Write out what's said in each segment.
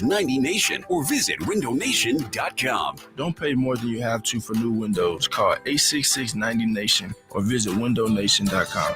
866-90Nation or visit windownation.com. Don't pay more than you have to for new windows. Call 866-90Nation or visit windownation.com.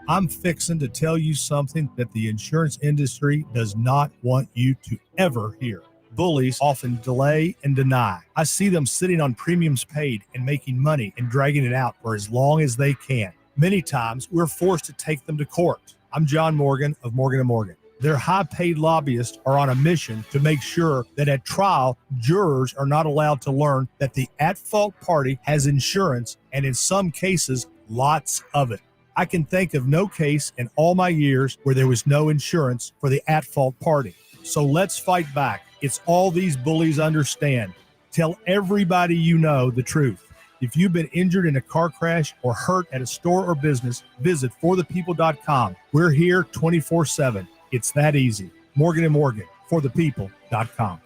I'm fixing to tell you something that the insurance industry does not want you to ever hear. Bullies often delay and deny. I see them sitting on premiums paid and making money and dragging it out for as long as they can. Many times, we're forced to take them to court. I'm John Morgan of Morgan & Morgan. Their high-paid lobbyists are on a mission to make sure that at trial, jurors are not allowed to learn that the at-fault party has insurance, and in some cases, lots of it. I can think of no case in all my years where there was no insurance for the at-fault party. So let's fight back. It's all these bullies understand. Tell everybody you know the truth. If you've been injured in a car crash or hurt at a store or business, visit forthepeople.com. We're here 24/7. It's that easy. Morgan & Morgan, forthepeople.com.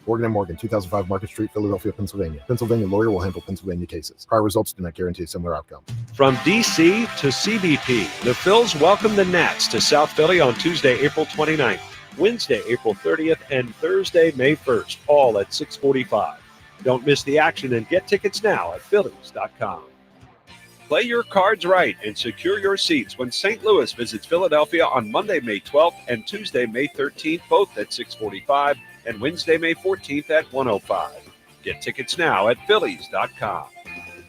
Morgan & Morgan, 2005 Market Street, Philadelphia, Pennsylvania. Pennsylvania lawyer will handle Pennsylvania cases. Prior results do not guarantee a similar outcome. From D.C. to CBP, the Phils welcome the Nats to South Philly on Tuesday, April 29th, Wednesday, April 30th, and Thursday, May 1st, all at 6:45. Don't miss the action and get tickets now at Phillies.com. Play your cards right and secure your seats when St. Louis visits Philadelphia on Monday, May 12th and Tuesday, May 13th, both at 6:45, and Wednesday, May 14th at 1:05. Get tickets now at Phillies.com.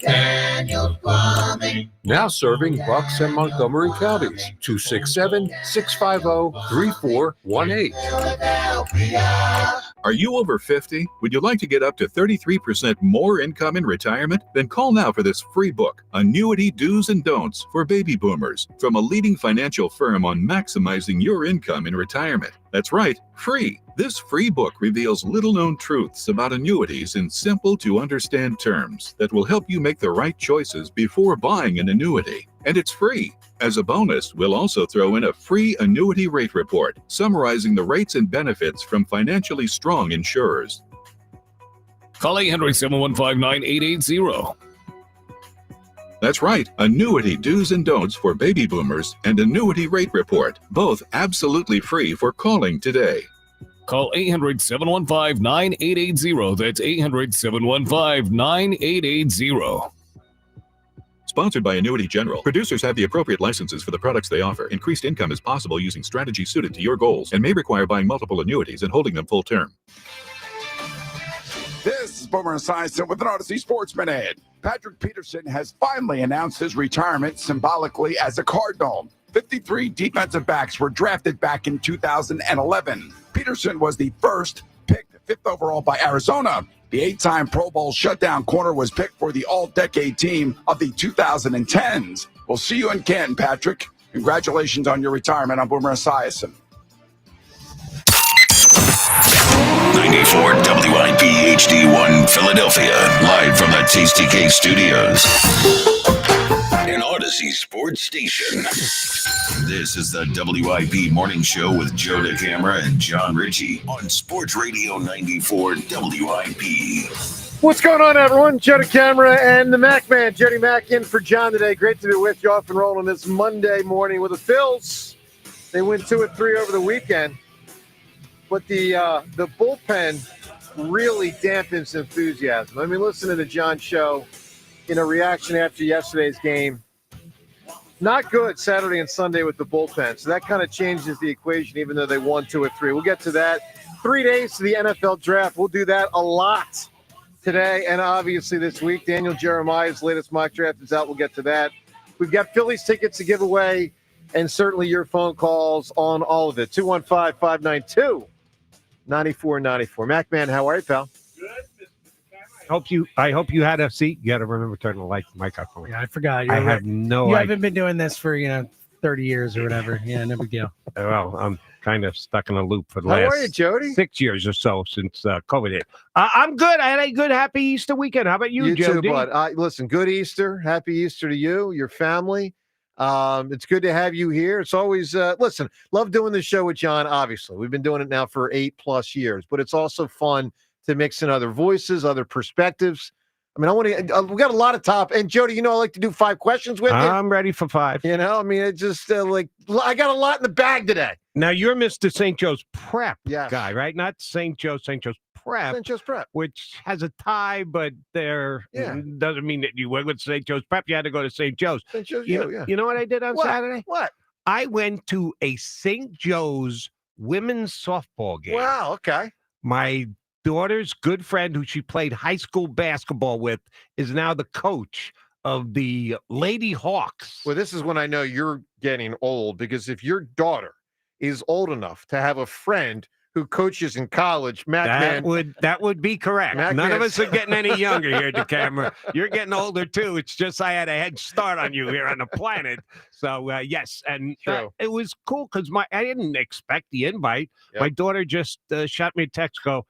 Daniel Plumbing. Now serving Bucks and Montgomery counties. 267-650-3418. Philadelphia. Are you over 50? Would you like to get up to 33% more income in retirement? Then call now for this free book, Annuity Do's and Don'ts for Baby Boomers, from a leading financial firm on maximizing your income in retirement. That's right, free. This free book reveals little-known truths about annuities in simple-to-understand terms that will help you make the right choices before buying an annuity. And it's free. As a bonus, we'll also throw in a free annuity rate report summarizing the rates and benefits from financially strong insurers. Call 800-715-9880. That's right, Annuity Do's and Don'ts for Baby Boomers and Annuity Rate Report, both absolutely free for calling today. Call 800-715-9880. That's 800-715-9880. Sponsored by Annuity General. Producers have the appropriate licenses for the products they offer. Increased income is possible using strategies suited to your goals and may require buying multiple annuities and holding them full term. This is Boomer Esiason with an Odyssey Sports Minute. Patrick Peterson has finally announced his retirement symbolically as a Cardinal. 53 defensive backs were drafted back in 2011. Peterson was the first picked 5th overall by Arizona. The 8-time Pro Bowl shutdown corner was picked for the all-decade team of the 2010s. We'll see you in Canton, Patrick. Congratulations on your retirement. I'm Boomer Esiason. 94 WIP HD1 Philadelphia, live from the Tasty Cake Studios. An Odyssey Sports Station. This is the WIP Morning Show with Joe DeCamara and John Ritchie on Sports Radio 94 WIP. What's going on, everyone? Joe DeCamara and the Mac Man, Jody Mac, in for John today. Great to be with you off and rolling this Monday morning with the Phils. They win 2-3 over the weekend, but the bullpen really dampens enthusiasm. I mean, listening to John's show, reaction after yesterday's game, not good Saturday and Sunday with the bullpen. So that kind of changes the equation, even though they won 2-3. We'll get to that. 3 days to the NFL draft. We'll do that a lot today and obviously this week. Daniel Jeremiah's latest mock draft is out. We'll get to that. We've got Phillies tickets to give away and certainly your phone calls on all of it. 215-592-9494. Mac Man, how are you, pal? I hope you had a seat. You got to remember to turn the mic off. Yeah, I forgot. I have no idea. You haven't been doing this for 30 years or whatever. Yeah, no big deal. Well, I'm kind of stuck in a loop for the How last are you, Jody? 6 years or so since COVID hit. I'm good. I had a good, happy Easter weekend. How about you, You Jody? too, bud. Listen, good Easter. Happy Easter to you, your family. It's good to have you here. It's always, listen, love doing the show with John, obviously. We've been doing it now for 8+ years, but it's also fun to mix in other voices, other perspectives. I mean, we got a lot of top. And Jody, I like to do 5 questions with you. I'm ready for 5. It just I got a lot in the bag today. Now, you're Mr. St. Joe's Prep Yes. guy, right? Not St. Joe's Prep. St. Joe's Prep. Which has a tie, but doesn't mean that you went with St. Joe's Prep. You had to go to St. Joe's. St. Joe's You know what I did on Saturday? What? I went to a St. Joe's women's softball game. Wow, okay. My daughter's good friend, who she played high school basketball with, is now the coach of the Lady Hawks. Well, this is when I know you're getting old, because if your daughter is old enough to have a friend who coaches in college, That would be correct. None of us are getting any younger here, DeCamera. You're getting older too. It's just I had a head start on you here on the planet. So yes, and it was cool because I didn't expect the invite. Yep. My daughter just shot me a text. Are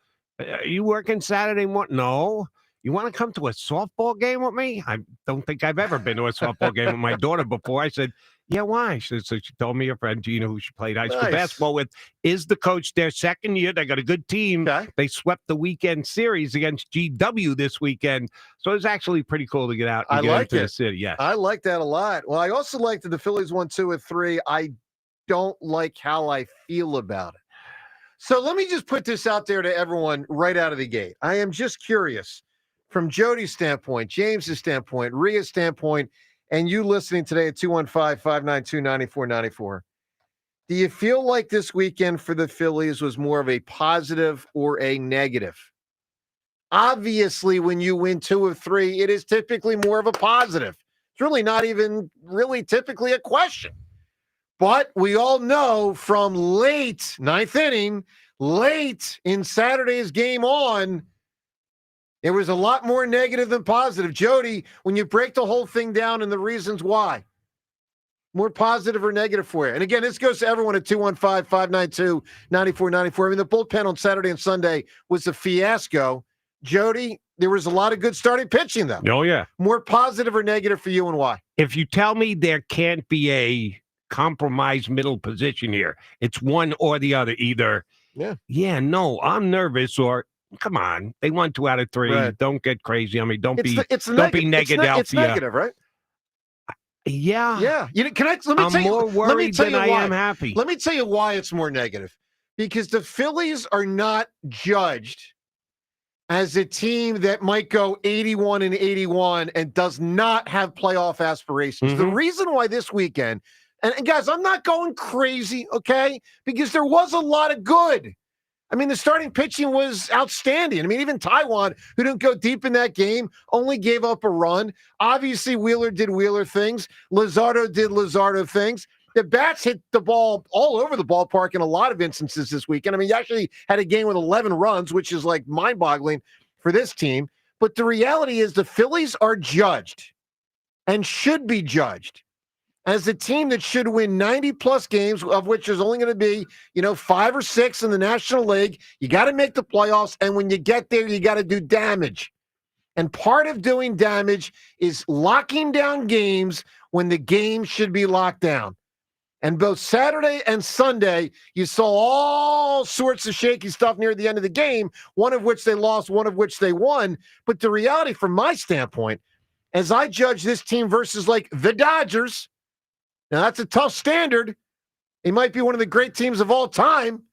you working Saturday morning? No. You want to come to a softball game with me? I don't think I've ever been to a softball game with my daughter before. I said, yeah, why? So she told me her friend Gina, who she played high school basketball with, is the coach their second year. They got a good team. Okay. They swept the weekend series against GW this weekend. So it was actually pretty cool to get out and get into the city. Yes. I like that a lot. Well, I also like that the Phillies won 2-3. I don't like how I feel about it. So let me just put this out there to everyone right out of the gate. I am just curious from Jody's standpoint, James's standpoint, Rhea's standpoint, and you listening today at 215-592-9494. Do you feel like this weekend for the Phillies was more of a positive or a negative? Obviously, when you win 2 of 3, it is typically more of a positive. It's really not even really typically a question. But we all know from late ninth inning, late in Saturday's game on, there was a lot more negative than positive. Jody, when you break the whole thing down and the reasons why, more positive or negative for you? And again, this goes to everyone at 215-592-9494. I mean, the bullpen on Saturday and Sunday was a fiasco. Jody, there was a lot of good starting pitching, though. Oh, yeah. More positive or negative for you, and why? If you tell me there can't be a compromised middle position here, it's one or the other. Either, no, I'm nervous, or come on, they won 2 out of 3. Right. Don't get crazy. I mean, don't be negative. It's negative, right? Yeah. You know, I'm more worried than I am happy. Let me tell you why it's more negative. Because the Phillies are not judged as a team that might go 81-81 and does not have playoff aspirations. The reason why this weekend, and guys, I'm not going crazy, okay? Because there was a lot of good. I mean, the starting pitching was outstanding. I mean, even Taiwan, who didn't go deep in that game, only gave up a run. Obviously, Wheeler did Wheeler things. Luzardo did Luzardo things. The bats hit the ball all over the ballpark in a lot of instances this weekend. I mean, you actually had a game with 11 runs, which is like mind-boggling for this team. But the reality is the Phillies are judged and should be judged as a team that should win 90-plus games, of which there's only going to be, 5 or 6 in the National League. You got to make the playoffs, and when you get there, you got to do damage. And part of doing damage is locking down games when the game should be locked down. And both Saturday and Sunday, you saw all sorts of shaky stuff near the end of the game, one of which they lost, one of which they won. But the reality, from my standpoint, as I judge this team versus like the Dodgers, now that's a tough standard. They might be one of the great teams of all time.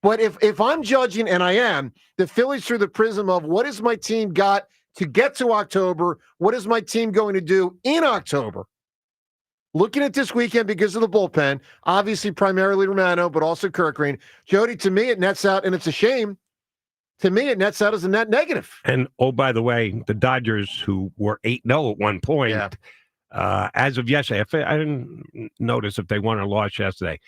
But if I'm judging, and I am, the Phillies through the prism of what has my team got to get to October, what is my team going to do in October? Looking at this weekend because of the bullpen, obviously primarily Romano, but also Kirkgreen. Jody, to me, it nets out, and it's a shame. To me, it nets out as a net negative. And, oh, by the way, the Dodgers, who were 8-0 at one point, as of yesterday, I didn't notice if they won or lost yesterday.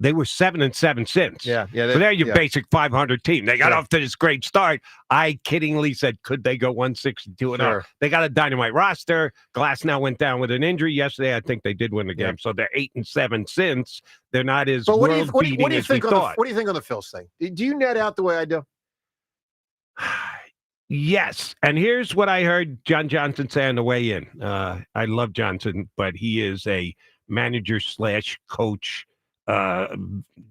They were 7-7 since. So they're your basic 500 team. They got off to this great start. I kiddingly said, could they go 162-0? They got a dynamite roster. Glass now went down with an injury yesterday. I think they did win the game. So they're 8-7 since. They're not as world-beating as we thought. What do you think on the Phils thing? Do you net out the way I do? Yes. And here's what I heard John Johnson say on the way in. I love Johnson, but he is a manager / coach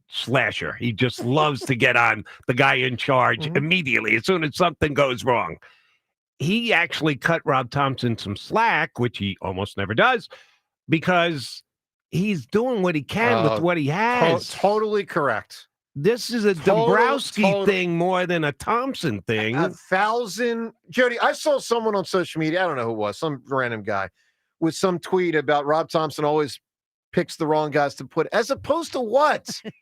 slasher. He just loves to get on the guy in charge immediately as soon as something goes wrong. He actually cut Rob Thompson some slack, which he almost never does, because he's doing what he can with what he has. Totally correct. This is a Dombrowski thing more than a Thompson thing. 1,000. Jody, I saw someone on social media, I don't know who it was, some random guy, with some tweet about Rob Thompson always picks the wrong guys to put, as opposed to what? I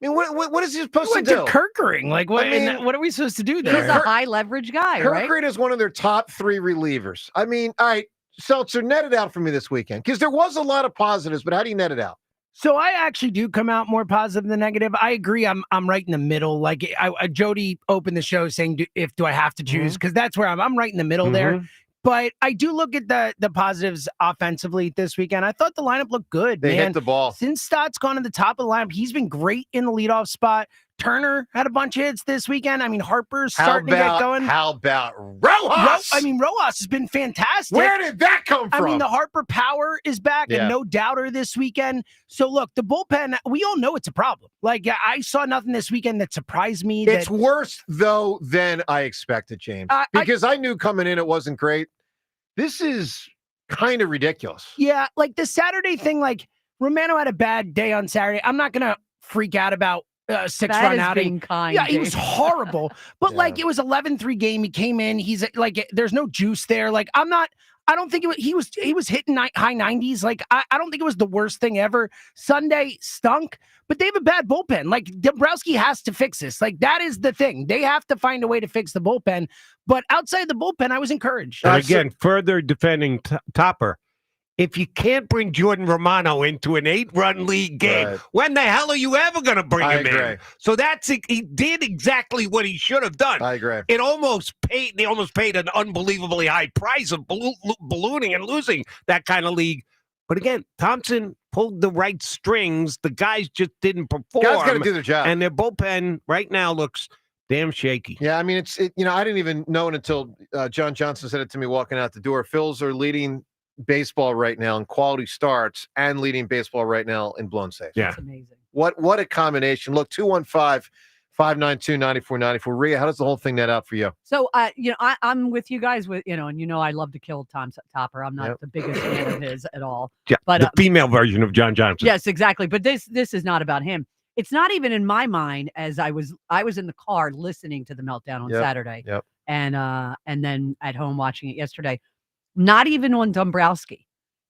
mean, what is he supposed to do? Kirkering. Like, what, what are we supposed to do there? He's a high leverage guy, right? Kirkering is one of their top 3 relievers. I mean, all right, Seltzer, net it out for me this weekend, because there was a lot of positives, but how do you net it out? So I actually do come out more positive than negative. I agree. I'm right in the middle. Like Jody opened the show saying, do I have to choose? Because that's where I'm right in the middle there. But I do look at the positives offensively this weekend. I thought the lineup looked good. They hit the ball. Since Stott's gone to the top of the lineup, he's been great in the leadoff spot. Turner had a bunch of hits this weekend. I mean, Harper's starting to get going. How about Rojas? Rojas has been fantastic. Where did that come from? I mean, the Harper power is back and no doubter this weekend. So, look, the bullpen, we all know it's a problem. Like, I saw nothing this weekend that surprised me. It's worse, though, than I expected, James. Because I knew coming in it wasn't great. This is kind of ridiculous. Yeah, like the Saturday thing, like, Romano had a bad day on Saturday. I'm not going to freak out about 6-run outing. Yeah, he was horrible. But like it was 11-3 game. He came in. He's like, there's no juice there. Like I don't think he was hitting high 90s. Like I don't think it was the worst thing ever. Sunday stunk, but they have a bad bullpen. Like Dombrowski has to fix this. Like that is the thing. They have to find a way to fix the bullpen. But outside the bullpen, I was encouraged. And again, further defending Topper. If you can't bring Jordan Romano into an 8-run league game, when the hell are you ever going to bring him in? So he did exactly what he should have done. I agree. They almost paid an unbelievably high price of ballooning and losing that kind of league. But again, Thompson pulled the right strings. The guys just didn't perform. Guys got to do their job. And their bullpen right now looks damn shaky. Yeah, I mean, I didn't even know it until John Johnson said it to me walking out the door. Phils are leading baseball right now in quality starts and leading baseball right now in blown saves. Yeah. That's amazing. What a combination. Look, 215-592-9494. Rhea, how does the whole thing net out for you? So, I'm with you guys and I love to kill Tom Topper. I'm not the biggest fan of his at all. Yeah, but the female version of John Johnson. Yes, exactly. But this is not about him. It's not even in my mind as I was in the car listening to the meltdown on Saturday. Yep. And then at home watching it yesterday. Not even on Dombrowski.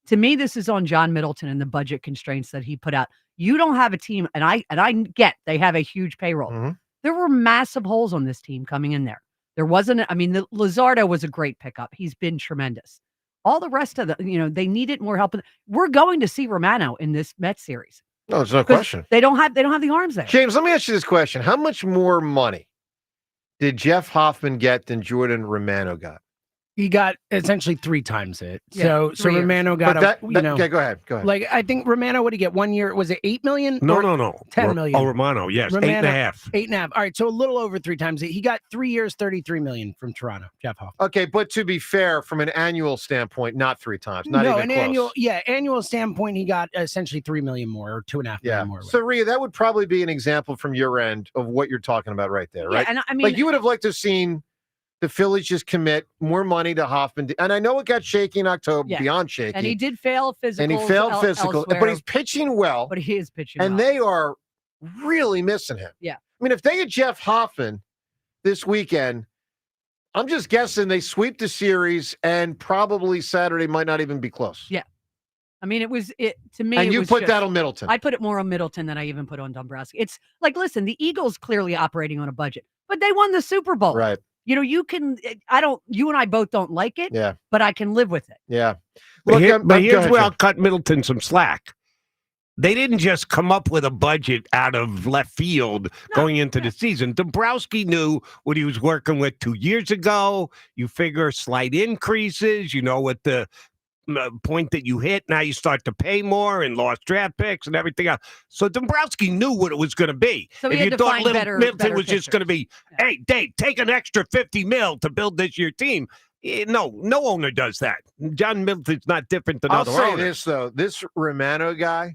To me, this is on John Middleton and the budget constraints that he put out. You don't have a team, and I get they have a huge payroll. There were massive holes on this team coming in there. There wasn't. Luzardo was a great pickup. He's been tremendous. All the rest of they needed more help. We're going to see Romano in this Mets series. No, there's no question. They don't have the arms there. James, let me ask you this question: how much more money did Jeff Hoffman get than Jordan Romano got? He got essentially 3 times it. Yeah, so Romano got okay, go ahead. Like I think Romano, what did he get 1 year? Was it $8 million? No. 10 million. Oh, Romano, yes, Romano, 8.5. 8.5. All right, so a little over 3 times it. He got 3 years, $33 million from Toronto. Jeff Hoffman. Okay, but to be fair, from an annual standpoint, not 3 times. Not even close. Annual standpoint, he got essentially $3 million more or $2.5 million more. So Rhea, that would probably be an example from your end of what you're talking about right there, right? And I mean, like you would have liked to have seen the Phillies just commit more money to Hoffman. And I know it got shaky in October, beyond shaky. And he did fail physical. And he failed physical, but he's pitching well. But he is pitching and well. they are really missing him. Yeah. I mean, if they had Jeff Hoffman this weekend, I'm just guessing they sweep the series and probably Saturday might not even be close. Yeah. I mean, to me. And you put that on Middleton. I put it more on Middleton than I even put on Dombrowski. It's like, listen, the Eagles clearly operating on a budget, but they won the Super Bowl. Right. You and I both don't like it, but I can live with it. Yeah. But here's where I'll cut Middleton some slack. They didn't just come up with a budget out of left field going into the season. Dombrowski knew what he was working with 2 years ago. You figure slight increases, what the point that you hit, now you start to pay more and lost draft picks and everything else. So Dombrowski knew what it was going to be. So if you thought Middleton was just going to be, hey, Dave, take an extra $50 million to build this year team. No owner does that. John Middleton's not different than other owners. I'll say this, though. This Romano guy,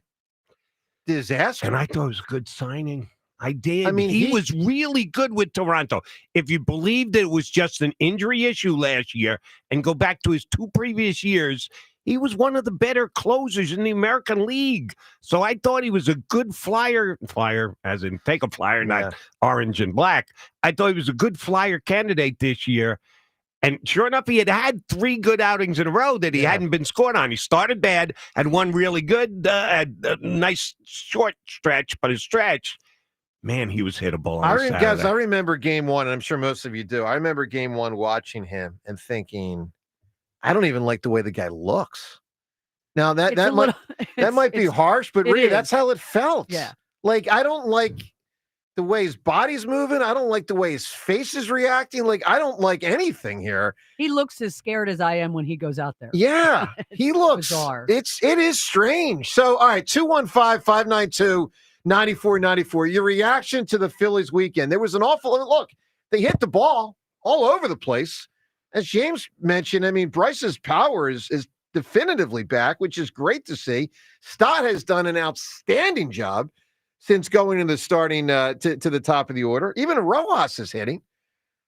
disaster. And I thought it was a good signing. I did. I mean, he was really good with Toronto. If you believe that it was just an injury issue last year and go back to his 2 previous years, He was one of the better closers in the American League. So I thought he was a good flyer, as in take a flyer, not orange and black. I thought he was a good flyer candidate this year. And sure enough, he had 3 good outings in a row that he hadn't been scored on. He started bad and one really good, a nice short stretch, but his stretch, man, he was hittable on Saturday. Guys, I remember game 1, and I'm sure most of you do. I remember game 1 watching him and thinking, I don't even like the way the guy looks. Now, that might be harsh, but really, that's how it felt. Yeah. Like, I don't like the way his body's moving. I don't like the way his face is reacting. Like, I don't like anything here. He looks as scared as I am when he goes out there. Yeah, he looks bizarre. It is strange. So, all right, 215-592-9494. Your reaction to the Phillies weekend. There was an awful look. They hit the ball all over the place. As James mentioned, I mean, Bryce's power is definitively back, which is great to see. Stott has done an outstanding job since going into starting to the top of the order. Even Rojas is hitting.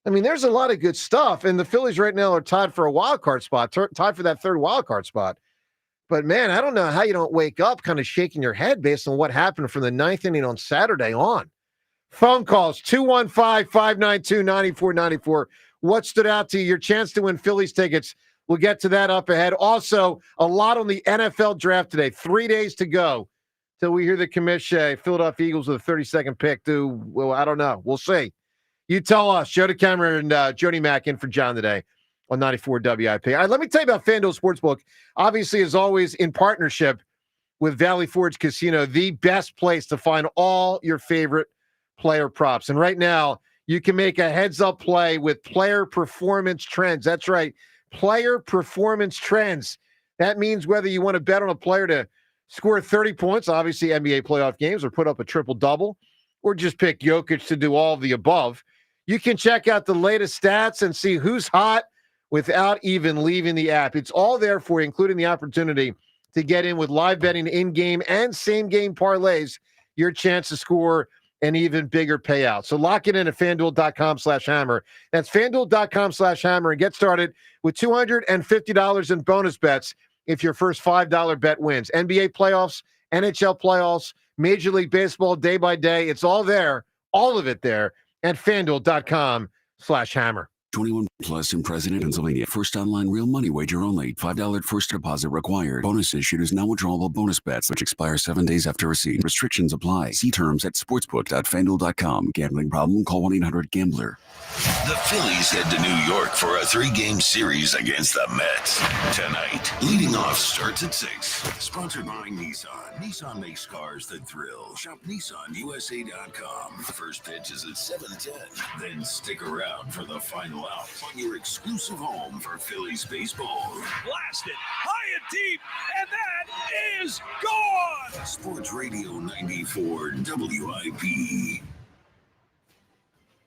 I mean, there's a lot of good stuff. And the Phillies right now are tied for a wild card spot, tied for that 3rd wild card spot. But, man, I don't know how you don't wake up kind of shaking your head based on what happened from the 9th inning on Saturday on. Phone calls, 215-592-9494. What stood out to you? Your chance to win Phillies tickets. We'll get to that up ahead. Also, a lot on the NFL draft today. 3 days to go till we hear the commission. Philadelphia Eagles with a 32nd pick. Well, I don't know. We'll see. You tell us. Joe DeCamera and Jody Mack in for John today on 94 WIP. All right, let me tell you about FanDuel Sportsbook. Obviously, as always, in partnership with Valley Forge Casino, the best place to find all your favorite player props. And right now, you can make a heads-up play with player performance trends. That's right, player performance trends. That means whether you want to bet on a player to score 30 points, obviously NBA playoff games, or put up a triple-double, or just pick Jokic to do all of the above. You can check out the latest stats and see who's hot without even leaving the app. It's all there for you, including the opportunity to get in with live betting in-game and same-game parlays, your chance to score an even bigger payout. So lock it in at FanDuel.com/hammer. That's FanDuel.com/hammer, and get started with $250 in bonus bets if your first $5 bet wins. NBA playoffs, NHL playoffs, Major League Baseball day by day. It's all there, all of it there at FanDuel.com/hammer. 21 plus in President, Pennsylvania. First online real money wager only. $5 first deposit required. Bonus issued is now withdrawable bonus bets, which expire 7 days after receipt. Restrictions apply. See terms at sportsbook.fanduel.com. Gambling problem? Call 1-800-GAMBLER. The Phillies head to New York for a 3-game series against the Mets tonight. Leading off starts at 6. Sponsored by Nissan. Nissan makes cars that thrill. Shop NissanUSA.com. First pitch is at 7:10. Then stick around for the final out on your exclusive home for Phillies baseball. Blasted high and deep, and that is gone. Sports Radio 94 WIP.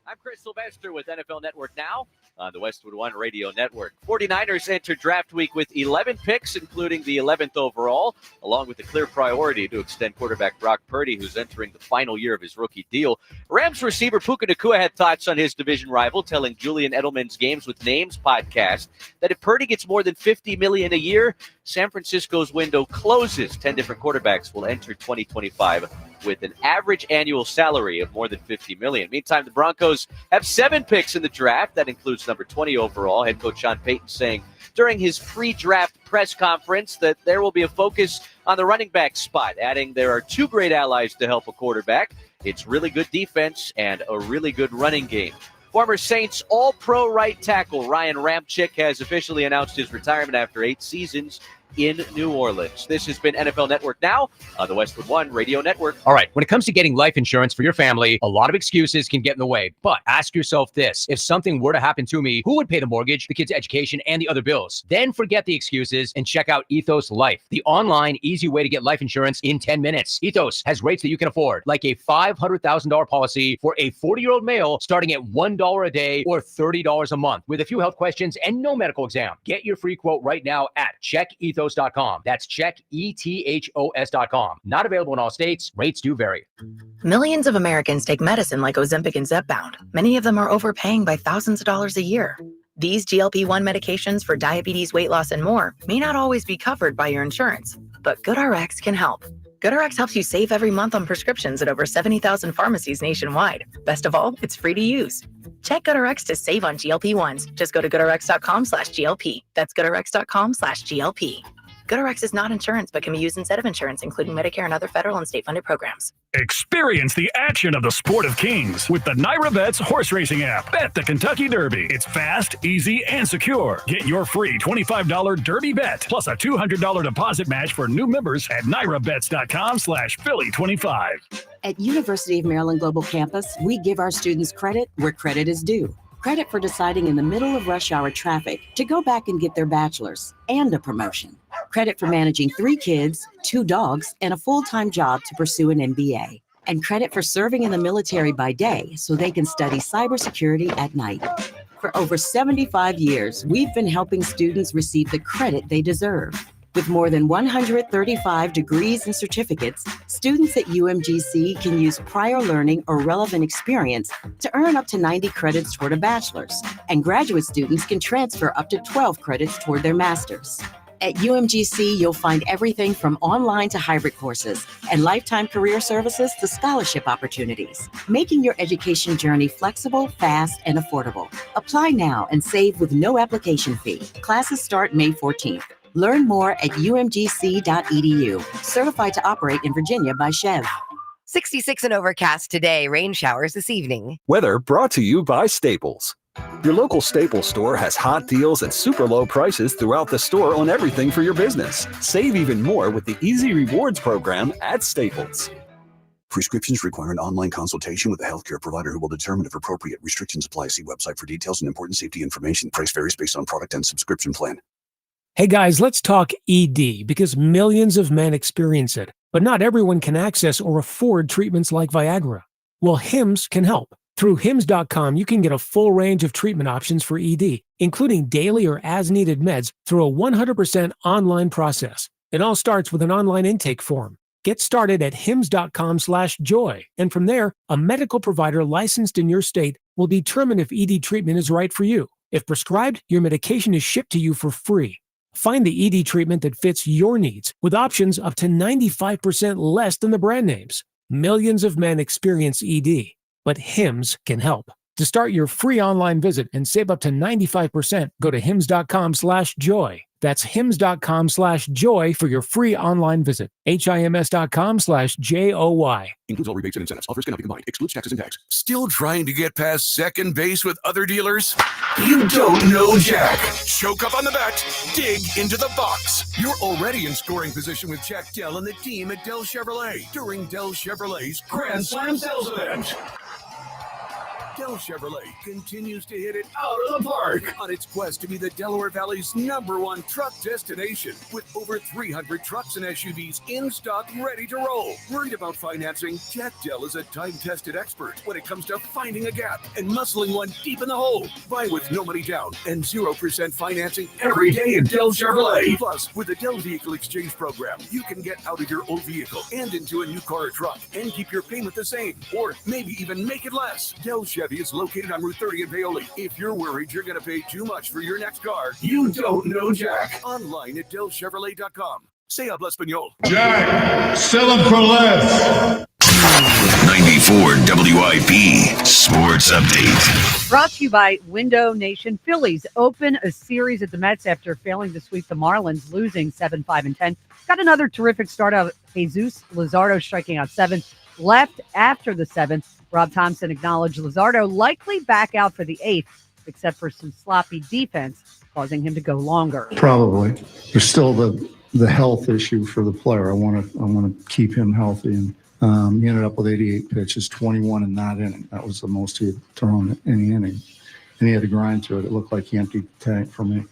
I'm Chris Sylvester with NFL Network Now on the Westwood One Radio Network. 49ers enter draft week with 11 picks, including the 11th overall, along with the clear priority to extend quarterback Brock Purdy, who's entering the final year of his rookie deal. Rams receiver Puka Nacua had thoughts on his division rival, telling Julian Edelman's Games with Names podcast that if Purdy gets more than $50 million a year, San Francisco's window closes. 10 different quarterbacks will enter 2025 with an average annual salary of more than $50 million. Meantime, the Broncos have 7 picks in the draft. That includes number 20 overall. Head coach Sean Payton saying during his pre-draft press conference that there will be a focus on the running back spot, adding there are 2 great allies to help a quarterback. It's really good defense and a really good running game. Former Saints All-Pro right tackle Ryan Ramczyk has officially announced his retirement after 8 seasons in New Orleans. This has been NFL Network Now on the Westwood One Radio Network. All right, when it comes to getting life insurance for your family, a lot of excuses can get in the way. But ask yourself this: if something were to happen to me, who would pay the mortgage, the kids' education, and the other bills? Then forget the excuses and check out Ethos Life, the online, easy way to get life insurance in 10 minutes. Ethos has rates that you can afford, like a $500,000 policy for a 40-year-old male starting at $1 a day or $30 a month, with a few health questions and no medical exam. Get your free quote right now at checkethos.com. That's checkethos.com. Not available in all states. Rates do vary. Millions of Americans take medicine like Ozempic and Zepbound. Many of them are overpaying by thousands of dollars a year. These GLP-1 medications for diabetes, weight loss, and more may not always be covered by your insurance, but GoodRx can help. GoodRx helps you save every month on prescriptions at over 70,000 pharmacies nationwide. Best of all, it's free to use. Check GoodRx to save on GLP-1s. Just go to goodrx.com/GLP. That's goodrx.com/GLP. GoodRx is not insurance, but can be used instead of insurance, including Medicare and other federal and state-funded programs. Experience the action of the Sport of Kings with the Naira Bets horse racing app. Bet the Kentucky Derby. It's fast, easy, and secure. Get your free $25 Derby bet plus a $200 deposit match for new members at nairabets.com/Philly25. At University of Maryland Global Campus, we give our students credit where credit is due. Credit for deciding in the middle of rush hour traffic to go back and get their bachelor's and a promotion. Credit for managing 3 kids, 2 dogs, and a full-time job to pursue an MBA. And credit for serving in the military by day so they can study cybersecurity at night. For over 75 years, we've been helping students receive the credit they deserve. With more than 135 degrees and certificates, students at UMGC can use prior learning or relevant experience to earn up to 90 credits toward a bachelor's, and graduate students can transfer up to 12 credits toward their master's. At UMGC, you'll find everything from online to hybrid courses and lifetime career services to scholarship opportunities, making your education journey flexible, fast, and affordable. Apply now and save with no application fee. Classes start May 14th. Learn more at umgc.edu. Certified to operate in Virginia by Chev. 66 and overcast today. Rain showers this evening. Weather brought to you by Staples. Your local Staples store has hot deals and super low prices throughout the store on everything for your business. Save even more with the Easy Rewards program at Staples. Prescriptions require an online consultation with a healthcare provider who will determine if appropriate. Restrictions apply. See website for details and important safety information. Price varies based on product and subscription plan. Hey guys, let's talk ED because millions of men experience it, but not everyone can access or afford treatments like Viagra. Well, Hims can help. Through Hims.com, you can get a full range of treatment options for ED, including daily or as-needed meds through a 100% online process. It all starts with an online intake form. Get started at hims.com/joy, and from there, a medical provider licensed in your state will determine if ED treatment is right for you. If prescribed, your medication is shipped to you for free. Find the ED treatment that fits your needs with options up to 95% less than the brand names. Millions of men experience ED, but Hims can help. To start your free online visit and save up to 95%, go to hims.com/joy. That's hims.com/joy for your free online visit. HIMS.com/JOY. Includes all rebates and incentives. Offers cannot be combined. Excludes taxes and tax. Still trying to get past second base with other dealers? You don't know Jack. Choke up on the bat, dig into the box. You're already in scoring position with Jack Dell and the team at Dell Chevrolet during Dell Chevrolet's Grand Slam Sales Event. Dell Chevrolet continues to hit it out of the park on its quest to be the Delaware Valley's #1 truck destination with over 300 trucks and SUVs in stock ready to roll. Worried about financing? Jack Dell is a time-tested expert when it comes to finding a gap and muscling one deep in the hole. Buy with no money down and 0% financing every day at Dell Chevrolet. Plus, with the Dell Vehicle Exchange Program, you can get out of your old vehicle and into a new car or truck and keep your payment the same, or maybe even make it less. Dell Chevy is located on Route 30 in Paoli. If you're worried you're going to pay too much for your next car, you don't know Jack. Online at DellChevrolet.com. Se habla español. Jack, sell them for less. 94 WIP Sports Update. Brought to you by Window Nation. Phillies open a series at the Mets after failing to sweep the Marlins, losing 7-5 and 10. Got another terrific start out. Jesus Luzardo striking out 7th. Left after the 7th. Rob Thompson acknowledged Luzardo likely back out for the 8th, except for some sloppy defense, causing him to go longer. Probably. There's still the health issue for the player. I want to keep him healthy. And he ended up with 88 pitches, 21 and not inning. That was the most he had thrown in any inning. And he had to grind through it. It looked like he emptied the tank for me.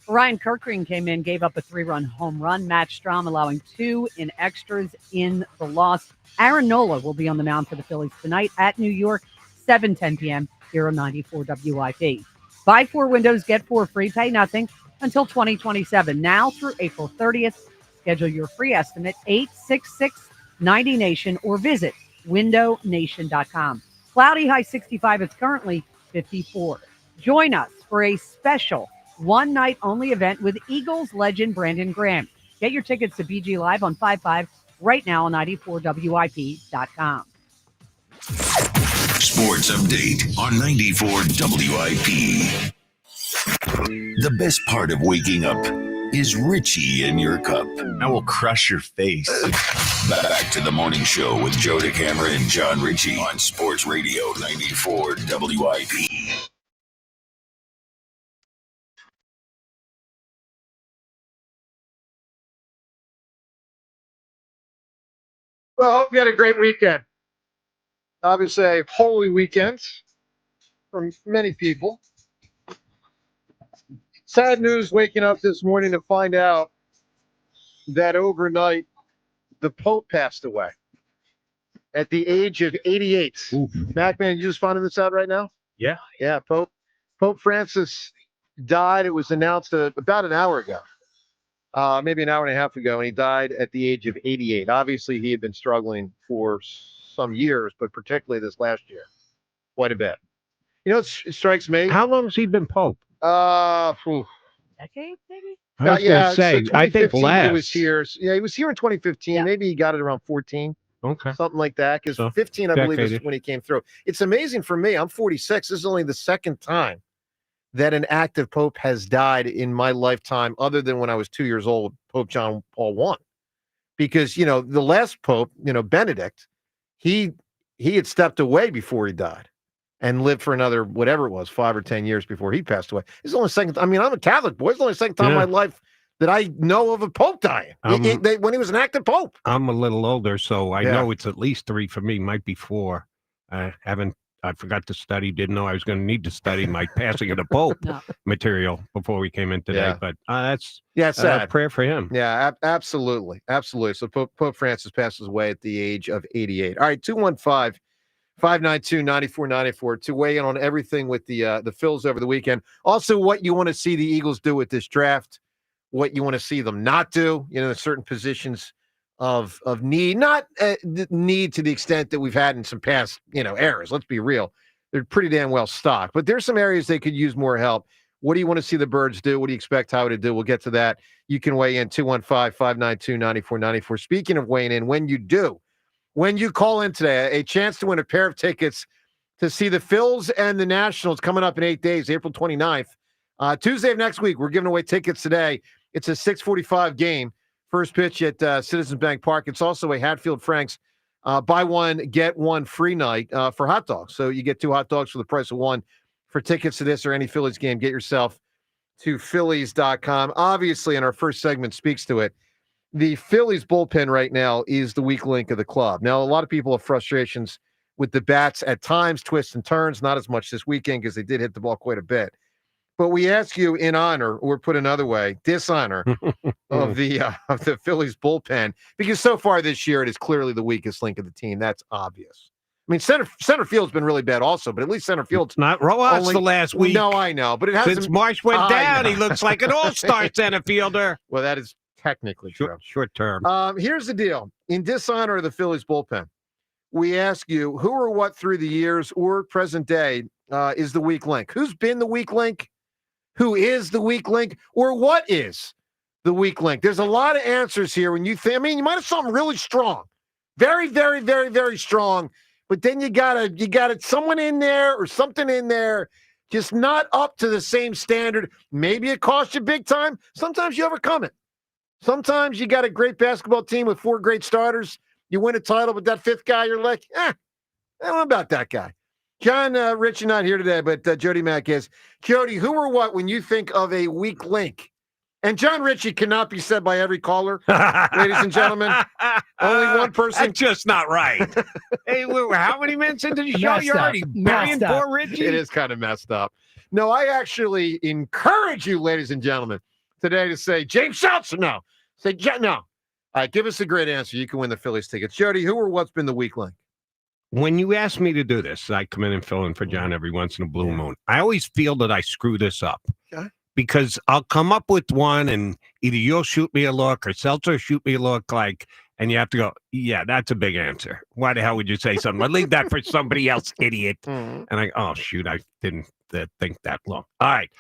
Ryan Kirkring came in, gave up a 3-run home run. Matt Strahm allowing 2 in extras in the loss. Aaron Nola will be on the mound for the Phillies tonight at New York, 7:10 p.m. here on 94 WIP. Buy 4 windows, get 4 free, pay nothing until 2027. Now through April 30th. Schedule your free estimate, 866-90Nation, or visit windownation.com. Cloudy, high 65. It's currently 54. Join us for a special one-night only event with Eagles legend Brandon Graham. Get your tickets to BG Live on 5/5 right now on 94WIP.com. Sports update on 94 WIP. The best part of waking up is Richie in your cup. I will crush your face. Back to the morning show with Joe DeCamera and John Ritchie on Sports Radio 94 WIP. Well, I hope you had a great weekend. Obviously, a holy weekend for many people. Sad news waking up this morning to find out that overnight the Pope passed away at the age of 88. Macman, you just finding this out right now? Yeah. Yeah, Pope Francis died. It was announced about an hour ago, maybe an hour and a half ago, and he died at the age of 88. Obviously, he had been struggling for some years, but particularly this last year, quite a bit. You know, it strikes me. How long has he been Pope? Decade, maybe? I was going to say, so I think 2015 less. He was here. Yeah, he was here in 2015. Yeah. Maybe he got it around 14. Okay. Something like that. Because So, 15, I believe, is decade. when he came through. It's amazing for me. I'm 46. This is only the second time that an active Pope has died in my lifetime, other than when I was 2 years old, Pope John Paul I. Because, the last Pope, Benedict, he had stepped away before he died and lived for another, whatever it was, 5 or 10 years before he passed away. It's only the second. I'm a Catholic boy. It's only the second time in my life that I know of a Pope dying when he was an active Pope. I'm a little older, so I Yeah. know it's at least 3 for me. Might be 4. I forgot to study. Didn't know I was going to need to study my passing of the Pope material before we came in today. Yeah. But that's sad. prayer for him. Yeah, absolutely. So Pope Francis passes away at the age of 88. All right, 215-592-9494 to weigh in on everything with the Phils over the weekend. Also, what you want to see the Eagles do with this draft, what you want to see them not do, certain positions of need, not need to the extent that we've had in some past, eras. Let's be real. They're pretty damn well stocked, but there's some areas they could use more help. What do you want to see the Birds do? What do you expect Howie to do? We'll get to that. You can weigh in 215-592-9494. Speaking of weighing in, when you call in today, a chance to win a pair of tickets to see the Phils and the Nationals coming up in 8 days, April 29th. Tuesday of next week, we're giving away tickets today. It's a 6:45 game. First pitch at Citizens Bank Park. It's also a Hatfield Franks buy one, get one free night for hot dogs. So you get 2 hot dogs for the price of 1. For tickets to this or any Phillies game, get yourself to Phillies.com. Obviously, and our first segment speaks to it, the Phillies bullpen right now is the weak link of the club. Now, a lot of people have frustrations with the bats at times, twists and turns, not as much this weekend because they did hit the ball quite a bit. But we ask you in honor, or put another way, dishonor of the Phillies bullpen, because so far this year it is clearly the weakest link of the team. That's obvious. I mean, center field's been really bad also, but at least center field's not Rojas the last week. No, I know, but it hasn't. Since Marsh went down, he looks like an all-star center fielder. Well, that is technically true. Short term. Here's the deal. In dishonor of the Phillies bullpen, we ask you who or what through the years or present day is the weak link? Who's been the weak link? Who is the weak link? Or what is the weak link? There's a lot of answers here when you think, you might have something really strong. Very, very, very, very strong. But then you got someone in there or something in there just not up to the same standard. Maybe it costs you big time. Sometimes you overcome it. Sometimes you got a great basketball team with 4 great starters. You win a title, but that 5th guy, you're like, I don't know about that guy. John Ritchie not here today, but Jody Mack is. Jody, who or what when you think of a weak link? And John Ritchie cannot be said by every caller, ladies and gentlemen. Only one person. That's just not right. Hey, how many minutes into the show you're already burying poor Ritchie? It is kind of messed up. No, I actually encourage you, ladies and gentlemen, today to say James Shelton. No. Say no. All right, give us a great answer. You can win the Phillies tickets. Jody, who or what's been the weak link? When you ask me to do this, I come in and fill in for John every once in a blue moon. I always feel that I screw this up. Okay. Because I'll come up with one and either you'll shoot me a look or Seltzer shoot me a look like, And you have to go, yeah, that's a big answer. Why the hell would you say something? I'll leave that for somebody else, idiot. And oh, shoot, I didn't think that long. All right.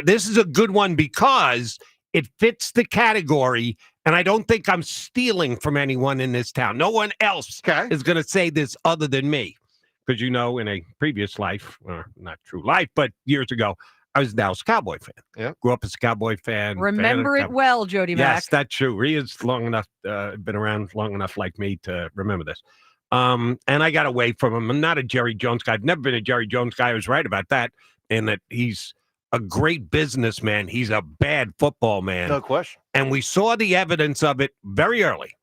This is a good one because it fits the category, and I don't think I'm stealing from anyone in this town. No one else is going to say this other than me. Because, in a previous life, not true life, but years ago, I was a Dallas Cowboy fan. Yeah. Grew up as a Cowboy fan. Remember it well, Jody Mack. Yes, that's true. Ria's long enough, been around long enough like me to remember this. And I got away from him. I'm not a Jerry Jones guy. I've never been a Jerry Jones guy. I was right about that. And that he's a great businessman. He's a bad football man. No question. And we saw the evidence of it very early.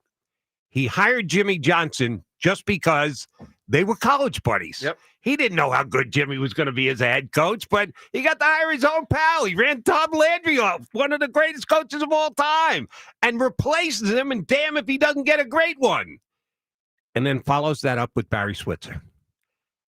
He hired Jimmy Johnson just because they were college buddies. Yep. He didn't know how good Jimmy was going to be as a head coach, but he got to hire his own pal. He ran Tom Landry off, one of the greatest coaches of all time, and replaces him, and damn if he doesn't get a great one. And then follows that up with Barry Switzer.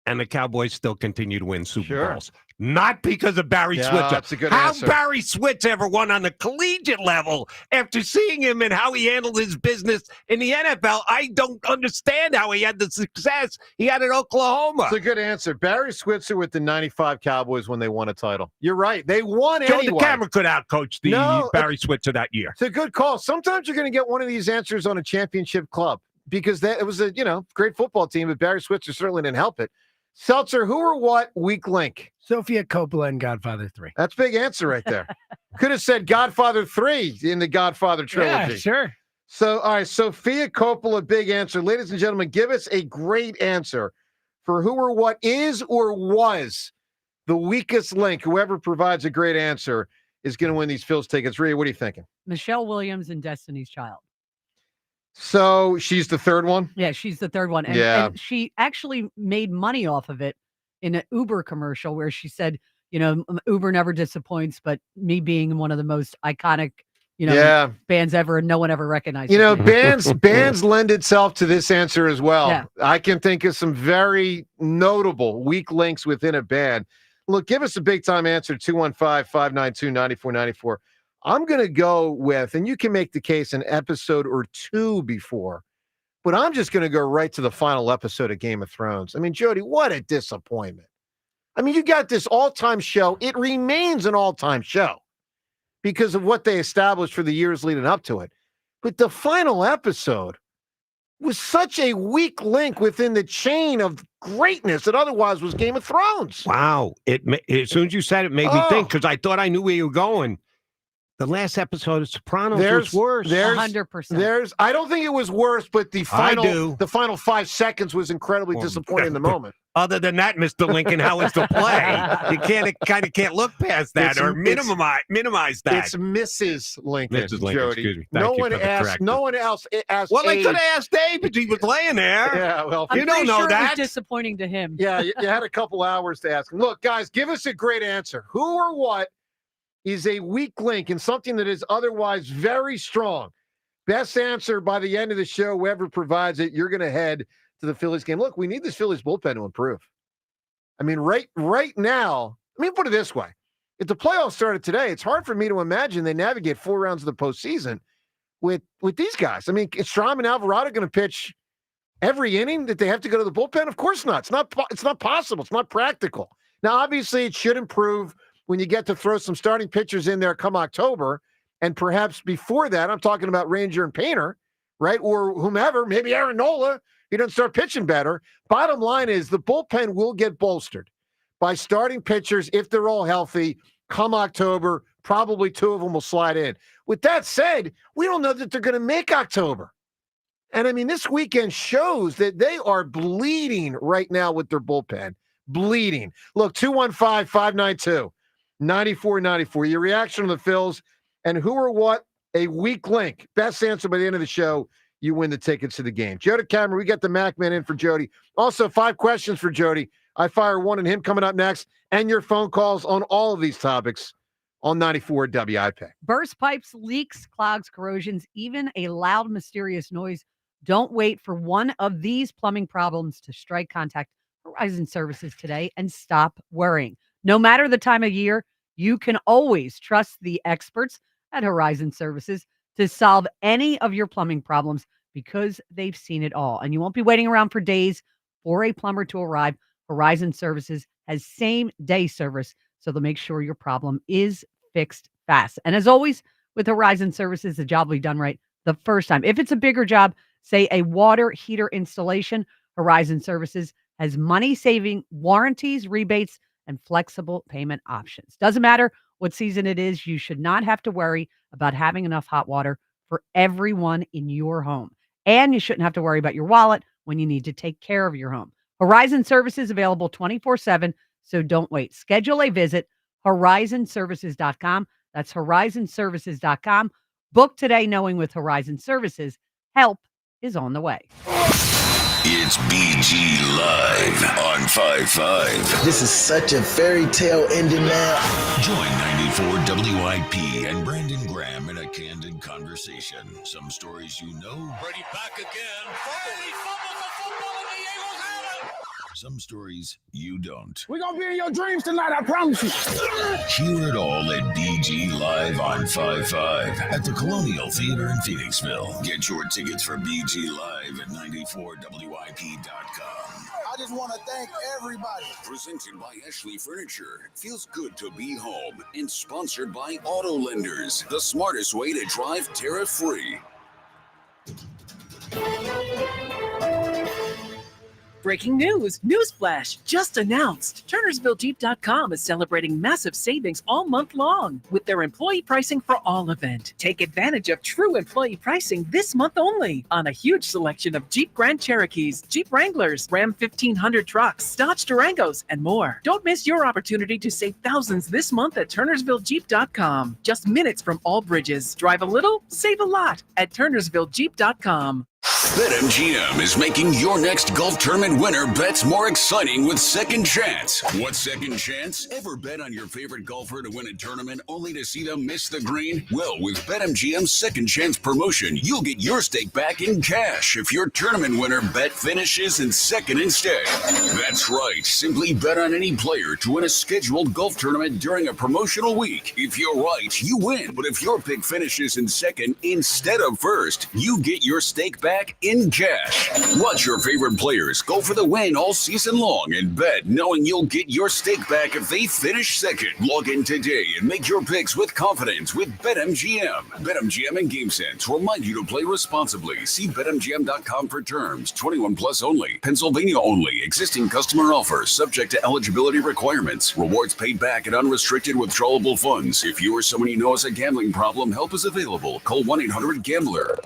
And the Cowboys still continue to win Super Bowls. Not because of Barry Switzer. That's a good how answer. Barry Switzer ever won on the collegiate level after seeing him and how he handled his business in the NFL, I don't understand how he had the success he had at Oklahoma. It's a good answer. Barry Switzer with the 95 Cowboys when they won a title. You're right. They won Joe anyway. DeCamera could outcoach the Barry Switzer that year. It's a good call. Sometimes you're going to get one of these answers on a championship club because it was a great football team, but Barry Switzer certainly didn't help it. Seltzer, who or what weak link? Sofia Coppola and Godfather 3. That's a big answer right there. Could have said Godfather 3 in the Godfather trilogy. Yeah, sure. So, all right, Sofia Coppola, big answer. Ladies and gentlemen, give us a great answer for who or what is or was the weakest link. Whoever provides a great answer is going to win these Phils tickets. Rhea, what are you thinking? Michelle Williams and Destiny's Child. So she's the third one? Yeah, she's the third one. And she actually made money off of it in an Uber commercial where she said, Uber never disappoints, but me being one of the most iconic, bands ever, and no one ever recognizes me. Bands lend itself to this answer as well. Yeah. I can think of some very notable weak links within a band. Look, give us a big time answer, 215-592-9494. I'm going to go with, and you can make the case an episode or two before, but I'm just going to go right to the final episode of Game of Thrones. I mean, Jody, what a disappointment. I mean, you got this all-time show. It remains an all-time show because of what they established for the years leading up to it. But the final episode was such a weak link within the chain of greatness that otherwise was Game of Thrones. Wow. As soon as you said it, made me think, because I thought I knew where you were going. The last episode of Sopranos was worse. 100%. I don't think it was worse, but the final 5 seconds was incredibly disappointing in the moment. Other than that, Mr. Lincoln, how is the play? You can't look past that or minimize that. It's Mrs. Lincoln, Mrs. Lincoln, Jody. excuse me. No one else asked. Well, they could have asked Dave, but he was laying there. Yeah, well, I'm you don't know sure that. It was disappointing to him. Yeah, you had a couple hours to ask him. Look, guys, give us a great answer. Who or what is a weak link in something that is otherwise very strong? Best answer by the end of the show, whoever provides it, you're going to head to the Phillies game. Look, we need this Phillies bullpen to improve. I mean, right now, put it this way. If the playoffs started today, it's hard for me to imagine they navigate 4 rounds of the postseason with these guys. I mean, is Strom and Alvarado going to pitch every inning that they have to go to the bullpen? Of course not. It's not possible. It's not practical. Now, obviously, it should improve when you get to throw some starting pitchers in there come October. And perhaps before that, I'm talking about Ranger and Painter, right? Or whomever, maybe Aaron Nola, he doesn't start pitching better. Bottom line is the bullpen will get bolstered by starting pitchers if they're all healthy come October. Probably 2 of them will slide in. With that said, we don't know that they're going to make October. And I mean, this weekend shows that they are bleeding right now with their bullpen. Bleeding. Look, 215-592. 9494. Your reaction on the Phils and who or what a weak link. Best answer by the end of the show, you win the tickets to the game. Jody Cameron, we got the Mac Man in for Jody. Also, 5 questions for Jody. I fire one and him coming up next, and your phone calls on all of these topics on 94 WIP. Burst pipes, leaks, clogs, corrosions, even a loud, mysterious noise. Don't wait for one of these plumbing problems to strike. Contact Horizon Services today and stop worrying. No matter the time of year, you can always trust the experts at Horizon Services to solve any of your plumbing problems. because they've seen it all. And you won't be waiting around for days for a plumber to arrive. Horizon Services has same-day service, so they'll make sure your problem is fixed fast. And as always, with Horizon Services, the job will be done right the first time. If it's a bigger job, say a water heater installation, Horizon Services has money-saving warranties, rebates, and flexible payment options. Doesn't matter what season it is, you should not have to worry about having enough hot water for everyone in your home. And you shouldn't have to worry about your wallet when you need to take care of your home. Horizon Services available 24/7, so don't wait. Schedule a visit, horizonservices.com. That's horizonservices.com. Book today knowing with Horizon Services, help is on the way. It's BG Live on 5-5. This is such a fairy tale ending now. Join 94 WIP and Brandon Graham in a candid conversation. Some stories you know. Brady back again. Holy fumble the football and the Eagles have it. Some stories you don't. We're going to be in your dreams tonight, I promise you. Hear it all at BG Live on 5-5 at the Colonial Theater in Phoenixville. Get your tickets for BG Live at 94WIP.com. I just want to thank everybody. Presented by Ashley Furniture. Feels good to be home. And sponsored by Auto Lenders. The smartest way to drive tariff-free. Breaking news. Newsflash. Just announced. TurnersvilleJeep.com is celebrating massive savings all month long with their Employee Pricing for All event. Take advantage of true employee pricing this month only on a huge selection of Jeep Grand Cherokees, Jeep Wranglers, Ram 1500 trucks, Dodge Durangos, and more. Don't miss your opportunity to save thousands this month at TurnersvilleJeep.com. Just minutes from all bridges. Drive a little, save a lot at TurnersvilleJeep.com. BetMGM is making your next golf tournament winner bets more exciting with Second Chance. What's Second Chance? Ever bet on your favorite golfer to win a tournament only to see them miss the green? Well, with BetMGM's Second Chance promotion, you'll get your stake back in cash if your tournament winner bet finishes in second instead. That's right. Simply bet on any player to win a scheduled golf tournament during a promotional week. If you're right, you win. But if your pick finishes in second instead of first, you get your stake back in cash. Watch your favorite players go for the win all season long and bet knowing you'll get your stake back if they finish second. Log in today and make your picks with confidence with BetMGM. BetMGM and GameSense remind you to play responsibly. See BetMGM.com for terms. 21 plus only. Pennsylvania only. Existing customer offer subject to eligibility requirements. Rewards paid back and unrestricted withdrawable funds. If you or someone you know has a gambling problem, help is available. Call 1-800-GAMBLER.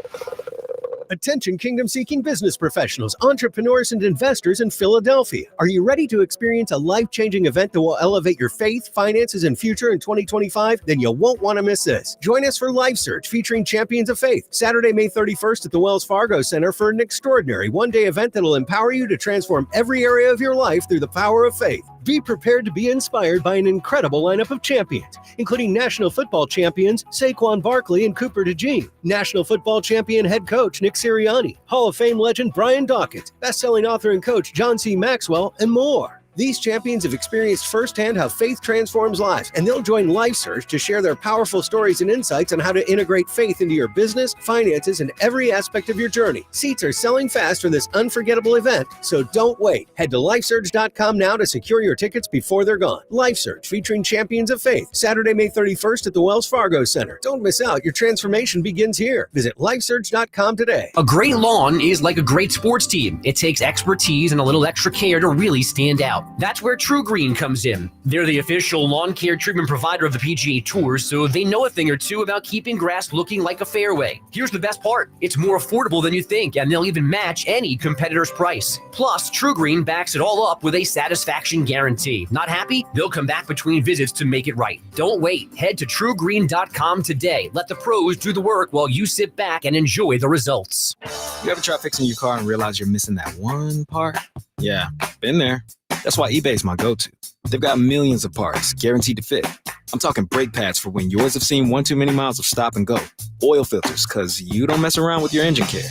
Attention kingdom-seeking business professionals, entrepreneurs, and investors in Philadelphia. Are you ready to experience a life-changing event that will elevate your faith, finances, and future in 2025? Then you won't want to miss this. Join us for Life Search featuring Champions of Faith, Saturday, May 31st at the Wells Fargo Center for an extraordinary one-day event that will empower you to transform every area of your life through the power of faith. Be prepared to be inspired by an incredible lineup of champions, including National Football Champions Saquon Barkley and Cooper DeJean, National Football Champion head coach Nick Sirianni, Hall of Fame legend Brian Dawkins, best-selling author and coach John C. Maxwell, and more. These champions have experienced firsthand how faith transforms lives, and they'll join Life Search to share their powerful stories and insights on how to integrate faith into your business, finances, and every aspect of your journey. Seats are selling fast for this unforgettable event, so don't wait. Head to lifesearch.com now to secure your tickets before they're gone. Life Search featuring Champions of Faith, Saturday, May 31st at the Wells Fargo Center. Don't miss out. Your transformation begins here. Visit lifesearch.com today. A great lawn is like a great sports team. It takes expertise and a little extra care to really stand out. That's where True Green comes in. They're the official lawn care treatment provider of the PGA Tour, so they know a thing or two about keeping grass looking like a fairway. Here's the best part. It's more affordable than you think, and they'll even match any competitor's price. Plus, True Green backs it all up with a satisfaction guarantee. Not happy? They'll come back between visits to make it right. Don't wait. Head to truegreen.com today. Let the pros do the work while you sit back and enjoy the results. You ever try fixing your car and realize you're missing that one part? Yeah, been there. That's why eBay's my go-to. They've got millions of parts guaranteed to fit. I'm talking brake pads for when yours have seen one too many miles of stop and go. Oil filters, because you don't mess around with your engine care.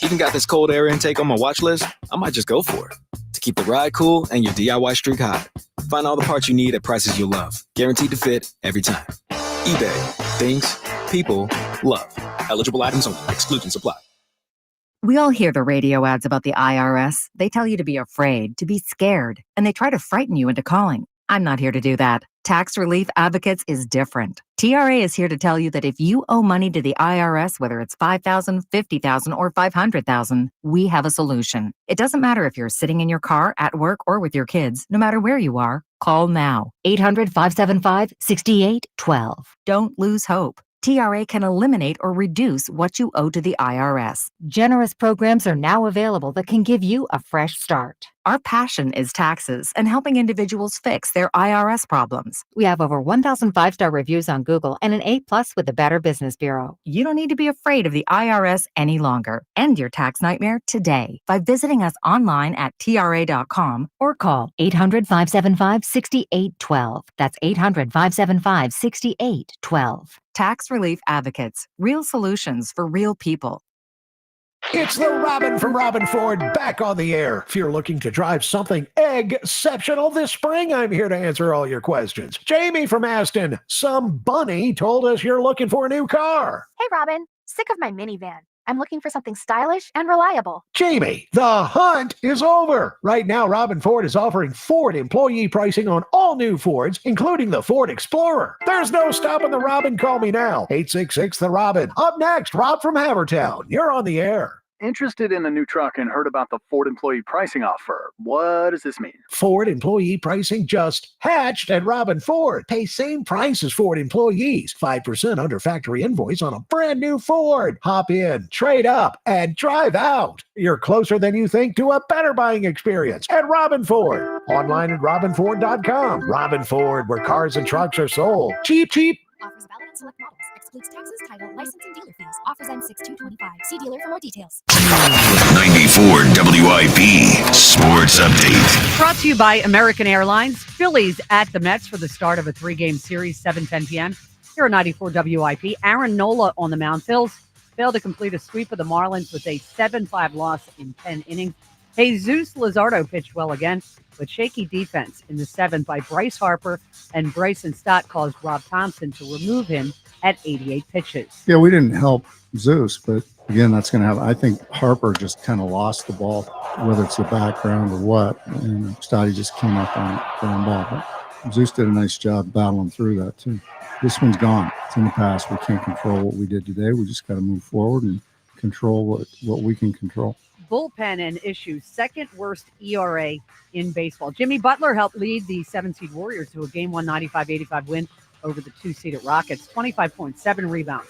Even got this cold air intake on my watch list. I might just go for it. To keep the ride cool and your DIY streak hot. Find all the parts you need at prices you'll love. Guaranteed to fit every time. eBay. Things people love. Eligible items only. Exclusions apply. We all hear the radio ads about the IRS. They tell you to be afraid, to be scared, and they try to frighten you into calling. I'm not here to do that. Tax Relief Advocates is different. TRA is here to tell you that if you owe money to the IRS, whether it's $5,000, $50,000, or $500,000, we have a solution. It doesn't matter if you're sitting in your car, at work, or with your kids. No matter where you are, call now. 800-575-6812. Don't lose hope. TRA can eliminate or reduce what you owe to the IRS. Generous programs are now available that can give you a fresh start. Our passion is taxes and helping individuals fix their IRS problems. We have over 1,000 5-star reviews on Google and an A+ with the Better Business Bureau. You don't need to be afraid of the IRS any longer. End your tax nightmare today by visiting us online at TRA.com or call 800-575-6812. That's 800-575-6812. Tax Relief Advocates. Real solutions for real people. It's the Robin from Robin Ford back on the air. If you're looking to drive something exceptional this spring, I'm here to answer all your questions. Jamie from Aston, some bunny told us you're looking for a new car. Hey, Robin. Sick of my minivan. I'm looking for something stylish and reliable. Jamie, the hunt is over. Right now, Robin Ford is offering Ford employee pricing on all new Fords, including the Ford Explorer. There's no stopping the Robin. Call me now. 866-THE-ROBIN. Up next, Rob from Havertown. You're on the air. Interested in a new truck and heard about the Ford employee pricing offer. What does this mean? Ford employee pricing just hatched at Robin Ford. Pay same price as Ford employees. 5% under factory invoice on a brand new Ford. Hop in, trade up, and drive out. You're closer than you think to a better buying experience at Robin Ford. Online at robinford.com. Robin Ford, where cars and trucks are sold. Cheap, cheap. Offers valid on select models. Excludes taxes, title, license, and dealer fees. Offers end 6/2/25. See dealer for more details. 94 WIP Sports Update. Brought to you by American Airlines. Phillies at the Mets for the start of a 3-game series, 7:10 p.m. Here at 94 WIP. Aaron Nola on the mound. Phils failed to complete a sweep of the Marlins with a 7-5 loss in 10 innings. Jesus Luzardo pitched well again, but shaky defense in the 7th by Bryce Harper and Bryson Stott caused Rob Thompson to remove him at 88 pitches. Yeah, we didn't help Zeus, but again, that's going to have. I think Harper just kind of lost the ball, whether it's the background or what, and Stotty just came up on the ball. But Zeus did a nice job battling through that too. This one's gone. It's in the past. We can't control what we did today. We just got to move forward and control what we can control. Bullpen and issues, second worst ERA in baseball. Jimmy Butler helped lead the 7-seed Warriors to a Game 1 95-85 win over the 2-seeded Rockets. 25.7 rebounds,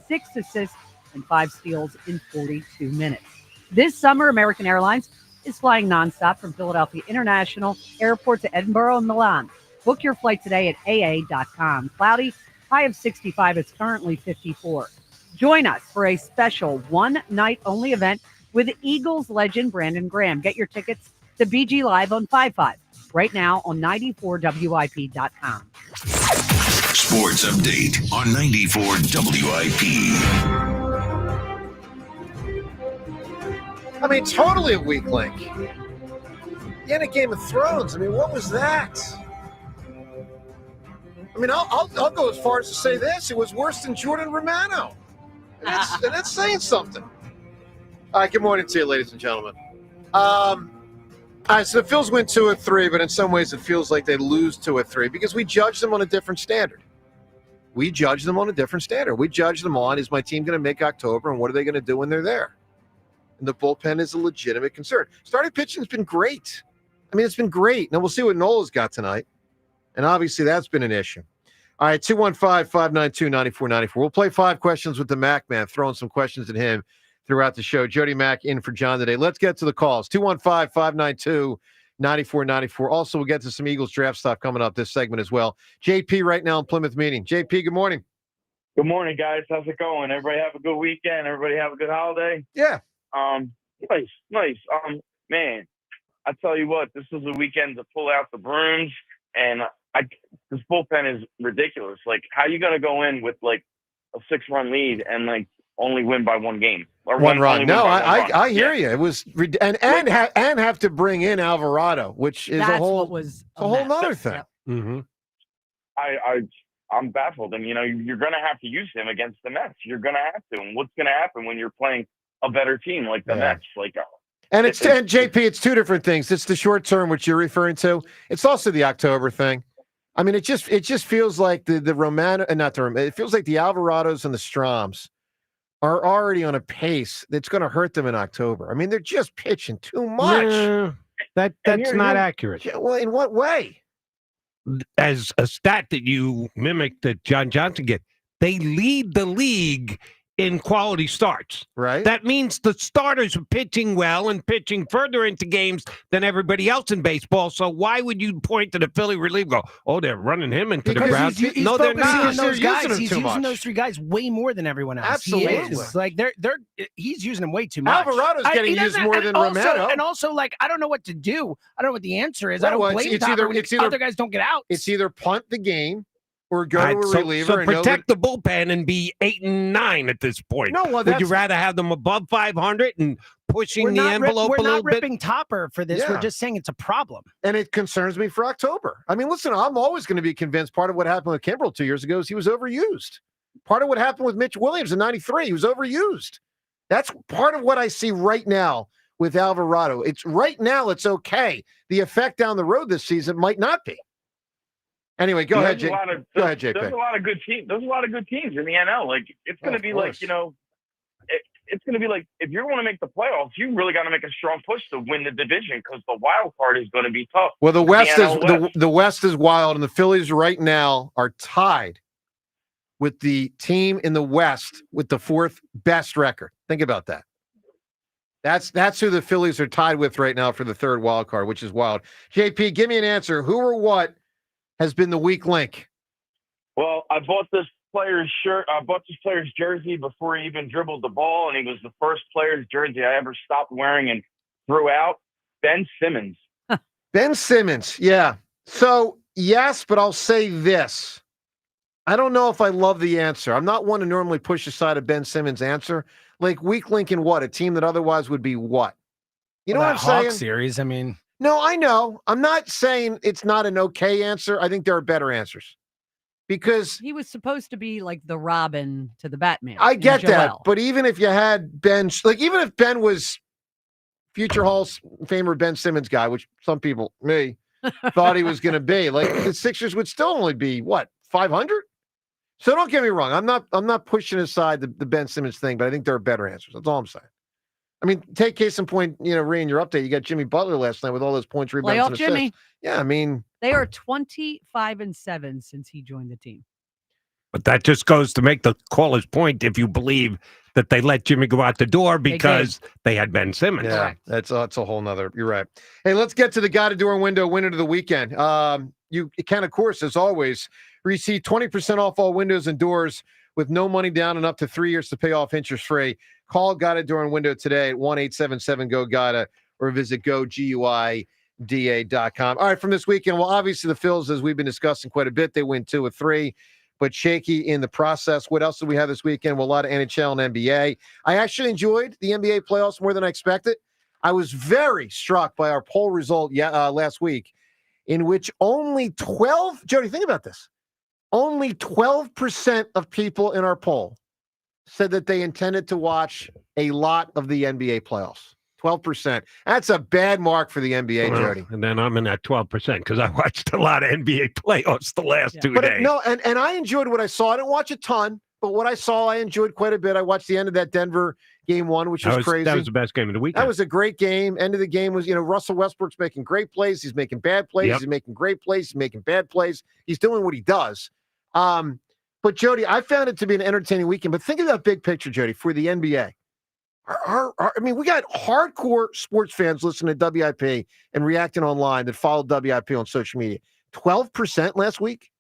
6 assists, and 5 steals in 42 minutes. This summer, American Airlines is flying nonstop from Philadelphia International Airport to Edinburgh and Milan. Book your flight today at aa.com. Cloudy, high of 65. It's currently 54. Join us for a special one-night-only event with Eagles legend Brandon Graham. Get your tickets to BG Live on 5-5 right now on 94WIP.com. Sports Update on 94 WIP. I mean, totally a weak link. The end of Game of Thrones. I mean, what was that? I mean, I'll go as far as to say this. It was worse than Jordan Romano. And that's saying something. All right, good morning to you, ladies and gentlemen. All right, so the Phils win 2-3, but in some ways it feels like they lose 2-3 because we judge them on a different standard. We judge them on, is my team going to make October, and what are they going to do when they're there? And the bullpen is a legitimate concern. Starting pitching has been great. I mean, it's been great. Now we'll see what Nola's got tonight. And obviously that's been an issue. All right, 215-592-9494. We'll play 5 questions with the Mac Man, throwing some questions at him throughout the show. Jody Mack in for John today. Let's get to the calls. 215-592-9494. Also, we'll get to some Eagles draft stuff coming up this segment as well. JP right now in Plymouth meeting. JP, good morning. Good morning, guys. How's it going? Everybody have a good weekend? Everybody have a good holiday? Yeah. Nice. Man, I tell you what, this is a weekend to pull out the brooms, and this bullpen is ridiculous. Like, how are you going to go in with, like, a 6-run lead and, like, only win by 1 game? Or one run. No, I hear you. It was and have to bring in Alvarado, which is a whole nother thing. Yep. Mm-hmm. I'm baffled, and you're going to have to use him against the Mets. You're going to have to. And what's going to happen when you're playing a better team like the Mets. Like, and JP, it's two different things. It's the short term, which you're referring to. It's also the October thing. I mean, it just feels like the Romano, it feels like the Alvarados and the Stroms are already on a pace that's going to hurt them in October. I mean, they're just pitching too much. No, that's not accurate. Well, in what way? As a stat that you mimicked that John Johnson get, they lead the league in quality starts. Right. That means the starters are pitching well and pitching further into games than everybody else in baseball. So why would you point to the Philly relief and go, oh, they're running him into the ground? He's no, they're focusing not. on those guys. He's too using much. those three guys way more than everyone else. Absolutely. He is. Like he's using them way too much. Alvarado's getting used more than Romano. And also, like, I don't know what to do. I don't know what the answer is. I don't blame Topper when other guys don't get out. It's either punt the game or go to a reliever. So protect the bullpen and be 8-9 at this point. No, well, would you rather have them above 500 and pushing the envelope a little bit? We're not ripping Topper for this. Yeah. We're just saying it's a problem. And it concerns me for October. I mean, listen, I'm always going to be convinced part of what happened with Kimbrel 2 years ago is he was overused. Part of what happened with Mitch Williams in 93, he was overused. That's part of what I see right now with Alvarado. It's okay. The effect down the road this season might not be. Anyway, go ahead, JP. There's a lot of good teams. There's a lot of good teams in the NL. Like, it's going to be like, it's going to be like, if you want to make the playoffs, you really got to make a strong push to win the division because the wild card is going to be tough. Well, the West NL the West is wild, and the Phillies right now are tied with the team in the West with the fourth best record. Think about that. That's who the Phillies are tied with right now for the third wild card, which is wild. JP, give me an answer. Who or what has been the weak link? Well, I bought this player's shirt. I bought this player's jersey before he even dribbled the ball, and he was the first player's jersey I ever stopped wearing and threw out. Ben Simmons. Ben Simmons, yeah. So, yes, but I'll say this. I don't know if I love the answer. I'm not one to normally push aside a Ben Simmons answer. Like, weak link in what? A team that otherwise would be what? You know what I'm saying? Series, I mean. No, I know. I'm not saying it's not an okay answer. I think there are better answers. Because he was supposed to be like the Robin to the Batman. I get that. But even if you had Ben, like even if Ben was future Hall of Famer Ben Simmons guy, which some people, me, thought he was going to be, like the Sixers would still only be, what, 500? So don't get me wrong. I'm not pushing aside the Ben Simmons thing, but I think there are better answers. That's all I'm saying. I mean, take case in point, Ray, in your update, you got Jimmy Butler last night with all those points, rebounds, and assists. Jimmy. Yeah, I mean. They are 25-7 since he joined the team. But that just goes to make the caller's point if you believe that they let Jimmy go out the door because they had Ben Simmons. Yeah, that's a whole nother. You're right. Hey, let's get to the guided door window winner of the weekend. You can, of course, as always, receive 20% off all windows and doors with no money down and up to 3 years to pay off interest-free. Call Guided Door and Window today at 1-877-GO-GUIDA or visit GOGUIDA.com. All right, from this weekend, well, obviously the Phils, as we've been discussing quite a bit, they win 2 of 3, but shaky in the process. What else did we have this weekend? Well, a lot of NHL and NBA. I actually enjoyed the NBA playoffs more than I expected. I was very struck by our poll result last week, in which only 12, Jody, think about this. Only 12% of people in our poll said that they intended to watch a lot of the NBA playoffs. 12%. That's a bad mark for the NBA, Jody. And then I'm in that 12% because I watched a lot of NBA playoffs the last 2 days. No, and I enjoyed what I saw. I didn't watch a ton, but what I saw, I enjoyed quite a bit. I watched the end of that Denver game 1, which was crazy. That was the best game of the weekend. That was a great game. End of the game was, Russell Westbrook's making great plays. He's making bad plays. Yep. He's making great plays. He's making bad plays. He's doing what he does. But Jody, I found it to be an entertaining weekend. But think of that big picture, Jody, for the NBA. I mean, we got hardcore sports fans listening to WIP and reacting online that follow WIP on social media. 12% last week.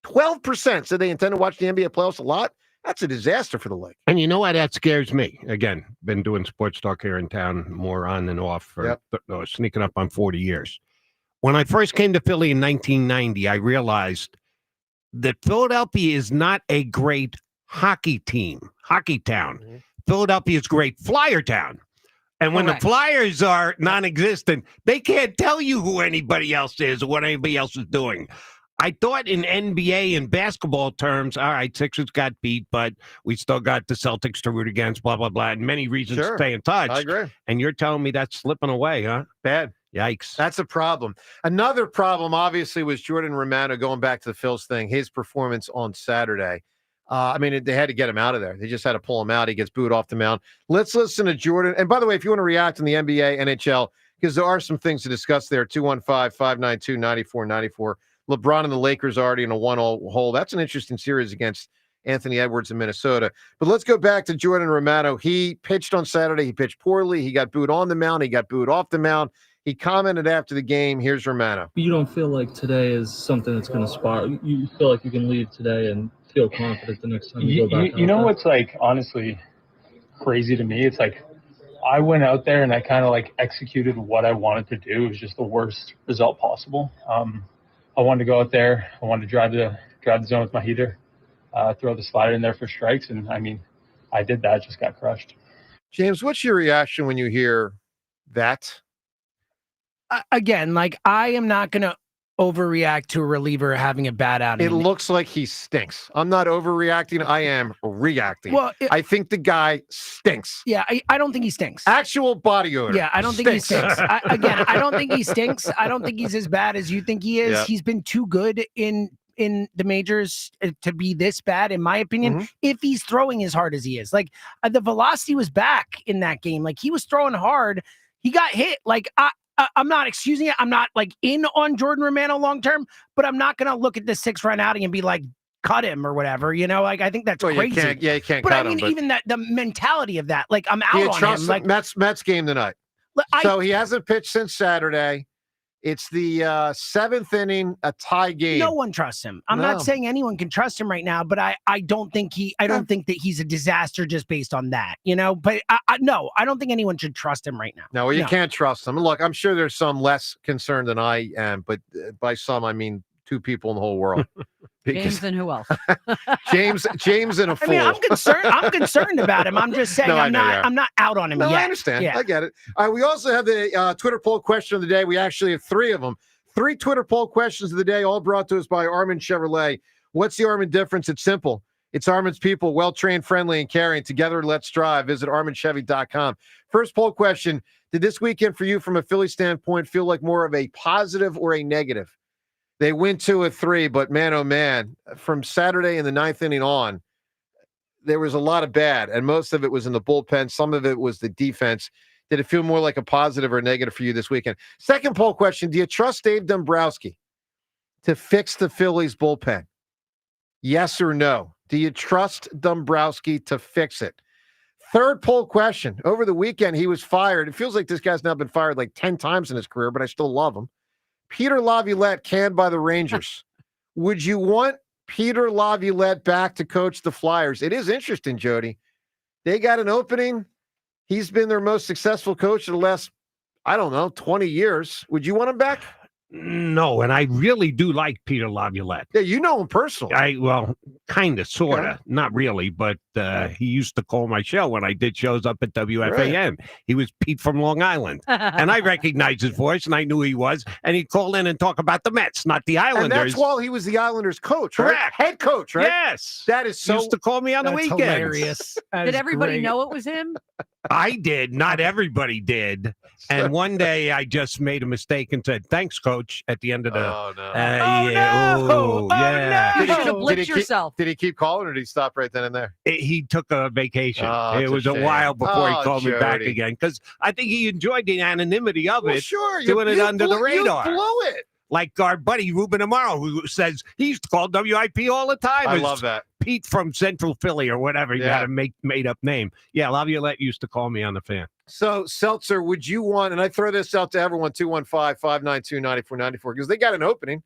12% said they intend to watch the NBA playoffs a lot. That's a disaster for the league. And you know why that scares me? Again, been doing sports talk here in town more on than off for sneaking up on 40 years. When I first came to Philly in 1990, I realized that Philadelphia is not a great hockey town. Mm-hmm. Philadelphia is great flyer town. And when the Flyers are non-existent, they can't tell you who anybody else is or what anybody else is doing. I thought in NBA and basketball terms, all right, Sixers got beat, but we still got the Celtics to root against, blah, blah, blah, and many reasons to stay in touch. I agree. And you're telling me that's slipping away, huh? Bad. Yikes. That's a problem. Another problem, obviously, was Jordan Romano going back to the Phils thing, his performance on Saturday. They had to get him out of there. They just had to pull him out. He gets booed off the mound. Let's listen to Jordan. And by the way, if you want to react on the NBA, NHL, because there are some things to discuss there, 215-592-9494. LeBron and the Lakers are already in a 1-0 hole. That's an interesting series against Anthony Edwards in Minnesota. But let's go back to Jordan Romano. He pitched on Saturday. He pitched poorly. He got booed on the mound. He got booed off the mound. He commented after the game. Here's Romano. You don't feel like today is something that's going to spark. You feel like you can leave today and feel confident the next time you go back. You know what's like honestly crazy to me? It's like I went out there and I kind of like executed what I wanted to do. It was just the worst result possible. I wanted to go out there. I wanted to drive the zone with my heater, throw the slider in there for strikes, and I did that. Just got crushed. James, what's your reaction when you hear that? Again, I am not going to overreact to a reliever having a bad outing. It looks like he stinks. I'm not overreacting. I am reacting. Well, I think the guy stinks. Yeah, I don't think he stinks. Actual body odor. Yeah, I don't think he stinks. I don't think he stinks. I don't think he's as bad as you think he is. Yeah. He's been too good in the majors to be this bad, in my opinion, if he's throwing as hard as he is. The velocity was back in that game. He was throwing hard. He got hit. I'm not excusing it. I'm not in on Jordan Romano long term, but I'm not going to look at this 6-run outing and be like, cut him or whatever. I think that's crazy. You can't but cut him. But even the mentality of that, I'm out on him. Mets game tonight. So he hasn't pitched since Saturday. It's the 7th inning, a tie game. No one trusts him. I'm not saying anyone can trust him right now, but I don't think that he's a disaster just based on that, but I don't think anyone should trust him right now. No, you can't trust him. Look, I'm sure there's some less concerned than I am, but by some, I mean 2 people in the whole world. James and who else? James and a fool. I'm concerned about him. I'm just saying I'm not out on him yet. I understand. Yeah. I get it. All right, we also have the Twitter poll question of the day. We actually have 3 of them. 3 Twitter poll questions of the day, all brought to us by Armin Chevrolet. What's the Armin difference? It's simple. It's Armin's people, well-trained, friendly, and caring. Together, let's drive. Visit ArminChevy.com. First poll question, did this weekend for you from a Philly standpoint feel like more of a positive or a negative? They win 2 of 3, but man, oh man, from Saturday in the 9th inning on, there was a lot of bad, and most of it was in the bullpen. Some of it was the defense. Did it feel more like a positive or negative for you this weekend? Second poll question, do you trust Dave Dombrowski to fix the Phillies bullpen? Yes or no? Do you trust Dombrowski to fix it? Third poll question, over the weekend he was fired. It feels like this guy's now been fired like 10 times in his career, but I still love him. Peter Laviolette canned by the Rangers. Would you want Peter Laviolette back to coach the Flyers? It is interesting, Jody. They got an opening. He's been their most successful coach in the last, 20 years. Would you want him back? No, and I really do like Peter Laviolette. Yeah, you know him personally. Kind of, sort of. Yeah. Not really, but he used to call my show when I did shows up at WFAN. Right. He was Pete from Long Island. And I recognized his voice, and I knew who he was. And he'd call in and talk about the Mets, not the Islanders. And that's while he was the Islanders coach, right? Correct. Head coach, right? Yes. That is so... He used to call me on the weekends. Hilarious. Did everybody know it was him? I did. Not everybody did. And one day I just made a mistake and said, thanks, coach, at the end of the... Oh, no. Yeah. You should have blitzed yourself. Did he keep calling, or did he stop right then and there? He took a vacation. It was a shame. while before he called me back Jody. again, because I think he enjoyed the anonymity of it. Sure. Doing it under the radar. You blew it. Like our buddy Ruben Amaro, who says he used to call WIP all the time. I It's love that. Pete from Central Philly or whatever. You had a made up name. Yeah, Laviolette used to call me on the fan. So, Seltzer, would you want, and I throw this out to everyone, 215-592-9494, because they got an opening.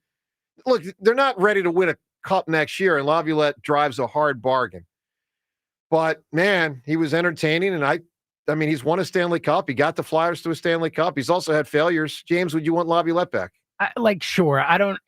Look, they're not ready to win a cup next year, and Laviolette drives a hard bargain. But, man, he was entertaining, and I mean, he's won a Stanley Cup. He got the Flyers to a Stanley Cup. He's also had failures. James, would you want Laviolette back? Sure. I don't,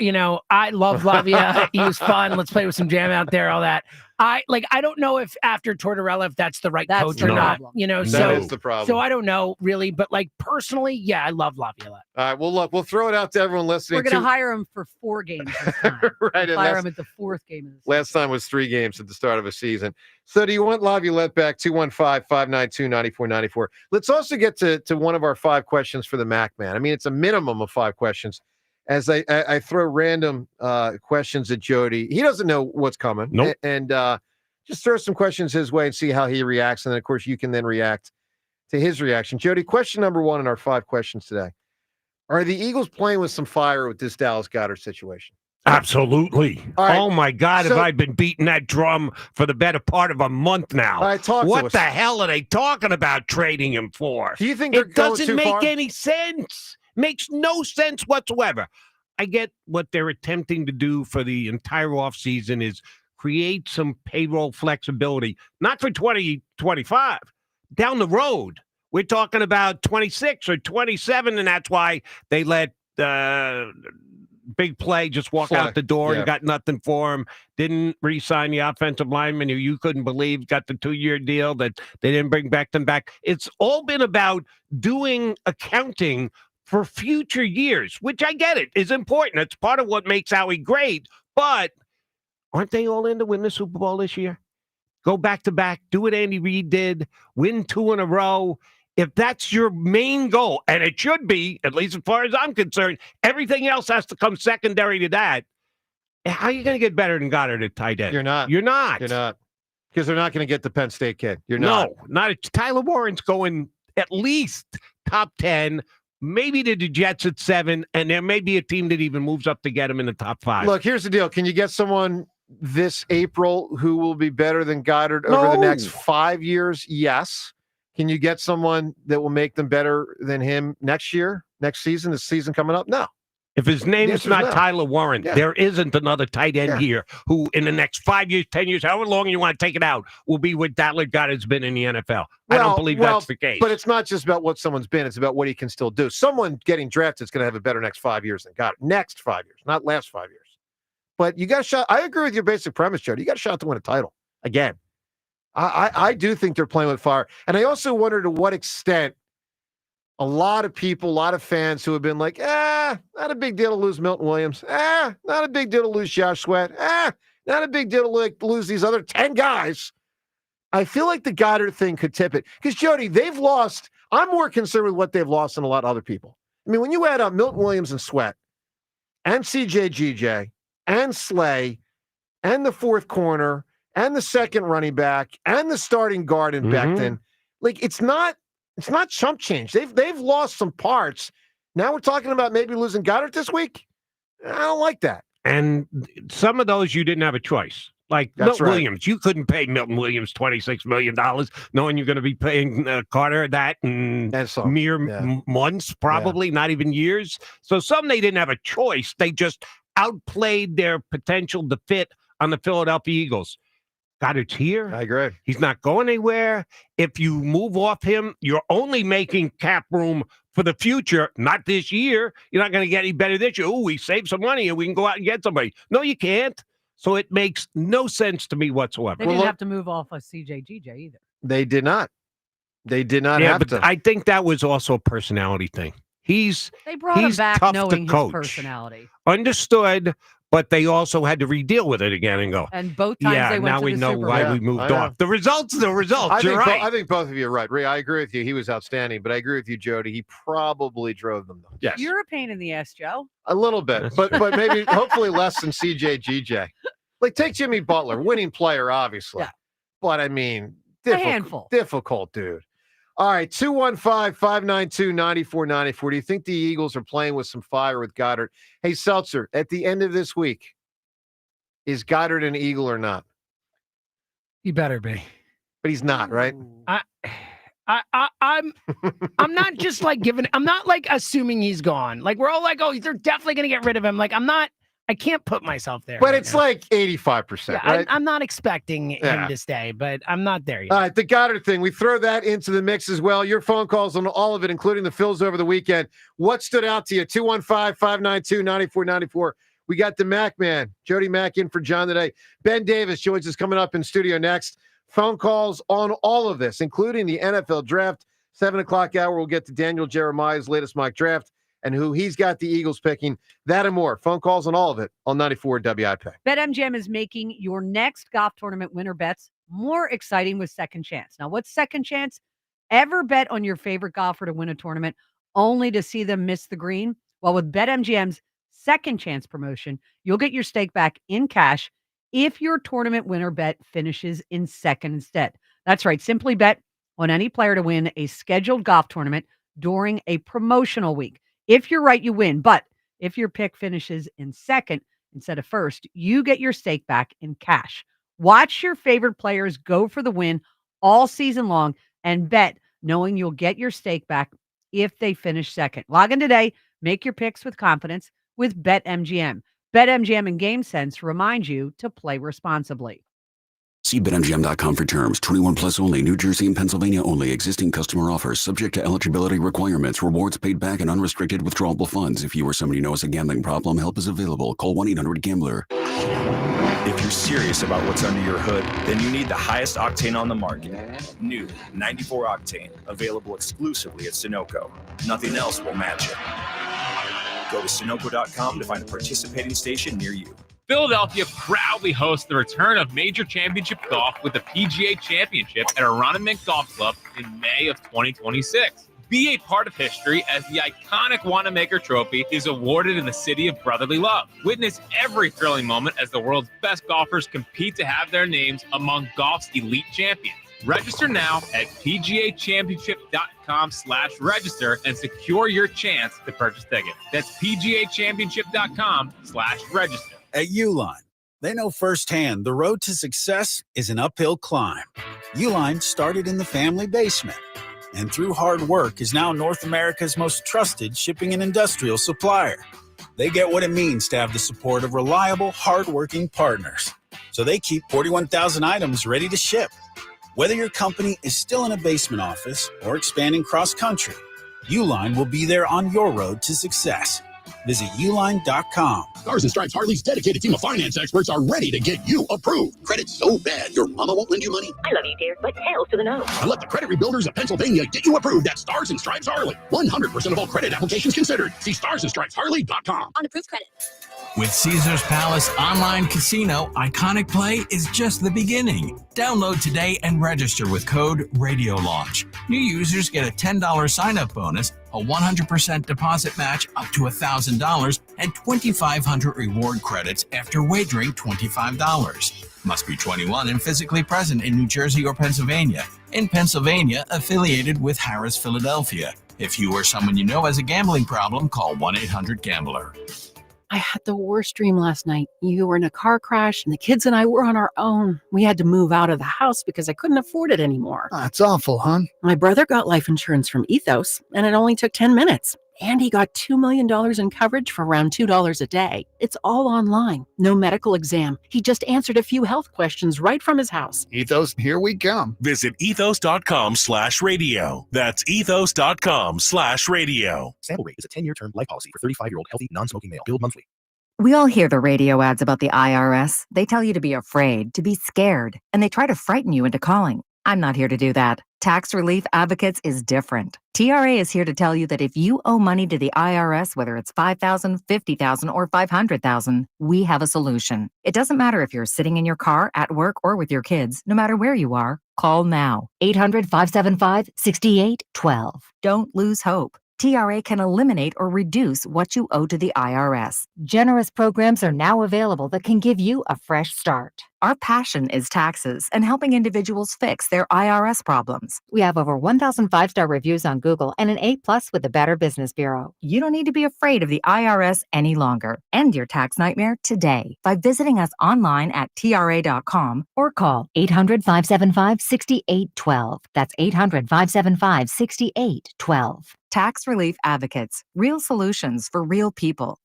I love Lavia. He was fun. Let's play with some jam out there, all that. I don't know if after Tortorella, if that's the right coach or not. That is the problem. So I don't know really, but personally, yeah, I love Laviolette. All right, well, look, we'll throw it out to everyone listening. We're going to hire him for 4 games this time. Right, Fire him at the 4th game of the season. Last time was 3 games at the start of a season. So do you want Laviolette back? 215-592-9494. Let's also get to one of our 5 questions for the Mac Man. I mean, it's a minimum of 5 questions. As I throw random questions at Jody. He doesn't know what's coming. Nope. And just throw some questions his way and see how he reacts. And then, of course, you can then react to his reaction. Jody, question number 1 in our 5 questions today. Are the Eagles playing with some fire with this Dallas Goedert situation? Absolutely. Right. Oh, my God, have I been beating that drum for the better part of a month now. All right, what the hell are they talking about trading him for? Do you think they're it going doesn't too make far? any sense? Makes no sense whatsoever. I get what they're attempting to do for the entire offseason is create some payroll flexibility, not for 2025, down the road. We're talking about 26 or 27, and that's why they let Big Play just walk out the door and got nothing for him. Didn't re-sign the offensive lineman who you couldn't believe got the 2-year deal that they didn't bring back. It's all been about doing accounting for future years, which I get it is important. It's part of what makes Howie great. But aren't they all in to win the Super Bowl this year? Go back to back, do what Andy Reid did, win 2 in a row. If that's your main goal, and it should be, at least as far as I'm concerned, everything else has to come secondary to that. How are you going to get better than Goddard at tight end? You're not. You're not. You're not. Because they're not going to get the Penn State kid. You're not. No, not. Tyler Warren's going at least top 10, maybe to the Jets at 7, and there may be a team that even moves up to get him in the top 5. Look, here's the deal. Can you get someone this April who will be better than Goddard over the next 5 years? Yes. Can you get someone that will make them better than him next year, next season, the season coming up? No. If his name is not Tyler Warren, Yeah. there isn't another tight end here who in the next 5 years, 10 years, however long you want to take it out, will be what Tyler Goddard's been in the NFL. I don't believe that's the case. But it's not just about what someone's been. It's about what he can still do. Someone getting drafted is going to have a better next 5 years than Goddard. Next 5 years, not last 5 years. But you got a shot. I agree with your basic premise, Jody. You got a shot to win a title. Again, I do think they're playing with fire. And I also wonder to what extent a lot of people, a lot of fans who have been like, not a big deal to lose Milton Williams. Not a big deal to lose Josh Sweat. Not a big deal to lose these other 10 guys. I feel like the Goddard thing could tip it. Because, Jody, they've lost. I'm more concerned with what they've lost than a lot of other people. I mean, when you add up Milton Williams and Sweat and CJ GJ and Slay and the 4th corner and the 2nd running back and the starting guard in Becton, like it's not chump change. They've lost some parts. Now we're talking about maybe losing Goddard this week. I don't like that. And some of those you didn't have a choice. Like Milton Williams, you couldn't pay Milton Williams $26 million, knowing you're going to be paying Carter that in months, probably not even years. So some they didn't have a choice. They just outplayed their potential to fit on the Philadelphia Eagles. Goddard's here. I agree. He's not going anywhere. If you move off him, you're only making cap room for the future, not this year. You're not going to get any better this year. Oh, we saved some money and we can go out and get somebody. No, you can't. So it makes no sense to me whatsoever. They didn't have to move off of CJ GJ either. They did not. They did not have but to. I think that was also a personality thing. They brought him back tough knowing to coach. his personality. Understood, but they also had to re-deal with it again and go. And both times they went now to we the know Super why Bowl. we moved off. The results are the results. You're right. I think both of you are right. Ray, I agree with you. He was outstanding, but I agree with you, Jody. He probably drove them nuts. Yes. You're a pain in the ass, Joe. A little bit, but maybe hopefully less than CJ GJ. Like take Jimmy Butler, winning player, obviously. Yeah. But I mean, A handful. Difficult, dude. All right, 215-592-9494. Do you think the Eagles are playing with some fire with Goddard? Hey, Seltzer, at the end of this week, is Goddard an Eagle or not? He better be. But he's not, right? I'm not just like I'm not like assuming he's gone. Like we're all like, oh, they're definitely gonna get rid of him. Like I can't put myself there. But it's like 85%, yeah, right? I'm not expecting him to stay, but I'm not there yet. All right, the Goddard thing, we throw that into the mix as well. Your phone calls on all of it, including the Phils over the weekend. What stood out to you? 215-592-9494. We got the Mac Man, Jody Mack, in for John today. Ben Davis joins us coming up in studio next. Phone calls on all of this, including the NFL draft. 7 o'clock hour, we'll get to Daniel Jeremiah's latest mock draft and who he's got the Eagles picking. That and more. Phone calls on all of it on 94 WIP. BetMGM is making your next golf tournament winner bets more exciting with Second Chance. Now, what's Second Chance? Ever bet on your favorite golfer to win a tournament only to see them miss the green? Well, with BetMGM's Second Chance promotion, you'll get your stake back in cash if your tournament winner bet finishes in second instead. That's right. Simply bet on any player to win a scheduled golf tournament during a promotional week. If you're right, you win. But if your pick finishes in second instead of first, you get your stake back in cash. Watch your favorite players go for the win all season long and bet knowing you'll get your stake back if they finish second. Log in today. Make your picks with confidence with BetMGM. BetMGM and GameSense remind you to play responsibly. See BetMGM.com for terms. 21 plus only. New Jersey and Pennsylvania only. Existing customer offers. Subject to eligibility requirements. Rewards paid back and unrestricted withdrawable funds. If you or somebody knows a gambling problem, help is available. Call 1-800-GAMBLER. If you're serious about what's under your hood, then you need the highest octane on the market. New 94 Octane. Available exclusively at Sunoco. Nothing else will match it. Go to Sunoco.com to find a participating station near you. Philadelphia proudly hosts the return of Major Championship Golf with the PGA Championship at Aronimink Golf Club in May of 2026. Be a part of history as the iconic Wanamaker Trophy is awarded in the city of brotherly love. Witness every thrilling moment as the world's best golfers compete to have their names among golf's elite champions. Register now at pgachampionship.com/register and secure your chance to purchase tickets. That's pgachampionship.com/register. At Uline, they know firsthand the road to success is an uphill climb. Uline started in the family basement and through hard work is now North America's most trusted shipping and industrial supplier. They get what it means to have the support of reliable, hardworking partners. So they keep 41,000 items ready to ship. Whether your company is still in a basement office or expanding cross-country, Uline will be there on your road to success. Visit uline.com. Stars and Stripes Harley's dedicated team of finance experts are ready to get you approved. Credit so bad your mama won't lend you money? I love you, dear, but hell to the no. And let the credit rebuilders of Pennsylvania get you approved at Stars and Stripes Harley. 100% of all credit applications considered. See starsandstripesharley.com. On approved credit. With Caesars Palace Online Casino, Iconic Play is just the beginning. Download today and register with code RADIOLAUNCH. New users get a $10 sign-up bonus, a 100% deposit match up to $1,000, and 2,500 reward credits after wagering $25. Must be 21 and physically present in New Jersey or Pennsylvania. In Pennsylvania, affiliated with Harris Philadelphia. If you or someone you know has a gambling problem, call 1-800-GAMBLER. I had the worst dream last night. You were in a car crash and the kids and I were on our own. We had to move out of the house because I couldn't afford it anymore. That's awful, hon. My brother got life insurance from Ethos and it only took 10 minutes. And he got $2 million in coverage for around $2 a day. It's all online. No medical exam. He just answered a few health questions right from his house. Ethos, here we come. Visit ethos.com/radio. That's ethos.com/radio. Sample rate is a 10-year term life policy for 35-year-old healthy, non-smoking male. Billed monthly. We all hear the radio ads about the IRS. They tell you to be afraid, to be scared, and they try to frighten you into calling. I'm not here to do that. Tax Relief Advocates is different. TRA is here to tell you that if you owe money to the IRS, whether it's $5,000, $50,000, or $500,000, we have a solution. It doesn't matter if you're sitting in your car, at work, or with your kids. No matter where you are, call now. 800-575-6812. Don't lose hope. TRA can eliminate or reduce what you owe to the IRS. Generous programs are now available that can give you a fresh start. Our passion is taxes and helping individuals fix their IRS problems. We have over 1,000 5-star reviews on Google and an A+ with the Better Business Bureau. You don't need to be afraid of the IRS any longer. End your tax nightmare today by visiting us online at TRA.com or call 800-575-6812. That's 800-575-6812. Tax Relief Advocates. Real solutions for real people.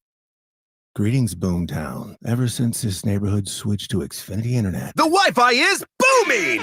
Greetings, Boomtown. Ever since this neighborhood switched to Xfinity Internet, the Wi-Fi is booming!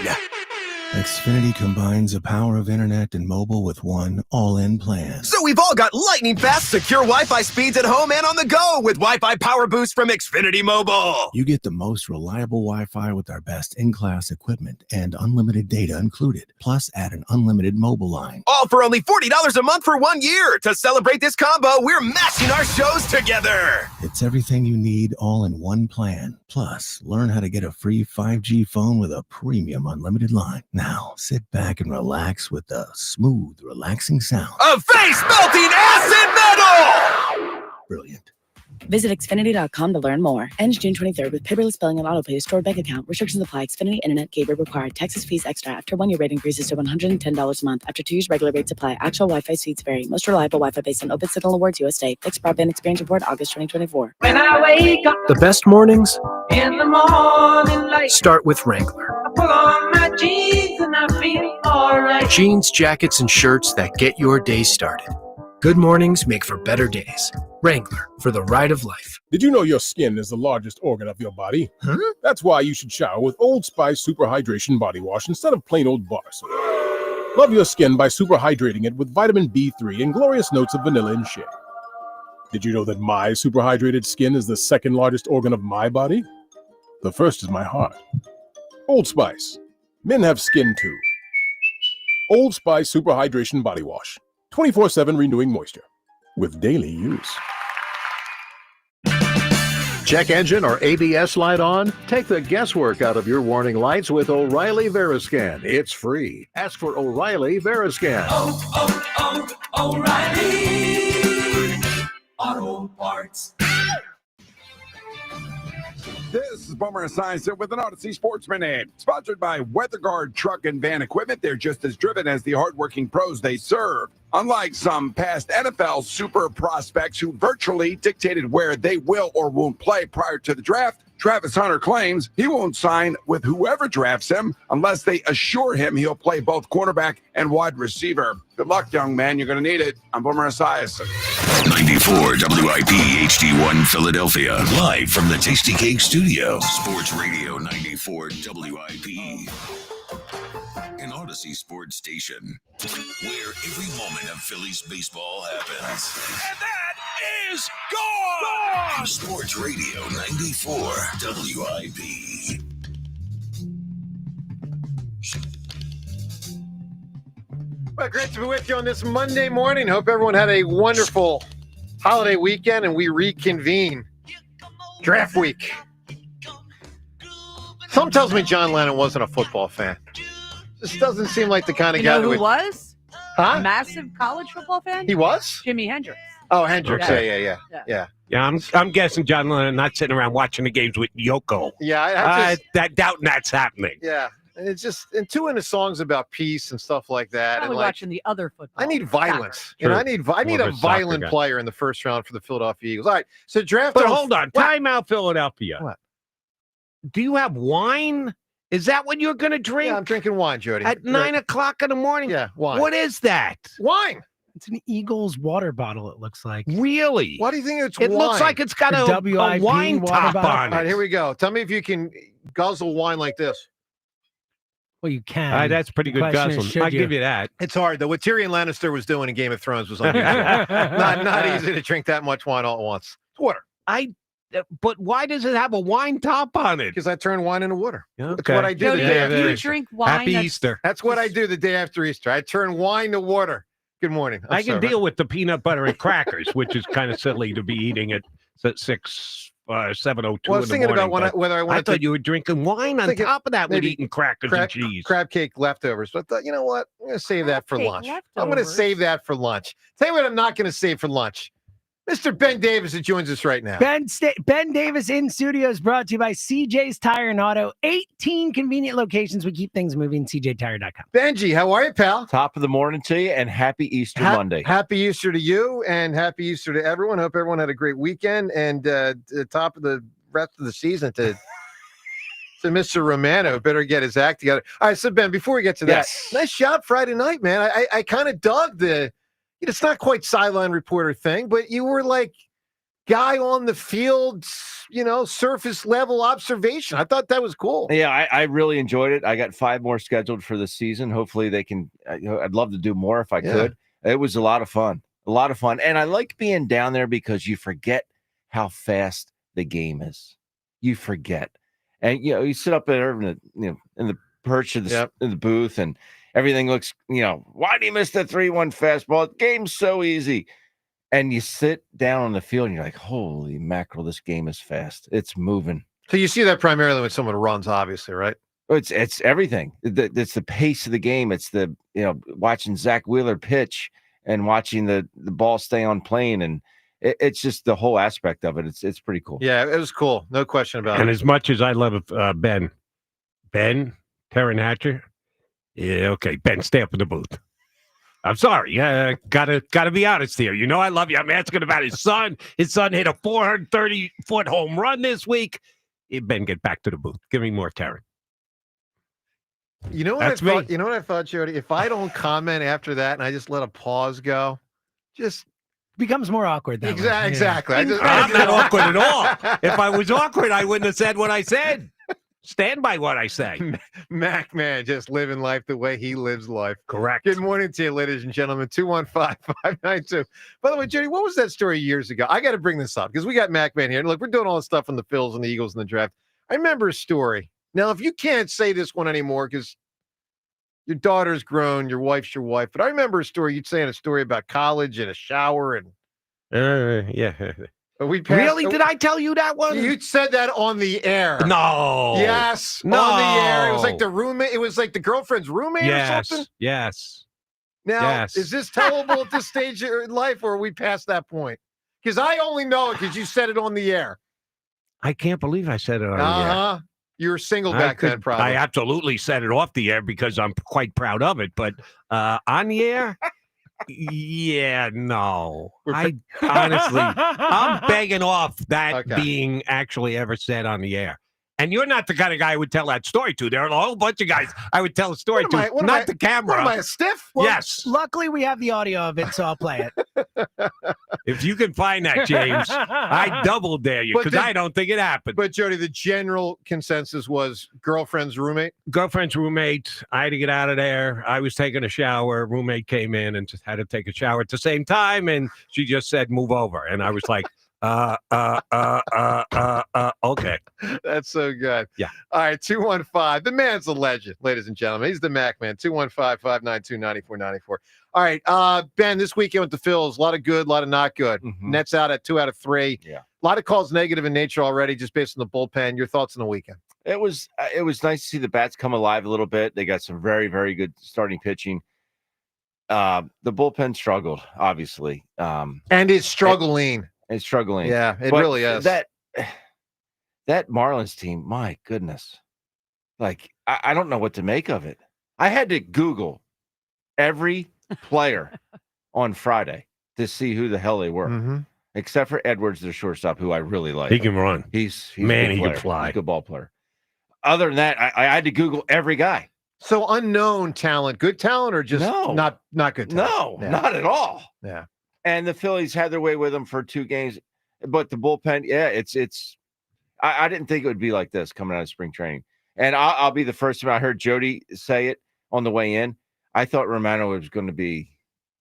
Xfinity combines the power of internet and mobile with one all-in plan. So we've all got lightning-fast, secure Wi-Fi speeds at home and on the go with Wi-Fi Power Boost from Xfinity Mobile. You get the most reliable Wi-Fi with our best in-class equipment and unlimited data included. Plus, add an unlimited mobile line. All for only $40 a month for 1 year. To celebrate this combo, we're mashing our shows together. It's everything you need all in one plan. Plus, learn how to get a free 5G phone with a premium unlimited line. Now, sit back and relax with the smooth, relaxing sound. Of face-melting acid metal! Brilliant. Visit Xfinity.com to learn more. Ends June 23rd with paperless billing and autopay stored bank account. Restrictions apply. Xfinity Internet gateway required. Taxes, fees extra. After 1 year rate increases to $110 a month. After 2 years, regular rates apply. Actual Wi-Fi speeds vary. Most reliable Wi-Fi based on Open Signal Awards USA. Fixed Broadband Experience Report, August 2024. When I wake up, The best mornings in the morning light, start with Wrangler. I pull on my jeans and I feel alright. Jeans, jackets, and shirts that get your day started. Good mornings make for better days. Wrangler, for the ride of life. Did you know your skin is the largest organ of your body? Huh? That's why you should shower with Old Spice Super Hydration Body Wash instead of plain old bar soap. Love your skin by super hydrating it with vitamin B3 and glorious notes of vanilla and shea. Did you know that my super hydrated skin is the second largest organ of my body? The first is my heart. Old Spice. Men have skin too. Old Spice Super Hydration Body Wash. 24/7 renewing moisture with daily use. Check engine or ABS light on? Take the guesswork out of your warning lights with O'Reilly Veriscan. It's free. Ask for O'Reilly Veriscan. O'Reilly Auto Parts. This is Boomer Esiason with an Odyssey Sports Minute, sponsored by WeatherGuard Truck and Van Equipment. They're just as driven as the hardworking pros they serve. Unlike some past NFL super prospects who virtually dictated where they will or won't play prior to the draft, Travis Hunter claims he won't sign with whoever drafts him unless they assure him he'll play both cornerback and wide receiver. Good luck, young man. You're going to need it. I'm Boomer Esiason. 94 WIP HD1 Philadelphia. Live from the Tasty Cake Studio. Sports Radio 94 WIP. An Odyssey sports station where every moment of Phillies baseball happens. And that is gone! Sports Radio 94 WIP. Well, great to be with you on this Monday morning. Hope everyone had a wonderful holiday weekend, and we reconvene draft week. Something tells me John Lennon wasn't a football fan. This doesn't seem like the kind of You guy know who who would... was? Huh? A massive college football fan? He was? Jimi Hendrix. Oh, Hendrix. Okay. Yeah. Yeah, I'm guessing John Lennon not sitting around watching the games with Yoko. Yeah, I doubt that's happening. Yeah. And it's just, and two in the songs about peace and stuff like that. Probably And like, watching the other football. I need violence. True. I need More a of a soccer violent guy. player in the first round for the Philadelphia Eagles. All right. So draft. But hold on, time out, Philadelphia. What? Do you have wine? Is that what you're going to drink? Yeah, I'm drinking wine, Jody. At 9 o'clock in the morning? Yeah, wine. What is that? Wine. It's an Eagles water bottle, it looks like. Really? Why do you think it's It wine? looks like it's got a WIP wine water top bottle. on All right, it. here we go. Tell me if you can guzzle wine like this. Well, you can. That's pretty good Question is, guzzling. should I'll give you that. It's hard, though. What Tyrion Lannister was doing in Game of Thrones was unusual. not easy to drink that much wine all at once. It's water. But why does it have a wine top on it? Because I turn wine into water. Okay. That's what I do Jody, the day if after you Easter. drink wine, Happy that's- Easter. That's what I do the day after Easter. I turn wine to water. Good morning. I can deal with the peanut butter and crackers, which is kind of silly to be eating at 7:02 Well, I in was the thinking morning. about but whether I I wanted thought to you were drinking wine on thinking top of that with maybe eating crackers and cheese. crab cake leftovers. But I thought, you know what? I'm going to save that for Crab cake lunch. I'm going to leftovers? save that for lunch. Tell you what I'm not going to save for lunch. Mr. Ben Davis that joins us right now. Ben Davis in studio is brought to you by CJ's Tire and Auto. 18 convenient locations. We keep things moving. CJTire.com. Benji, how are you, pal? Top of the morning to you, and happy Easter Monday. Happy Easter to you, and happy Easter to everyone. Hope everyone had a great weekend, and the top of the rest of the season to Mr. Romano. Better get his act together. All right, so Ben, before we get to that, nice job Friday night, man. I kind of dug the, it's not quite sideline reporter thing, but you were like guy on the field, surface level observation. I thought that was cool. Yeah, I really enjoyed it. I got 5 more scheduled for the season. Hopefully they can. I'd love to do more if I could. It was a lot of fun. And I like being down there because you forget how fast the game is. You forget. And, you sit up there in the perch of in the booth and everything looks, why do you miss the 3-1 fastball? The game's so easy. And you sit down on the field and you're like, holy mackerel, this game is fast. It's moving. So you see that primarily when someone runs, obviously, right? It's everything. It's the pace of the game. It's the, watching Zach Wheeler pitch and watching the ball stay on plane. And it's just the whole aspect of it. It's pretty cool. Yeah, it was cool. No question about it. And as much as I love Ben, Terran Hatcher, okay, Ben, stay up in the booth. I'm sorry. Gotta be honest here. I love you. I'm asking about his son. His son hit a 430-foot home run this week. Ben, get back to the booth. Give me more Terran. You know what I thought, Jody? If I don't comment after that and I just let a pause go, just becomes more awkward. Exactly. I'm not awkward at all. If I was awkward, I wouldn't have said what I said. Stand by what I say. Mac Man just living life the way he lives life. Correct. Good morning to you, ladies and gentlemen. 215-592. By the way, Jody, what was that story years ago? I got to bring this up because we got Mac Man here. Look, we're doing all this stuff on the Phils and the Eagles in the draft. I remember a story. Now, if you can't say this one anymore because your daughter's grown, your wife's your wife, but I remember a story. You'd saying a story about college and a shower and yeah. Really? Did I tell you that one? You said that on the air. No. Yes. No. On the air. It was like the roommate. It was like the girlfriend's roommate or something. Yes. Now, is this tellable at this stage of your life, or are we past that point? Because I only know it because you said it on the air. I can't believe I said it on the air. You were single back then, probably. I absolutely said it off the air because I'm quite proud of it. But on the air, yeah, no. I honestly, I'm begging off that being actually ever said on the air. And you're not the kind of guy I would tell that story to. There are a whole bunch of guys I would tell a story to, not the camera. What am I, a stiff? Well, yes. Luckily, we have the audio of it, so I'll play it. If you can find that, James, I double dare you because I don't think it happened. But, Jody, the general consensus was girlfriend's roommate? Girlfriend's roommate. I had to get out of there. I was taking a shower. Roommate came in and just had to take a shower at the same time, and she just said, move over. And I was like, okay. That's so good. Yeah. All right, 215. The man's a legend, ladies and gentlemen. He's the Mac Man. 215-592-9494. All right, Ben, this weekend with the Phils, a lot of good, a lot of not good. Mm-hmm. Nets out at 2 out of 3. Yeah. A lot of calls negative in nature already, just based on the bullpen. Your thoughts on the weekend? It was nice to see the bats come alive a little bit. They got some very, very good starting pitching. The bullpen struggled, obviously. And it's struggling. It's struggling. Yeah, it really is. That Marlins team, my goodness. Like, I don't know what to make of it. I had to Google every player on Friday to see who the hell they were, except for Edwards, their shortstop, who I really like. He can run. He's man, a he good can player. fly. He's a good ball player. Other than that, I had to Google every guy. So unknown talent, good talent, or just not good talent? No, not at all. Yeah. And the Phillies had their way with them for 2 games, but the bullpen, I didn't think it would be like this coming out of spring training. And I'll be the first time I heard Jody say it on the way in. I thought Romano was going to be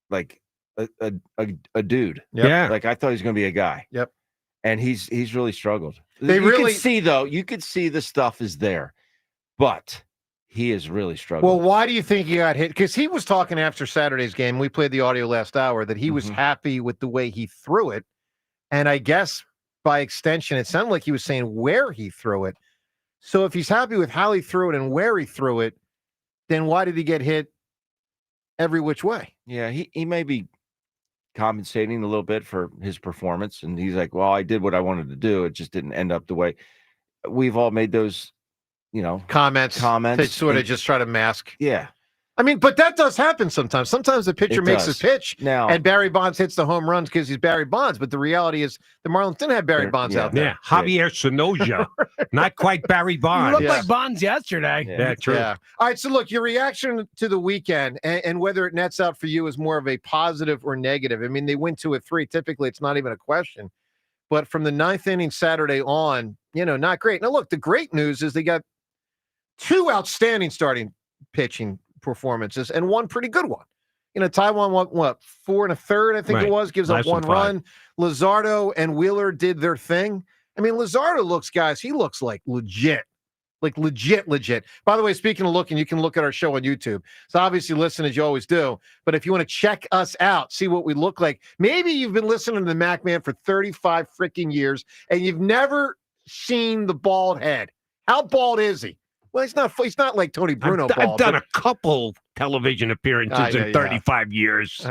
like a dude. Yep. Yeah. Like I thought he was going to be a guy. Yep. And he's really struggled. You could see the stuff is there, but he is really struggling. Well, why do you think he got hit? Because he was talking after Saturday's game. We played the audio last hour that he was happy with the way he threw it. And I guess by extension, it sounded like he was saying where he threw it. So if he's happy with how he threw it and where he threw it, then why did he get hit every which way? Yeah, he may be compensating a little bit for his performance. And he's like, well, I did what I wanted to do. It just didn't end up the way we've all made those, comments to sort of just try to mask. Yeah. I mean, but that does happen sometimes. Sometimes the pitcher makes his pitch and Barry Bonds hits the home runs because he's Barry Bonds. But the reality is the Marlins didn't have Barry Bonds out there. Yeah, Javier Sonoja. Not quite Barry Bonds. You looked like Bonds yesterday. Yeah, true. Yeah. All right, so look, your reaction to the weekend and whether it nets out for you is more of a positive or negative. I mean, they win 2 of 3. Typically, it's not even a question. but from the ninth inning Saturday on, not great. Now, look, the great news is they got two outstanding starting pitching performances and one pretty good one. Taiwan, what 4 1/3, I think it was, gives up one run. Luzardo and Wheeler did their thing. I mean, Luzardo he looks like legit. Like legit. By the way, speaking of looking, you can look at our show on YouTube. So obviously listen as you always do. But if you want to check us out, see what we look like. Maybe you've been listening to the Mac Man for 35 freaking years and you've never seen the bald head. How bald is he? Well, he's not like Tony Bruno bald. I've done a couple television appearances in 35 years.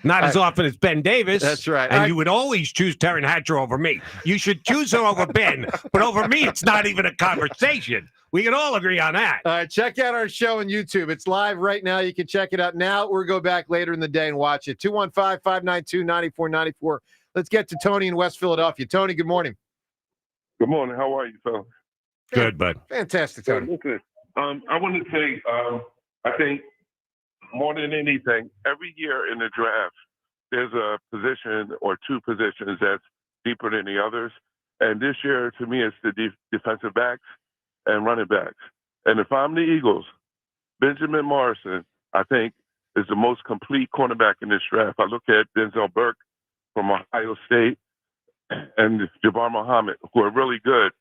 Not as often as Ben Davis. That's right. And you would always choose Taryn Hatcher over me. You should choose her over Ben, but over me, it's not even a conversation. We can all agree on that. All right, check out our show on YouTube. It's live right now. You can check it out now or go back later in the day and watch it. 215-592-9494. Let's get to Tony in West Philadelphia. Tony, good morning. Good morning. How are you, fellas? Good, bud. Fantastic, Tony. Listen, I want to say, I think more than anything, every year in the draft, there's a position or two positions that's deeper than the others. And this year, to me, it's the defensive backs and running backs. And if I'm the Eagles, Benjamin Morrison, I think, is the most complete cornerback in this draft. I look at Denzel Burke from Ohio State and Jabbar Muhammad, who are really good.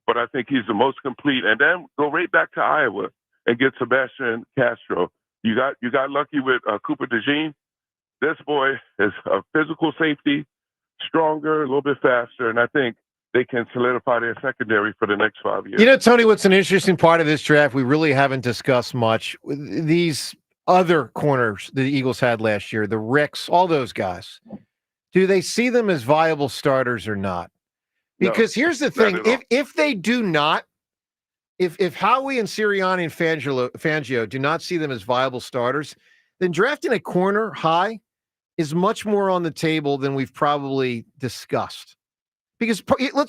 But I think he's the most complete. And then go right back to Iowa and get Sebastian Castro. You got lucky with Cooper DeJean. This boy is a physical safety, stronger, a little bit faster, and I think they can solidify their secondary for the next 5 years. Tony, what's an interesting part of this draft we really haven't discussed much, these other corners the Eagles had last year, the Ricks, all those guys, do they see them as viable starters or not? Because here's the thing, if they do not, if Howie and Sirianni and Fangio do not see them as viable starters, then drafting a corner high is much more on the table than we've probably discussed. Because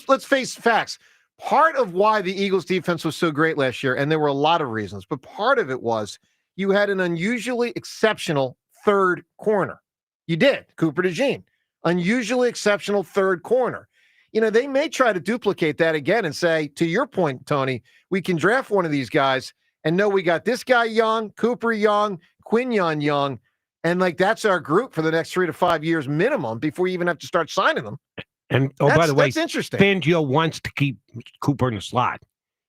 let's face facts. Part of why the Eagles defense was so great last year, and there were a lot of reasons, but part of it was you had an unusually exceptional third corner. You did, Cooper DeJean. Unusually exceptional third corner. They may try to duplicate that again and say, to your point, Tony, we can draft one of these guys and know we got this guy young, Cooper young, Quinyon young, and that's our group for the next 3 to 5 years minimum before you even have to start signing them. And by the way, that's interesting. Fangio wants to keep Cooper in the slot.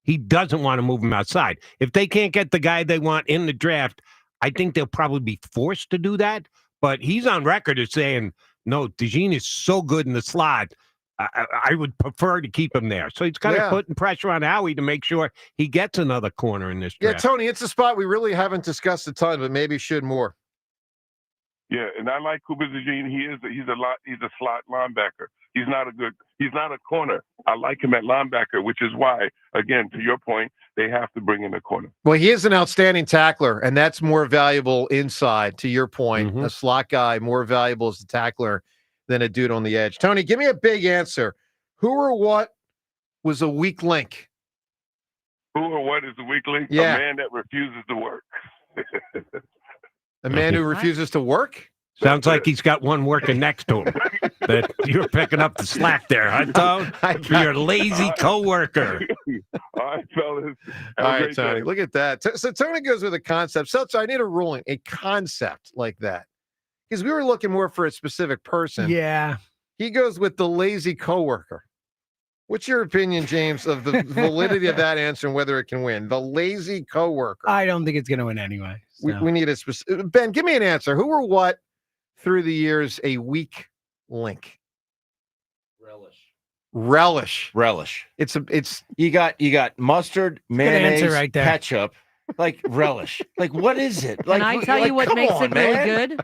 He doesn't want to move him outside. If they can't get the guy they want in the draft, I think they'll probably be forced to do that. But he's on record as saying, no, DeJean is so good in the slot. I would prefer to keep him there. So he's kind of putting pressure on Howie to make sure he gets another corner in this draft. Yeah, Tony, it's a spot we really haven't discussed a ton, but maybe should more. Yeah, and I like Cooper DeJean. He's a slot linebacker. He's not a corner. I like him at linebacker, which is why, again, to your point, they have to bring in a corner. Well, he is an outstanding tackler, and that's more valuable inside, to your point. A slot guy, more valuable as a tackler than a dude on the edge. Tony, give me a big answer. Who or what was a weak link? Who or what is a weak link? Yeah. A man that refuses to work. A man who refuses to work? Sounds like he's got one working next to him. That you're picking up the slack there, huh, Tone? For your lazy coworker. All right, fellas. All right, Tony. Look at that. So Tony goes with a concept. So I need a ruling, a concept like that. Because we were looking more for a specific person. Yeah. He goes with the lazy coworker. What's your opinion, James, of the validity of that answer and whether it can win? The lazy coworker. I don't think it's going to win anyway. So. We need a specific. Ben, give me an answer. Who or what through the years a weak link? Relish. It's you got mustard, mayonnaise, right there. ketchup. Like relish. Like what is it? Can I tell you what makes it really good?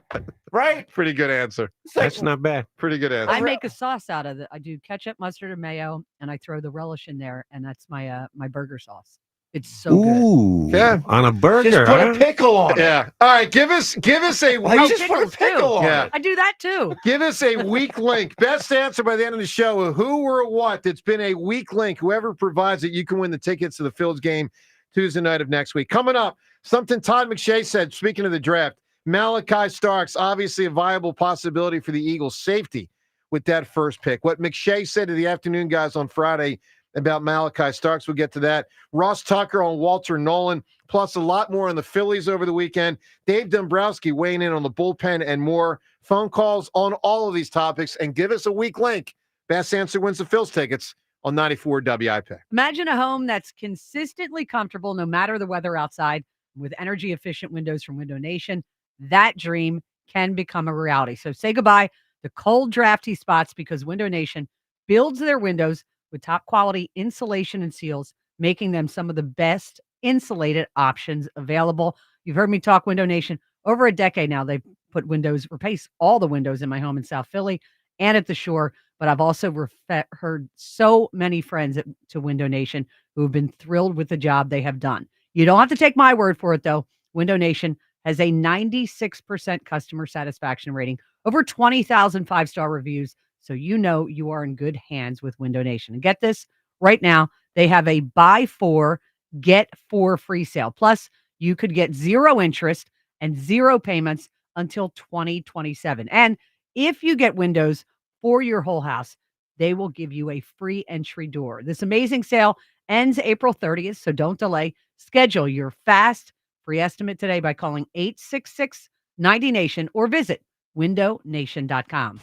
Right? Pretty good answer. That's not bad. Pretty good answer. I make a sauce out of it. I do ketchup, mustard, and mayo, and I throw the relish in there, and that's my my burger sauce. It's so good. Yeah. On a burger. Just put a pickle on it. Yeah. All right. Give us a weak. Just put a pickle on it. I do that too. Give us a weak link. Best answer by the end of the show. Who or what that's been a weak link? Whoever provides it, you can win the tickets to the Phillies game Tuesday night of next week. Coming up, something Todd McShay said, speaking of the draft, Malachi Starks, obviously a viable possibility for the Eagles. Safety. with that first pick. What McShay said to the afternoon guys on Friday about Malachi Starks, we'll get to that. Ross Tucker on Walter Nolan, plus a lot more on the Phillies over the weekend. Dave Dombrowski weighing in on the bullpen and more. Phone calls on all of these topics, and give us a weak link. Best answer wins the Phil's tickets on 94 WIP. Imagine a home that's consistently comfortable no matter the weather outside with energy-efficient windows from Window Nation. That dream can become a reality. So say goodbye to cold, drafty spots because Window Nation builds their windows with top-quality insulation and seals, making them some of the best insulated options available. You've heard me talk Window Nation over a decade now. They've put windows, replaced all the windows in my home in South Philly and at the Shore. But I've also heard so many friends to Window Nation who have been thrilled with the job they have done. You don't have to take my word for it, though. Window Nation has a 96% customer satisfaction rating, over 20,000 five-star reviews. So you know you are in good hands with Window Nation. And get this, right now, they have a buy 4, get 4 free sale. Plus, you could get 0 interest and 0 payments until 2027. And if you get windows for your whole house, they will give you a free entry door. This amazing sale ends April 30th, so don't delay. Schedule your fast free estimate today by calling 866-90NATION or visit windownation.com.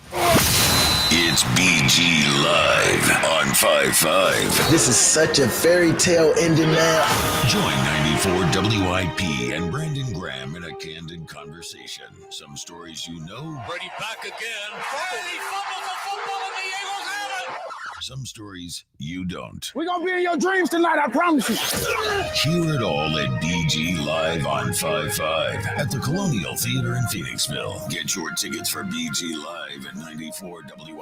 It's BG Live on 5-5. This is such a fairy tale ending now. Join 94 WIP and Brandon Graham in a candid conversation. Some stories you know. Brady back again. Brady fumbles the football and the Eagles have it. Some stories you don't. We're going to be in your dreams tonight, I promise you. Hear it all at BG Live on 5-5 at the Colonial Theater in Phoenixville. Get your tickets for BG Live at 94WIP.com.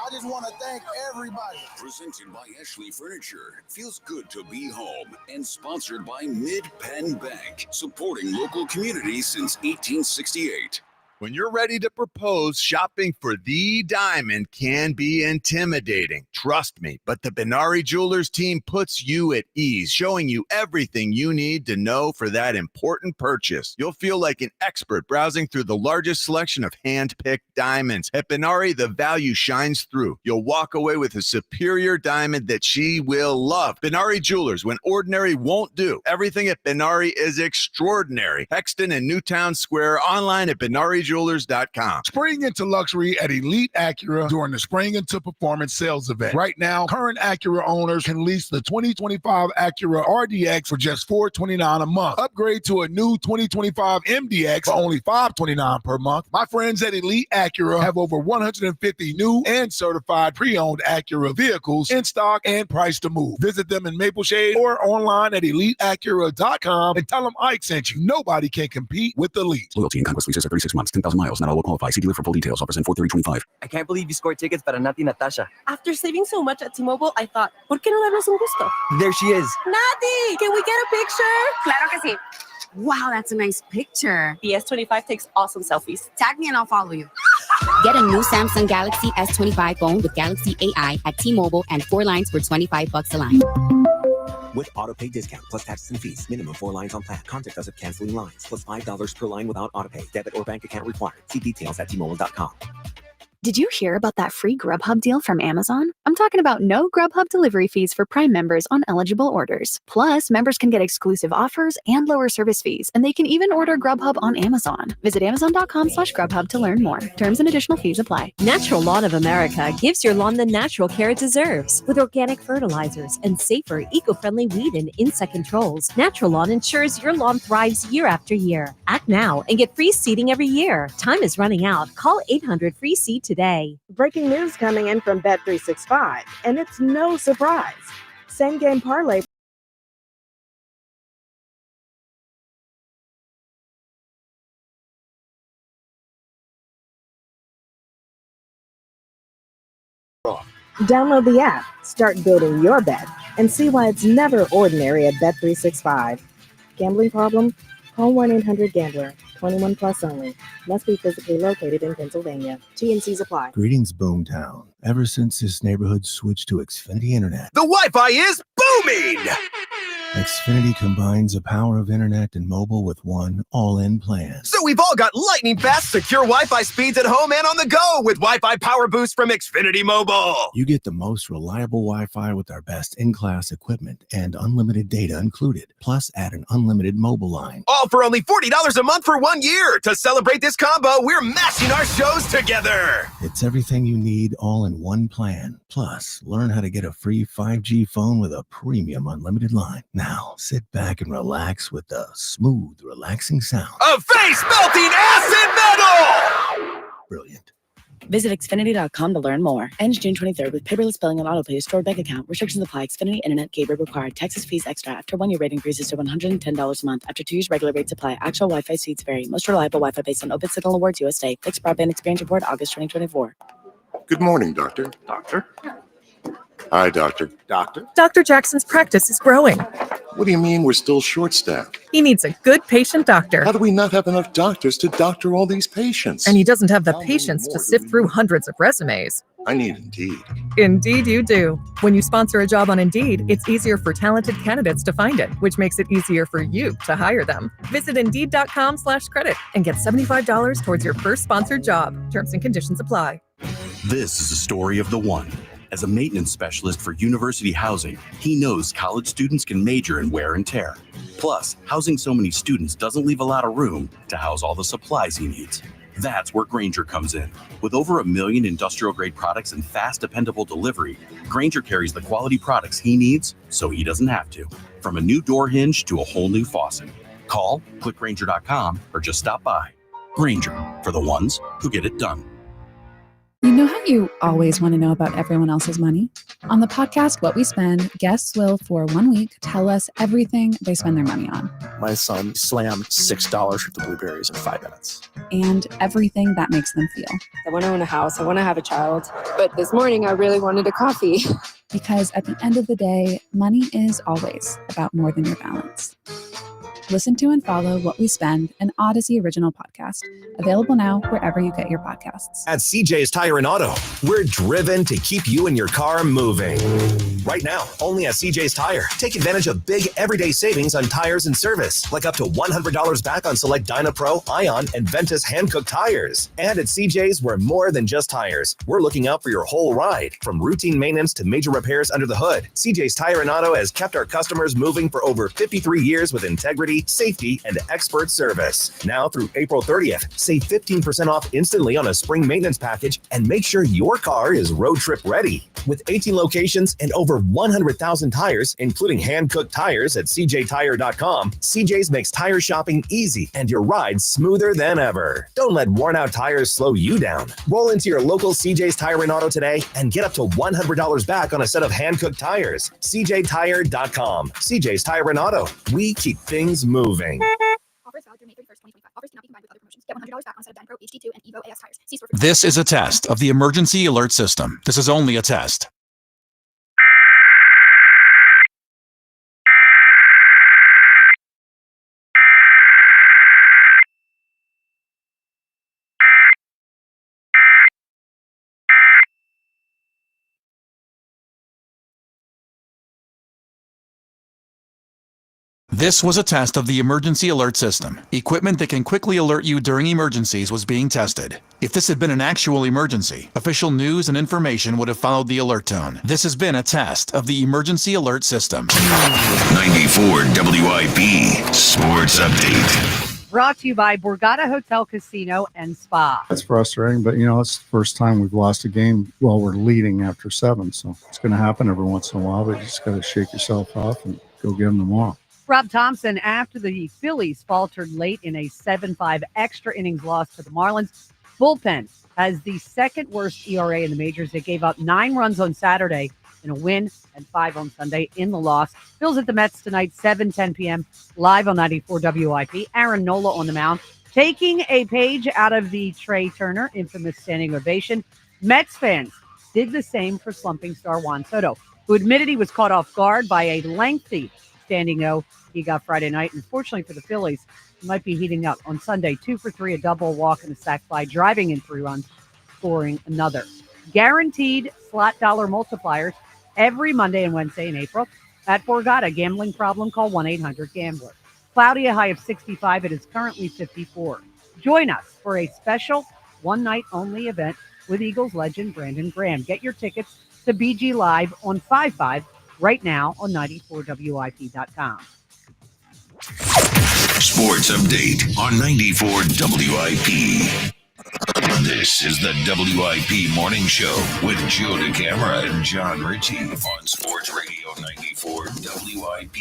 I just want to thank everybody. Presented by Ashley Furniture. Feels good to be home. And sponsored by Mid-Penn Bank. Supporting local communities since 1868. When you're ready to propose, shopping for the diamond can be intimidating. Trust me, but the Benari Jewelers team puts you at ease, showing you everything you need to know for that important purchase. You'll feel like an expert browsing through the largest selection of hand-picked diamonds. At Benari, the value shines through. You'll walk away with a superior diamond that she will love. Benari Jewelers, when ordinary won't do. Everything at Benari is extraordinary. Hexton and Newtown Square, online at BenariJewelers.com. Spring into luxury at Elite Acura during the Spring into Performance sales event. Right now, current Acura owners can lease the 2025 Acura RDX for just $429 a month. Upgrade to a new 2025 MDX for only $529 per month. My friends at Elite Acura have over 150 new and certified pre-owned Acura vehicles in stock and priced to move. Visit them in Maple Shade or online at EliteAcura.com and tell them Ike sent you. Nobody can compete with Elite. Loyalty and conquest leases are 36 months, 10,000 miles. Not all will qualify. See dealer for full details. Offers in 4/30/25. I can't believe you scored tickets para Nati Natasha. After saving so much at T-Mobile, I thought, ¿por qué no darnos un gusto? There she is. Nati, can we get a picture? Claro que sí. Wow, that's a nice picture. The S25 takes awesome selfies. Tag me and I'll follow you. Get a new Samsung Galaxy S25 phone with Galaxy AI at T-Mobile and 4 lines for $25 a line. With autopay discount plus taxes and fees. Minimum 4 lines on plan. Contact us if canceling lines. Plus $5 per line without autopay. Debit or bank account required. See details at T-Mobile.com. Did you hear about that free Grubhub deal from Amazon? I'm talking about no Grubhub delivery fees for Prime members on eligible orders. Plus, members can get exclusive offers and lower service fees, and they can even order Grubhub on Amazon. Visit Amazon.com/Grubhub to learn more. Terms and additional fees apply. Natural Lawn of America gives your lawn the natural care it deserves with organic fertilizers and safer, eco-friendly weed and insect controls. Natural Lawn ensures your lawn thrives year after year. Act now and get free seeding every year. Time is running out. Call 800-FREE-SEED today. Breaking news coming in from Bet365, and it's no surprise. Same game parlay. Download the app, start building your bet, and see why it's never ordinary at Bet365. Gambling problem? Call 1-800-GAMBLER. 21 plus only. Must be physically located in Pennsylvania. T&Cs apply. Greetings, Boomtown. Ever since this neighborhood switched to Xfinity Internet, The Wi-Fi is booming! Xfinity combines the power of internet and mobile with one all-in plan. So we've all got lightning fast, secure Wi-Fi speeds at home and on the go with Wi-Fi Power Boost from Xfinity Mobile. You get the most reliable Wi-Fi with our best in-class equipment and unlimited data included. Plus, add an unlimited mobile line. All for only $40 a month for 1 year. To celebrate this combo, we're mashing our shows together. It's everything you need all in one plan. Plus, learn how to get a free 5G phone with a premium unlimited line. Now, sit back and relax with the smooth, relaxing sound. Of face-melting acid metal! Brilliant. Visit Xfinity.com to learn more. Ends June 23rd with paperless billing and autopay stored bank account. Restrictions apply. Xfinity Internet gateway required. Taxes, fees extra. After 1 year rate increases to $110 a month. After 2 years regular rates apply. Actual Wi-Fi speeds vary. Most reliable Wi-Fi based on Open Signal Awards USA. Fixed Broadband Experience Report August 2024. Good morning, Doctor. Doctor? Hi, Doctor. Doctor? Dr. Jackson's practice is growing. What do you mean we're still short-staffed? He needs a good patient doctor. How do we not have enough doctors to doctor all these patients? And he doesn't have the patience to sift through hundreds of resumes. I need Indeed. Indeed you do. When you sponsor a job on Indeed, it's easier for talented candidates to find it, which makes it easier for you to hire them. Visit Indeed.com/credit and get $75 towards your first sponsored job. Terms and conditions apply. This is the story of the one. As a maintenance specialist for University Housing, he knows college students can major in wear and tear. Plus, housing so many students doesn't leave a lot of room to house all the supplies he needs. That's where Grainger comes in. With over 1 million industrial-grade products and fast, dependable delivery, Grainger carries the quality products he needs so he doesn't have to. From a new door hinge to a whole new faucet. Call, click Grainger.com, or just stop by. Grainger, for the ones who get it done. You know how you always want to know about everyone else's money? On the podcast, What We Spend, guests will, for 1 week, tell us everything they spend their money on. My son slammed $6 worth of blueberries in 5 minutes. And everything that makes them feel. I want to own a house. I want to have a child. But this morning, I really wanted a coffee. Because at the end of the day, money is always about more than your balance. Listen to and follow What We Spend, an Odyssey original podcast. Available now wherever you get your podcasts. At CJ's Tire and Auto, we're driven to keep you and your car moving. Right now, only at CJ's Tire. Take advantage of big everyday savings on tires and service, like up to $100 back on select DynaPro, Ion, and Ventus hand-cooked tires. And at CJ's, we're more than just tires. We're looking out for your whole ride, from routine maintenance to major repairs under the hood. CJ's Tire and Auto has kept our customers moving for over 53 years with integrity, safety, and expert service. Now through April 30th, save 15% off instantly on a spring maintenance package and make sure your car is road trip ready. With 18 locations and over 100,000 tires, including hand-cooked tires at cjtire.com, CJ's makes tire shopping easy and your ride smoother than ever. Don't let worn-out tires slow you down. Roll into your local CJ's Tire and Auto today and get up to $100 back on a set of hand-cooked tires. cjtire.com. CJ's Tire and Auto. We keep things moving. Offers valid through May 31st, 2025. Offers cannot be combined with other promotions. Get $100 back on set of DynaPro, HD2, and Evo AS tires. See store for This is a test of the emergency alert system. This is only a test. This was a test of the emergency alert system. Equipment that can quickly alert you during emergencies was being tested. If this had been an actual emergency, official news and information would have followed the alert tone. This has been a test of the emergency alert system. 94 WIP Sports Update. Brought to you by Borgata Hotel, Casino, and Spa. That's frustrating, but it's the first time we've lost a game while we're leading after 7. So it's going to happen every once in a while, but you just got to shake yourself off and go get them tomorrow. Rob Thompson, after the Phillies faltered late in a 7-5 extra innings loss to the Marlins, Bullpen has the second worst ERA in the majors. They gave up 9 runs on Saturday in a win and 5 on Sunday in the loss. Phil's at the Mets tonight, 7:10 p.m., live on 94 WIP. Aaron Nola on the mound, taking a page out of the Trey Turner infamous standing ovation. Mets fans did the same for slumping star Juan Soto, who admitted he was caught off guard by a lengthy standing O he got Friday night. And fortunately for the Phillies, he might be heating up on Sunday. 2 for 3, a double walk and a sac fly, driving in 3 runs, scoring another. Guaranteed slot dollar multipliers every Monday and Wednesday in April. At Borgata, gambling problem, call 1-800-GAMBLER. Cloudy, a high of 65. It is currently 54. Join us for a special one-night-only event with Eagles legend Brandon Graham. Get your tickets to BG Live on 5/5 right now on 94WIP.com. Sports update on 94 WIP. This is the WIP Morning Show with Joe DeCamara and John Ritchie on Sports Radio 94 WIP.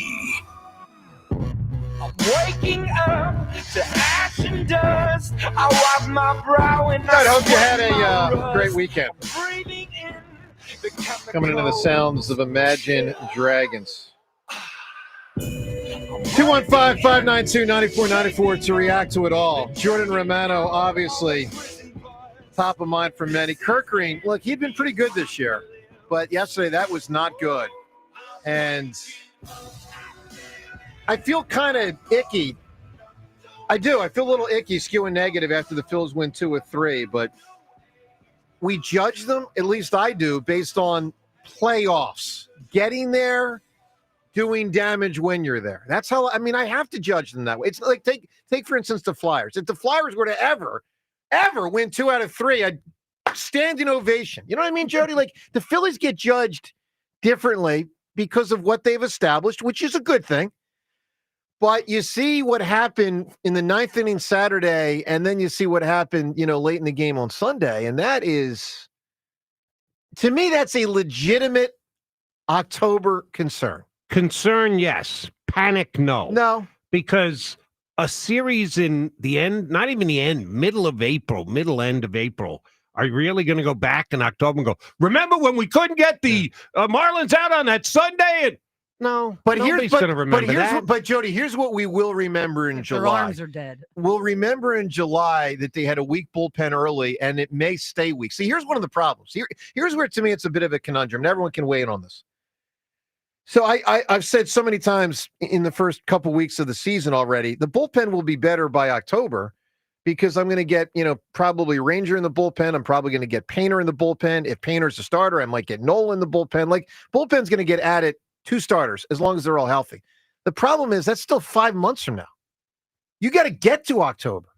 I'm waking up to ash and dust. I wipe my brow and I hope you had a great weekend. Coming into the sounds of Imagine Dragons. 215-592-9494 to react to it all. Jordan Romano, obviously, top of mind for many. Kirk Green, look, he'd been pretty good this year, but yesterday that was not good. And I feel kind of icky. I do. I feel a little icky, skewing negative after the Phils win 2 of 3, but we judge them, at least I do, based on playoffs. Getting there, doing damage when you're there. That's how, I mean, I have to judge them that way. It's like, take for instance, the Flyers. If the Flyers were to ever win 2 out of 3, a standing ovation. You know what I mean, Jody? Like, the Phillies get judged differently because of what they've established, which is a good thing. But you see what happened in the 9th inning Saturday, and then you see what happened, late in the game on Sunday. And that is, to me, that's a legitimate October concern. Concern, yes. Panic, no. No. Because a series in the end, not even the end, end of April, are you really going to go back in October and go, remember when we couldn't get the Marlins out on that Sunday? And no, but nobody's going to remember that. But Jody, here's what we will remember in July. Their arms are dead. We'll remember in July that they had a weak bullpen early, and it may stay weak. See, here's one of the problems. Here's where, to me, it's a bit of a conundrum, and everyone can weigh in on this. So I've said so many times in the first couple weeks of the season already, the bullpen will be better by October because I'm going to get, probably Ranger in the bullpen. I'm probably going to get Painter in the bullpen. If Painter's a starter, I might get Nola in the bullpen. Like, bullpen's going to get added 2 starters as long as they're all healthy. The problem is that's still 5 months from now. You got to get to October.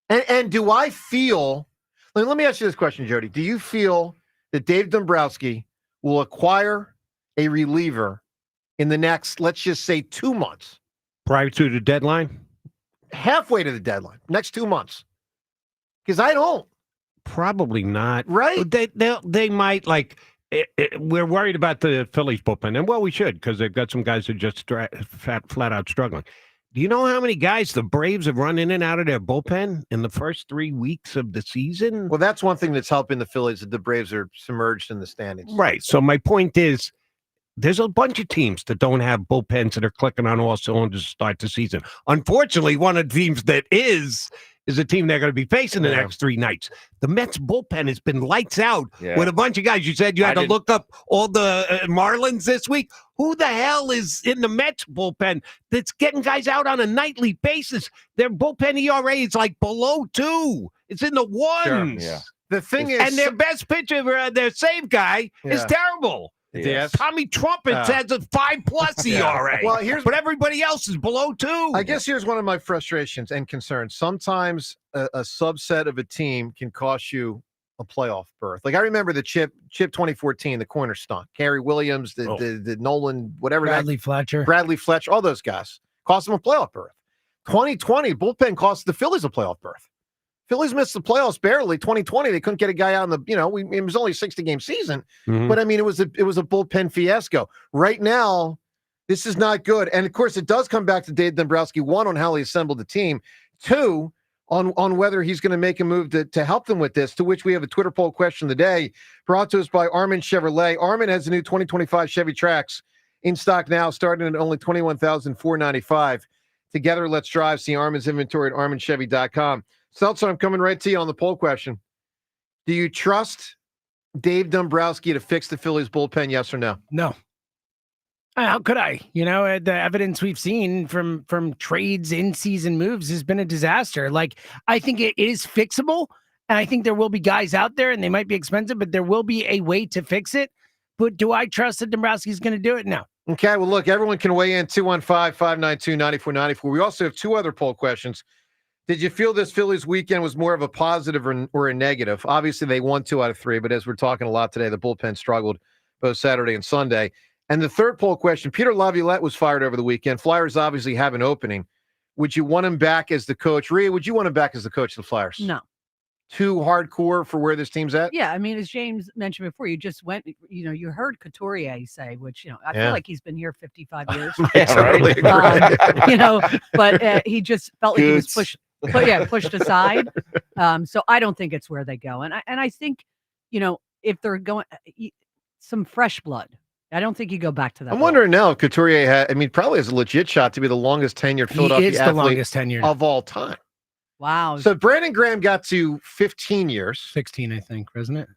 And do I feel, let me ask you this question, Jody. Do you feel that Dave Dombrowski will acquire a reliever in the next, let's just say, 2 months? Prior to the deadline? Halfway to the deadline. Next 2 months. Because I don't. Probably not. Right? They might, like, we're worried about the Phillies bullpen. And, well, we should, because they've got some guys who are just flat out struggling. Do you know how many guys the Braves have run in and out of their bullpen in the first 3 weeks of the season? Well, that's one thing that's helping the Phillies, that the Braves are submerged in the standings. Right. So my point is, there's a bunch of teams that don't have bullpens that are clicking on all cylinders to start the season. Unfortunately, one of the teams that is a team they're going to be facing the next 3 nights. The Mets bullpen has been lights out with a bunch of guys. You said you had to look up all the Marlins this week. Who the hell is in the Mets bullpen that's getting guys out on a nightly basis? Their bullpen ERA is like below 2. It's in the 1s. Sure, yeah. The thing is, and their best pitcher, their save guy, is terrible. Yes. Tommy Trumpet has a 5+ ERA. Well, but everybody else is below 2. I guess here's one of my frustrations and concerns. Sometimes a subset of a team can cost you a playoff berth. Like, I remember the Chip 2014, the corner stunt. Gary Williams, the Nolan, whatever. Bradley Fletcher, all those guys cost them a playoff berth. 2020 bullpen cost the Phillies a playoff berth. Phillies missed the playoffs barely. 2020, they couldn't get a guy out in the, it was only a 60-game season. Mm-hmm. But, I mean, it was a bullpen fiasco. Right now, this is not good. And, of course, it does come back to Dave Dombrowski, 1, on how he assembled the team, 2, on whether he's going to make a move to help them with this, to which we have a Twitter poll question of the day brought to us by Armin Chevrolet. Armin has the new 2025 Chevy Trax in stock now, starting at only $21,495. Together, let's drive. See Armin's inventory at arminchevy.com. Seltzer, I'm coming right to you on the poll question. Do you trust Dave Dombrowski to fix the Phillies bullpen, yes or no? No. How could I? The evidence we've seen from trades, in-season moves has been a disaster. Like, I think it is fixable, and I think there will be guys out there, and they might be expensive, but there will be a way to fix it. But do I trust that Dombrowski's going to do it? No. Okay, well, look, everyone can weigh in 215-592-9494. We also have two other poll questions. Did you feel this Phillies weekend was more of a positive or a negative? Obviously, they won 2 out of 3, but as we're talking a lot today, the bullpen struggled both Saturday and Sunday. And the third poll question, Peter Laviolette was fired over the weekend. Flyers obviously have an opening. Would you want him back as the coach? Rhea, would you want him back as the coach of the Flyers? No. Too hardcore for where this team's at? Yeah, I mean, as James mentioned before, you just went, you heard Couturier say, which, I Yeah. feel like he's been here 55 years. Totally agree. But he just felt like he was pushed aside. So I don't think it's where they go. And I think, if they're going some fresh blood, I don't think you go back to that. I'm wondering now if Couturier probably has a legit shot to be the longest tenured Philadelphia He is the athlete longest tenured of all time. Wow. So Brandon Graham got to 15 years. 16, I think, wasn't it?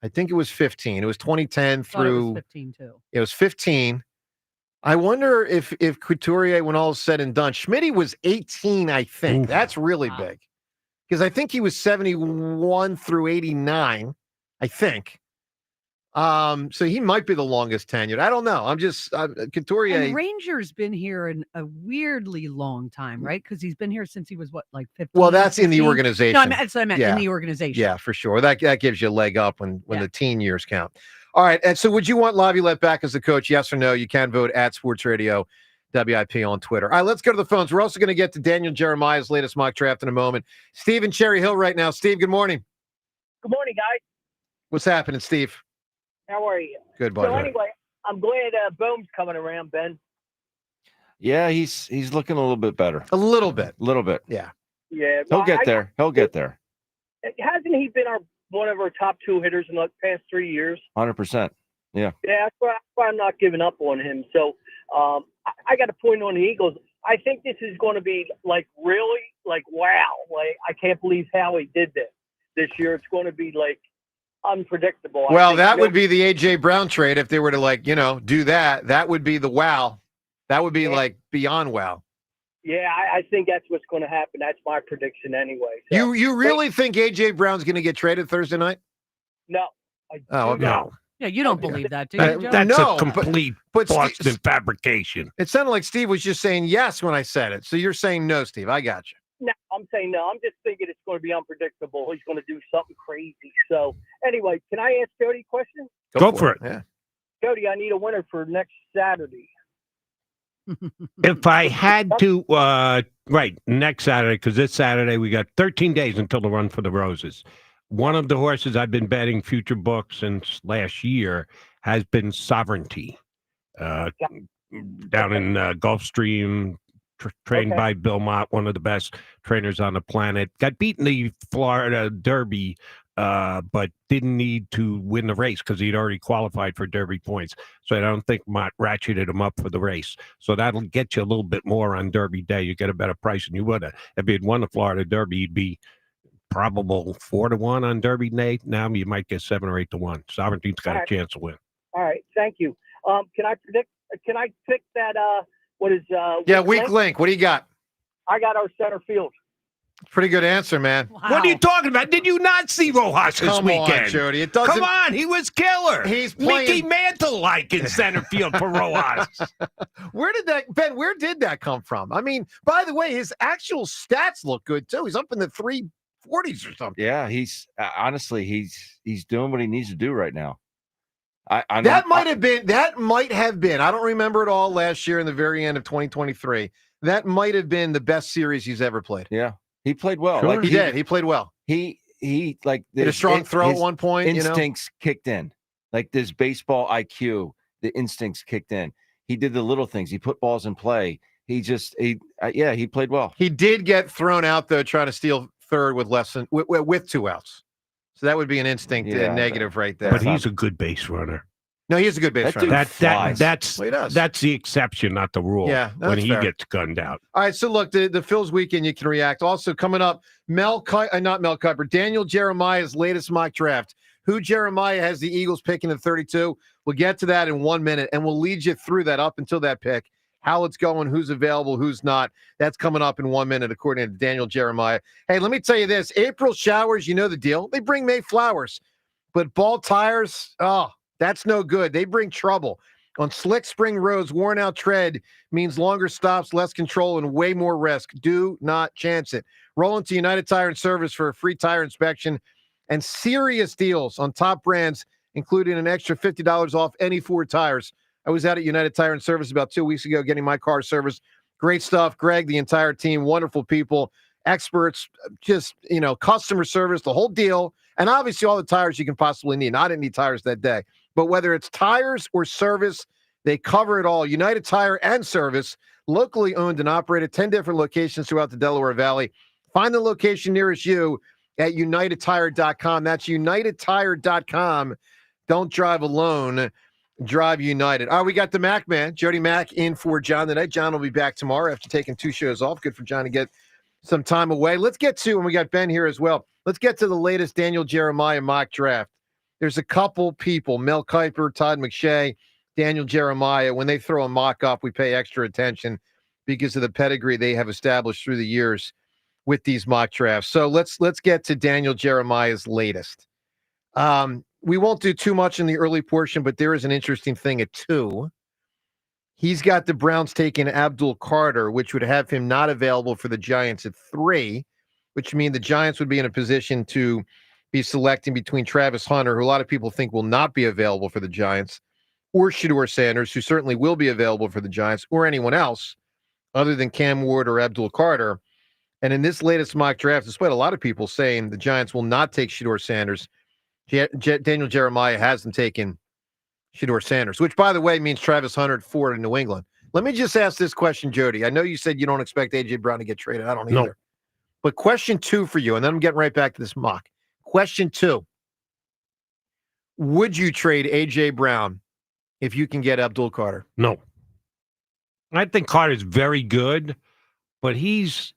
I think it was 15. It was 2010 Thought it was through 15 too. It was 15. I wonder if Couturier, when all is said and done, Schmitty was 18, I think. Ooh. That's really big. Because I think he was 71 through 89, I think. So he might be the longest tenured. I don't know. I'm just Couturier. And Ranger's been here in a weirdly long time, right? Because he's been here since he was 15? Well, that's in the 15? organization. No, that's what I meant, in the organization. Yeah, for sure. That gives you a leg up when the teen years count. All right. And so would you want Laviolette back as the coach? Yes or no? You can vote at Sports Radio WIP on Twitter. All right, let's go to the phones. We're also going to get to Daniel Jeremiah's latest mock draft in a moment. Steve in Cherry Hill right now. Steve, good morning. Good morning, guys. What's happening, Steve? How are you? Good, So buddy. anyway, I'm glad Boehm's coming around, Ben. Yeah, he's looking a little bit better. A little bit. Yeah. Yeah. He'll well, get there. He'll get there. Hasn't he been one of our top 2 hitters in the past 3 years? 100%. Yeah. Yeah, that's why I'm not giving up on him. So I got a point on the Eagles. I think this is going to be really wow. I can't believe how he did this year. It's going to be unpredictable. Well, that would be the A.J. Brown trade if they were to, do that. That would be the wow. That would be beyond wow. Yeah, I think that's what's going to happen. That's my prediction anyway. So. You really think A.J. Brown's going to get traded Thursday night? No. No. Yeah, you don't believe that, do you, Joe? That's No, a complete but Boston fabrication. It sounded like Steve was just saying yes when I said it. So you're saying no, Steve. I got you. No, I'm saying no. I'm just thinking it's going to be unpredictable. He's going to do something crazy. So anyway, can I ask Jody a question? Go for it. Yeah. Jody, I need a winner for next Saturday. If I had to, next Saturday, because this Saturday we got 13 days until the Run for the Roses. One of the horses I've been betting future books since last year has been Sovereignty, down in Gulfstream, trained by Bill Mott, one of the best trainers on the planet. Got beaten the Florida Derby, but didn't need to win the race because he'd already qualified for Derby points. So I don't think Mott ratcheted him up for the race. So that'll get you a little bit more on Derby Day. You get a better price than you would have. If he'd won the Florida Derby, he'd be probable 4-1 on Derby Day. Now you might get 7 or 8-1. Sovereignty's got a chance to win. All right, thank you. Can I pick that? What is? Weak link. What do you got? I got our center field. Pretty good answer, man. Wow. What are you talking about? Did you not see Rojas this weekend? Come on, Jody. It doesn't. Come on, he was killer. He's playing Mickey Mantle-like in center field for Rojas. Where did that come from? I mean, by the way, his actual stats look good too. He's up in the 340s or something. Yeah, he's honestly he's doing what he needs to do right now. That might have been. I don't remember it all last year in the very end of 2023. That might have been the best series he's ever played. Yeah. He played well. Sure. He did. He played well. He like hit a strong throw at one point. Instincts kicked in. Like this baseball IQ, the instincts kicked in. He did the little things. He put balls in play. He played well. He did get thrown out though, trying to steal third with 2 outs. So that would be an instinct negative right there. But he's a good base runner. No, he is a good base runner. That's the exception, not the rule. Yeah, when he gets gunned out. All right, so look, the Phil's weekend, you can react. Also coming up, Daniel Jeremiah's latest mock draft. Who Jeremiah has the Eagles picking at 32. We'll get to that in 1 minute, and we'll lead you through that up until that pick. How it's going, who's available, who's not. That's coming up in 1 minute, according to Daniel Jeremiah. Hey, let me tell you this. April showers, you know the deal. They bring May flowers. But bald tires, that's no good. They bring trouble. On slick spring roads, worn out tread means longer stops, less control, and way more risk. Do not chance it. Roll into United Tire and Service for a free tire inspection and serious deals on top brands, including an extra $50 off any Ford tires. I was out at United Tire and Service about 2 weeks ago getting my car serviced. Great stuff. Greg, the entire team, wonderful people, experts, just, customer service, the whole deal. And obviously all the tires you can possibly need. I didn't need tires that day. But whether it's tires or service, they cover it all. United Tire and Service, locally owned and operated, 10 different locations throughout the Delaware Valley. Find the location nearest you at UnitedTire.com. That's UnitedTire.com. Don't drive alone. Drive United. All right, we got the Mac man, Jody Mack, in for John today. John will be back tomorrow after taking 2 shows off. Good for John to get some time away. Let's get to, and we got Ben here as well, let's get to the latest Daniel Jeremiah mock draft. There's a couple people, Mel Kiper, Todd McShay, Daniel Jeremiah. When they throw a mock up, we pay extra attention because of the pedigree they have established through the years with these mock drafts. So let's get to Daniel Jeremiah's latest. We won't do too much in the early portion, but there is an interesting thing at 2. He's got the Browns taking Abdul Carter, which would have him not available for the Giants at 3, which means the Giants would be in a position to be selecting between Travis Hunter, who a lot of people think will not be available for the Giants, or Shedeur Sanders, who certainly will be available for the Giants, or anyone else other than Cam Ward or Abdul Carter. And in this latest mock draft, despite a lot of people saying the Giants will not take Shedeur Sanders, Daniel Jeremiah hasn't taken Shedeur Sanders, which, by the way, means Travis Hunter at 4 in New England. Let me just ask this question, Jody. I know you said you don't expect A.J. Brown to get traded. I don't either. No. But question 2 for you, and then I'm getting right back to this mock. Question 2. Would you trade A.J. Brown if you can get Abdul Carter? No. I think Carter's very good, but he's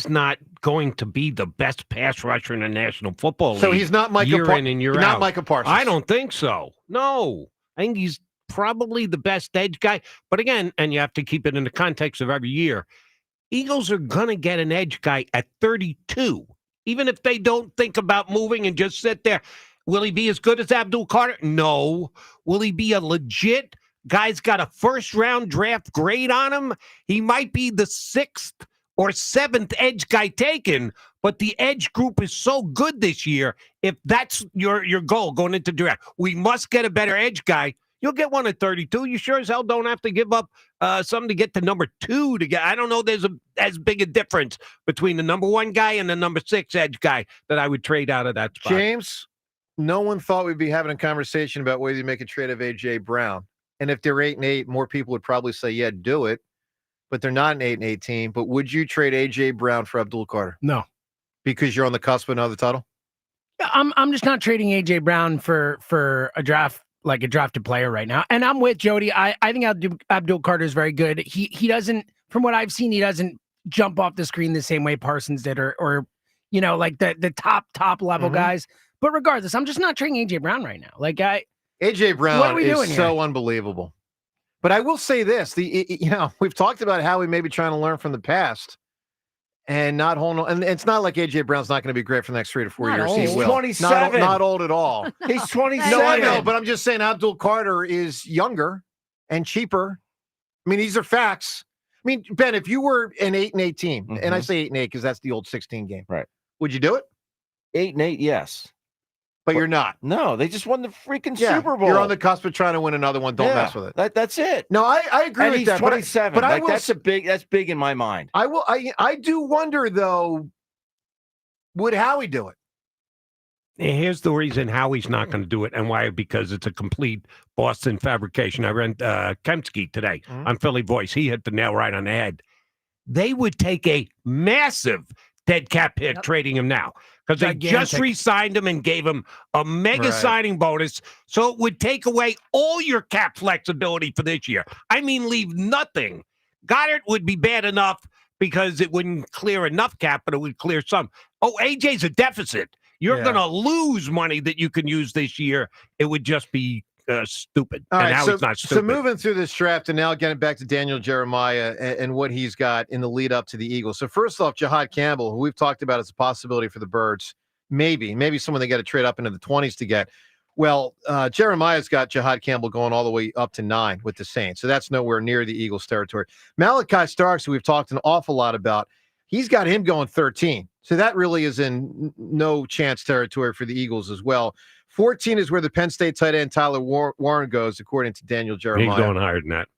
not going to be the best pass rusher in the National Football League. So he's not Micah year in and year out. Not Micah Parsons. I don't think so. No. I think he's probably the best edge guy. But again, and you have to keep it in the context of every year, Eagles are going to get an edge guy at 32, even if they don't think about moving and just sit there. Will he be as good as Abdul Carter? No. Will he be a legit guy's got a first-round draft grade on him? He might be the 6th or 7th edge guy taken, but the edge group is so good this year. If that's your goal going into draft, we must get a better edge guy. You'll get one at 32. You sure as hell don't have to give up something to get to number 2 to get. I don't know there's as big a difference between the number 1 guy and the number 6 edge guy that I would trade out of that spot. James, no one thought we'd be having a conversation about whether you make a trade of A.J. Brown. And if they're 8-8, more people would probably say, yeah, do it. But they're not an 8-8 team. But would you trade A.J. Brown for Abdul Carter? No. Because you're on the cusp of another title? Yeah, I'm just not trading A.J. Brown for a draft, like a drafted player right now. And I'm with Jody. I think Abdul Carter is very good. He doesn't, from what I've seen, he doesn't jump off the screen the same way Parsons did or like the top level guys. But regardless, I'm just not trading A.J. Brown right now. Like A.J. Brown what are we is doing so here? unbelievable. But I will say this, we've talked about how we may be trying to learn from the past and not hold on. And it's not like A.J. Brown's not going to be great for the next 3 to 4 years. He's He will. 27. Not old at all. He's 27. No, I know, but I'm just saying Abdul Carter is younger and cheaper. I mean, these are facts. I mean, Ben, if you were an 8-8 team, and I say 8-8 because that's the old 16 game, right? Would you do it? 8-8, yes. But you're not. No, they just won the freaking Super Bowl. You're on the cusp of trying to win another one. Don't mess with it. That's it. No, I agree and with he's that. 27. But I will that's big in my mind. I do wonder though, would Howie do it? And here's the reason Howie's not going to do it and why, because it's a complete Boston fabrication. I read Kemsky today on Philly Voice. He hit the nail right on the head. They would take a massive dead cap hit trading him now because they just re-signed him and gave him a mega signing bonus. So it would take away all your cap flexibility for this year. I mean, leave nothing. Goddard would be bad enough because it wouldn't clear enough cap, but it would clear some. Oh, AJ's a deficit. You're going to lose money that you can use this year. It would just be stupid. All right, it's not stupid. So moving through this draft and now getting back to Daniel Jeremiah and what he's got in the lead up to the Eagles. So first off, Jahad Campbell, who we've talked about as a possibility for the Birds, maybe someone they got to trade up into the 20s to get. Well, Jeremiah's got Jahad Campbell going all the way up to 9 with the Saints, so that's nowhere near the Eagles' territory. Malachi Starks, who we've talked an awful lot about, he's got him going 13. So that really is in no chance territory for the Eagles as well. 14 is where the Penn State tight end Tyler Warren goes, according to Daniel Jeremiah. He's going higher than that.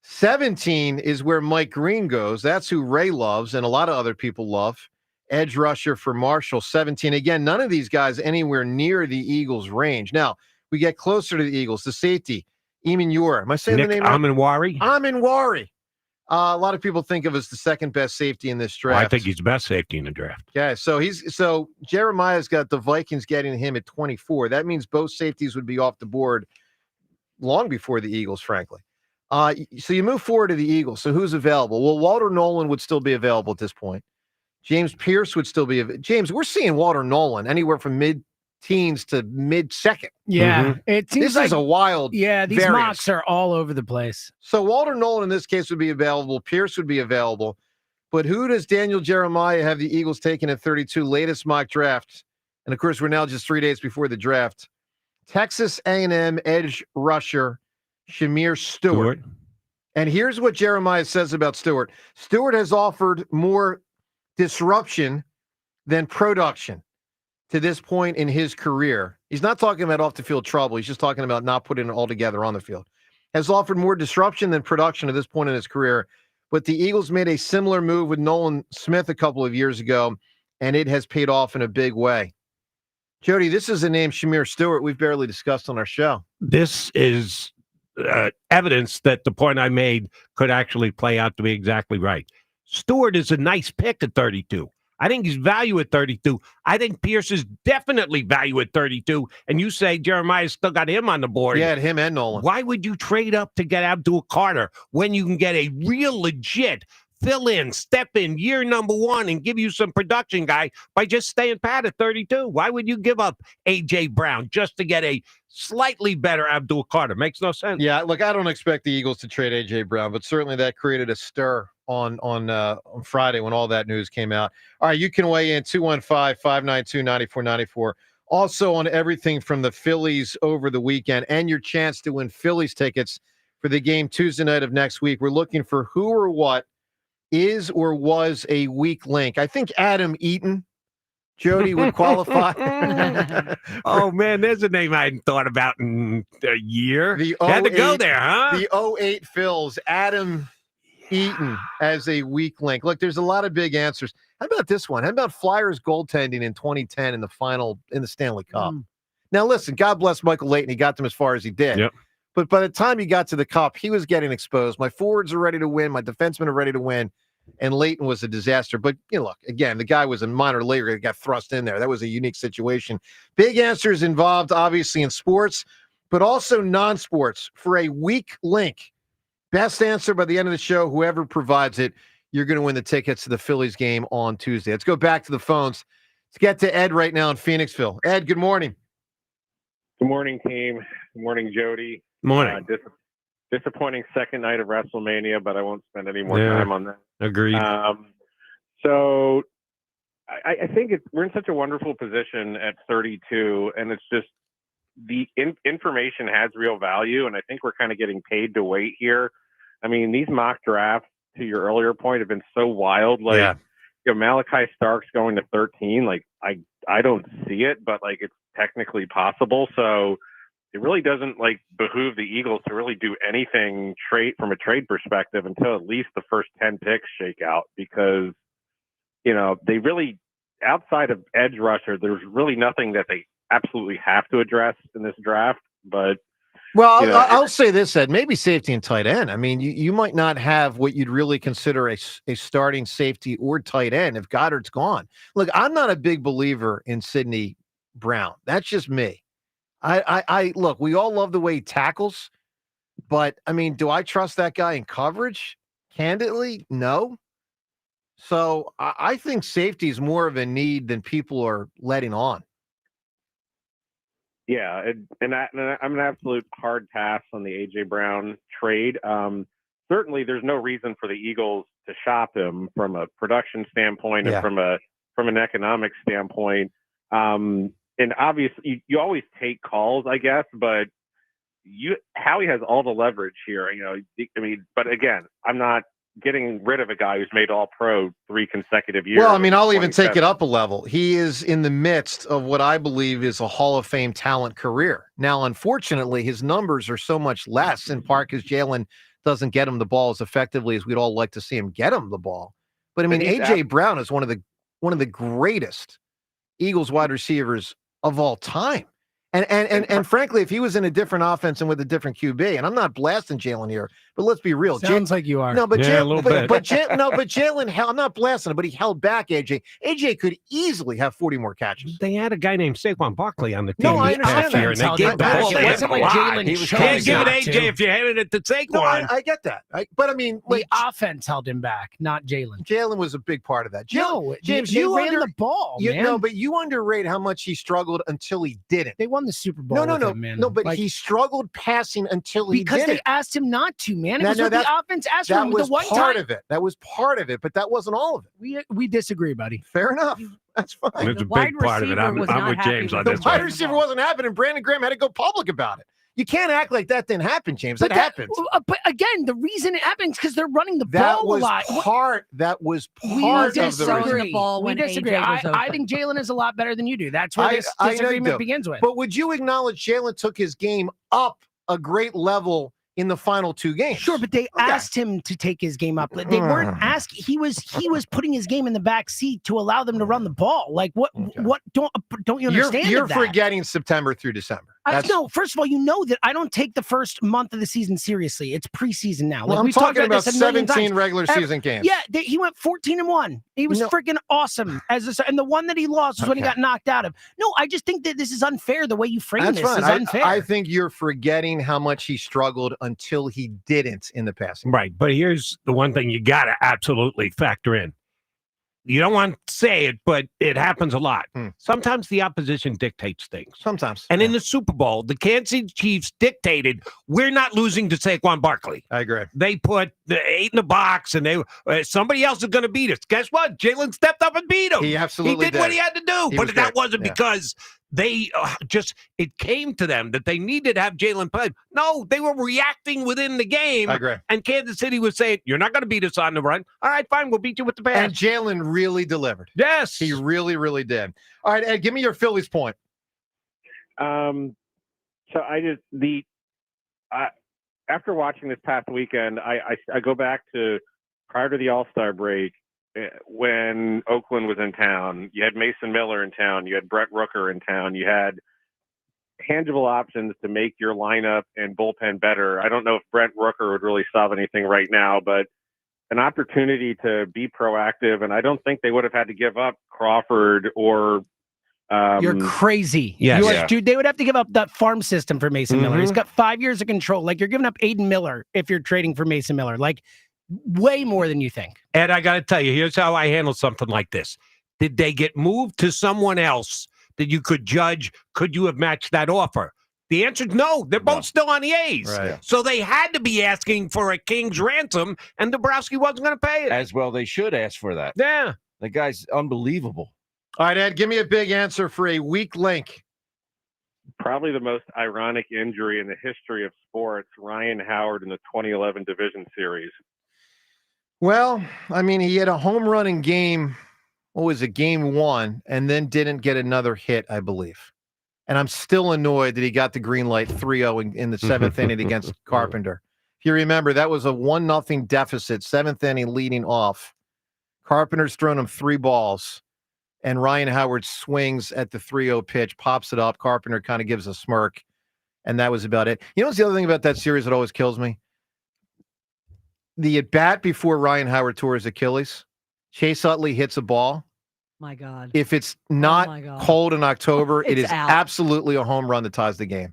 17 is where Mike Green goes. That's who Ray loves and a lot of other people love. Edge rusher for Marshall, 17. Again, none of these guys anywhere near the Eagles' range. Now, we get closer to the Eagles. The safety, Eamon Ure. Am I saying Nick the name right? Amenwari? Amenwari. A lot of people think of as the second best safety in this draft. Well, I think he's the best safety in the draft. Yeah, so Jeremiah's got the Vikings getting him at 24. That means both safeties would be off the board long before the Eagles, frankly. So you move forward to the Eagles. So who's available? Well, Walter Nolan would still be available at this point. James Pierce would still be James, we're seeing Walter Nolan anywhere from mid-teens to mid-second. Yeah, it seems this is a wild Yeah, these variance. mocks are all over the place. So Walter Nolan in this case would be available. Pierce would be available. But who does Daniel Jeremiah have the Eagles taking at 32? Latest mock draft. And, of course, we're now just 3 days before the draft. Texas A&M edge rusher Shamir Stewart. And here's what Jeremiah says about Stewart. Stewart has offered more disruption than production to this point in his career. He's not talking about off the field trouble. He's just talking about not putting it all together on the field. Has offered more disruption than production at this point in his career. But the Eagles made a similar move with Nolan Smith a couple of years ago, and it has paid off in a big way. Jody, this is the name Shamir Stewart we've barely discussed on our show. This is evidence that the point I made could actually play out to be exactly right. Stewart is a nice pick at 32. I think he's value at 32. I think Pierce is definitely value at 32. And you say Jeremiah's still got him on the board. Yeah, him and Nolan. Why would you trade up to get Abdul Carter when you can get a real legit fill in, step in, year number 1 and give you some production guy by just staying pat at 32? Why would you give up A.J. Brown just to get a slightly better Abdul Carter? Makes no sense. Yeah, look, I don't expect the Eagles to trade A.J. Brown, but certainly that created a stir on Friday when all that news came out. All right, you can weigh in 215-592-9494. Also on everything from the Phillies over the weekend and your chance to win Phillies tickets for the game Tuesday night of next week. We're looking for who or what is or was a weak link. I think Adam Eaton, Jody, would qualify. Oh, man, there's a name I hadn't thought about in a year. The Had to go there, huh? The 08 Phils, Adam Eaton as a weak link. Look, there's a lot of big answers. How about this one? How about Flyers goaltending in 2010 in the final in the Stanley Cup? Now, listen, God bless Michael Leighton. He got them as far as he did. Yep. But by the time he got to the Cup, he was getting exposed. My forwards are ready to win. My defensemen are ready to win. And Leighton was a disaster. But, look, again, the guy was a minor leaguer that got thrust in there. That was a unique situation. Big answers involved, obviously, in sports, but also non-sports. For a weak link, best answer by the end of the show, whoever provides it, you're going to win the tickets to the Phillies game on Tuesday. Let's go back to the phones. Let's get to Ed right now in Phoenixville. Ed, good morning. Good morning, team. Good morning, Jody. Morning. Disappointing second night of WrestleMania, but I won't spend any more time on that. Agreed. So I think we're in such a wonderful position at 32, and it's just the information has real value, and I think we're kind of getting paid to wait here. I mean, these mock drafts, to your earlier point, have been so wild. Like, Malachi Starks going to 13, like, I don't see it, but, like, it's technically possible. So it really doesn't, like, behoove the Eagles to really do anything from a trade perspective until at least the first 10 picks shake out, because, they really, outside of edge rusher, there's really nothing that they absolutely have to address in this draft. But well, I'll say this, Ed, maybe safety and tight end. I mean, you might not have what you'd really consider a starting safety or tight end if Goddard's gone. Look, I'm not a big believer in Sidney Brown. That's just me. I look, we all love the way he tackles, but I mean, do I trust that guy in coverage? Candidly, no. So I think safety is more of a need than people are letting on. Yeah, and I'm an absolute hard pass on the A.J. Brown trade. Certainly, there's no reason for the Eagles to shop him from a production standpoint and from an economic standpoint. And and obviously you always take calls, I guess, but Howie has all the leverage here. I mean, but again, I'm not getting rid of a guy who's made All-Pro 3 consecutive years. Well, I mean, I'll even take it up a level. He is in the midst of what I believe is a Hall of Fame talent career. Now, unfortunately, his numbers are so much less, in part because Jalen doesn't get him the ball as effectively as we'd all like to see him get him the ball. But I mean, A.J. Brown is one of the greatest Eagles wide receivers of all time. And frankly, if he was in a different offense and with a different QB, and I'm not blasting Jalen here, but let's be real. Sounds like you are. No, but Yeah, a little bit. but Jalen, I'm not blasting him, but he held back AJ. AJ could easily have 40 more catches. They had a guy named Saquon Barkley on the team. No, I understand year, that. and they gave back. It wasn't like Jalen You chose can't give it not AJ to. if you handed it to Saquon. No, I get that. But I mean, The offense held him back, not Jalen. Jalen was a big part of that. No, James, you ran the ball, man. No, but you underrate how much he struggled until he didn't. They won the Super Bowl. with him, man. No, but Like, he struggled passing until he because did they it. asked him not to, man. It No, was no, what the that- offense asked That him. was The one part time of it. That was part of it, but that wasn't all of it. we disagree, buddy. Fair enough. That's fine. It's a wide big part of it. receiver I'm was I'm not with happy James with on the this The wide one. receiver wasn't happening, and Brandon Graham had to go public about it. You can't act like that didn't happen, James. That happened. But again, the reason it happens because they're running the That ball was a lot. part. That was We part of the disagree. reason. The ball We when disagree. AJ was I open. think Jalen is a lot better than you do. That's where this I know you disagreement do. begins with. But would you acknowledge Jalen took his game up a great level in the final 2 games? Sure, but they asked him to take his game up. They weren't asking. He was putting his game in the back seat to allow them to run the ball. Like what? What? Don't you understand? You're that? forgetting September through December. No, first of all, you know that I don't take the first month of the season seriously. It's preseason now. Well, I'm we've talked talking about this a million 17 times. regular season games. Yeah, he went 14-1. He was freaking awesome and the one that he lost was when he got knocked out of. No, I just think that this is unfair. The way you frame That's this fine. is unfair. I think you're forgetting how much he struggled until he didn't in the passing. Right. But here's the one thing you got to absolutely factor in. You don't want to say it, but it happens a lot. Sometimes the opposition dictates things. Sometimes. And in the Super Bowl, the Kansas City Chiefs dictated, we're not losing to Saquon Barkley. I agree. They put the 8 in the box, and somebody else is going to beat us. Guess what? Jalen stepped up and beat him. He absolutely He did what he had to do. He But was that great. wasn't Yeah. because they it came to them that they needed to have Jalen play. No, they were reacting within the game. I agree. And Kansas City was saying, you're not going to beat us on the run. All right, fine. We'll beat you with the pass. And Jalen really delivered. Yes. He really, really did. All right, Ed, give me your Phillies point. So after watching this past weekend, I go back to prior to the All-Star break when Oakland was in town. You had Mason Miller in town. You had Brett Rooker in town. You had tangible options to make your lineup and bullpen better. I don't know if Brett Rooker would really solve anything right now, but an opportunity to be proactive. And I don't think they would have had to give up Crawford or You're crazy. Yes. You are- Yeah. Dude, they would have to give up that farm system for Mason Miller. He's Mhm. got 5 years of control. Like, you're giving up Aiden Miller if you're trading for Mason Miller. Like, way more than you think. Ed, I got to tell you, here's how I handle something like this. Did they get moved to someone else that you could judge? Could you have matched that offer? The answer is no. They're both still on the A's. Right. So they had to be asking for a king's ransom, and Dombrowski wasn't going to pay it. As well, they should ask for that. Yeah. The guy's unbelievable. All right, Ed, give me a big answer for a weak link. probably the most ironic injury in the history of sports, Ryan Howard in the 2011 Division Series. Well, I mean, he had a home run in game, what was it, game 1, and then didn't get another hit, I believe. And I'm still annoyed that he got the green light 3-0 in the 7th inning against Carpenter. If you remember, that was a 1-0 deficit, 7th inning leading off. Carpenter's thrown him 3 balls, and Ryan Howard swings at the 3-0 pitch, pops it up. Carpenter kind of gives a smirk, and that was about it. You know what's the other thing about that series that always kills me? The at-bat before Ryan Howard tore his Achilles, Chase Utley hits a ball. My God. If it's not my God. cold in October, it It's is out. absolutely a home run that ties the game.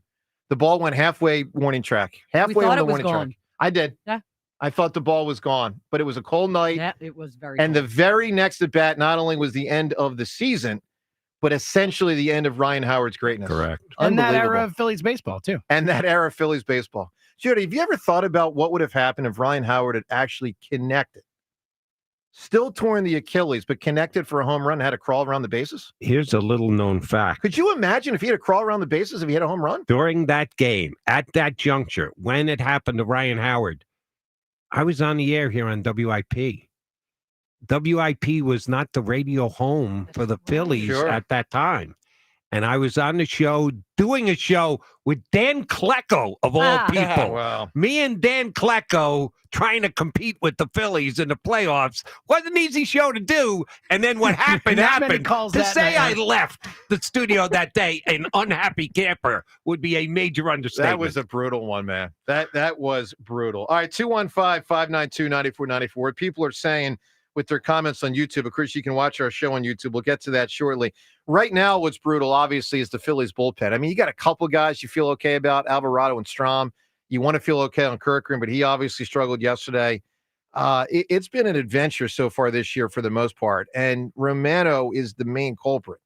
The ball went halfway warning track. Halfway thought on the it was warning gone. track. I did. Yeah. I thought the ball was gone, but it was a cold night. Yeah, it was very And the cold. very next at bat not only was the end of the season, but essentially the end of Ryan Howard's greatness. Correct. And that Unbelievable. era of Phillies baseball, too. And that era of Phillies baseball. Jody, have you ever thought about what would have happened if Ryan Howard had actually connected still torn the Achilles, but connected for a home run and had to crawl around the bases? Here's a little known fact. Could you imagine if he had to crawl around the bases if he had a home run? During that game, at that juncture, when it happened to Ryan Howard, I was on the air here on WIP. WIP was not the radio home for the Phillies at that time. And I was on the show, doing a show with Dan Klecko, of all people. Wow. Me and Dan Klecko trying to compete with the Phillies in the playoffs. Wasn't an easy show to do. And then what happened, Not many happened. calls To that say night. I left the studio that day an unhappy camper would be a major understatement. That was a brutal one, man. That was brutal. All right, 215-592-9494. People are saying with their comments on YouTube, of course, you can watch our show on YouTube. We'll get to that shortly. Right now, what's brutal, obviously, is the Phillies bullpen. I mean, you got a couple guys you feel okay about, Alvarado and Strahm. You want to feel okay on Kirkland, but he obviously struggled yesterday. It's been an adventure so far this year for the most part, and Romano is the main culprit.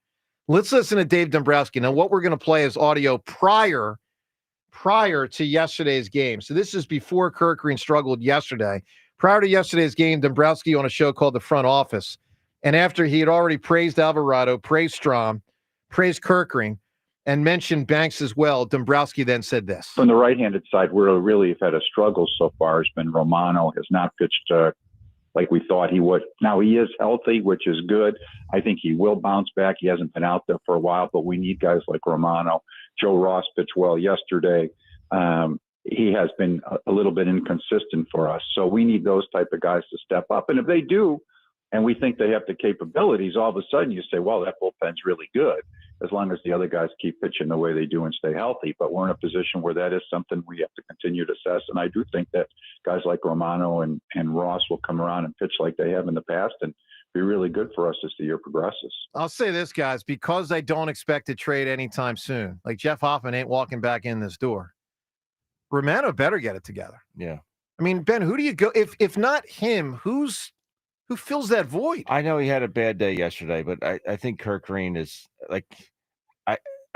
Let's listen to Dave Dombrowski. Now, what we're going to play is audio prior to yesterday's game. So this is before Kirkland struggled yesterday. Prior to yesterday's game, Dombrowski on a show called The Front Office. And after he had already praised Alvarado, praised Strahm, praised Kirkring, and mentioned Banks as well, Dombrowski then said this. From the right-handed side, where really have had a struggle so far has been Romano. Has not pitched like we thought he would. Now he is healthy, which is good. I think he will bounce back. He hasn't been out there for a while, but we need guys like Romano. Joe Ross pitched well yesterday. He has been a little bit inconsistent for us. So we need those type of guys to step up. And if they do, and we think they have the capabilities, all of a sudden you say, well, that bullpen's really good, as long as the other guys keep pitching the way they do and stay healthy. But we're in a position where that is something we have to continue to assess. And I do think that guys like Romano and Ross will come around and pitch like they have in the past and be really good for us as the year progresses. I'll say this, guys, because I don't expect to trade anytime soon. Like Jeff Hoffman ain't walking back in this door. Romano better get it together. Yeah. I mean, Ben, who do you go if not him? Who fills that void? I know he had a bad day yesterday, but I think Kirk Green is like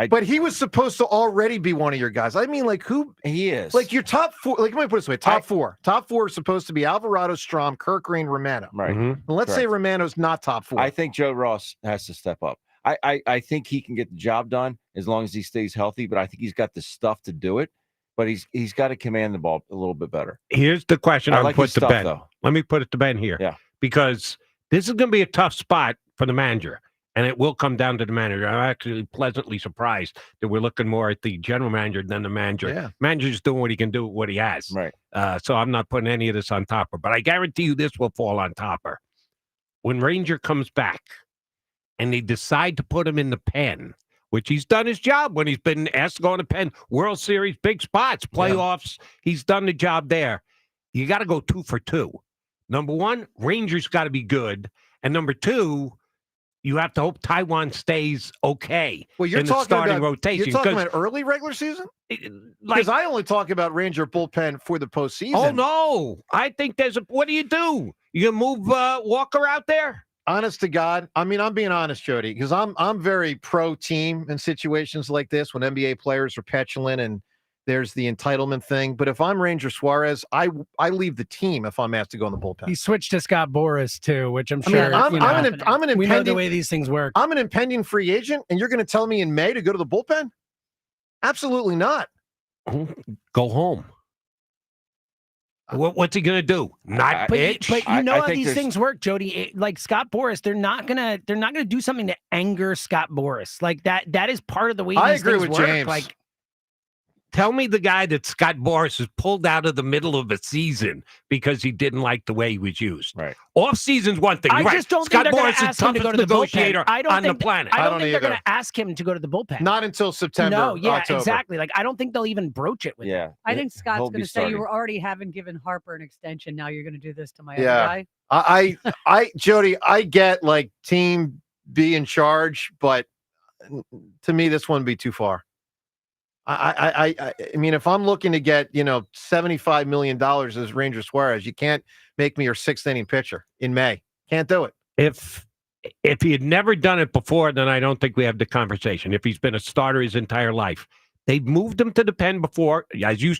But he was supposed to already be one of your guys. I mean, like who he is. Like your top four. Like let me put it this way: top four. Top four is supposed to be Alvarado, Strahm, Kirk Green, Romano. Right. And let's say Romano's not top four. I think Joe Ross has to step up. I think he can get the job done as long as he stays healthy, but I think he's got the stuff to do it. But he's got to command the ball a little bit better. Here's the question I I'll like put his to stuff, Ben. though. Let me put it to Ben here. Yeah. Because this is going to be a tough spot for the manager, and it will come down to the manager. I'm actually pleasantly surprised that we're looking more at the general manager than the manager. Yeah. Manager's doing what he can do with what he has. Right. So I'm not putting any of this on Topper, but I guarantee you this will fall on Topper. When Ranger comes back and they decide to put him in the pen, which he's done his job when he's been asked to go in the pen, World Series, big spots, playoffs. He's done the job there. You got to go 2 for 2. Number one, Rangers got to be good. And number two, you have to hope Taiwan stays okay Well, you're in the talking starting about rotation. You're talking about early regular season? Because I only talk about Ranger bullpen for the postseason. Oh, no. I think what do? You gonna move Walker out there? Honest to God, I mean, I'm being honest, Jody, because I'm very pro team in situations like this when NBA players are petulant and there's the entitlement thing. But if I'm Ranger Suarez, I leave the team if I'm asked to go in the bullpen. He switched to Scott Boras too, which I'm I mean, sure. I'm an we know the impending- way these things work. I'm an impending free agent, and you're going to tell me in May to go to the bullpen? Absolutely not. Go home. What's he gonna do? Not pitch? But you know how these things work, Jody. Like Scott Boras, they're not gonna do something to anger Scott Boras. Like that is part of the way I these agree things with work. James. Like, Tell me the guy that Scott Boras has pulled out of the middle of a season because he didn't like the way he was used. Right. Off season's one thing. I You're just right. don't Scott think they're going Boras to is ask him to toughest go to the negotiator bullpen. I don't on think the planet. I don't think they're going to ask him to go to the bullpen. Not until September. No, yeah, October. Exactly. Like I don't think they'll even broach it with him. I think Scott's going to say you were already having given Harper an extension. Now you're going to do this to my other guy. I Jody, I get like team be in charge, but to me, this one would be too far. I mean, if I'm looking to get, $75 million as Ranger Suarez, you can't make me your sixth inning pitcher in May. Can't do it. If he had never done it before, then I don't think we have the conversation. If he's been a starter his entire life, they've moved him to the pen before, as you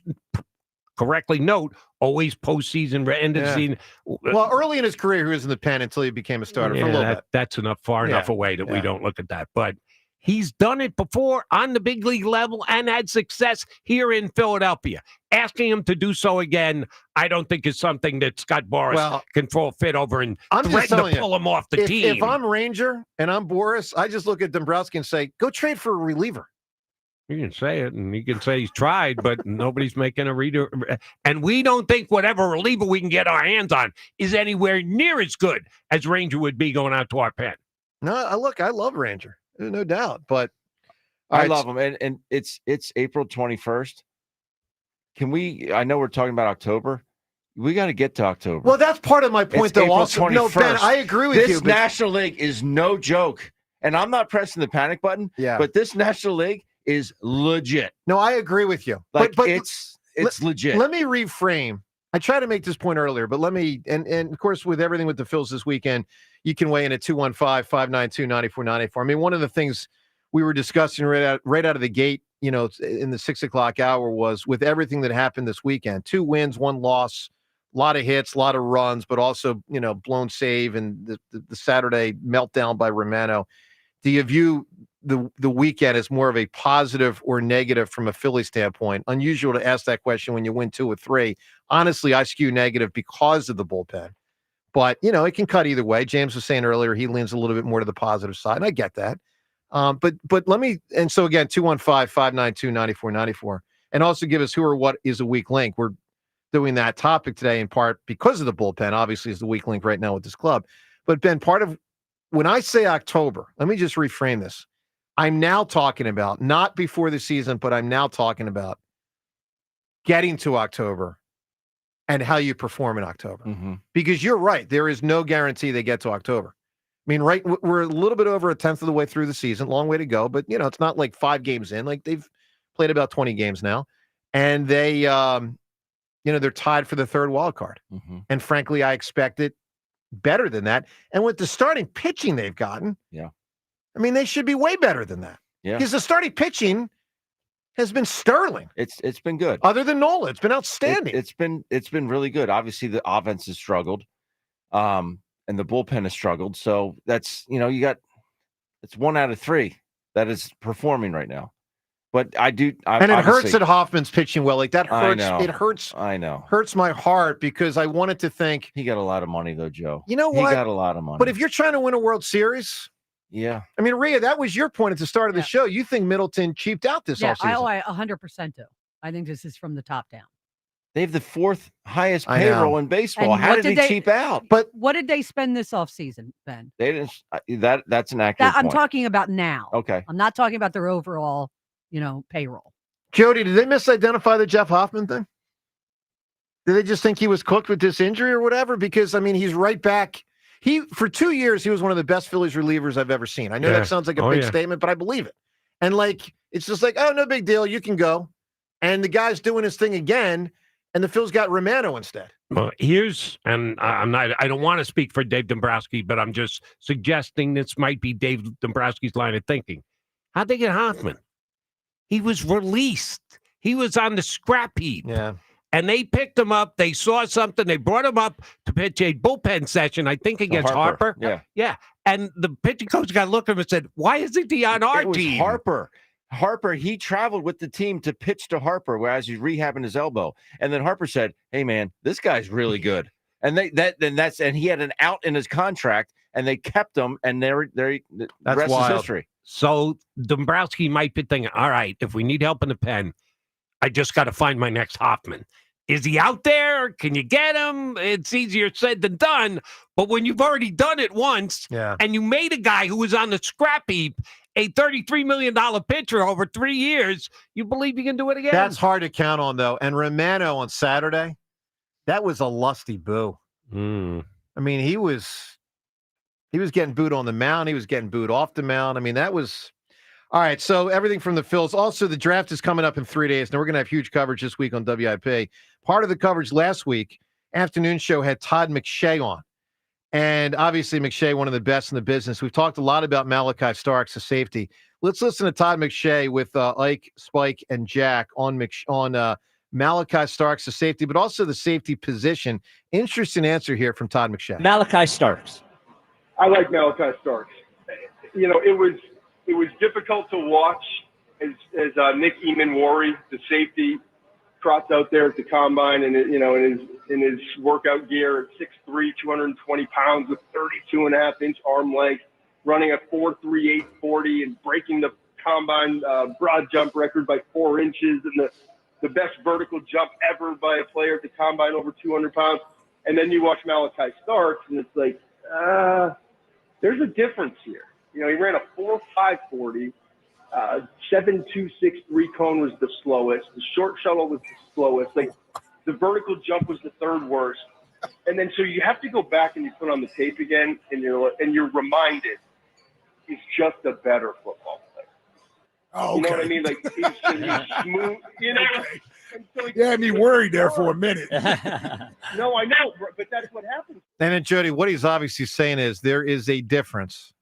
correctly note, always postseason, end of the season. Well, early in his career, he was in the pen until he became a starter for a little bit. That's far enough away that we Yeah. don't look at that. But he's done it before on the big league level and had success here in Philadelphia. Asking him to do so again, I don't think is something that Scott Boras can throw a fit over and threaten to pull him off the team. If I'm Ranger and I'm Boris, I just look at Dombrowski and say, go trade for a reliever. You can say it, and you can say he's tried, but nobody's making a reader. And we don't think whatever reliever we can get our hands on is anywhere near as good as Ranger would be going out to our pen. No, I love Ranger, no doubt. But I love him, and it's April 21st. Can we? I know we're talking about October. We got to get to October. Well, that's part of my point, It's though. April Also, 21st. no, Ben, I agree with this you. This National League is no joke, and I'm not pressing the panic button. Yeah. But this National League is legit. No, I agree with you. Like, but it's legit. Let me reframe. I tried to make this point earlier, but let me, and of course, with everything with the Phils this weekend, you can weigh in at 215-592-9494. I mean, one of the things we were discussing right out of the gate, in the 6 o'clock hour was with everything that happened this weekend, 2 wins, 1 loss, a lot of hits, a lot of runs, but also, blown save and the Saturday meltdown by Romano. Do you view the weekend as more of a positive or negative from a Philly standpoint? Unusual to ask that question when you win 2 or 3. Honestly, I skew negative because of the bullpen. But, it can cut either way. James was saying earlier he leans a little bit more to the positive side, and I get that. But let me – and so, again, 215-592-9494. And also give us who or what is a weak link. We're doing that topic today in part because of the bullpen, obviously, is the weak link right now with this club. But, Ben, part of – when I say October, let me just reframe this. I'm now talking about, not before the season, but I'm now talking about getting to October and how you perform in October. Mm-hmm. Because you're right. There is no guarantee they get to October. I mean, right, we're a little bit over a tenth of the way through the season. Long way to go. But, it's not like 5 games in. Like, they've played about 20 games now. And they, they're tied for the 3rd wild card. Mm-hmm. And frankly, I expect it better than that. And with the starting pitching they've gotten, I mean, they should be way better than that. Yeah. Because the starting pitching has been sterling. It's been good. Other than Nola, it's been outstanding. It's been really good. Obviously, the offense has struggled, and the bullpen has struggled. So that's it's 1 out of 3 that is performing right now. But and it hurts that Hoffman's pitching well. Like that hurts. I know. It hurts. I know. Hurts my heart because I wanted to think he got a lot of money though, Joe. You know what? He got a lot of money. But if you're trying to win a World Series, yeah. I mean, Rhea, that was your point at the start of the show. You think Middleton cheaped out this offseason? I 100% do. I think this is from the top down. They have the 4th highest payroll in baseball. And How did they cheap out? But what did they spend this offseason, Ben? They didn't. That's an accurate I'm point. talking about now. Okay. I'm not talking about their overall, payroll. Jody, did they misidentify the Jeff Hoffman thing? Did they just think he was cooked with this injury or whatever? Because, I mean, he's right back. For 2 years, he was one of the best Phillies relievers I've ever seen. I know that sounds like a big statement, but I believe it. And, it's just like, oh, no big deal. You can go. And the guy's doing his thing again, and the Phil's got Romano instead. Well, I don't want to speak for Dave Dombrowski, but I'm just suggesting this might be Dave Dombrowski's line of thinking. How'd they get Hoffman? He was released. He was on the scrap heap. Yeah. And they picked him up. They saw something. They brought him up to pitch a bullpen session, I think, against Harper. Yeah. Yeah. And the pitching coach got to look at him and said, why isn't he on our team? Harper, he traveled with the team to pitch to Harper whereas he's rehabbing his elbow. And then Harper said, hey, man, this guy's really good. And and he had an out in his contract, and they kept him, and the rest is history. So Dombrowski might be thinking, all right, if we need help in the pen, I just got to find my next Hoffman. Is he out there? Can you get him? It's easier said than done. But when you've already done it once, and you made a guy who was on the scrap heap a $33 million pitcher over 3 years, you believe you can do it again? That's hard to count on, though. And Romano on Saturday, that was a lusty boo. I mean, he was getting booed on the mound. He was getting booed off the mound. I mean, that was all right. So everything from the Phils. Also, the draft is coming up in 3 days. Now we're going to have huge coverage this week on WIP. Part of the coverage last week, afternoon show had Todd McShay on. And obviously McShay, one of the best in the business. We've talked a lot about Malachi Starks, the safety. Let's listen to Todd McShay with Ike, Spike, and Jack on Malachi Starks, the safety, but also the safety position. Interesting answer here from Todd McShay. Malachi Starks. I like Malachi Starks. You know, it was difficult to watch as Nick Eamon-Wari, the safety, trots out there at the combine and in his workout gear at 6'3", 220 pounds with 32.5-inch arm length, running a 4.38 40 and breaking the combine broad jump record by 4 inches and the best vertical jump ever by a player at the combine over 200 pounds. And then you watch Malachi Starks and it's like, there's a difference here. You know, he ran a 4.5 40. 7.263 cone was the slowest. The short shuttle was the slowest. Like the vertical jump was the third worst. And then so you have to go back and you put on the tape again, and you're reminded he's just a better football player. Oh, okay. You know what I mean? Like he's smooth. You know. And so You had me worried there for a minute. No, I know, but that's what happens. And then, Jody, what he's obviously saying is there is a difference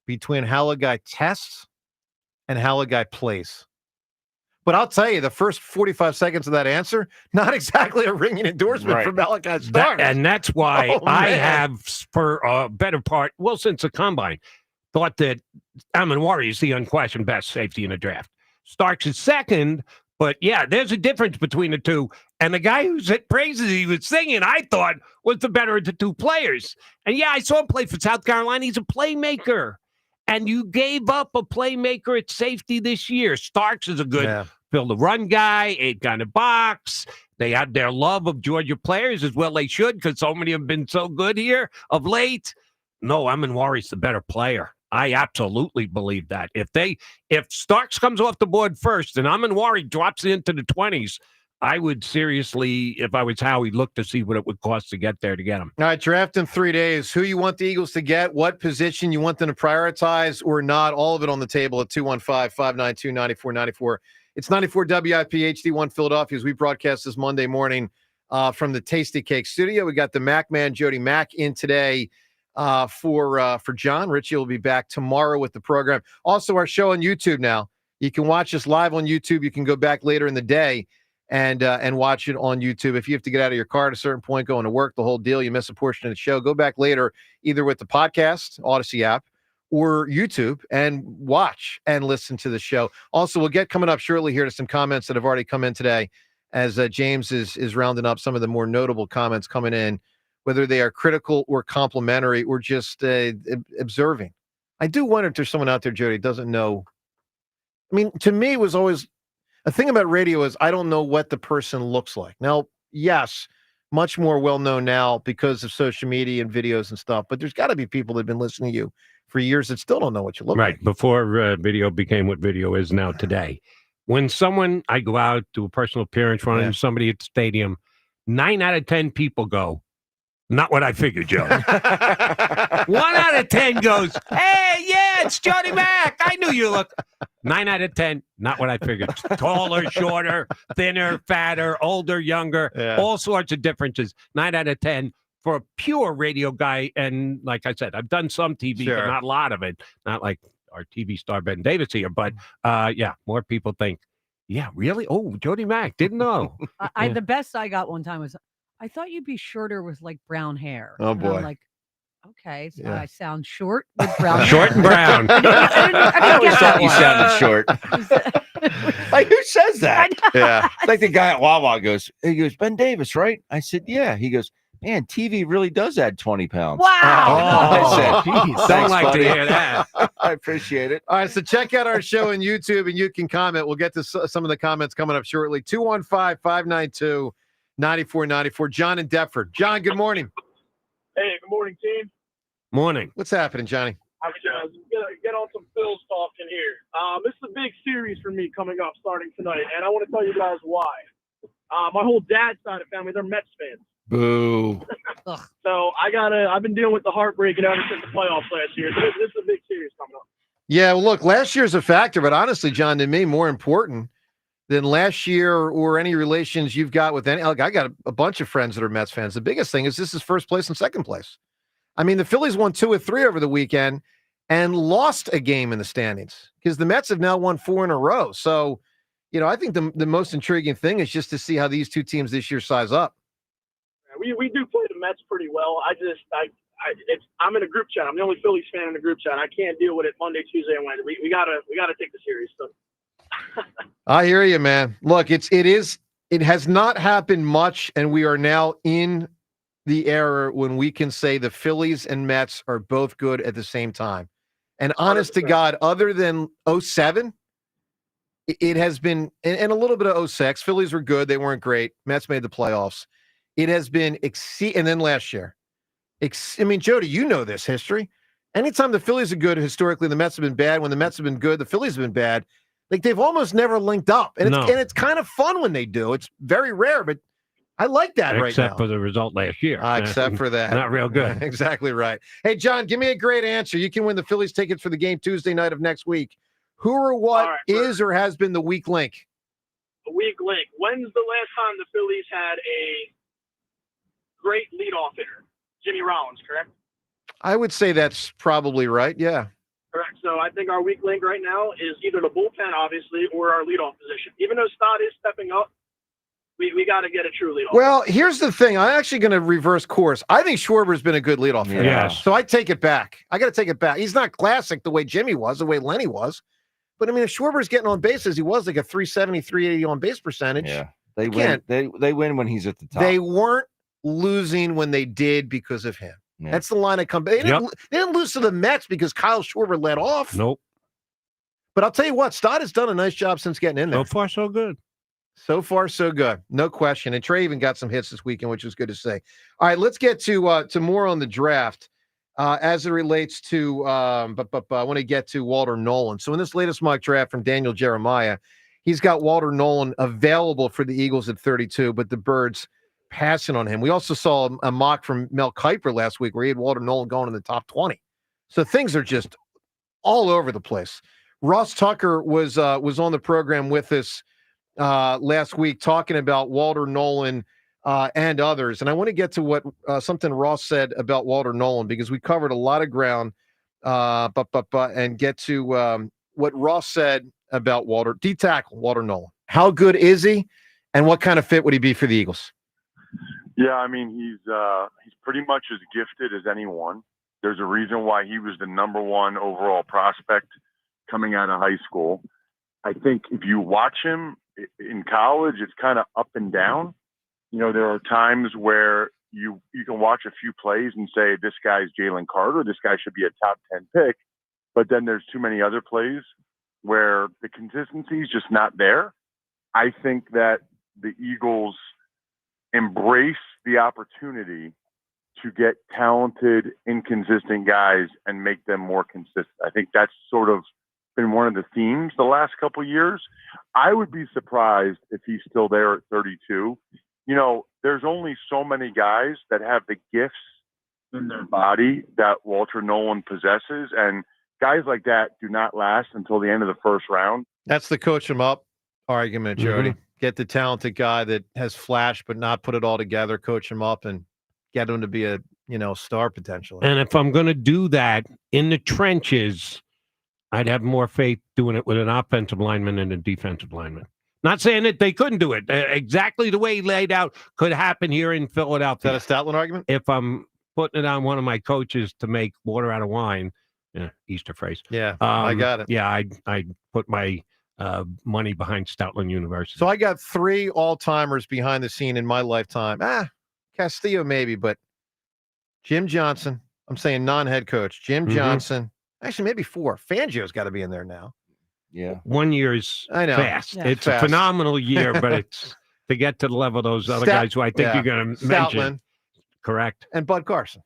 between how a guy tests and how a guy plays. But I'll tell you, the first 45 seconds of that answer, not exactly a ringing endorsement for Malachi Starks. And that's why I man. have, for a better part, well, since the combine, thought that Eamon-Wari is the unquestioned best safety in the draft. Starks is second, but yeah, there's a difference between the two. And the guy who said praises he was singing, I thought, was the better of the two players. And yeah, I saw him play for South Carolina. He's a playmaker. And you gave up a playmaker at safety this year. Starks is a good fill the run guy, 8 guy in the box. They have their love of Georgia players as well. They should, because so many have been so good here of late. No, Eamon-Wari's the better player. I absolutely believe that. If Starks comes off the board first and Eamon-Wari drops into the 20s, I would seriously, if I was Howie, look to see what it would cost to get there to get him. All right, draft in 3 days. Who you want the Eagles to get, what position you want them to prioritize or not, all of it on the table at 215-592-9494. It's 94 WIP HD1 Philadelphia as we broadcast this Monday morning from the Tasty Cake studio. We got the Mac Man, Jody Mack, in today for John. Richie will be back tomorrow with the program. Also, our show on YouTube now. You can watch us live on YouTube. You can go back later in the day and watch it on YouTube. If you have to get out of your car at a certain point, going to work, the whole deal, you miss a portion of the show, go back later, either with the podcast, Odyssey app, or YouTube, and watch and listen to the show. Also, we'll get coming up shortly here to some comments that have already come in today as James is rounding up some of the more notable comments coming in, whether they are critical or complimentary or just observing. I do wonder if there's someone out there, Jody, doesn't know. I mean, to me, it was always a thing about radio is I don't know what the person looks like. Now, yes, much more well-known now because of social media and videos and stuff, but there's got to be people that have been listening to you for years that still don't know what you look like. Right, before video became what video is now today. When I go out, do a personal appearance, run into somebody at the stadium, 9 out of 10 people go, not what I figured, Joe. 1 out of 10 goes, hey, yeah, it's Jody Mack. I knew you look. 9 out of 10, not what I figured. Taller, shorter, thinner, fatter, older, younger, all sorts of differences. 9 out of 10 for a pure radio guy. And like I said, I've done some TV, but not a lot of it. Not like our TV star Ben Davis here, but more people think, yeah, really? Oh, Jody Mack, didn't know. The best I got one time was, I thought you'd be shorter with like brown hair. Oh, and boy. I'm like, okay, so I sound short with brown hair. Short and brown. I always thought you sounded short. Like, who says that? Yeah. It's like the guy at Wawa goes, Ben Davis, right? I said, yeah. He goes, man, TV really does add 20 pounds. Wow. I said, Don't thanks, like buddy. to hear that. I appreciate it. All right, so check out our show on YouTube, and you can comment. We'll get to some of the comments coming up shortly. 215-592-9494. John in Deptford. John, good morning. Hey, good morning, team. Morning. What's happening, Johnny? I'm gonna get on some Phil's talk in here. This is a big series for me coming up starting tonight, and I want to tell you guys why. My whole dad's side of the family, they're Mets fans. Boo. So I've been dealing with the heartbreak ever since the playoffs last year. So this is a big series coming up. Yeah, well, look, last year's a factor, but honestly, John, to me, more important than last year or any relations you've got with any. Like, I got a bunch of friends that are Mets fans. The biggest thing is this is first place and second place. I mean, the Phillies won 2 or 3 over the weekend and lost a game in the standings because the Mets have now won 4 in a row. So, I think the most intriguing thing is just to see how these two teams this year size up. We do play the Mets pretty well. I'm in a group chat. I'm the only Phillies fan in the group chat. I can't deal with it Monday, Tuesday, and Wednesday. We gotta take the series. So. I hear you, man. Look, it has not happened much, and we are now in the era when we can say the Phillies and Mets are both good at the same time. And honest 100%. to God, other than 07, it has been, and a little bit of 06, Phillies were good. They weren't great. Mets made the playoffs. It has been and then last year. Jody, you know this history. Anytime the Phillies are good, historically, the Mets have been bad. When the Mets have been good, the Phillies have been bad. Like, they've almost never linked up. And it's kind of fun when they do. It's very rare, but I like that right now. Except for the result last year. Except for that. Not real good. Exactly right. Hey, John, give me a great answer. You can win the Phillies tickets for the game Tuesday night of next week. Who or what is or has been the weak link? A weak link. When's the last time the Phillies had a great leadoff hitter? Jimmy Rollins, correct? I would say that's probably right, yeah. Correct. So I think our weak link right now is either the bullpen, obviously, or our leadoff position. Even though Stott is stepping up, we got to get a true leadoff. Well, here's the thing. I'm actually going to reverse course. I think Schwarber's been a good leadoff hitter. Yes. So I take it back. I got to take it back. He's not classic the way Jimmy was, the way Lenny was. But, if Schwarber's getting on base as he was, like a 370, 380 on base percentage. Yeah. They win. They win when he's at the top. They weren't losing when they did because of him. Yeah. That's the line I come back. They didn't lose to the Mets because Kyle Schwarber led off. Nope. But I'll tell you what, Stott has done a nice job since getting in there. So far, so good. So far, so good. No question. And Trey even got some hits this weekend, which was good to say. All right, let's get to more on the draft as it relates to I want to get to Walter Nolan. So in this latest mock draft from Daniel Jeremiah, he's got Walter Nolan available for the Eagles at 32, but the Birds passing on him. We also saw a mock from Mel Kiper last week where he had Walter Nolan going in the top 20. So things are just all over the place. Ross Tucker was on the program with us last week talking about Walter Nolan and others. And I want to get to what something Ross said about Walter Nolan because we covered a lot of ground and get to what Ross said about D-tackle Walter Nolan. How good is he and what kind of fit would he be for the Eagles? Yeah, he's pretty much as gifted as anyone. There's a reason why he was the number one overall prospect coming out of high school. I think if you watch him in college, it's kind of up and down. There are times where you can watch a few plays and say, this guy's Jalen Carter, this guy should be a top 10 pick. But then there's too many other plays where the consistency is just not there. I think that the Eagles embrace the opportunity to get talented, inconsistent guys and make them more consistent. I think that's sort of been one of the themes the last couple of years. I would be surprised if he's still there at 32. There's only so many guys that have the gifts in their body that Walter Nolan possesses, and guys like that do not last until the end of the first round. That's the coach him up argument, Jody. Get the talented guy that has flash but not put it all together, coach him up and get him to be a star potentially. And if I'm going to do that in the trenches, I'd have more faith doing it with an offensive lineman and a defensive lineman. Not saying that they couldn't do it. Exactly the way he laid out could happen here in Philadelphia. Is that a Stoutland argument? If I'm putting it on one of my coaches to make water out of wine, Easter phrase. Yeah, I got it. Yeah, I put my money behind Stoutland University. So I got 3 all-timers behind the scene in my lifetime. Castillo maybe, but Jim Johnson. I'm saying non-head coach. Jim Johnson. Actually, maybe 4. Fangio's got to be in there now. Yeah. 1 year is fast. Yeah, it's fast. a phenomenal year, but it's to get to the level of those other guys who I think you're going to mention. Stoutland. Correct. And Bud Carson.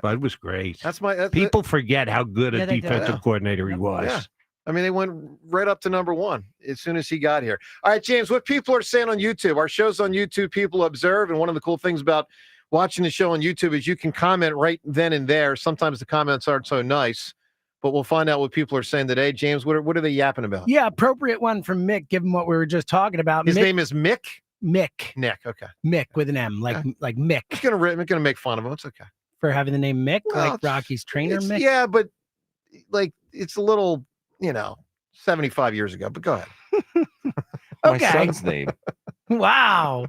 Bud was great. That's People forget how good a defensive coordinator he was. Yeah. They went right up to number 1 as soon as he got here. All right, James, what people are saying on YouTube. Our show's on YouTube. People observe, and one of the cool things about watching the show on YouTube is you can comment right then and there. Sometimes the comments aren't so nice. But we'll find out what people are saying today. James, what are they yapping about? Yeah, appropriate one from Mick, given what we were just talking about. His name is Mick? Mick. Nick, okay. Mick with an M, like Mick. I'm gonna make fun of him. It's okay. For having the name Mick, Well, like Rocky's trainer Mick? Yeah, but it's a little, 75 years ago. But go ahead. my Okay. son's name. Wow.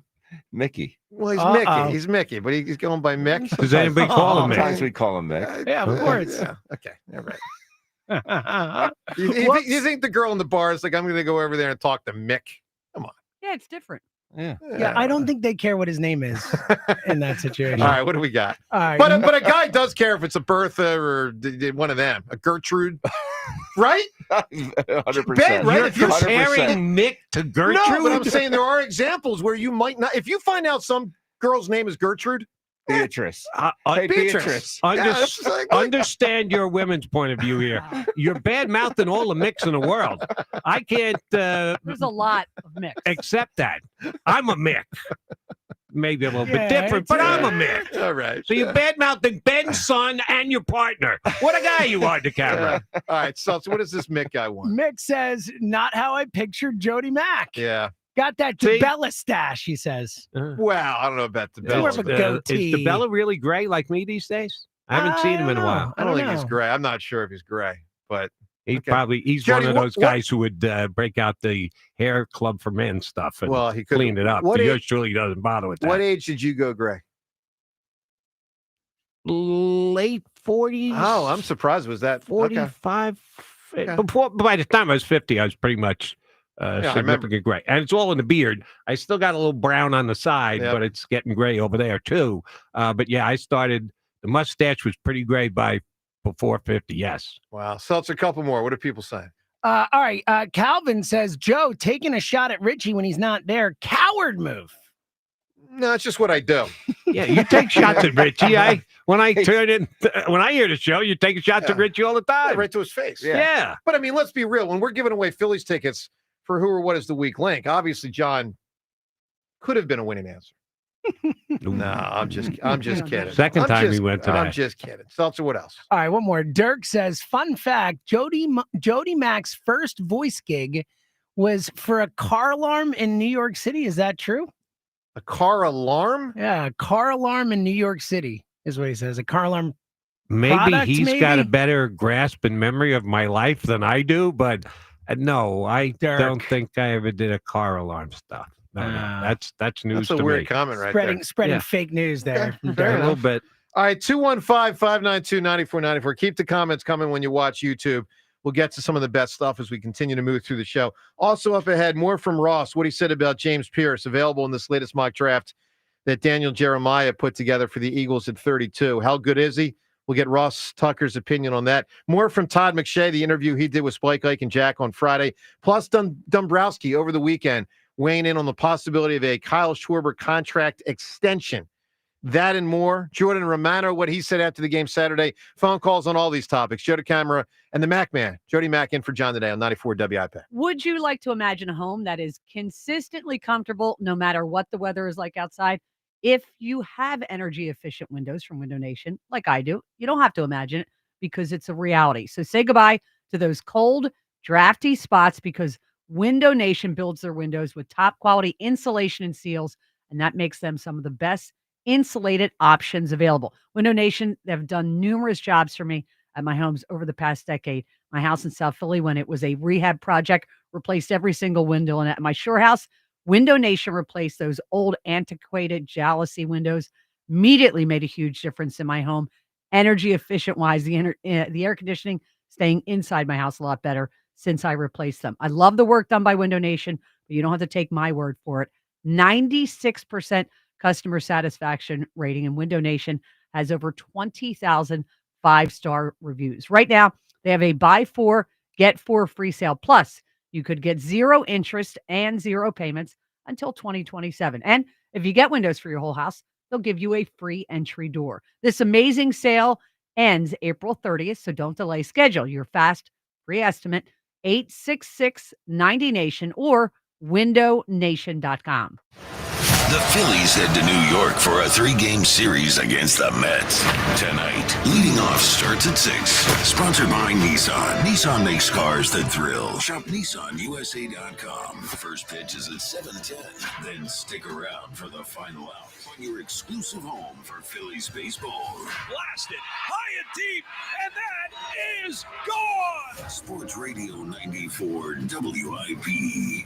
Mickey. Well, he's Uh-oh. Mickey. He's Mickey, but he's going by Mick. Does anybody call him Mick? Sometimes we call him Mick. Yeah, of course. Yeah. Okay. All right. You think the girl in the bar is like, I'm going to go over there and talk to Mick? Come on. Yeah, it's different. Yeah. Yeah, I don't think they care what his name is in that situation. All right, what do we got? All right. But a guy does care if it's a Bertha or one of them, a Gertrude, right? 100%. Ben, right? You're If you're comparing Mick to Gertrude? No, but I'm saying there are examples where you might not. If you find out some girl's name is Gertrude, Beatrice. Hey, Beatrice. Understand your women's point of view here. You're bad mouthing all the Micks in the world. I can't There's a lot of mix. accept that. I'm a Mick. Maybe a little Yeah, bit different, but I'm a Mick. All right. So you're bad mouthing Ben's son and your partner. What a guy you are, the camera. All right. So what does this Mick guy want? Mick says, not how I pictured Jody Mack. Yeah. Got that See? DeBella stash, he says. Well, I don't know about the More of a goatee. Is DeBella really gray like me these days? I haven't seen him in a while. I don't think he's gray. I'm not sure if he's gray, but He's okay. he's Jody, one of those what- guys who would break out the hair club for men stuff and Well, he could clean it up. What Yours age- truly doesn't bother with that. what age did you go gray? Late 40s. Oh, I'm surprised. Was that 45. Okay. By the time I was 50, I was pretty much I remember. significant gray. And it's all in the beard. I still got a little brown on the side, Yep. but it's getting gray over there too. But yeah, I started, the mustache was pretty gray before 50, yes. Wow. Seltzer, a couple more. What are people saying? All right. Calvin says, Joe, taking a shot at Richie when he's not there. Coward move. No, it's just what I do. Yeah, you take shots at Richie. When I hear the show, you take shots at Richie all the time. Right to his face. Yeah. But I mean, let's be real. When we're giving away Phillies tickets for who or what is the weak link, obviously John could have been a winning answer. No, I'm just kidding. Second I'm time just- we went to I'm that. just kidding. Seltzer, what else? All right, one more. Dirk says, fun fact, Jody Mack's first voice gig was for a car alarm in New York City. Is that true? A car alarm? Yeah, a car alarm in New York City is what he says. A car alarm. Maybe product, he's got a maybe? better grasp and memory of my life than I do, but no, I don't think I ever did a car alarm stuff. No, that's news That's a to weird me. comment right Spreading there. Yeah. fake news there. Okay, fair a little enough. bit. All right, 215-592-9494. Keep the comments coming when you watch YouTube. We'll get to some of the best stuff as we continue to move through the show. Also up ahead, more from Ross, what he said about James Pierce, available in this latest mock draft that Daniel Jeremiah put together for the Eagles at 32. How good is he? We'll get Ross Tucker's opinion on that. More from Todd McShay, the interview he did with Spike Ike and Jack on Friday. Plus Dombrowski over the weekend, weighing in on the possibility of a Kyle Schwarber contract extension. That and more. Jordan Romano, what he said after the game Saturday. Phone calls on all these topics. Joe DeCamara and the Mac Man. Jody Mack in for John today on 94 WIP. Would you like to imagine a home that is consistently comfortable no matter what the weather is like outside? If you have energy efficient windows from Window Nation, like I do, you don't have to imagine it because it's a reality. So say goodbye to those cold, drafty spots because Window Nation builds their windows with top quality insulation and seals, and that makes them some of the best insulated options available. Window Nation, they've done numerous jobs for me at my homes over the past decade. My house in South Philly, when it was a rehab project, replaced every single window in it. At my shore house, Window Nation replaced those old antiquated jalousie windows. Immediately made a huge difference in my home. Energy efficient wise, the air conditioning staying inside my house a lot better since I replaced them. I love the work done by Window Nation, but you don't have to take my word for it. 96% customer satisfaction rating, and Window Nation has over 20,000 5-star reviews. Right now, they have a buy 4, get 4 free sale. Plus, you could get 0 interest and 0 payments until 2027. And if you get windows for your whole house, they'll give you a free entry door. This amazing sale ends April 30th, so don't delay. Schedule your fast free estimate, 866-90-NATION or windownation.com. The Phillies head to New York for a 3-game series against the Mets. Tonight, leading off starts at 6. Sponsored by Nissan. Nissan makes cars that thrill. Shop NissanUSA.com. First pitch is at 7:10. Then stick around for the final out on your exclusive home for Phillies baseball. Blasted high and deep, and that is gone. Sports Radio 94 WIP.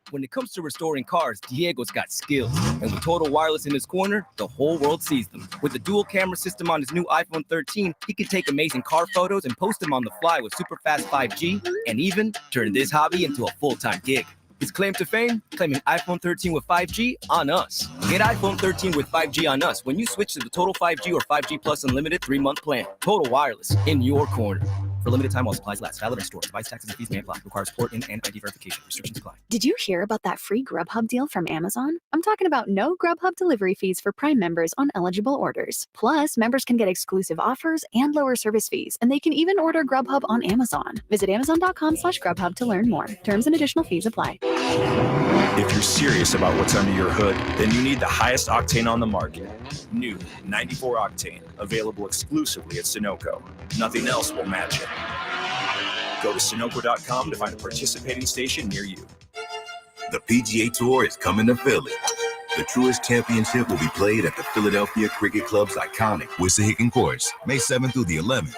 When it comes to restoring cars, Diego's got skills. And with Total Wireless in his corner, the whole world sees them. With the dual camera system on his new iPhone 13, he can take amazing car photos and post them on the fly with super fast 5G, and even turn this hobby into a full-time gig. His claim to fame? Claiming iPhone 13 with 5G on us. Get iPhone 13 with 5G on us when you switch to the Total 5G or 5G Plus Unlimited 3-month plan. Total Wireless, in your corner. For limited time while supplies last. Valid in store. Device taxes and fees may apply. Requires port in and ID verification. Restrictions apply. Did you hear about that free Grubhub deal from Amazon? I'm talking about no Grubhub delivery fees for Prime members on eligible orders. Plus, members can get exclusive offers and lower service fees, and they can even order Grubhub on Amazon. Visit Amazon.com/Grubhub to learn more. Terms and additional fees apply. If you're serious about what's under your hood, then you need the highest octane on the market. New 94 Octane, available exclusively at Sunoco. Nothing else will match it. Go to Sunoco.com to find a participating station near you. The PGA Tour is coming to Philly. The Truist Championship will be played at the Philadelphia Cricket Club's iconic Wissahickon course, May 7th through the 11th.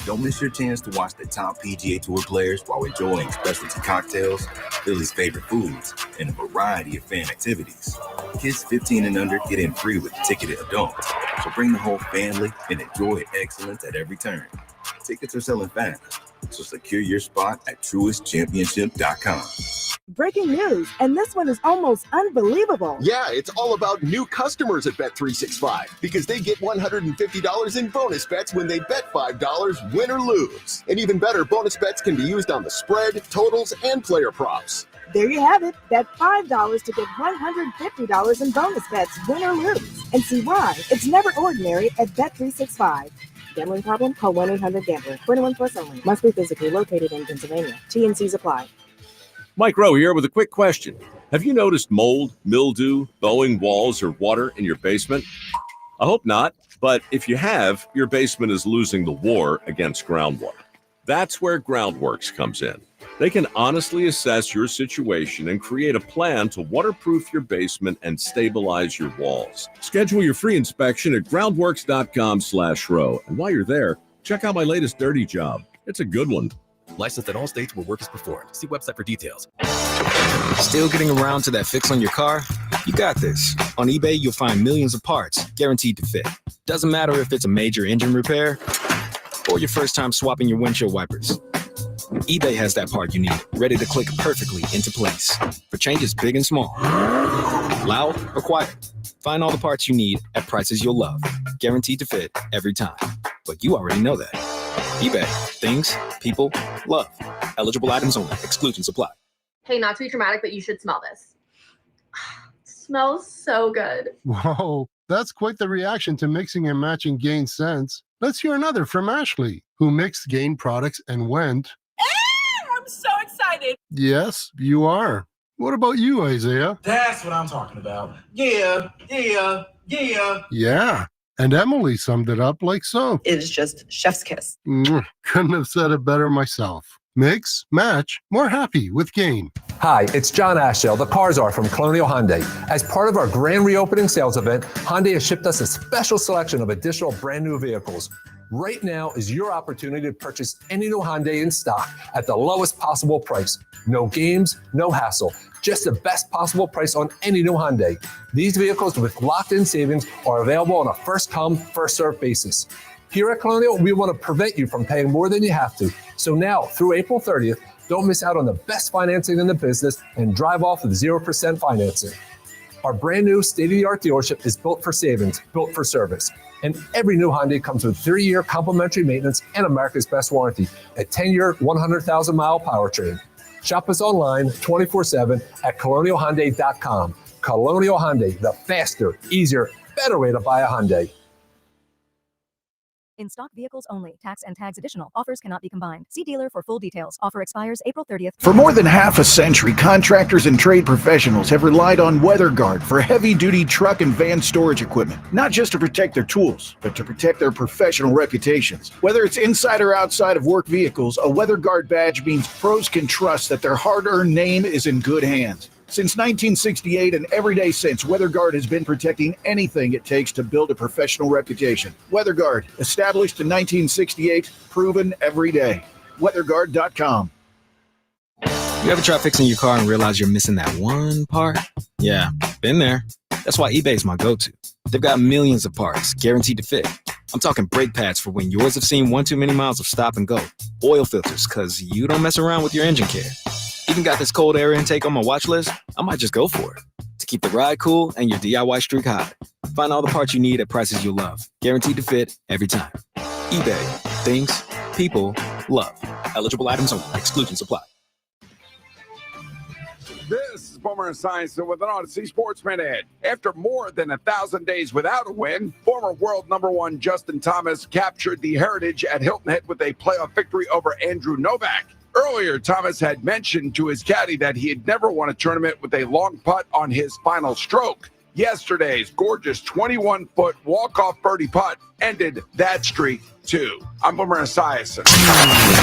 Don't miss your chance to watch the top PGA Tour players while enjoying specialty cocktails, Philly's favorite foods, and a variety of fan activities. Kids 15 and under get in free with ticketed adults, so bring the whole family and enjoy excellence at every turn. Tickets are selling fast, so secure your spot at TruistChampionship.com. Breaking news, and this one is almost unbelievable. Yeah, it's all about new customers at Bet365 because they get $150 in bonus bets when they bet $5, win or lose. And even better, bonus bets can be used on the spread, totals, and player props. There you have it. Bet $5 to get $150 in bonus bets, win or lose. And see why it's never ordinary at Bet365. Gambling problem? Call 1-800-GAMBLER. 21 plus only. Must be physically located in Pennsylvania. T&Cs apply. Mike Rowe here with a quick question. Have you noticed mold, mildew, bowing walls, or water in your basement? I hope not, but if you have, your basement is losing the war against groundwater. That's where Groundworks comes in. They can honestly assess your situation and create a plan to waterproof your basement and stabilize your walls. Schedule your free inspection at groundworks.com/row. And while you're there, check out my latest dirty job. It's a good one. Licensed in all states where work is performed. See website for details. Still getting around to that fix on your car? You got this. On eBay, you'll find millions of parts guaranteed to fit. Doesn't matter if it's a major engine repair or your first time swapping your windshield wipers. eBay has that part you need, ready to click perfectly into place for changes big and small, loud or quiet. Find all the parts you need at prices you'll love, guaranteed to fit every time. But you already know that. eBay. Things, people, love. Eligible items only. Exclusions apply. Hey, not to be dramatic, but you should smell this. It smells so good. Whoa, that's quite the reaction to mixing and matching Gain scents. Let's hear another from Ashley, who mixed Gain products and went, I'm so excited. yes, you are. What about you, Isaiah? That's what I'm talking about. Yeah. Yeah. And Emily summed it up like so. It is just chef's kiss. Couldn't have said it better myself. Mix, match, more happy with Gain. Hi, it's John Ashdale, the car czar from Colonial Hyundai. As part of our grand reopening sales event, Hyundai has shipped us a special selection of additional brand new vehicles. Right now is your opportunity to purchase any new Hyundai in stock at the lowest possible price. No games, no hassle. Just the best possible price on any new Hyundai. These vehicles with locked-in savings are available on a first-come, first-served basis. Here at Colonial, we want to prevent you from paying more than you have to. So now, through April 30th, don't miss out on the best financing in the business and drive off with 0% financing. Our brand new state-of-the-art dealership is built for savings, built for service. And every new Hyundai comes with 3-year complimentary maintenance and America's best warranty, a 10-year, 100,000-mile powertrain. Shop us online 24/7 at colonialhyundai.com. Colonial Hyundai, the faster, easier, better way to buy a Hyundai. In stock vehicles only. Tax and tags additional. Offers cannot be combined. See dealer for full details. Offer expires April 30th. For more than half a century, contractors and trade professionals have relied on WeatherGuard for heavy-duty truck and van storage equipment, not just to protect their tools, but to protect their professional reputations. Whether it's inside or outside of work vehicles, a WeatherGuard badge means pros can trust that their hard-earned name is in good hands. Since 1968 and every day since, WeatherGuard has been protecting anything it takes to build a professional reputation. WeatherGuard, established in 1968, proven every day. WeatherGuard.com. You ever try fixing your car and realize you're missing that one part? Yeah, been there. That's why eBay's my go-to. They've got millions of parts, guaranteed to fit. I'm talking brake pads for when yours have seen one too many miles of stop and go. Oil filters, because you don't mess around with your engine care. Even got this cold air intake on my watch list. I might just go for it. To keep the ride cool and your DIY streak high. Find all the parts you need at prices you'll love. Guaranteed to fit every time. eBay. Things. People. Love. Eligible items only. Exclusions apply. This is Boomer Esiason with an Odyssey Sports Minute. After more than 1,000 days without a win, former world #1 Justin Thomas captured the Heritage at Hilton Head with a playoff victory over Andrew Novak. Earlier, Thomas had mentioned to his caddy that he had never won a tournament with a long putt on his final stroke. Yesterday's gorgeous 21-foot walk-off birdie putt ended that streak, too. I'm Boomer Esiason.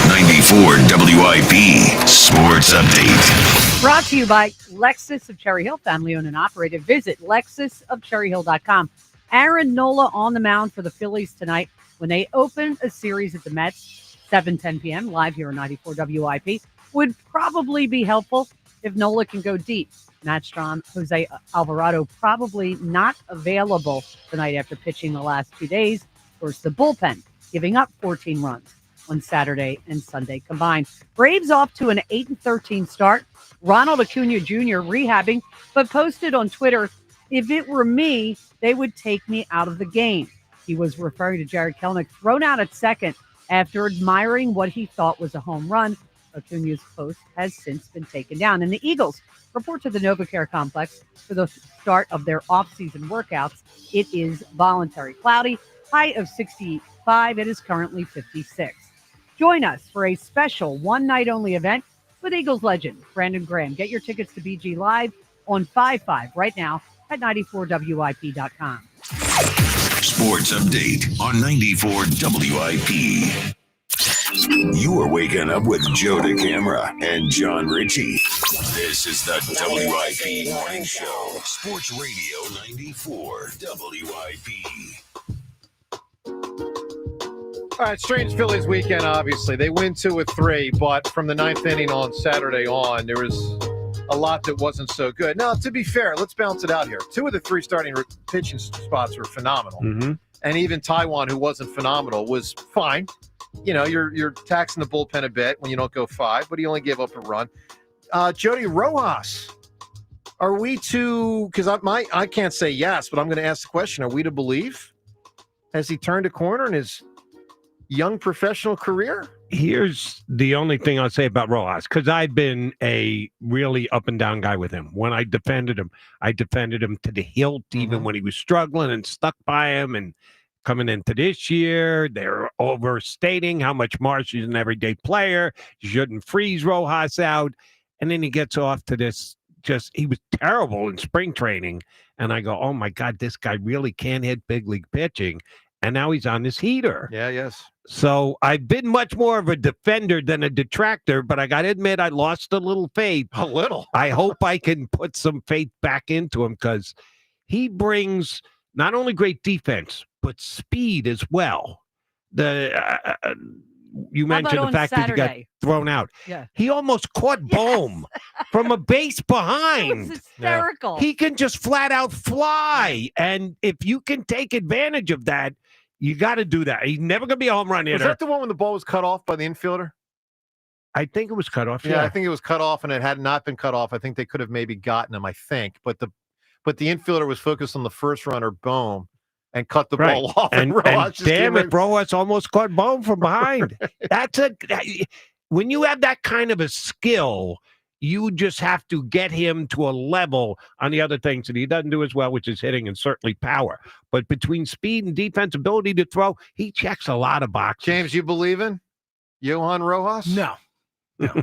94 WIP Sports Update. Brought to you by Lexus of Cherry Hill, family owned and operated. Visit lexusofcherryhill.com. Aaron Nola on the mound for the Phillies tonight when they open a series at the Mets, 7:10 p.m. live here on 94 WIP. Would probably be helpful if Nola can go deep. Matt Strahm, Jose Alvarado probably not available tonight after pitching the last 2 days. Of course, the bullpen giving up 14 runs on Saturday and Sunday combined. Braves off to an 8-13 start. Ronald Acuna Jr. rehabbing, but posted on Twitter, if it were me, they would take me out of the game. He was referring to Jared Kelenic, thrown out at second after admiring what he thought was a home run. Acuna's post has since been taken down. And the Eagles report to the NovaCare Complex for the start of their off-season workouts. It is voluntary. Cloudy, high of 65. It is currently 56. Join us for a special one-night-only event with Eagles legend Brandon Graham. Get your tickets to BG Live on 5/5 right now at 94WIP.com. Sports Update on 94 WIP. You are waking up with Joe DeCamera and John Ritchie. This is the WIP Morning Show. Sports Radio 94 WIP. All right, strange Phillies weekend, obviously. They win 2 of 3, but from the 9th inning on Saturday on, there was a lot that wasn't so good. Now, to be fair, let's balance it out here. 2 of the 3 starting pitching spots were phenomenal. Mm-hmm. And even Taiwan, who wasn't phenomenal, was fine. You know, you're taxing the bullpen a bit when you don't go 5, but he only gave up a run. Jody Rojas, are we to – because I can't say yes, but I'm going to ask the question, are we to believe? Has he turned a corner in his young professional career? Here's the only thing I'll say about Rojas, because I've been a really up and down guy with him. When I defended him to the hilt, even when he was struggling and stuck by him. And coming into this year, they're overstating how much Marsh is an everyday player. You shouldn't freeze Rojas out. And then he gets off to this he was terrible in spring training. And I go, oh my God, this guy really can hit big league pitching. And now he's on this heater. Yeah, yes. So I've been much more of a defender than a detractor, but I got to admit I lost a little faith. A little. I hope I can put some faith back into him because he brings not only great defense, but speed as well. You mentioned the fact that he got thrown out. Yeah. He almost caught Bohm from a base behind. It was hysterical. He can just flat out fly. And if you can take advantage of that, you got to do that. He's never going to be a home run hitter. Was that the one when the ball was cut off by the infielder? I think it was cut off. Yeah, I think it was cut off, and it had not been cut off. I think they could have maybe gotten him, I think. But the infielder was focused on the first runner, Bohm, and cut the ball off. And damn it, Rojas almost caught Bohm from behind. When you have that kind of a skill, you just have to get him to a level on the other things that he doesn't do as well, which is hitting and certainly power. But between speed and defense ability to throw, he checks a lot of boxes. James, you believe in Johan Rojas? No. No.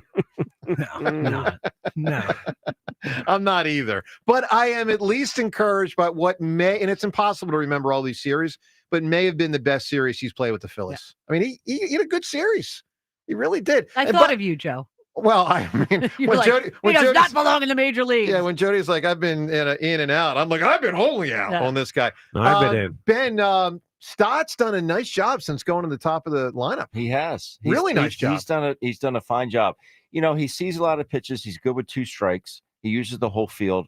I'm not either. But I am at least encouraged by what and it's impossible to remember all these series, but may have been the best series he's played with the Phillies. Yeah. I mean, he had a good series. He really did. I thought of you, Joe. Well, I mean, when he does not belong in the major leagues. Yeah, when Jody's like, I've been in and out. I'm like, I've been wholly out on this guy. No, I've been in. Ben, Stott's done a nice job since going to the top of the lineup. He has. Really nice job. He's done a fine job. He sees a lot of pitches. He's good with 2 strikes. He uses the whole field,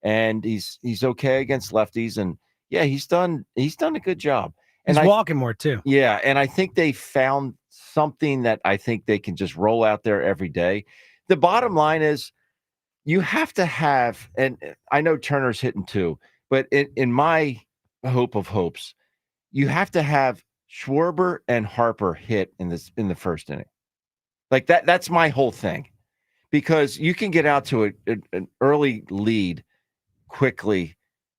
and he's okay against lefties. And yeah, he's done a good job. And he's walking more too. Yeah, and I think they found something that I think they can just roll out there every day. The bottom line is you have to have, and I know Turner's hitting 2, but in my hope of hopes, you have to have Schwarber and Harper hit in the first inning. Like that's my whole thing, because you can get out to an early lead quickly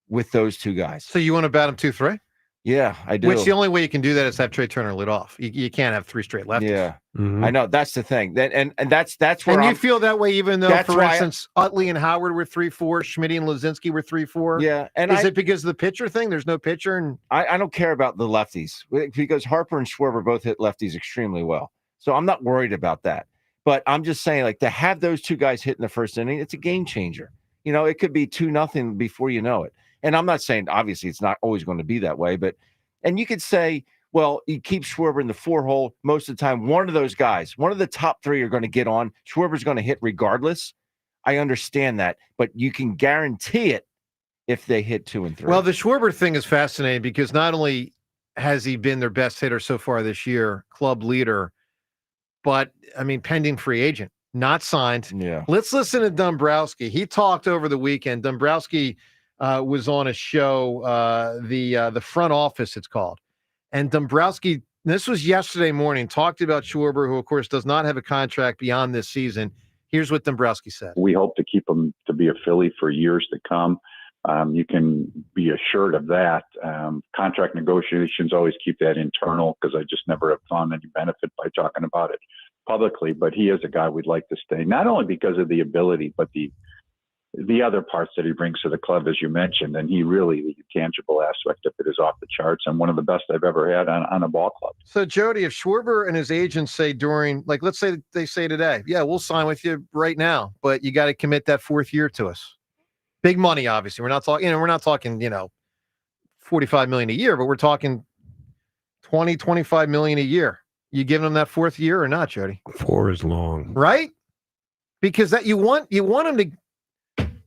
with those 2 guys. So you want to bat him 2-3? Yeah, I do. Which the only way you can do that is have Trey Turner lead off. You can't have 3 straight lefties. Yeah, I know. That's the thing. And that's where and you feel that way, even though, for why instance, Utley and Howard were 3-4, Schmidt and Lazinski were 3-4. Yeah, and is it because of the pitcher thing? There's no pitcher, and I don't care about the lefties, because Harper and Schwarber both hit lefties extremely well. So I'm not worried about that. But I'm just saying, like, to have those 2 guys hit in the first inning, it's a game changer. It could be 2-0 before you know it. And I'm not saying, obviously, it's not always going to be that way, but. And you could say, well, you keep Schwarber in the 4-hole most of the time. One of those guys, one of the top 3 are going to get on. Schwarber's going to hit regardless. I understand that, but you can guarantee it if they hit 2 and 3. Well, the Schwarber thing is fascinating because not only has he been their best hitter so far this year, club leader, but, I mean, pending free agent, not signed. Yeah. Let's listen to Dombrowski. He talked over the weekend. Dombrowski was on a show, the Front Office, it's called. And Dombrowski, this was yesterday morning, talked about Schwarber, who, of course, does not have a contract beyond this season. Here's what Dombrowski said. We hope to keep him to be a Philly for years to come. You can be assured of that. Contract negotiations always keep that internal because I just never have found any benefit by talking about it publicly. But he is a guy we'd like to stay, not only because of the ability, but the other parts that he brings to the club, as you mentioned, and he really, the tangible aspect of it is off the charts and one of the best I've ever had on a ball club. So, Jody, if Schwarber and his agents say during, like, let's say they say today, yeah, we'll sign with you right now, but you got to commit that 4th year to us. Big money, obviously. We're not talking, $45 million a year, but we're talking $20-25 million a year. You giving them that 4th year or not, Jody? 4 is long, right? Because that you want him to.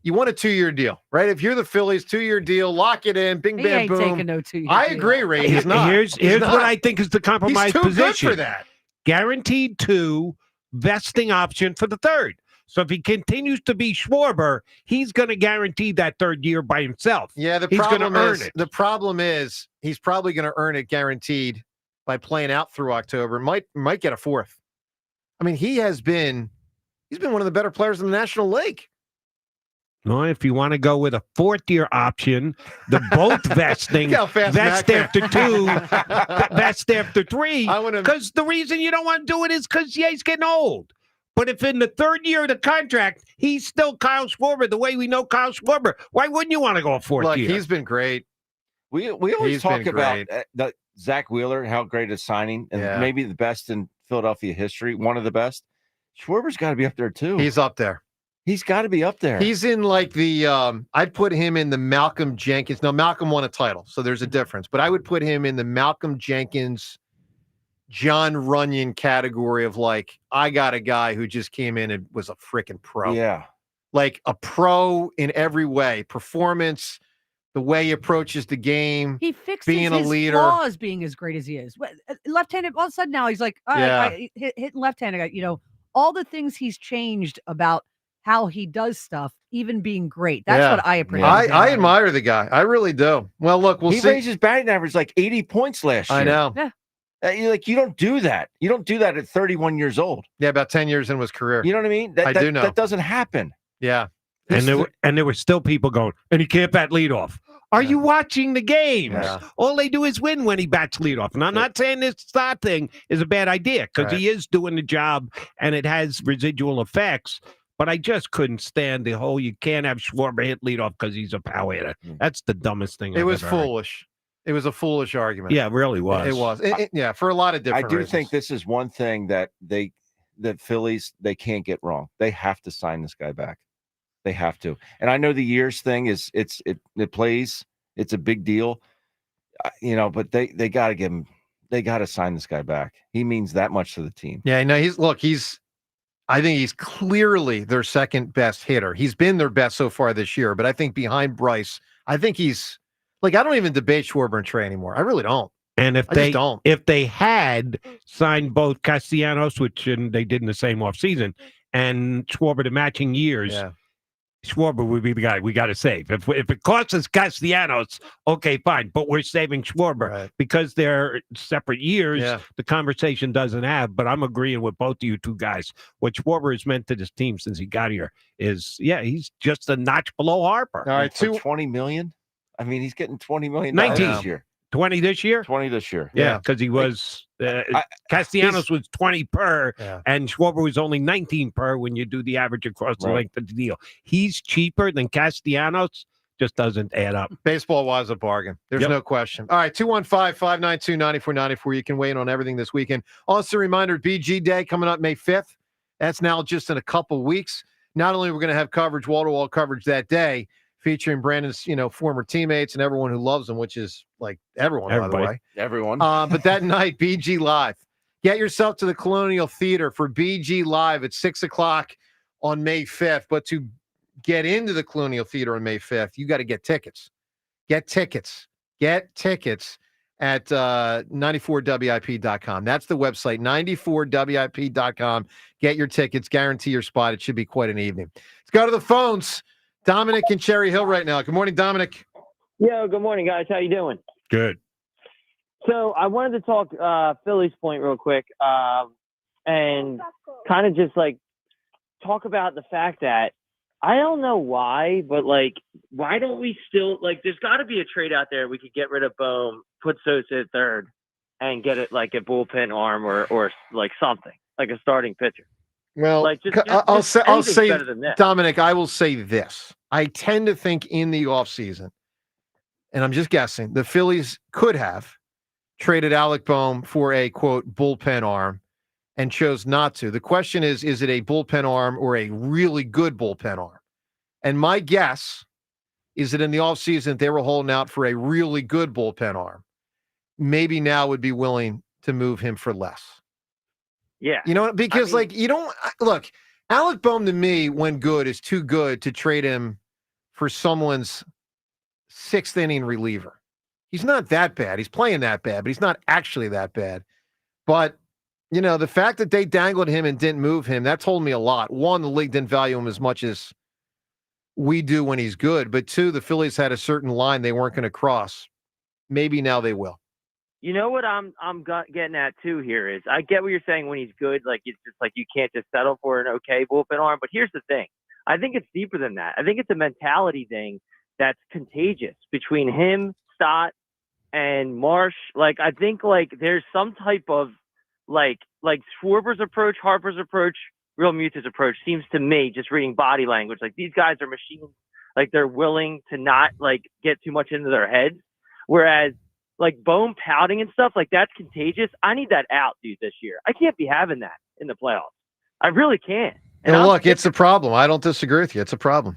You want a 2-year deal, right? If you're the Phillies, 2-year deal, lock it in, bing, He bam, ain't boom. taking no 2-year I deal. agree, Ray. He's not. Here's what I think is the compromise He's too position. good for that. Guaranteed 2, vesting option for the 3rd. So if he continues to be Schwarber, he's going to guarantee that 3rd year by himself. Yeah, he's going to earn it. The problem is he's probably going to earn it guaranteed by playing out through October. Might get a 4th. I mean, he's been one of the better players in the National League. No, if you want to go with a 4th year option, the both vesting, vest after 2, vest after 3. Because the reason you don't want to do it is because he's getting old. But if in the 3rd year of the contract, he's still Kyle Schwarber, the way we know Kyle Schwarber, why wouldn't you want to go a 4th year? He's been great. We always talk about the Zach Wheeler, how great a signing, and maybe the best in Philadelphia history, one of the best. Schwarber's got to be up there too. He's up there. He's got to be up there. He's in like the I'd put him in the Malcolm Jenkins. Now, Malcolm won a title, so there's a difference. But I would put him in the Malcolm Jenkins, John Runyon category of like, I got a guy who just came in and was a freaking pro. Yeah. Like a pro in every way. Performance, the way he approaches the game. He fixes being a his leader. flaws being as great as he is. Left-handed, all of a sudden now he's like, all right, hitting left-handed. All the things he's changed about how he does stuff, even being great. That's what I appreciate. I admire the guy. I really do. Well, look, we'll see. He raised his batting average like 80 points last year. I know. Yeah. You don't do that. You don't do that at 31 years old. Yeah, about 10 years into his career. You know what I mean? I do know. That doesn't happen. Yeah. And there were still people going, and he can't bat leadoff. Are you watching the games? Yeah. All they do is win when he bats leadoff. And I'm not saying this start thing is a bad idea because he is doing the job and it has residual effects. But I just couldn't stand the whole you can't have Schwarber hit leadoff because he's a power hitter. That's the dumbest thing It was foolish. It was a foolish argument. Yeah, it really was. It was. Yeah, for a lot of different reasons. think this is one thing that the Phillies, they can't get wrong. They have to sign this guy back. They have to. And I know the years thing it plays. It's a big deal. But they got to give him. They got to sign this guy back. He means that much to the team. Yeah, no, I think he's clearly their second best hitter. He's been their best so far this year, but I think behind Bryce, I think he's I don't even debate Schwarber and Trey anymore. I really don't. And I just don't. If they had signed both Castellanos, which they did in the same offseason, and Schwarber to matching years, Schwarber would be the guy we got to save. If it costs us Castellanos, okay, fine, but we're saving Schwarber because they're separate years. Yeah. The conversation doesn't have. But I'm agreeing with both of you two guys. What Schwarber has meant to this team since he got here is, he's just a notch below Harper. All right, for $20 million. I mean, he's getting $20 million 19 this year. 20 this year? 20 this year. Yeah, because he was Castellanos was 20 per, and Schwarber was only 19 per when you do the average across the length of the deal. He's cheaper than Castellanos, just doesn't add up. Baseball was a bargain. There's no question. All right, 215-592-9494. You can weigh in on everything this weekend. Also, a reminder, BG Day coming up May 5th. That's now just in a couple weeks. Not only are we going to have coverage, wall-to-wall coverage that day, featuring Brandon's, former teammates and everyone who loves him, which is like everyone, by the way. Everyone. But that night, BG Live. Get yourself to the Colonial Theater for BG Live at 6 o'clock on May 5th. But to get into the Colonial Theater on May 5th, you got to get tickets. Get tickets at 94WIP.com. That's the website, 94WIP.com. Get your tickets. Guarantee your spot. It should be quite an evening. Let's go to the phones. Dominic in Cherry Hill right now. Good morning, Dominic. Yo, good morning, guys. How you doing? Good. So I wanted to talk Phillies point real quick and kind of just talk about the fact that I don't know why, but why don't we still there's got to be a trade out there we could get rid of Bohm, put Sosa at third, and get it a bullpen arm or something like a starting pitcher. Well, I'll say, Dominic, I will say this. I tend to think in the offseason, and I'm just guessing, the Phillies could have traded Alec Bohm for a, quote, bullpen arm and chose not to. The question is it a bullpen arm or a really good bullpen arm? And my guess is that in the offseason, they were holding out for a really good bullpen arm. Maybe now would be willing to move him for less. Yeah. Because you don't look, Alec Bohm to me, when good, is too good to trade him for someone's sixth inning reliever. He's not that bad. He's playing that bad, but he's not actually that bad. But, the fact that they dangled him and didn't move him, that told me a lot. One, the league didn't value him as much as we do when he's good. But two, the Phillies had a certain line they weren't going to cross. Maybe now they will. You know what I'm getting at too here is I get what you're saying when he's good. It's just you can't just settle for an okay bullpen arm. But here's the thing. I think it's deeper than that. I think it's a mentality thing that's contagious between him, Stott, and Marsh. I think there's some type of Schwarber's approach, Harper's approach, Real Muta's approach seems to me, just reading body language, these guys are machines. They're willing to not get too much into their heads. Whereas Bohm pouting and stuff, that's contagious. I need that out, dude, this year. I can't be having that in the playoffs. I really can't. And look, it's a problem. I don't disagree with you. It's a problem.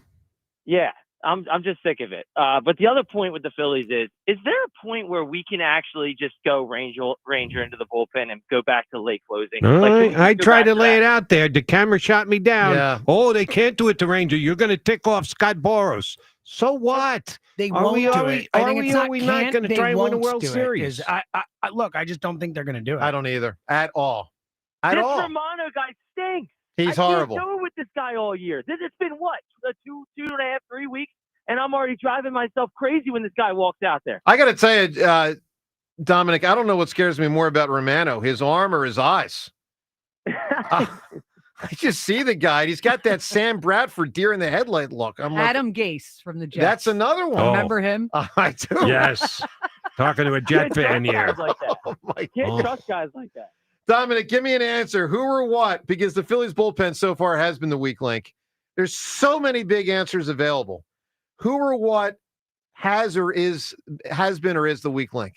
Yeah, I'm just sick of it. But the other point with the Phillies is there a point where we can actually just go Ranger into the bullpen and go back to late closing? I tried to lay it out there. The camera shot me down. Yeah. Oh, they can't do it to Ranger. You're going to tick off Scott Boras. So what? They won't do it. I think it's not not going to try and win a World Series? Look, I just don't think they're going to do it. I don't either. At all. This Romano guy stinks. He's horrible. I can't do it with this guy all year. It's been what? 2 and a half, 3 weeks? And I'm already driving myself crazy when this guy walks out there. I got to tell you, Dominic, I don't know what scares me more about Romano, his arm or his eyes. I just see the guy. He's got that Sam Bradford deer in the headlight look. I'm Adam Gase from the Jets. That's another one. Remember him? I do. Yes. Talking to a Jet fan here. Can't trust guys like that. Dominic, give me an answer. Who or what? Because the Phillies bullpen so far has been the weak link. There's so many big answers available. Who or what has been or is the weak link?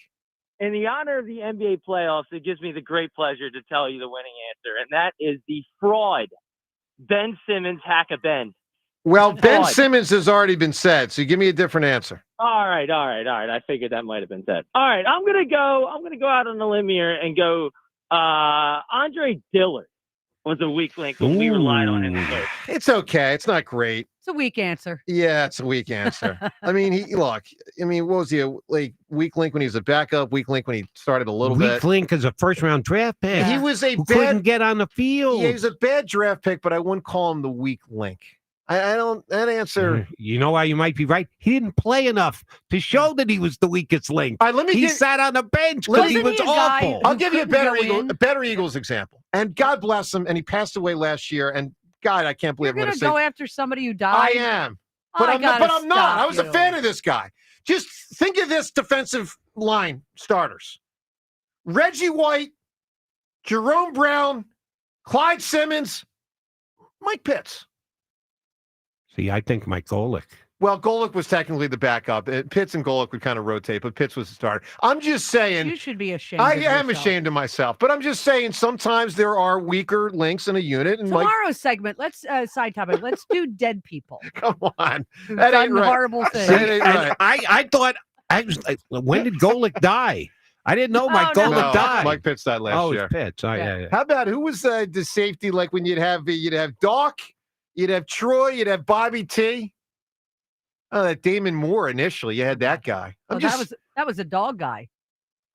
In the honor of the NBA playoffs, it gives me the great pleasure to tell you the winning answer, and that is the fraud, Ben Simmons hack a bend. Well, Ben Odd. Simmons has already been said, so give me a different answer. All right. I figured that might have been said. All right, I'm gonna go out on a limb here and go. Andre Dillard was a weak link when we relied on him the most. It's okay. It's not great. It's a weak answer. Yeah, it's a weak answer. I mean, what was he, like, weak link when he was a backup, weak link when he started a little bit? Weak link is a first-round draft pick. He was a who bad, couldn't get on the field. Yeah, he was a bad draft pick, but I wouldn't call him the weak link. I don't, that answer. You know why you might be right? He didn't play enough to show that he was the weakest link. All right, he sat on the bench because he was awful. I'll give you a better Eagles example. And God bless him, and he passed away last year, and God, I can't believe You're I'm going going to to go after somebody who died? I am. But I'm not. I was a fan of this guy. Just think of this defensive line starters. Reggie White, Jerome Brown, Clyde Simmons, Mike Pitts. See, I think Mike Golick. Well, Golick was technically the backup. Pitts and Golick would kind of rotate, but Pitts was the starter. I'm just saying. You should be ashamed. I am ashamed of myself, but I'm just saying sometimes there are weaker links in a unit. And tomorrow's segment, let's side topic. Let's do dead people. Come on, who've that done ain't right. horrible things. That ain't right. I thought I was like, when did Golick die? I didn't know Mike Golick died. Mike Pitts died last year. Oh, Pitts. Oh, yeah. How about who was the safety like when you'd have Doc, you'd have Troy, you'd have Bobby T. Oh, that Damon Moore initially. You had that guy. That was a dog guy.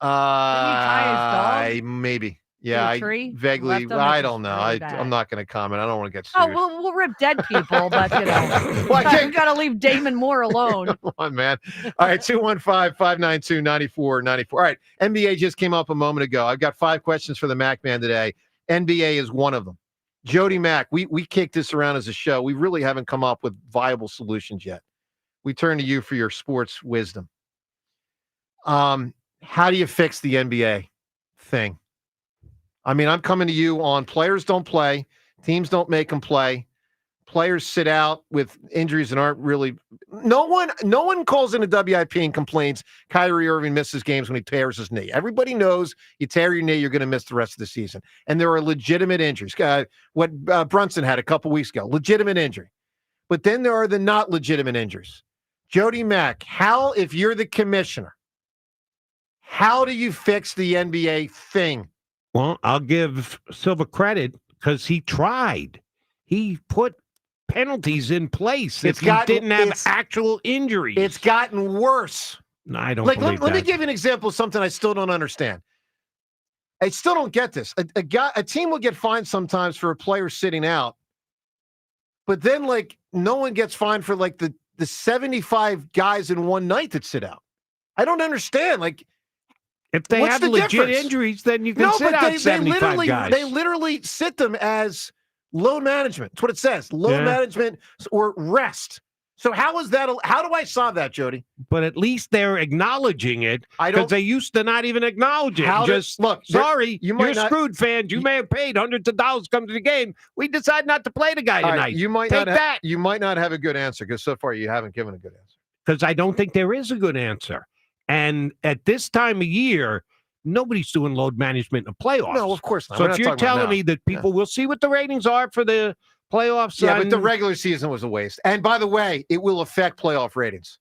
Didn't he tie his dog? Maybe. Yeah, a tree? vaguely. I don't know. I'm not going to comment. I don't want to get sued. Oh, we'll rip dead people, but you know, you got to leave Damon Moore alone. Come on, man. All right, 215-592-9494. All right, NBA just came up a moment ago. I've got 5 questions for the Mac Man today. NBA is one of them. Jody Mac, we kicked this around as a show. We really haven't come up with viable solutions yet. We turn to you for your sports wisdom. How do you fix the NBA thing? I mean, I'm coming to you on players don't play, teams don't make them play, players sit out with injuries and aren't really. No one calls in a WIP and complains Kyrie Irving misses games when he tears his knee. Everybody knows you tear your knee, you're going to miss the rest of the season. And there are legitimate injuries. What Brunson had a couple weeks ago, legitimate injury. But then there are the not legitimate injuries. Jody Mack, if you're the commissioner, how do you fix the NBA thing? Well, I'll give Silva credit because he tried. He put penalties in place if he didn't have actual injuries. It's gotten worse. No, I don't believe that. Let me give you an example of something I still don't understand. I still don't get this. A team will get fined sometimes for a player sitting out, but then no one gets fined for the 75 guys in one night that sit out. I don't understand. If they have legit injuries, then you can sit out 75 guys. They literally sit them as load management. That's what it says. Load management or rest. So how is that? How do I solve that, Jody? But at least they're acknowledging it because they used to not even acknowledge it. Sorry, you're screwed, fans. You may have paid hundreds of dollars to come to the game. We decide not to play the guy tonight. Right, you might take that. You might not have a good answer because so far you haven't given a good answer. Because I don't think there is a good answer. And at this time of year, nobody's doing load management in the playoffs. No, of course not. So if you're telling me that people will see what the ratings are for the playoffs. Yeah, but the regular season was a waste. And by the way, it will affect playoff ratings.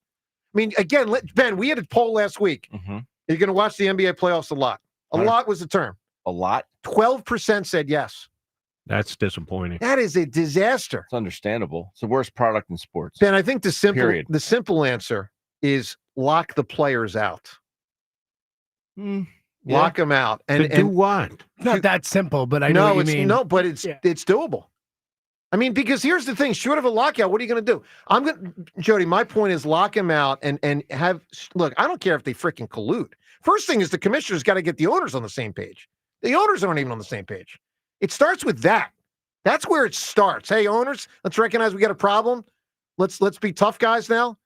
I mean, again, Ben, we had a poll last week. Mm-hmm. You're going to watch the NBA playoffs a lot. A lot was the term. A lot? 12% said yes. That's disappointing. That is a disaster. It's understandable. It's the worst product in sports. Ben, I think the simple answer is lock the players out. Lock them out. And do what? Not that simple, but I know what you mean. No, but it's doable. I mean, because here's the thing: short of a lockout, what are you going to do? Jody. My point is lock him out and have. Look, I don't care if they freaking collude. First thing is the commissioner's got to get the owners on the same page. The owners aren't even on the same page. It starts with that. That's where it starts. Hey, owners, let's recognize we got a problem. Let's be tough guys now,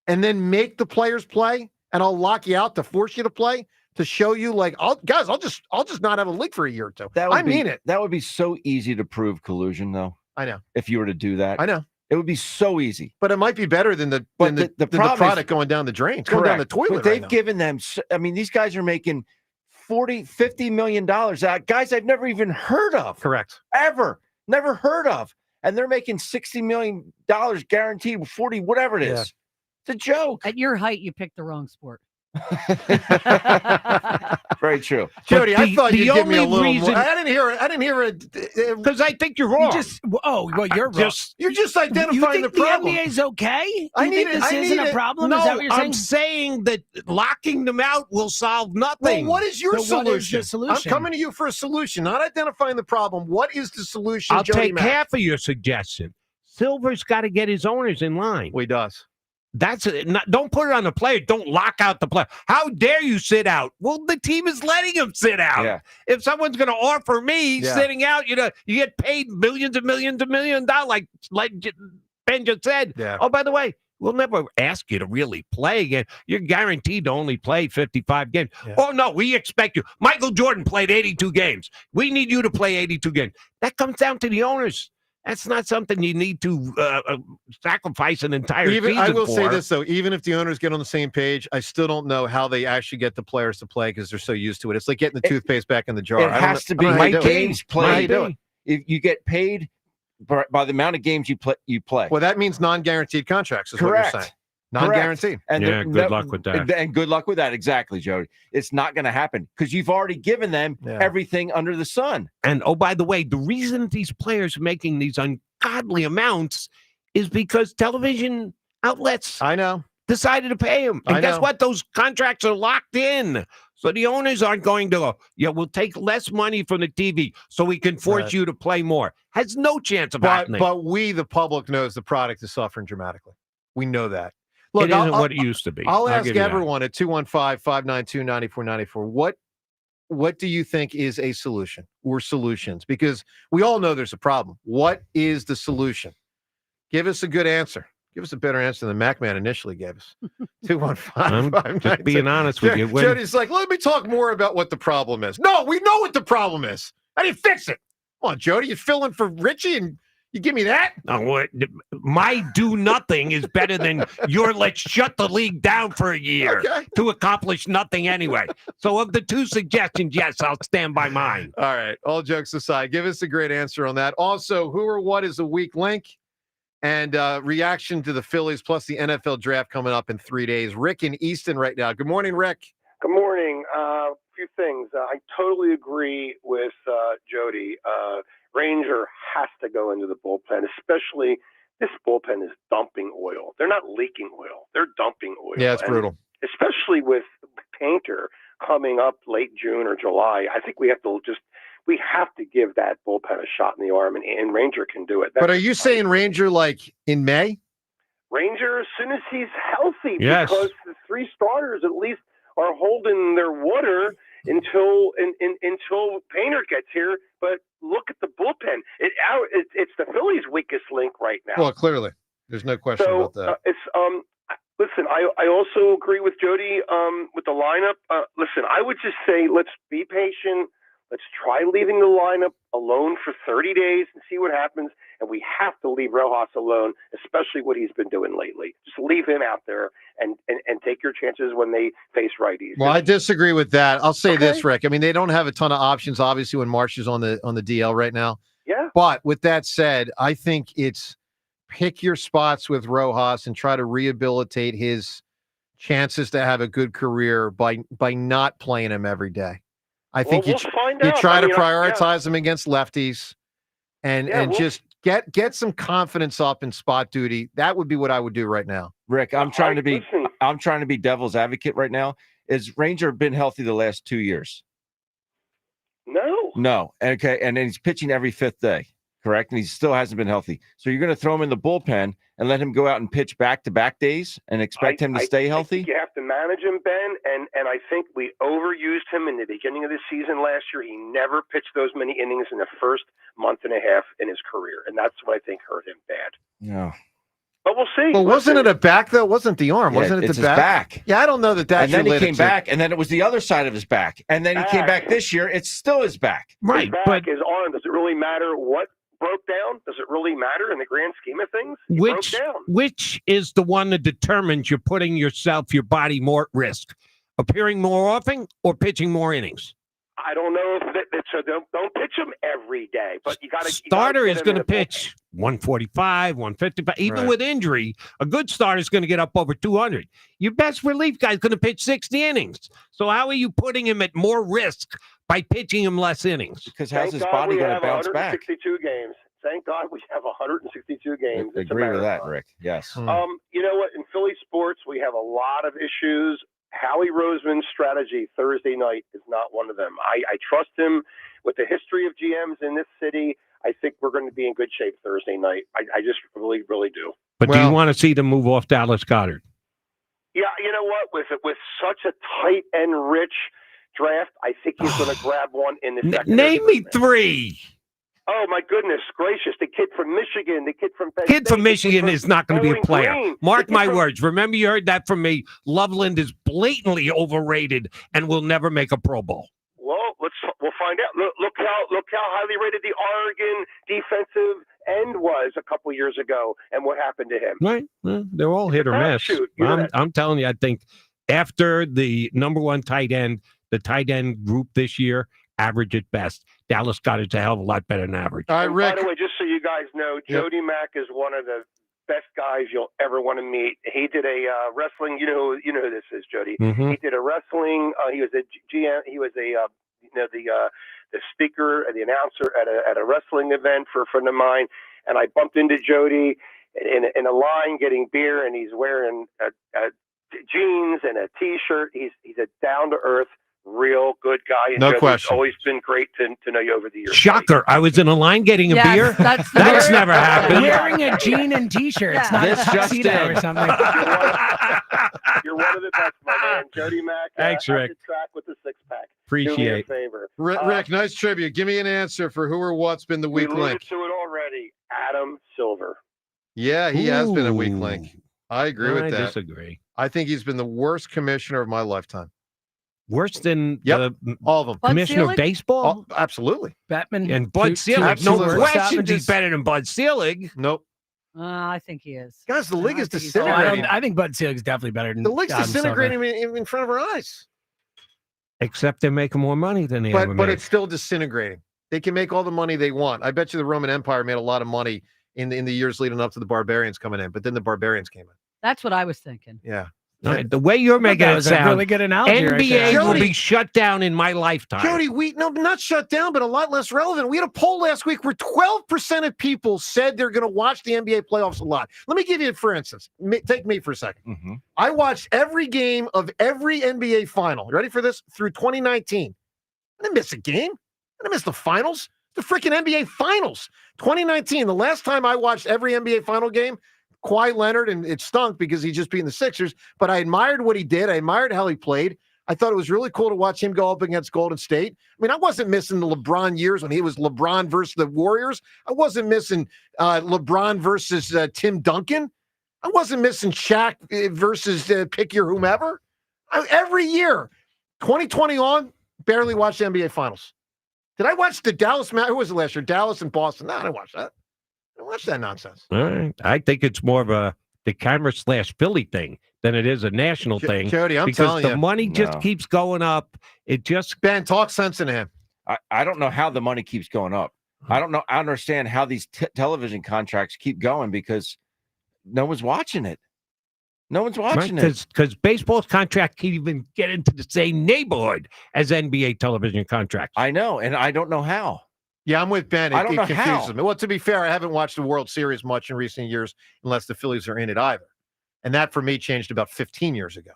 and then make the players play. And I'll lock you out to force you to play. To show you, I'll just not have a league for a year or two. I mean it. That would be so easy to prove collusion, though. I know. If you were to do that, I know it would be so easy. But it might be better than the product going down the drain. It's going down the toilet. But they've given them. I mean, these guys are making $40-50 million. Guys I've never even heard of. Correct. Ever. Never heard of. and they're making $60 million guaranteed, 40, whatever it is. Yeah. It's a joke. At your height, you picked the wrong sport. Very true. Jody, I thought you'd give me a little reason, more. I didn't hear it. Because I think you're wrong. You're wrong. You're just identifying you think the problem. The NBA is okay? I You need think it- this I isn't need a it- problem? No, Is that what you're saying? I'm saying that locking them out will solve nothing. Well, what is your So what is solution? the solution? I'm coming to you for a solution, not identifying the problem. What is the solution, I'll Jody take Mack? half of your suggestion. Silver's got to get his owners in line. Well, he does. That's it. Don't put it on the player. Don't lock out the player. How dare you sit out? Well, the team is letting him sit out. Yeah. If someone's going to offer me Yeah. sitting out, you get paid millions and millions and millions of dollars, like Ben just said. Yeah. Oh, by the way, we'll never ask you to really play again. You're guaranteed to only play 55 games. Yeah. Oh, no, we expect you. Michael Jordan played 82 games. We need you to play 82 games. That comes down to the owners. That's not something you need to sacrifice an entire season I will for. say this, though. Even if the owners get on the same page, I still don't know how they actually get the players to play because they're so used to it. It's like getting the toothpaste back in the jar. It has to be games played. If you get paid by the amount of games you play. Well, that means non-guaranteed contracts is Correct. what you're saying. Non-guaranteed. And Yeah, good luck with that. And good luck with that. Exactly, Jody. It's not going to happen because you've already given them everything under the sun. And oh, by the way, the reason these players are making these ungodly amounts is because television outlets decided to pay them. And guess what? Those contracts are locked in. So the owners aren't going to go, we'll take less money from the TV so we can force you to play more. Has no chance of happening. But we, the public, knows the product is suffering dramatically. We know that. Look, it isn't what it used to be. I'll ask give you that. everyone at 215-592-9494. What do you think is a solution or solutions? Because we all know there's a problem. What is the solution? Give us a good answer. Give us a better answer than MacMan initially gave us. 215. I'm just being honest with you. Jody's like, let me talk more about what the problem is. No, we know what the problem is. How do you fix it? Come on, Jody, you fill in for Richie and you give me that? No, my do nothing is better than your let's shut the league down for a year to accomplish nothing anyway. So of the two suggestions, yes, I'll stand by mine. All right. All jokes aside, give us a great answer on that. Also, who or what is a weak link? And reaction to the Phillies plus the NFL draft coming up in 3 days. Rick in Easton right now. Good morning, Rick. Good morning. A few things. I totally agree with Jody. Ranger has to go into the bullpen, especially this bullpen is dumping oil. They're not leaking oil. They're dumping oil. Yeah, it's brutal. Especially with Painter coming up late June or July. I think we have to give that bullpen a shot in the arm, and Ranger can do it. But are you saying Ranger like in May? Ranger as soon as he's healthy, Yes. because the three starters at least are holding their water until Painter gets here. But look at the bullpen. It's the Phillies' weakest link right now. Well, clearly. There's no question about that. Listen, I also agree with Jody with the lineup. Listen, I would just say let's be patient. Let's try leaving the lineup alone for 30 days and see what happens. And we have to leave Rojas alone, especially what he's been doing lately. Just leave him out there and take your chances when they face righties. Well, I disagree with that. I'll say this, Rick. I mean, they don't have a ton of options, obviously, when Marsh is on the DL right now. Yeah. But with that said, I think it's pick your spots with Rojas and try to rehabilitate his chances to have a good career by not playing him every day. I think we'll you find out. try to I mean, prioritize him against lefties and just get some confidence up in spot duty. That would be what I would do right now. Rick, I'm trying to be devil's advocate right now. Is Ranger been healthy the last 2 years? No. Okay, and then he's pitching every fifth day, correct? And he still hasn't been healthy. So you're going to throw him in the bullpen and let him go out and pitch back-to-back days and expect him to stay healthy? I think you have to manage him, Ben, and I think we overused him in the beginning of the season last year. He never pitched those many innings in the first month and a half in his career, and that's what I think hurt him bad. No. But we'll see. Well, wasn't it a back, though? It wasn't the arm. Yeah, wasn't it it's the his back? Yeah, I don't know that And then he related came to- back, and then it was the other side of his back. And then he came back this year. It's still his back. His back, his arm. Does it really matter what broke down? Does it really matter in the grand scheme of things? He broke down. Which is the one that determines you're putting your body more at risk? Appearing more often or pitching more innings? I don't know if so don't pitch him every day, but you got to. Starter is going to pitch 145, 155, even Right. with injury. A good starter is going to get up over 200. Your best relief guy is going to pitch 60 innings. So how are you putting him at more risk by pitching him less innings? Because how's his body going to bounce back? 162 games. Thank God we have 162 games. I agree with that, Rick. Yes. You know what? In Philly sports, we have a lot of issues. Howie Roseman's strategy Thursday night is not one of them. I trust him with the history of GMs in this city. I think we're going to be in good shape Thursday night. I just really, really do. But do you want to see them move off Dallas Goedert? Yeah, you know what? With such a tight and rich draft, I think he's going to grab one in the second. Name me three. Oh, my goodness gracious. The kid from Michigan, the kid from Penn Kid from State, Michigan is not going to be a Bowling player. Green, Mark the kid my from- words. Remember, you heard that from me. Loveland is blatantly overrated and will never make a Pro Bowl. Well, we'll find out. Look how highly rated the Oregon defensive end was a couple years ago, and what happened to him. Right? Well, they're all hit or miss. crapshoot. You know that. I'm telling you, I think after the number one tight end, the tight end group this year, average at best. Dallas Goedert's a hell of a lot better than average. All right, And Rick. by the way, just so you guys know, Jody Mack is one of the best guys you'll ever want to meet. He did a wrestling. You know who this is, Jody. Mhm. He did a wrestling. He was a GM. He was a the speaker and the announcer at a wrestling event for a friend of mine. And I bumped into Jody in a line getting beer, and he's wearing jeans and a T-shirt. He's a down to earth, real good guy. And No Jody's question. always been great to know you over the years. Shocker. I was in a line getting a Yes, beer. that's the That's very- never happened. Wearing a jean and T-shirt. It's not This a just tuxedo in. or something. You're one of the best, my man. Jody Mack. Thanks, at Rick. the track with the six pack. Do me a Appreciate. favor. Rick, nice tribute. Give me an answer for who or what's been the We weak alluded link. to it already. Adam Silver. Yeah, he has been a weak Ooh. link. I agree with I that. disagree. I think he's been the worst commissioner of my lifetime. Worse than Yep. the All of them. Bud commissioner of Selig? baseball? Oh, absolutely. Batman And Bud two Selig. No absolutely. question he's stoppages. better than Bud Selig. Nope. I think he is. Guys, the league I is think he's- Oh, disintegrating. I think Bud Selig's definitely better than The league's Adam Silver. disintegrating in front of our eyes. Except they're making more money than they ever But made. it's still disintegrating. They can make all the money they want. I bet you the Roman Empire made a lot of money in the years leading up to the barbarians coming in, but then the barbarians came in. That's what I was thinking. Yeah. All right, the way you're making That it was a sound, really good analogy right NBA there. will Jody- be shut down in my lifetime. Jody, not shut down, but a lot less relevant. We had a poll last week where 12% of people said they're going to watch the NBA playoffs a lot. Let me give you, for instance, take me for a second. Mhm. I watched every game of every NBA final. You ready for this? Through 2019. I didn't miss a game. I didn't miss the finals. The freaking NBA finals. 2019, the last time I watched every NBA final game, Kawhi Leonard, and it stunk because he just beat the Sixers, but I admired what he did. I admired how he played. I thought it was really cool to watch him go up against Golden State. I mean, I wasn't missing the LeBron years when he was LeBron versus the Warriors. I wasn't missing LeBron versus Tim Duncan. I wasn't missing Shaq versus pick your whomever. Every year, 2020 on, barely watched the NBA Finals. Did I watch the Dallas match? Who was it last year? Dallas and Boston. No, I didn't watch that. I didn't watch that nonsense. All right. I think it's more of a the camera/Philly thing than it is a national thing. Jody, I'm because telling the you. money just No. keeps going up. It just Ben, talk sense into him. I don't know how the money keeps going up. I don't know. I understand how these television contracts keep going because no one's watching it. No one's watching it. because baseball's contract can't even get into the same neighborhood as NBA television contracts. I know, and I don't know how. Yeah, I'm with Ben. I don't know it confuses how. me. Well, to be fair, I haven't watched the World Series much in recent years unless the Phillies are in it either. And that, for me, changed about 15 years ago.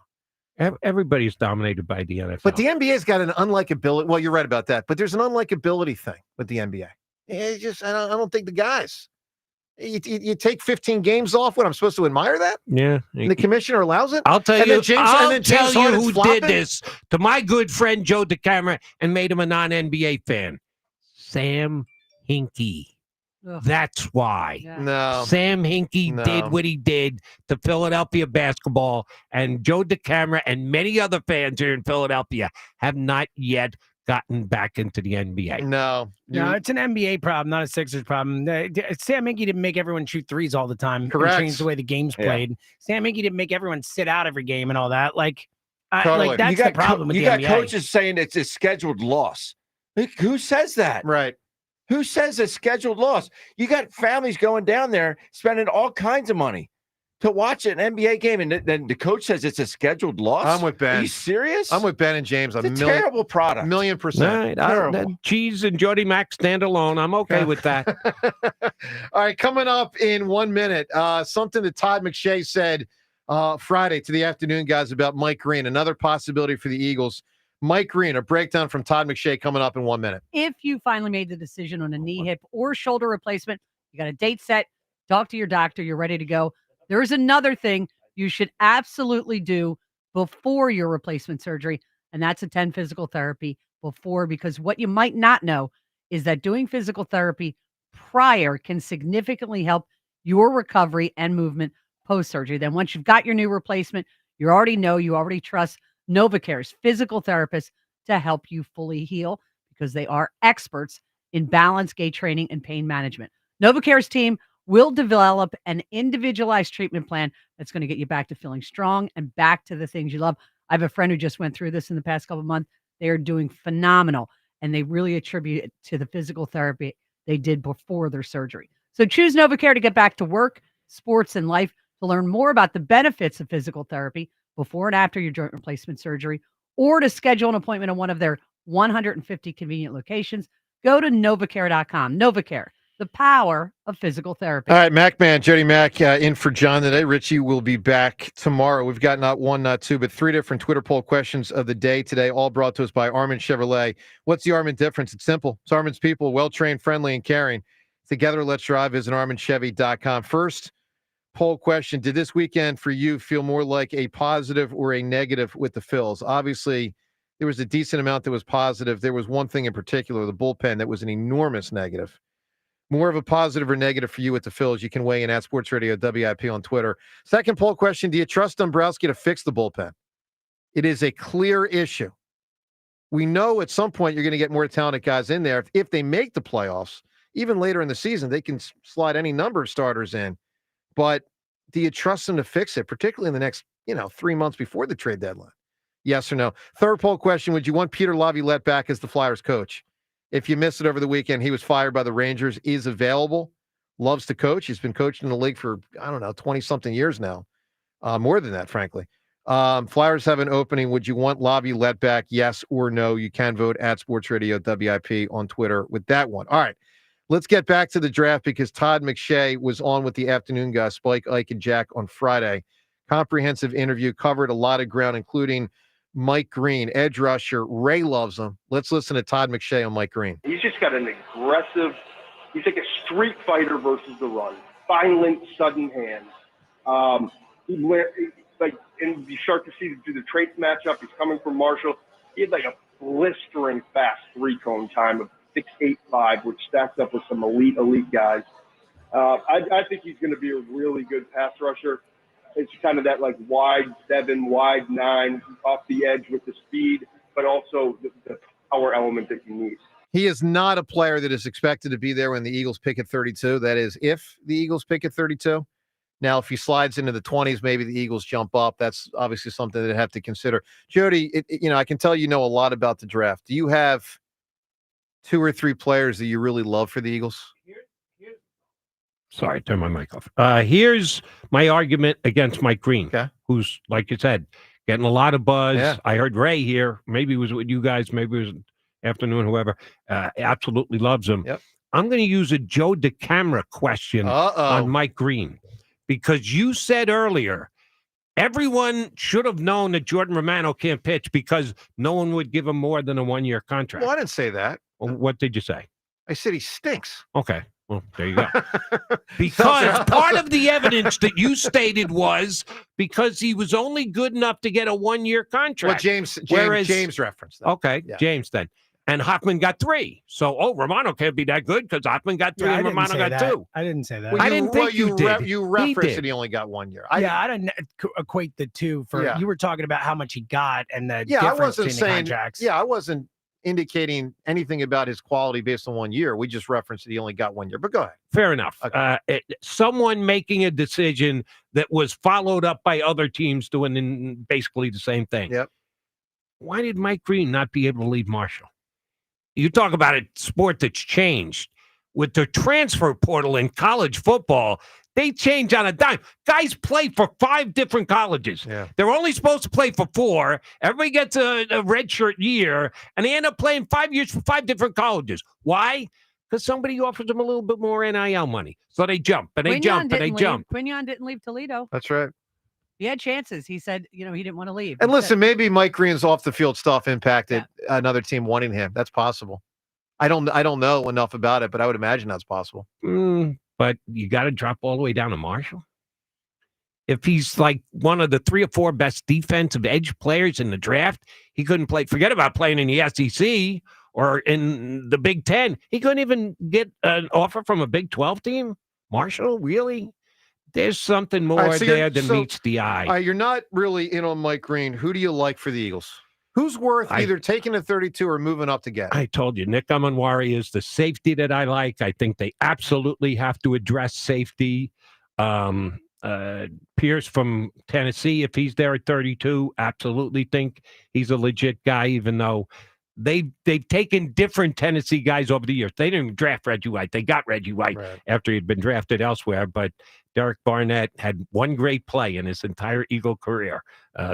Everybody's dominated by the NFL. But the NBA's got an unlikability. Well, you're right about that. But there's an unlikability thing with the NBA. It's just, I don't think the guys. You take 15 games off. What, I'm supposed to admire that? Yeah. And the commissioner allows it? I'll tell And you, then James- I'll and then James tell you Harden's who flopping? did this to my good friend Joe DeCamera and made him a non-NBA fan. Sam Hinkie. Ugh. That's why. Yeah. No. Sam Hinkie No. did what he did to Philadelphia basketball, and Joe DeCamera and many other fans here in Philadelphia have not yet gotten back into the NBA. No. No, it's an NBA problem, not a Sixers problem. Sam Hinkie didn't make everyone shoot threes all the time. Correct. And change the way the game's Yeah. played. Sam Hinkie didn't make everyone sit out every game and all that. Like, Totally. like that's the problem with you the got NBA. coaches saying it's a scheduled loss. Who says that? Right. Who says a scheduled loss? You got families going down there spending all kinds of money to watch an NBA game, and then the coach says it's a scheduled loss. I'm with Ben. Are you serious? I'm with Ben and James. It's a terrible product. $1,000,000%. All right, Terrible. Cheese and Jody Mack stand alone. I'm okay with that. All right, coming up in 1 minute, something that Todd McShay said Friday to the afternoon guys about Mike Green, another possibility for the Eagles. Mike Green, a breakdown from Todd McShay coming up in 1 minute. If you finally made the decision on a knee, hip, or shoulder replacement, you got a date set, talk to your doctor, you're ready to go. There is another thing you should absolutely do before your replacement surgery, and that's attend physical therapy before, because what you might not know is that doing physical therapy prior can significantly help your recovery and movement post-surgery. Then once you've got your new replacement, you already trust NovaCare's physical therapists to help you fully heal, because they are experts in balance, gait training, and pain management. NovaCare's team will develop an individualized treatment plan that's going to get you back to feeling strong and back to the things you love. I have a friend who just went through this in the past couple of months. They are doing phenomenal, and they really attribute it to the physical therapy they did before their surgery. So choose NovaCare to get back to work, sports, and life. To learn more about the benefits of physical therapy before and after your joint replacement surgery, or to schedule an appointment in one of their 150 convenient locations, go to NovaCare.com. NovaCare, the power of physical therapy. All right, MacMan, Jody Mack in for John today. Richie will be back tomorrow. We've got not one, not two, but three different Twitter poll questions of the day today, all brought to us by Armin Chevrolet. What's the Armin difference? It's simple. It's Armin's people, well-trained, friendly, and caring. Together, let's drive. Visit ArminChevy.com. First poll question: did this weekend for you feel more like a positive or a negative with the Phils? Obviously, there was a decent amount that was positive. There was one thing in particular, the bullpen, that was an enormous negative. More of a positive or negative for you with the Phils? You can weigh in at Sports Radio WIP on Twitter. Second poll question: do you trust Dombrowski to fix the bullpen? It is a clear issue. We know at some point you're going to get more talented guys in there. If they make the playoffs, even later in the season, they can slide any number of starters in. But do you trust them to fix it, particularly in the next, 3 months before the trade deadline? Yes or no? Third poll question: would you want Peter Laviolette back as the Flyers coach? If you missed it over the weekend, he was fired by the Rangers, is available, loves to coach. He's been coaching in the league for, 20-something years now. More than that, frankly. Flyers have an opening. Would you want Laviolette back? Yes or no? You can vote at Sports Radio WIP on Twitter with that one. All right. Let's get back to the draft, because Todd McShay was on with the afternoon guys, Spike, Ike, and Jack, on Friday. Comprehensive interview, covered a lot of ground, including Mike Green, edge rusher. Ray loves him. Let's listen to Todd McShay on Mike Green. He's just got an aggressive, he's like a street fighter versus the run. Violent, sudden hands. And you start to see through the traits matchup. He's coming from Marshall. He had like a blistering fast 3-cone time of 6.85, which stacks up with some elite guys. I think he's going to be a really good pass rusher. It's kind of that like wide 7, wide 9, off the edge with the speed, but also the power element that you need. He is not a player that is expected to be there when the Eagles pick at 32. That is, if the Eagles pick at 32. Now, if he slides into the 20s, maybe the Eagles jump up. That's obviously something that they have to consider. Jody, I can tell you know a lot about the draft. Do you have 2 or 3 players that you really love for the Eagles? Sorry, turn my mic off. Here's my argument against Mike Green, who's, like you said, getting a lot of buzz. Yeah. I heard Ray here. Maybe it was with you guys. Maybe it was afternoon, whoever. Absolutely loves him. Yep. I'm going to use a Joe DeCamera question on Mike Green, because you said earlier everyone should have known that Jordan Romano can't pitch because no one would give him more than a 1-year contract. Well, I didn't say that. Well, what did you say? I said he stinks. Okay. Well, there you go. Because part of the evidence that you stated was because he was only good enough to get a 1-year contract. Well, James referenced that. Okay, yeah. James then. And Hoffman got 3. So, Romano can't be that good because Hoffman got 3 and Romano got 2. I didn't say that. Well, I didn't think you did. You referenced that he only got 1 year. I didn't equate the two for. Yeah. You were talking about how much he got and the difference between the contracts. Yeah, I wasn't indicating anything about his quality based on 1 year. We just referenced that he only got 1 year. But go ahead. Fair enough. Okay. Someone making a decision that was followed up by other teams doing basically the same thing. Yep. Why did Mike Green not be able to leave Marshall? you talk about a sport that's changed with the transfer portal in college football. They change on a dime. Guys play for 5 different colleges. Yeah. They're only supposed to play for 4. Everybody gets a redshirt year, and they end up playing 5 years for 5 different colleges. Why? Because somebody offers them a little bit more NIL money. So they jump, and they jump, and they jump. Quinion didn't leave Toledo. That's right. He had chances. He said, he didn't want to leave. And He listen, said- maybe Mike Green's off the field stuff impacted another team wanting him. That's possible. I don't know enough about it, but I would imagine that's possible. But you got to drop all the way down to Marshall. If he's like one of the 3 or 4 best defensive edge players in the draft, he couldn't play. Forget about playing in the SEC or in the Big Ten. He couldn't even get an offer from a Big 12 team. Marshall, really? There's something more there than meets the eye. You're not really in on Mike Green. Who do you like for the Eagles? Who's worth either taking a 32 or moving up to get? I told you, Nick Amanwari is the safety that I like. I think they absolutely have to address safety. Pierce from Tennessee, if he's there at 32, absolutely think he's a legit guy, even though they've taken different Tennessee guys over the years. They didn't draft Reggie White. They got Reggie White after he'd been drafted elsewhere, but Derek Barnett had one great play in his entire Eagle career.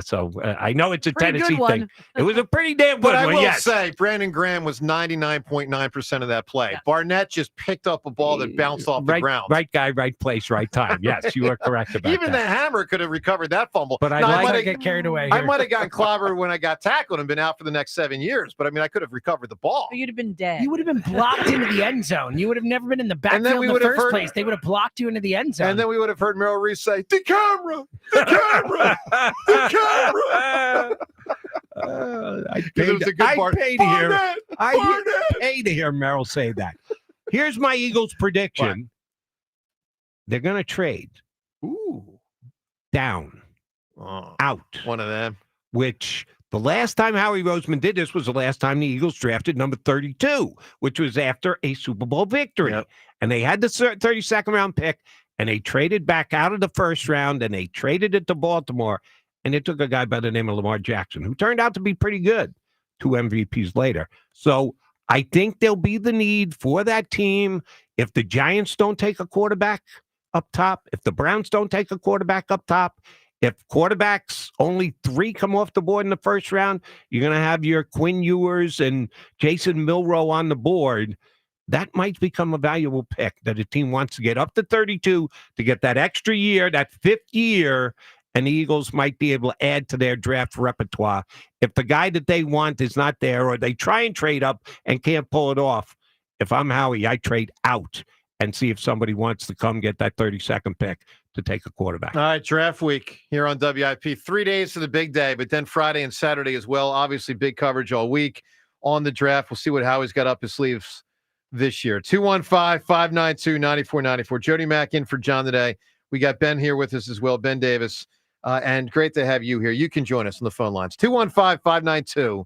So I know it's a Pretty Tennessee good thing. one. It was a pretty damn good But I one, will yes. say, Brandon Graham was 99.9% of that play. Barnett just picked up a ball that bounced off the ground. Right guy, right place, right time. Yes, you are correct about Even that. the Hammer could have recovered that fumble. But I Now, like might to have- get carried away. I here. might have gotten clobbered when I got tackled and been out for the next 7 years. But I mean, I could have recovered the ball. You'd have been dead. You would have been blocked into the end zone. You would have never been in the And then backfield we in the would have first heard- place. They would have blocked you into the end zone. And then we would have heard Merrill Reese say, "The camera, the camera, the camera." I'd Because it was a good part. pay to hear. Barnett, I'd Barnett. pay to hear Merrill say that. Here's my Eagles prediction. They're going to trade. Down. Out. One of them. Which the last time Howie Roseman did this was the last time the Eagles drafted number 32, which was after a Super Bowl victory. And they had the 32nd round pick, and they traded back out of the first round, and they traded it to Baltimore. And they took a guy by the name of Lamar Jackson, who turned out to be pretty good 2 MVPs later. So I think there'll be the need for that team. If the Giants don't take a quarterback up top, if the Browns don't take a quarterback up top, if quarterbacks, only 3 come off the board in the first round, you're going to have your Quinn Ewers and Jason Milroe on the board. That might become a valuable pick that a team wants to get up to 32 to get that extra year, that 5th year, and the Eagles might be able to add to their draft repertoire. If the guy that they want is not there, or they try and trade up and can't pull it off, if I'm Howie, I trade out and see if somebody wants to come get that 32nd pick to take a quarterback. All right, draft week here on WIP. 3 days to the big day, but then Friday and Saturday as well. Obviously, big coverage all week on the draft. We'll see what Howie's got up his sleeves this year. 215-592-9494. Jody Mack in for John today. We got Ben here with us as well, Ben Davis. And great to have you here. You can join us on the phone lines. 215-592-9494.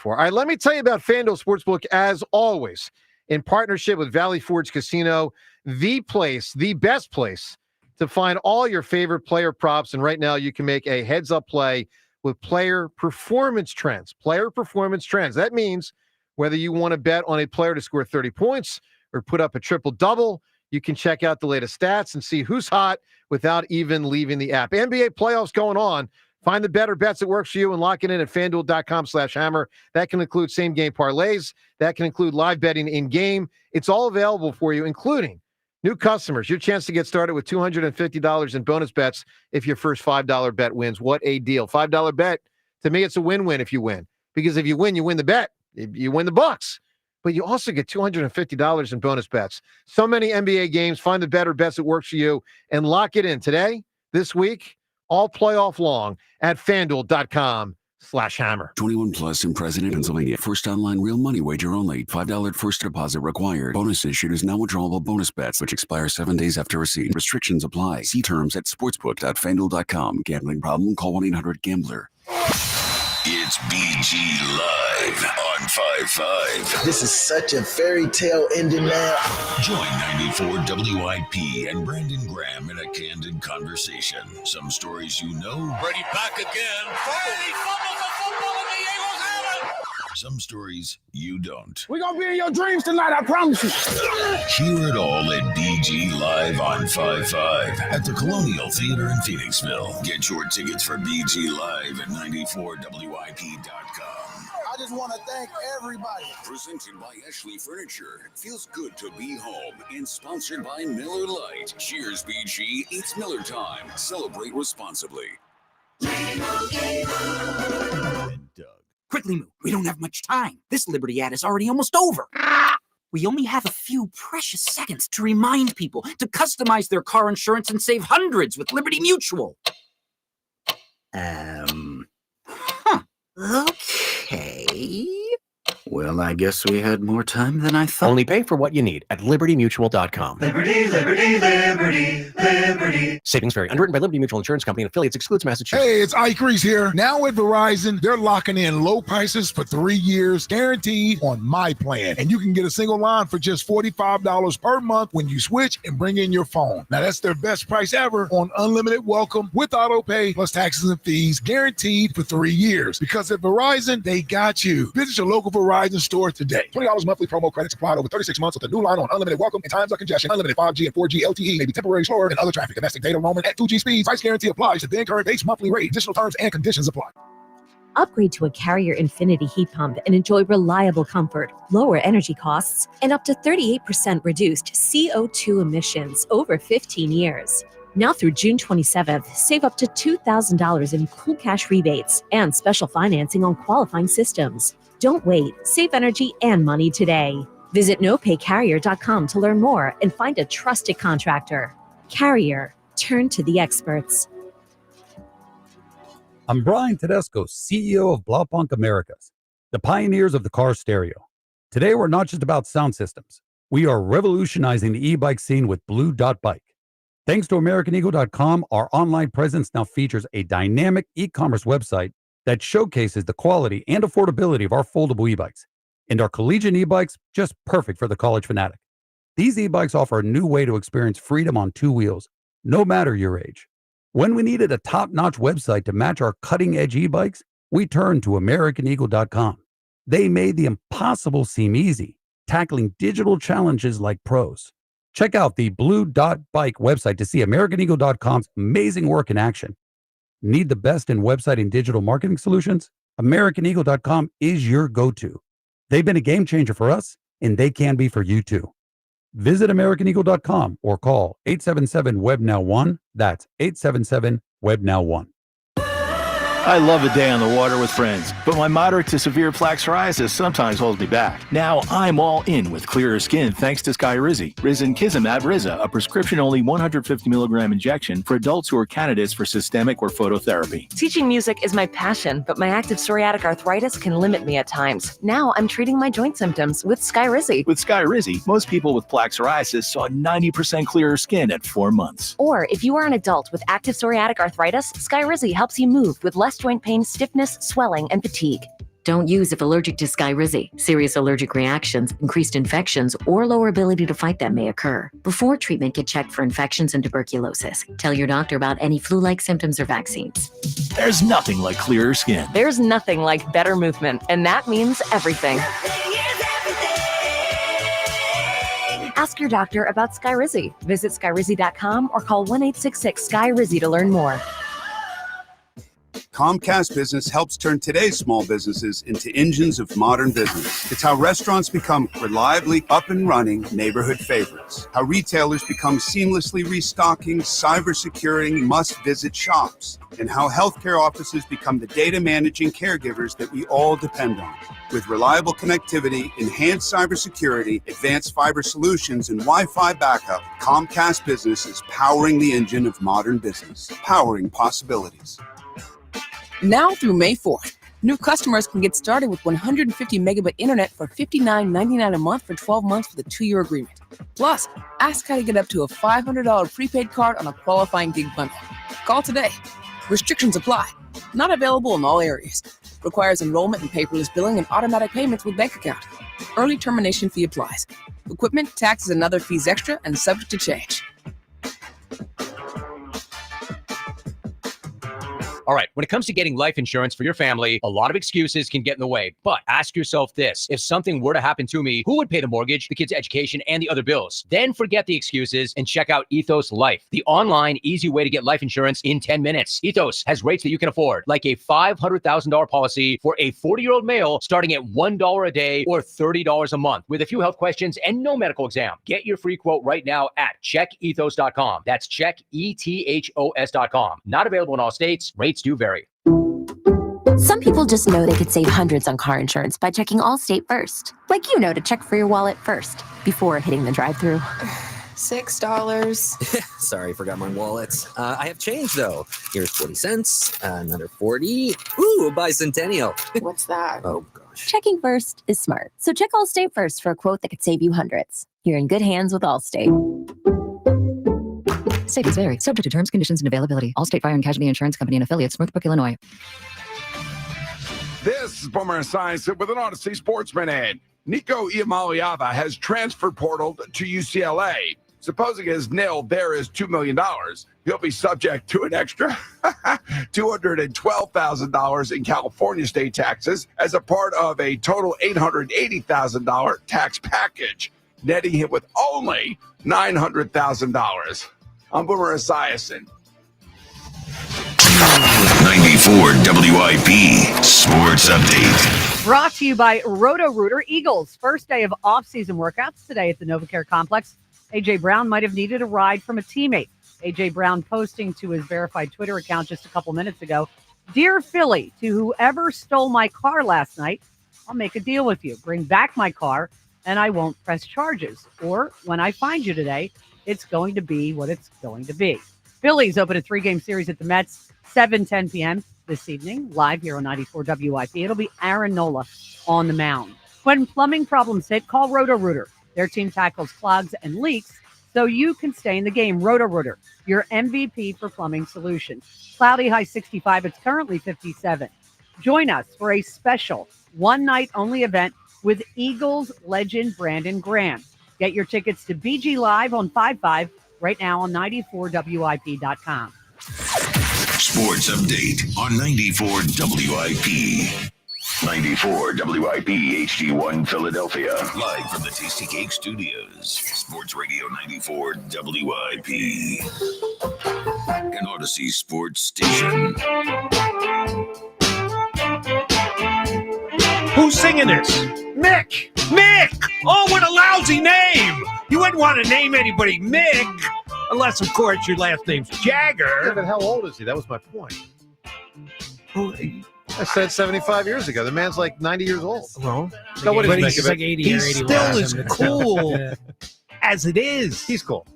All right, let me tell you about FanDuel Sportsbook as always. In partnership with Valley Forge Casino, the place, the best place to find all your favorite player props. And right now you can make a heads-up play with player performance trends. Player performance trends. That means whether you want to bet on a player to score 30 points or put up a triple-double, you can check out the latest stats and see who's hot without even leaving the app. NBA playoffs going on. Find the better bets that works for you and lock it in at FanDuel.com/hammer. That can include same-game parlays. That can include live betting in-game. It's all available for you, including new customers. Your chance to get started with $250 in bonus bets if your first $5 bet wins. What a deal. $5 bet, to me, it's a win-win if you win. Because if you win the bet. You win the bucks. But you also get $250 in bonus bets. So many NBA games. Find the better bets that works for you and lock it in today, this week, all playoff long at FanDuel.com/hammer. 21 plus in President, Pennsylvania. First online real money wager only. $5 first deposit required. Bonus issued is non-withdrawable bonus bets, which expire 7 days after receipt. Restrictions apply. See terms at sportsbook.fanduel.com. Gambling problem? Call 1-800-GAMBLER. It's BG Live on 5-5. This is such a fairy tale ending now. Join 94 WIP and Brandon Graham in a candid conversation. Some stories you know. Brady back again. Brady fumbles the football and the Eagles have it. Some stories you don't. We're going to be in your dreams tonight, I promise you. Hear it all at BG Live on 5-5 at the Colonial Theater in Phoenixville. Get your tickets for BG Live at 94WIP.com. I just want to thank everybody. Presented by Ashley Furniture. Feels good to be home. And sponsored by Miller Lite. Cheers, BG. It's Miller time. Celebrate responsibly. Quickly move. We don't have much time. This Liberty ad is already almost over. We only have a few precious seconds to remind people to customize their car insurance and save hundreds with Liberty Mutual. Okay. Well, I guess we had more time than I thought. Only pay for what you need at libertymutual.com. Liberty, liberty, liberty, liberty. Savings vary. Underwritten by Liberty Mutual Insurance Company and affiliates. Excludes Massachusetts. Hey, it's Ike Reese here. Now at Verizon, they're locking in low prices for 3 years, guaranteed on my plan. And you can get a single line for just $45 per month when you switch and bring in your phone. Now, that's their best price ever on unlimited welcome with auto pay plus taxes and fees, guaranteed for 3 years. Because at Verizon, they got you. Visit your local Verizon store today. $20 monthly promo credits applied over 36 months with a new line on unlimited welcome and times of congestion. Unlimited 5G and 4G LTE may be temporarily slower than other traffic. Domestic data roaming at 2G speeds. Price guarantee applies to the current base monthly rate. Additional terms and conditions apply. Upgrade to a Carrier Infinity heat pump and enjoy reliable comfort, lower energy costs, and up to 38% reduced CO2 emissions over 15 years. Now through June 27th, save up to $2,000 in cool cash rebates and special financing on qualifying systems. Don't wait. Save energy and money today. Visit nopaycarrier.com to learn more and find a trusted contractor. Carrier. Turn to the experts. I'm Brian Tedesco, CEO of Blaupunkt Americas, the pioneers of the car stereo. Today, we're not just about sound systems. We are revolutionizing the e-bike scene with Blue Dot Bike. Thanks to AmericanEagle.com, our online presence now features a dynamic e-commerce website that showcases the quality and affordability of our foldable e-bikes. And our collegiate e-bikes, just perfect for the college fanatic. These e-bikes offer a new way to experience freedom on two wheels, no matter your age. When we needed a top-notch website to match our cutting-edge e-bikes, we turned to AmericanEagle.com. They made the impossible seem easy, tackling digital challenges like pros. Check out the Blue Dot Bike website to see AmericanEagle.com's amazing work in action. Need the best in website and digital marketing solutions? AmericanEagle.com is your go-to. They've been a game changer for us, and they can be for you too. Visit AmericanEagle.com or call 877-WEB-NOW-1. That's 877-WEB-NOW-1. I love a day on the water with friends, but my moderate to severe plaque psoriasis sometimes holds me back. Now I'm all in with clearer skin thanks to Skyrizi. Risankizumab Riza, a prescription-only 150 milligram injection for adults who are candidates for systemic or phototherapy. Teaching music is my passion, but my active psoriatic arthritis can limit me at times. Now I'm treating my joint symptoms with Skyrizi. With Skyrizi, most people with plaque psoriasis saw 90% clearer skin at 4 months. Or if you are an adult with active psoriatic arthritis, Skyrizi helps you move with less joint pain, stiffness, swelling, and fatigue. Don't use if allergic to Skyrizi. Serious allergic reactions, increased infections, or lower ability to fight them may occur. Before treatment, get checked for infections and tuberculosis. Tell your doctor about any flu-like symptoms or vaccines. There's nothing like clearer skin. There's nothing like better movement, and that means everything. Ask your doctor about Skyrizi. Visit Skyrizi.com or call 1-866-SKY-RIZI to learn more. Comcast Business helps turn today's small businesses into engines of modern business. It's how restaurants become reliably up and running neighborhood favorites. How retailers become seamlessly restocking, cyber-securing, must-visit shops. And how healthcare offices become the data managing caregivers that we all depend on. With reliable connectivity, enhanced cybersecurity, advanced fiber solutions, and Wi-Fi backup, Comcast Business is powering the engine of modern business, powering possibilities. Now through May 4th, new customers can get started with 150 megabit internet for $59.99 a month for 12 months with a 2-year agreement. Plus, ask how to get up to a $500 prepaid card on a qualifying gig bundle. Call today. Restrictions apply. Not available in all areas. Requires enrollment in paperless billing and automatic payments with bank account. Early termination fee applies. Equipment, taxes, and other fees extra and subject to change. All right, when it comes to getting life insurance for your family, a lot of excuses can get in the way. But ask yourself this: if something were to happen to me, who would pay the mortgage, the kids' education, and the other bills? Then forget the excuses and check out Ethos Life, the online, easy way to get life insurance in 10 minutes. Ethos has rates that you can afford, like a $500,000 policy for a 40-year-old male starting at $1 a day or $30 a month, with a few health questions and no medical exam. Get your free quote right now at checkethos.com. That's checkethos.com. Not available in all states. Rates do vary. Some people just know they could save hundreds on car insurance by checking Allstate first. Like you know to check for your wallet first before hitting the drive-thru. $6. Sorry, forgot my wallet. I have change, though. Here's 40 cents, another 40. Ooh, a bicentennial. What's that? Oh, gosh. Checking first is smart. So check Allstate first for a quote that could save you hundreds. You're in good hands with Allstate. Savings vary. Subject to terms, conditions, and availability. Allstate Fire and Casualty Insurance Company and affiliates, Northbrook, Illinois. This is Boomer Esiason with an Odyssey Sports Minute. Nico Iamaleava has transfer portaled to UCLA. Supposing his nil there is $2 million, he'll be subject to an extra $212,000 in California state taxes as a part of a total $880,000 tax package, netting him with only $900,000. I'm Boomer Esiason. 94 WIP Sports Update. Brought to you by Roto-Rooter. Eagles' first day of off-season workouts today at the NovaCare Complex. A.J. Brown might have needed a ride from a teammate. A.J. Brown posting to his verified Twitter account just a couple minutes ago, "Dear Philly, to whoever stole my car last night, I'll make a deal with you. Bring back my car, and I won't press charges. Or when I find you today, it's going to be what it's going to be." Phillies open a 3-game series at the Mets, 7:10 p.m. this evening, live here on 94 WIP. It'll be Aaron Nola on the mound. When plumbing problems hit, call Roto-Rooter. Their team tackles clogs and leaks so you can stay in the game. Roto-Rooter, your MVP for plumbing solutions. Cloudy, high 65. It's currently 57. Join us for a special one-night-only event with Eagles legend Brandon Graham. Get your tickets to BG Live on 5/5 right now on 94WIP.com. Sports Update on 94 WIP. 94 WIP HD1 Philadelphia. Live from the Tasty Cake Studios. Sports Radio 94 WIP. An Odyssey Sports Station. Who's singing this? Mick! Mick! Oh, what a lousy name! You wouldn't want to name anybody Mick, unless, of course, your last name's Jagger. Yeah, but how old is he? That was my point. I said 75 years ago. The man's like 90 years old. Well, so what but do you he's think of it? like 80 or 81. He still is cool as it is. He's cool.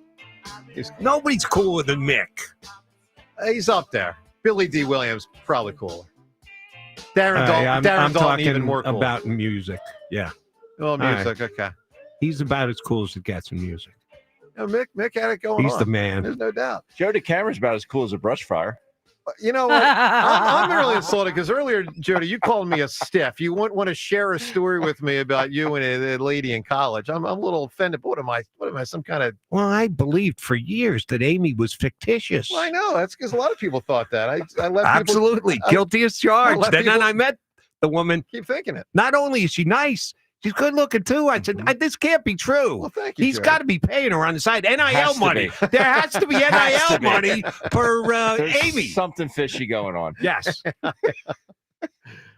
Nobody's cooler than Mick. He's up there. Billy D. Williams, probably cooler. Darren Dalton, I'm talking even more cool. about music. Yeah. Oh, music. Okay. He's about as cool as it gets in music. You know, Mick had it going on. He's the man. There's no doubt. Joe DeCamera's about as cool as a brush fryer. You know what? I'm really insulted because earlier, Jody, you called me a stiff. You wouldn't want to share a story with me about you and a lady in college. I'm a little offended. What am I? Some kind of? Well, I believed for years that Amy was fictitious. Well, I know. That's because a lot of people thought that. I let absolutely people, guilty as charged. And then I met the woman. Keep thinking it. Not only is she nice, she's good looking too. I said, this can't be true. Well, thank you. He's got to be paying her on the side. NIL money. There has to be NIL money for Amy. Something fishy going on. Yes.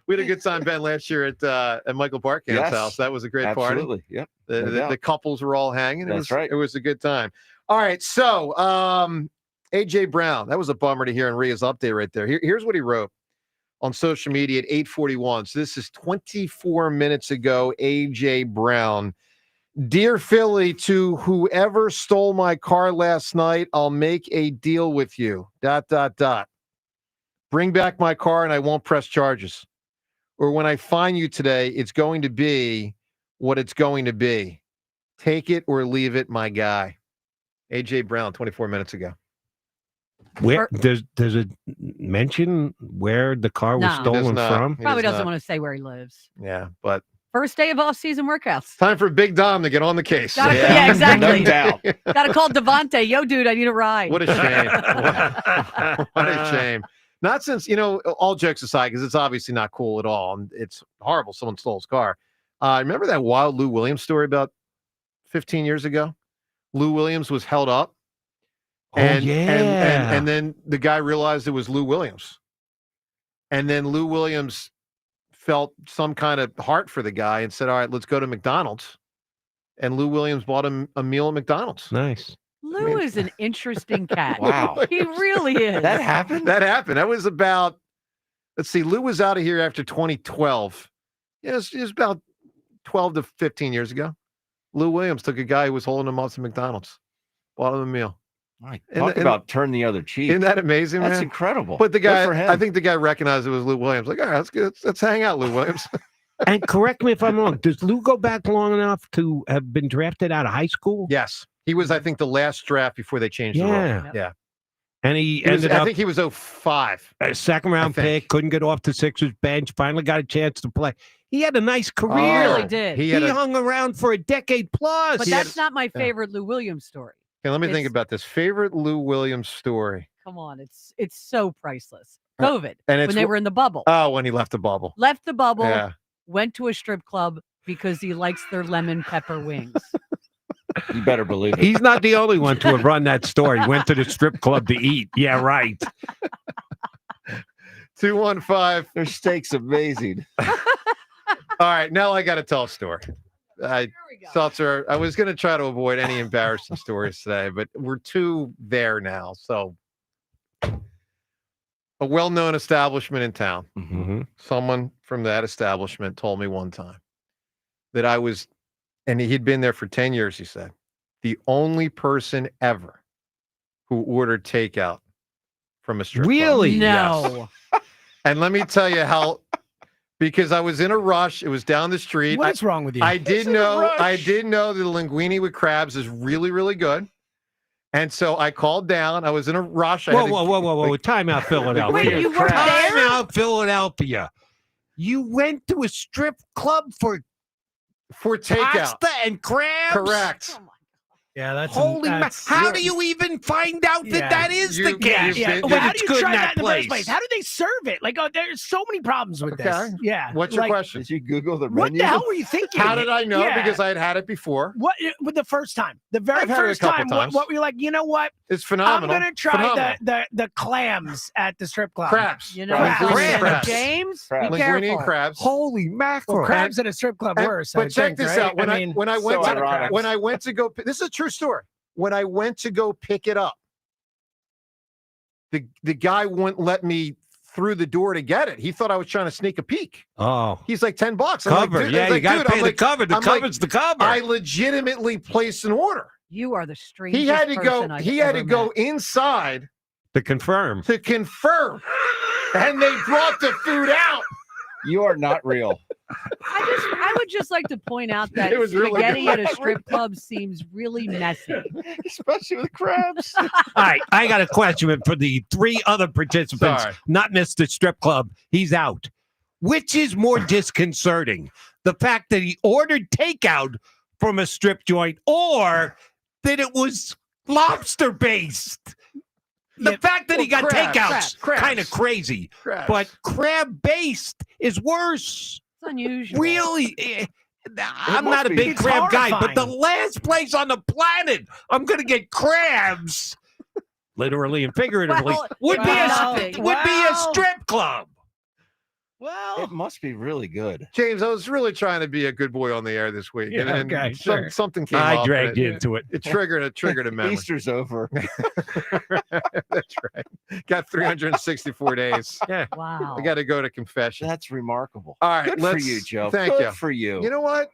We had a good time, Ben, last year at Michael Barkham's house. That was a great party. Absolutely. Yep. The couples were all hanging. That's right. It was a good time. All right. So A.J. Brown, that was a bummer to hear in Rhea's update right there. Here's what he wrote on social media at 8:41. So this is 24 minutes ago. A.J. Brown. "Dear Philly, to whoever stole my car last night, I'll make a deal with you. ... Bring back my car and I won't press charges. Or when I find you today, it's going to be what it's going to be. Take it or leave it, my guy." A.J. Brown, 24 minutes ago. Where does it mention where the car was stolen from? Probably doesn't want to say where he lives. Yeah, but first day of off-season workauts. Time for Big Dom to get on the case. Yeah, exactly. No doubt. Got to call Devontae. Yo, dude, I need a ride. What a shame. What a shame. Not since, all jokes aside, because it's obviously not cool at all. And it's horrible someone stole his car. Remember that wild Lou Williams story about 15 years ago? Lou Williams was held up. And then the guy realized it was Lou Williams. And then Lou Williams felt some kind of heart for the guy and said, all right, let's go to McDonald's. And Lou Williams bought him a meal at McDonald's. Nice. Lou is an interesting cat. Wow. He really is. That happened? That happened. That was about, let's see, Lou was out of here after 2012. Yeah, it was about 12 to 15 years ago. Lou Williams took a guy who was holding him up to McDonald's, bought him a meal. Talk about turn the other cheek. Isn't that amazing, man? That's incredible. But the Good guy, for him. I think the guy recognized it was Lou Williams. Like, all right, let's hang out, Lou Williams. And correct me if I'm wrong. Does Lou go back long enough to have been drafted out of high school? Yes. He was, I think, the last draft before they changed the rule. Yeah. And he ended up, I think he was 05. A second-round pick, couldn't get off the Sixers bench, finally got a chance to play. He had a nice career. He really did. He hung around for a decade plus. But that's not my favorite Lou Williams story. Okay, let me think about this. Favorite Lou Williams story. Come on, it's so priceless. COVID, And it's when they were in the bubble. Oh, when he left the bubble. Left the bubble, Yeah. went to a strip club because he likes their lemon pepper wings. You better believe it. He's not the only one to have run that story. Went to the strip club to eat. Yeah, right. 215. Their steak's amazing. All right, now I got to tell a story. Seltzer, I was going to try to avoid any embarrassing stories today, but we're too there now. So, a well-known establishment in town. Mm-hmm. Someone from that establishment told me one time that I was, and he'd been there for 10 years, he said, the only person ever who ordered takeout from a strip club. Really? No. Yes. And let me tell you how, because I was in a rush. It was down the street. What is wrong with you? I did know the linguine with crabs is really, really good. And so I called down. I was in a rush. Whoa. Time out, Philadelphia. Wait, you were Time there? out, Philadelphia. You went to a strip club for takeout. pasta and crabs? Correct. Yeah, that's Holy how do you even find out that that is the case? Yeah. That Well, how it's do you good try in that in the place? first place? How do they serve it? Like, there's so many problems with this. Yeah. What's your question? Did you Google the What menu? the hell were you thinking? How did I know? Yeah. Because I had had it before. What with the first time? The very I've had it a first couple time. times. What were you like? You know what? It's phenomenal. I'm gonna try the clams at the strip club. Crabs. You know, Crabs. James, be Linguine careful. and crabs. Holy mackerel. Well, crabs at a strip club worse. But I check think, this right? out. When I went so ironic. when I went to go, this is a true story. When I went to go pick it up, the guy wouldn't let me through the door to get it. He thought I was trying to sneak a peek. Oh. He's like $10. I'm Cover. like, dude, Yeah, I'm you like, got to dude, pay I'm the like- cover. The I'm like, cover's the cover. I legitimately placed an order. You are the strangest He had to go. person I've He had to ever go met. inside to confirm. And they brought the food out. You are not real. I would just like to point out that It was really spaghetti good. at a strip club seems really messy. Especially with crabs. All right, I got a question for the three other participants. Sorry. Not Mr. Strip Club. He's out. Which is more disconcerting? The fact that he ordered takeout from a strip joint or that it was lobster based? The fact that he got takeouts kind of crazy, but crab based is worse. It's unusual. Really? I'm not a be. big It's crab guy, but the horrifying. last place on the planet I'm going to get crabs, literally and figuratively, Well, would be a well. strip club. Well, It must be really good. James, I was really trying to be a good boy on the air this week, Yeah, and okay, sure. something came I up. dragged and you into it. It triggered a memory. Easter's over. That's right. Got 364 days. Yeah. Wow. I got to go to confession. That's remarkable. All right, Good for let's- you, Joe. thank Good you. for you. You know what?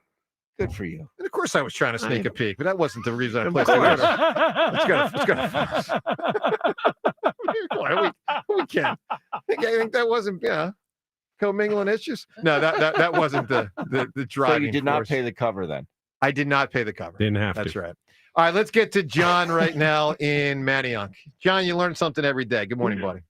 Good for you. And of course, I was trying to sneak a peek, but that wasn't the reason I Of placed the course. order. Let's go. We can't. I think that wasn't, commingling issues. No, that wasn't the So driving. you did not force. pay the cover then? I did not pay the cover. Didn't have That's to. right. All right, let's get to John right now in Manayunk. John, you learn something every day. Good morning, buddy.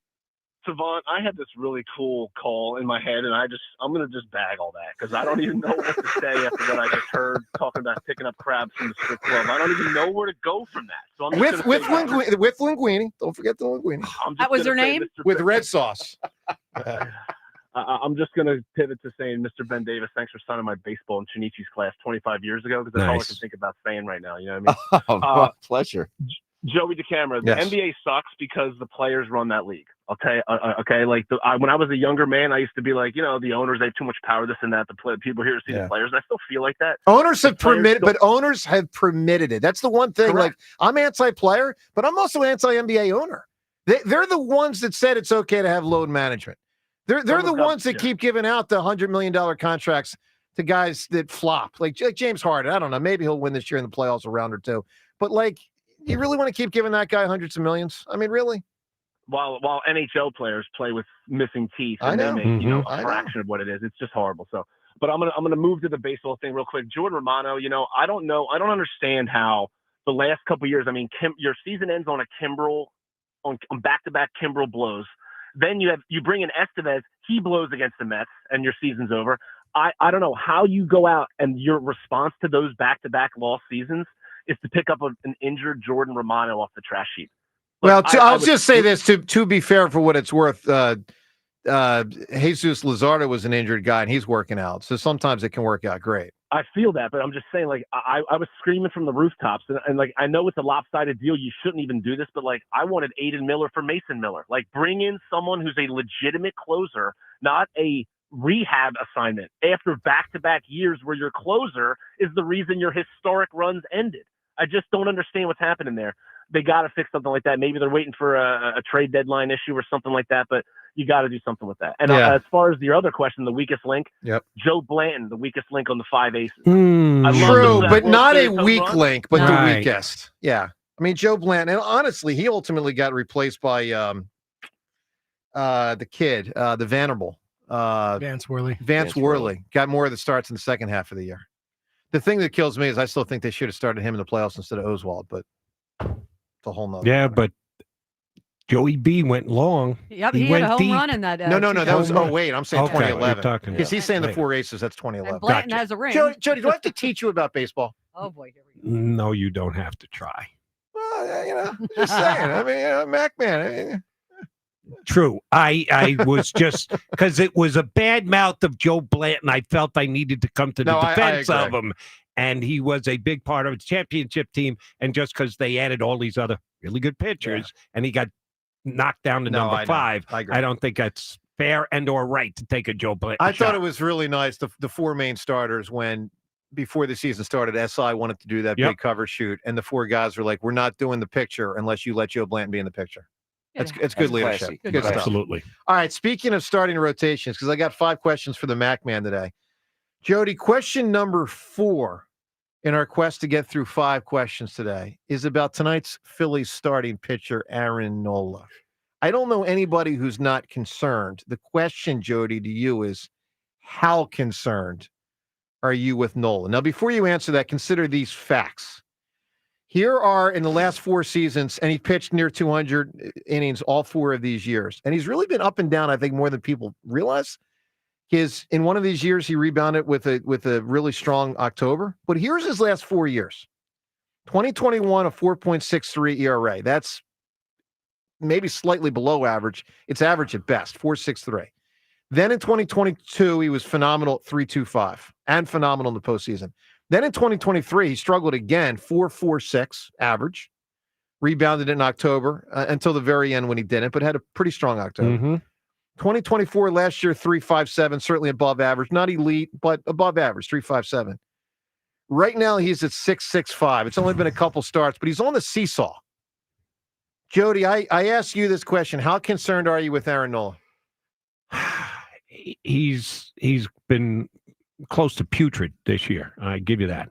Savant, I had this really cool call in my head, and I'm going to just bag all that because I don't even know what to say after what I just heard talking about picking up crabs from the strip club. I don't even know where to go from that. So I'm just with linguine. Don't forget the linguine. That was her name? With red sauce. I'm just going to pivot to saying, Mr. Ben Davis, thanks for signing my baseball in Chinichi's class 25 years ago because that's all I can think about saying right now. You know what I mean? Oh, my pleasure. Joey DeCamera, the Yes. NBA sucks because the players run that league. I'll tell you, okay? Like, when I was a younger man, I used to be like, the owners, they have too much power, this and that. People here to see the players, and I still feel like that. Owners have permitted it. That's the one thing. Correct. Like, I'm anti-player, but I'm also anti-NBA owner. They're the ones that said it's okay to have load management. They're the ones that keep giving out the $100 million contracts to guys that flop, like James Harden. I don't know. Maybe he'll win this year in the playoffs a round or two. But, like, you really want to keep giving that guy hundreds of millions? I mean, really? While NHL players play with missing teeth and they make a fraction of what it is, it's just horrible. So, but I'm gonna move to the baseball thing real quick. Jordan Romano, I don't understand how the last couple of years. I mean, your season ends on a Kimbrel, on back-to-back Kimbrel blows. Then you bring in Estevez, he blows against the Mets, and your season's over. I don't know how you go out and your response to those back-to-back lost seasons is to pick up an injured Jordan Romano off the trash sheet. Well, I'll just say this to be fair for what it's worth. Jesus Luzardo was an injured guy, and he's working out. So sometimes it can work out great. I feel that, but I'm just saying, like, I was screaming from the rooftops, and like, I know it's a lopsided deal. You shouldn't even do this, but like, I wanted Aiden Miller for Mason Miller. Like, bring in someone who's a legitimate closer, not a rehab assignment after back-to-back years where your closer is the reason your historic runs ended. I just don't understand what's happening there. They got to fix something like that. Maybe they're waiting for a trade deadline issue or something like that, but you got to do something with that. And as far as your other question, the weakest link, Joe Blanton, the weakest link on the five aces. True, but not a weak link, but Right. the weakest. Yeah. I mean, Joe Blanton, and honestly, he ultimately got replaced by the kid, the Vanderbilt. Vance Worley. Vance Worley got more of the starts in the second half of the year. The thing that kills me is I still think they should have started him in the playoffs instead of Oswald, but it's a whole nother. Yeah, but Joey B went long. Yep, he had a home run in that. No, that was. Oh, wait, I'm saying Okay, 2011. you're talking Because he's saying the about- four aces. That's 2011. And Blanton has a ring. Jody, do I have to teach you about baseball? Oh boy, here we No, you don't have to try. Well, just saying. I mean, Mac man. True. I was just because it was a bad mouth of Joe Blanton. I felt I needed to come to the No, I defense of agree. him. And he was a big part of the championship team. And just because they added all these other really good pitchers and he got knocked down to No, number I know. 5, I agree. I don't think that's fair and or right to take a Joe Blanton I shot. thought it was really nice. The four main starters, when before the season started, SI wanted to do that Yep. big cover shoot, and the four guys were like, "We're not doing the picture unless you let Joe Blanton be in the picture." It's good That's leadership. classy. Good stuff. Absolutely. All right. Speaking of starting rotations, because I got 5 questions for the Mac Man today. Jody, question number 4 in our quest to get through 5 questions today is about tonight's Phillies starting pitcher, Aaron Nola. I don't know anybody who's not concerned. The question, Jody, to you is, how concerned are you with Nola? Now, before you answer that, consider these facts. Here are, in the last 4 seasons, and he pitched near 200 innings all 4 of these years. And he's really been up and down, I think, more than people realize. In one of these years, he rebounded with a really strong October. But here's his last 4 years. 2021, a 4.63 ERA. That's maybe slightly below average. It's average at best, 4.63. Then in 2022, he was phenomenal, 3.25, and phenomenal in the postseason. Then in 2023, he struggled again, 4.46 average, rebounded in October until the very end when he didn't, but had a pretty strong October. 2024, last year, 3.57, certainly above average, not elite, but above average, 3.57. Right now, he's at 6.65. It's only been a couple starts, but he's on the seesaw. Jody, I ask you this question. How concerned are you with Aaron Nola? He's been close to putrid this year. I give you that.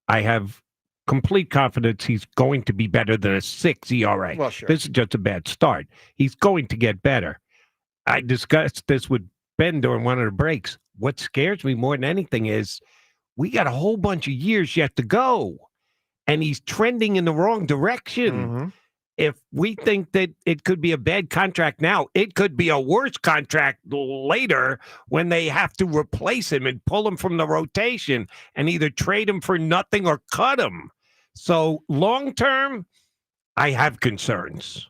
I have complete confidence he's going to be better than a 6 ERA. Well, sure. This is just a bad start. He's going to get better. I discussed this with Ben during one of the breaks. What scares me more than anything is we got a whole bunch of years yet to go, and he's trending in the wrong direction. if we think that it could be a bad contract now, it could be a worse contract later when they have to replace him and pull him from the rotation and either trade him for nothing or cut him. So long term, I have concerns.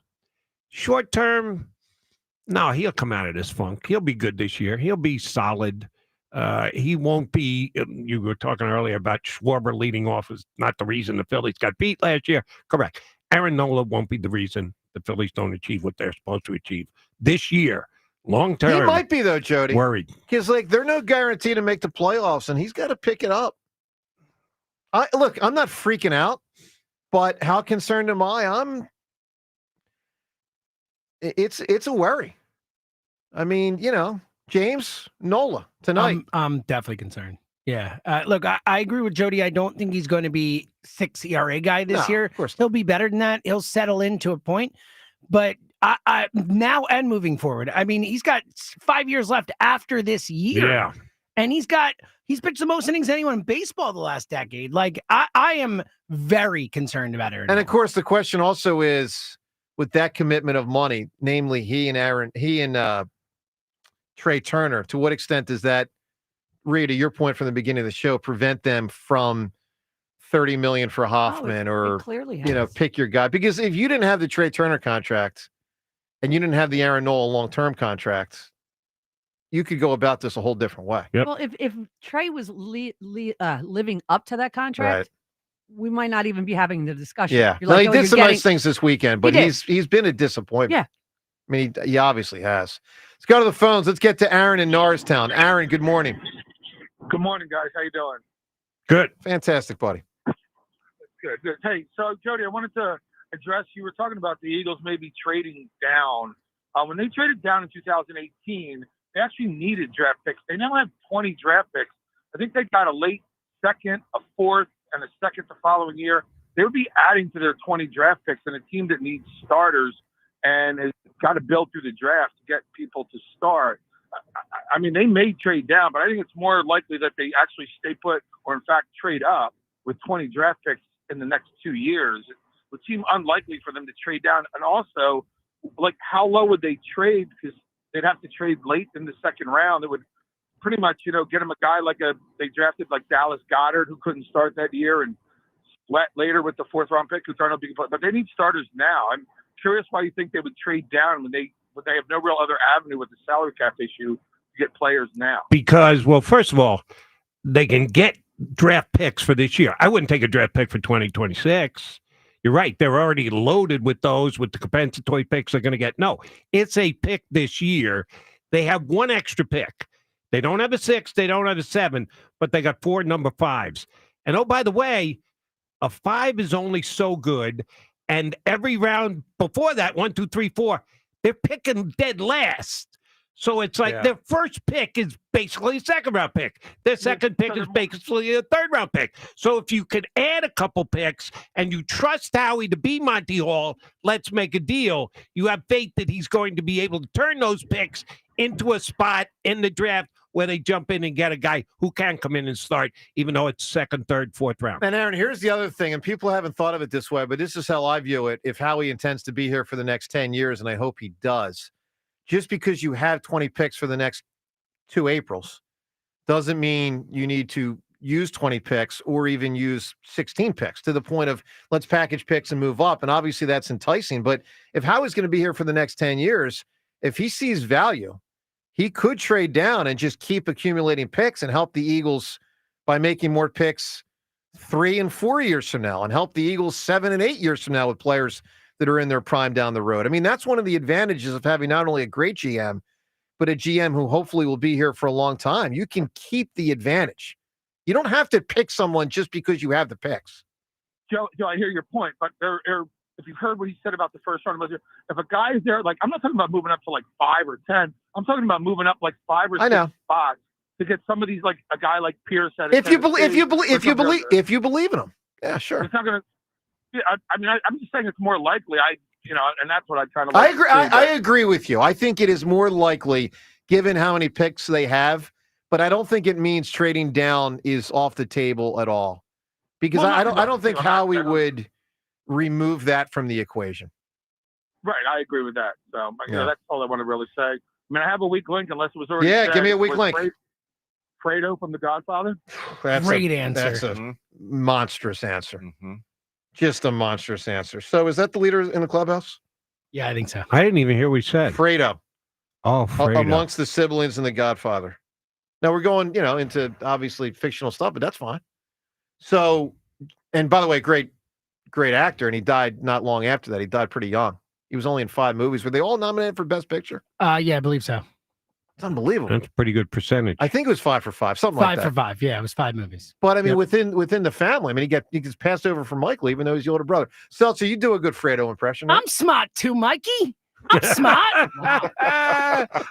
Short term, no, he'll come out of this funk. He'll be good this year. He'll be solid. He won't be. You were talking earlier about Schwarber leading off is not the reason the Phillies got beat last year. Correct. Aaron Nola won't be the reason the Phillies don't achieve what they're supposed to achieve this year. Long term, He might be though, Jody. Worried Because they're no guarantee to make the playoffs, and he's got to pick it up. Look, I'm not freaking out, but how concerned am I? It's a worry. I mean, James Nola tonight. I'm definitely concerned. Yeah. Look, I agree with Jody. I don't think he's going to be 6 ERA guy this year. Of course. He'll be better than that. He'll settle into a point. But I now and moving forward, I mean, he's got 5 years left after this year. Yeah. And he's pitched the most innings anyone in baseball the last decade. Like, I am very concerned about Aaron. And of course, the question also is, with that commitment of money, namely he and Trey Turner, to what extent does that, Rhea, to your point from the beginning of the show, prevent them from $30 million for Hoffman or clearly pick your guy? Because if you didn't have the Trey Turner contract and you didn't have the Aaron Nola long-term contract, you could go about this a whole different way. Yep. Well, if Trey was living up to that contract, Right. we might not even be having the discussion. Yeah. You're No, like, he oh, did you're some getting- nice things this weekend, but He did. he's been a disappointment. Yeah. I mean, he obviously has. Let's go to the phones. Let's get to Aaron in Norristown. Aaron, good morning. Good morning, guys. How you doing? Good. Fantastic, buddy. Good, good. Hey, so Jody, I wanted to address, you were talking about the Eagles maybe trading down. When they traded down in 2018, they actually needed draft picks. They now have 20 draft picks. I think they got a late second, a fourth, and a second the following year. They would be adding to their 20 draft picks, and a team that needs starters and has got to build through the draft to get people to start. I mean, they may trade down, but I think it's more likely that they actually stay put or, in fact, trade up with 20 draft picks in the next 2 years. It would seem unlikely for them to trade down. And also, like, how low would they trade? Because they'd have to trade late in the second round. It would pretty much, get them a guy they drafted like Dallas Goedert, who couldn't start that year, and Sweat later with the fourth round pick, who turned out to be, but they need starters now. I'm curious why you think they would trade down when they have no real other avenue with the salary cap issue to get players now. Because, well, first of all, they can get draft picks for this year. I wouldn't take a draft pick for 2026. You're right. They're already loaded with those, with the compensatory picks they're going to get. No, it's a pick this year. They have one extra pick. They don't have a 6. They don't have a 7, but they got 4 number 5s. And, oh, by the way, a 5 is only so good. And every round before that, 1, 2, 3, 4, they're picking dead last. So it's like their first pick is basically a second-round pick. Their second pick is basically a third-round pick. So if you could add a couple picks and you trust Howie to be Monty Hall, let's make a deal. You have faith that he's going to be able to turn those picks into a spot in the draft where they jump in and get a guy who can come in and start, even though it's second, third, fourth round. And Aaron, here's the other thing, and people haven't thought of it this way, but this is how I view it. If Howie intends to be here for the next 10 years, and I hope he does, just because you have 20 picks for the next 2 Aprils doesn't mean you need to use 20 picks or even use 16 picks, to the point of let's package picks and move up. And obviously that's enticing. But if Howie's going to be here for the next 10 years, if he sees value, he could trade down and just keep accumulating picks and help the Eagles by making more picks 3 and 4 years from now, and help the Eagles 7 and 8 years from now with players that are in their prime down the road. I mean, that's one of the advantages of having not only a great GM, but a GM who hopefully will be here for a long time. You can keep the advantage. You don't have to pick someone just because you have the picks. Joe, I hear your point, but if you've heard what he said about the first round, if a guy is there, like, I'm not talking about moving up to like 5 or 10. I'm talking about moving up like 5 or 6 spots to get some of these, like a guy like Pierce at. If you believe in him, yeah, sure. It's not going to. I mean, I'm just saying it's more likely. And that's what I kind of. I agree. I agree with you. I think it is more likely, given how many picks they have, but I don't think it means trading down is off the table at all, because I don't think Howie would remove that from the equation. Right, I agree with that. So, you know, Yeah. that's all I want to really say. I mean, I have a weak link, unless it was already Yeah, said. give me a weak Was link. Fredo from The Godfather. That's Great a, answer. That's a monstrous answer. Mm-hmm. Just a monstrous answer. So is that the leader in the clubhouse? Yeah, I think so. I didn't even hear what he said. Fredo. Oh, Fredo. Amongst the siblings in The Godfather. Now we're going, into obviously fictional stuff, but that's fine. So, and by the way, great actor, and he died not long after that. He died pretty young. He was only in 5 movies. Were they all nominated for Best Picture? Yeah, I believe so. It's unbelievable. That's a pretty good percentage. I think it was 5 for 5, something like 5 that. for 5. Yeah, it was 5 movies. But I mean, Yep. within the family, I mean, he gets passed over from Michael, even though he's the older brother. Seltzer, you do a good Fredo impression, right? I'm smart too, Mikey. I'm smart. Wow.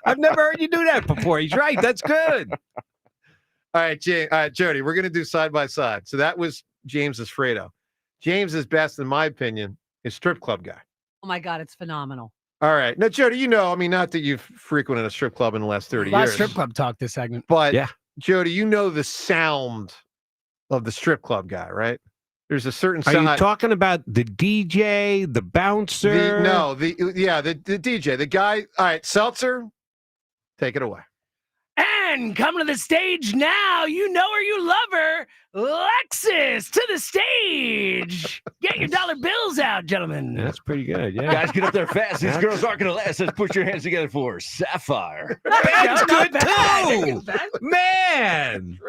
I've never heard you do that before. He's right. That's good. All right, Jody, we're going to do side by side. So that was James's Fredo. James's best, in my opinion, is Strip Club Guy. Oh my God, it's phenomenal. All right. Now, Jody, I mean, not that you've frequented a strip club in the last 30 A lot of years. strip club talk this segment. But, Yeah. Jody, you know the sound of the strip club guy, right? There's a certain Are sound. you talking about the DJ, the bouncer? the DJ, the guy. All right, Seltzer, take it away. And coming to the stage now, you know her, you love her, Lexus to the stage. Get your dollar bills out, gentlemen. That's pretty good. Yeah. Guys, get up there fast. These girls aren't going to last. Let's put your hands together for Sapphire. That's Not good bad. too. Man.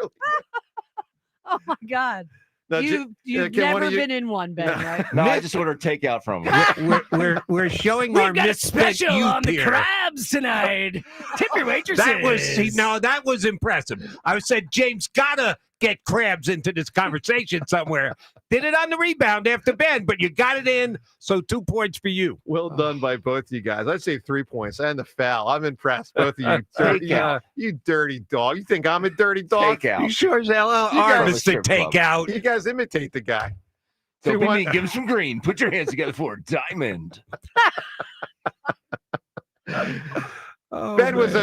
Oh my God. Now, You've can one never of you- been in one, Ben, right? No, I just ordered takeout from them. We're showing We've our got a misspent special youth on the here. crabs tonight. Tip your waitresses. That was impressive. I said James gotta get crabs into this conversation somewhere. Did it on the rebound after Ben, but you got it in, so 2 points for you. Well done by both of you guys. I'd say 3 points and the foul. I'm impressed, both of you. You dirty dog. You think I'm a dirty dog? Takeout. You sure as hell are, guys- Mr. Strip club. Takeout. You guys imitate the guy. Don't See, be one- me. Give him some green. Put your hands together for Diamond. Oh, Ben was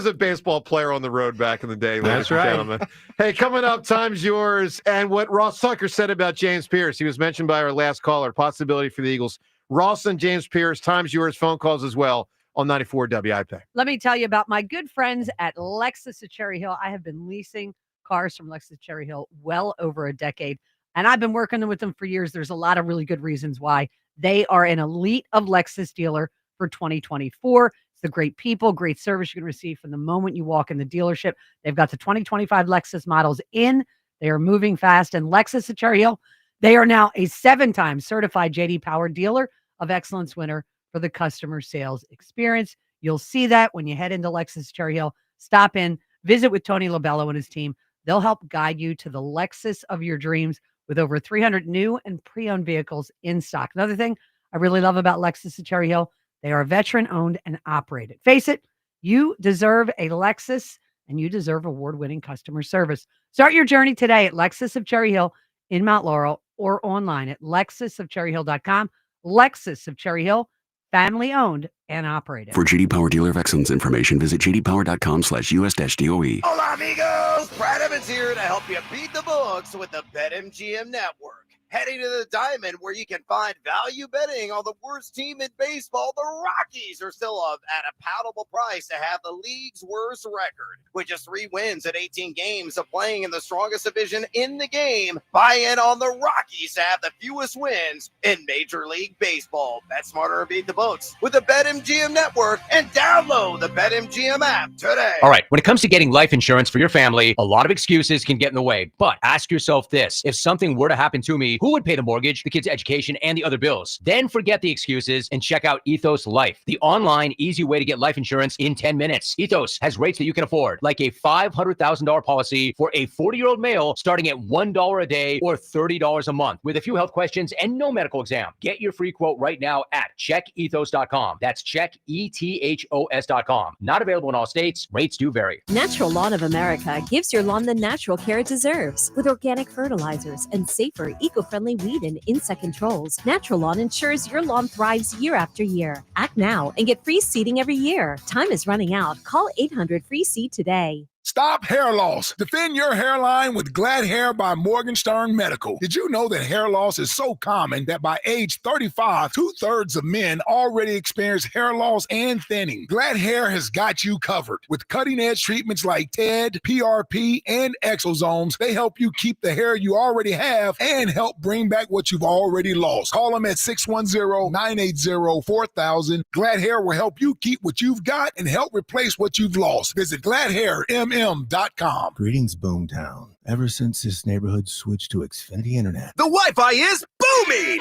a baseball player on the road back in the day, ladies That's and right. gentlemen. Hey, coming up, time's yours. And what Ross Tucker said about James Pierce, he was mentioned by our last caller, possibility for the Eagles. Ross and James Pierce, time's yours, phone calls as well on 94 WIP. Let me tell you about my good friends at Lexus of Cherry Hill. I have been leasing cars from Lexus Cherry Hill well over a decade, and I've been working with them for years. There's a lot of really good reasons why. They are an elite of Lexus dealer for 2024. It's the great people, great service you're going to receive from the moment you walk in the dealership. They've got the 2025 Lexus models in. They are moving fast. And Lexus at Cherry Hill, they are now a 7-time certified JD Power Dealer of Excellence winner for the customer sales experience. You'll see that when you head into Lexus Cherry Hill. Stop in, visit with Tony Labello and his team. They'll help guide you to the Lexus of your dreams with over 300 new and pre-owned vehicles in stock. Another thing I really love about Lexus at Cherry Hill, they are veteran-owned and operated. Face it, you deserve a Lexus, and you deserve award-winning customer service. Start your journey today at Lexus of Cherry Hill in Mount Laurel or online at lexusofcherryhill.com. Lexus of Cherry Hill, family-owned and operated. For JD Power Dealer of Excellence information, visit jdpower.com/US-DOE. Hola, amigos! Brad Evans here to help you beat the books with the BetMGM Network. Heading to the Diamond, where you can find value betting on the worst team in baseball. The Rockies are still up at a palatable price to have the league's worst record. With just 3 wins at 18 games of playing in the strongest division in the game, buy in on the Rockies to have the fewest wins in Major League Baseball. Bet smarter and beat the books with the BetMGM Network, and download the BetMGM app today. All right, when it comes to getting life insurance for your family, a lot of excuses can get in the way. But ask yourself this: if something were to happen to me, who would pay the mortgage, the kids' education, and the other bills? Then forget the excuses and check out Ethos Life, the online, easy way to get life insurance in 10 minutes. Ethos has rates that you can afford, like a $500,000 policy for a 40-year-old male starting at $1 a day or $30 a month with a few health questions and no medical exam. Get your free quote right now at checkethos.com. That's checkethos.com. Not available in all states. Rates do vary. Natural Lawn of America gives your lawn the natural care it deserves. With organic fertilizers and safer, eco-friendly weed and insect controls, Natural Lawn ensures your lawn thrives year after year. Act now and get free seeding every year. Time is running out. Call 800-FREE-SEED today. Stop hair loss. Defend your hairline with Glad Hair by Morgenstern Medical. Did you know that hair loss is so common that by age 35, 2/3 of men already experience hair loss and thinning? Glad Hair has got you covered. With cutting-edge treatments like TED, PRP, and exosomes, they help you keep the hair you already have and help bring back what you've already lost. Call them at 610-980-4000. Glad Hair will help you keep what you've got and help replace what you've lost. Visit GladHairMM.com. Greetings, Boomtown. Ever since this neighborhood switched to Xfinity Internet, The Wi-Fi is booming!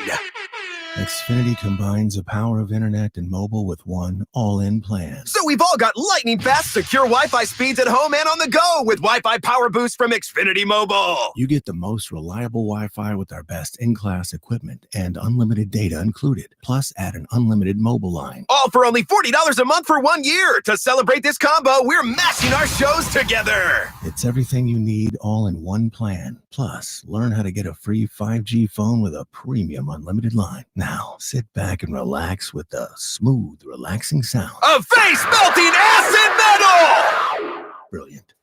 Xfinity combines the power of internet and mobile with one all-in plan. So we've all got lightning fast, secure Wi-Fi speeds at home and on the go with Wi-Fi Power Boost from Xfinity Mobile. You get the most reliable Wi-Fi with our best in-class equipment and unlimited data included. Plus, add an unlimited mobile line. All for only $40 a month for 1 year. To celebrate this combo, we're matching our shows together. It's everything you need all in one plan. Plus, learn how to get a free 5G phone with a premium unlimited line. Now, sit back and relax with the smooth, relaxing sound. Of face-melting acid metal! Brilliant.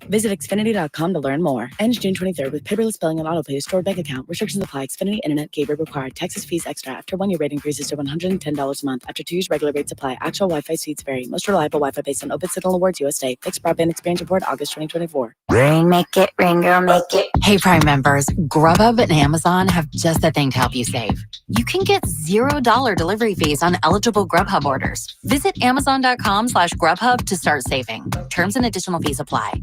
Visit Xfinity.com to learn more. Ends June 23rd with paperless billing and autopay to stored bank account. Restrictions apply. Xfinity Internet cable required. Taxes, fees extra. After 1 year rate increases to $110 a month. After 2 years, regular rates apply. Actual Wi-Fi speeds vary. Most reliable Wi-Fi based on Open Signal Awards USA. Fixed Broadband Experience Report, August 2024. Ring, make it, ring, girl, make it. Hey, Prime members, Grubhub and Amazon have just the thing to help you save. You can get $0 delivery fees on eligible Grubhub orders. Visit Amazon.com/Grubhub to start saving. Terms and additional fees apply.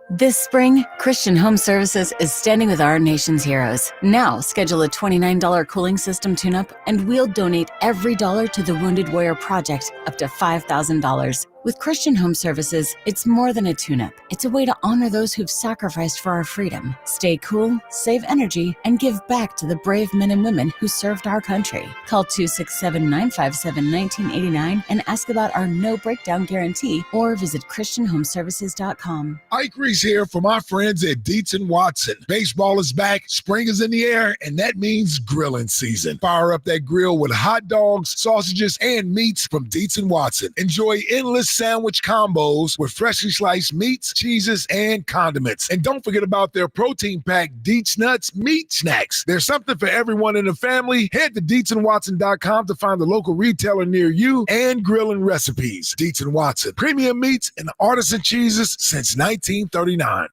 This spring, Christian Home Services is standing with our nation's heroes. Now, schedule a $29 cooling system tune-up, and we'll donate every dollar to the Wounded Warrior Project, up to $5,000. With Christian Home Services, it's more than a tune-up. It's a way to honor those who've sacrificed for our freedom. Stay cool, save energy, and give back to the brave men and women who served our country. Call 267-957-1989 and ask about our no breakdown guarantee, or visit ChristianHomeservices.com. Ike Reese here for my friends at Dietz & Watson. Baseball is back, spring is in the air, and that means grilling season. Fire up that grill with hot dogs, sausages, and meats from Dietz & Watson. Enjoy endless sandwich combos with freshly sliced meats, cheeses, and condiments. And don't forget about their protein-packed Dietz Nuts meat snacks. There's something for everyone in the family. Head to DietzandWatson.com to find the local retailer near you and grilling recipes. Dietz & Watson, premium meats and artisan cheeses since 1939.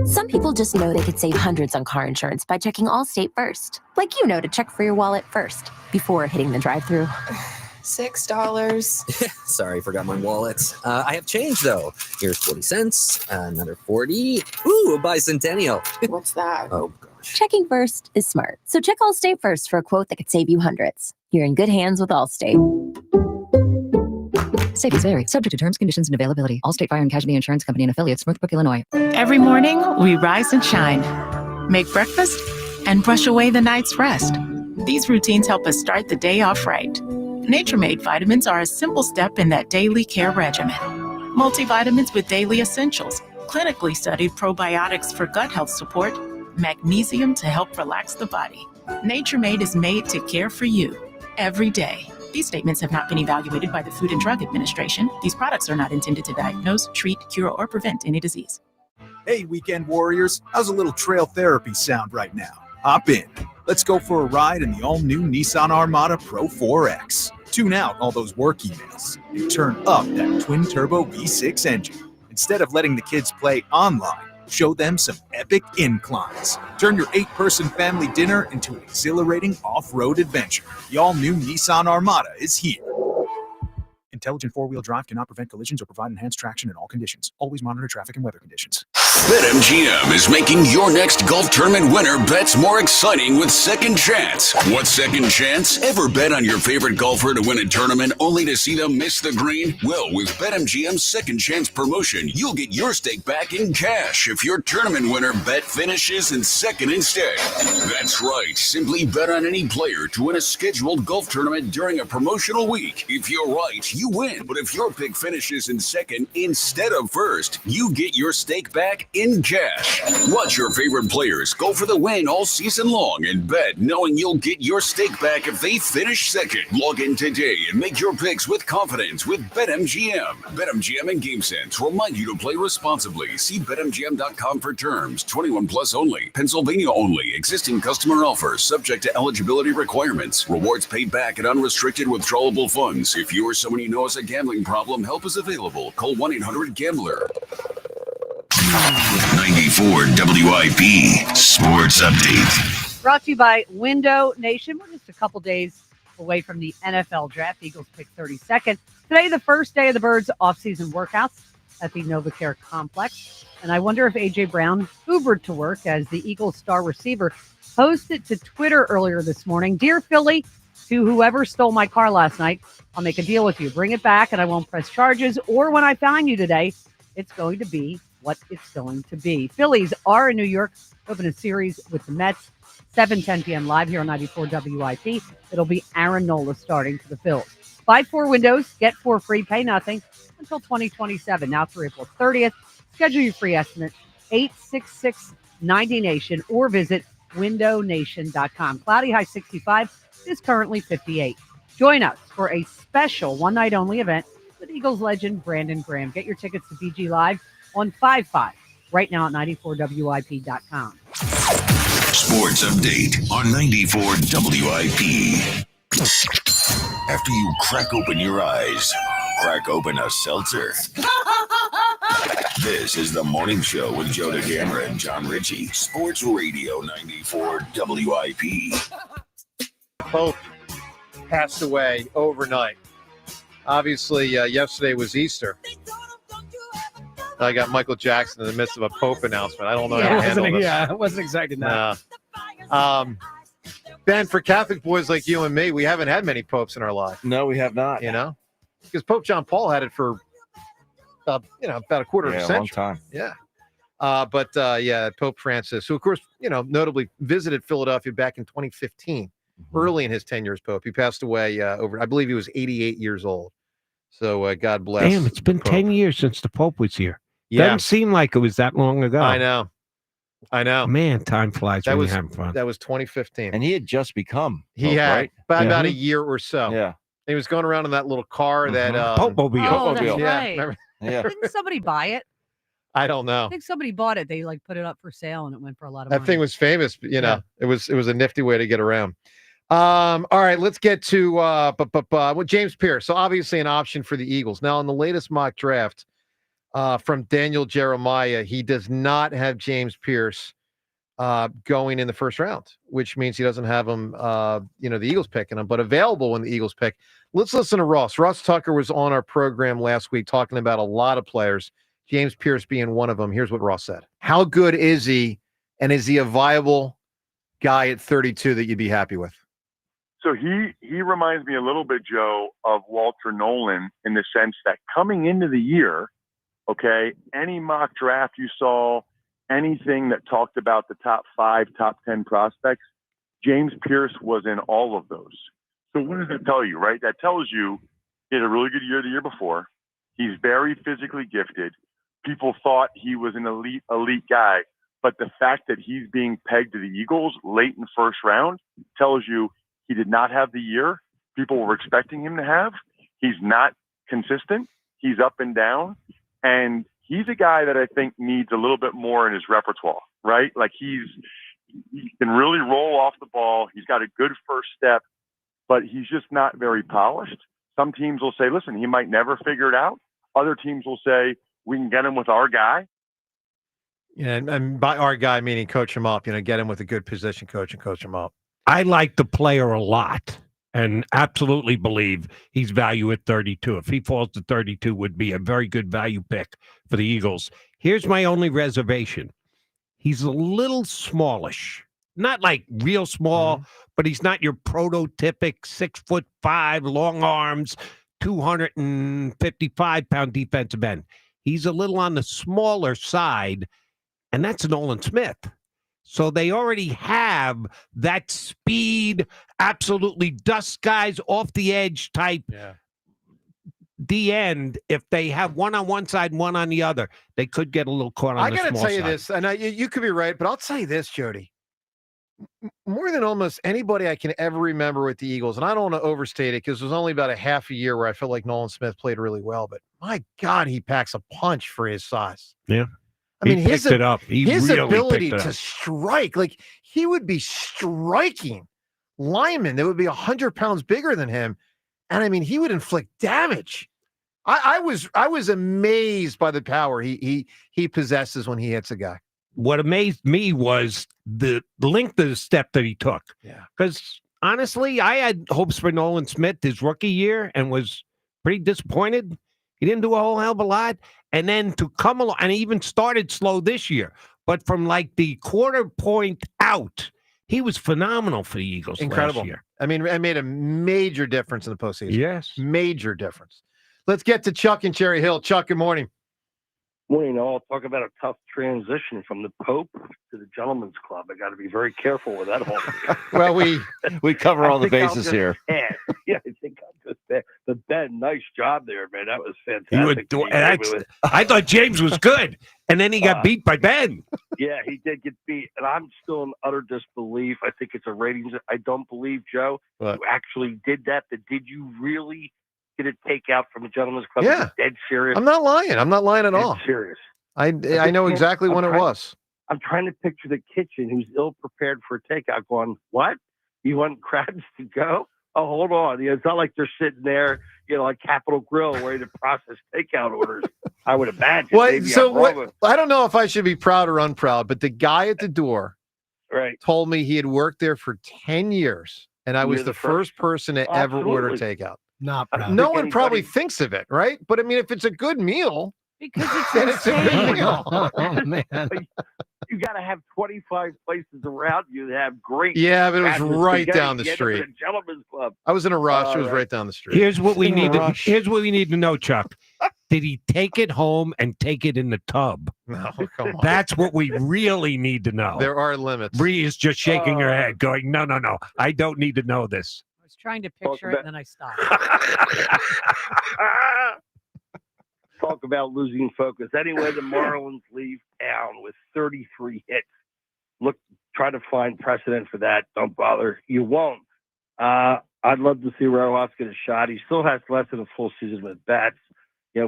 Some people just know they could save hundreds on car insurance by checking Allstate first. Like to check for your wallet first before hitting the drive-thru. $6. Sorry, forgot my wallet. I have change though. Here's 40 cents, another 40. Ooh, a bicentennial. What's that? Oh, gosh. Checking first is smart. So check Allstate first for a quote that could save you hundreds. You're in good hands with Allstate. Savings vary, subject to terms, conditions, and availability. Allstate Fire and Casualty Insurance Company and affiliates, Northbrook, Illinois. Every morning, we rise and shine, make breakfast, and brush away the night's rest. These routines help us start the day off right. Nature-Made vitamins are a simple step in that daily care regimen. Multivitamins with daily essentials, clinically studied probiotics for gut health support, magnesium to help relax the body. Nature-Made is made to care for you every day. These statements have not been evaluated by the Food and Drug Administration. These products are not intended to diagnose, treat, cure, or prevent any disease. Hey, weekend warriors, how's a little trail therapy sound right now? Hop in. Let's go for a ride in the all-new Nissan Armada Pro 4X. Tune out all those work emails and turn up that twin-turbo V6 engine. Instead of letting the kids play online, show them some epic inclines. Turn your 8-person family dinner into an exhilarating off-road adventure. The all-new Nissan Armada is here. Intelligent four-wheel drive cannot prevent collisions or provide enhanced traction in all conditions. Always monitor traffic and weather conditions. BetMGM is making your next golf tournament winner bets more exciting with Second Chance. What's Second Chance? Ever bet on your favorite golfer to win a tournament only to see them miss the green? Well, with BetMGM's Second Chance promotion, you'll get your stake back in cash if your tournament winner bet finishes in second instead. That's right. Simply bet on any player to win a scheduled golf tournament during a promotional week. If you're right, you win. But if your pick finishes in second instead of first, you get your stake back in cash. Watch your favorite players go for the win all season long and bet knowing you'll get your stake back if they finish second. Log in today and make your picks with confidence with BetMGM. BetMGM and GameSense remind you to play responsibly. See BetMGM.com for terms. 21 plus only. Pennsylvania only. Existing customer offers subject to eligibility requirements. Rewards paid back and unrestricted withdrawable funds. If you or someone you know has a gambling problem, help is available. Call 1-800-GAMBLER. 94 WIP Sports Update. Brought to you by Window Nation. We're just a couple days away from the NFL draft. Eagles pick 32nd. Today, the first day of the Birds' offseason workouts at the NovaCare complex. And I wonder if A.J. Brown Ubered to work as the Eagles star receiver posted to Twitter earlier this morning. Dear Philly, to whoever stole my car last night, I'll make a deal with you. Bring it back and I won't press charges. Or when I find you today, it's going to be what it's going to be. Phillies are in New York. Open a series with the Mets. 7:10 p.m. live here on 94 WIP. It'll be Aaron Nola starting for the Phils. Buy 4 windows, get 4 free, pay nothing until 2027. Now through April 30th. Schedule your free estimate, 866-90Nation, or visit windownation.com. Cloudy high 65 is currently 58. Join us for a special one-night-only event with Eagles legend Brandon Graham. Get your tickets to BG Live on 5-5 right now at 94WIP.com. Sports Update on 94 WIP. After you crack open your eyes, crack open a seltzer. This is the morning show with Joe DeGamera and John Ritchie. Sports Radio 94 WIP. Pope passed away overnight. Obviously, yesterday was Easter. I got Michael Jackson in the midst of a Pope announcement. I don't know how to handle this. Yeah, I wasn't expecting that. Ben, for Catholic boys like you and me, we haven't had many popes in our life. No, we have not. You know, because Pope John Paul had it for, about a quarter of a century. Long time. Yeah. But Pope Francis, who of course, notably visited Philadelphia back in 2015, early in his tenure as Pope. He passed away I believe he was 88 years old. So God bless. Damn, it's been 10 years since the Pope was here. Yeah. Doesn't seem like it was that long ago. I know. Man, time flies when you're having fun. That was 2015. And he had just become He Pope, had right? about a year or so. Yeah. He was going around in that little car that Pope-mobile. Oh, that's Yeah, right. remember? Yeah. Didn't somebody buy it? I don't know. I think somebody bought it. They put it up for sale and it went for a lot of That money. thing was famous. It was a nifty way to get around. All right, let's get to James Pierce. So obviously an option for the Eagles. Now in the latest mock draft from Daniel Jeremiah, he does not have James Pierce going in the first round, which means he doesn't have him, the Eagles picking him, but available when the Eagles pick. Let's listen to Ross. Russ Tucker was on our program last week talking about a lot of players, James Pierce being one of them. Here's what Ross said. How good is he, and is he a viable guy at 32 that you'd be happy with? So he reminds me a little bit, Joe, of Walter Nolan in the sense that coming into the year, okay, any mock draft you saw, anything that talked about the top 5, top 10 prospects, James Pierce was in all of those. So what does that tell you, right? That tells you he had a really good year the year before. He's very physically gifted. People thought he was an elite guy, but the fact that he's being pegged to the Eagles late in first round tells you he did not have the year people were expecting him to have. He's not consistent. He's up and down. And he's a guy that I think needs a little bit more in his repertoire, right? Like he can really roll off the ball. He's got a good first step, but he's just not very polished. Some teams will say, listen, he might never figure it out. Other teams will say, we can get him with our guy. Yeah, and by our guy, meaning coach him up, get him with a good position coach and coach him up. I like the player a lot and absolutely believe he's value at 32. If he falls to 32, would be a very good value pick for the Eagles. Here's my only reservation. He's a little smallish. Not like real small, but he's not your prototypic 6'5", long arms, 255-pound defensive end. He's a little on the smaller side, and that's Nolan Smith. So they already have that speed, absolutely dust guys off the edge type the end, if they have one on one side, one on the other, they could get a little caught on I the got to small tell you side. this, and you could be right, but I'll tell you this, Jody. More than almost anybody I can ever remember with the Eagles, and I don't want to overstate it because it was only about a half a year where I felt like Nolan Smith played really well, but my God, he packs a punch for his size. Yeah. I mean, he picked it up. His really ability picked it to up. strike, like he would be striking linemen that would be 100 pounds bigger than him. And I mean, he would inflict damage. I was amazed by the power he possesses when he hits a guy. What amazed me was the length of the step that he took. Yeah. Because honestly, I had hopes for Nolan Smith his rookie year and was pretty disappointed. He didn't do a whole hell of a lot. And then to come along, and he even started slow this year. But from like the quarter point out, he was phenomenal for the Eagles Incredible. last year. I mean, it made a major difference in the postseason. Yes. Major difference. Let's get to Chuck in Cherry Hill. Chuck, good morning. Morning, all. Talk about a tough transition from the Pope to the Gentleman's Club. I got to be very careful with that whole thing. Well, we cover all the I think I'll bases just here. add. Yeah, I think I'll just add. But Ben, nice job there, man. That was He fantastic. would, I thought James was good, and then he got beat by Ben. Yeah, he did get beat, and I'm still in utter disbelief. I think it's a ratings. I don't believe, Joe, What? you actually did that. But did you really get a takeout from the Gentleman's Club? Yeah. Are you dead serious? I'm not lying. I'm not lying at Dead all. serious. I know exactly when it was. I'm trying to picture the kitchen who's ill prepared for a takeout going, what? You want crabs to go? Oh, hold on. It's not like they're sitting there, like Capitol Grill ready to process takeout orders. I would imagine. Well, Maybe so I'm wrong, what, I don't know if I should be proud or unproud, but the guy at the door told me he had worked there for 10 years, and I was You're the first person to ever order takeout. Not proud. No one probably thinks of it, right? But I mean, if it's a good meal, because then it's a good insane. meal. Oh, man. You got to have 25 places around you that have great. Yeah, but it was crabs and right spaghetti. down the You end up street. at a Gentleman's Club. I was in a rush. All It was right. right down the street. Here's what we In a need to. rush. Here's what we need to know, Chuck. Did he take it home and take it in the tub? No, come on. That's what we really need to know. There are limits. Bree is just shaking her head, going, "No, no, no! I don't need to know this." I was trying to picture it, and then I stopped. Talk about losing focus. Anyway, the Marlins leave town with 33 hits. Look, try to find precedent for that. Don't bother. You won't. I'd love to see Rojas get a shot. He still has less than a full season with bats.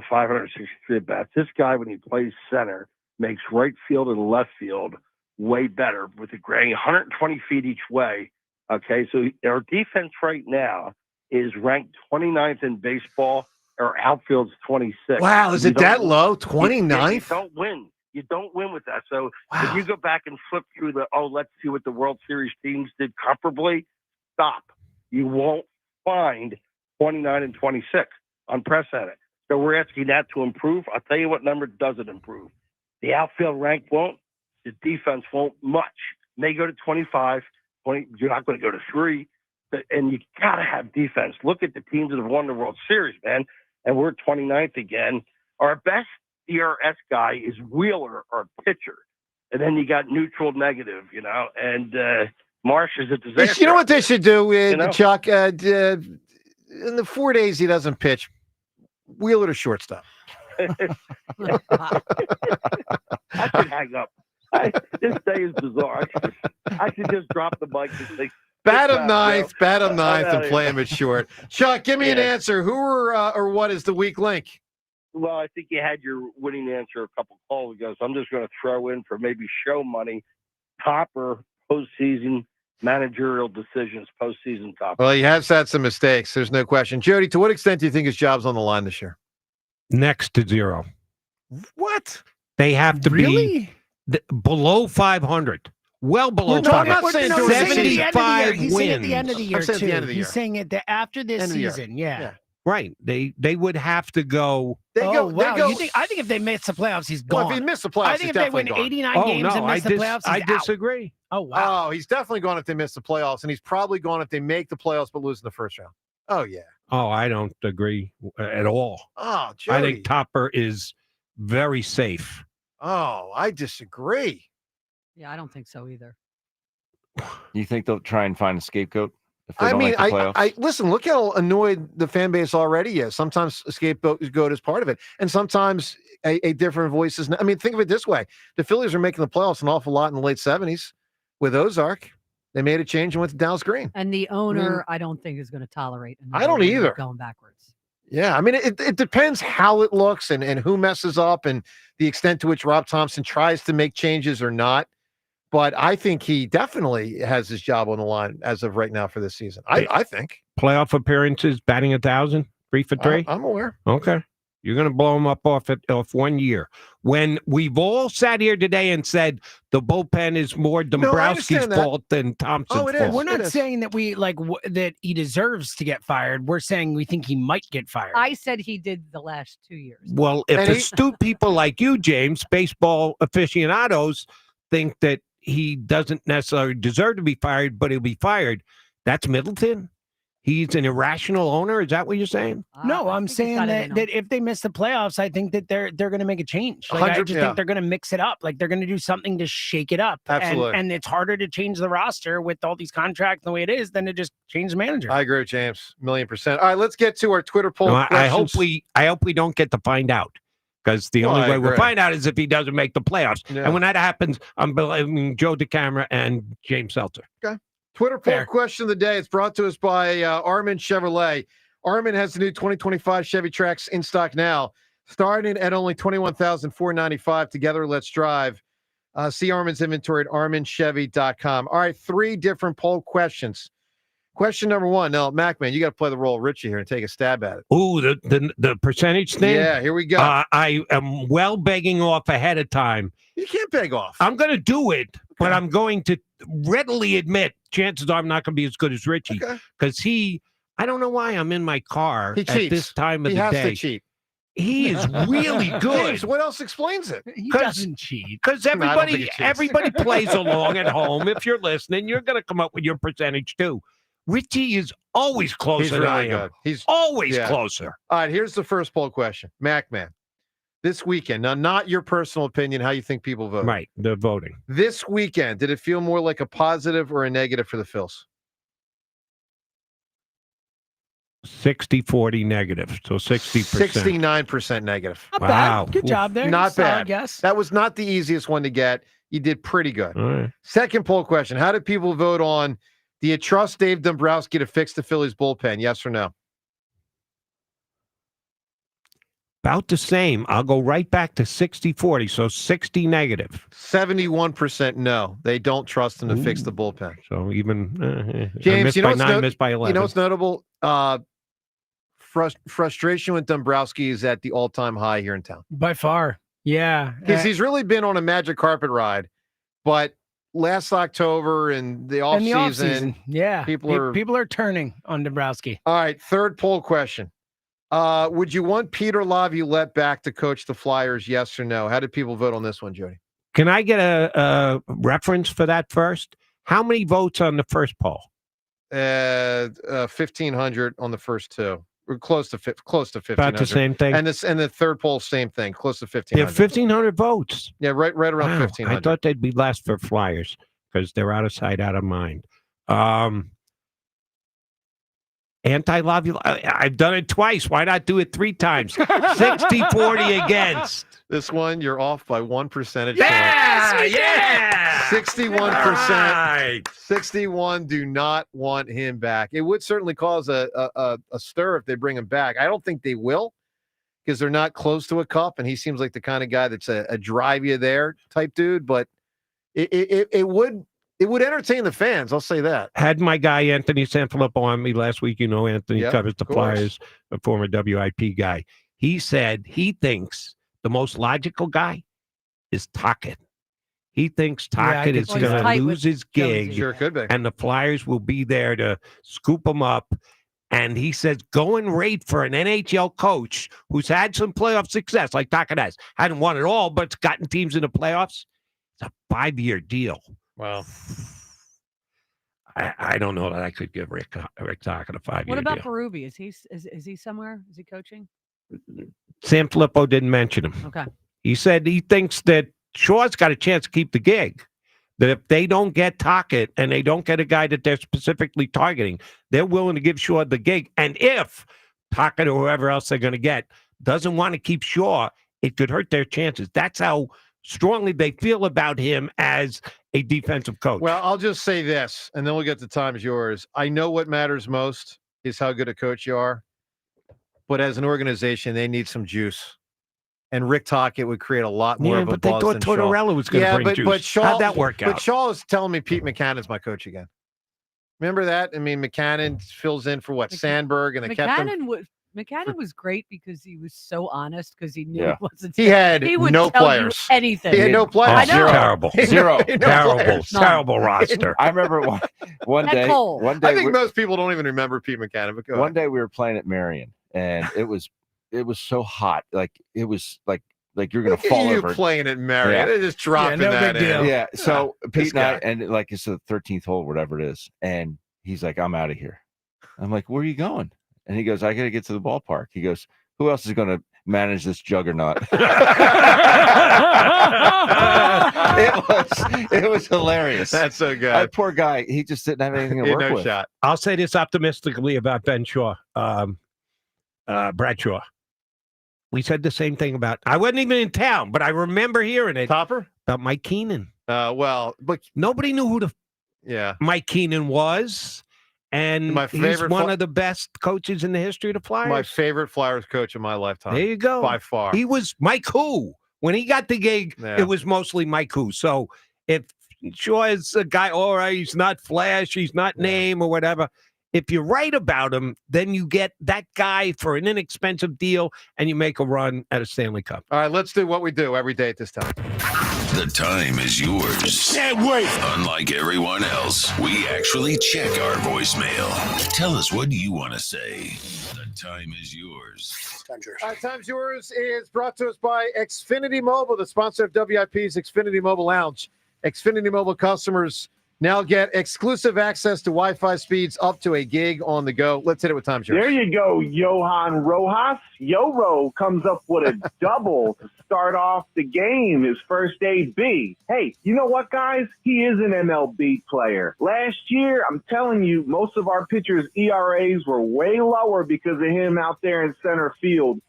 563 bats. This guy, when he plays center, makes right field and left field way better with the grading 120 feet each way. Okay, so our defense right now is ranked 29th in baseball. Our outfield's 26th. Wow, is it that low? 29th? You don't win. You don't win with that. So if you go back and flip through let's see what the World Series teams did comparably, stop. You won't find 29 and 26 unprecedented. So we're asking that to improve. I'll tell you what number doesn't improve. The outfield rank won't. The defense won't much. May go to 25. 20, you're not going to go to 3. And you got to have defense. Look at the teams that have won the World Series, man. And we're 29th again. Our best ERS guy is Wheeler, our pitcher. And then you got neutral negative, and Marsh is a disaster. You know what they should do, Chuck? In the 4 days he doesn't pitch, Wheeler to shortstop. I should hang up. This day is bizarre. I should just drop the mic and say, bat him ninth, and play here. him at short. Chuck, give me an answer. Who or what is the weak link? Well, I think you had your winning answer a couple calls ago, so I'm just going to throw in for maybe show money, Topper postseason managerial decisions, postseason Topper. Well, he has had some mistakes. There's no question. Jody, to what extent do you think his job's on the line this year? Next to 0. What? They have to be below 500. Well below 500. I'm not saying no, 75 he's saying at the end of the year. I'm saying at the end of the year. He's saying it after this End of the year. season. Yeah. Right. They would have to go. Wow. I think if they miss the playoffs, he's gone. Well, if he missed the playoffs, I think if they win 89 games and miss the playoffs, I he's out. disagree. Oh, wow. Oh, he's definitely gone if they miss the playoffs, and he's probably gone if they make the playoffs but lose in the first round. Oh, yeah. Oh, I don't agree at all. Oh, Jody. I think Topper is very safe. Oh, I disagree. Yeah, I don't think so either. You think they'll try and find a scapegoat If they I don't mean, make the playoffs. I listen. Look how annoyed the fan base already is. Sometimes a scapegoat is part of it, and sometimes a different voice is. I mean, think of it this way: the Phillies are making the playoffs an awful lot in the late '70s with Ozark. They made a change and went to Dallas Green. And the owner, I don't think is going to tolerate. I don't either. Going backwards. Yeah, I mean, it depends how it looks and who messes up and the extent to which Rob Thompson tries to make changes or not. But I think he definitely has his job on the line as of right now for this season. I think. Playoff appearances, batting 1,000, 3 for 3. I'm aware. Okay. You're going to blow him up off 1 year. When we've all sat here today and said the bullpen is more Dombrowski's fault than Thompson's fault. We're not saying that we that he deserves to get fired. We're saying we think he might get fired. I said he did the last 2 years. Well, if astute people like you, James, baseball aficionados, think that he doesn't necessarily deserve to be fired, but he'll be fired, that's Middleton? He's an irrational owner? Is that what you're saying? No, I'm saying that if they miss the playoffs, I think that they're going to make a change. I just think they're going to mix it up. Like they're going to do something to shake it up. Absolutely. And it's harder to change the roster with all these contracts the way it is than to just change the manager. I agree with James, 1,000,000%. All right, let's get to our Twitter poll. No, I hope we don't get to find out. Because the only way we'll find out is if he doesn't make the playoffs. Yeah. And when that happens, I'm blaming Joe DeCamera and James Seltzer. Okay. Twitter poll question of the day. It's brought to us by Armin Chevrolet. Armin has the new 2025 Chevy Trax in stock now, starting at only $21,495. Together, let's drive. See Armin's inventory at arminchevy.com. All right, 3 different poll questions. Question number 1. Now, Macman, you got to play the role of Richie here and take a stab at it. Ooh, the percentage thing? Yeah, here we go. I am well begging off ahead of time. You can't beg off. I'm going to do it, but I'm going to readily admit chances are I'm not going to be as good as Richie. Because I don't know why I'm in my car He at cheats. this time of He the has day. to cheat. He is really good. James, what else explains it? He doesn't cheat. Because No, I don't think he everybody cheats. plays along at home. If you're listening, you're going to come up with your percentage too. Richie is always closer He's than I really am. good. He's always closer. All right, here's the first poll question. Macman, this weekend, now not your personal opinion, how you think people vote. Right, the voting. This weekend, did it feel more like a positive or a negative for the Phils? 60-40 negative, so 60%. 69% negative. Not Wow. bad. Good job there. Not Solid bad. guess. That was not the easiest one to get. You did pretty good. All right. Second poll question. How did people vote on, do you trust Dave Dombrowski to fix the Phillies bullpen? Yes or no? About the same. I'll go right back to 60-40, so 60 negative. 71% no. They don't trust him to fix the bullpen. So even I James, missed you know by what's 9, missed by 11. You know what's notable? Frustration with Dombrowski is at the all-time high here in town. By far. Yeah. Because he's really been on a magic carpet ride. But last October and the offseason, yeah, people are turning on Dombrowski. All right, third poll question. Would you want Peter Laviolette back to coach the Flyers, yes or no? How did people vote on this one, Jody? Can I get a reference for that first? How many votes on the first poll? 1,500 on the first two. We're close to 1,500. About the same thing. And the third poll, same thing, close to 1,500. Yeah, 1,500 votes. Yeah, right around Wow. 1,500. I thought they'd be less for Flyers because they're out of sight, out of mind. Anti-Laviolette. I've done it twice. Why not do it 3 times? 60-40 against. This one, you're off by 1 percentage Yeah, point. yeah. 61%. Right. 61 do not want him back. It would certainly cause a stir if they bring him back. I don't think they will because they're not close to a cup, and he seems like the kind of guy that's a drive you there type dude. But it would entertain the fans. I'll say that. Had my guy Anthony Sanfilippo on me last week. You know, Anthony Yep, covers the of course. Flyers, a former WIP guy. He said he thinks the most logical guy is Tocchet. He thinks Tocchet is going to lose his gig. Sure could be. And the Flyers will be there to scoop him up. And he says, going rate for an NHL coach who's had some playoff success, like Tocchet has. Hadn't won it all, but it's gotten teams in the playoffs. It's a 5-year deal. Wow. I don't know that I could give Rick Tocchet a 5-year deal. What about Berube? Is he somewhere? Is he coaching? Sanfilippo didn't mention him. Okay. He said he thinks that Shaw's got a chance to keep the gig. that if they don't get Tocchet and they don't get a guy that they're specifically targeting, they're willing to give Shaw the gig. And if Tocchet or whoever else they're going to get doesn't want to keep Shaw, it could hurt their chances. That's how strongly they feel about him as a defensive coach. Well, I'll just say this, and then we'll get to Time's Yours. I know what matters most is how good a coach you are, but as an organization, they need some juice. And Rick Tocchet would create a lot more of a but they buzz thought than Shaw. Tortorella was going to bring juice. But Shaw, How'd that work out? But Shaw is telling me Pete Maccannon's my coach again. Remember that? I mean, McCannon fills in for what? Sandberg, and they kept him. McCannon was great because he was so honest because he knew Yeah. he wasn't. He had he would no tell players. You anything. He had no players. I know. Terrible. Zero. Terrible roster. I remember one day. I think most people don't even remember Pete McCannon. But go One ahead. day we were playing at Marion, and it was so hot, like it was like you're gonna Look at fall you over. playing at Marion. Yeah. They're just dropping no that big deal. in. Yeah. So This Pete and I, guy. and like it's the 13th hole, whatever it is, and he's like, "I'm out of here." I'm like, "Where are you going?" And he goes, "I got to get to the ballpark." He goes, "Who else is going to manage this juggernaut?" It was hilarious. That's so good. That poor guy, he just didn't have anything to He had work no with. shot. I'll say this optimistically about Ben Shaw, Bradshaw. We said the same thing about. I wasn't even in town, but I remember hearing it. Topper about Mike Keenan. Well, but nobody knew who the Mike Keenan was, and My he's favorite one of the best coaches in the history of the Flyers. My favorite Flyers coach of my lifetime. There you go. By far. He was Mike Who. When he got the gig, Yeah. it was mostly Mike Who. So if Shaw is a guy, all right, he's not flash, he's not name or whatever. If you write about him, then you get that guy for an inexpensive deal and you make a run at a Stanley Cup. All right, let's do what we do every day at this time. The time is yours. Can't wait. Unlike everyone else, we actually check our voicemail. Tell us what you want to say. The time is yours. Time's Yours is brought to us by Xfinity Mobile, the sponsor of WIP's Xfinity Mobile Lounge. Xfinity Mobile customers now get exclusive access to Wi-Fi speeds up to a gig on the go. Let's hit it with Time's Yours. There you go, Johan Rojas. Yoro comes up with a double to start off the game, his first AB. Hey, you know what, guys? He is an MLB player. Last year, I'm telling you, most of our pitchers' ERAs were way lower because of him out there in center field.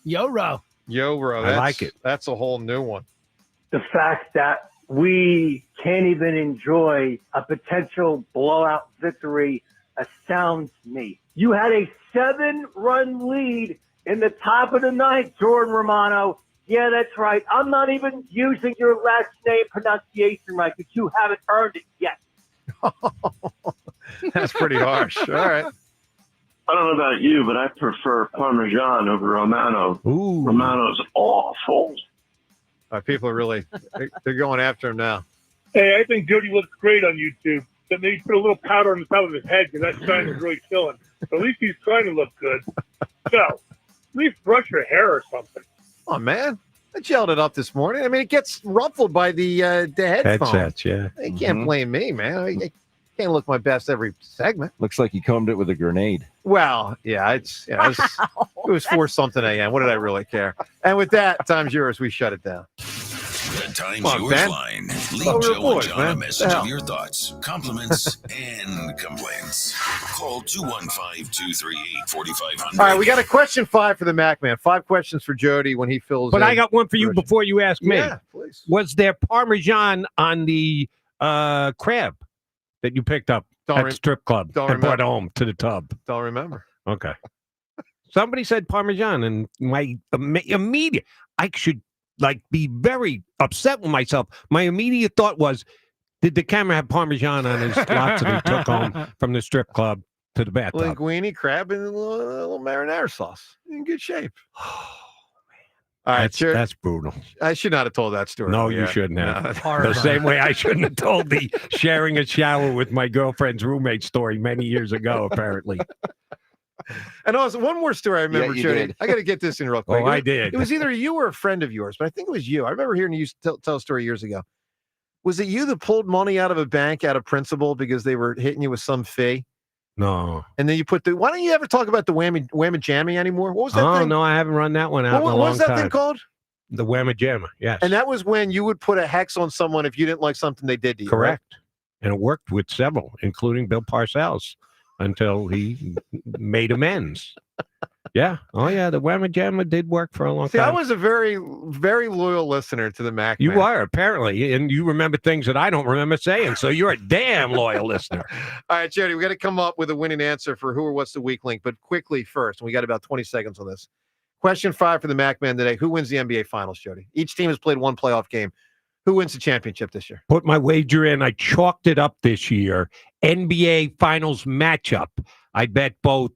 Yoro. Yoro. I like it. That's a whole new one. The fact that we can't even enjoy a potential blowout victory astounds me. You had a 7-run lead in the top of the ninth, Jordan Romano. Yeah, that's right. I'm not even using your last name pronunciation right, because you haven't earned it yet. That's pretty harsh. All right. I don't know about you, but I prefer Parmesan over Romano. Ooh. Romano's awful. People are really, they're going after him now. Hey, I think Jody looks great on YouTube. Then they put a little powder on the top of his head because that shine is really killing. But at least he's trying to look good. So, at least brush your hair or something. Oh, man. I gelled it up this morning. I mean, it gets ruffled by the headphones. Headsets, yeah. You can't blame me, man. I can't look my best every segment. Looks like he combed it with a grenade. Well, yeah, it was 4-something a.m. What did I really care? And with that, Time's Yours. We shut it down. The Time's Come on, Yours Ben. line. Oh, Leave we're Joe and boys, John man. a message Hell. of your thoughts, compliments, and complaints. Call 215-238-4500. All right, we got a question 5 for the Mac Man. 5 questions for Jody when he fills But in. I got one for you before you ask me. Yeah, please. Was there Parmesan on the crab that you picked up Don't at rem- the strip club don't and brought remember. home to the tub? Don't remember. Okay. Somebody said Parmesan, and my immediate, I should be very upset with myself. My immediate thought was, did the camera have Parmesan on his lots that he took home from the strip club to the bathtub? Linguine, crab, and a little marinara sauce. In good shape. All right, That's brutal. I should not have told that story. No, Yeah. you shouldn't have. No. The same way I shouldn't have told the sharing a shower with my girlfriend's roommate story many years ago, apparently. And also, one more story I remember, you Jody. did. I got to get this in real quick. Oh, I did. It was either you or a friend of yours, but I think it was you. I remember hearing you tell a story years ago. Was it you that pulled money out of a bank out of principal because they were hitting you with some fee? No. And then you put why don't you ever talk about the whammy jammy anymore? What was that Oh, thing? no, I haven't run that one out in a What long was that time. thing called? The Whamma Jamma, yes. And that was when you would put a hex on someone if you didn't like something they did to you. Correct. And it worked with several, including Bill Parcells, until he made amends. Yeah. Oh, yeah. The Whamma Jamma did work for a long See, time. I was a very, very loyal listener to the Mac. You Man. are, apparently. And you remember things that I don't remember saying. So you're a damn loyal listener. All right, Jody, we got to come up with a winning answer for who or what's the weak link. But quickly first, and we got about 20 seconds on this. Question 5 for the Mac Man today. Who wins the NBA Finals, Jody? Each team has played one playoff game. Who wins the championship this year? Put my wager in. I chalked it up this year. NBA Finals matchup. I bet both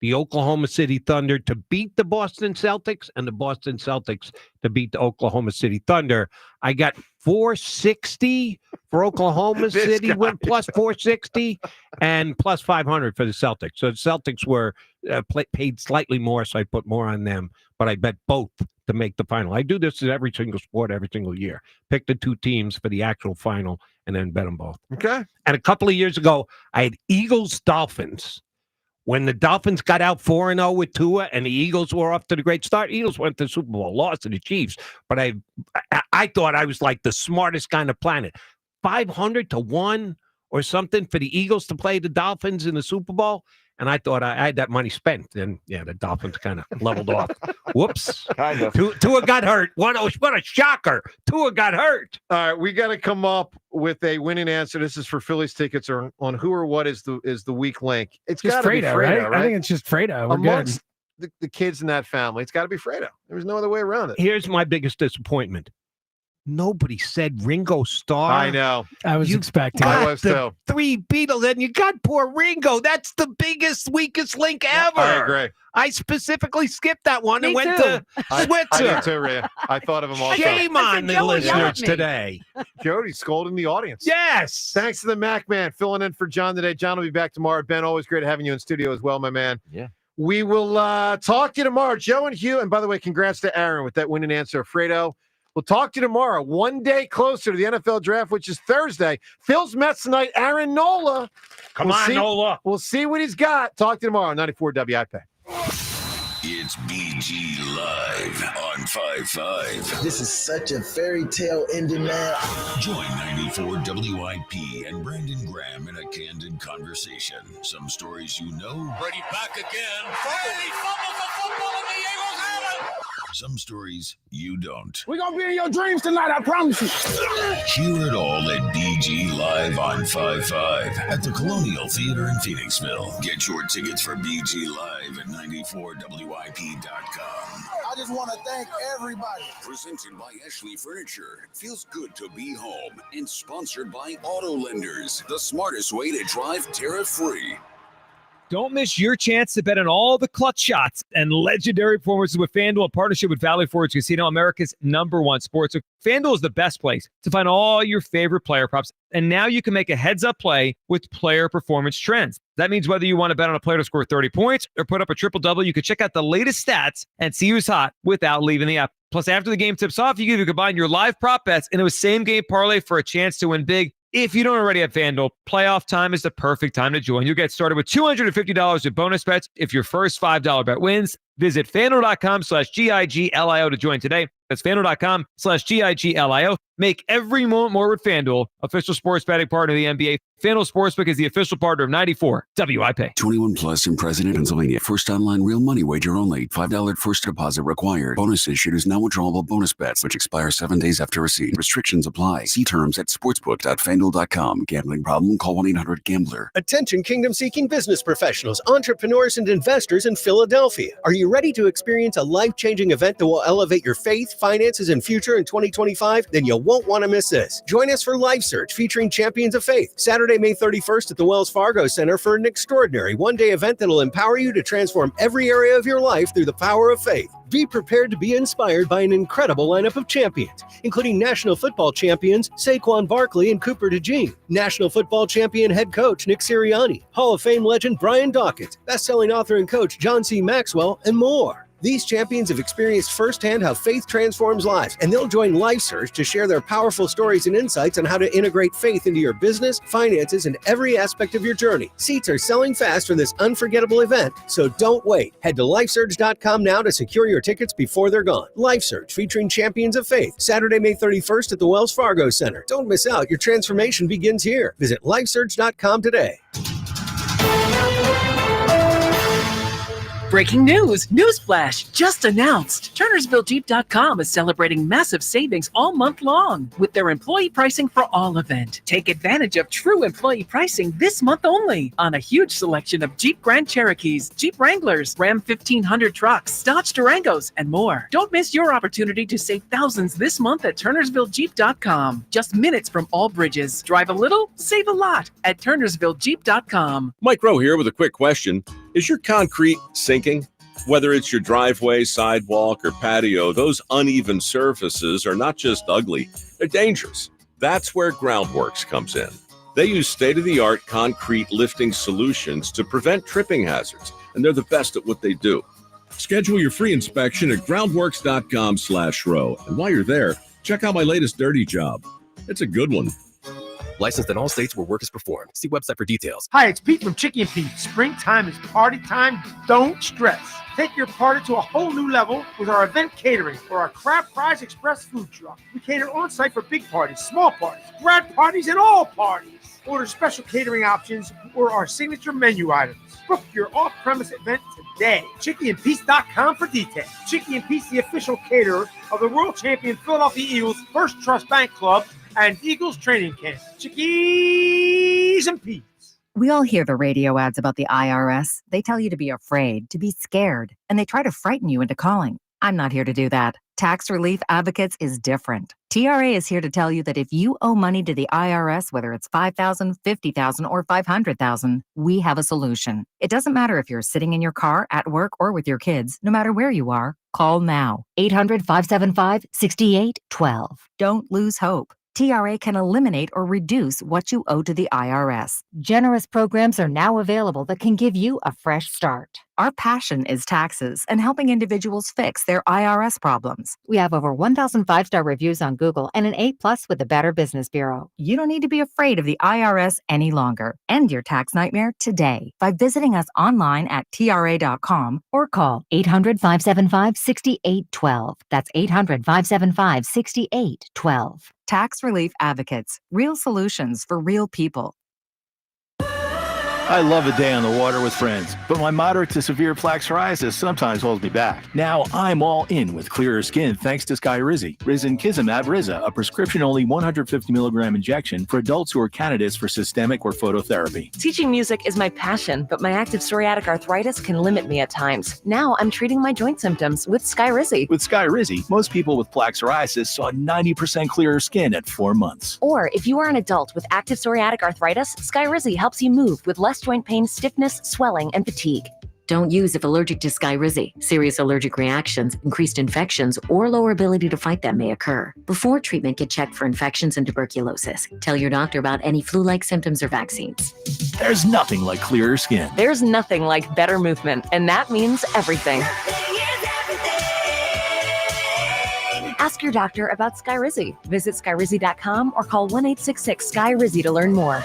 the Oklahoma City Thunder to beat the Boston Celtics and the Boston Celtics to beat the Oklahoma City Thunder. I got 460 for Oklahoma City win plus 460 and plus 500 for the Celtics. So the Celtics were paid slightly more, so I put more on them. But I bet both to make the final. I do this in every single sport, every single year. Pick the two teams for the actual final and then bet them both. Okay. And a couple of years ago, I had Eagles-Dolphins. When the Dolphins got out 4-0 with Tua and the Eagles were off to the great start, Eagles went to the Super Bowl, lost to the Chiefs. But I thought I was like the smartest guy on the planet. 500 to 1 or something for the Eagles to play the Dolphins in the Super Bowl. And I thought I had that money spent. And, yeah, the Dolphins kind of leveled off. Whoops. Kind of. Tua got hurt. What a shocker. Tua got hurt. All right, we got to come up with a winning answer. This is for Phillies tickets on who or what is the weak link. It's got to be Fredo, right? I think it's just Fredo. We're Amongst good. the kids in that family, it's got to be Fredo. There's no other way around it. Here's my biggest disappointment. Nobody said Ringo Starr. I know. I was expecting. I was too. 3 Beatles, and you got poor Ringo. That's the biggest, weakest link ever. I agree. I specifically skipped that one and went too. to Switzer. I did too, Rhea. I thought of him also. Shame on the Joe would yell at listeners me. today. Jody scolding the audience. Yes. Thanks to the Mac Man filling in for John today. John will be back tomorrow. Ben, always great having you in studio as well, my man. Yeah. We will talk to you tomorrow. Joe and Hugh, and by the way, congrats to Aaron with that winning answer, Fredo. We'll talk to you tomorrow, one day closer to the NFL draft, which is Thursday. Phil's Mets tonight, Aaron Nola. Come on, Nola. We'll see what he's got. Talk to you tomorrow, 94 WIP. It's BG Live on 5-5. This is such a fairy tale ending, man. Join 94 WIP and Brandon Graham in a candid conversation. Some stories you know. Brady back again. Brady fumbles the football and the Eagles have it. Some stories you don't. We're going to be in your dreams tonight, I promise you. Hear it all at BG Live on 5-5 at the Colonial Theater in Phoenixville. Get your tickets for BG Live at 94WIP.com. I just want to thank everybody. Presented by Ashley Furniture. Feels good to be home. And sponsored by Auto Lenders. The smartest way to drive tariff-free. Don't miss your chance to bet on all the clutch shots and legendary performances with FanDuel in partnership with Valley Forge Casino, America's #1 sportsbook. FanDuel is the best place to find all your favorite player props. And now you can make a heads-up play with player performance trends. That means whether you want to bet on a player to score 30 points or put up a triple-double, you can check out the latest stats and see who's hot without leaving the app. Plus, after the game tips off, you can combine your live prop bets into a same-game parlay for a chance to win big. If you don't already have FanDuel, playoff time is the perfect time to join. You'll get started with $250 in bonus bets if your first $5 bet wins. Visit FanDuel.com/GIGLIO to join today. That's FanDuel.com/GIGLIO. Make every moment more with FanDuel, official sports betting partner of the NBA. FanDuel Sportsbook is the official partner of 94 WIP. 21 plus in President, Pennsylvania. First online real money wager only. $5 first deposit required. Bonus issued is non-withdrawable bonus bets, which expire 7 days after receipt. Restrictions apply. See terms at sportsbook.fanduel.com. Gambling problem? Call 1-800-GAMBLER. Attention kingdom-seeking business professionals, entrepreneurs, and investors in Philadelphia. Are you ready to experience a life-changing event that will elevate your faith, finances, and future in 2025? Then you won't want to miss this. Join us for Life Search featuring Champions of Faith, Saturday, May 31st at the Wells Fargo Center for an extraordinary one-day event that will empower you to transform every area of your life through the power of faith. Be prepared to be inspired by an incredible lineup of champions, including National Football champions Saquon Barkley and Cooper DeJean, National Football champion head coach Nick Sirianni, Hall of Fame legend Brian Dawkins, best-selling author and coach John C. Maxwell, and more. These champions have experienced firsthand how faith transforms lives, and they'll join LifeSurge to share their powerful stories and insights on how to integrate faith into your business, finances, and every aspect of your journey. Seats are selling fast for this unforgettable event, so don't wait. Head to lifesurge.com now to secure your tickets before they're gone. LifeSurge, featuring champions of faith, Saturday, May 31st at the Wells Fargo Center. Don't miss out. Your transformation begins here. Visit lifesurge.com today. Breaking news! Newsflash! Just announced! TurnersvilleJeep.com is celebrating massive savings all month long with their employee pricing for all event. Take advantage of true employee pricing this month only on a huge selection of Jeep Grand Cherokees, Jeep Wranglers, Ram 1500 trucks, Dodge Durangos, and more. Don't miss your opportunity to save thousands this month at TurnersvilleJeep.com. Just minutes from all bridges. Drive a little, save a lot at TurnersvilleJeep.com. Mike Rowe here with a quick question. Is your concrete sinking? Whether it's your driveway, sidewalk, or patio, those uneven surfaces are not just ugly, they're dangerous. That's where Groundworks comes in. They use state-of-the-art concrete lifting solutions to prevent tripping hazards, and they're the best at what they do. Schedule your free inspection at groundworks.com/row. And while you're there, check out my latest dirty job. It's a good one. Licensed in all states where work is performed. See website for details. Hi, it's Pete from Chicky and Pete. Springtime is party time. Don't stress. Take your party to a whole new level with our event catering or our Crab Fries Express food truck. We cater on-site for big parties, small parties, grad parties, and all parties. Order special catering options or our signature menu items. Book your off-premise event today. ChickyandPete's.com for details. Chicky and Pete's, the official caterer of the world champion Philadelphia Eagles First Trust Bank Club and Eagles training camp. Chickies and Pete's. We all hear the radio ads about the IRS. They tell you to be afraid, to be scared, and they try to frighten you into calling. I'm not here to do that. Tax Relief Advocates is different. TRA is here to tell you that if you owe money to the IRS, whether it's $5,000, $50,000, or $500,000, we have a solution. It doesn't matter if you're sitting in your car, at work, or with your kids. No matter where you are, call now. 800-575-6812. Don't lose hope. TRA can eliminate or reduce what you owe to the IRS. Generous programs are now available that can give you a fresh start. Our passion is taxes and helping individuals fix their IRS problems. We have over 1,000 5-star reviews on Google and an A+ with the Better Business Bureau. You don't need to be afraid of the IRS any longer. End your tax nightmare today by visiting us online at TRA.com or call 800-575-6812. That's 800-575-6812. Tax Relief Advocates. Real solutions for real people. I love a day on the water with friends, but my moderate to severe plaque psoriasis sometimes holds me back. Now I'm all in with clearer skin thanks to Skyrizi. Risankizumab Riza, a prescription-only 150 milligram injection for adults who are candidates for systemic or phototherapy. Teaching music is my passion, but my active psoriatic arthritis can limit me at times. Now I'm treating my joint symptoms with Skyrizi. With Skyrizi, most people with plaque psoriasis saw 90% clearer skin at 4 months. Or if you are an adult with active psoriatic arthritis, Skyrizi helps you move with less joint pain, stiffness, swelling, and fatigue. Don't use if allergic to Skyrizi. Serious allergic reactions, increased infections, or lower ability to fight them may occur. Before treatment, get checked for infections and tuberculosis. Tell your doctor about any flu-like symptoms or vaccines. There's nothing like clearer skin. There's nothing like better movement, and that means everything. Ask your doctor about Skyrizi. Visit Skyrizi.com or call 1-866-SKY-RIZZI to learn more.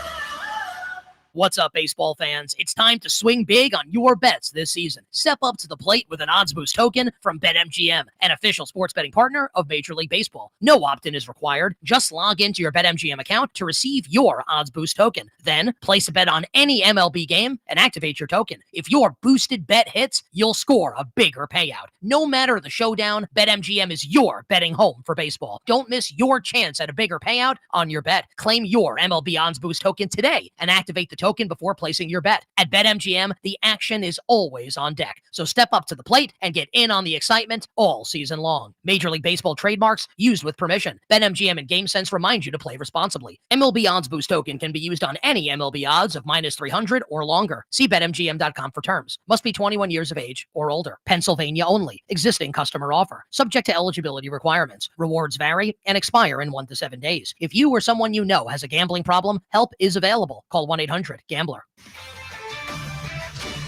What's up, baseball fans? It's time to swing big on your bets this season. Step up to the plate with an odds boost token from BetMGM, an official sports betting partner of Major League Baseball. No opt-in is required. Just log into your BetMGM account to receive your odds boost token. Then place a bet on any MLB game and activate your token. If your boosted bet hits, you'll score a bigger payout. No matter the showdown, BetMGM is your betting home for baseball. Don't miss your chance at a bigger payout on your bet. Claim your MLB odds boost token today and activate the token before placing your bet. At BetMGM, the action is always on deck. So step up to the plate and get in on the excitement all season long. Major League Baseball trademarks used with permission. BetMGM and GameSense remind you to play responsibly. MLB Odds Boost token can be used on any MLB odds of -300 or longer. See BetMGM.com for terms. Must be 21 years of age or older. Pennsylvania only. Existing customer offer. Subject to eligibility requirements. Rewards vary and expire in 1 to 7 days. If you or someone you know has a gambling problem, help is available. Call 1-800-GAMBLER.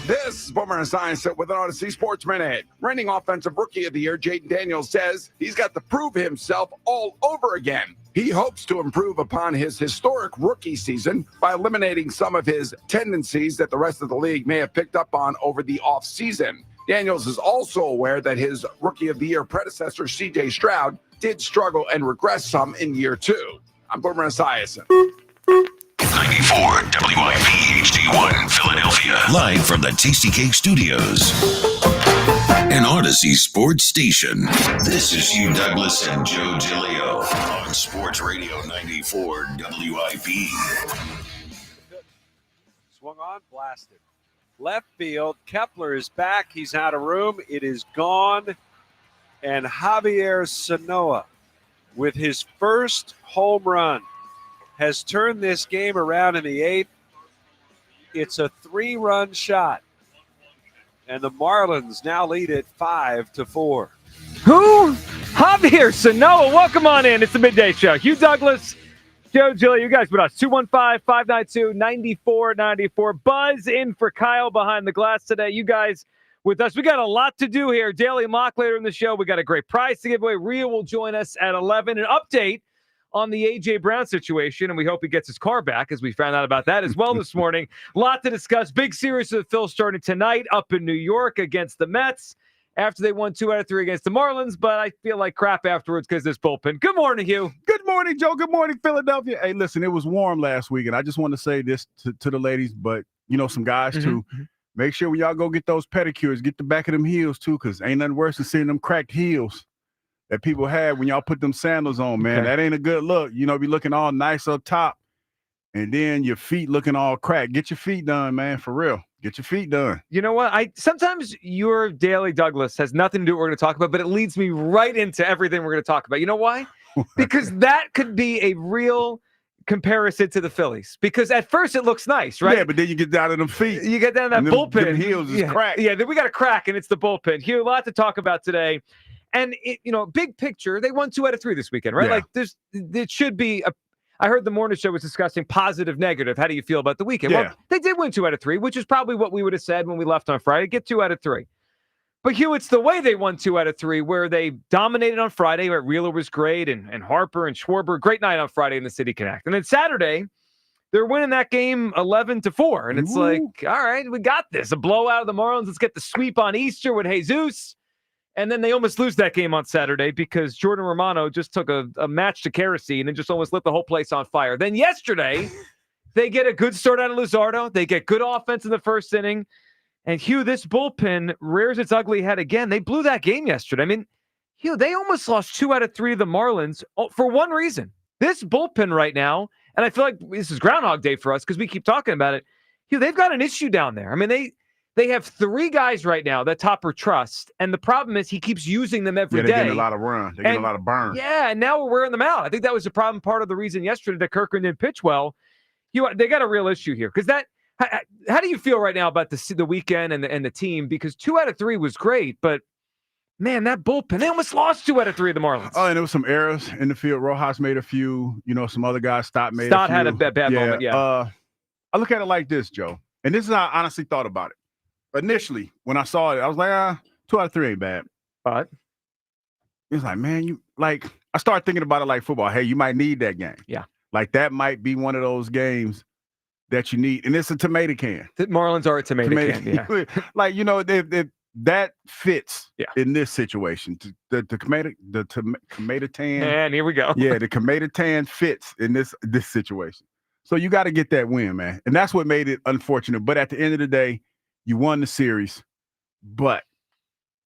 This is Boomer and Science with an Odyssey Sports Minute. Reigning Offensive Rookie of the Year, Jaden Daniels says he's got to prove himself all over again. He hopes to improve upon his historic rookie season by eliminating some of his tendencies that the rest of the league may have picked up on over the offseason. Daniels is also aware that his Rookie of the Year predecessor, C.J. Stroud, did struggle and regress some in year 2. I'm Boomer Esiason. 94 WIP HD1 Philadelphia. Live from the Tasty Cake Studios. An Odyssey Sports Station. This is Hugh Douglas and Joe Giglio on Sports Radio 94 WIP. Swung on, blasted. Left field, Kepler is back. He's out of room. It is gone. And Javier Sanoa, with his first home run, has turned this game around in the 8th. It's a 3-run shot. And the Marlins now lead it 5-4. Who? Javier Sanoa. Welcome on in. It's the Midday Show. Hugh Douglas, Joe Giglio, you guys with us. 215-592-9494. Buzz in for Kyle behind the glass today. You guys with us. We got a lot to do here. Daily mock later in the show. We got a great prize to give away. Rio will join us at 11. An update on the A.J. Brown situation, and we hope he gets his car back, as we found out about that as well this morning. A lot to discuss. Big series of the Phils starting tonight up in New York against the Mets after they won 2 out of 3 against the Marlins, but I feel like crap afterwards because this bullpen. Good morning, Hugh. Good morning, Joe. Good morning, Philadelphia. Hey, listen, it was warm last week, and I just want to say this to the ladies, but, some guys, too. Make sure when y'all go get those pedicures, get the back of them heels, too, because ain't nothing worse than seeing them cracked heels that people have when y'all put them sandals on, man. Okay. That ain't a good look. Be looking all nice up top, and then your feet looking all cracked. Get your feet done, man, for real. Get your feet done. You know what? Sometimes your Daily Douglas has nothing to do with what we're going to talk about, but it leads me right into everything we're going to talk about. You know why? Because that could be a real comparison to the Phillies. Because at first it looks nice, right? Yeah, but then you get down to them feet. You get down to that bullpen. Them heels is cracked. Yeah, then we got a crack, and it's the bullpen. Hugh, a lot to talk about today. And, big picture, they won 2 out of 3 this weekend, right? Yeah. Like, it should be I heard the morning show was discussing positive, negative. How do you feel about the weekend? Yeah. Well, they did win 2 out of 3, which is probably what we would have said when we left on Friday. Get 2 out of 3. But, Hugh, it's the way they won 2 out of 3, where they dominated on Friday, where Wheeler was great, and Harper and Schwarber. Great night on Friday in the City Connect. And then Saturday, they're winning that game 11-4. And it's like, all right, we got this. A blowout of the Marlins. Let's get the sweep on Easter with Jesus. And then they almost lose that game on Saturday because Jordan Romano just took a match to kerosene and just almost lit the whole place on fire. Then yesterday, they get a good start out of Luzardo. They get good offense in the first inning. And, Hugh, this bullpen rears its ugly head again. They blew that game yesterday. I mean, Hugh, they almost lost 2 out of 3 to the Marlins for one reason. This bullpen right now, and I feel like this is Groundhog Day for us because we keep talking about it. Hugh, they've got an issue down there. I mean, they have 3 guys right now that Topper trusts, and the problem is he keeps using them every day. They're getting a lot of run. They're getting a lot of burn. Yeah, and now we're wearing them out. I think that was the problem, part of the reason yesterday that Kirkland didn't pitch well. They got a real issue here because that. How do you feel right now about the weekend and the team? Because 2 out of 3 was great, but man, that bullpen, they almost lost 2 out of 3 of the Marlins. Oh, and there was some errors in the field. Rojas made a few. Some other guys. Stott made a few. Stott had a bad moment. Yeah. I look at it like this, Joe, and this is how I honestly thought about it. Initially, when I saw it, I was like, 2 out of 3 ain't bad. But it's like, man, I started thinking about it like football. Hey, you might need that game. Yeah. Like that might be one of those games that you need. And it's a tomato can. The Marlins are a tomato can. Yeah. Like, that fits in this situation. The tomato tan. And here we go. Yeah, the tomato tan fits in this situation. So you got to get that win, man. And that's what made it unfortunate. But at the end of the day, you won the series, but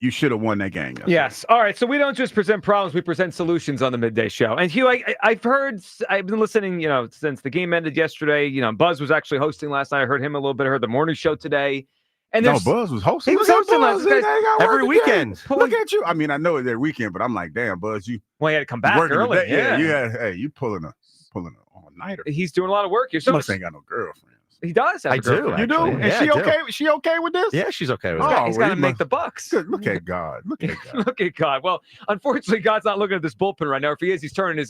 you should have won that game. Yes. All right. So we don't just present problems; we present solutions on the Midday Show. And Hugh, I've been listening, since the game ended yesterday. Buzz was actually hosting last night. I heard him a little bit. I heard the morning show today. And Buzz was hosting. He was hosting last night every weekend. Look at you. I mean, I know it's their weekend, but I'm like, damn, Buzz, you. Well, he had to come back early. Yeah. You pulling a all-nighter. He's doing a lot of work. You must ain't got no girlfriend. He does have a girlfriend. You do? Actually. Is she okay? Is she okay with this? Yeah, she's okay with it. He's got to make the bucks. Look at God. Look at God. Look at God. Well, unfortunately, God's not looking at this bullpen right now. If he is, he's turning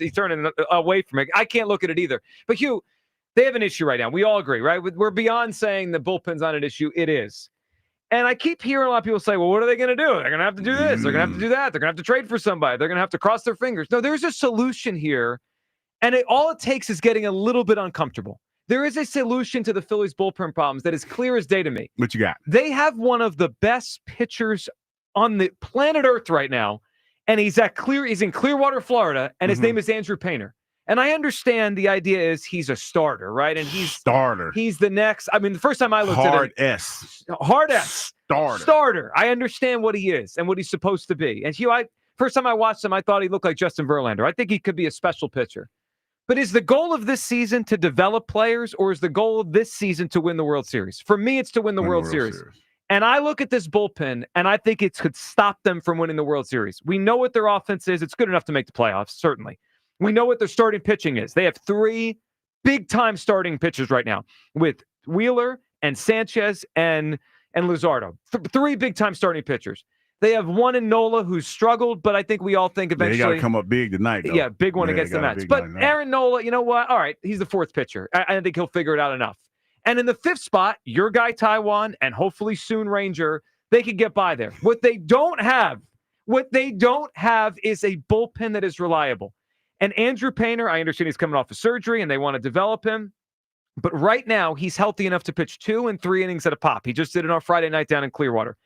away from it. I can't look at it either. But Hugh, they have an issue right now. We all agree, right? We're beyond saying the bullpen's not an issue. It is. And I keep hearing a lot of people say, well, what are they going to do? They're going to have to do this. They're going to have to do that. They're going to have to trade for somebody. They're going to have to cross their fingers. No, there's a solution here. And all it takes is getting a little bit uncomfortable. There is a solution to the Phillies bullpen problems that is clear as day to me. What you got? They have one of the best pitchers on the planet Earth right now. And he's in Clearwater, Florida. And his name is Andrew Painter. And I understand the idea is he's a starter, right? And he's the next. I mean, the first time I looked at him. Hard S. Starter. I understand what he is and what he's supposed to be. And first time I watched him, I thought he looked like Justin Verlander. I think he could be a special pitcher. But is the goal of this season to develop players, or is the goal of this season to win the World Series? For me, it's to win the World Series. And I look at this bullpen, and I think it could stop them from winning the World Series. We know what their offense is. It's good enough to make the playoffs, certainly. We know what their starting pitching is. They have 3 big-time starting pitchers right now with Wheeler and Sanchez and Luzardo. 3 big-time starting pitchers. They have one in Nola who's struggled, but I think we all think eventually... They got to come up big tonight, though. Yeah, big one against the Mets. But Aaron Nola, you know what? All right, he's the 4th pitcher. I think he'll figure it out enough. And in the 5th spot, your guy Taiwan and hopefully soon Ranger, they could get by there. What they don't have is a bullpen that is reliable. And Andrew Painter, I understand he's coming off of surgery and they want to develop him. But right now, he's healthy enough to pitch 2 and 3 innings at a pop. He just did it on Friday night down in Clearwater.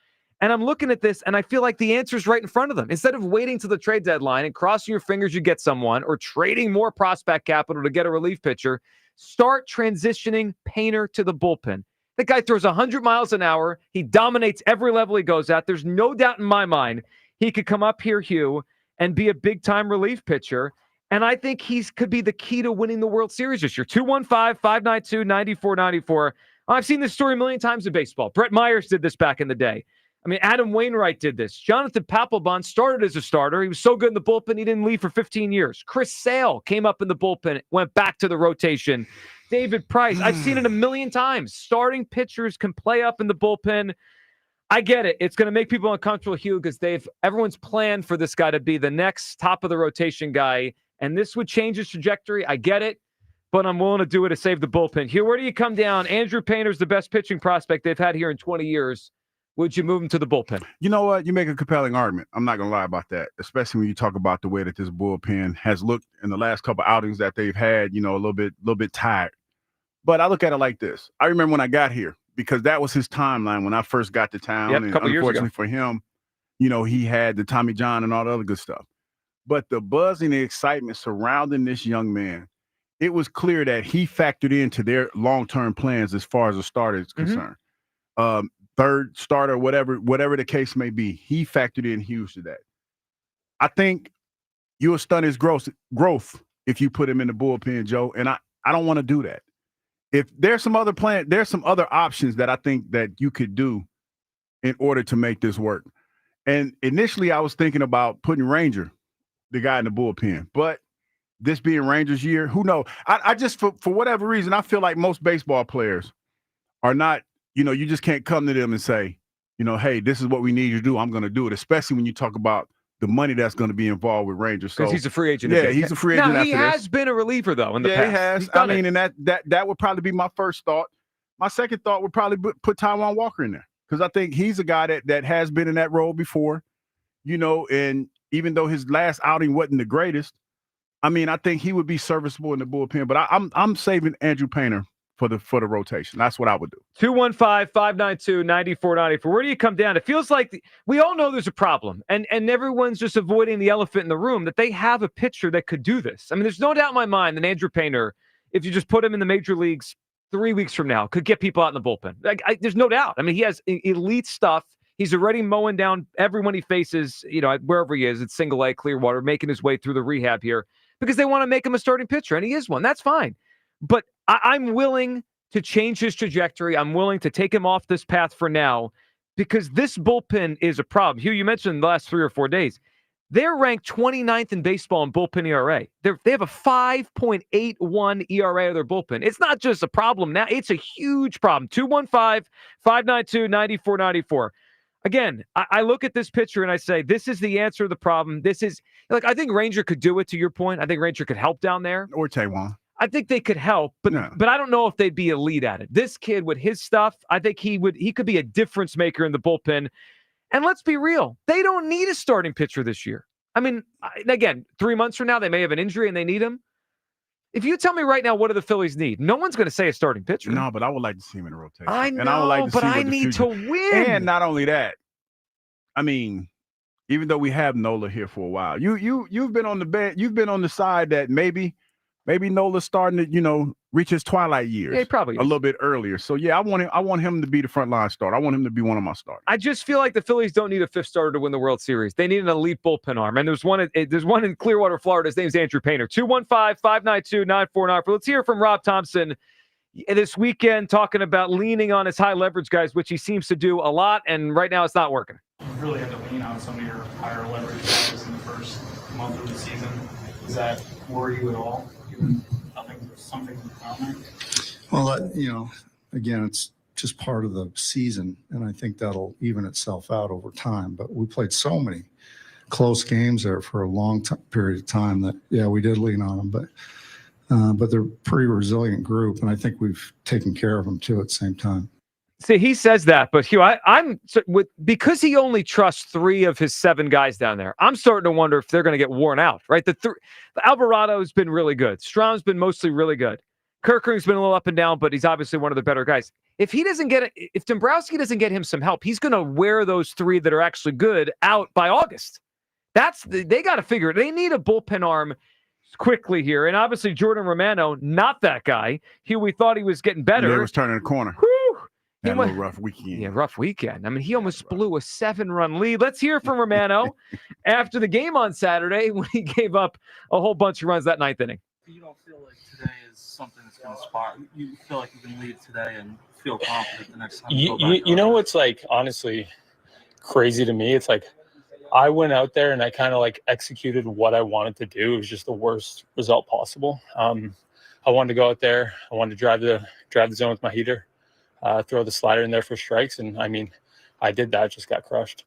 And I'm looking at this, and I feel like the answer is right in front of them. Instead of waiting to the trade deadline and crossing your fingers you get someone or trading more prospect capital to get a relief pitcher, start transitioning Painter to the bullpen. The guy throws 100 miles an hour. He dominates every level he goes at. There's no doubt in my mind he could come up here, Hugh, and be a big-time relief pitcher. And I think he could be the key to winning the World Series this year. 215-592-9494. I've seen this story a million times in baseball. Brett Myers did this back in the day. I mean, Adam Wainwright did this. Jonathan Papelbon started as a starter. He was so good in the bullpen, he didn't leave for 15 years. Chris Sale came up in the bullpen, went back to the rotation. David Price, I've seen it a million times. Starting pitchers can play up in the bullpen. I get it. It's going to make people uncomfortable, Hugh, because everyone's planned for this guy to be the next top of the rotation guy. And this would change his trajectory. I get it, but I'm willing to do it to save the bullpen. Hugh, where do you come down? Andrew Painter's the best pitching prospect they've had here in 20 years. Would you move him to the bullpen? You know what? You make a compelling argument. I'm not going to lie about that, especially when you talk about the way that this bullpen has looked in the last couple outings that they've had, a little bit tired. But I look at it like this. I remember when I got here, because that was his timeline when I first got to town. Yep, and a couple years ago. Unfortunately for him, he had the Tommy John and all the other good stuff. But the buzz and the excitement surrounding this young man, it was clear that he factored into their long-term plans as far as a starter is concerned. Third starter, whatever the case may be, he factored in huge to that. I think you'll stun his growth if you put him in the bullpen, Joe, and I don't want to do that. If there's some other there's some other options that I think that you could do in order to make this work. And initially I was thinking about putting Ranger, the guy in the bullpen, but this being Rangers' year, who knows? I just, for whatever reason, I feel like most baseball players are not, you just can't come to them and say, hey, this is what we need you to do. I'm going to do it, especially when you talk about the money that's going to be involved with Rangers. Because he's a free agent. Yeah, he's a free agent. Now, he has been a reliever, though, in the past. Yeah, he has. I mean, and that would probably be my first thought. My second thought would probably put Taijuan Walker in there, because I think he's a guy that has been in that role before, and even though his last outing wasn't the greatest, I mean, I think he would be serviceable in the bullpen. But I'm saving Andrew Painter for the rotation. That's what I would do. 215-592-9494. Where do you come down? It feels like we all know there's a problem, and everyone's just avoiding the elephant in the room, that they have a pitcher that could do this. I mean, there's no doubt in my mind that Andrew Painter, if you just put him in the major leagues 3 weeks from now, could get people out in the bullpen. There's no doubt. I mean, he has elite stuff. He's already mowing down everyone he faces, wherever he is. It's Single A, Clearwater, making his way through the rehab here because they want to make him a starting pitcher, and he is one. That's fine. But I'm willing to change his trajectory. I'm willing to take him off this path for now because this bullpen is a problem. Hugh, you mentioned the last 3 or 4 days. They're ranked 29th in baseball in bullpen ERA. They have a 5.81 ERA of their bullpen. It's not just a problem now. It's a huge problem. 215-592-9494. Again, I look at this pitcher and I say, this is the answer to the problem. This is, I think Ranger could do it, to your point. I think Ranger could help down there. Or Taijuan. I think they could help, but I don't know if they'd be elite at it. This kid with his stuff, I think he could be a difference maker in the bullpen. And let's be real, they don't need a starting pitcher this year. I mean, again, 3 months from now, they may have an injury and they need him. If you tell me right now, what do the Phillies need? No one's going to say a starting pitcher. No, but I would like to see him in a rotation. I know, and I would like to but see I need to win. And not only that, I mean, even though we have Nola here for a while, you've been on the bench, you've been on the side that maybe Nola's starting to, reach his twilight years. Yeah, he probably a little bit earlier. So yeah, I want him to be the front line starter. I want him to be one of my starters. I just feel like the Phillies don't need a fifth starter to win the World Series. They need an elite bullpen arm. And there's one in Clearwater, Florida. His name's Andrew Painter. 215-592-9494. Let's hear from Rob Thompson this weekend talking about leaning on his high leverage guys, which he seems to do a lot. And right now it's not working. You really had to lean on some of your higher leverage guys in the first month of the season. Does that worry you at all? Something down there? Well, again, it's just part of the season, and I think that'll even itself out over time. But we played so many close games there for a long period of time that, yeah, we did lean on them. But they're a pretty resilient group, and I think we've taken care of them, too, at the same time. See, he says that, but Hugh, because he only trusts 3 of his 7 guys down there, I'm starting to wonder if they're going to get worn out, right? The Alvarado's been really good. Strom's been mostly really good. Kerkering's been a little up and down, but he's obviously one of the better guys. If Dombrowski doesn't get him some help, he's going to wear those 3 that are actually good out by August. They got to figure it. They need a bullpen arm quickly here, and obviously Jordan Romano, not that guy. Hugh, we thought he was getting better. He was turning the corner. Whew. Had a little rough weekend. Yeah, rough weekend. I mean, he almost blew a 7-run lead. Let's hear from Romano after the game on Saturday when he gave up a whole bunch of runs that 9th inning. You don't feel like today is something that's going to spark. You feel like you can lead today and feel confident the next time you go back. You know what's like honestly crazy to me? It's like I went out there and I kind of like executed what I wanted to do. It was just the worst result possible. I wanted to go out there. I wanted to drive the zone with my heater. Throw the slider in there for strikes. And I mean, I did that, just got crushed.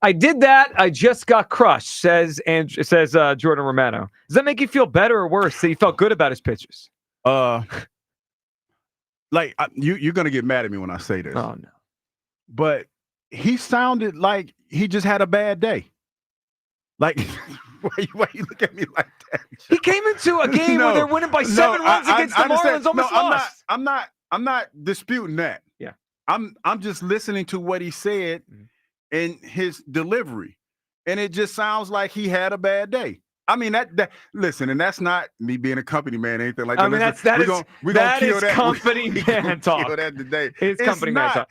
I did that. I just got crushed, says Jordan Romano. Does that make you feel better or worse that he felt good about his pitches? You're going to get mad at me when I say this. Oh, no. But he sounded like he just had a bad day. Like, why you look at me like that? He came into a game where they're winning by 7 runs against the Marlins, almost lost. I'm not disputing that. Yeah. I'm just listening to what he said and his delivery. And it just sounds like he had a bad day. I mean, listen, and that's not me being a company man, anything like that. I mean, that is company man talk. Kill that today. It's company man talk.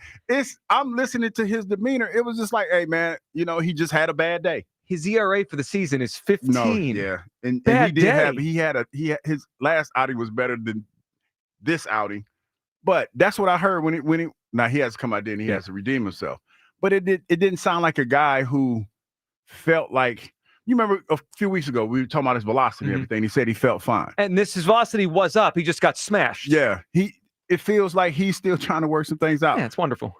I'm listening to his demeanor. It was just like, hey, man, he just had a bad day. His ERA for the season is 15. No, yeah, and his last outing was better than this outing. But that's what I heard when he now he has to come out there and he has to redeem himself. But it didn't sound like a guy who felt like, you remember a few weeks ago we were talking about his velocity and everything. He said he felt fine. And his velocity was up. He just got smashed. Yeah. It feels like he's still trying to work some things out. Yeah, it's wonderful.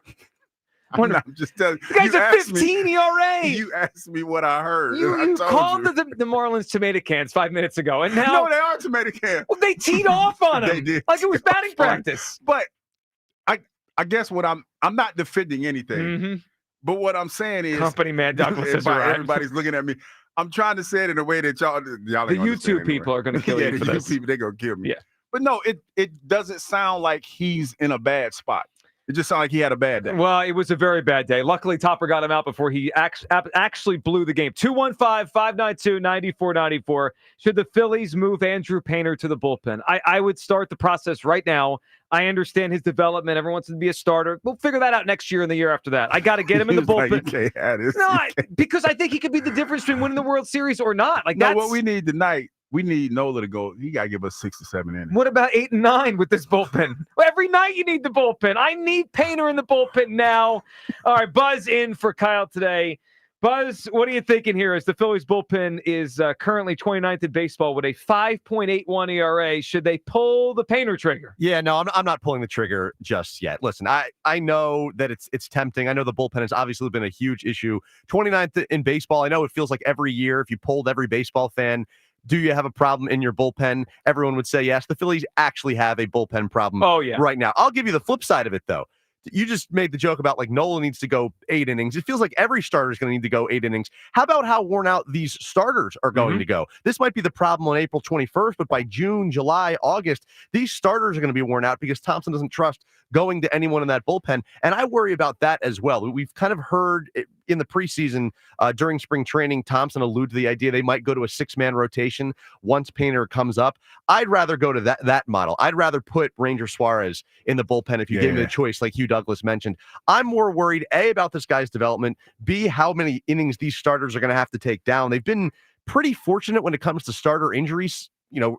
I'm just telling you. Guys are 15 ERA. You asked me what I heard. You called the Marlins tomato cans 5 minutes ago, and now no, they are tomato cans. Well, they teed off on him. They did, like it was batting practice. But I guess what I'm not defending anything. But what I'm saying is, company man Douglas. Everybody's looking at me. I'm trying to say it in a way that y'all the YouTube people are going to kill you for this. People, they're going to kill me. Yeah. But no, it doesn't sound like he's in a bad spot. It just sounded like he had a bad day. Well, it was a very bad day. Luckily, Topper got him out before he actually blew the game. 215-592-9494. Should the Phillies move Andrew Painter to the bullpen? I would start the process right now. I understand his development. Everyone wants him to be a starter. We'll figure that out next year and the year after that. I got to get him in the bullpen. Like, you can't have this. No, because I think he could be the difference between winning the World Series or not. What we need tonight, we need Nola to go. He got to give us 6 to 7 innings. What about 8 and 9 with this bullpen? Every night you need the bullpen. I need Painter in the bullpen now. All right, Buzz in for Kyle today. Buzz, what are you thinking here as the Phillies bullpen is currently 29th in baseball with a 5.81 ERA? Should they pull the Painter trigger? Yeah, no, I'm not pulling the trigger just yet. Listen, I know that it's tempting. I know the bullpen has obviously been a huge issue. 29th in baseball. I know it feels like every year if you polled every baseball fan, do you have a problem in your bullpen? Everyone would say yes. The Phillies actually have a bullpen problem right now. I'll give you the flip side of it, though. You just made the joke about like Nola needs to go 8 innings. It feels like every starter is going to need to go 8 innings. How about how worn out these starters are going to go? This might be the problem on April 21st, but by June, July, August, these starters are going to be worn out because Thompson doesn't trust going to anyone in that bullpen. And I worry about that as well. We've kind of heard in the preseason during spring training, Thompson allude to the idea they might go to a 6-man rotation once Painter comes up. I'd rather go to that model. I'd rather put Ranger Suarez in the bullpen if you gave me the choice, like Hugh Douglas mentioned. I'm more worried, A, about this guy's development, B, how many innings these starters are going to have to take down. They've been pretty fortunate when it comes to starter injuries,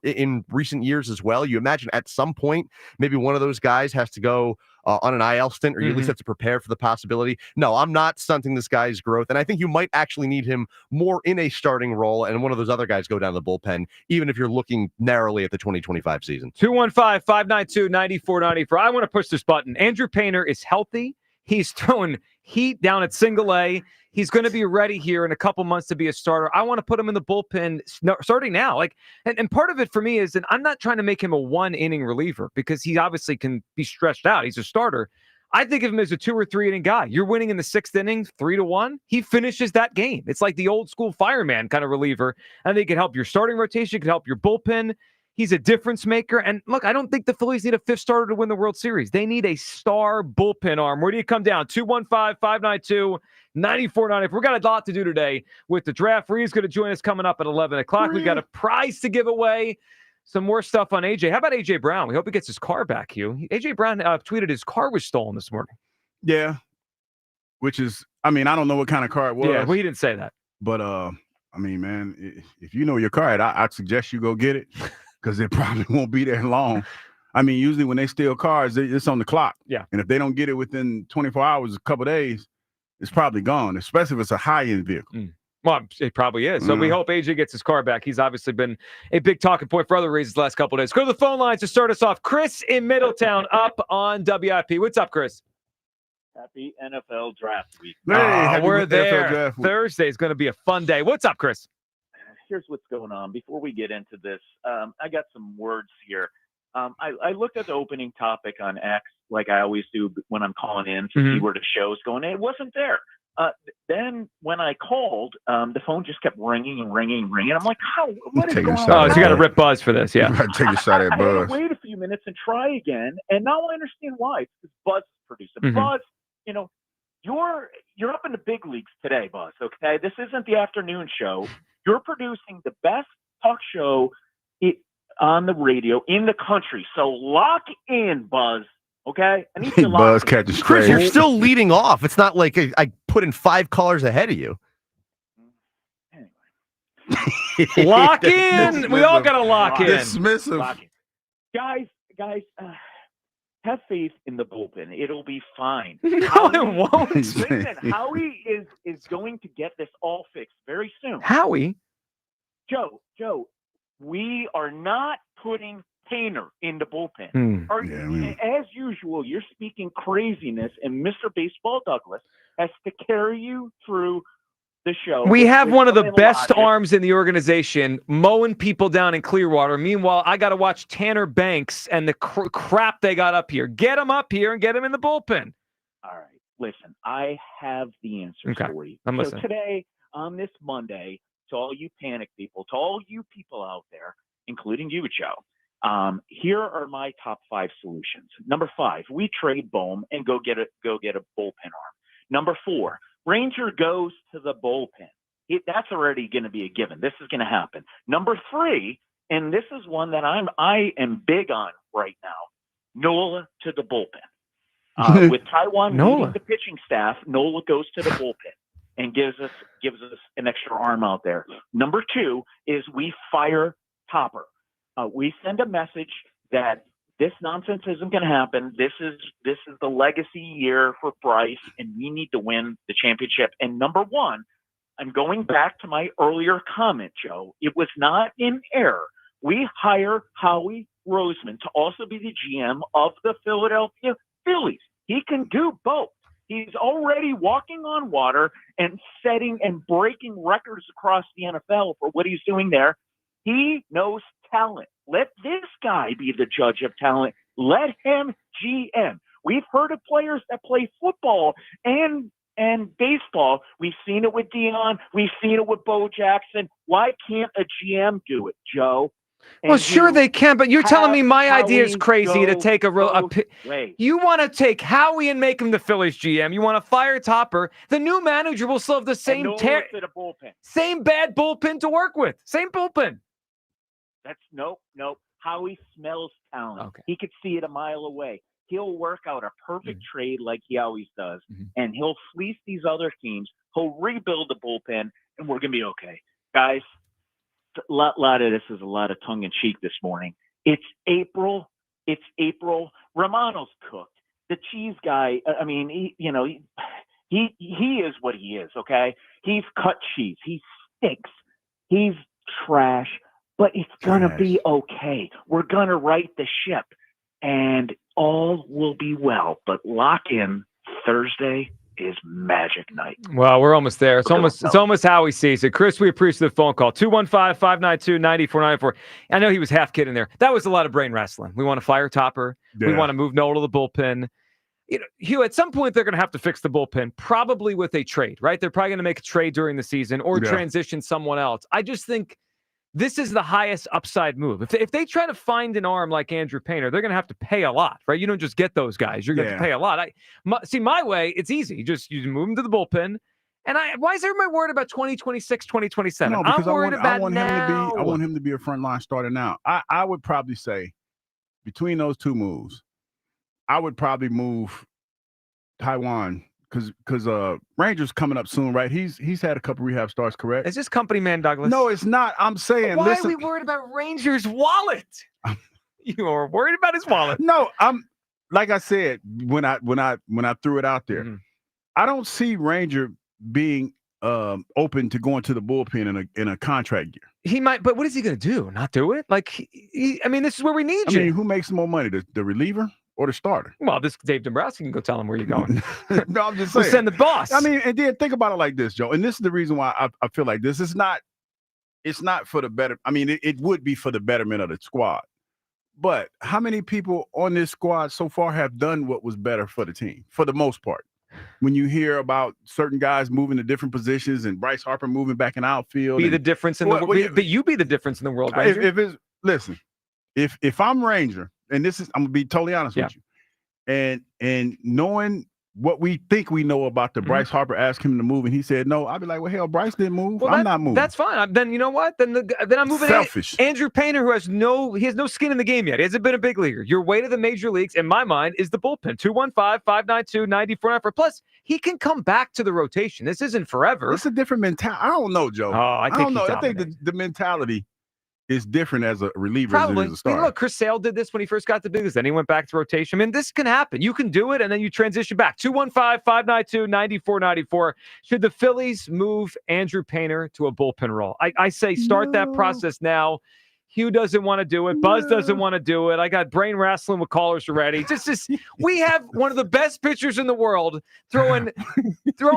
in recent years as well. You imagine at some point, maybe one of those guys has to go on an IL stint, or you at least have to prepare for the possibility. No, I'm not stunting this guy's growth. And I think you might actually need him more in a starting role and one of those other guys go down the bullpen, even if you're looking narrowly at the 2025 season. 215-592-9494. I want to push this button. Andrew Painter is healthy. He's throwing heat down at single A. He's going to be ready here in a couple months to be a starter. I want to put him in the bullpen starting now. And part of it for me is that I'm not trying to make him a 1-inning reliever because he obviously can be stretched out. He's a starter. I think of him as a 2 or 3 inning guy. You're winning in the 6th inning, 3-1. He finishes that game. It's like the old school fireman kind of reliever. And they can help your starting rotation, can help your bullpen. He's a difference maker. And look, I don't think the Phillies need a 5th starter to win the World Series. They need a star bullpen arm. Where do you come down? 215-592-9494. We got a lot to do today with the draft. Reed's going to join us coming up at 11 o'clock. We got a prize to give away. Some more stuff on AJ. How about AJ Brown? We hope he gets his car back, Hugh. AJ Brown tweeted his car was stolen this morning. Yeah. Which is, I don't know what kind of car it was. Yeah, well, he didn't say that. But, man, if you know your car, I'd suggest you go get it. Because it probably won't be there long. Usually when they steal cars, it's on the clock. Yeah. And if they don't get it within 24 hours, a couple of days, it's probably gone, especially if it's a high-end vehicle. Well, it probably is. So we hope AJ gets his car back. He's obviously been a big talking point for other reasons the last couple of days. Go to the phone lines to start us off. Chris in Middletown up on WIP. What's up, Chris? Happy NFL Draft Week. Hey, we're there. Thursday is going to be a fun day. What's up, Chris? Here's what's going on. Before we get into this, I got some words here. I looked at the opening topic on X, like I always do when I'm calling in to see where the show's going. And it wasn't there. Then when I called, the phone just kept ringing and ringing and ringing. I'm like, what is going on? Oh, so you got to rip Buzz for this, yeah. Take a shot at Buzz. I had to wait a few minutes and try again. And now I understand why. It's because Buzz is producing. Buzz, you're up in the big leagues today, Buzz, okay? This isn't the afternoon show. You're producing the best talk show on the radio in the country. So lock in, Buzz. Okay? I need to lock Buzz in. catches Chris, straight. you're still leading off. It's not like I put in 5 callers ahead of you. Lock in. We all got to lock in. Dismissive. Lock in. Guys, have faith in the bullpen. It'll be fine. No, it won't. Listen, Howie is going to get this all fixed very soon. Howie? Joe, we are not putting Painter in the bullpen. As usual, you're speaking craziness, and Mr. Baseball Douglas has to carry you through the show. We have one of the best arms in the organization mowing people down in Clearwater. Meanwhile, I got to watch Tanner Banks and the crap they got up here. Get him up here and get him in the bullpen. All right. Listen, I have the answers for you. I'm so listening. Today, on this Monday, to all you panic people, to all you people out there, including you, Joe, here are my top 5 solutions. Number 5, we trade Bohm and go get a bullpen arm. Number 4, Ranger goes to the bullpen. That's already going to be a given. This is going to happen. Number 3, and this is one that I am big on right now, Nola to the bullpen. With Taiwan leading the pitching staff, Nola goes to the bullpen and gives us an extra arm out there. Number 2 is we fire Topper. We send a message that this nonsense isn't going to happen. This is the legacy year for Bryce, and we need to win the championship. And number 1, I'm going back to my earlier comment, Joe. It was not in error. We hire Howie Roseman to also be the GM of the Philadelphia Phillies. He can do both. He's already walking on water and setting and breaking records across the NFL for what he's doing there. He knows talent. Let this guy be the judge of talent. Let him GM. We've heard of players that play football and baseball. We've seen it with Dion. We've seen it with Bo Jackson. Why can't a GM do it, Joe? Well, sure they can, but you're telling me my idea is crazy to take you want to take Howie and make him the Phillies GM. You want to fire Topper. The new manager will still have the same same bad bullpen to work with. Same bullpen. That's nope. Howie smells talent. Okay. He could see it a mile away. He'll work out a perfect trade like he always does, and he'll fleece these other teams. He'll rebuild the bullpen, and we're going to be okay. Guys, a lot of this is a lot of tongue-in-cheek this morning. It's April. Romano's cooked. The cheese guy, I mean, he is what he is, okay? He's cut cheese. He stinks. He's trash, but it's going to be okay. We're going to right the ship, and all will be well. But lock in, Thursday is magic night. Well, we're almost there. It's almost how he sees it. Chris, we appreciate the phone call. 215-592-9494. I know he was half kidding there. That was a lot of brain wrestling. We want to fire Topper. Yeah. We want to move Noel to the bullpen. Hugh, at some point they're going to have to fix the bullpen, probably with a trade, right? They're probably going to make a trade during the season or transition someone else. I just think this is the highest upside move. If they try to find an arm like Andrew Painter, they're going to have to pay a lot, right? You don't just get those guys. You're going to pay a lot. My way, it's easy. You move them to the bullpen. And why is everybody worried about 2026, 2027? No, because I'm worried about now. I want him to be a frontline starter now. I would probably say between those two moves, I would probably move Taiwan because Rangers coming up soon, right? He's had a couple rehab starts, correct? Is this company man, Douglas? No, it's not. I'm saying, why are we worried about Rangers' wallet? You are worried about his wallet. No, I'm like I said when I threw it out there. I don't see Ranger being open to going to the bullpen in a contract year. He might, but what is he going to do? Not do it? Like, this is where we need you. I mean, who makes more money, the reliever or the starter? Well, this Dave Dombrowski can go tell him where you're going. No, I'm just saying. We'll send the boss. I mean, and then think about it like this, Joe. And this is the reason why I feel like this is not. It's not for the better. I mean, it would be for the betterment of the squad. But how many people on this squad so far have done what was better for the team, for the most part? When you hear about certain guys moving to different positions and Bryce Harper moving back in outfield, be the difference in the world. But you be the difference in the world, Ranger. If I'm Ranger, and I'm gonna be totally honest with you, and knowing what we think we know about the Bryce Harper asked him to move, and he said no, I'd be like, well, hell, Bryce didn't move. Well, I'm not moving. That's fine. Then you know what? Then I'm moving. Selfish. Andrew Painter, who has no skin in the game yet. He hasn't been a big leaguer. Your way to the major leagues, in my mind, is the bullpen. 215-592-9494. Plus, he can come back to the rotation. This isn't forever. It's a different mentality. I don't know, Joe. Oh, I don't know. I think the mentality is different as a reliever Probably. as it is a starter. Look, Chris Sale did this when he first got the biggest. Then he went back to rotation. I mean, this can happen. You can do it, and then you transition back. 215-592-9494. Should the Phillies move Andrew Painter to a bullpen role? I say start that process now. Hugh doesn't want to do it. Buzz doesn't want to do it. I got brain wrestling with callers already. Just we have one of the best pitchers in the world throwing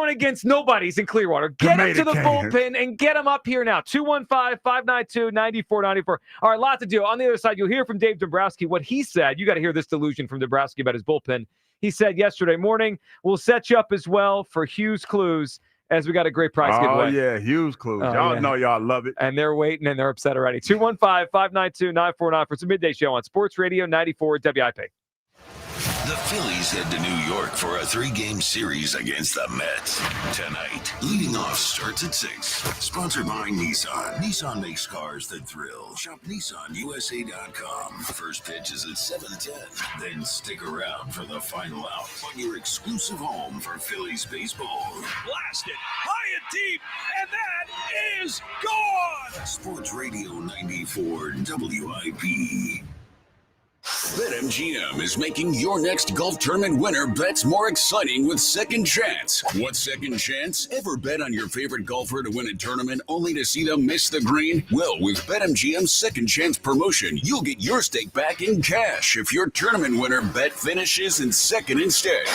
against nobodies in Clearwater. Get him to the bullpen and get him up here now. 215-592-9494. All right, a lot to do. On the other side, you'll hear from Dave Dombrowski what he said. You got to hear this delusion from Dombrowski about his bullpen. He said yesterday morning, we'll set you up as well for Hugh's Clues, as we got a great prize giveaway. Oh, yeah, Hughes Clues. Y'all know y'all love it. And they're waiting, and they're upset already. 215-592-9494 for the Midday Show on Sports Radio 94 WIP. The Phillies head to New York for a 3-game series against the Mets tonight. Leading off starts at 6. Sponsored by Nissan. Nissan makes cars that thrill. Shop NissanUSA.com. First pitch is at 7:10. Then stick around for the final out on your exclusive home for Phillies baseball. Blasted high and deep, and that is gone. Sports Radio 94 WIP. BetMGM is making your next golf tournament winner bets more exciting with Second Chance. What's Second Chance? Ever bet on your favorite golfer to win a tournament only to see them miss the green? Well, with BetMGM's Second Chance promotion, you'll get your stake back in cash if your tournament winner bet finishes in second instead.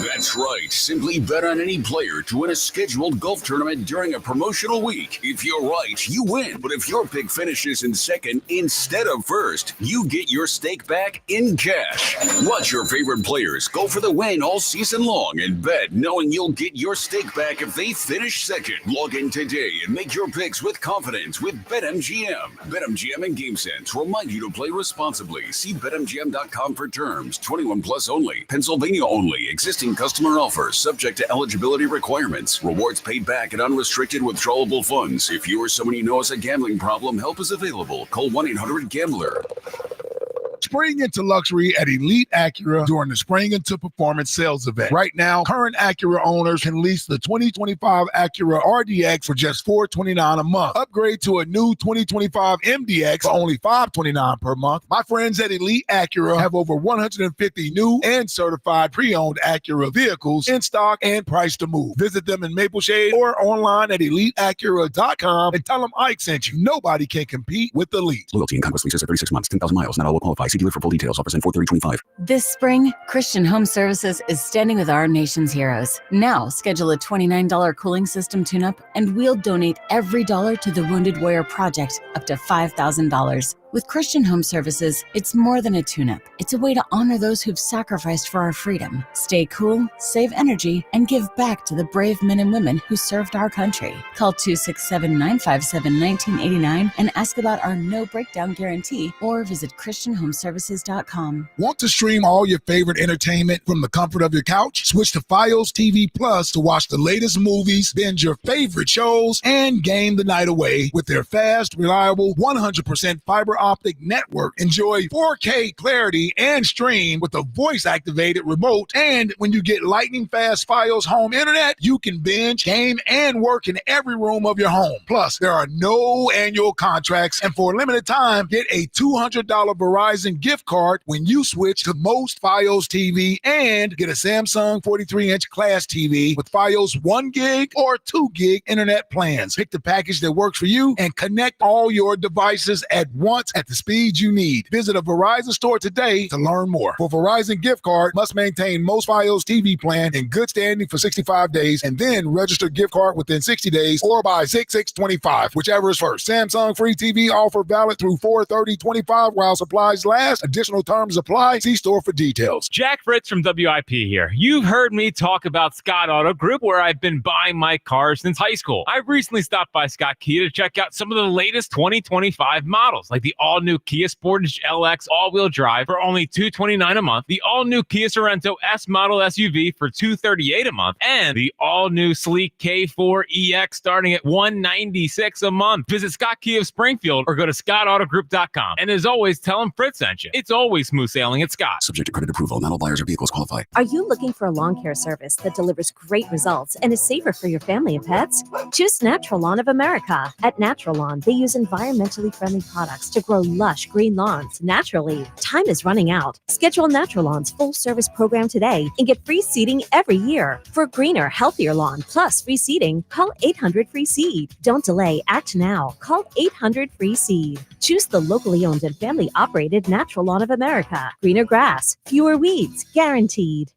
That's right. Simply bet on any player to win a scheduled golf tournament during a promotional week. If you're right, you win. But if your pick finishes in second instead of first, you get your stake back in cash. Watch your favorite players go for the win all season long and bet knowing you'll get your stake back if they finish second. Log in today and make your picks with confidence with BetMGM. BetMGM and GameSense remind you to play responsibly. See BetMGM.com for terms. 21 plus only. Pennsylvania only. Existing customer offers subject to eligibility requirements. Rewards paid back and unrestricted withdrawable funds. If you or someone you know has a gambling problem, help is available. Call 1-800-GAMBLER. Spring into luxury at Elite Acura during the Spring into Performance sales event. Right now, current Acura owners can lease the 2025 Acura RDX for just $429 a month. Upgrade to a new 2025 MDX for only $529 per month. My friends at Elite Acura have over 150 new and certified pre-owned Acura vehicles in stock and priced to move. Visit them in Maple Shade or online at EliteAcura.com and tell them Ike sent you. Nobody can compete with Elite. Loyalty and conquest leases are 36 months, 10,000 miles. Not all will qualify. See dealer for full details. Offers in 4/30/25. This spring, Christian Home Services is standing with our nation's heroes. Now, schedule a $29 cooling system tune-up, and we'll donate every dollar to the Wounded Warrior Project, up to $5,000. With Christian Home Services, it's more than a tune-up. It's a way to honor those who've sacrificed for our freedom. Stay cool, save energy, and give back to the brave men and women who served our country. Call 267-957-1989 and ask about our no breakdown guarantee, or visit ChristianHomeservices.com. Want to stream all your favorite entertainment from the comfort of your couch? Switch to Fios TV Plus to watch the latest movies, binge your favorite shows, and game the night away with their fast, reliable, 100% fiber optic network. Enjoy 4K clarity and stream with a voice-activated remote. And when you get lightning-fast Fios home internet, you can binge, game, and work in every room of your home. Plus, there are no annual contracts, and for a limited time, get a $200 Verizon gift card when you switch to most Fios TV and get a Samsung 43-inch Class TV with Fios 1 gig or 2 gig internet plans. Pick the package that works for you and connect all your devices at once at the speed you need. Visit a Verizon store today to learn more. For Verizon gift card, must maintain most Fios TV plan in good standing for 65 days and then register gift card within 60 days or by 6/6/25, whichever is first. Samsung free TV offer valid through 4/30/25 while supplies last. Additional terms apply. See store for details. Jack Fritz from WIP here. You've heard me talk about Scott Auto Group, where I've been buying my cars since high school. I recently stopped by Scott Kia to check out some of the latest 2025 models, like the all-new Kia Sportage LX all-wheel drive for only $229 a month, the all-new Kia Sorento S model SUV for $238 a month, and the all-new sleek K4 EX starting at $196 a month. Visit Scott Kia of Springfield or go to scottautogroup.com. And as always, tell them Fritz sent you. It's always smooth sailing at Scott. Subject to credit approval. Not all buyers or vehicles qualify. Are you looking for a lawn care service that delivers great results and is safer for your family and pets? Choose Natural Lawn of America. At Natural Lawn, they use environmentally friendly products to grow lush green lawns naturally. Time is running out. Schedule Natural Lawn's full-service program today and get free seeding every year. For a greener, healthier lawn plus free seeding, call 800-FREE-SEED. Don't delay. Act now. Call 800-FREE-SEED. Choose the locally owned and family-operated Natural Lawn of America. Greener grass, fewer weeds, guaranteed.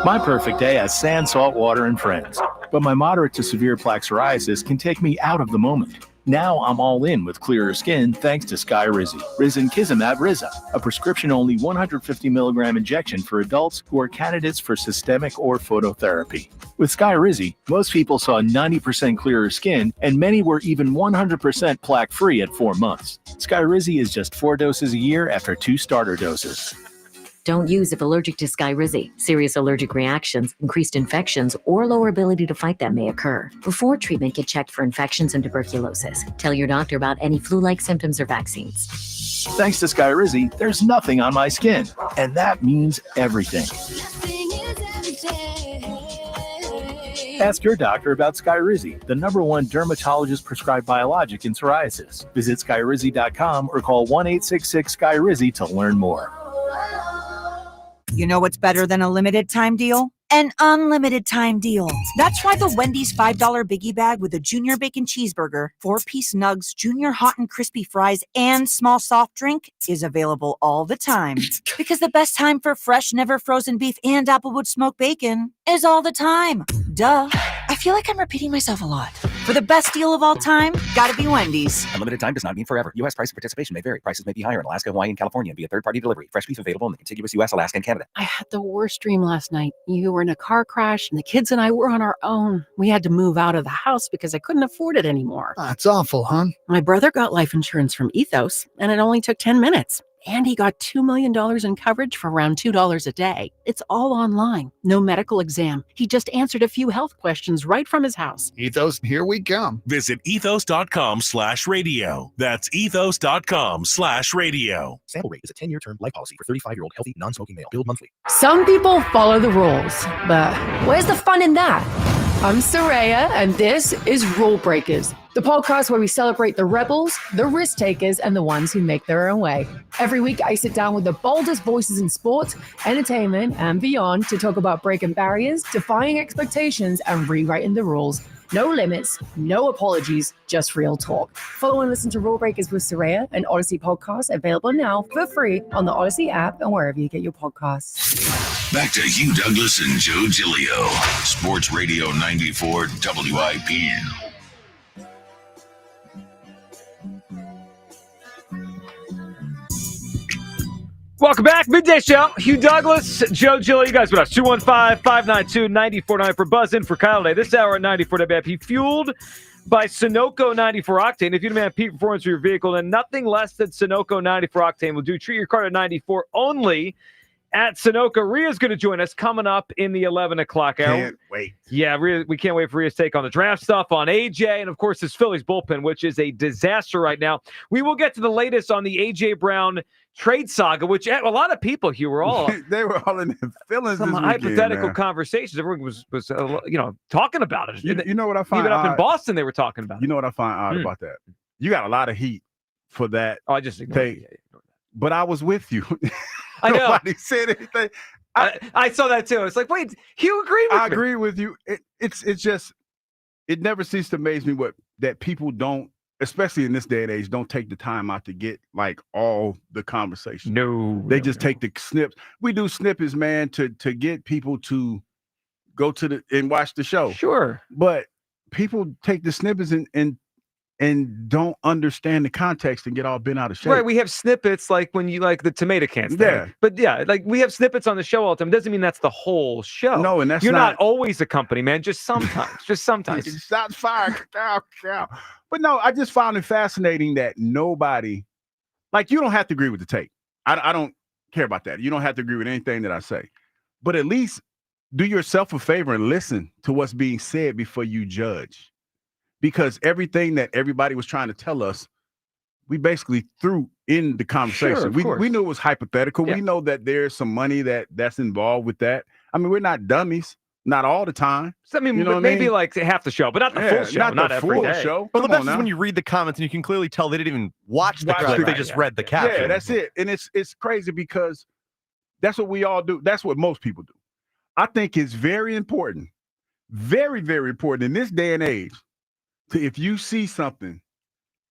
My perfect day has sand, salt water, and friends. But my moderate to severe plaque psoriasis can take me out of the moment. Now I'm all in with clearer skin thanks to Skyrizi. Risankizumab Riza, a prescription-only 150 milligram injection for adults who are candidates for systemic or phototherapy. With Skyrizi, most people saw 90% clearer skin, and many were even 100% plaque-free at 4 months. Skyrizi is just 4 doses a year after 2 starter doses. Don't use if allergic to Skyrizi. Serious allergic reactions, increased infections, or lower ability to fight them may occur. Before treatment, get checked for infections and tuberculosis. Tell your doctor about any flu-like symptoms or vaccines. Thanks to Skyrizi, there's nothing on my skin, and that means everything. Ask your doctor about Skyrizi, the #1 dermatologist-prescribed biologic in psoriasis. Visit Skyrizi.com or call 1-866-SKYRIZI to learn more. You know what's better than a limited time deal? An unlimited time deal. That's why the Wendy's $5 Biggie Bag with a Junior Bacon Cheeseburger, 4-piece nugs, Junior Hot and Crispy Fries, and small soft drink is available all the time. Because the best time for fresh, never frozen beef and Applewood smoked bacon is all the time. Duh. I feel like I'm repeating myself a lot. For the best deal of all time, gotta be Wendy's. Unlimited time does not mean forever. U.S. price and participation may vary. Prices may be higher in Alaska, Hawaii, and California via third-party delivery. Fresh beef available in the contiguous U.S., Alaska, and Canada. I had the worst dream last night. You were in a car crash, and the kids and I were on our own. We had to move out of the house because I couldn't afford it anymore. That's awful, hon. My brother got life insurance from Ethos, and it only took 10 minutes. And he got $2 million in coverage for around $2 a day. It's all online. No medical exam. He just answered a few health questions right from his house. Ethos, here we come. Visit ethos.com/radio. That's ethos.com/radio. Sample rate is a 10-year term life policy for 35-year-old healthy, non-smoking male. Billed monthly. Some people follow the rules, but where's the fun in that? I'm Saraya, and this is Rule Breakers, the podcast where we celebrate the rebels, the risk takers, and the ones who make their own way. Every week, I sit down with the boldest voices in sports, entertainment, and beyond to talk about breaking barriers, defying expectations, and rewriting the rules. No limits, no apologies, just real talk. Follow and listen to Rule Breakers with Saraya, an Odyssey podcast available now for free on the Odyssey app and wherever you get your podcasts. Back to Hugh Douglas and Joe Giglio. Sports Radio 94 WIP. Welcome back. Midday Show. Hugh Douglas, Joe Giglio. You guys with us. 215-592-94.9 for buzzing for Kyle today. This hour at 94 WIP, fueled by Sunoco 94 Octane. If you demand peak performance for your vehicle, then nothing less than Sunoco 94 Octane will do. Treat your car to 94 only at Sunoco. Rhea's going to join us coming up in the 11 o'clock hour. Can't wait. Yeah, Rhea, we can't wait for Rhea's take on the draft stuff, on AJ, and of course this Phillies bullpen, which is a disaster right now. We will get to the latest on the AJ Brown trade saga, which a lot of people here were all they were all in their feelings. Some this hypothetical weekend, conversations. Everyone was talking about it. You know what I find even up odd? in Boston they were talking about it. You know what I find odd about that? You got a lot of heat for that. Oh, I just ignored it. But I was with you. I know. Nobody said anything. I saw that too. It's like, wait, Hugh agreed with me. I agree with you. It's just, it never ceases to amaze me that people don't, especially in this day and age, don't take the time out to get like all the conversation. They just take the snips. We do snippets, man, to get people to go to and watch the show. Sure. But people take the snippets and don't understand the context and get all bent out of shape. Right, we have snippets like when you like the tomato cans thing. Yeah. But yeah, like we have snippets on the show all the time. Doesn't mean that's the whole show. No, and that's you're not not always a company, man. Just sometimes. Just sometimes. Shots fired. But no, I just found it fascinating that nobody, like, you don't have to agree with the take. I don't care about that. You don't have to agree with anything that I say. But at least do yourself a favor and listen to what's being said before you judge. Because everything that everybody was trying to tell us, we basically threw in the conversation. Sure, we knew it was hypothetical. Yeah. We know that there's some money that's involved with that. I mean, we're not dummies. Not all the time. So, I mean, you know what maybe I mean? like half the show, but not the full show. Not the every full day. show. But the Come best on is when now. you read the comments and you can clearly tell they didn't even watch the Watch clip. the They clip. just read the caption. Yeah, that's it. And it's crazy because that's what we all do. That's what most people do. I think it's very important, very, very important in this day and age to, if you see something,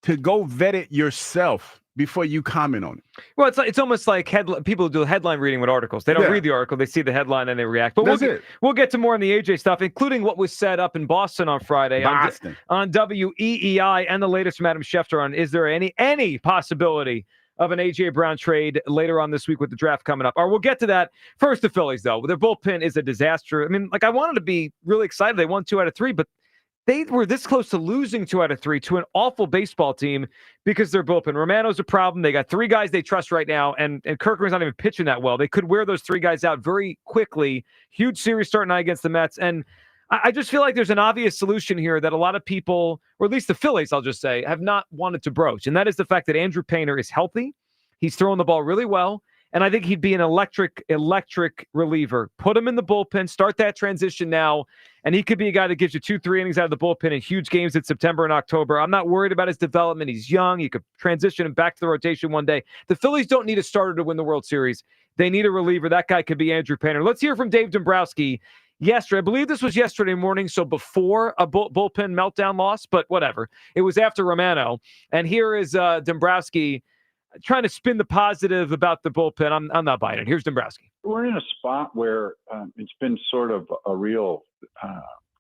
to go vet it yourself before you comment on it. Well, it's almost like people do headline reading with articles. They don't read the article; they see the headline and they react. But we'll get to more on the AJ stuff, including what was said up in Boston on Friday on WEEI, and the latest from Adam Schefter on is there any possibility of an AJ Brown trade later on this week with the draft coming up. Or we'll get to that. First, the Phillies, though. Their bullpen is a disaster. I mean, like, I wanted to be really excited. They won 2 out of 3, but they were this close to losing 2 out of 3 to an awful baseball team because their bullpen. Romano's a problem. They got 3 guys they trust right now, and Kirkman's not even pitching that well. They could wear those 3 guys out very quickly. Huge series starting night against the Mets. And I just feel like there's an obvious solution here that a lot of people, or at least the Phillies, I'll just say, have not wanted to broach. And that is the fact that Andrew Painter is healthy. He's throwing the ball really well. And I think he'd be an electric reliever. Put him in the bullpen, start that transition now, and he could be a guy that gives you 2-3 innings out of the bullpen in huge games in September and October. I'm not worried about his development. He's young. You could transition him back to the rotation one day. The Phillies don't need a starter to win the World Series. They need a reliever. That guy could be Andrew Painter. Let's hear from Dave Dombrowski yesterday. I believe this was yesterday morning, so before a bullpen meltdown loss, but whatever. It was after Romano. And here is Dombrowski trying to spin the positive about the bullpen. I'm not buying it. Here's Dombrowski. We're in a spot where it's been sort of a real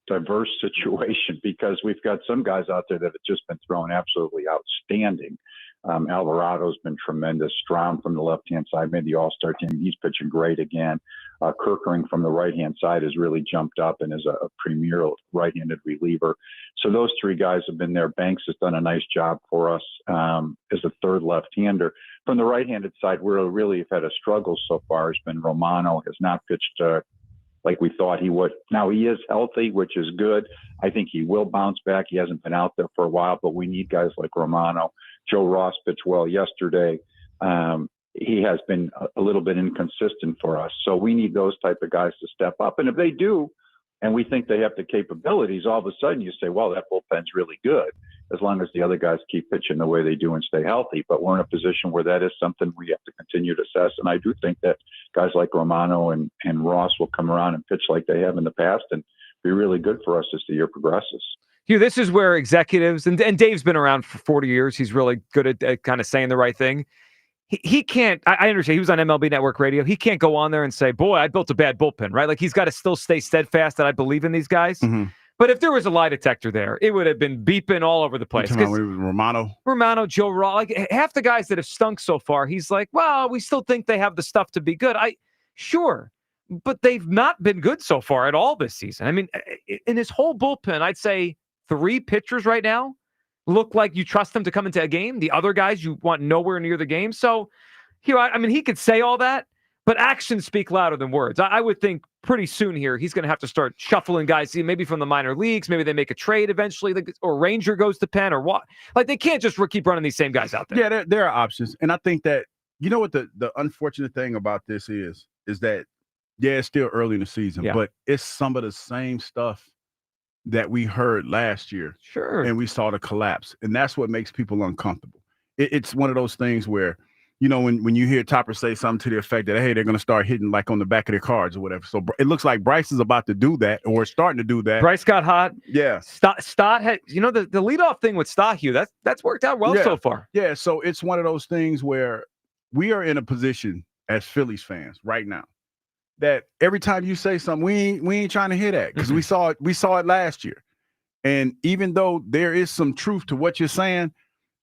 diverse situation because we've got some guys out there that have just been throwing absolutely outstanding. Alvarado's been tremendous. Strahm from the left-hand side made the All-Star team. He's pitching great again. Kirkering from the right-hand side has really jumped up and is a premier right-handed reliever. So those three guys have been there. Banks has done a nice job for us as a third left-hander. From the right-handed side, where we really have had a struggle so far has been Romano. Has not pitched like we thought he would. Now he is healthy, which is good. I think he will bounce back. He hasn't been out there for a while, but we need guys like Romano. Joe Ross pitched well yesterday. He has been a little bit inconsistent for us. So we need those type of guys to step up. And if they do, and we think they have the capabilities, all of a sudden you say, well, that bullpen's really good, as long as the other guys keep pitching the way they do and stay healthy. But we're in a position where that is something we have to continue to assess. And I do think that guys like Romano and Ross will come around and pitch like they have in the past and be really good for us as the year progresses. Hugh, this is where executives, and Dave's been around for 40 years. He's really good at kind of saying the right thing. He can't, I understand, he was on MLB Network Radio. He can't go on there and say, boy, I built a bad bullpen, right? Like, he's got to still stay steadfast that I believe in these guys. Mm-hmm. But if there was a lie detector there, it would have been beeping all over the place. Romano, Joe Raw, like half the guys that have stunk so far, he's like, well, we still think they have the stuff to be good. Sure, but they've not been good so far at all this season. I mean, in his whole bullpen, I'd say 3 pitchers right now look like you trust them to come into a game. The other guys you want nowhere near the game. So, Hugh, I mean, he could say all that, but actions speak louder than words. I would think pretty soon here he's going to have to start shuffling guys, maybe from the minor leagues. Maybe they make a trade eventually, or Ranger goes to Penn, or what. Like, they can't just keep running these same guys out there. Yeah, there are options. And I think that, you know what the unfortunate thing about this is that, yeah, it's still early in the season, but it's some of the same stuff that we heard last year. Sure. And we saw the collapse. And that's what makes people uncomfortable. It's one of those things where, you know, when you hear Topper say something to the effect that, hey, they're going to start hitting like on the back of their cards or whatever. So it looks like Bryce is about to do that, or starting to do that. Bryce got hot. Yeah. Stott had, you know, the leadoff thing with Stott, Hugh, that's worked out well so far. Yeah. So it's one of those things where we are in a position as Phillies fans right now that every time you say something, we ain't trying to hear that, because we saw it last year. And even though there is some truth to what you're saying,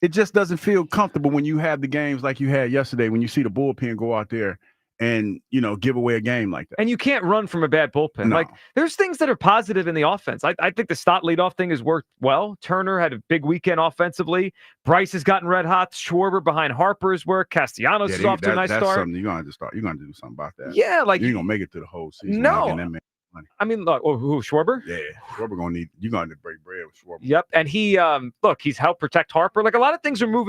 it just doesn't feel comfortable when you have the games like you had yesterday, when you see the bullpen go out there and, you know, give away a game like that. And you can't run from a bad bullpen. No. Like, there's things that are positive in the offense. I think the Stott leadoff thing has worked well. Turner had a big weekend offensively. Bryce has gotten red hot. Schwarber behind Harper's work. Castellanos is off to a nice start. That's something you're going to start. You're going to do something about that. Yeah, like, you ain't going to make it through the whole season. No. I mean, look, who, Schwarber? Yeah, Schwarber you're going to break bread with Schwarber. Yep, and he, he's helped protect Harper. Like, a lot of things are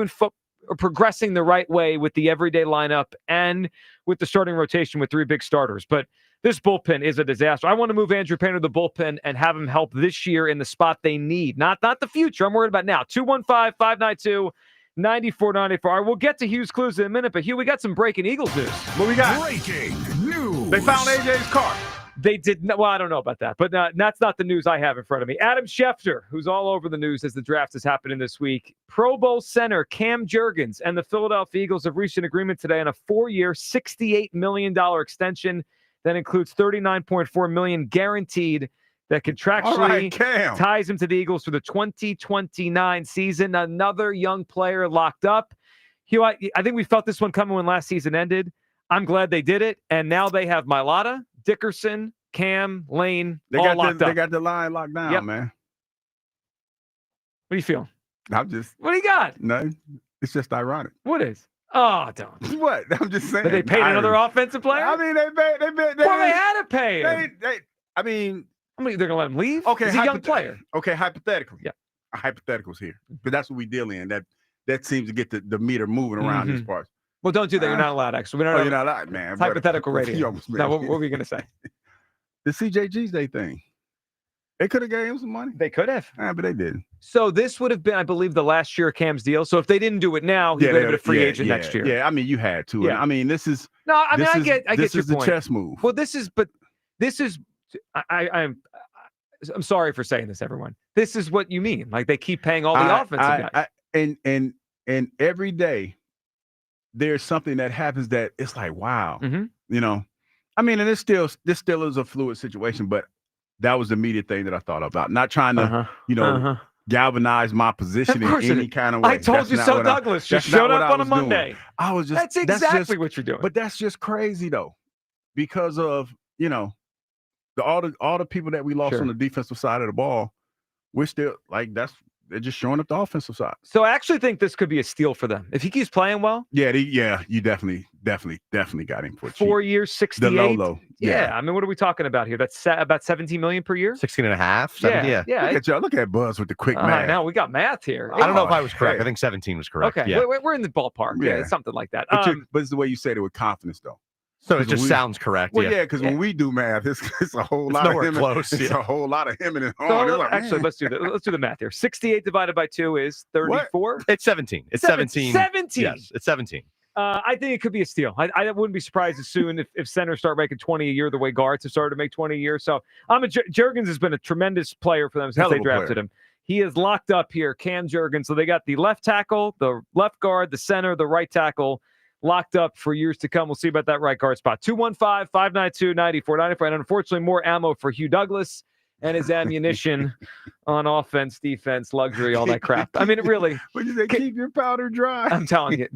progressing the right way with the everyday lineup and with the starting rotation with 3 big starters. But this bullpen is a disaster. I want to move Andrew Painter to the bullpen and have him help this year in the spot they need, not the future. I'm worried about now. 215-592-9494. We'll get to Hugh's clues in a minute, but Hugh, we got some breaking Eagles news. What we got? Breaking news. They found AJ's car. They did not. Well, I don't know about that, but that's not the news I have in front of me. Adam Schefter, who's all over the news as the draft is happening this week. Pro Bowl center Cam Jurgens and the Philadelphia Eagles have reached an agreement today on a 4-year, $68 million extension that includes $39.4 million guaranteed that contractually ties him to the Eagles for the 2029 season. Another young player locked up. Hugh, I think we felt this one coming when last season ended. I'm glad they did it, and now they have Mailata, Dickerson, Cam, Lane, all locked up. They got the line locked down, man. What do you feel? What do you got? No, it's just ironic. what is? Oh, don't. What? I'm just saying. Did they paid another offensive player? I mean, they had to pay him. I mean, they're going to let him leave? Okay, He's a young player. Okay, hypothetically. Yeah. Hypotheticals here. But that's what we deal in. That seems to get the meter moving around these parts. Well, don't do that. You're not allowed, actually. You're not allowed, man. It's hypothetical radio. Now, what were we going to say? The CJG's Day thing. They could have gave him some money. They could have. But they didn't. So this would have been, I believe, the last year of Cam's deal. So if they didn't do it now, he would have been a free agent next year. Yeah, I mean, you had to. Yeah. I mean, this is. No, I mean, I get your point. This is the chess move. Well, this is. I'm sorry for saying this, everyone. This is what you mean. Like they keep paying all the offensive guys. And every day there's something that happens that it's like, wow, you know. I mean, and this still is a fluid situation, but that was the immediate thing that I thought about. Not trying to, galvanize my position in any kind of way. I told you so, Douglas. Just showed up on a Monday. I was just. That's exactly what you're doing. But that's just crazy though, because of all the people that we lost on the defensive side of the ball. We're still like they're just showing up the offensive side. So I actually think this could be a steal for them if he keeps playing well. Yeah, you definitely got him for 4 years, 68. The Lolo. Yeah, I mean, what are we talking about here? That's about $17 million per year. 16.5. 17, yeah. Look at y'all. Look at Buzz with the quick math. Now we got math here. I don't know if I was correct. I think 17 was correct. Okay, yeah. we're in the ballpark. Yeah, something like that. But it's the way you said it with confidence, though. So it just sounds correct. Well, because when we do math, it's a whole lot of him. Close. It's a whole lot of him and his horn. So actually, let's do that. Let's do the math here. 68 divided by 2 is 34. It's 17. It's 17. 17. Yes, it's 17. I think it could be a steal. I wouldn't be surprised as soon if centers start making 20 a year the way guards have started to make 20 a year. So Juergens has been a tremendous player for them since they drafted him. He is locked up here, Cam Juergens. So they got the left tackle, the left guard, the center, the right tackle locked up for years to come. We'll see about that right guard spot. 215-592-9494. And unfortunately, more ammo for Hugh Douglas and his ammunition on offense, defense, luxury, all that crap. I mean, it really. What did they keep your powder dry? I'm telling you,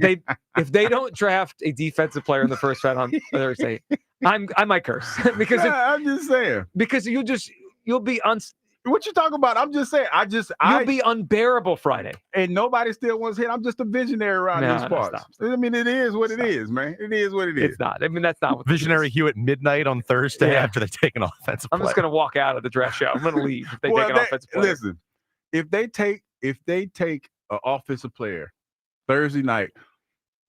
if they don't draft a defensive player in the first round on Thursday, I might curse because I'm just saying because you'll be What you talking about? I'm just saying. You'll be unbearable Friday, and nobody still wants to hit. I'm just a visionary around these parts. I mean, it is what it is, man. It is what it is. It's not. I mean, that's not what visionary Hugh at midnight on Thursday after they take an offensive player. I'm just going to walk out of the draft show. I'm going to leave if they take an offensive player. Listen, if they take an offensive player Thursday night,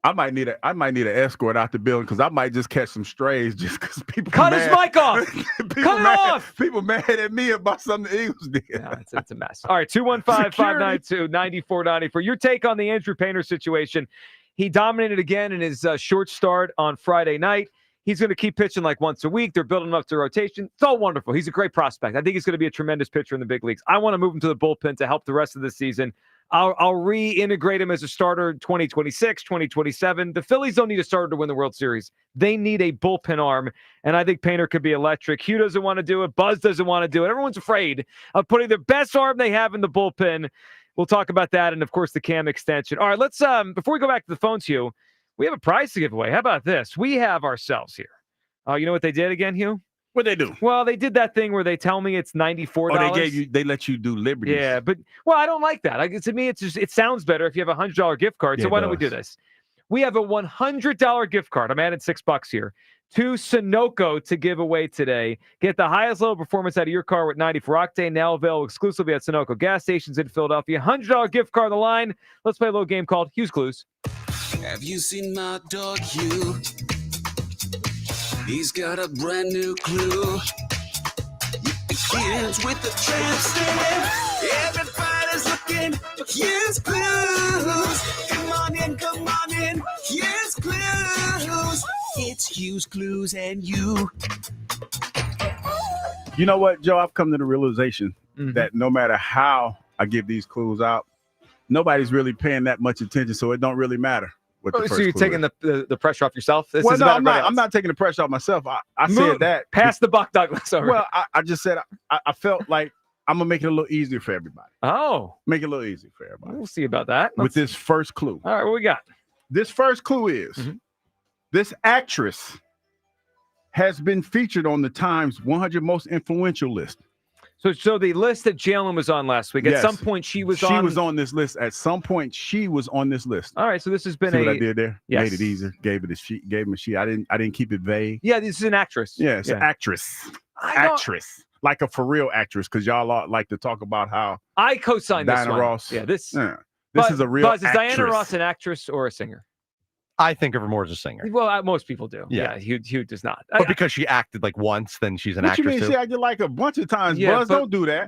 I might need an escort out the building because I might just catch some strays just because people cut his mic off. Cut it off. People mad at me about something the Eagles did. No, it's a mess. All right, 215-592-9494. Your take on the Andrew Painter situation. He dominated again in his short start on Friday night. He's going to keep pitching like once a week. They're building him up to rotation. It's all wonderful. He's a great prospect. I think he's going to be a tremendous pitcher in the big leagues. I want to move him to the bullpen to help the rest of the season. I'll reintegrate him as a starter in 2026, 2027. The Phillies don't need a starter to win the World Series. They need a bullpen arm, and I think Painter could be electric. Hugh doesn't want to do it. Buzz doesn't want to do it. Everyone's afraid of putting the best arm they have in the bullpen. We'll talk about that and, of course, the Cam extension. All right, let's before we go back to the phones, Hugh, we have a prize to give away. How about this? We have ourselves here. You know what they did again, Hugh? What they do? Well, they did that thing where they tell me it's $94. Oh, they let you do liberties. Yeah, but I don't like that. To me, it sounds better if you have a $100 gift card. So why don't we do this? We have a $100 gift card. I'm adding $6 here to Sunoco to give away today. Get the highest level performance out of your car with 94 octane. Now available exclusively at Sunoco gas stations in Philadelphia. $100 gift card on the line. Let's play a little game called Hugh's Clues. Have you seen my dog Hugh? He's got a brand new clue. It begins with the tramp stamp. Everybody's looking for Hugh's Clues. Come on in. Hugh's Clues. It's Hugh's Clues and you. You know what, Joe? I've come to the realization that no matter how I give these clues out, nobody's really paying that much attention, so it don't really matter. So you're taking the pressure off yourself? I'm not taking the pressure off myself. I said that. Pass the buck, Douglas. Well, I just said I felt like I'm going to make it a little easier for everybody. Oh. Make it a little easier for everybody. We'll see about that. With this first clue. All right, what we got? This first clue is this actress has been featured on the Times 100 Most Influential list. So the list that Jalen was on last week, at some point she was on this list. At some point she was on this list. All right, so this has been what I did there? Yes. Made it easier. Gave him a sheet. I didn't keep it vague. Yeah, this is an actress. Yeah, it's an actress. Actress. Like a for real actress, because y'all like to talk about how I co-signed Diana this one. Ross. Yeah, this is a real Buzz, is actress. Diana Ross an actress or a singer? I think of her more as a singer. Well, most people do. Yeah. Hugh does not. But because she acted like once, then she's an What you actress mean? too. She acted like a bunch of times. Buzz, don't do that.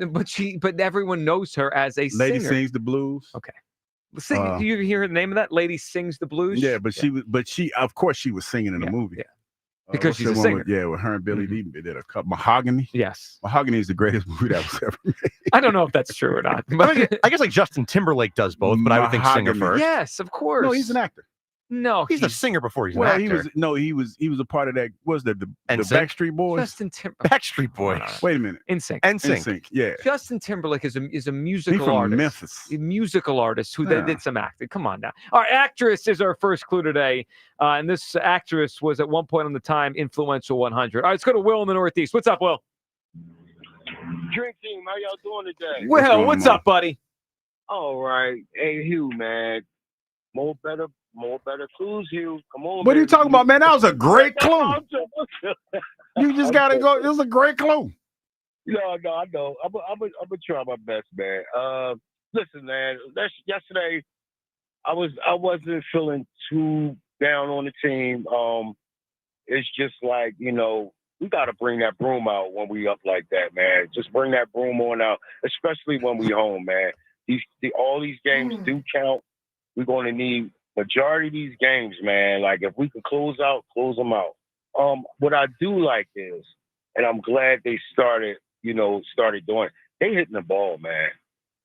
But everyone knows her as a Lady singer. sings the blues. Okay. Do you hear the name of that? Lady Sings the Blues? Yeah, but she of course she was singing in the movie. Yeah. Because what's she's the a one singer. with her and Billy Dee did a couple. Mahogany. Yes. Mahogany is the greatest movie that was ever made. I don't know if that's true or not. But I guess like Justin Timberlake does both, but I would think singer Mahogany. first. yes, of course. No, he's an actor. No, He's a singer before he's an Well, actor. he was a part of that. Was that the NSYNC? Backstreet Boys? Justin Timberlake. Backstreet Boys. Wait a minute. NSYNC. NSYNC. Yeah. Justin Timberlake is a He's musical from artist. Memphis. A musical artist who Yeah. did some acting. Come on now. Our actress is our first clue today. And this actress was at one point on the Time influential 100. All right, let's go to Will in the Northeast. What's up, Will? Drink team, how y'all doing today? Will, what's up, buddy? All right. Hey, Hugh, man. More better clues, Hugh. Come on, What are you baby. talking about, man? That was a great clue. I'm joking. You just gotta go. It was a great clue. No, I know. I'm gonna try my best, man. Listen, man. Yesterday, I wasn't feeling too down on the team. It's just like, we got to bring that broom out when we up like that, man. Just bring that broom on out, especially when we home, man. All these games do count. We're going to need majority of these games, man. Like, if we could close them out. What I do like is, and I'm glad they started doing, they hitting the ball, man.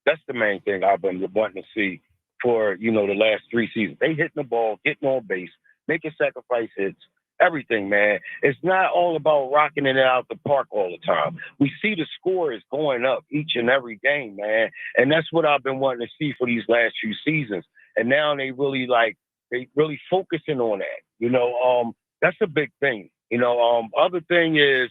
That's the main thing I've been wanting to see for, the last 3 seasons. They hitting the ball, getting on base, making sacrifice hits, everything, man. It's not all about rocking it out the park all the time. We see the score is going up each and every game, man. And that's what I've been wanting to see for these last few seasons. And now they really focusing on that. That's a big thing. Other thing is,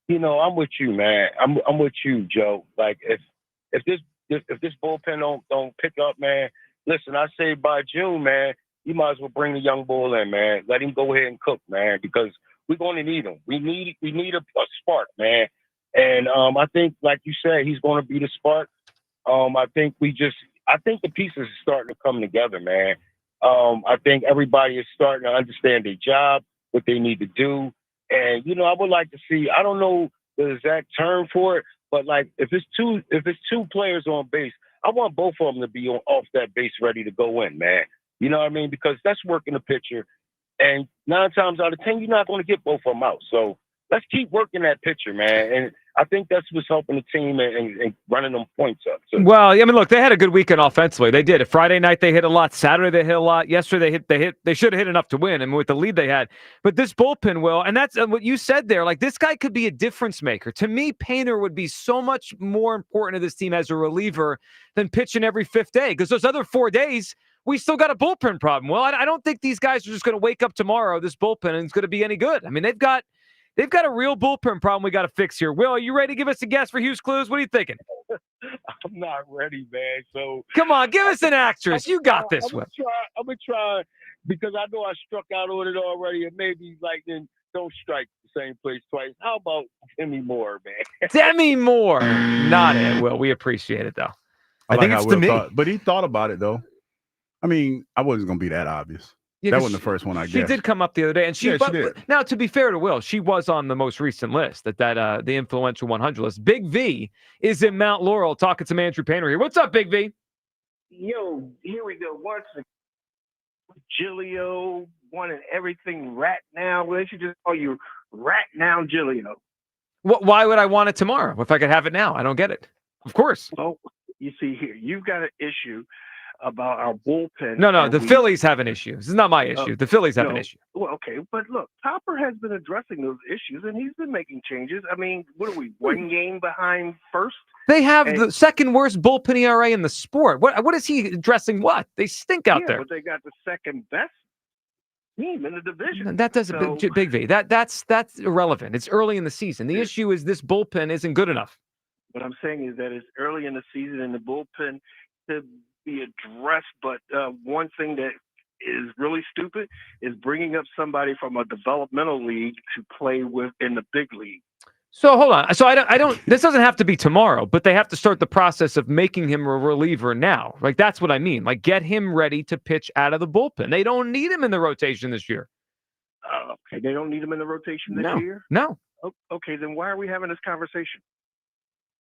I'm with you, man. I'm with you, Joe. Like, if this bullpen don't pick up, man, listen, I say by June, man, you might as well bring the young bull in, man. Let him go ahead and cook, man, because we're going to need him. We need a spark, man. And I think, like you said, he's going to be the spark. I think the pieces are starting to come together, man. I think everybody is starting to understand their job, what they need to do. And, I would like to see, I don't know the exact term for it, but like if it's two players on base, I want both of them to be off that base ready to go in, man. You know what I mean? Because that's working the pitcher. And 9 times out of 10, you're not going to get both of them out. So let's keep working that pitcher, man. And I think that's what's helping the team and running them points up. So, Well, I mean, look, they had a good weekend offensively. They did. Friday night they hit a lot. Saturday they hit a lot. Yesterday they should have hit enough to win. I mean, with the lead they had. But this bullpen, Will, and that's what you said there. Like, this guy could be a difference maker. To me, Painter would be so much more important to this team as a reliever than pitching every 5th day. Because those other 4 days, we still got a bullpen problem. Well, I don't think these guys are just going to wake up tomorrow, this bullpen, and it's going to be any good. I mean, they've got a real bullpen problem we got to fix here. Will, are you ready to give us a guess for Hughes Clues? What are you thinking? I'm not ready, man. So come on, give us an actress. You got this one. I'm going to try because I know I struck out on it already, and maybe lightning don't strike the same place twice. How about Demi Moore, man? Demi Moore. Not it, Will. We appreciate it, though. I think it's to me. But he thought about it, though. I mean, I wasn't going to be that obvious. Yeah, that wasn't the first one I guessed. She did come up the other day, and she did. Now, to be fair to Will, she was on the most recent list, the influential 100 list. Big V is in Mount Laurel talking to Andrew Painter here. What's up, Big V? Yo, here we go. Once Gilio wanted everything rat now. Well, they should just call you Rat Now Gilio. Why would I want it tomorrow if I could have it now? I don't get it. Of course. Well, you see here, you've got an issue about our bullpen. No, the Phillies have an issue. This is not my issue. The Phillies have an issue. Well, okay, but look, Topper has been addressing those issues, and he's been making changes. I mean, what are we, 1 game behind first? They have the second worst bullpen ERA in the sport. What is he addressing? What? They stink out there. But they got the second best team in the division. That doesn't, Big V. That's irrelevant. It's early in the season. The issue is this bullpen isn't good enough. What I'm saying is that it's early in the season, and the bullpen could be addressed. But one thing that is really stupid is bringing up somebody from a developmental league to play with in the big league. So hold on. So I don't. This doesn't have to be tomorrow, but they have to start the process of making him a reliever now. Like that's what I mean. Like get him ready to pitch out of the bullpen. They don't need him in the rotation this year. Okay, they don't need him in the rotation this year? No. Okay, then why are we having this conversation?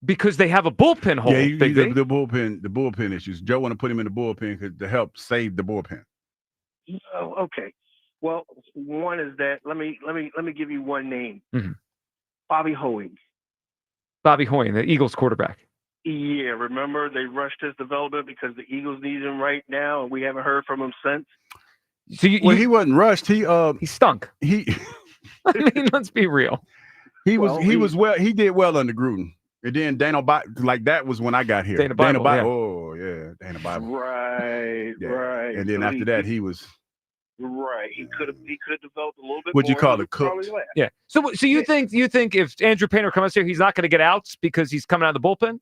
Because they have a bullpen hole. Yeah, the bullpen issues. Joe want to put him in the bullpen to help save the bullpen. Oh, okay. Well, one is that let me give you one name. Mm-hmm. Bobby Hoying. Bobby Hoying, the Eagles quarterback. Yeah, remember they rushed his development because the Eagles need him right now, and we haven't heard from him since. So he wasn't rushed. He stunk. I mean, let's be real. He did well under Gruden. And then Dana like that was when I got here. Dana Bible. Oh yeah, Dana Bible. Right, Yeah. right. And then So after that, he was. Right. He could have developed a little bit What'd you more. call He it, would probably cooked? last. Yeah. So you think if Andrew Painter comes here, he's not going to get outs because he's coming out of the bullpen?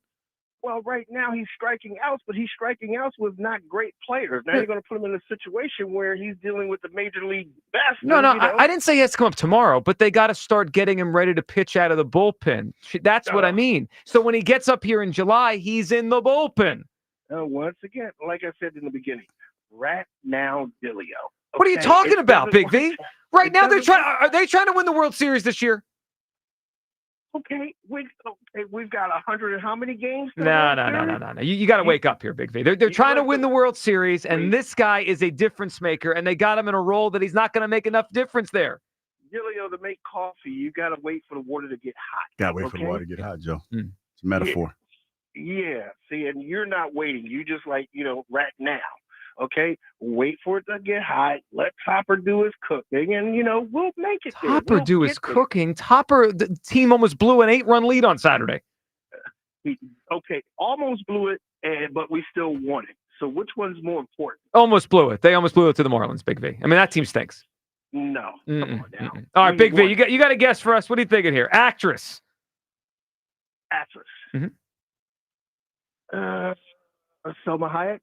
Well, right now he's striking outs, but he's striking outs with not great players. Now you're going to put him in a situation where he's dealing with the major league best. No, I didn't say he has to come up tomorrow, but they got to start getting him ready to pitch out of the bullpen. That's what I mean. So when he gets up here in July, he's in the bullpen. Once again, like I said in the beginning, right now, Dilio. What are you talking about, Big V? Right now, are they trying to win the World Series this year? Okay, we've got 100 and how many games? No. You got to wake up here, Big V. They're trying to win the World Series, and this guy is a difference maker, and they got him in a role that he's not going to make enough difference there. Dilio, to make coffee, you got to wait for the water to get hot. Got to wait for the water to get hot, Joe. It's a metaphor. Yeah. See, and you're not waiting. You just right now. Okay, wait for it to get hot. Let Topper do his cooking, and we'll make it. Topper do his cooking. Topper, the team almost blew an 8-run lead on Saturday. Okay, almost blew it, but we still won it. So which one's more important? Almost blew it. They almost blew it to the Marlins, Big V. I mean, that team stinks. No. Come on now. All right, Big V, you got a guess for us. What are you thinking here? Actress. Mm-hmm. Selma Hayek.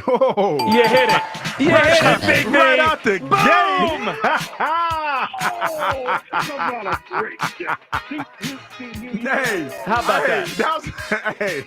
Oh, you hit it. You hit it, Big V. Right out the game. Hey, how about that? Hey.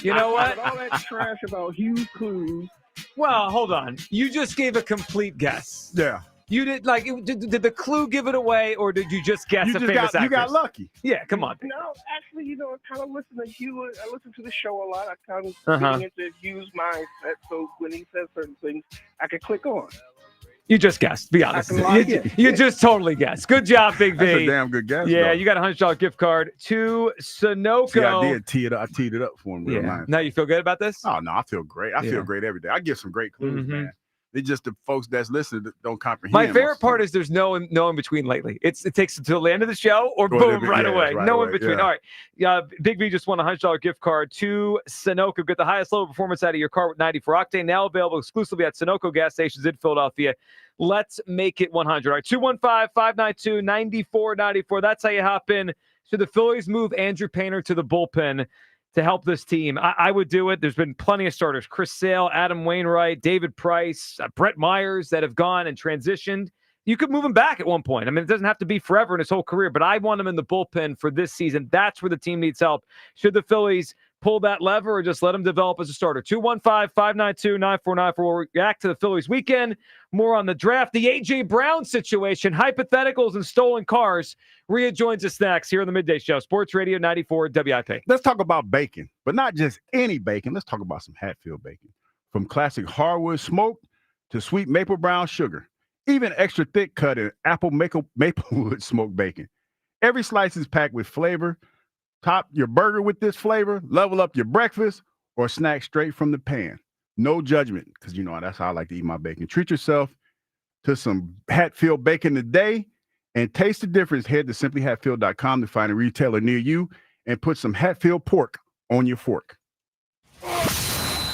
You know what? All that trash about Hughes Clues. Well, hold on. You just gave a complete guess. Yeah. You did did the clue give it away, or did you just guess a famous actress? You got lucky. Yeah, come on. No, actually, I kind of listen to Hughes. I listen to the show a lot. I kind of get into Hughes' mindset, so when he says certain things, I can click on. You just guessed. Be honest. You just totally guessed. Good job, Big V. That's a damn good guess. Yeah, though. You got a $100 gift card to Sunoco. See, I did tee it up. I teed it up for him. Yeah. Now you feel good about this? Oh no, I feel great. I feel great every day. I give some great clues, man. It's just the folks that's listening that don't comprehend. My favorite part is there's no in between lately. It takes until the end of the show or boom, right away. No in between. Yeah. All right. Big V just won a $100 gift card to Sunoco. Get the highest level of performance out of your car with 94 octane. Now available exclusively at Sunoco gas stations in Philadelphia. Let's make it 100. All right. 215-592-9494. That's how you hop in. Should the Phillies move Andrew Painter to the bullpen to help this team? I would do it. There's been plenty of starters. Chris Sale, Adam Wainwright, David Price, Brett Myers that have gone and transitioned. You could move him back at one point. I mean, it doesn't have to be forever in his whole career, but I want him in the bullpen for this season. That's where the team needs help. Should the Phillies pull that lever or just let him develop as a starter? 215-592-9494. We'll react to the Phillies weekend. More on the draft. The A.J. Brown situation, hypotheticals and stolen cars. Rhea joins us next here on the Midday Show. Sports Radio 94 WIP. Let's talk about bacon, but not just any bacon. Let's talk about some Hatfield bacon. From classic hardwood smoked to sweet maple brown sugar, even extra thick cut and apple maplewood smoked bacon. Every slice is packed with flavor. Top your burger with this flavor, level up your breakfast, or snack straight from the pan. No judgment, because that's how I like to eat my bacon. Treat yourself to some Hatfield bacon today and taste the difference. Head to simplyhatfield.com to find a retailer near you and put some Hatfield pork on your fork.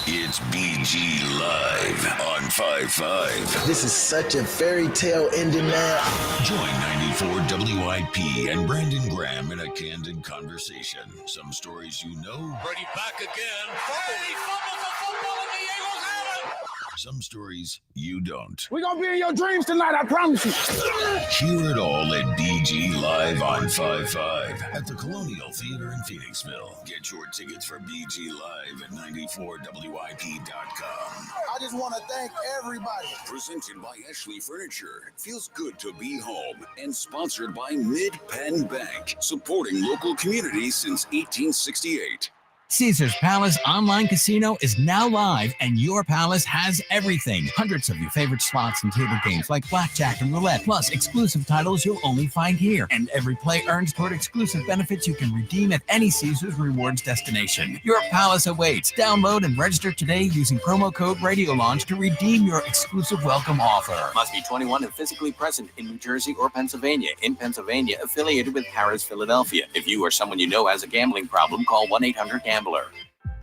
It's BG Live on 5-5. This is such a fairy tale ending, man. Join 94 WIP and Brandon Graham in a candid conversation. Some stories you know. Brady back again. Brady fumbles the football and the Eagles have it. Some stories you don't. We're going to be in your dreams tonight, I promise you. Hear it all at BG Live on 5-5 at the Colonial Theater in Phoenixville. Get your tickets for BG Live at 94WIP.com. I just want to thank everybody. Presented by Ashley Furniture. Feels good to be home. And sponsored by Mid-Penn Bank. Supporting local communities since 1868. Caesars Palace Online Casino is now live, and your palace has everything. Hundreds of your favorite slots and table games like blackjack and roulette, plus exclusive titles you'll only find here. And every play earns toward exclusive benefits you can redeem at any Caesars Rewards destination. Your palace awaits. Download and register today using promo code RadioLaunch to redeem your exclusive welcome offer. Must be 21 and physically present in New Jersey or Pennsylvania. In Pennsylvania, affiliated with Harrah's Philadelphia. If you or someone you know has a gambling problem, call 1-800-GAMBLER.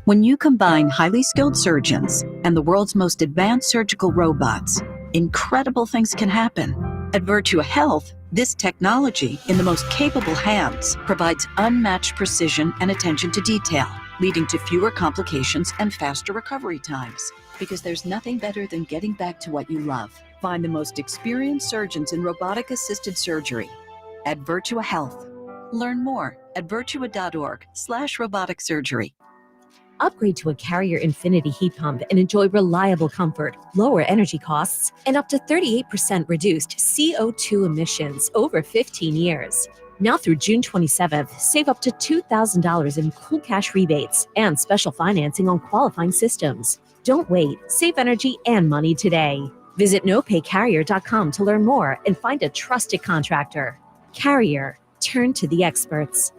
When you combine highly skilled surgeons and the world's most advanced surgical robots, incredible things can happen. At Virtua Health, this technology in the most capable hands provides unmatched precision and attention to detail, leading to fewer complications and faster recovery times. Because there's nothing better than getting back to what you love. Find the most experienced surgeons in robotic-assisted surgery at Virtua Health. Learn more at virtua.org/robotic surgery. Upgrade to a Carrier Infinity heat pump and enjoy reliable comfort, lower energy costs, and up to 38% reduced CO2 emissions over 15 years. Now through June 27th, save up to $2,000 in cool cash rebates and special financing on qualifying systems. Don't wait. Save energy and money today. Visit nopaycarrier.com to learn more and find a trusted contractor. Carrier. Turn to the experts.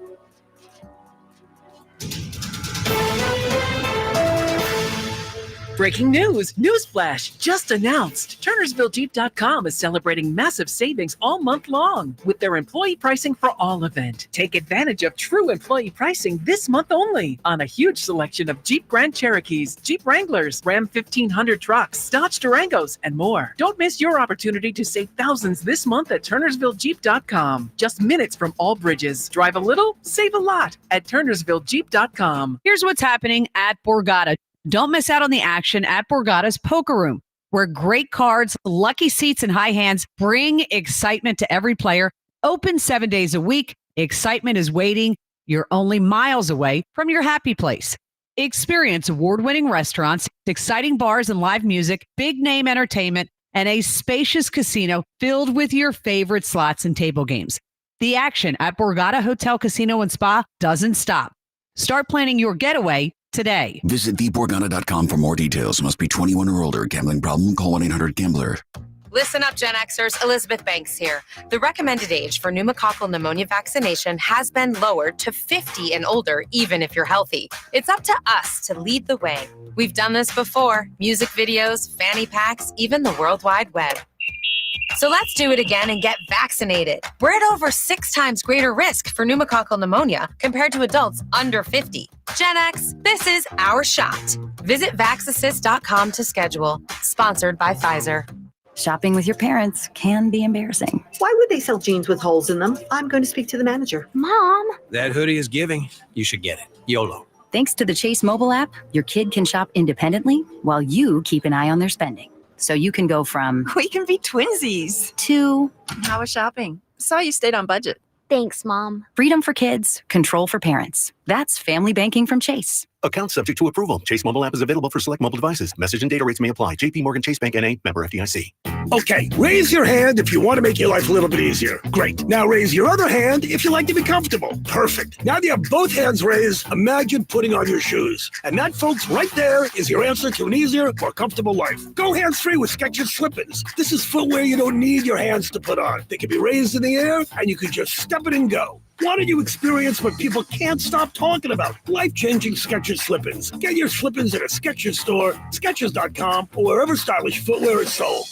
Breaking news! Newsflash! Just announced! TurnersvilleJeep.com is celebrating massive savings all month long with their Employee Pricing for All event. Take advantage of true employee pricing this month only on a huge selection of Jeep Grand Cherokees, Jeep Wranglers, Ram 1500 trucks, Dodge Durangos, and more. Don't miss your opportunity to save thousands this month at TurnersvilleJeep.com. Just minutes from all bridges. Drive a little, save a lot at TurnersvilleJeep.com. Here's what's happening at Borgata. Don't miss out on the action at Borgata's Poker Room, where great cards, lucky seats, and high hands bring excitement to every player. Open 7 days a week. Excitement is waiting. You're only miles away from your happy place. Experience award-winning restaurants, exciting bars and live music, big-name entertainment, and a spacious casino filled with your favorite slots and table games. The action at Borgata Hotel, Casino, and Spa doesn't stop. Start planning your getaway today. Visit theborgata.com for more details. Must be 21 or older. Gambling problem? Call 1-800-GAMBLER. Listen up, Gen Xers. Elizabeth Banks here. The recommended age for pneumococcal pneumonia vaccination has been lowered to 50 and older, even if you're healthy. It's up to us to lead the way. We've done this before. Music videos, fanny packs, even the World Wide Web. So let's do it again and get vaccinated. We're at over 6 times greater risk for pneumococcal pneumonia compared to adults under 50. Gen X, this is our shot. Visit vaxassist.com to schedule. Sponsored by Pfizer. Shopping with your parents can be embarrassing. Why would they sell jeans with holes in them? I'm going to speak to the manager. Mom! That hoodie is giving. You should get it. YOLO. Thanks to the Chase mobile app, your kid can shop independently while you keep an eye on their spending. So you can go from We can be twinsies. to How was shopping? Saw you stayed on budget. Thanks, Mom. Freedom for kids, control for parents. That's family banking from Chase. Account subject to approval. Chase mobile app is available for select mobile devices. Message and data rates may apply. JP Morgan Chase Bank N.A. Member FDIC. Okay, raise your hand if you want to make your life a little bit easier. Great. Now raise your other hand if you like to be comfortable. Perfect. Now that you have both hands raised, imagine putting on your shoes. And that, folks, right there is your answer to an easier, more comfortable life. Go hands-free with Skechers Slip-ins. This is footwear you don't need your hands to put on. They can be raised in the air, and you can just step it and go. Why don't you experience what people can't stop talking about? Life-changing Skechers Slip-ins. Get your Slip-ins at a Skechers store, Skechers.com, or wherever stylish footwear is sold.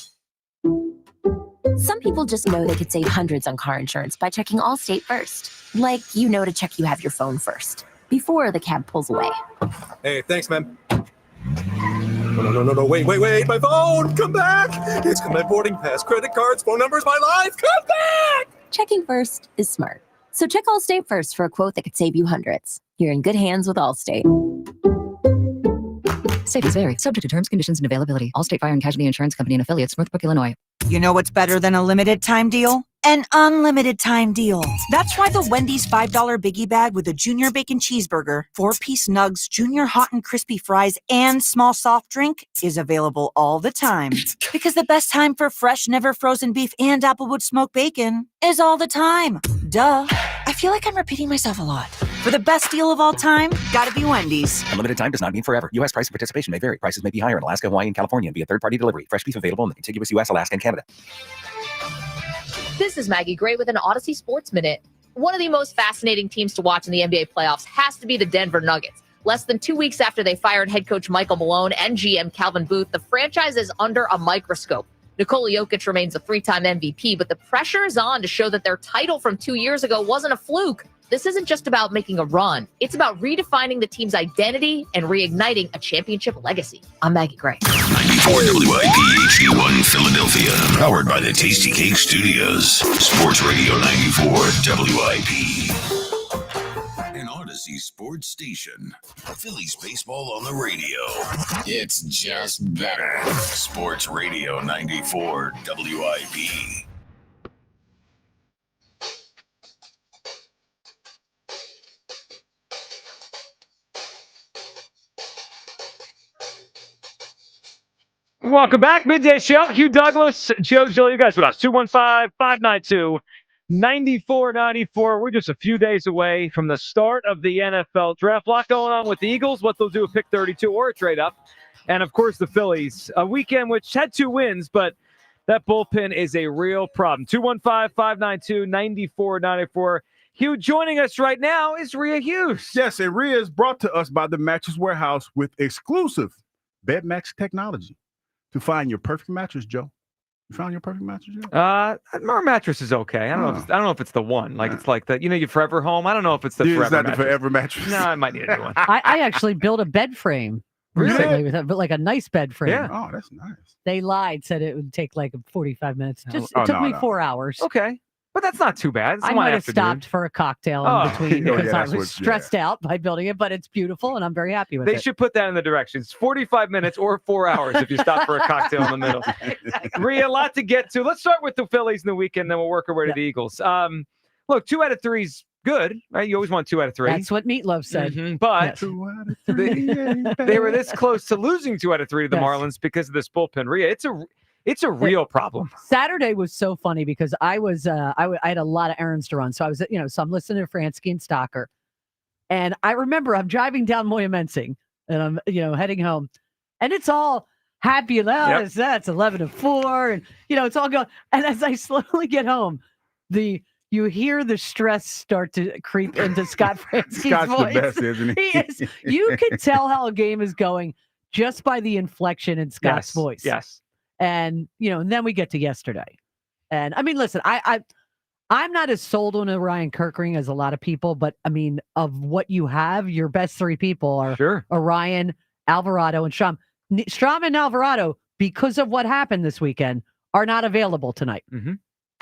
Some people just know they could save hundreds on car insurance by checking Allstate first. Like, you know to check you have your phone first, before the cab pulls away. Hey, thanks, man. No, wait, my phone, come back. It's got my boarding pass, credit cards, phone numbers, my life, come back. Checking first is smart. So check Allstate first for a quote that could save you hundreds. You're in good hands with Allstate. Savings vary. Subject to terms, conditions, and availability. Allstate Fire and Casualty Insurance Company and affiliates, Northbrook, Illinois. You know what's better than a limited time deal? An unlimited time deal. That's why the Wendy's $5 Biggie Bag with a Junior Bacon Cheeseburger, 4-piece nugs, Junior Hot and Crispy Fries, and small soft drink is available all the time. Because the best time for fresh, never frozen beef and Applewood smoked bacon is all the time. Duh. I feel like I'm repeating myself a lot. For the best deal of all time, gotta be Wendy's. Unlimited time does not mean forever. U.S. price and participation may vary. Prices may be higher in Alaska, Hawaii, and California and via third-party delivery. Fresh beef available in the contiguous U.S., Alaska, and Canada. This is Maggie Gray with an Odyssey Sports Minute. One of the most fascinating teams to watch in the NBA playoffs has to be the Denver Nuggets. Less than 2 weeks after they fired head coach Michael Malone and GM Calvin Booth, the franchise is under a microscope. Nikola Jokic remains a 3-time MVP, but the pressure is on to show that their title from 2 years ago wasn't a fluke. This isn't just about making a run. It's about redefining the team's identity and reigniting a championship legacy. I'm Maggie Gray. 94 WIPHD1 Philadelphia. Powered by the Tasty Cake Studios. Sports Radio 94 WIP. An Odyssey sports station. Phillies baseball on the radio. It's just better. Sports Radio 94 WIP. Welcome back. Midday Show. Hugh Douglas, Joe Gill. You guys with us. 215-592-9494. We're just a few days away from the start of the NFL draft. A lot going on with the Eagles, what they'll do with pick 32 or a trade up. And, of course, the Phillies. A weekend which had 2 wins, but that bullpen is a real problem. 215-592-9494. Hugh, joining us right now is Rhea Hughes. Yes, and Rhea is brought to us by the Mattress Warehouse with exclusive BedMax technology. To find your perfect mattress, Joe. You found your perfect mattress, Joe? Our mattress is okay. I don't know if it's the one. Like it's like the your Forever Home. I don't know if it's the Forever Is that mattress. the Forever mattress? No, I might need a new one. I actually built a bed frame recently with like a nice bed frame. Yeah. Oh, that's nice. They lied, said it would take like 45 minutes. It took me 4 hours. Okay. But that's not too bad. It's I might have stopped for a cocktail in between because I was stressed out by building it, but it's beautiful and I'm very happy with it. They should put that in the directions. 45 minutes or 4 hours if you stop for a cocktail in the middle. Rhea, a lot to get to. Let's start with the Phillies in the weekend, then we'll work our way to the Eagles. Look, 2 out of 3 is good, right? You always want 2 out of 3. That's what Meatloaf said. But 2 out of 3. they were this close to losing 2 out of 3 to the Marlins because of this bullpen. Rhea, it's a real problem. Saturday was so funny because I had a lot of errands to run. So I was, so I'm listening to Fransky and Stocker. And I remember I'm driving down Moyamensing and I'm, heading home. And it's all happy and that's 11-4. And, it's all going. And as I slowly get home, you hear the stress start to creep into Scott Fransky's Scott's voice. the best, isn't he? He is. You can tell how a game is going just by the inflection in Scott's voice. Yes. And, and then we get to yesterday. And I mean, listen, I'm not as sold on Ryan Kirkring as a lot of people, but I mean, of what you have, your best 3 people are Orion, Alvarado, and Strom. Strom and Alvarado, because of what happened this weekend, are not available tonight. Mm-hmm.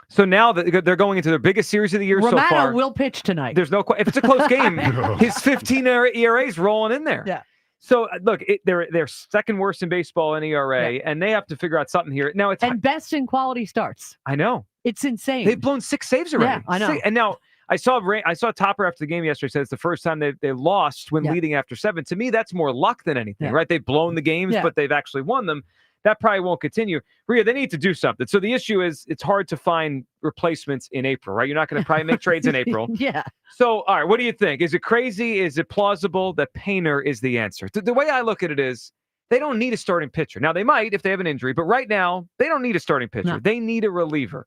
So now they're going into their biggest series of the year so far. Romano will pitch tonight. There's no if it's a close game, his 15 ERA is rolling in there. Yeah. So look, they're second worst in baseball in ERA, and they have to figure out something here. Now it's best in quality starts. I know it's insane. They've blown 6 saves already. Yeah, I know. And now I saw Topper after the game yesterday said it's the first time they lost when leading after 7. To me, that's more luck than anything, right? They've blown the games, but they've actually won them. That probably won't continue. Rhea, they need to do something. So the issue is it's hard to find replacements in April, right? You're not going to probably make trades in April. Yeah. So, all right, what do you think? Is it crazy? Is it plausible that Painter is the answer? The way I look at it is they don't need a starting pitcher. Now, they might if they have an injury, but right now, they don't need a starting pitcher. No. They need a reliever.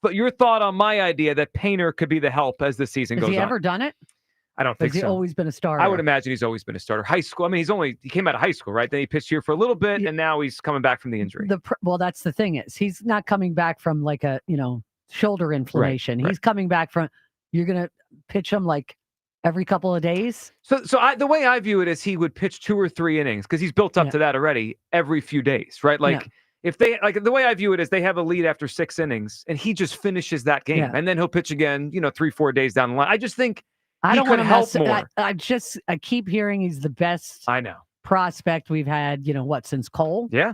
But your thought on my idea that Painter could be the help as the season goes on. Has he ever done it? I don't think so. Has he always been a starter? I would imagine he's always been a starter. High school. I mean, he came out of high school, right? Then he pitched here for a little bit, and now he's coming back from the injury. Well, that's the thing is he's not coming back from like a shoulder inflammation. Right. He's coming back from. You're gonna pitch him like every couple of days. So the way I view it is he would pitch 2 or 3 innings because he's built up to that already every few days, right? Like. If they the way I view it is they have a lead after 6 innings and he just finishes that game and then he'll pitch again, 3-4 days down the line. I just think. I don't want to help more. I keep hearing he's the best. I know. prospect we've had, since Cole. Yeah.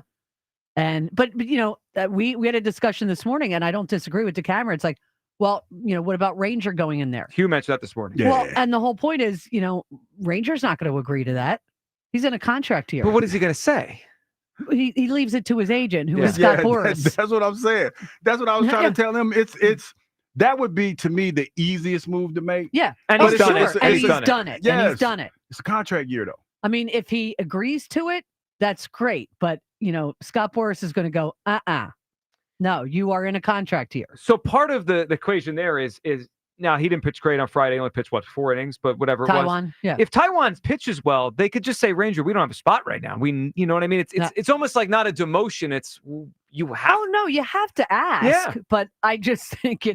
But we had a discussion this morning, and I don't disagree with DeCamera. It's like, well, what about Ranger going in there? Hugh mentioned that this morning. Yeah. Well, and the whole point is, Ranger's not going to agree to that. He's in a contract here. But what is he going to say? He leaves it to his agent, who is Scott Boras. That's what I'm saying. That's what I was trying to tell him. It's that would be, to me, the easiest move to make. Yeah, and he's done it. And he's done it. Yes. And he's done it. It's a contract year, though. I mean, if he agrees to it, that's great. But Scott Boras is going to go, no, you are in a contract here. So part of the equation there is now he didn't pitch great on Friday. He only pitched 4 innings, but whatever Taiwan, it was. yeah. If Taiwan pitches well, they could just say, Ranger, we don't have a spot right now. You know what I mean? It's almost like not a demotion. It's you have. Oh no, you have to ask. Yeah. But I just think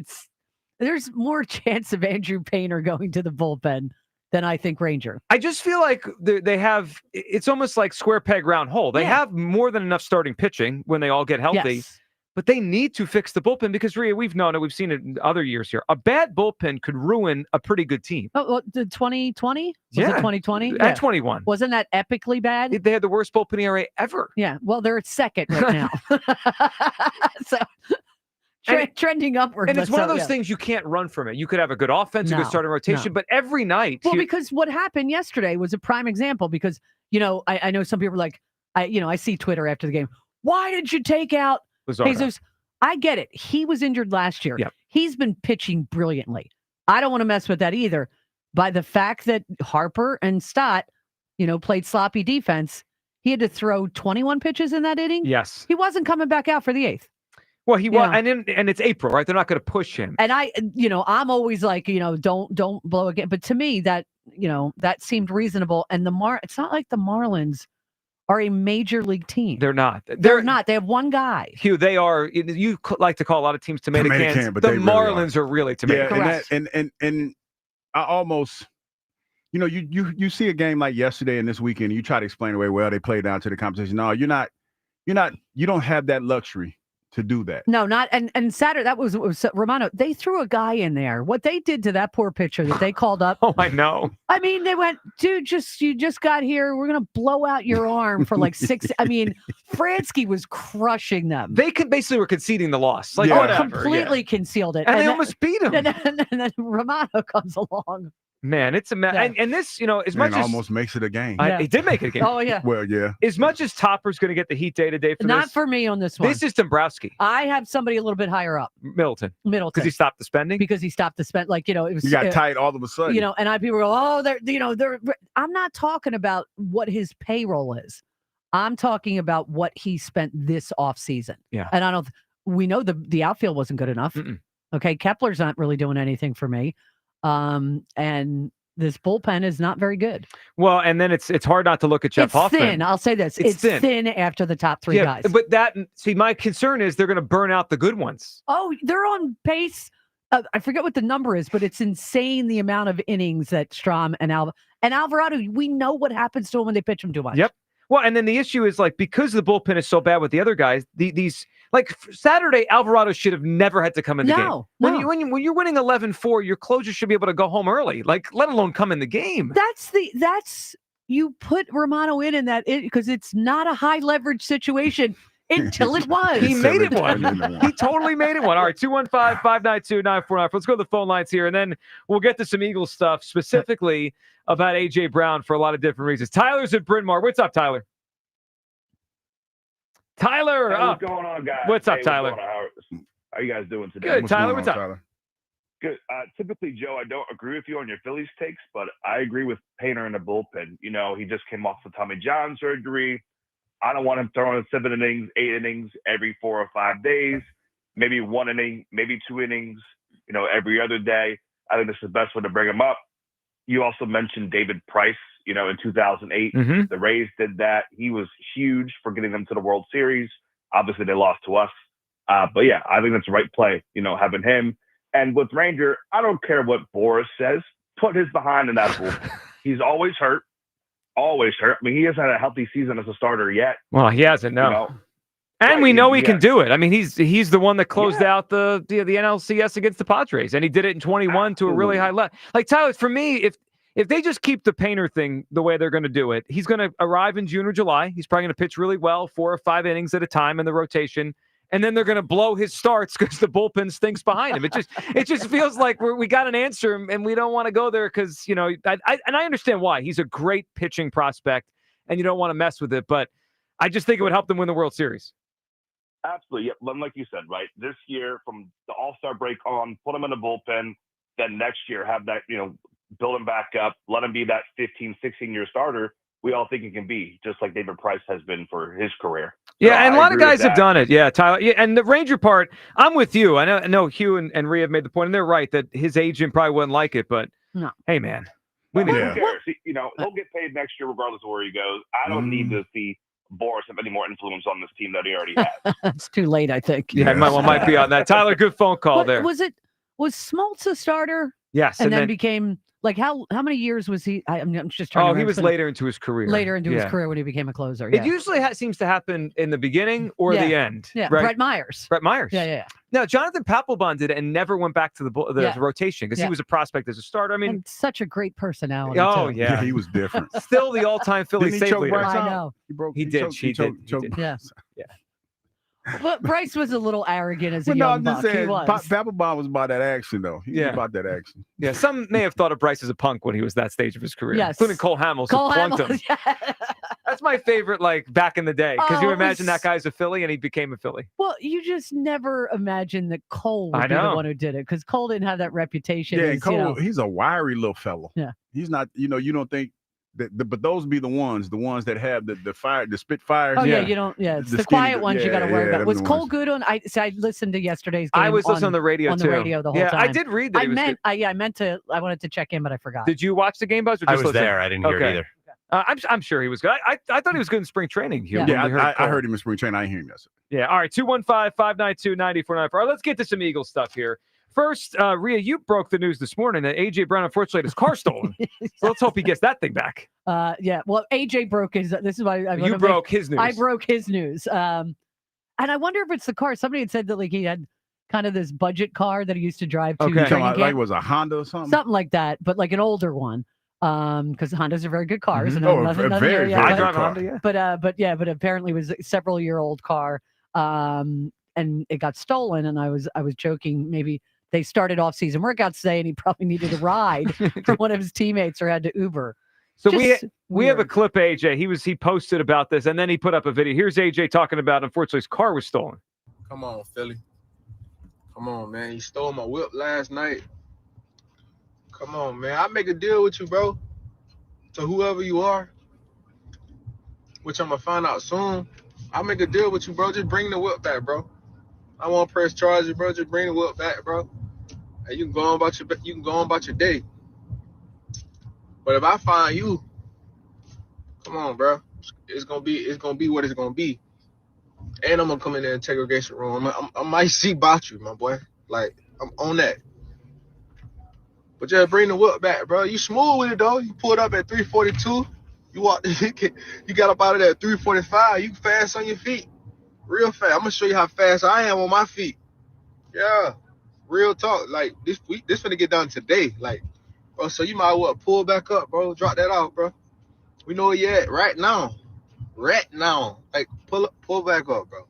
there's more chance of Andrew Painter going to the bullpen than I think Ranger. I just feel like they have. It's almost like square peg round hole. They have more than enough starting pitching when they all get healthy. Yes. But they need to fix the bullpen because, Rhea, we've known it. We've seen it in other years here. A bad bullpen could ruin a pretty good team. Oh, well, the 2020? Was it 2020? And 21. Wasn't that epically bad? They had the worst bullpen ERA ever. Yeah. Well, they're at second right now. So trending upward. And it's one of those things you can't run from it. You could have a good offense, a good starting rotation, but every night. Well, because what happened yesterday was a prime example because, I know some people are like, I see Twitter after the game. Why did you take out Jesus? I get it. He was injured last year. Yep. He's been pitching brilliantly. I don't want to mess with that either. By the fact that Harper and Stott, played sloppy defense, he had to throw 21 pitches in that inning. Yes. He wasn't coming back out for the 8th. Well, he was, and it's April, right? They're not going to push him. And I'm always like, don't blow again. But to me, that seemed reasonable. And it's not like the Marlins are a major league team. They're not. They're not. They have one guy. Hugh, they are. You like to call a lot of teams tomato cans, but the Marlins are really tomato cans. And I almost, you see a game like yesterday and this weekend, you try to explain away, well, they play down to the competition. No, you don't have that luxury to do that. No, not and Saturday that was Romano. They threw a guy in there. What they did to that poor pitcher that they called up. Oh, I know. I mean, they went, dude, you just got here. We're gonna blow out your arm for like 6. I mean, Fransky was crushing them. They basically were conceding the loss. Like completely concealed it, and they almost beat him. And then Romano comes along. Man, it's a mess. Yeah. And this, as much as almost makes it a game. He did make it a game. Oh yeah. Well, yeah. As much as Topper's going to get the heat day to day for Not this, for me on this one. This is Dombrowski. I have somebody a little bit higher up. Middleton. Because he stopped the spending. Because he stopped the spend. Like it was. He got tight all of a sudden. And people go, they're. I'm not talking about what his payroll is. I'm talking about what he spent this offseason. Yeah. And we know the outfield wasn't good enough. Mm-mm. Okay, Kepler's not really doing anything for me. And this bullpen is not very good. Well, and then it's hard not to look at Jeff Hoffman. Thin. I'll say this. It's thin after the top 3 guys. But my concern is they're going to burn out the good ones. Oh, they're on pace. I forget what the number is, but it's insane the amount of innings that Strahm and Alvarado, we know what happens to them when they pitch them too much. Yep. Well, and then the issue is because the bullpen is so bad with the other guys, these Saturday, Alvarado should have never had to come in the game. When you're winning 11-4, your closer should be able to go home early, let alone come in the game. You put Romano in that because it's not a high leverage situation until it was. He made it one. He totally made it one. All right, 215-592-9494. Let's go to the phone lines here, and then we'll get to some Eagles stuff, specifically about A.J. Brown for a lot of different reasons. Tyler's at Bryn Mawr. What's up, Tyler? Tyler, hey, what's going on, guys? What's up, Tyler? How are you guys doing today? Good, Tyler. What's up? Tyler? Good. Typically, Joe, I don't agree with you on your Phillies takes, but I agree with Painter in the bullpen. He just came off the Tommy John surgery. I don't want him throwing 7 innings, 8 innings every 4 or 5 days, maybe 1 inning, maybe 2 innings, every other day. I think this is the best way to bring him up. You also mentioned David Price, in 2008. Mm-hmm. The Rays did that. He was huge for getting them to the World Series. Obviously, they lost to us. But yeah, I think that's the right play, having him. And with Ranger, I don't care what Boras says. Put his behind in that pool. He's always hurt. Always hurt. I mean, he hasn't had a healthy season as a starter yet. Well, he hasn't, no. And we know he can do it. I mean, he's the one that closed out the NLCS against the Padres, and he did it in 21 to a really high level. Like, Tyler, for me, if if they just keep the Painter thing the way they're going to do it, he's going to arrive in June or July. He's probably going to pitch really well, 4 or 5 innings at a time in the rotation. And then they're going to blow his starts because the bullpen stinks behind him. It just feels like we got an answer and we don't want to go there because, I understand why. He's a great pitching prospect and you don't want to mess with it. But I just think it would help them win the World Series. Absolutely. Yeah. Like you said, right, this year from the All-Star break on, put him in the bullpen. Then next year have that, build him back up, let him be that 15, 16-year starter we all think he can be, just like David Price has been for his career. Yeah, and a lot of guys have done it. Yeah, Tyler. Yeah, and the Ranger part, I'm with you. I know Hugh and Rhea have made the point, and they're right that his agent probably wouldn't like it, but no. Hey, man. Who cares? He'll get paid next year regardless of where he goes. I don't need to see Boris have any more influence on this team that he already has. It's too late, I think. Yeah, might be on that. Tyler, good phone call there. Was Smoltz a starter? Yes. And then became... Like how many years was he? I'm just trying to. He was later into his career. Later into his career when he became a closer. Yeah. It usually seems to happen in the beginning or the end. Yeah, right? Brett Myers. Yeah. Now Jonathan Papelbon did it and never went back to the rotation because he was a prospect as a starter. I mean, and such a great personality. Oh too. yeah, he was different. Still the all-time Philly save leader. I know. He did. Yeah. But Bryce was a little arrogant as a young buck. Saying, he was. Papelbon was about that action, though. He was about that action. Yeah, some may have thought of Bryce as a punk when he was that stage of his career, including Cole Hamels, who plunked him. That's my favorite, back in the day, because you imagine that guy's a Philly and he became a Philly. Well, you just never imagined that Cole would be the one who did it, because Cole didn't have that reputation. Yeah, Cole, he's a wiry little fellow. Yeah. He's not, you don't think, but those be the ones that have the fire, the spit fire. Oh yeah, you don't. Yeah, it's the quiet ones you got to worry about. Was Cole good on? I listened to yesterday's game. I was listening on the radio on too. the radio the whole time. I did read that. I meant to. I wanted to check in, but I forgot. Did you watch the game, Buzz? Or just I was there. I didn't hear it either. I'm sure he was good. I thought he was good in spring training. Yeah, I heard him in spring training. I didn't hear him yesterday. Yeah. All right. 215-592-9494. All right, let's get to some Eagles stuff here. First, Rhea, you broke the news this morning that A.J. Brown unfortunately had his car stolen. So let's hope he gets that thing back. Yeah. Well, A.J. broke his. This is why you broke his news. I broke his news. And I wonder if it's the car. Somebody had said that he had kind of this budget car that he used to drive to. Okay. Like it was a Honda or something? Something like that, but like an older one. Because Hondas are very good cars. Mm-hmm. And very I drive a Honda, yeah. But apparently it was a several-year-old car. And it got stolen. And I was joking, maybe they started off-season workouts today, and he probably needed a ride from one of his teammates or had to Uber. So we have a clip, AJ. He posted about this, and then he put up a video. Here's AJ talking about, unfortunately, his car was stolen. Come on, Philly. Come on, man. You stole my whip last night. Come on, man. I'll make a deal with you, bro. To whoever you are, which I'm going to find out soon. I'll make a deal with you, bro. Just bring the whip back, bro. I won't press charges, bro. Just bring the whip back, bro. And you can go on about your day. But if I find you, come on, bro. It's gonna be what it's gonna be. And I'm gonna come in the interrogation room. I might see about you, my boy. Like, I'm on that. But just bring the whip back, bro. You smooth with it though. You pulled up at 342. You got up out of there at 345. You fast on your feet. Real fast. I'm gonna show you how fast I am on my feet. Yeah. Real talk. Like this finna get done today. Like, bro, so you might well pull back up, bro. Drop that off, bro. We know where you at right now. Right now. Like, pull back up, bro.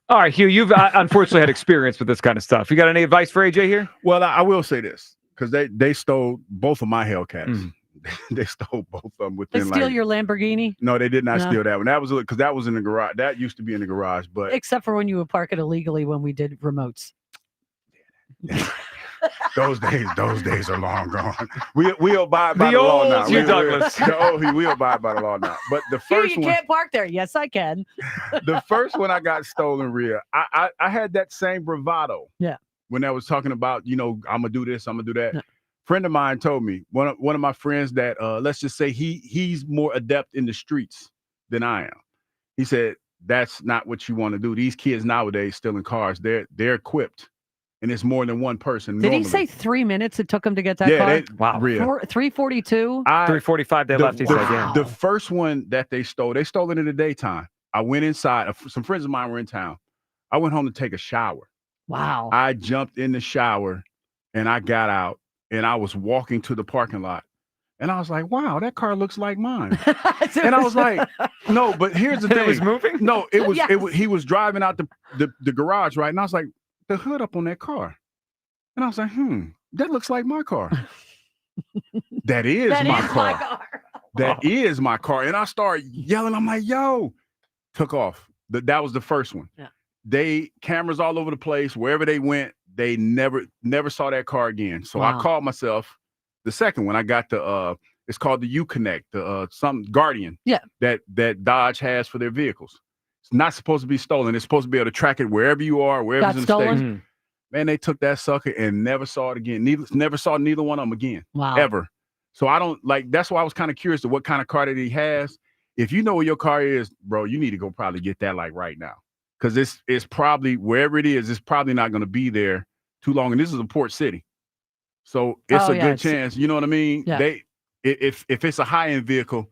All right, Hugh, you've unfortunately had experience with this kind of stuff. You got any advice for AJ here? Well, I will say this, because they stole both of my Hellcats. Mm-hmm. They stole both of them They within steal your Lamborghini? No, they did not steal that one. That was because that was in the garage. That used to be in the garage, but except for when you would park it illegally when we did remotes. those days are long gone. We abide by the law now. Douglas. We abide by the law now. But the first you can't park there. Yes, I can. The first one I got stolen, Rhea, I had that same bravado. Yeah. When I was talking about, I'm gonna do this, I'm gonna do that. No. Friend of mine told me, one of my friends that let's just say he's more adept in the streets than I am. He said, that's not what you want to do. These kids nowadays stealing cars, they're equipped. And it's more than one person. Did he say 3 minutes it took him to get that car? Wow. 342? 345 they left, he said, yeah. The first one that they stole it in the daytime. I went inside. Some friends of mine were in town. I went home to take a shower. Wow. I jumped in the shower and I got out and I was walking to the parking lot. And I was like, wow, that car looks like mine. And I was like, no, but here's the thing. It was moving? No, it was, Yes. he was driving out the garage, right? And I was like, the hood up on that car. And I was like, that looks like my car. That is my car. That is my car. And I started yelling. I'm like, yo, took off. That was the first one. Yeah. They cameras all over the place. Wherever they went, they never saw that car again. So I called myself the second one. I got it's called the U-Connect, some Guardian that Dodge has for their vehicles. It's not supposed to be stolen. It's supposed to be able to track it wherever you are, wherever it's in the States. Man, they took that sucker and never saw it again. Never saw neither one of them again. Wow. Ever. So I don't that's why I was kind of curious to what kind of car that he has. If you know where your car is, bro, you need to go probably get that like right now. Because it's probably, wherever it is, it's probably not going to be there too long. And this is a port city. So it's a good chance. You know what I mean? Yeah. If it's a high-end vehicle,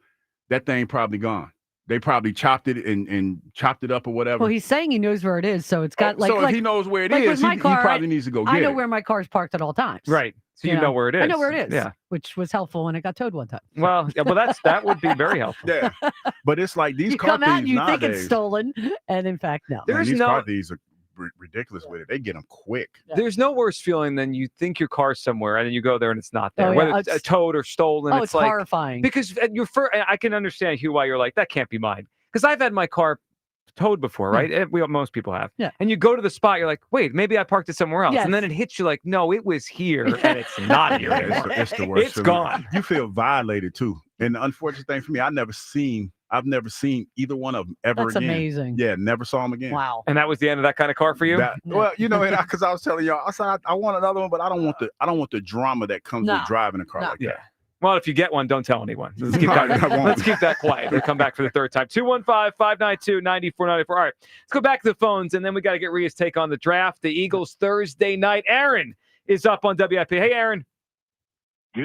that thing probably gone. They probably chopped it and chopped it up or whatever. Well, he's saying he knows where it is, so it's got so if he knows where it is, he probably needs to go get it. I know where my car's parked at all times. Right. So you know where it is. I know where it is. Yeah. Which was helpful when it got towed one time. Well, that would be very helpful. Yeah. But it's like these you car come out and thieves you nowadays, think it's stolen, and in fact, no. these car thieves are ridiculous with it. They get them quick. Yeah. There's no worse feeling than you think your car's somewhere and then you go there and it's not there. Oh, yeah. Whether it's towed or stolen. It's like, horrifying. Because I can understand, Hugh, why you're like, that can't be mine. Because I've had my car towed before, right? Most people have. Yeah. And you go to the spot, you're like, wait, maybe I parked it somewhere else. Yes. And then it hits you like, no, it was here and it's not here. It's the worst. It's gone. You feel violated too. And the unfortunate thing for me, I've never seen either one of them ever That's again. amazing. Yeah, never saw them again. Wow. And that was the end of that kind of car for you? Well, because I was telling y'all, I said I want another one, but I don't want the drama that comes with driving a car like that. Well, if you get one, don't tell anyone. Let's keep that quiet. We'll come back for the third time. 215-592-9494. All right, let's go back to the phones, and then we got to get Rhea's take on the draft. The Eagles Thursday night. Aaron is up on WIP. Hey, Aaron. Good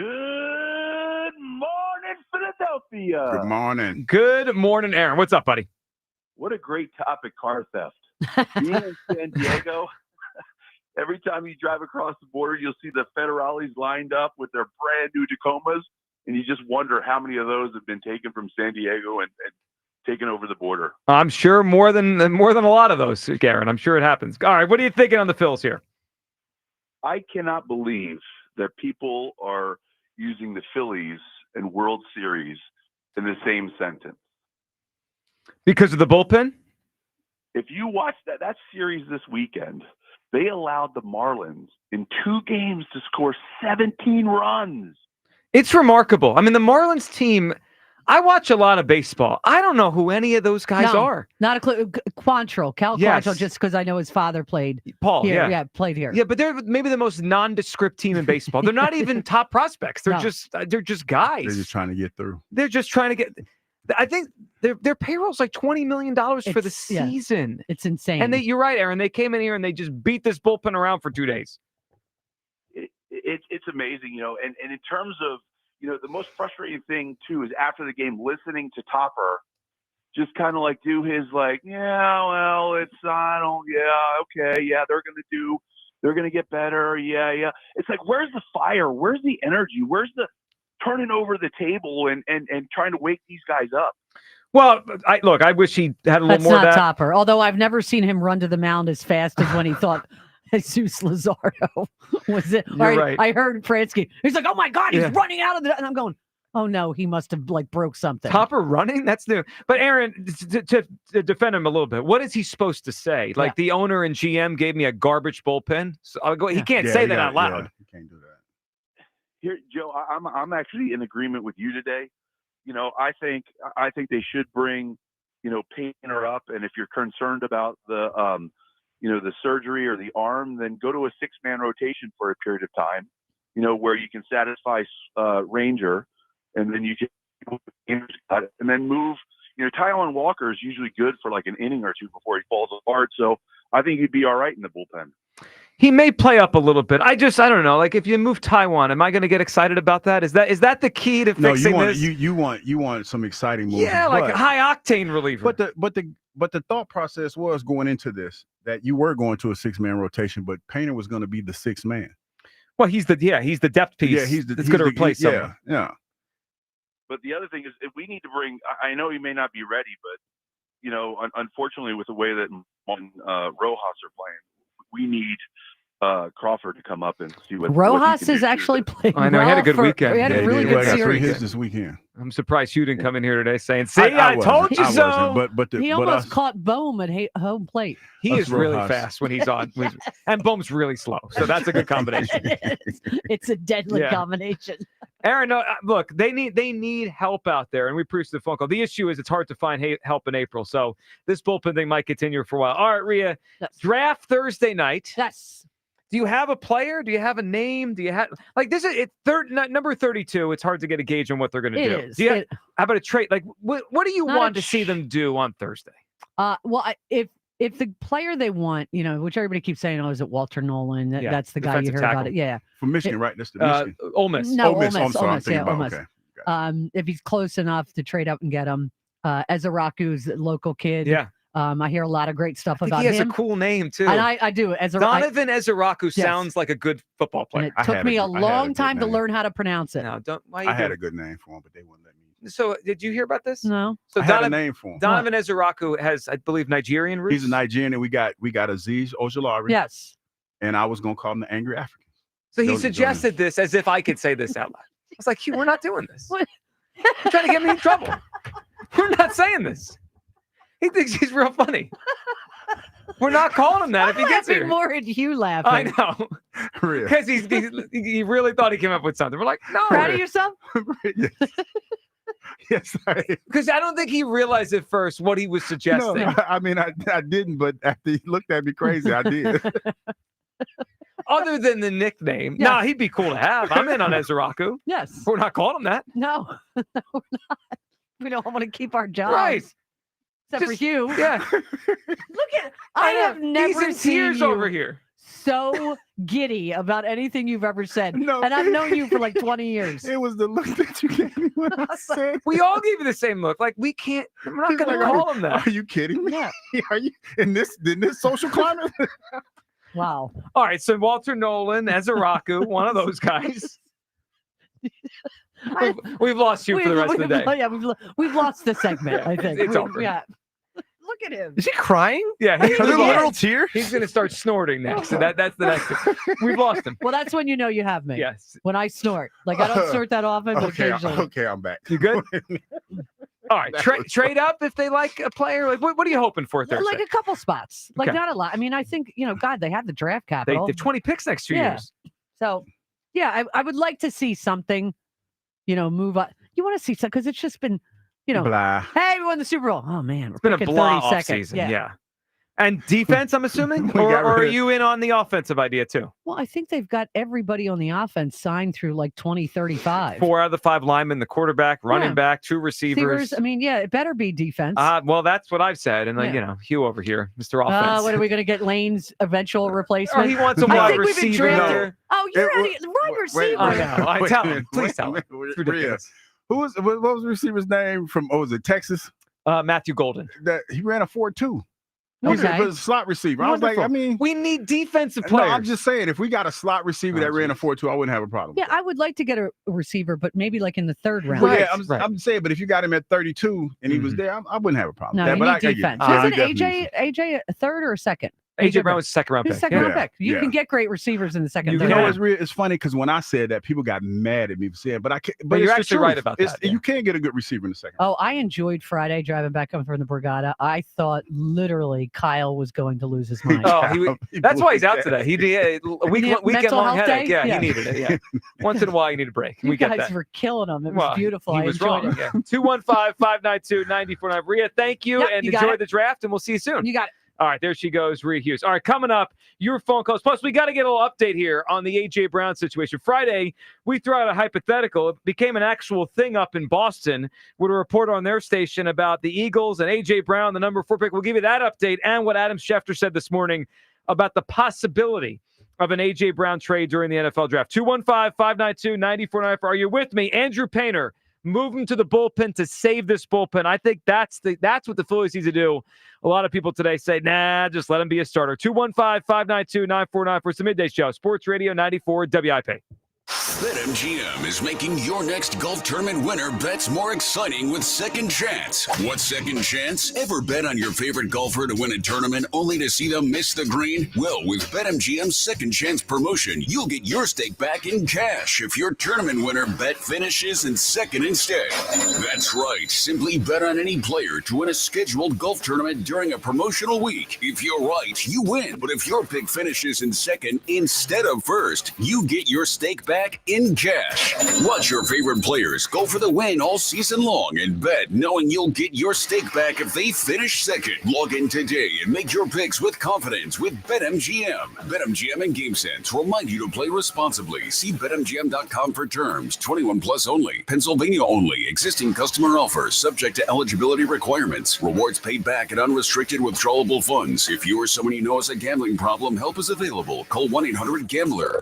morning, Philadelphia. Good morning. Good morning, Aaron. What's up, buddy? What a great topic, car theft. Being in San Diego, every time you drive across the border, you'll see the federales lined up with their brand new Tacomas, and you just wonder how many of those have been taken from San Diego and taken over the border. I'm sure more than a lot of those, Aaron. I'm sure it happens. All right, what are you thinking on the Phils here? I cannot believe that people are using the Phillies and World Series in the same sentence. Because of the bullpen? If you watch that series this weekend, they allowed the Marlins in 2 games to score 17 runs. It's remarkable. I mean, the Marlins team, I watch a lot of baseball. I don't know who any of those guys are. Not a clue. Quantrill, Cal Quantrill, just because I know his father played here. Yeah, played here. Yeah, but they're maybe the most nondescript team in baseball. They're not even top prospects. They're just guys. They're just trying to get through. They're just trying to get. I think their payroll's like $20 million for the season. It's insane. And you're right, Aaron. They came in here and they just beat this bullpen around for 2 days. It's amazing, and in terms of, the most frustrating thing too is after the game, listening to Topper just kind of like do his like, okay, yeah, they're going to get better. Yeah. It's like, where's the fire? Where's the energy? Where's the turning over the table and trying to wake these guys up? Well, I wish he had a little more of that. That's not Topper. Although I've never seen him run to the mound as fast as when he thought Jesus Luzardo was it. Right. I heard Pransky. He's like, oh my God, he's running out of the, and I'm going, oh no, he must have broke something. Topper running? That's new. But Aaron, to defend him a little bit, what is he supposed to say? Like the owner and GM gave me a garbage bullpen. So I'll go. He can't say that out loud. Yeah, he can't do that. Here, Joe, I'm actually in agreement with you today. I think they should bring, Painter up, and if you're concerned about the the surgery or the arm, then go to a 6-man rotation for a period of time, where you can satisfy Ranger, and then you and then move. Taijuan Walker is usually good for like an inning or two before he falls apart. So I think he'd be all right in the bullpen. He may play up a little bit. I don't know. Like if you move Taijuan, am I going to get excited about that? Is that the key to fixing this? You want some exciting moves. Yeah, like a high octane reliever. But the thought process was going into this that you were going to a 6-man rotation, but Painter was going to be the 6th man. Well, he's the depth piece. Yeah, he's going to replace someone. Yeah. But the other thing is, if we need to bring. I know he may not be ready, but unfortunately, with the way that Rojas are playing, we need Crawford to come up and see what Rojas he can is do. actually playing. I know he had a good weekend. He had a really good three series. hits this weekend. I'm surprised Hugh didn't come in here today saying, "See, I wasn't. told you I so." wasn't, He almost caught Bohm at home plate. He is really Rojas. fast when he's on, and Bohm's really slow. So that's a good combination. It's a deadly Yeah. combination. Aaron, no, look, they need help out there, and we appreciate the phone call. The issue is it's hard to find help in April, so this bullpen thing might continue for a while. All right, Rhea, draft Thursday night. Yes. Do you have a player? Do you have a name? Do you have this is number 32? It's hard to get a gauge on what they're going to do. It is. How about a trade? Like, what do you want to see them do on Thursday? If the player they want, which everybody keeps saying, is it Walter Nolan? Yeah, That's the guy you heard about it. Yeah. From Michigan, right? That's the Michigan. Ole Miss. No, Ole Miss. I'm sorry. I'm thinking Ole about, Miss. okay. If he's close enough to trade up and get him, Ezeraku's a local kid. Yeah. I hear a lot of great stuff I think about he has him. a cool name too. And I do. Donovan Ezeraku Yes. sounds like a good football player. And it took me a long time to learn how to pronounce it. No, I had a good name for him, but they wouldn't let me. So, did you hear about this? No. So I had a name for him. Donovan Ezeraku has, I believe, Nigerian roots. He's a Nigerian, and we got Aziz Ojulari. Yes. And I was gonna call him the Angry African. So he suggested this as if I could say this out loud. I was like, Hugh, we're not doing this. You're trying to get me in trouble. We're not saying this. He thinks he's real funny. We're not calling him that if he gets here. More at Hugh laughing. I know. Because he really thought he came up with something. We're like, no. Proud of yourself? Yes. Because I don't think he realized at first what he was suggesting. No, I mean, I didn't, but after he looked at me crazy, I did. Other than the nickname. Nah, he'd be cool to have. I'm in on Ezeraku. Yes. We're not calling him that. No. No, we're not. We don't want to keep our jobs. Right. Except for Hugh. Yeah. Look at I have never He's in seen tears you over here. so giddy about anything you've ever said. No. And I've known you for like 20 years. It was the look that you gave me when I said. We all gave you the same look. Like, we're not going to call him that. Are you kidding me? Yeah. Are you in this social climate? Wow. All right, so Walter Nolan, Ezeraku, one of those guys. We've lost you for the rest of the day. Yeah, we've lost the segment, I think. It's over. Yeah. Look at him. Is he crying? Yeah, Are there literal tears? He's going to start snorting next. So that's the next thing. We've lost him. Well, that's when you know you have me. Yes. When I snort. Like, I don't snort that often, but occasionally. Okay, I'm back. You good? All right, trade up if they like a player. Like, what are you hoping for Thursday? Like a couple spots. Like, Okay. not a lot. I mean, I think, God, they have the draft They capital. have 20 picks next 2 years. So, yeah, I would like to see something, move up. You want to see something because it's just been, Blah. hey, we won the Super Bowl. Oh, man. It's been a blah offseason. Yeah. And defense, I'm assuming? or are you in on the offensive idea too? Well, I think they've got everybody on the offense signed through like 2035. 4 out of the 5 linemen, the quarterback, running back, 2 receivers. I mean, yeah, it better be defense. Well, that's what I've said. And, Hugh over here, Mr. Offense. What are we going to get? Lane's eventual replacement? He wants a I wide think we've been receiver. drafted. Oh, you're out of wide receiver. I know. I tell him. Please tell him. It's ridiculous. What was the receiver's name from? Was it Texas? Matthew Golden. That he ran a 4.2. Okay. He was a slot receiver. I was like, we need defensive no, players. I'm just saying, if we got a slot receiver that ran a 4.2, I wouldn't have a problem. Yeah, I would like to get a receiver, but maybe like in the third round. Well, yeah, I'm saying, but if you got him at 32 and he was there, I wouldn't have a problem. No, with you that, need defense. Isn't AJ a third or a second? AJ Brown was a second round He's pick. Second round pick. You can get great receivers in the second. You know, it's funny because when I said that, people got mad at me for saying, but I can't. But you're it's the actually truth. right about that. You can't get a good receiver in the second. Oh, I enjoyed Friday driving back up from the Borgata. I thought literally Kyle was going to lose his mind. That's why he's out today. He did a weekend mental long health headache. day? Yeah, he needed it. Yeah, once in a while you need a break. You We get guys that. were killing him. It was beautiful. He I was enjoyed wrong. it. Yeah. 215-592-9499. Rhea, thank you, Yep, and you got enjoy it. the draft, and we'll see you soon. You got it. All right, there she goes, Rhea Hughes. All right, coming up, your phone calls. Plus, we got to get a little update here on the A.J. Brown situation. Friday, we threw out a hypothetical. It became an actual thing up in Boston with a report on their station about the Eagles and A.J. Brown, the number 4 pick. We'll give you that update and what Adam Schefter said this morning about the possibility of an A.J. Brown trade during the NFL draft. 215-592-9494. Are you with me? Andrew Painter. Move him to the bullpen to save this bullpen. I think that's what the Phillies need to do. A lot of people today say, nah, just let him be a starter. 215-592-9494. It's the Midday Show. Sports Radio 94 WIP. BetMGM is making your next golf tournament winner bets more exciting with Second Chance. What's Second Chance? Ever bet on your favorite golfer to win a tournament only to see them miss the green? Well, with BetMGM's Second Chance promotion, you'll get your stake back in cash if your tournament winner bet finishes in second instead. That's right. Simply bet on any player to win a scheduled golf tournament during a promotional week. If you're right, you win. But if your pick finishes in second instead of first, you get your stake back in cash. Watch your favorite players go for the win all season long and bet knowing you'll get your stake back if they finish second. Log in today and make your picks with confidence with BetMGM. BetMGM and GameSense remind you to play responsibly. See BetMGM.com for terms. 21 plus only. Pennsylvania only. Existing customer offers subject to eligibility requirements. Rewards paid back and unrestricted withdrawable funds. If you or someone you know has a gambling problem, help is available. Call 1-800-GAMBLER.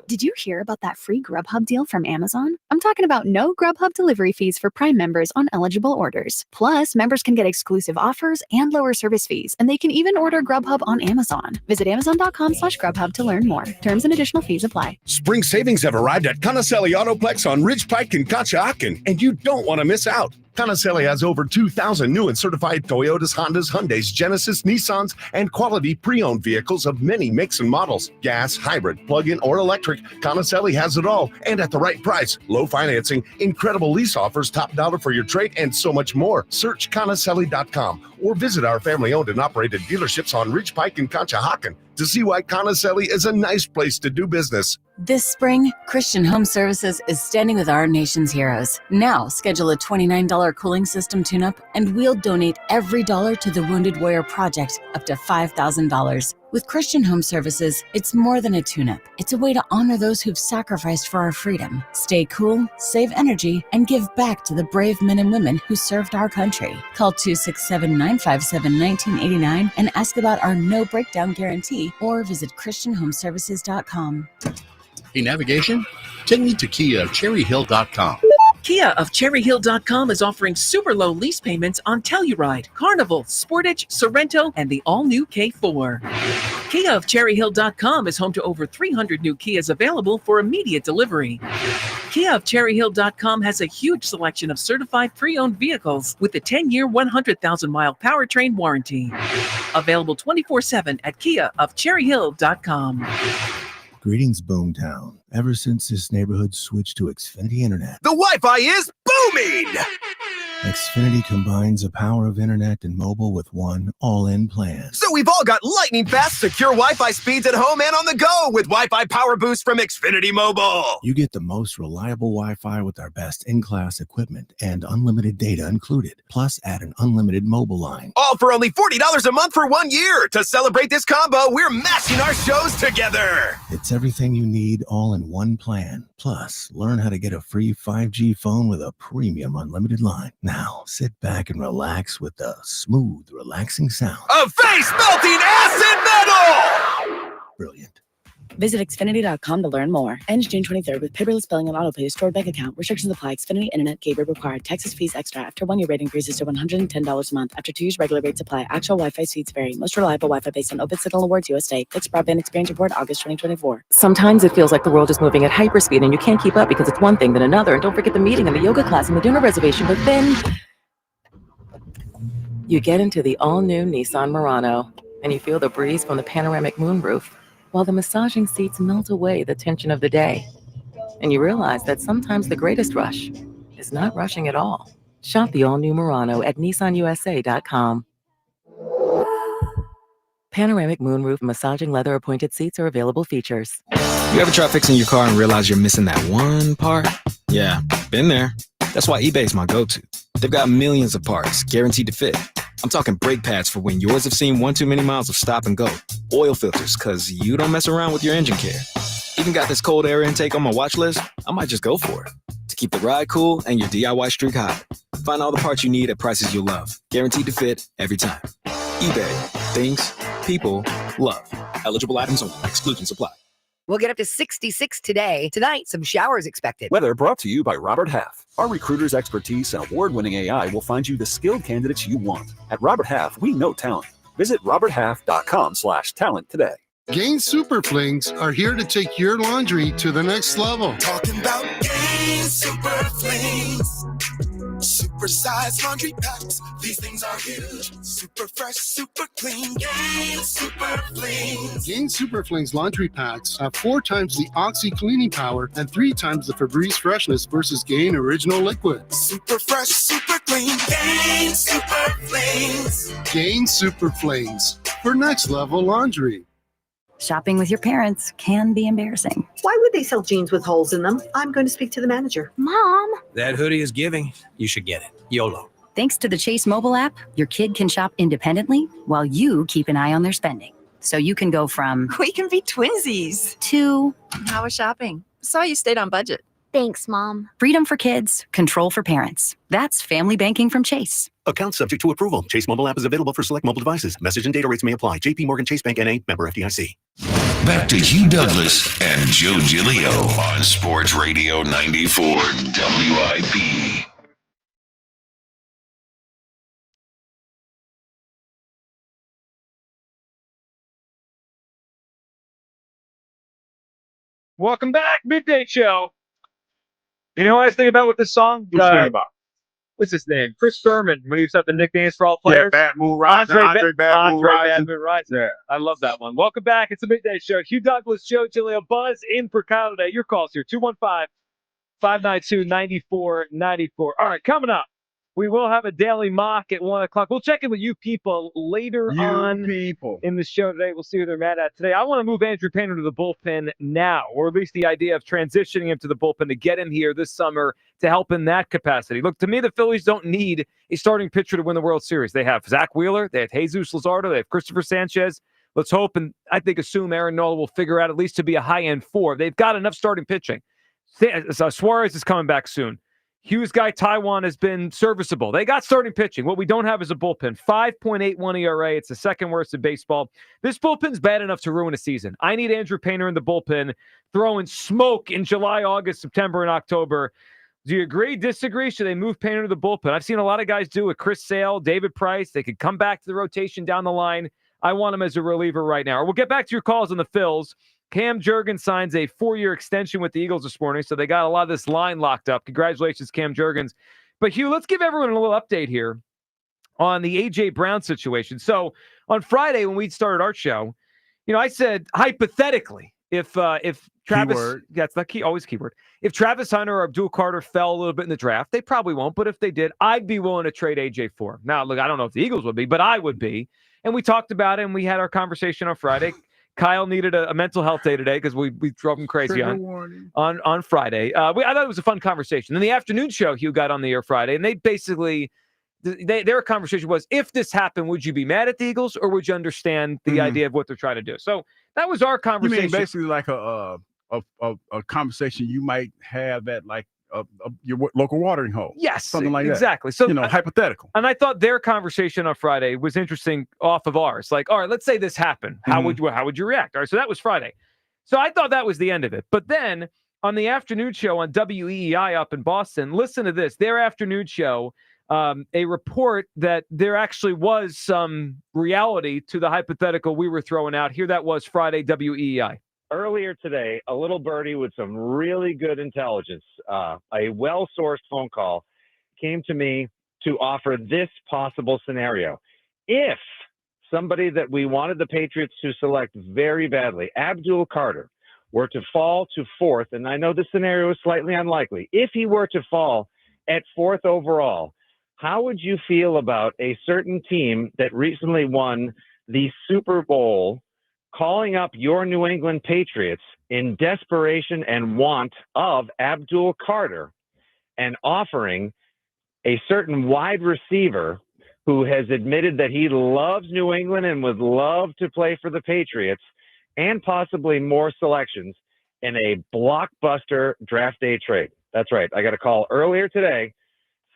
Did you hear about that free Grubhub deal from Amazon? I'm talking about no Grubhub delivery fees for Prime members on eligible orders. Plus, members can get exclusive offers and lower service fees, and they can even order Grubhub on Amazon. Visit Amazon.com/Grubhub to learn more. Terms and additional fees apply. Spring savings have arrived at Conacelli Autoplex on Ridge Pike and Conshohocken, and you don't want to miss out. Conacelli has over 2,000 new and certified Toyotas, Hondas, Hyundais, Genesis, Nissans, and quality pre-owned vehicles of many makes and models. Gas, hybrid, plug-in, or electric, Conacelli has it all, and at the right price. Low financing, incredible lease offers, top dollar for your trade, and so much more. Search Conacelli.com or visit our family-owned and operated dealerships on Ridge Pike and Conshohocken to see why Conacelli is a nice place to do business. This spring, Christian Home Services is standing with our nation's heroes. Now, schedule a $29 cooling system tune-up, and we'll donate every dollar to the Wounded Warrior Project, up to $5,000. With Christian Home Services, it's more than a tune-up. It's a way to honor those who've sacrificed for our freedom. Stay cool, save energy, and give back to the brave men and women who served our country. Call 267-957-1989 and ask about our no breakdown guarantee, or visit ChristianHomeservices.com. Hey, navigation? Take me to Kia of CherryHill.com. Kia of CherryHill.com is offering super low lease payments on Telluride, Carnival, Sportage, Sorrento, and the all-new K4. Kia of CherryHill.com is home to over 300 new Kias available for immediate delivery. Kia of CherryHill.com has a huge selection of certified pre-owned vehicles with a 10-year, 100,000-mile powertrain warranty. Available 24/7 at Kia of CherryHill.com. Greetings, Boomtown. Ever since this neighborhood switched to Xfinity Internet, The Wi-Fi is booming! Xfinity combines the power of internet and mobile with one all-in plan. So we've all got lightning-fast, secure Wi-Fi speeds at home and on the go with Wi-Fi Power Boost from Xfinity Mobile. You get the most reliable Wi-Fi with our best in-class equipment and unlimited data included. Plus, add an unlimited mobile line. All for only $40 a month for 1 year. To celebrate this combo, we're mashing our shows together. It's everything you need all in one plan. Plus, learn how to get a free 5G phone with a premium unlimited line. Now, sit back and relax with the smooth, relaxing sound of face-melting acid metal! Brilliant. Visit Xfinity.com to learn more. Ends June 23rd with paperless billing and autopay stored bank account. Restrictions apply. Xfinity Internet cable required. Taxes, fees extra. After 1 year, rate increases to $110 a month. After 2 years, regular rates apply. Actual Wi-Fi speeds vary. Most reliable Wi-Fi based on Open Signal Awards USA. Fixed Broadband Experience Report, August 2024. Sometimes it feels like the world is moving at hyperspeed and you can't keep up because it's one thing then another. And don't forget the meeting and the yoga class and the dinner reservation. But then you get into the all-new Nissan Murano and you feel the breeze from the panoramic moonroof, while the massaging seats melt away the tension of the day. And you realize that sometimes the greatest rush is not rushing at all. Shop the all-new Murano at nissanusa.com. Panoramic moonroof massaging leather appointed seats are available features. You ever try fixing your car and realize you're missing that one part? Yeah, been there. That's why eBay's my go-to. They've got millions of parts guaranteed to fit. I'm talking brake pads for when yours have seen one too many miles of stop and go. Oil filters, because you don't mess around with your engine care. Even got this cold air intake on my watch list. I might just go for it. To keep the ride cool and your DIY streak hot. Find all the parts you need at prices you'll love. Guaranteed to fit every time. eBay. Things people love. Eligible items only. Exclusions apply. We'll get up to 66 today. Tonight, some showers expected. Weather brought to you by Robert Half. Our recruiters' expertise and award-winning AI will find you the skilled candidates you want. At Robert Half, we know talent. Visit roberthalf.com/talent today. Gain Super Flings are here to take your laundry to the next level. Talking about Gain Super Flings. Super size laundry packs. These things are huge. Super fresh, super clean. Gain Super Flings. Gain Super Flings laundry packs have 4 times the Oxy cleaning power and 3 times the Febreze freshness versus Gain Original Liquid. Super fresh, super clean. Gain Super Flings. Gain Super Flings for next level laundry. Shopping with your parents can be embarrassing. Why would they sell jeans with holes in them? I'm going to speak to the manager. Mom! That hoodie is giving. You should get it. YOLO. Thanks to the Chase mobile app, your kid can shop independently while you keep an eye on their spending. So you can go from We can be twinsies. To How was shopping? Saw you stayed on budget. Thanks, Mom. Freedom for kids, control for parents. That's family banking from Chase. Account subject to approval. Chase mobile app is available for select mobile devices. Message and data rates may apply. JP Morgan Chase Bank N.A. member FDIC. Back to Hugh Douglas and Joe Giglio on Sports Radio 94 WIP. Welcome back, Midday Show. You know what I was thinking about with this song? What's his name? Chris Berman, when he used to have the nicknames for all players. Yeah, Bad Moon Rising. Andre Bad Moon Rising. Yeah. I love that one. Welcome back. It's the Midday Show. Hugh Douglas, Joe Giglio, Buzz in for Kyle today. Your calls here, 215-592-9494. All right, coming up, we will have a daily mock at 1 o'clock. We'll check in with you people later on in the show today. We'll see who they're mad at today. I want to move Andrew Painter to the bullpen now, or at least the idea of transitioning him to the bullpen to get him here this summer to help in that capacity. Look, to me, the Phillies don't need a starting pitcher to win the World Series. They have Zach Wheeler, they have Jesus Luzardo, they have Christopher Sanchez. Let's hope and I think assume Aaron Nola will figure out at least to be a high-end 4. They've got enough starting pitching. Suarez is coming back soon. Hughes guy Taiwan has been serviceable. They got starting pitching. What we don't have is a bullpen. 5.81 ERA. It's the second worst in baseball. This bullpen's bad enough to ruin a season. I need Andrew Painter in the bullpen throwing smoke in July, August, September, and October. Do you agree, disagree? Should they move Painter to the bullpen? I've seen a lot of guys do it. Chris Sale, David Price. They could come back to the rotation down the line. I want him as a reliever right now. We'll get back to your calls on the Phils. Cam Jurgens signs a 4-year extension with the Eagles this morning, so they got a lot of this line locked up. Congratulations, Cam Jurgens. But, Hugh, let's give everyone a little update here on the A.J. Brown situation. So on Friday when we started our show, I said hypothetically, if Travis, that's not key, always keyword. If Travis Hunter or Abdul Carter fell a little bit in the draft, they probably won't, but if they did, I'd be willing to trade A.J. for him. Now, look, I don't know if the Eagles would be, but I would be. And we talked about it, and we had our conversation on Friday. Kyle needed a mental health day today because we drove him crazy on Friday. I thought it was a fun conversation. Then the afternoon show, Hugh got on the air Friday, and they basically, their conversation was, if this happened, would you be mad at the Eagles or would you understand the idea of what they're trying to do? So that was our conversation. You mean basically like a conversation you might have at like your local watering hole. Yes, something like exactly. that. So hypothetical. And I thought their conversation on Friday was interesting off of ours. Like, all right, let's say this happened. How would you react? All right, so that was Friday. So I thought that was the end of it. But then on the afternoon show on WEEI up in Boston, listen to this. Their afternoon show, a report that there actually was some reality to the hypothetical we were throwing out. Here that was Friday, WEEI. Earlier today, a little birdie with some really good intelligence, a well-sourced phone call, came to me to offer this possible scenario. If somebody that we wanted the Patriots to select very badly, Abdul Carter, were to fall to 4th, and I know this scenario is slightly unlikely, if he were to fall at 4th overall, how would you feel about a certain team that recently won the Super Bowl calling up your New England Patriots in desperation and want of Abdul Carter and offering a certain wide receiver who has admitted that he loves New England and would love to play for the Patriots and possibly more selections in a blockbuster draft day trade? That's right. I got a call earlier today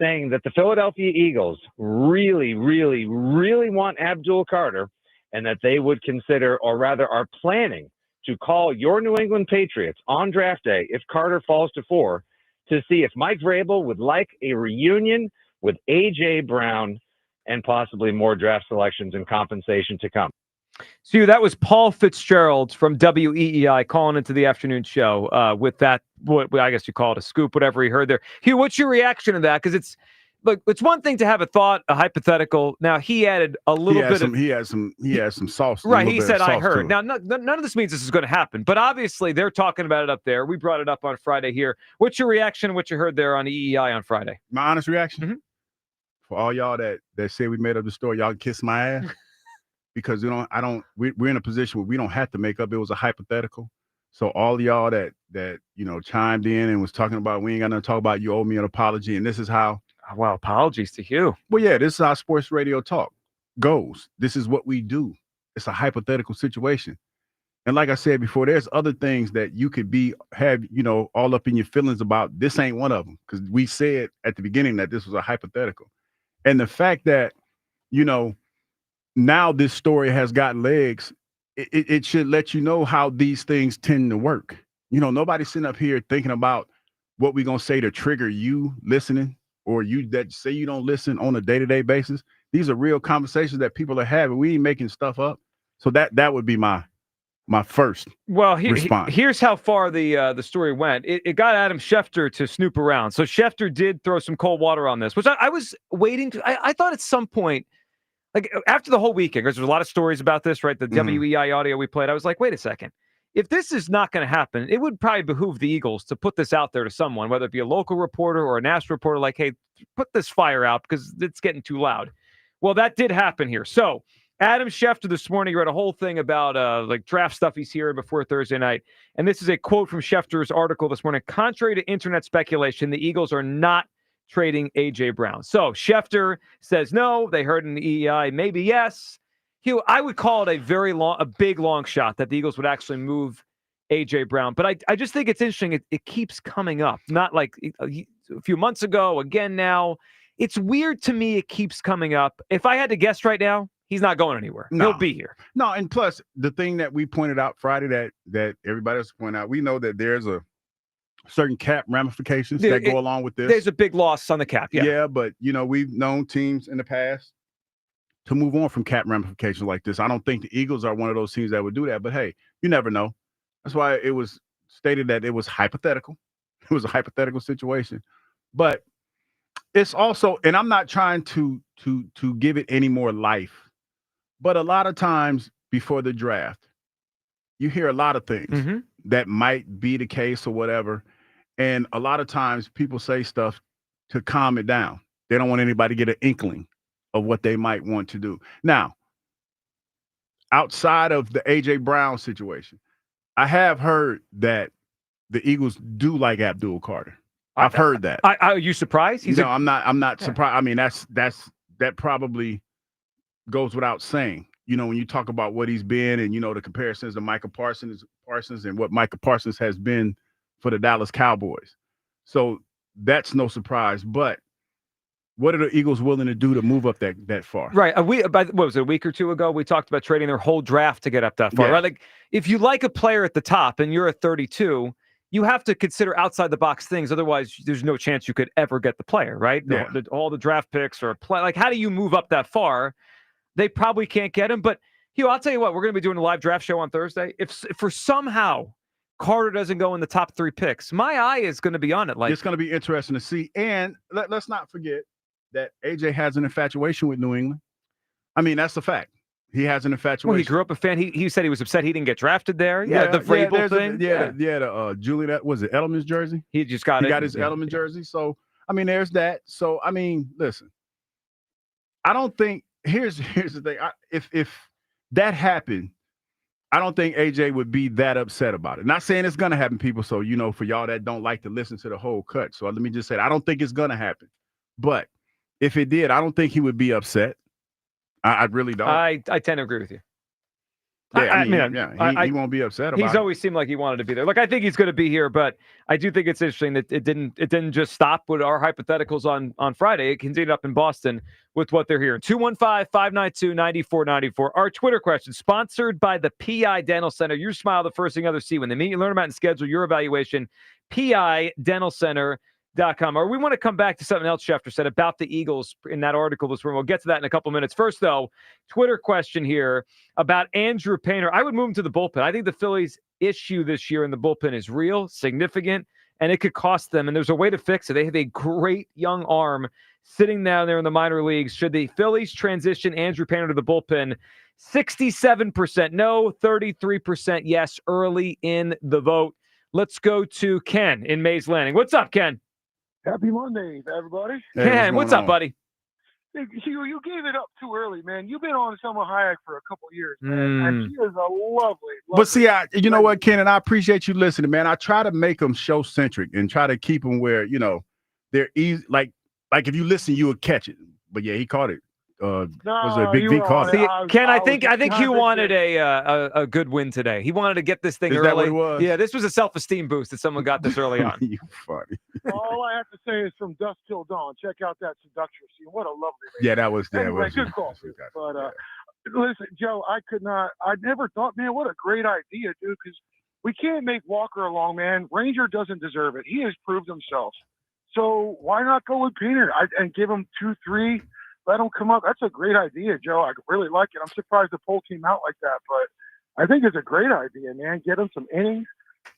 saying that the Philadelphia Eagles really, really, really want Abdul Carter and that they would consider, or rather are planning, to call your New England Patriots on draft day if Carter falls to 4 to see if Mike Vrabel would like a reunion with A.J. Brown and possibly more draft selections and compensation to come. So that was Paul Fitzgerald from WEEI calling into the afternoon show with that, what I guess you call it a scoop, whatever he heard there. Hugh, what's your reaction to that? Because it's one thing to have a thought, a hypothetical. Now he added a little bit of he had some sauce. Right, he said I heard. Now none of this means this is going to happen, but obviously they're talking about it up there. We brought it up on Friday here. What's your reaction? What you heard there on EEI on Friday? My honest reaction for all y'all that say we made up the story, y'all can kiss my ass. Because we're in a position where we don't have to make up. It was a hypothetical. So all y'all that chimed in and was talking about we ain't got nothing to talk about, you owe me an apology. And this is how. Well, apologies to Hugh. Well, yeah, this is how sports radio talk goes. This is what we do. It's a hypothetical situation. And like I said before, there's other things that you could have all up in your feelings about. This ain't one of them, because we said at the beginning that this was a hypothetical. And the fact that, now this story has got legs, it should let you know how these things tend to work. Nobody's sitting up here thinking about what we're going to say to trigger you listening, or you that say you don't listen on a day-to-day basis. These are real conversations that people are having. We ain't making stuff up. So that would be my first response. Here's how far the story went. It got Adam Schefter to snoop around. So Schefter did throw some cold water on this, which I was waiting to. I thought at some point, like after the whole weekend, because there's a lot of stories about this, right? The WEI audio we played, I was like, wait a second. If this is not going to happen, it would probably behoove the Eagles to put this out there to someone, whether it be a local reporter or a national reporter, like, hey, put this fire out because it's getting too loud. Well, that did happen here. So Adam Schefter this morning read a whole thing about draft stuff he's hearing before Thursday night. And this is a quote from Schefter's article this morning. Contrary to internet speculation, the Eagles are not trading A.J. Brown. So Schefter says no. They heard in the EEI, maybe yes. Hugh, I would call it a big long shot that the Eagles would actually move A.J. Brown. But I just think it's interesting. It keeps coming up. Not like a few months ago, again now. It's weird to me it keeps coming up. If I had to guess right now, he's not going anywhere. No. He'll be here. No, and plus, the thing that we pointed out Friday that everybody else pointed out, we know that there's a certain cap ramifications that go along with this. There's a big loss on the cap, yeah. Yeah, but, we've known teams in the past to move on from cap ramifications like this. I don't think the Eagles are one of those teams that would do that, but hey, you never know. That's why it was stated that it was hypothetical. It was a hypothetical situation. But it's also, and I'm not trying to give it any more life, but a lot of times before the draft, you hear a lot of things that might be the case or whatever. And a lot of times people say stuff to calm it down. They don't want anybody to get an inkling of what they might want to do. Now, outside of the A.J. Brown situation, I have heard that the Eagles do like Abdul Carter. I've heard that. Are you surprised? I'm not surprised. I mean, that probably goes without saying. When you talk about what he's been and, the comparisons to Micah Parsons and what Micah Parsons has been for the Dallas Cowboys. So that's no surprise. But what are the Eagles willing to do to move up that far? Right. A week or two ago, we talked about trading their whole draft to get up that far, right? Like if you like a player at the top and you're at 32, you have to consider outside the box things. Otherwise, there's no chance you could ever get the player, right? Yeah. All the draft picks or like, how do you move up that far? They probably can't get him. But Hugh, I'll tell you what, we're going to be doing a live draft show on Thursday. If for somehow Carter doesn't go in the top 3 picks, my eye is going to be on it. Like, it's going to be interesting to see. And let's not forget that AJ has an infatuation with New England. I mean, that's a fact. He has an infatuation. Well, he grew up a fan. He said he was upset he didn't get drafted there. Yeah, the Vrabel thing. The Julian, was it Edelman's jersey? He just got it. He got his Edelman jersey. So, I mean, there's that. So, I mean, listen, I don't think, here's the thing. If that happened, I don't think AJ would be that upset about it. Not saying it's going to happen, people. So, for y'all that don't like to listen to the whole cut. So let me just say, I don't think it's going to happen. But if it did, I don't think he would be upset. I really don't. I tend to agree with you. Yeah, he won't be upset about it. He's always seemed like he wanted to be there. Look, I think he's going to be here, but I do think it's interesting that it didn't just stop with our hypotheticals on Friday. It continued up in Boston with what they're hearing. 215-592-9494. Our Twitter question, sponsored by the PI Dental Center. Your smile, the first thing others see when they meet you, learn about and schedule your evaluation. PI Dental Center. Or we want to come back to something else Schefter said about the Eagles in that article this morning. We'll get to that in a couple minutes. First, though, Twitter question here about Andrew Painter. I would move him to the bullpen. I think the Phillies' issue this year in the bullpen is real, significant, and it could cost them. And there's a way to fix it. They have a great young arm sitting down there in the minor leagues. Should the Phillies transition Andrew Painter to the bullpen? 67% no, 33% yes, early in the vote. Let's go to Ken in Mays Landing. What's up, Ken? Happy Monday, everybody. Ken, what's up, buddy? Hey, you gave it up too early, man. You've been on Selma Hayek for a couple of years, man. And she is a lovely. But see, you know what, Ken, and I appreciate you listening, man. I try to make them show-centric and try to keep them where, they're easy. Like if you listen, you will catch it. But, yeah, he caught it. Was a big V caught it. Ken, I think Hugh wanted a good win today. He wanted to get this thing early. That what it was? Yeah, this was a self-esteem boost that someone got this early on. You funny. All I have to say is from dusk till dawn. Check out that seductress. What a lovely lady. Yeah, that was anyway, good call. But listen, Joe, I never thought, man, what a great idea, dude, because we can't make Walker a long man. Ranger doesn't deserve it. He has proved himself. So why not go with Painter and give him 2-3? Let him come up. That's a great idea, Joe. I really like it. I'm surprised the poll came out like that, but I think it's a great idea, man. Get him some innings,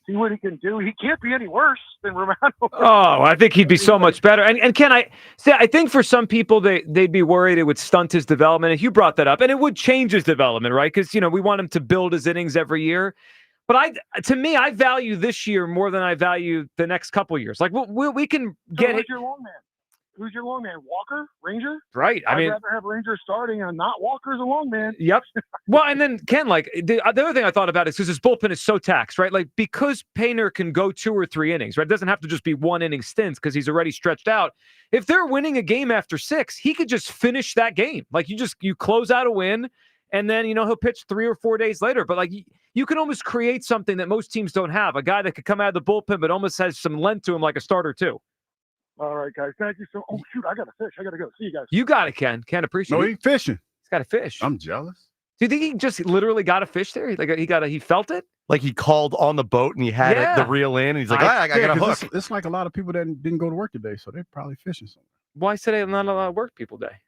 see what he can do. He can't be any worse than Romano. Oh, I think he'd be so much better. And Ken, I think for some people they'd be worried it would stunt his development. And you brought that up, and it would change his development, right? Because we want him to build his innings every year. But to me, I value this year more than I value the next couple years. Like we can get it. Your long man? Who's your long man? Walker? Ranger? Right. I'd rather have Ranger starting and not Walker as a long man. Yep. Well, and then Ken, the other thing I thought about is because his bullpen is so taxed, right? Like because Painter can go 2 or 3 innings, right? It doesn't have to just be 1 inning stints because he's already stretched out. If they're winning a game after 6, he could just finish that game. Like you close out a win, and then he'll pitch 3 or 4 days later. But you can almost create something that most teams don't have. A guy that could come out of the bullpen but almost has some length to him, like a starter too. All right, guys. Thank you so. Oh shoot, I got to fish. I got to go. See you guys. You got it, Ken. Can't appreciate it. No, he's fishing. He's got a fish. I'm jealous. Do you think he just literally got a fish there? Like he felt it? Like he called on the boat and he had the reel in and he's like, I got a hook. It's like a lot of people that didn't go to work today, so they're probably fishing somewhere. Why today not a lot of work people day?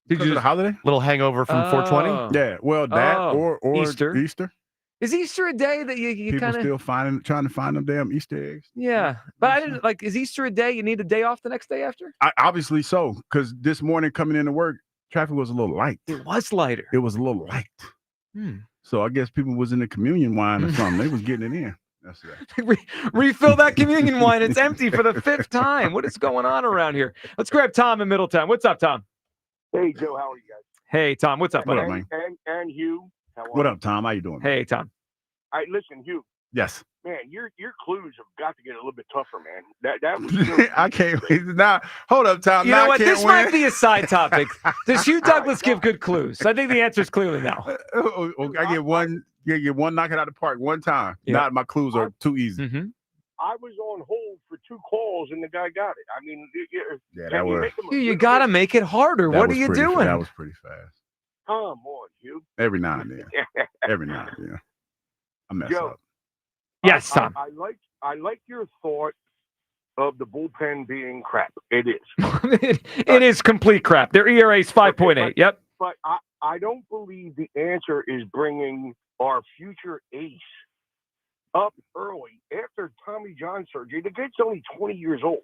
Did you do the holiday? Little hangover from 420? Yeah, well, that or Easter. Is Easter a day that you people kind of still trying to find them damn Easter eggs? Yeah, but I didn't like. Is Easter a day you need a day off the next day after? Obviously so, because this morning coming into work, traffic was a little light. It was lighter. It was a little light. So I guess people was in the communion wine or something. They was getting it in. That's right. Refill that communion wine. It's empty for the 5th time. What is going on around here? Let's grab Tom in Middletown. What's up, Tom? Hey, Joe. How are you guys? Hey, Tom. What's up, buddy? What up, man? And Hugh. What up, Tom? How you doing? Hey, Tom. All right, listen, Hugh. Yes. Man, your clues have got to get a little bit tougher, man. That was I can't wait. Now, hold up, Tom. You know what? This might be a side topic. Does Hugh Douglas give good clues? I think the answer is clearly no. I get one. Get one knock it out of the park one time. Yeah. Not my clues are too easy. Mm-hmm. I was on hold for 2 calls and the guy got it. I mean, that was. You got to make it harder. What are you doing? That was pretty fast. Come on, Hugh. Every now and then. Every now and then. I mess up. Yes, Tom. I like your thought of the bullpen being crap. It is. it is complete crap. Their ERA is 5.8. Yep. But I don't believe the answer is bringing our future ace up early after Tommy John surgery. The kid's only 20 years old.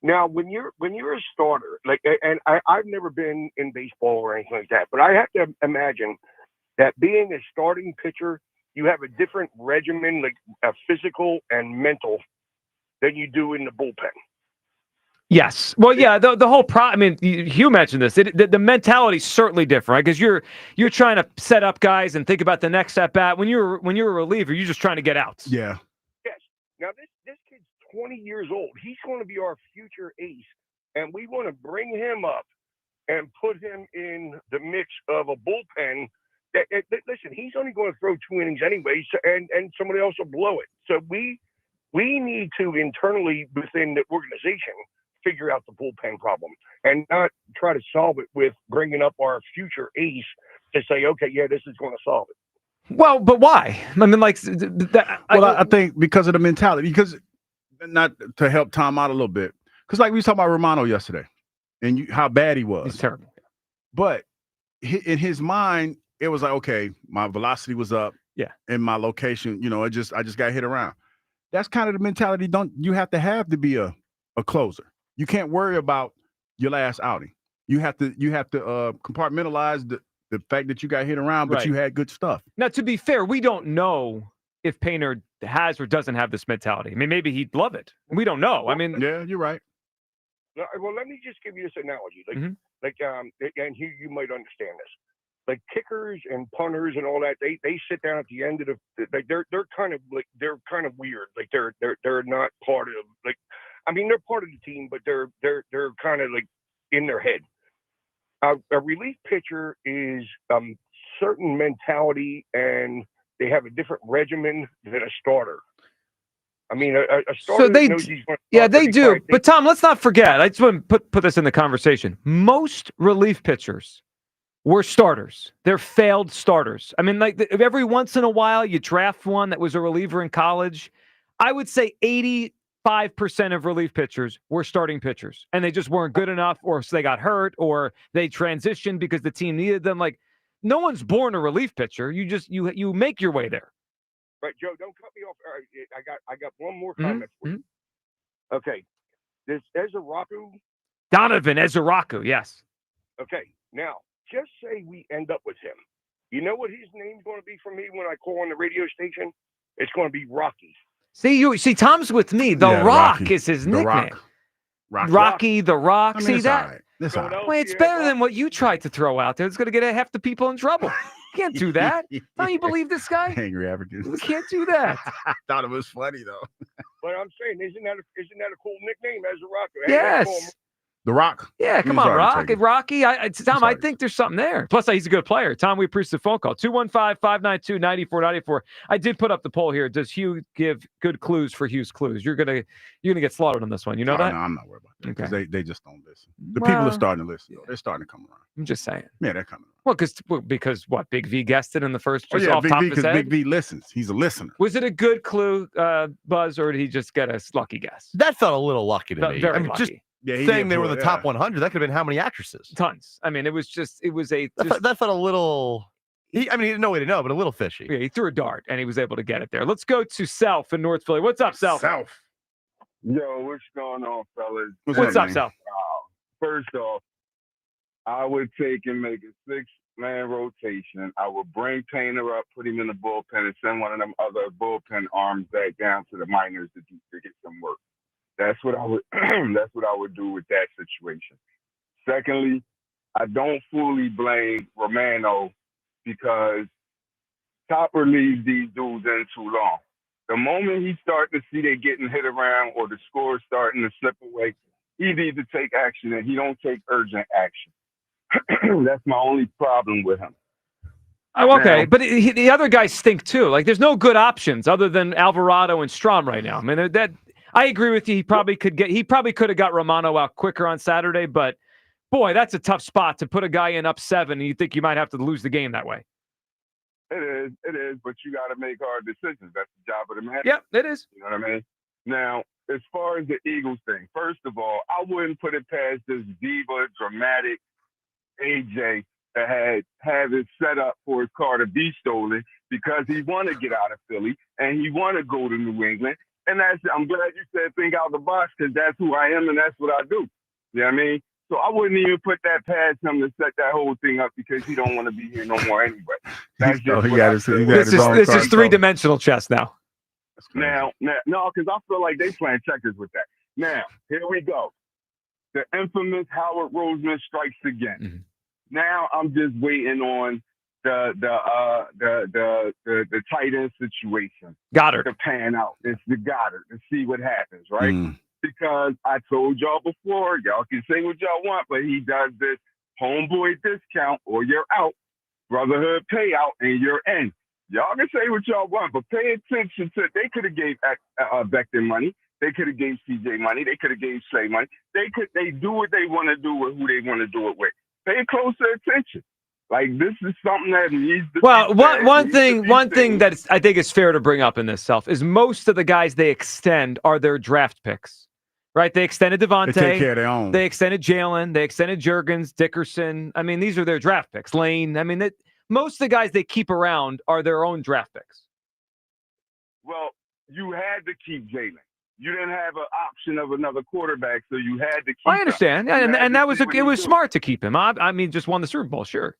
Now, when you're a starter, and I've never been in baseball or anything like that, but I have to imagine that being a starting pitcher, you have a different regimen, like a physical and mental, than you do in the bullpen. Yes. Well, yeah. The whole I mean, Hugh mentioned this. The mentality is certainly different, right? Because you're trying to set up guys and think about the next at bat. When you're a reliever, you're just trying to get outs. Yeah. Yes. Now this kid's 20 years old. He's going to be our future ace, and we want to bring him up and put him in the mix of a bullpen. Listen, he's only going to throw 2 innings anyway, and somebody else will blow it. So we need to internally within the organization figure out the bullpen problem and not try to solve it with bringing up our future ace to say, okay, yeah, this is going to solve it. Well, but why? I mean, I think because of the mentality. Because not to help Tom out a little bit, because like we was talking about Romano yesterday, and how bad he was. He's terrible. But in his mind, it was like, okay, my velocity was up. Yeah. And my location, I just got hit around. That's kind of the mentality you have to be a closer. You can't worry about your last outing. You have to compartmentalize the fact that you got hit around, but you had good stuff. Now, to be fair, we don't know if Painter has or doesn't have this mentality. I mean, maybe he'd love it. We don't know. I mean, yeah, you're right. Well, let me just give you this analogy. And Hugh, you might understand this. Like kickers and punters and all that, they sit down at the end of they're kind of weird. Like they're not part of they're part of the team, but they're kind of like in their head. A relief pitcher is certain mentality, and they have a different regimen than a starter. I mean, a starter knows he's going to they do. But Tom, let's not forget. I just want to put this in the conversation. Most relief pitchers were starters. They're failed starters. I mean, like every once in a while, you draft one that was a reliever in college. I would say 85% of relief pitchers were starting pitchers, and they just weren't good enough, or they got hurt, or they transitioned because the team needed them. Like, no one's born a relief pitcher. You just you make your way there. Right, Joe, don't cut me off. All right, I got one more comment for you. Okay, this Ezeraku. Donovan Ezeraku, yes. Okay, now just say we end up with him. You know what his name's going to be for me when I call on the radio station? It's going to be Rocky. See, Tom's with me. The Rock Rocky is his nickname. Rocky the Rock. I mean, see that? All right. That's all right. Well, it's better than what you tried to throw out there. It's going to get half the people in trouble. You can't do that. Don't you believe this guy? Angry Africans. You can't do that. I thought it was funny though. But I'm saying, isn't that a cool nickname, Ezeraku? Yes. The Rock. Yeah, come on, Rocky. Tom, I think there's something there. Plus, he's a good player. Tom, we appreciate the phone call. 215-592-9494. I did put up the poll here. Does Hugh give good clues for Hugh's clues? You're gonna get slaughtered on this one. You know that? No, I'm not worried about that because they just don't listen. The Well, people are starting to listen. They're starting to come around. I'm just saying. Yeah, they're coming Well, because what? Big V guessed it in the first. around. Just off top of his head? Big V listens. He's a listener. Was it a good clue, Buzz, or did he just get a lucky guess? That felt a little lucky to me. Very I mean, lucky. just saying they were in the top 100. That could have been how many actresses? Tons. I mean, it was a. That felt a little. He didn't know way to know, but a little fishy. Yeah, he threw a dart and he was able to get it there. Let's go to Self in North Philly. What's up, Self? Yo, what's going on, fellas? What's up, Self? First off, I would take and make a 6-man rotation. I would bring Painter up, put him in the bullpen, and send one of them other bullpen arms back down to the minors to get some work. That's what I would. That's what I would do with that situation. Secondly, I don't fully blame Romano because Topper leaves these dudes in too long. The moment he starts to see they getting hit around or the score's starting to slip away, he needs to take action, and he don't take urgent action. That's my only problem with him. Oh, okay, but the other guys stink too. Like, there's no good options other than Alvarado and Strom right now. I mean, that I agree with you. He probably could have got Romano out quicker on Saturday, but boy, that's a tough spot to put a guy in up 7, and you think you might have to lose the game that way. It is, but you got to make hard decisions. That's the job of the manager. Yep, it is. You know what I mean? Now, as far as the Eagles thing, first of all, I wouldn't put it past this diva, dramatic AJ that had it set up for his car to be stolen because he want to get out of Philly and he want to go to New England. And I'm glad you said think out the box because that's who I am and that's what I do. You know what I mean? So I wouldn't even put that past him to set that whole thing up because he don't want to be here no more anyway. That's just This is three-dimensional chess now. No, because I feel like they playing checkers with that. Now, here we go. The infamous Howard Roseman strikes again. Mm-hmm. Now I'm just waiting on the tight end situation. Goddard to pan out. It's the Goddard to see what happens, right? Because I told y'all before, y'all can say what y'all want, but he does this homeboy discount or you're out, brotherhood payout, and you're in. Y'all can say what y'all want, but pay attention to. They could have gave Becton money. They could have gave CJ money. They could have gave Slay money. They do what they want to do with who they want to do it with. Pay closer attention. Like, this is something that needs to Well, be said. one thing that I think is fair to bring up in this is most of the guys they extend are their draft picks, right? They extended Devontae. They take care of their own. They extended Jalen. They extended Juergens, Dickerson. I mean, these are their draft picks. Lane. I mean, most of the guys they keep around are their own draft picks. Well, you had to keep Jalen. You didn't have an option of another quarterback, so you had to keep I understand, and that was it was do. smart to keep him. I mean, just won the Super Bowl, sure.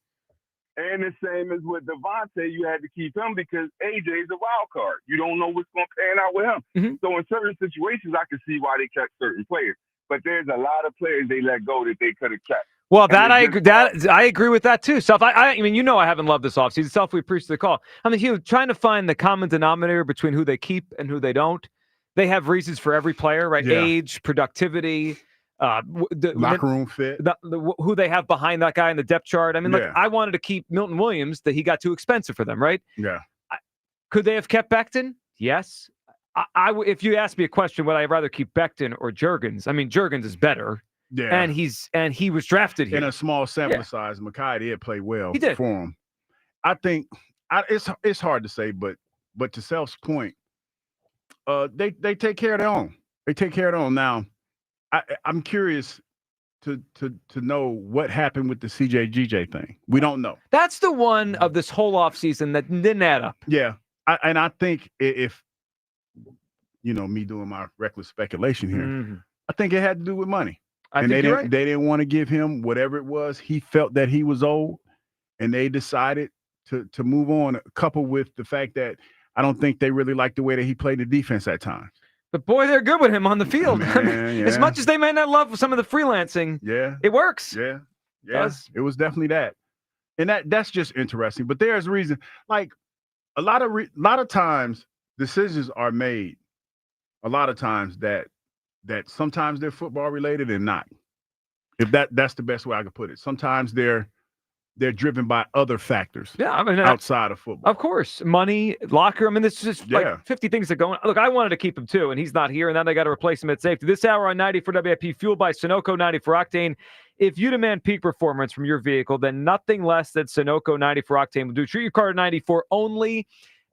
And the same as with Devontae, you had to keep him because AJ's a wild card. You don't know what's going to pan out with him. Mm-hmm. So in certain situations, I can see why they kept certain players. But there's a lot of players they let go that they could have kept. Well, I agree with that too. Self, I mean, you know, I haven't loved this offseason. Self, we appreciate the call. I mean, Hugh, trying to find the common denominator between who they keep and who they don't. They have reasons for every player, right? Yeah. Age, productivity, locker room fit, who they have behind that guy in the depth chart. I mean, look, I wanted to keep Milton Williams, that he got too expensive for them, right? Yeah. Could they have kept Becton? Yes. If you ask me a question, would I rather keep Becton or Juergens? I mean, Juergens is better. Yeah. And he was drafted here in a small sample size. Mekhi did play well He did. for him. I think it's hard to say, but to Self's point, they take care of their own. They take care of their own. Now, I'm curious to know what happened with the CJ-GJ thing. We don't know. That's the one of this whole offseason that didn't add up. Yeah. I think if, you know, me doing my reckless speculation here, I think it had to do with money. They didn't want to give him whatever it was. He felt that he was old, and they decided to move on, coupled with the fact that I don't think they really liked the way that he played the defense at times. But boy, they're good with him on the field. Man, I mean, as much as they may not love some of the freelancing, it works. Yeah. It was definitely that. And that's just interesting. But there's a reason. Like a lot of times decisions are made. A lot of times that sometimes they're football related and not. If that's the best way I could put it. Sometimes they're driven by other factors. Yeah, I mean, outside of football. Of course, money, locker. I mean, this is just like 50 things that go on. Look, I wanted to keep him too, and he's not here, and now they got to replace him at safety. This hour on 94 WIP, fueled by Sunoco 94 Octane. If you demand peak performance from your vehicle, then nothing less than Sunoco 94 Octane will do. Treat your car at 94 only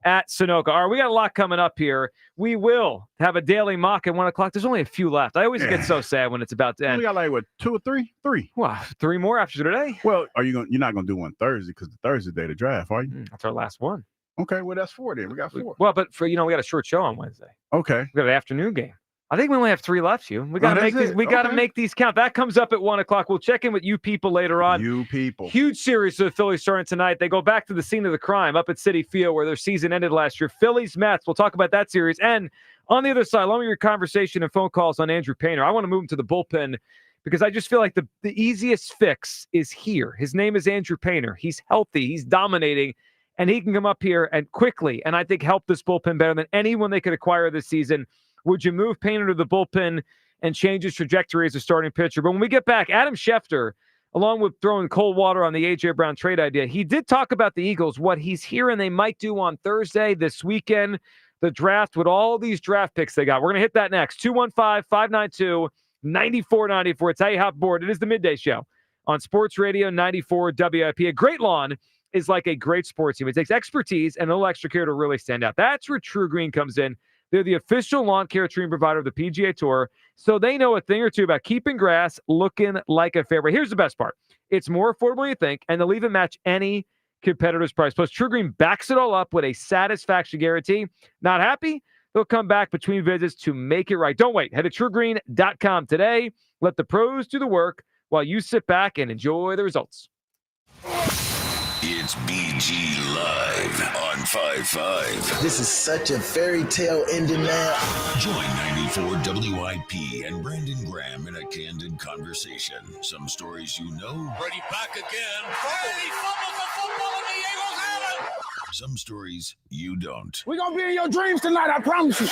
at Sunoco. All right, we got a lot coming up here. We will have a daily mock at 1 o'clock. There's only a few left. I always get so sad when it's about to end. We got like, what, 2 or 3? 3. Wow, 3 more after today? Well, you're not going to do one Thursday because the Thursday day to draft, are you? That's our last one. Okay, well, that's 4 then. We got 4. Well, but we got a short show on Wednesday. Okay. We got an afternoon game. I think we only have 3 left, Hugh. We got to make these. We got to make these count. That comes up at 1 o'clock. We'll check in with you people later on. You people. Huge series for the Phillies starting tonight. They go back to the scene of the crime up at Citi Field where their season ended last year. Phillies Mets. We'll talk about that series. And on the other side, along with your conversation and phone calls on Andrew Painter, I want to move him to the bullpen because I just feel like the easiest fix is here. His name is Andrew Painter. He's healthy. He's dominating. And he can come up here and quickly, and I think help this bullpen better than anyone they could acquire this season. Would you move Painter to the bullpen and change his trajectory as a starting pitcher? But when we get back, Adam Schefter, along with throwing cold water on the A.J. Brown trade idea, he did talk about the Eagles, what he's hearing they might do on Thursday, this weekend, the draft with all these draft picks they got. We're going to hit that next. 215-592-9494. It's how you hop aboard. It is the Midday Show on Sports Radio 94 WIP. A great lawn is like a great sports team. It takes expertise and a little extra care to really stand out. That's where True Green comes in. They're the official lawn care treatment provider of the PGA Tour, so they know a thing or two about keeping grass looking like a fairway. Here's the best part. It's more affordable than you think, and they'll even match any competitor's price. Plus, True Green backs it all up with a satisfaction guarantee. Not happy? They'll come back between visits to make it right. Don't wait. Head to truegreen.com today. Let the pros do the work while you sit back and enjoy the results. It's BG Live on 5-5. This is such a fairy tale ending, man. Join 94 WIP and Brandon Graham in a candid conversation. Some stories you know. Brady back again. Brady fumbles the football and the Eagles have it. Some stories you don't. We're going to be in your dreams tonight, I promise you.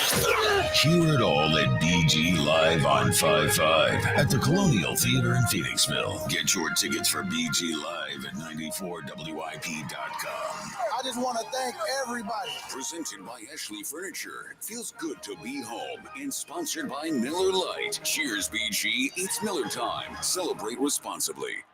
Hear it all at BG Live on 5-5 at the Colonial Theater in Phoenixville. Get your tickets for BG Live at 94WIP.com. I just want to thank everybody. Presented by Ashley Furniture. It feels good to be home. And sponsored by Miller Lite. Cheers, BG. It's Miller time. Celebrate responsibly.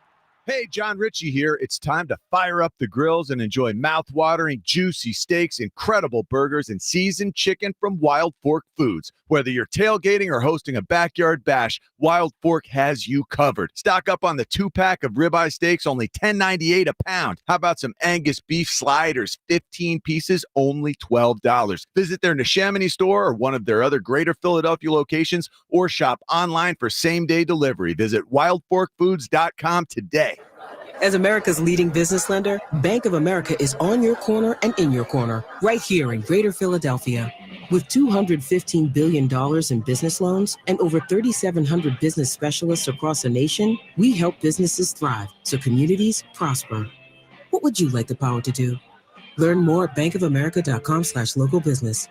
Hey, John Ritchie here. It's time to fire up the grills and enjoy mouth-watering, juicy steaks, incredible burgers, and seasoned chicken from Wild Fork Foods. Whether you're tailgating or hosting a backyard bash, Wild Fork has you covered. Stock up on the 2-pack of ribeye steaks, only $10.98 a pound. How about some Angus beef sliders, 15 pieces, only $12. Visit their Neshaminy store or one of their other Greater Philadelphia locations, or shop online for same-day delivery. Visit wildforkfoods.com today. As America's leading business lender, Bank of America is on your corner and in your corner, right here in Greater Philadelphia. With $215 billion in business loans and over 3,700 business specialists across the nation, we help businesses thrive so communities prosper. What would you like the power to do? Learn more at bankofamerica.com/local business.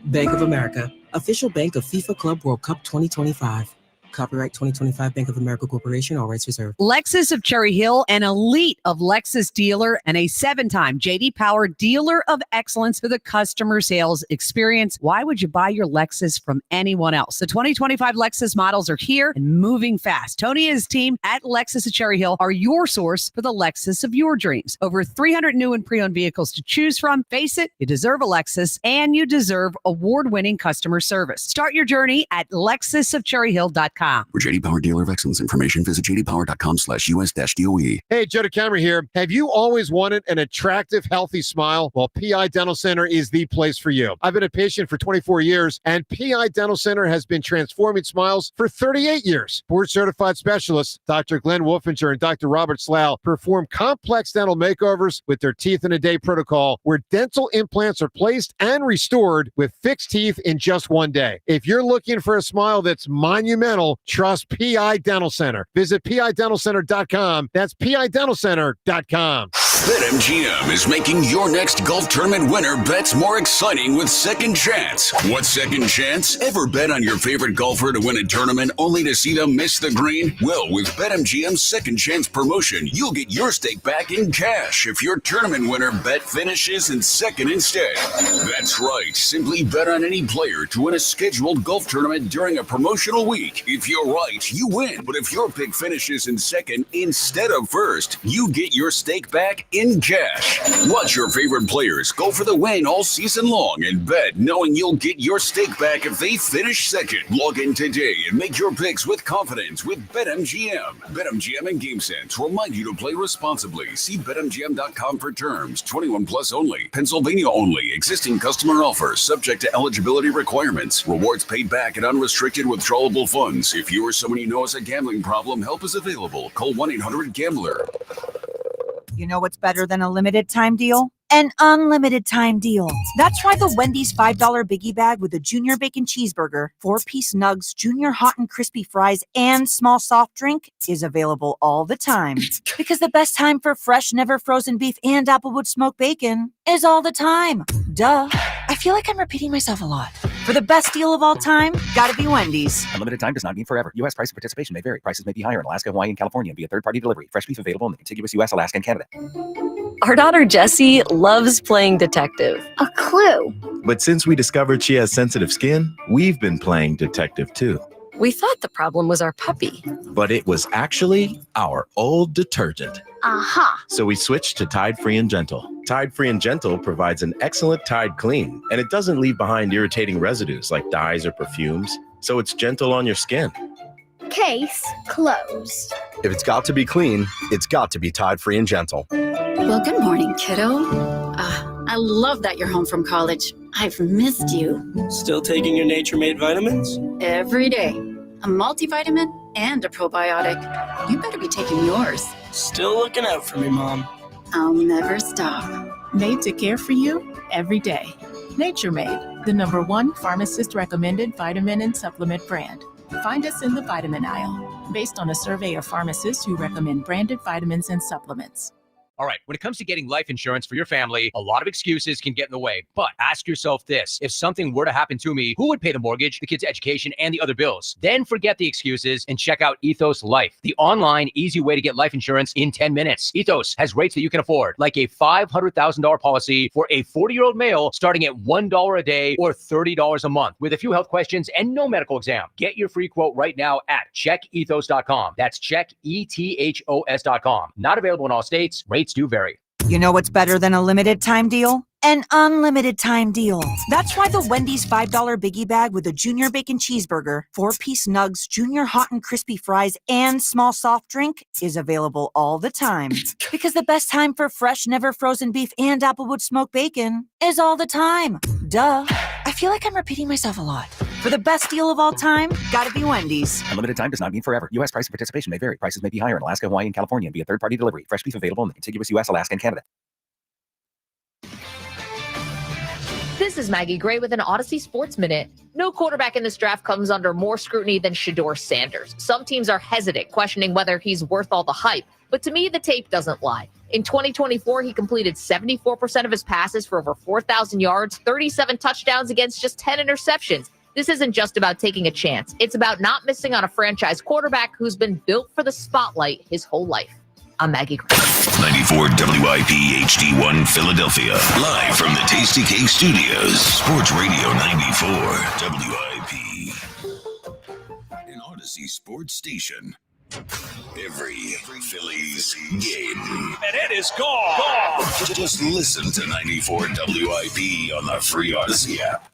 Bank of America, official bank of FIFA Club World Cup 2025. Copyright 2025 Bank of America Corporation, all rights reserved. Lexus of Cherry Hill, an elite of Lexus dealer and a 7-time J.D. Power Dealer of Excellence for the customer sales experience. Why would you buy your Lexus from anyone else? The 2025 Lexus models are here and moving fast. Tony and his team at Lexus of Cherry Hill are your source for the Lexus of your dreams. Over 300 new and pre-owned vehicles to choose from. Face it, you deserve a Lexus, and you deserve award-winning customer service. Start your journey at lexusofcherryhill.com. For J.D. Power Dealer of Excellence information, visit jdpower.com/US-DOE. Hey, Joe DeCamera here. Have you always wanted an attractive, healthy smile? Well, PI Dental Center is the place for you. I've been a patient for 24 years, and PI Dental Center has been transforming smiles for 38 years. Board-certified specialists, Dr. Glenn Wolfinger and Dr. Robert Slough, perform complex dental makeovers with their Teeth in a Day protocol, where dental implants are placed and restored with fixed teeth in just one day. If you're looking for a smile that's monumental, trust PI Dental Center. Visit PIDentalCenter.com. That's PIDentalCenter.com. BetMGM is making your next golf tournament winner bets more exciting with Second Chance. What's Second Chance? Ever bet on your favorite golfer to win a tournament only to see them miss the green? Well, with BetMGM's Second Chance promotion, you'll get your stake back in cash if your tournament winner bet finishes in second instead. That's right. Simply bet on any player to win a scheduled golf tournament during a promotional week. If you're right, you win. But if your pick finishes in second instead of first, you get your stake back in cash. Watch your favorite players go for the win all season long and bet knowing you'll get your stake back if they finish second. Log in today and make your picks with confidence with BetMGM. BetMGM and GameSense remind you to play responsibly. See BetMGM.com for terms. 21 plus only. Pennsylvania only. Existing customer offers subject to eligibility requirements. Rewards paid back and unrestricted withdrawable funds. If you or someone you know has a gambling problem, help is available. Call 1-800-GAMBLER. You know what's better than a limited time deal? An unlimited time deal. That's why the Wendy's $5 Biggie Bag with a Junior Bacon Cheeseburger, 4-piece nugs, Junior Hot and Crispy Fries, and small soft drink is available all the time. Because the best time for fresh, never frozen beef and Applewood smoked bacon is all the time. Duh. I feel like I'm repeating myself a lot. For the best deal of all time, gotta be Wendy's. Unlimited time does not mean forever. U.S. price and participation may vary. Prices may be higher in Alaska, Hawaii, and California via third-party delivery. Fresh beef available in the contiguous U.S., Alaska, and Canada. Our daughter Jessie loves playing detective. A clue. But since we discovered she has sensitive skin, we've been playing detective too. We thought the problem was our puppy. But it was actually our old detergent. Aha. So we switched to Tide Free and Gentle. Tide Free and Gentle provides an excellent Tide clean, and it doesn't leave behind irritating residues like dyes or perfumes, so it's gentle on your skin. Case closed. If it's got to be clean, it's got to be Tide Free and Gentle. Well, good morning, kiddo. I love that you're home from college. I've missed you. Still taking your nature-made vitamins? Every day. A multivitamin and a probiotic. You better be taking yours. Still looking out for me, Mom. I'll never stop. Made to care for you every day. Nature Made, the #1 pharmacist-recommended vitamin and supplement brand. Find us in the vitamin aisle, based on a survey of pharmacists who recommend branded vitamins and supplements. All right, when it comes to getting life insurance for your family, a lot of excuses can get in the way. But ask yourself this: if something were to happen to me, who would pay the mortgage, the kids' education, and the other bills? Then forget the excuses and check out Ethos Life, the online, easy way to get life insurance in 10 minutes. Ethos has rates that you can afford, like a $500,000 policy for a 40-year-old male starting at $1 a day or $30 a month, with a few health questions and no medical exam. Get your free quote right now at checkethos.com. That's checkethos.com. Not available in all states. Rates do vary. You know what's better than a limited time deal? An unlimited time deal. That's why the Wendy's $5 biggie bag with a junior bacon cheeseburger, 4-piece nugs, junior hot and crispy fries, and small soft drink is available all the time. Because the best time for fresh, never frozen beef and Applewood smoked bacon is all the time. Duh. I feel like I'm repeating myself a lot. For the best deal of all time, gotta be Wendy's. Unlimited time does not mean forever. U.S. price and participation may vary. Prices may be higher in Alaska, Hawaii, and California via third-party delivery. Fresh beef available in the contiguous U.S., Alaska, and Canada. This is Maggie Gray with an Odyssey Sports Minute. No quarterback in this draft comes under more scrutiny than Shedeur Sanders. Some teams are hesitant, questioning whether he's worth all the hype. But to me, the tape doesn't lie. In 2024, he completed 74% of his passes for over 4,000 yards, 37 touchdowns against just 10 interceptions. This isn't just about taking a chance. It's about not missing on a franchise quarterback who's been built for the spotlight his whole life. I'm Maggie Gray. 94 WIP HD1 Philadelphia. Live from the Tasty Cake Studios. Sports Radio 94 WIP. An Odyssey sports station. Every Phillies game. And it is gone. Just listen to 94 WIP on the free Odyssey app.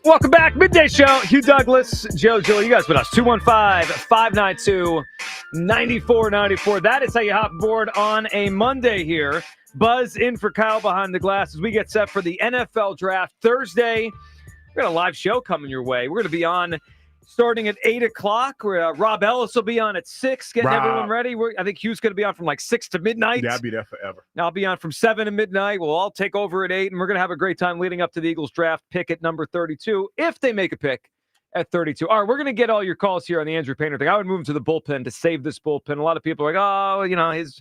Welcome back. Midday Show. Hugh Douglas, Joe Gill. You guys with us. 215-592-9494. That is how you hop aboard on a Monday here. Buzz in for Kyle behind the glass as we get set for the NFL draft Thursday. We got a live show coming your way. We're going to be on starting at 8 o'clock. Rob Ellis will be on at 6, getting everyone ready. I think Hugh's going to be on from like 6 to midnight. Yeah, I'll be there forever. I'll be on from 7 to midnight. We'll all take over at 8, and we're going to have a great time leading up to the Eagles draft pick at number 32, if they make a pick at 32. All right, we're going to get all your calls here on the Andrew Painter thing. I would move him to the bullpen to save this bullpen. A lot of people are like, oh, you know, his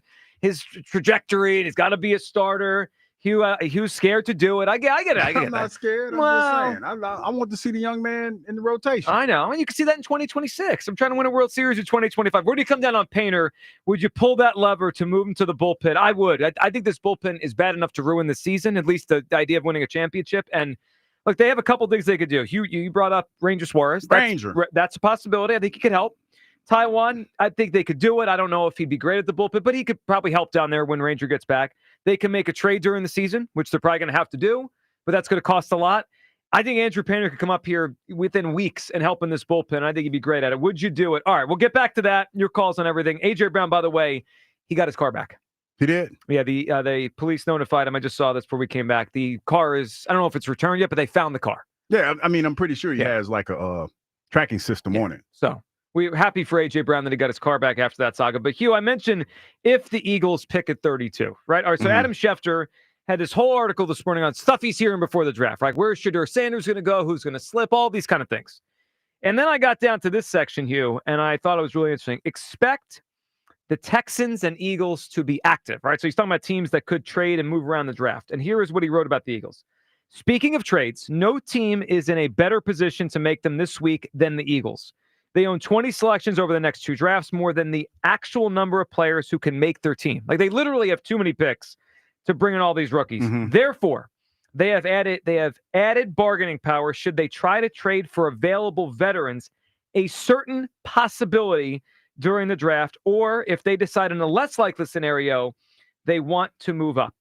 trajectory, and he's got to be a starter. Hugh's scared to do it. I get it. I'm not scared. I'm just saying. I want to see the young man in the rotation. I know. And you can see that in 2026. I'm trying to win a World Series in 2025. Where do you come down on Painter? Would you pull that lever to move him to the bullpen? I would. I think this bullpen is bad enough to ruin the season, at least the idea of winning a championship. And look, they have a couple things they could do. Hugh, you brought up Ranger Suarez. That's a possibility. I think he could help. Taiwan, I think they could do it. I don't know if he'd be great at the bullpen, but he could probably help down there when Ranger gets back. They can make a trade during the season, which they're probably going to have to do, but that's going to cost a lot. I think Andrew Painter could come up here within weeks and help in this bullpen. I think he'd be great at it. Would you do it? All right, we'll get back to that. Your calls on everything. A.J. Brown, by the way, he got his car back. He did? Yeah, the police notified him. I just saw this before we came back. The car is, I don't know if it's returned yet, but they found the car. Yeah, I mean, I'm pretty sure he has like a tracking system on it. So we're happy for A.J. Brown that he got his car back after that saga. But, Hugh, I mentioned if the Eagles pick at 32, right? All right, so Adam Schefter had this whole article this morning on stuff he's hearing before the draft, right? Where's Shedeur Sanders going to go? Who's going to slip? All these kind of things. And then I got down to this section, Hugh, and I thought it was really interesting. Expect the Texans and Eagles to be active, right? So he's talking about teams that could trade and move around the draft. And here is what he wrote about the Eagles. Speaking of trades, no team is in a better position to make them this week than the Eagles. They own 20 selections over the next 2 drafts, more than the actual number of players who can make their team. Like, they literally have too many picks to bring in all these rookies. Therefore, they have added bargaining power should they try to trade for available veterans a certain possibility during the draft, or if they decide in a less likely scenario, they want to move up.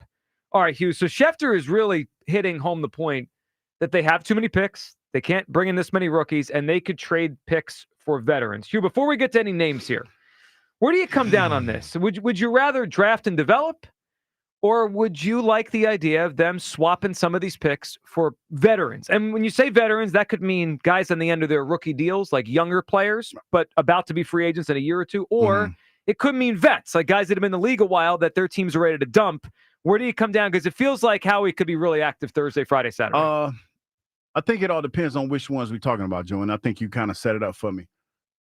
All right, Hugh, so Schefter is really hitting home the point that they have too many picks. They can't bring in this many rookies, and they could trade picks for veterans. Hugh, before we get to any names here, where do you come down on this? Would you rather draft and develop, or would you like the idea of them swapping some of these picks for veterans? And when you say veterans, that could mean guys on the end of their rookie deals, like younger players, but about to be free agents in a year or two, or it could mean vets, like guys that have been in the league a while that their teams are ready to dump. Where do you come down? Because it feels like Howie could be really active Thursday, Friday, Saturday. I think it all depends on which ones we're talking about, Joe, and I think you kind of set it up for me.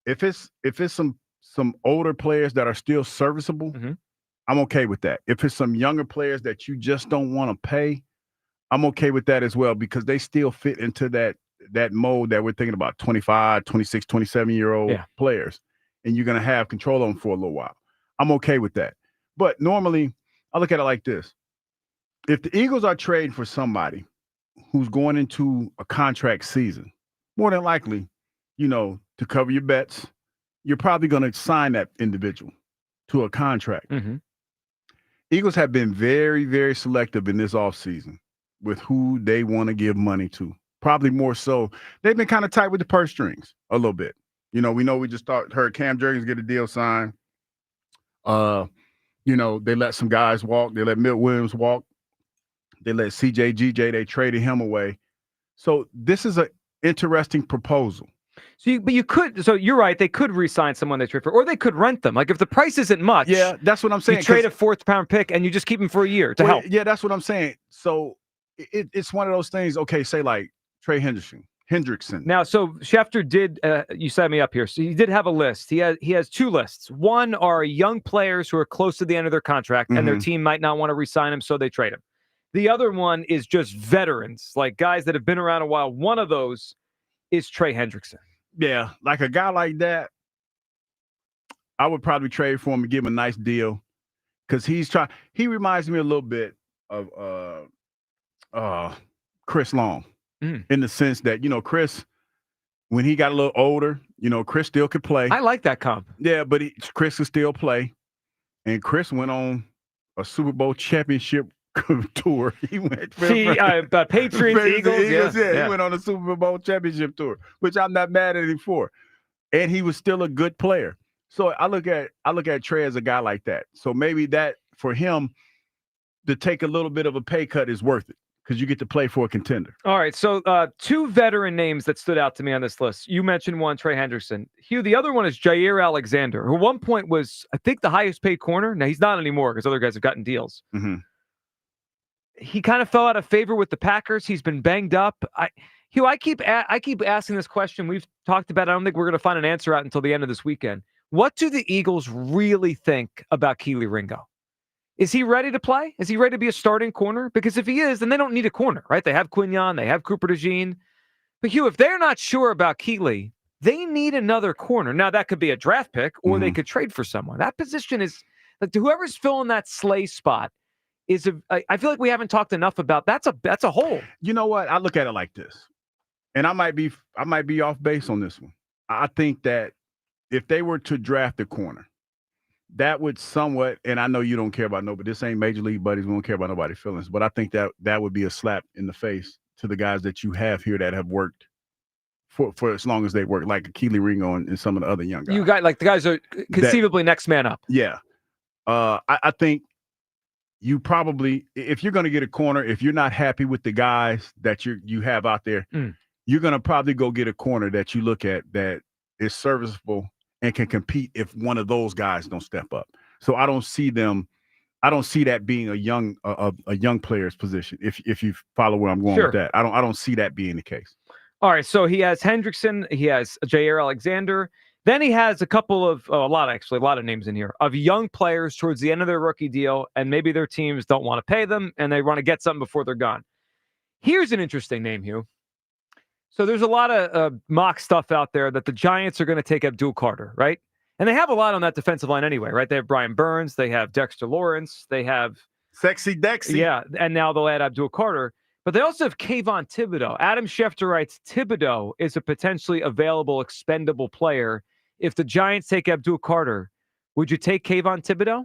If it's some some older players that are still serviceable, I'm okay with that. If it's some younger players that you just don't want to pay, I'm okay with that as well because they still fit into that mode that we're thinking about 25, 26, 27-year-old players, and you're going to have control of them for a little while. I'm okay with that. But normally, I look at it like this. If the Eagles are trading for somebody who's going into a contract season, more than likely, to cover your bets, you're probably going to sign that individual to a contract. Eagles have been very, very selective in this offseason with who they want to give money to. Probably more so. They've been kind of tight with the purse strings a little bit. We just heard Cam Jurgens get a deal signed. They let some guys walk. They let Milt Williams walk. They let CJ GJ, they traded him away. So this is an interesting proposal. So you're right. They could re-sign someone they trade for, or they could rent them. Like if the price isn't much. Yeah, that's what I'm saying. You trade a fourth-round pick and you just keep them for a year to help. Yeah, that's what I'm saying. So it's one of those things. Okay, say like Trey Hendrickson. Now, so Schefter did. You set me up here. So he did have a list. He has two lists. One are young players who are close to the end of their contract, and their team might not want to re-sign him, so they trade him. The other one is just veterans, like guys that have been around a while. One of those is Trey Hendrickson. Yeah, like a guy like that, I would probably trade for him and give him a nice deal because he reminds me a little bit of Chris Long in the sense that, Chris, when he got a little older, Chris still could play. I like that comp. Yeah, but Chris could still play. And Chris went on a Super Bowl championship tour. He went Patriots, Eagles. Yeah, he went on a Super Bowl championship tour, which I'm not mad at him for. And he was still a good player. So I look at Trey as a guy like that. So maybe that for him to take a little bit of a pay cut is worth it because you get to play for a contender. All right. So two veteran names that stood out to me on this list. You mentioned one, Trey Hendrickson. Hugh, the other one is Jair Alexander, who at one point was, I think, the highest paid corner. Now he's not anymore because other guys have gotten deals. He kind of fell out of favor with the Packers. He's been banged up. Hugh, I keep asking this question. We've talked about it. I don't think we're going to find an answer out until the end of this weekend. What do the Eagles really think about Kelee Ringo? Is he ready to play? Is he ready to be a starting corner? Because if he is, then they don't need a corner, right? They have Quignon, they have Cooper DeJean. But Hugh, if they're not sure about Kelee, they need another corner. Now, that could be a draft pick, or they could trade for someone. That position is, like, whoever's filling that Slay spot, I feel like we haven't talked enough about that's a hole. You know what? I look at it like this, and I might be off base on this one. I think that if they were to draft a corner, that would somewhat, and I know you don't care about nobody. This ain't Major League buddies. We don't care about nobody's feelings, but I think that would be a slap in the face to the guys that you have here that have worked for as long as they work, like Kelee Ringo and some of the other young guys. You got, like, the guys are conceivably next man up. Yeah, I think. You probably, if you're going to get a corner, if you're not happy with the guys that you have out there, you're going to probably go get a corner that you look at that is serviceable and can compete if one of those guys don't step up. So I don't see that being a young player's position. If you follow where I'm going with that, I don't see that being the case. All right, so he has Hendrickson, he has Jair Alexander. Then he has a lot of names in here of young players towards the end of their rookie deal, and maybe their teams don't want to pay them, and they want to get something before they're gone. Here's an interesting name, Hugh. So there's a lot of mock stuff out there that the Giants are going to take Abdul Carter, right? And they have a lot on that defensive line anyway, right? They have Brian Burns, they have Dexter Lawrence, they have Sexy Dexy. Yeah, and now they'll add Abdul Carter. But they also have Kayvon Thibodeau. Adam Schefter writes, Thibodeau is a potentially available, expendable player. If the Giants take Abdul Carter, would you take Kayvon Thibodeau?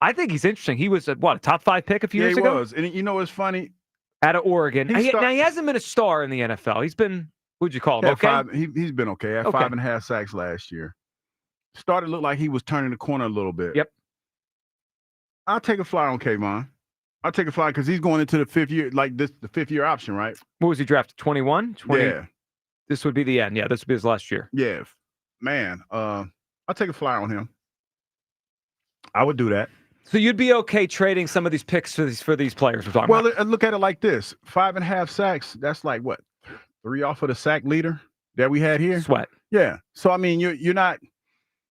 I think he's interesting. He was a top 5 pick a few years ago? He was. And you know what's funny? Out of Oregon. Now, he hasn't been a star in the NFL. He's been, what'd you call him, okay? He's been okay. Had 5.5 sacks last year. Started to look like he was turning the corner a little bit. Yep. I'll take a flyer on Kayvon. I'll take a flyer because he's going into the 5th year, like the 5th year option, right? What was he drafted? 21? 20? Yeah. This would be the end. Yeah, this would be his last year. Yeah. Man, I'll take a flyer on him. I would do that. So you'd be okay trading some of these picks for these players we're talking about? Well, look at it like this. 5.5 sacks, that's like what? 3 off of the sack leader that we had here? Sweat. Yeah. So, I mean, you're not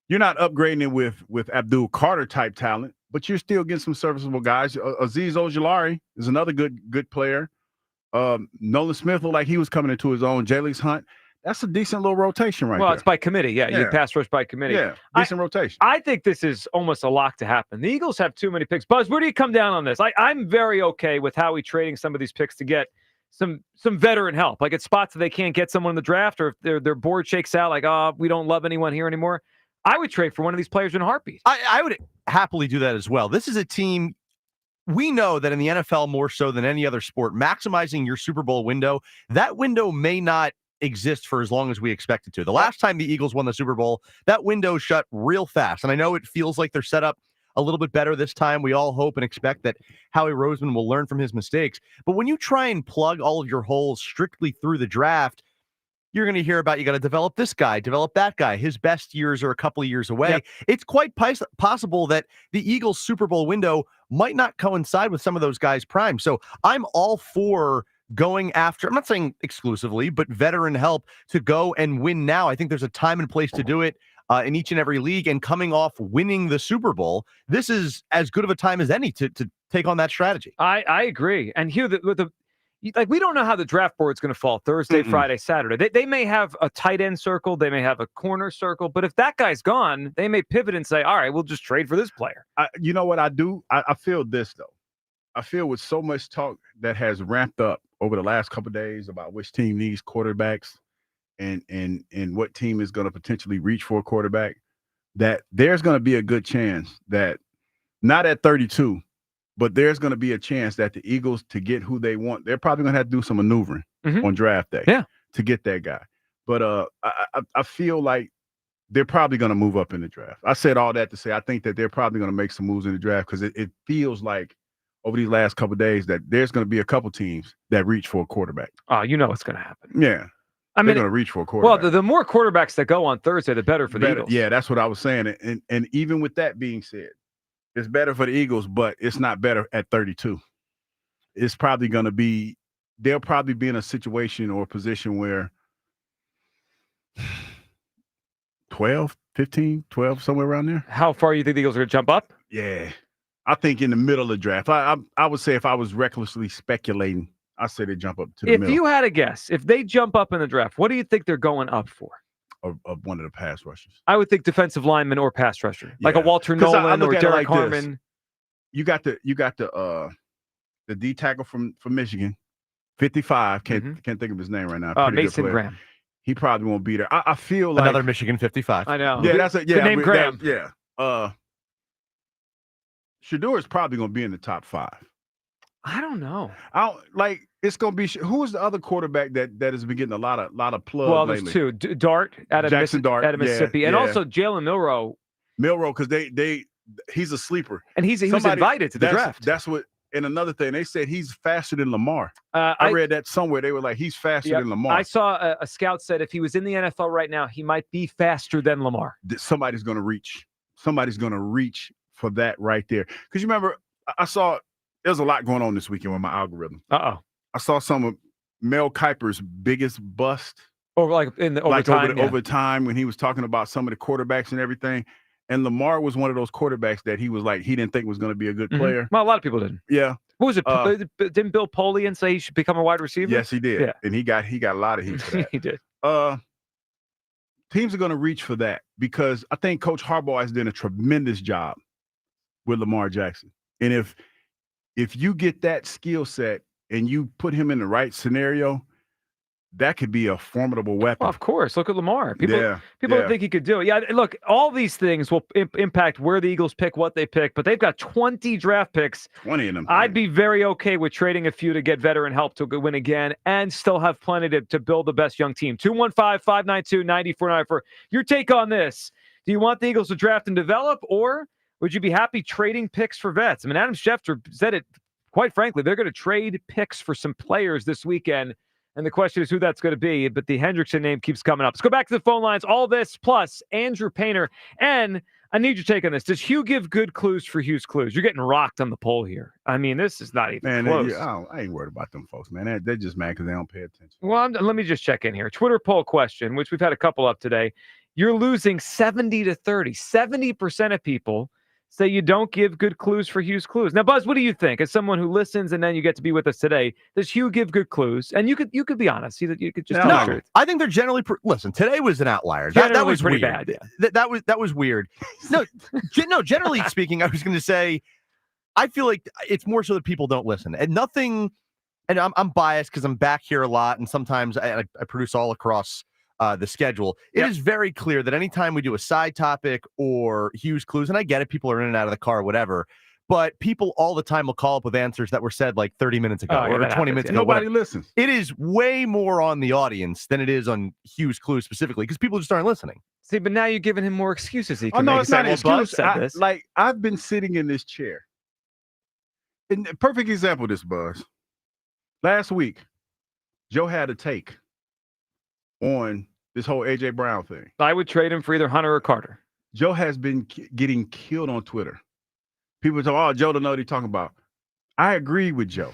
You're not upgrading it with Abdul Carter type talent, but you're still getting some serviceable guys. Azeez Ojulari is another good player. Nolan Smith looked like he was coming into his own. Jalix Hunt. That's a decent little rotation right there. Well, it's by committee. Yeah, you pass rush by committee. Yeah, decent rotation. I think this is almost a lock to happen. The Eagles have too many picks. Buzz, where do you come down on this? I'm very okay with Howie trading some of these picks to get some veteran help. Like at spots that they can't get someone in the draft, or if their board shakes out, like, oh, we don't love anyone here anymore. I would trade for one of these players in a heartbeat. I would happily do that as well. This is a team. We know that in the NFL more so than any other sport, maximizing your Super Bowl window, that window may not exist for as long as we expect it to. The last time the Eagles won the Super Bowl, that window shut real fast. And I know it feels like they're set up a little bit better this time. We all hope and expect that Howie Roseman will learn from his mistakes. But when you try and plug all of your holes strictly through the draft, you're going to hear about you got to develop this guy, develop that guy. His best years are a couple of years away. Yep. It's quite possible that the Eagles Super Bowl window might not coincide with some of those guys' prime. So I'm all for going after, I'm not saying exclusively, but veteran help to go and win now. I think there's a time and place to do it in each and every league. And coming off winning the Super Bowl, this is as good of a time as any to take on that strategy. I agree. And Hugh, we don't know how the draft board's going to fall Thursday, Friday, Saturday. They may have a tight end circle. They may have a corner circle. But if that guy's gone, they may pivot and say, all right, we'll just trade for this player. You know what I do? I feel this, though. I feel with so much talk that has ramped up over the last couple of days about which team needs quarterbacks and what team is going to potentially reach for a quarterback, that there's going to be a good chance that not at 32, but there's going to be a chance that the Eagles, to get who they want, they're probably going to have to do some maneuvering on draft day to get that guy. But I feel like they're probably going to move up in the draft. I said all that to say I think that they're probably going to make some moves in the draft because it feels like over these last couple of days that there's going to be a couple teams that reach for a quarterback. Oh, you know what's going to happen. Yeah. They're going to reach for a quarterback. Well, the more quarterbacks that go on Thursday, the better for the Eagles. Yeah, that's what I was saying. And even with that being said, it's better for the Eagles, but it's not better at 32. It's probably going to be, they'll probably be in a situation or a position where 12, 15, 12, somewhere around there. How far you think the Eagles are going to jump up? Yeah. I think in the middle of the draft. I would say if I was recklessly speculating, I'd say they jump up to the middle. If you had a guess, if they jump up in the draft, what do you think they're going up for? Of one of the pass rushers. I would think defensive lineman or pass rusher, like a Walter Nolan or Derek Harmon. You got the D tackle from Michigan, 55. Can't think of his name right now. Mason Graham. He probably won't be there. I feel like another Michigan 55. I know. Yeah, that's the name Graham. Shedeur is probably going to be in the top 5. I don't know. It's going to be who is the other quarterback that has been getting a lot of plug well, lately? There's two. Dart out of Mississippi, and also Jalen Milroe. Because he's a sleeper, and he was invited to the draft. That's what. And another thing, they said he's faster than Lamar. I read that somewhere. They were like, he's faster than Lamar. I saw a scout said if he was in the NFL right now, he might be faster than Lamar. Somebody's going to reach. Somebody's going to reach for that right there. Because you remember, I saw there's a lot going on this weekend with my algorithm. I saw some of Mel Kiper's biggest bust. Over time when he was talking about some of the quarterbacks and everything. And Lamar was one of those quarterbacks that he was like, he didn't think was going to be a good player. Well, a lot of people didn't. Yeah. What was it? Didn't Bill Polian say he should become a wide receiver? Yes, he did. Yeah. And he got a lot of heat for that. He did. Teams are going to reach for that because I think Coach Harbaugh has done a tremendous job with Lamar Jackson. And if you get that skill set and you put him in the right scenario, that could be a formidable weapon. Well, of course. Look at Lamar. People don't think he could do it. Yeah, look, all these things will impact where the Eagles pick, what they pick, but they've got 20 draft picks. 20 of them. I'd be very okay with trading a few to get veteran help to win again and still have plenty to build the best young team. 215-592-9494. Your take on this. Do you want the Eagles to draft and develop, or would you be happy trading picks for vets? I mean, Adam Schefter said it, quite frankly, they're going to trade picks for some players this weekend. And the question is who that's going to be, but the Hendrickson name keeps coming up. Let's go back to the phone lines. All this plus Andrew Painter. And I need your take on this. Does Hugh give good clues for Hugh's clues? You're getting rocked on the poll here. I mean, this is not even close. I ain't worried about them folks, man. They're just mad because they don't pay attention. Well, let me just check in here. Twitter poll question, which we've had a couple up today. you're losing 70-30. 70% of people say you don't give good clues for Hugh's Clues. Now, Buzz, what do you think? As someone who listens and then you get to be with us today, does Hugh give good clues? And you could be honest. You could just tell the truth. I think they're generally listen. Today was an outlier. That was pretty weird. bad. Yeah. That was weird. No, generally speaking, I was going to say, I feel like it's more so that people don't listen, and nothing. And I'm biased because I'm back here a lot, and sometimes I produce all across the schedule. It is very clear that anytime we do a side topic or Hugh's Clues, and I get it, people are in and out of the car, whatever. But people all the time will call up with answers that were said like 30 minutes ago or 20 minutes ago. Nobody listens. It is way more on the audience than it is on Hugh's Clues specifically because people just aren't listening. See, but now you're giving him more excuses. He can no, make. it's not an excuse. This. Like, I've been sitting in this chair. And a perfect example of this, Buzz. Last week, Joe had a take on this whole A.J. Brown thing. I would trade him for either Hunter or Carter. Joe has been getting killed on Twitter. People talk, oh, Joe don't know what he's talking about. I agree with Joe.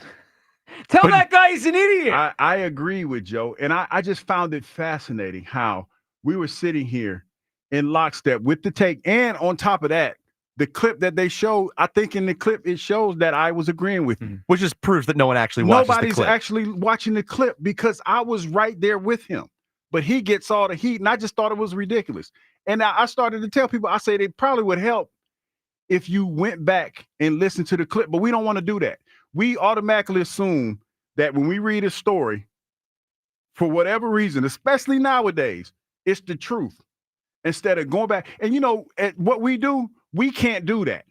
Tell that guy he's an idiot. I agree with Joe. And I just found it fascinating how we were sitting here in lockstep with the take. And on top of that, the clip that they showed, I think in the clip, it shows that I was agreeing with you. Which just proves that no one actually watches the clip. Nobody's actually watching the clip because I was right there with him. But he gets all the heat, and I just thought it was ridiculous. And I started to tell people, I said it probably would help if you went back and listened to the clip, but we don't want to do that. We automatically assume that when we read a story, for whatever reason, especially nowadays, it's the truth instead of going back. And, at what we do, we can't do that.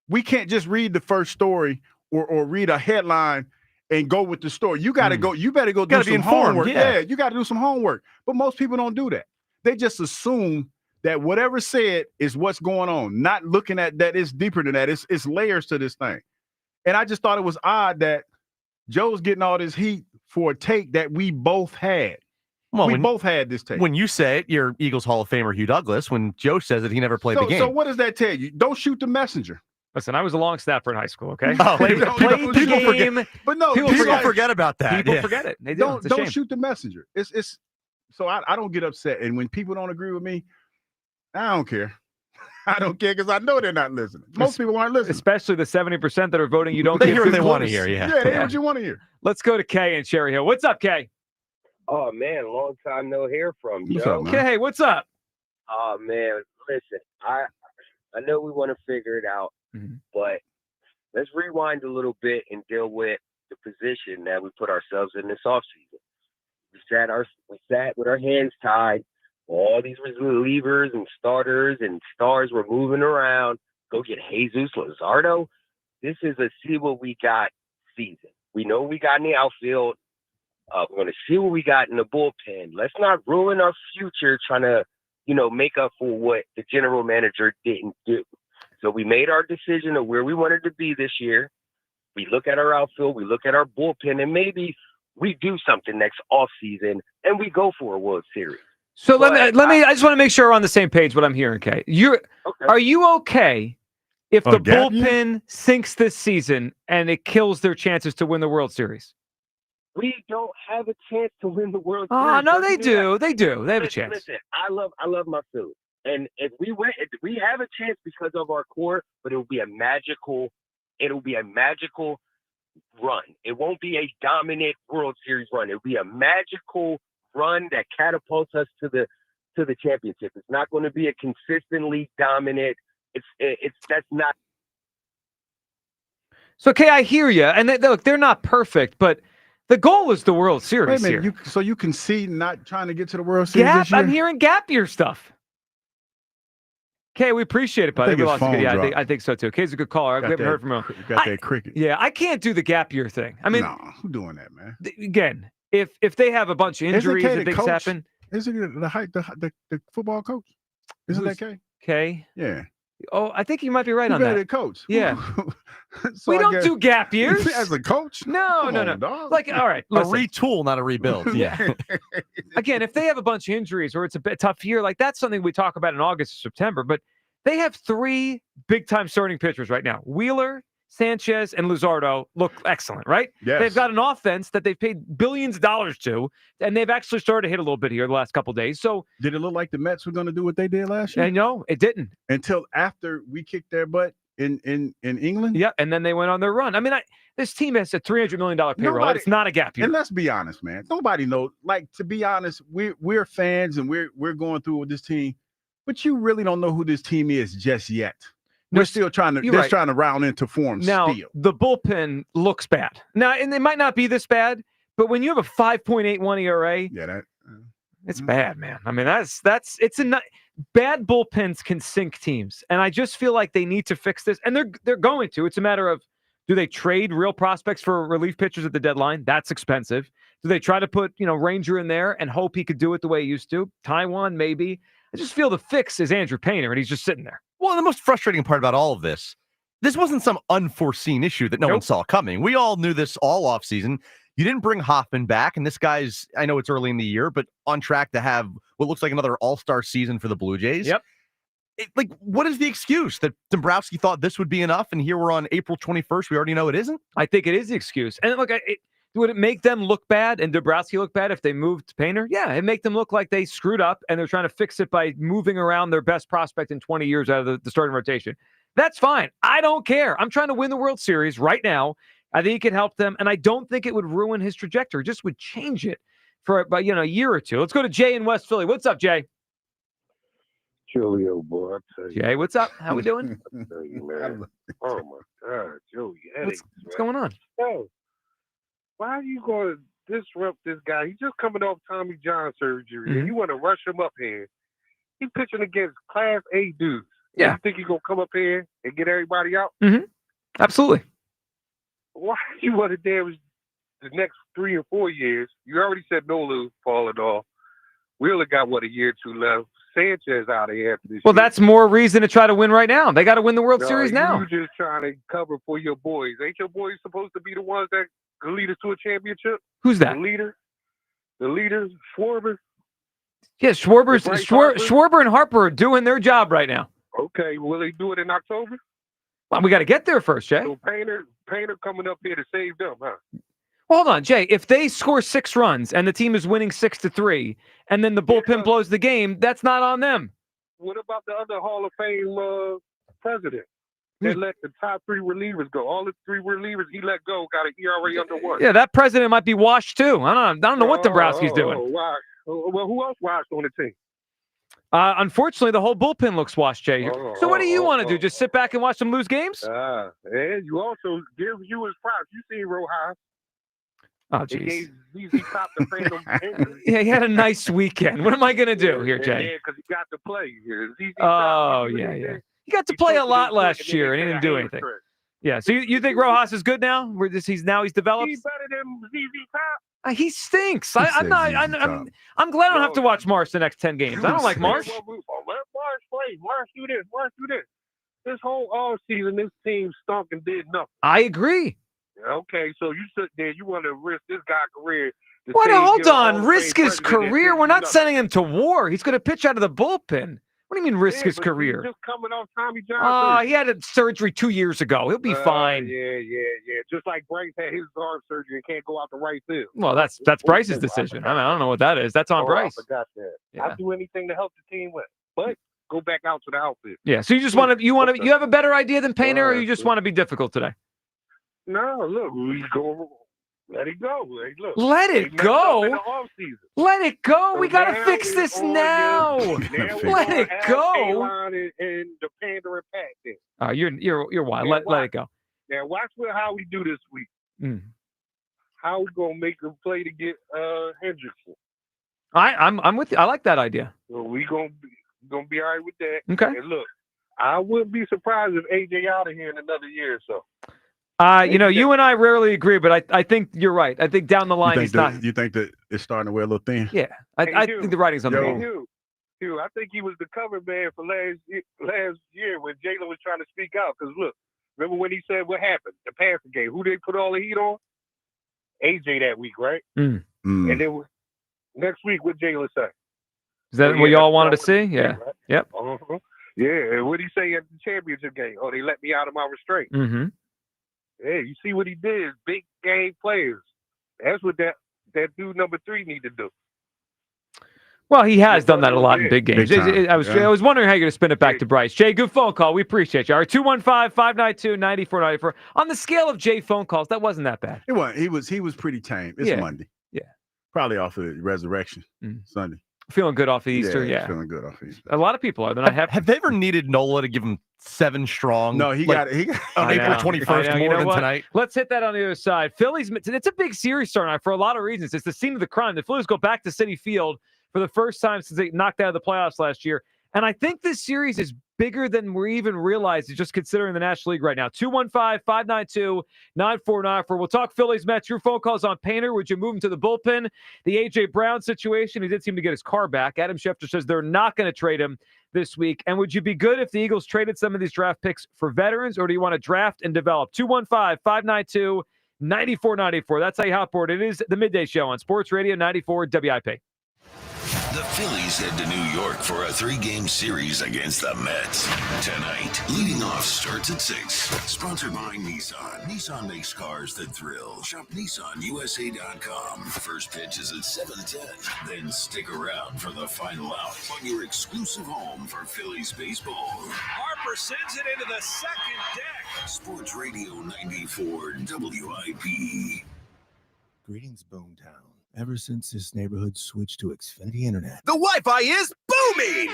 We can't just read the first story or read a headline and go with the story. You got to go. You better go do some homework. Yeah, you got to do some homework. But most people don't do that. They just assume that whatever said is what's going on, not looking at that it's deeper than that. It's layers to this thing. And I just thought it was odd that Joe's getting all this heat for a take that we both had. Well, we both had this take. When you say it, you're Eagles Hall of Famer Hugh Douglas. When Joe says it, he never played the game. So what does that tell you? Don't shoot the messenger. Listen, I was a long snapper in high school, okay? Played the game. Forget, but no, people forget about that. People forget it. They do. Don't shoot the messenger. It's so I don't get upset. And when people don't agree with me, I don't care. I don't care because I know they're not listening. Most people aren't listening. Especially the 70% that are voting you don't they hear what they want to hear. Yeah, they hear what you want to hear. Let's go to Kay in Cherry Hill. What's up, Kay? Oh, man, long time no hear from you. What's up, man? Kay, what's up? Oh, man, listen, I know we want to figure it out, but let's rewind a little bit and deal with the position that we put ourselves in this offseason. We sat with our hands tied. All these relievers and starters and stars were moving around. Go get Jesus Luzardo. This is a see what we got season. We know what we got in the outfield. We're going to see what we got in the bullpen. Let's not ruin our future trying to, make up for what the general manager didn't do. So we made our decision of where we wanted to be this year. We look at our outfield, we look at our bullpen, and maybe we do something next offseason and we go for a World Series. So let me. I just want to make sure we're on the same page. What I'm hearing, Kay. Are you okay if the bullpen sinks this season and it kills their chances to win the World Series? We don't have a chance to win the World Series. Oh no, they do. They do. They have a chance. Listen, I love my Phillies, and if we have a chance because of our core, but it will be a magical run. It won't be a dominant World Series run. It will be a magical run that catapults us to the championship. It's not going to be a consistently dominant. That's not. So, okay, I hear you. And look, they're not perfect, but the goal is the World Series. Wait a minute, so you can see not trying to get to the World Series this year? I'm hearing gap year stuff. Okay, we appreciate it, buddy. I think so too. Kay's a good caller. We haven't heard from him. Got that cricket. Yeah, I can't do the gap year thing. I mean, no, who's doing that, man? Again, if they have a bunch of injuries and things happen, isn't it the football coach? Isn't that Kay? Kay? Yeah. Oh, I think you might be right on that. The coach. Yeah. So we don't do gap years as a coach. No. Dog. Like, all right, listen. A retool, not a rebuild. Yeah. Again, if they have a bunch of injuries or it's a tough year, like that's something we talk about in August or September. But they have 3 big-time starting pitchers right now: Wheeler, Sanchez and Luzardo look excellent, right? Yes. They've got an offense that they've paid billions of dollars to, and they've actually started to hit a little bit here the last couple of days. So did it look like the Mets were going to do what they did last year? No, it didn't. Until after we kicked their butt in England? Yeah, and then they went on their run. I mean, this team has a $300 million payroll. It's not a gap year. And let's be honest, man. Nobody knows. Like, to be honest, we're fans and we're going through with this team, but you really don't know who this team is just yet. We're still trying to trying to round into form now, still. The bullpen looks bad. Now, and it might not be this bad, but when you have a 5.81 ERA, it's bad, man. I mean, bad bullpens can sink teams, and I just feel like they need to fix this, and they're going to. It's a matter of, do they trade real prospects for relief pitchers at the deadline? That's expensive. Do they try to put Ranger in there and hope he could do it the way he used to? Taiwan, maybe. I just feel the fix is Andrew Painter, and he's just sitting there. Well, the most frustrating part about all of this wasn't some unforeseen issue that no one saw coming. We all knew this all offseason. You didn't bring Hoffman back, and this guy's, I know it's early in the year, but on track to have what looks like another all-star season for the Blue Jays. Yep. What is the excuse? That Dombrowski thought this would be enough, and here we're on April 21st. We already know it isn't? I think it is the excuse. And look, would it make them look bad and Dombrowski look bad if they moved Painter? Yeah, it'd make them look like they screwed up, and they're trying to fix it by moving around their best prospect in 20 years out of the starting rotation. That's fine. I don't care. I'm trying to win the World Series right now. I think it could help them, and I don't think it would ruin his trajectory. It just would change it for a year or two. Let's go to Jay in West Philly. What's up, Jay? Julio, boy, I tell you. Jay, what's up? How we doing? I tell you, man. Oh my God, Joey, what's going on? Oh, why are you going to disrupt this guy? He's just coming off Tommy John surgery, and you want to rush him up here. He's pitching against Class A dudes. Yeah. You think he's going to come up here and get everybody out? Mm-hmm. Absolutely. Why you want to damage the next 3 or 4 years? You already said Nolu falling off. We only got, a year or two left. Sanchez out of here after this Well, year. that's more reason to try to win right now. They got to win the World Series now. You just trying to cover for your boys. Ain't your boys supposed to be the ones that can lead us to a championship? Who's that? The leader, Schwarber. Yeah, Schwarber and Harper are doing their job right now. Okay, will they do it in October? Well, we got to get there first, Jay. So Painter coming up here to save them, huh? Hold on, Jay. If they score 6 runs and the team is winning 6-3, and then the bullpen blows the game, that's not on them. What about the other Hall of Fame president that let the top 3 relievers go? All the 3 relievers he let go got an ERA under 1. Yeah, that president might be washed too. I don't know what Dombrowski's doing. Wow. Well, who else washed on the team? Unfortunately, the whole bullpen looks washed, Jay. So what do you want to do? Just sit back and watch them lose games? And you also give you his props. You see Rojas. Oh, jeez. Yeah, he had a nice weekend. What am I going to do here, Jay? Yeah, because he got to play. He got to play a lot last year, and he didn't do anything. Yeah, so you think Rojas is good now? He's developed? He's better than ZZ Top. He stinks. I'm glad I don't have to watch Marsh the next 10 games. I don't like Marsh. Let Marsh play. Marsh do this. This whole offseason, this team stunk and did nothing. I agree. Okay, so you sit there, you want to risk this guy's career. Hold on. Risk his career? We're not sending him to war. He's going to pitch out of the bullpen. What do you mean risk his career? He's just coming off Tommy John. He had a surgery 2 years ago. He'll be fine. Yeah. Just like Bryce had his arm surgery and can't go out the right field. Well, that's Bryce's decision. I don't know what that is. That's on Bryce. I forgot that. Yeah. I'll do anything to help the team win, but go back out to the outfit. Yeah. So you just you have a better idea than Painter, or you just want to be difficult today? No, look, we go. Let it go. Hey, look, let it go. Let it go. So we got to fix this now. Let it go. And the pandering pack. You're wild. Let it go. Now watch how we do this week. How we gonna make them play to get Hendrickson? I'm with you. I like that idea. So we gonna be all right with that. Okay. And look, I wouldn't be surprised if AJ out of here in another year or so. You and I rarely agree, but I think you're right. I think down the line he's not. You think that it's starting to wear a little thin? Yeah, I think the writing's on the wall. I think he was the cover man for last year when Jalen was trying to speak out. Because look, remember when he said what happened? The passing game. Who they put all the heat on? AJ that week, right? And then next week, what Jalen say? Is that what y'all wanted to see? Yeah. Right? Yep. Yeah. And what did he say at the championship game? Oh, they let me out of my restraint. Hey, you see what he did? Big game players. That's what that dude number 3 need to do. Well, he has done that a lot in big games. I was wondering how you're going to spin it back to Bryce. Jay, good phone call. We appreciate you. All right, 215-592-9494. On the scale of Jay phone calls, that wasn't that bad. It wasn't. He was pretty tame. It's Monday. Yeah. Probably off of Resurrection Sunday. Feeling good off of Easter, yeah. Feeling good off of Easter. A lot of people are. They're not happy. Have they ever needed Nola to give him 7 strong? No, he got it. On April 21st more than tonight. Let's hit that on the other side. Phillies, it's a big series starting out for a lot of reasons. It's the scene of the crime. The Phillies go back to Citi Field for the first time since they knocked out of the playoffs last year. And I think this series is bigger than we even realize, just considering the National League right now. 215-592-9494. We'll talk Phillies, Mets. Your phone calls on Painter. Would you move him to the bullpen? The A.J. Brown situation, he did seem to get his car back. Adam Schefter says they're not going to trade him this week. And would you be good if the Eagles traded some of these draft picks for veterans, or do you want to draft and develop? 215-592-9494. That's how you hop board. It is the Midday Show on Sports Radio 94 WIP. The Phillies head to New York for a 3-game series against the Mets. Tonight, leading off starts at 6. Sponsored by Nissan. Nissan makes cars that thrill. Shop NissanUSA.com. First pitch is at 7:10. Then stick around for the final out on your exclusive home for Phillies baseball. Harper sends it into the second deck. Sports Radio 94 WIP. Greetings, Boomtown. Ever since this neighborhood switched to Xfinity Internet, The Wi-Fi is booming!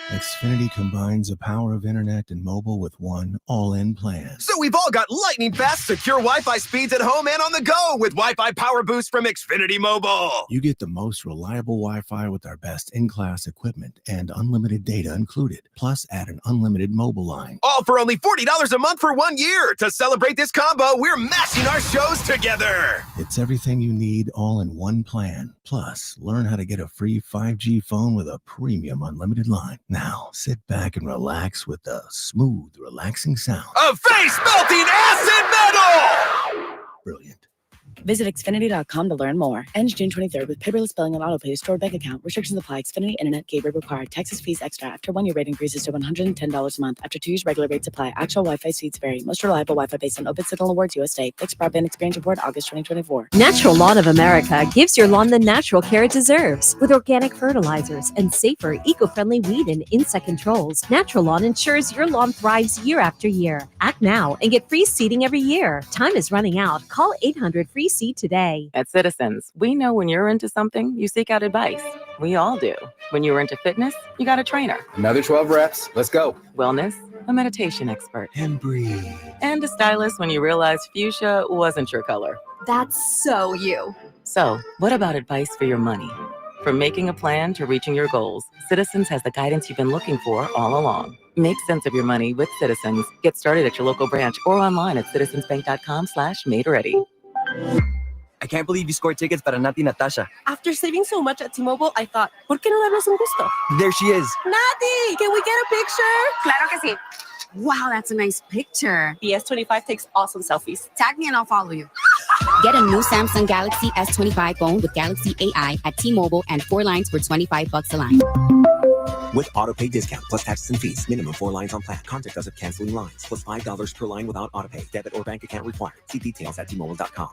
Xfinity combines the power of internet and mobile with one all-in plan. So we've all got lightning-fast, secure Wi-Fi speeds at home and on the go with Wi-Fi Power Boost from Xfinity Mobile. You get the most reliable Wi-Fi with our best in-class equipment and unlimited data included. Plus, add an unlimited mobile line. All for only $40 a month for 1 year. To celebrate this combo, we're mashing our shows together. It's everything you need all in one plan. Plus, learn how to get a free 5G phone with a premium unlimited line. Now, sit back and relax with the smooth, relaxing sound of face-melting acid metal! Brilliant. Visit Xfinity.com to learn more. Ends June 23rd with paperless billing and autopay to stored bank account. Restrictions apply. Xfinity Internet gateway required. Taxes, fees extra. After 1 year rate increases to $110 a month. After 2 years, regular rates apply. Actual Wi-Fi speeds vary. Most reliable Wi-Fi based on Open Signal Awards USA. Fixed Broadband Experience Report, August 2024. Natural Lawn of America gives your lawn the natural care it deserves. With organic fertilizers and safer, eco-friendly weed and insect controls, Natural Lawn ensures your lawn thrives year after year. Act now and get free seeding every year. Time is running out. Call 800-FREE-SEED today. At Citizens, we know when you're into something, you seek out advice. We all do. When you're into fitness, you got a trainer. Another 12 reps. Let's go. Wellness, a meditation expert. And breathe. And a stylist when you realize fuchsia wasn't your color. That's so you. So, what about advice for your money? From making a plan to reaching your goals, Citizens has the guidance you've been looking for all along. Make sense of your money with Citizens. Get started at your local branch or online at citizensbank.com/made-ready. I can't believe you scored tickets para Nati Natasha. After saving so much at T-Mobile, I thought, ¿por qué no darnos un gusto? There she is. Nati, can we get a picture? Claro que sí. Wow, that's a nice picture. The S25 takes awesome selfies. Tag me and I'll follow you. Get a new Samsung Galaxy S25 phone with Galaxy AI at T-Mobile and 4 lines for $25 a line. With autopay discount plus taxes and fees. Minimum 4 lines on plan. Contact us if canceling lines. Plus $5 per line without autopay. Debit or bank account required. See details at T-Mobile.com.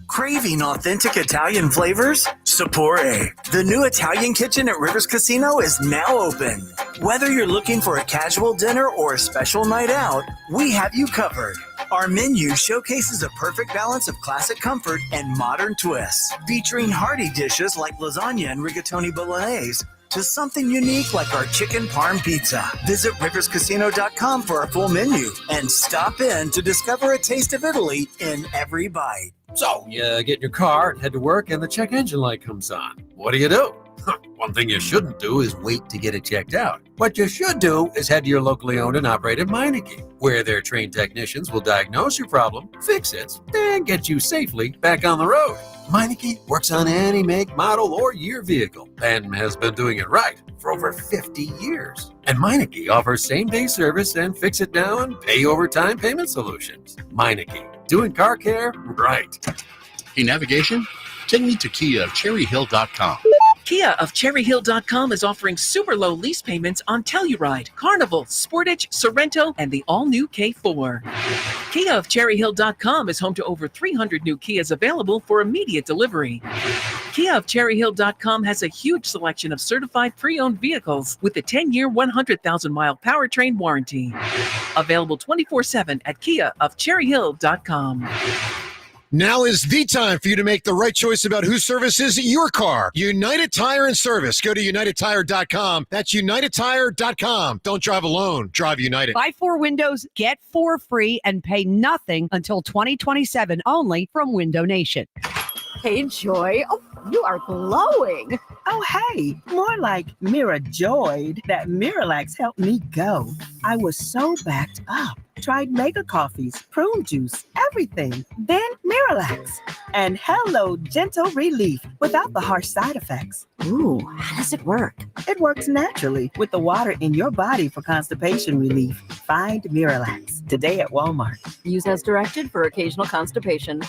Craving authentic Italian flavors? Sapore, the new Italian kitchen at Rivers Casino, is now open. Whether you're looking for a casual dinner or a special night out, we have you covered. Our menu showcases a perfect balance of classic comfort and modern twists, featuring hearty dishes like lasagna and rigatoni bolognese, to something unique like our chicken parm pizza. Visit riverscasino.com for our full menu and stop in to discover a taste of Italy in every bite. So, you get in your car and head to work and the check engine light comes on. What do? One thing you shouldn't do is wait to get it checked out. What you should do is head to your locally owned and operated Meineke, where their trained technicians will diagnose your problem, fix it, and get you safely back on the road. Meineke works on any make, model, or year vehicle and has been doing it right for over 50 years. And Meineke offers same-day service and fix-it-now and pay-over-time payment solutions. Meineke, doing car care right. Hey, navigation? Take me to Kia of CherryHill.com. Kia of CherryHill.com is offering super low lease payments on Telluride, Carnival, Sportage, Sorrento, and the all-new K4. Kia of CherryHill.com is home to over 300 new Kias available for immediate delivery. Kia of CherryHill.com has a huge selection of certified pre-owned vehicles with a 10-year, 100,000-mile powertrain warranty. Available 24/7 at Kia of CherryHill.com. Now is the time for you to make the right choice about who services your car. United Tire and Service. Go to UnitedTire.com. That's UnitedTire.com. Don't drive alone. Drive United. Buy 4 windows, get 4 free, and pay nothing until 2027 only from Window Nation. Hey, Joy. Oh, you are glowing. Oh, hey, more like Mirajoyed. That Miralax helped me go. I was so backed up. Tried mega coffees, prune juice, everything. Then Miralax. And hello, gentle relief without the harsh side effects. Ooh, how does it work? It works naturally with the water in your body for constipation relief. Find Miralax today at Walmart. Use as directed for occasional constipation.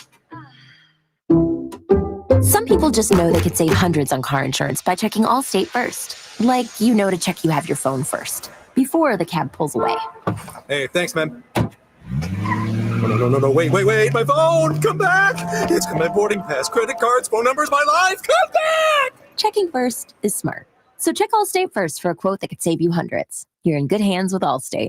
Some people just know they could save hundreds on car insurance by checking Allstate first. Like, to check you have your phone first, before the cab pulls away. Hey, thanks, man. No, wait, my phone, come back. It's got my boarding pass, credit cards, phone numbers, my life, come back. Checking first is smart. So check Allstate first for a quote that could save you hundreds. You're in good hands with Allstate.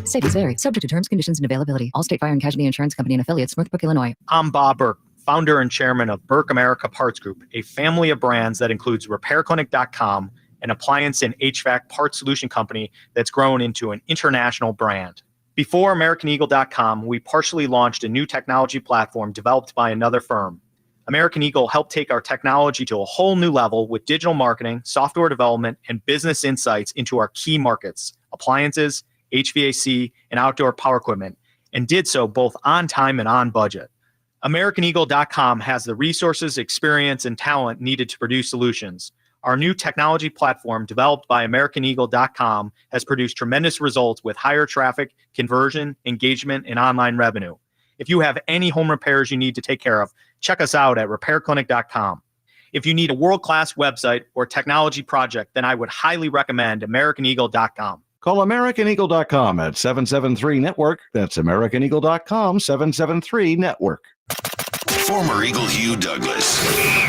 Savings vary, subject to terms, conditions, and availability. Allstate Fire and Casualty Insurance Company and affiliates, Northbrook, Illinois. I'm Bob Burke, founder and chairman of Burke America Parts Group, a family of brands that includes RepairClinic.com, an appliance and HVAC parts solution company that's grown into an international brand. Before AmericanEagle.com, we partially launched a new technology platform developed by another firm. American Eagle helped take our technology to a whole new level with digital marketing, software development, and business insights into our key markets, appliances, HVAC, and outdoor power equipment, and did so both on time and on budget. AmericanEagle.com has the resources, experience, and talent needed to produce solutions. Our new technology platform, developed by AmericanEagle.com, has produced tremendous results with higher traffic, conversion, engagement, and online revenue. If you have any home repairs you need to take care of, check us out at RepairClinic.com. If you need a world-class website or technology project, then I would highly recommend AmericanEagle.com. Call AmericanEagle.com at 773-NETWORK. That's AmericanEagle.com, 773-NETWORK. Former Eagle Hugh Douglas,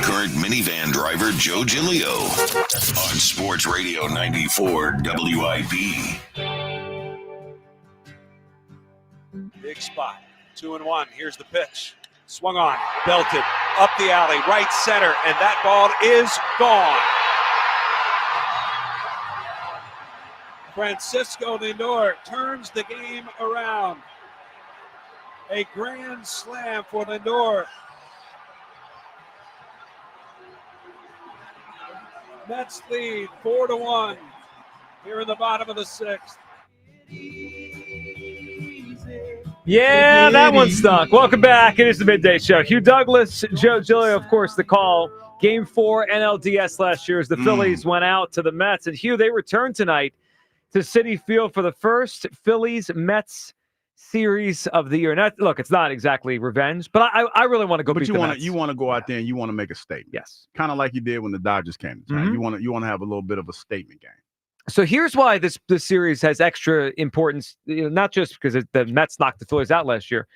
current minivan driver Joe Giglio on Sports Radio 94 WIP. Big spot. 2-1. Here's the pitch. Swung on, belted, up the alley, right center, and that ball is gone. Francisco Lindor turns the game around. A grand slam for Lindor. Mets lead 4-1 here in the bottom of the sixth. Yeah, that one stunk. Welcome back. It is the Midday Show. Hugh Douglas, Joe Giglio, of course, the call. Game 4 NLDS last year as the Phillies went out to the Mets. And Hugh, they returned tonight to Citi Field for the first Phillies-Mets series of the year. Now, look, it's not exactly revenge, but I really want to go beat the Mets. You want to go out there and you want to make a statement. Yes. Kind of like you did when the Dodgers came to town. You want to have a little bit of a statement game. So here's why this series has extra importance, not just because the Mets knocked the Phillies out last year.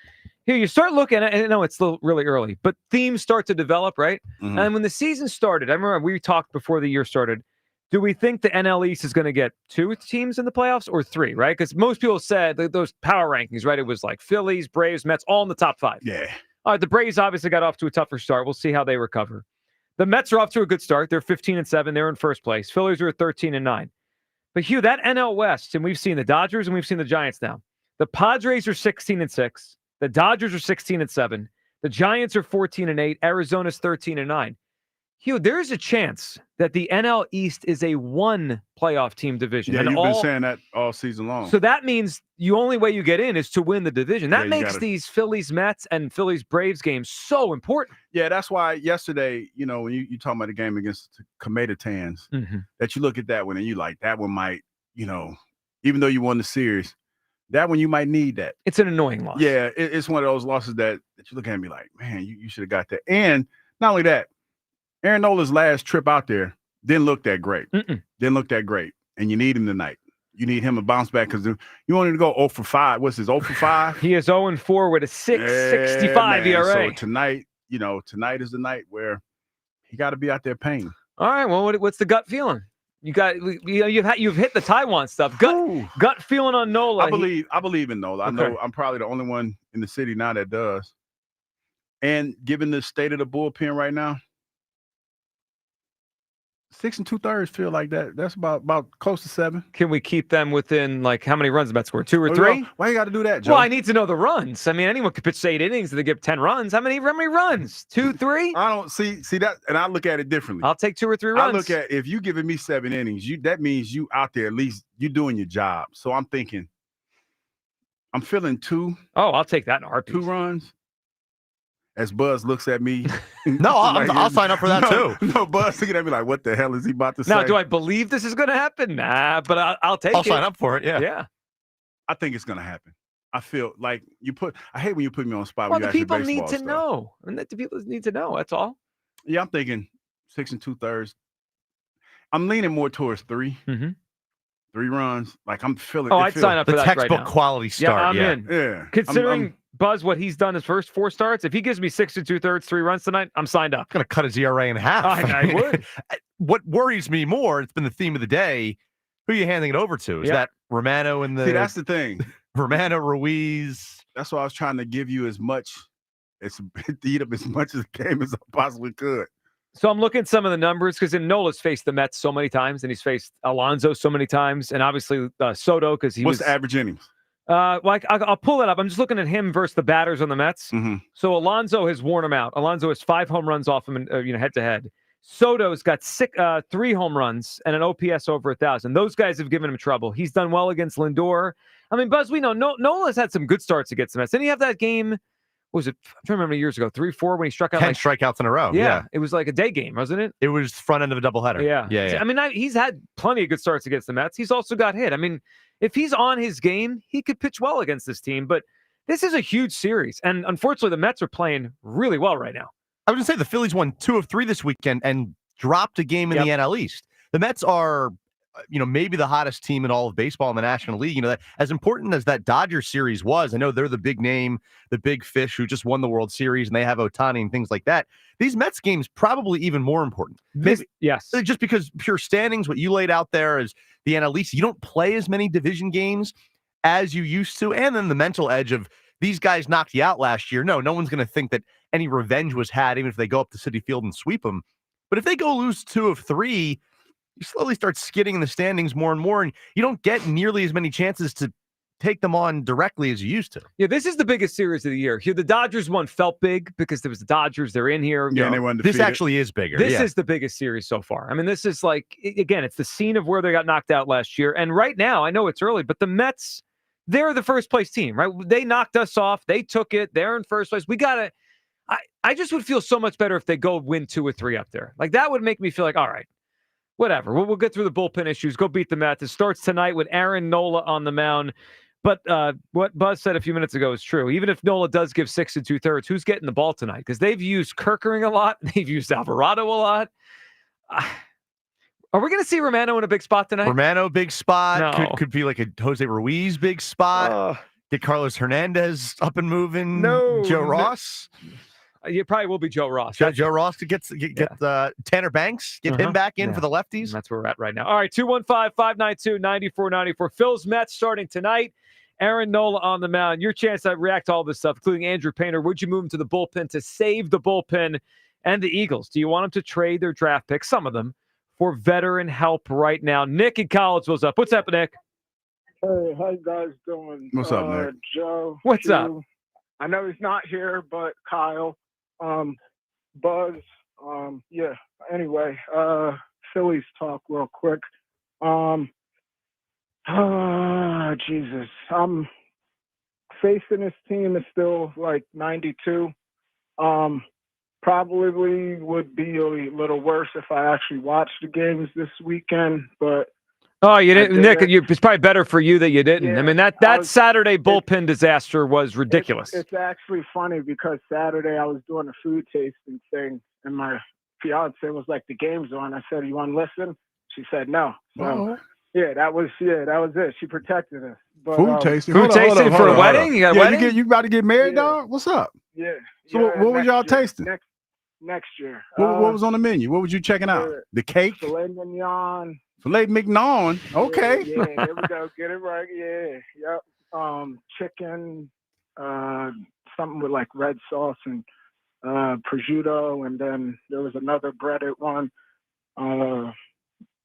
Here, you start looking at, and I know it's still really early, but themes start to develop, right? And when the season started, I remember we talked before the year started, do we think the NL East is going to get 2 teams in the playoffs or 3, right? Because most people said those power rankings, right? It was like Phillies, Braves, Mets, all in the top 5. Yeah. All right, the Braves obviously got off to a tougher start. We'll see how they recover. The Mets are off to a good start. They're 15-7. They're in first place. Phillies are at 13-9. But Hugh, that NL West, and we've seen the Dodgers and we've seen the Giants now. The Padres are 16-6. The Dodgers are 16-7. The Giants are 14-8. Arizona's 13-9. Hugh, there's a chance that the NL East is a 1 playoff team division. Yeah, you've been saying that all season long. So that means the only way you get in is to win the division. That makes these Phillies-Mets and Phillies-Braves games so important. Yeah, that's why yesterday, when you talking about the game against Cometans, that you look at that one and you like, that one might, even though you won the series, that one you might need that. It's an annoying loss. Yeah, it's one of those losses that you look at and be like, man, you should have got that. And not only that, Aaron Nola's last trip out there didn't look that great. Didn't look that great. And you need him tonight. you need him to bounce back because you want him to go 0 for 5. What's his 0 for 5? He is 0-4 with a 6.65 ERA. So tonight, tonight is the night where he got to be out there paying. All right. Well, what's the gut feeling? You've hit the Taiwan stuff. Gut feeling on Nola. I believe in Nola. I know I'm probably the only one in the city now that does. And given the state of the bullpen right now, 6 2/3 feel like that. That's about close to 7. Can we keep them within how many runs the Mets score? 2 or 3? Why you got to do that, Joe? Well, I need to know the runs. I mean, anyone could pitch 8 innings and they give 10 runs. How many runs? 2, 3? I don't see that, and I look at it differently. I'll take 2 or 3 runs. I look at if you giving me 7 innings, that means you out there at least you doing your job. So I'm thinking, I'm feeling 2. Oh, I'll take that in a heartbeat. 2 runs. As Buzz looks at me. No, I'll sign up for that too. No, Buzz looking at me like, what the hell is he about to say? Now, do I believe this is going to happen? Nah, but I'll take it. I'll sign up for it, yeah. Yeah. I think it's going to happen. I feel like I hate when you put me on the spot. Well, when the you people ask me need baseball to stuff. know. I mean, the people need to know. That's all. Yeah, I'm thinking 6 2/3. I'm leaning more towards 3. Mm-hmm. 3 runs. Like I'm feeling. I'd sign up for that right now. The textbook quality start. Yeah, I'm in. Yeah. Considering Buzz, what he's done his first 4 starts, if he gives me 6 2/3, 3 runs tonight, I'm signed up. Going to cut his ERA in half. I would. What worries me more, it's been the theme of the day, who are you handing it over to? Is that Romano in the... See, that's the thing. Romano, Ruiz. That's why I was trying to give you as much, to eat up as much of the game as I possibly could. So I'm looking at some of the numbers because Nola's faced the Mets so many times, and he's faced Alonso so many times, and obviously Soto because he What's the average innings? I'll pull it up. I'm just looking at him versus the batters on the Mets. Mm-hmm. So Alonso has worn him out. Alonso has 5 home runs off him, head to head. Soto's got 3 home runs and an OPS over 1,000. Those guys have given him trouble. He's done well against Lindor. I mean, Buzz, we know Nola's had some good starts against the Mets. Didn't he have that game? What was it? I'm trying to remember years ago, 3-4 when he struck out 10 strikeouts in a row. Yeah, it was like a day game, wasn't it? It was front end of a doubleheader. Yeah. I mean, he's had plenty of good starts against the Mets. He's also got hit. I mean, if he's on his game, he could pitch well against this team. But this is a huge series, and unfortunately, the Mets are playing really well right now. I was going to say the Phillies won 2 of 3 this weekend and dropped a game in the NL East. The Mets are, maybe the hottest team in all of baseball in the National League. That as important as that Dodgers series was, I know they're the big name, the big fish who just won the World Series, and they have Ohtani and things like that. These Mets games probably even more important. Yes. Just because pure standings, what you laid out there is the NL East. You don't play as many division games as you used to. And then the mental edge of these guys knocked you out last year. No one's going to think that any revenge was had, even if they go up to Citi Field and sweep them. But if they go lose 2 of 3, you slowly start skidding in the standings more and more, and you don't get nearly as many chances to take them on directly as you used to. Yeah, this is the biggest series of the year. Here, the Dodgers one felt big because there was the Dodgers. They're in here. Yeah, and they won defeated. This actually is bigger. This is the biggest series so far. I mean, this is again, it's the scene of where they got knocked out last year. And right now, I know it's early, but the Mets, they're the first place team, right? They knocked us off. They took it. They're in first place. We got to... I just would feel so much better if they go win 2 or 3 up there. That would make me feel like, all right, whatever. We'll get through the bullpen issues. Go beat the Mets. It starts tonight with Aaron Nola on the mound. But what Buzz said a few minutes ago is true. Even if Nola does give 6 2/3, who's getting the ball tonight? Because they've used Kerkering a lot. They've used Alvarado a lot. Are we going to see Romano in a big spot tonight? Romano, big spot. No. Could be like a Jose Ruiz, big spot. Get Carlos Hernandez up and moving. Joe Ross. It probably will be Joe Ross. Joe Ross to get Tanner Banks, get him back in for the lefties. That's where we're at right now. All right, 215-592-9494. Phil's Mets starting tonight. Aaron Nola on the mound. Your chance to react to all this stuff, including Andrew Painter. Would you move him to the bullpen to save the bullpen and the Eagles? Do you want them to trade their draft picks, some of them, for veteran help right now? Nick in Collegeville's up. What's up, Nick? Hey, how you guys doing? What's up, Nick? Joe. What's up? I know he's not here, but Kyle, Buzz, yeah. Anyway, Phillies talk real quick. Jesus, I'm facing this team is still like 92. Probably would be a little worse if I actually watched the games this weekend, but. Oh, you didn't, Nick. It's probably better for you that you didn't. Yeah, I mean, that Saturday bullpen disaster was ridiculous. It's actually funny because Saturday I was doing a food tasting thing, and my fiance was like, "The game's on." I said, "You want to listen?" She said, "No." So Yeah, that was it. She protected us. But, Food tasting. Food tasting for a wedding? You got a wedding? You about to get married, dog? What's up? Yeah. So what was y'all tasting? Next year. What was on the menu? What was you checking out? The cake? Filet mignon. Filet mignon. Okay. Yeah, there we go. Get it right. Yeah. Yep. Chicken, something with like red sauce and prosciutto, and then there was another breaded one.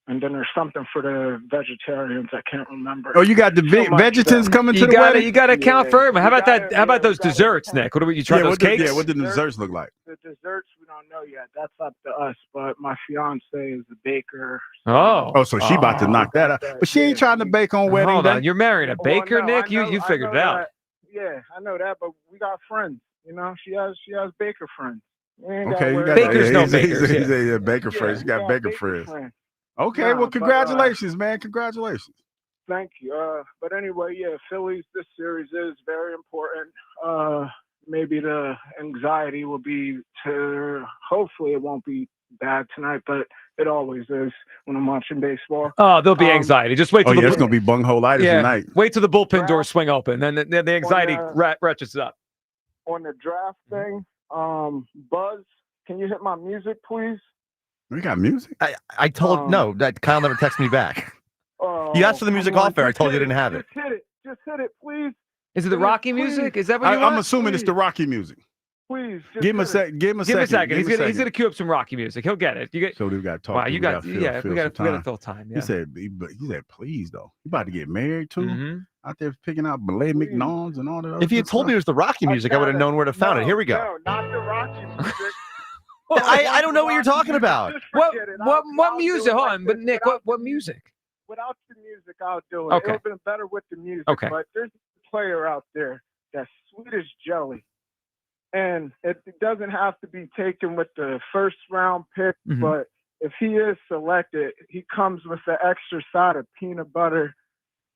And then there's something for the vegetarians. I can't remember. Oh, you got the vegetarians coming to the wedding? You got to account for them. How about that? How about those desserts, Nick? What do you try those cakes? What did the desserts look like? The desserts we don't know yet. That's up to us. But my fiance is a baker. Oh, so she about to knock that out. But she ain't trying to bake on wedding Hold day. on, you're marrying a baker, no, Nick. You figured it out. Yeah, I know that. But we got friends. You know, she has baker friends. Okay, you got bakers. No bakers. He's a baker friends. You got baker friends. Okay, well, congratulations, man. Congratulations. Thank you. But anyway, yeah, Phillies, this series is very important. Maybe the anxiety will be hopefully it won't be bad tonight, but it always is when I'm watching baseball. Oh, there'll be anxiety. Just wait till it's going to be bunghole-itis tonight. Wait till the bullpen doors swing open. Then the anxiety ratchets up. On the draft thing, Buzz, can you hit my music, please? We got music? I told no. Kyle never texted me back. You asked for the music off air. I told you didn't have it. Just hit it, please. Is it the Rocky music? Is that what you want? I'm assuming it's the Rocky music. Please. Give him a second. Give him a second. He's gonna cue up some Rocky music. He'll get it. So we got to talk. Wow, we got to fill time. Yeah. He said, please though. You about to get married too? Out there picking out filet mignons and all that. If you had told me it was the Rocky music, I would have known where to find it. Here we go. No, not the Rocky music. I don't know what you're talking about. What music? Hold on, but Nick, what music? Without the music, I'll do it. Okay. It would have been better with the music. Okay. But there's a player out there that's sweet as jelly. And it doesn't have to be taken with the first round pick, but if he is selected, he comes with the extra side of peanut butter.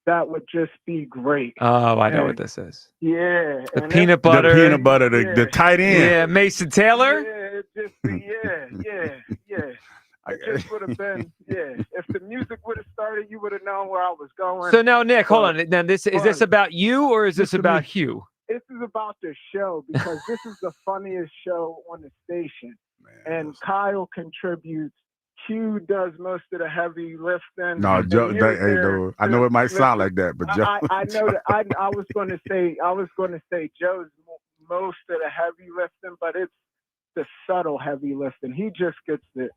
That would just be great. Oh, I know what this is. Yeah. The peanut butter. The peanut butter, the tight end. Yeah, Mason Taylor. Yeah, It just would have been, if the music would have started, you would have known where I was going. So now, Nick, hold on. Now, is this about you or is this about Hugh? This is about the show because this is the funniest show on the station. And Kyle contributes. Hugh does most of the heavy lifting. No, Joe. No, I know it might sound like that, but Joe. I know that. I was going to say Joe's most of the heavy lifting, but it's the subtle heavy lifting. He just gets it.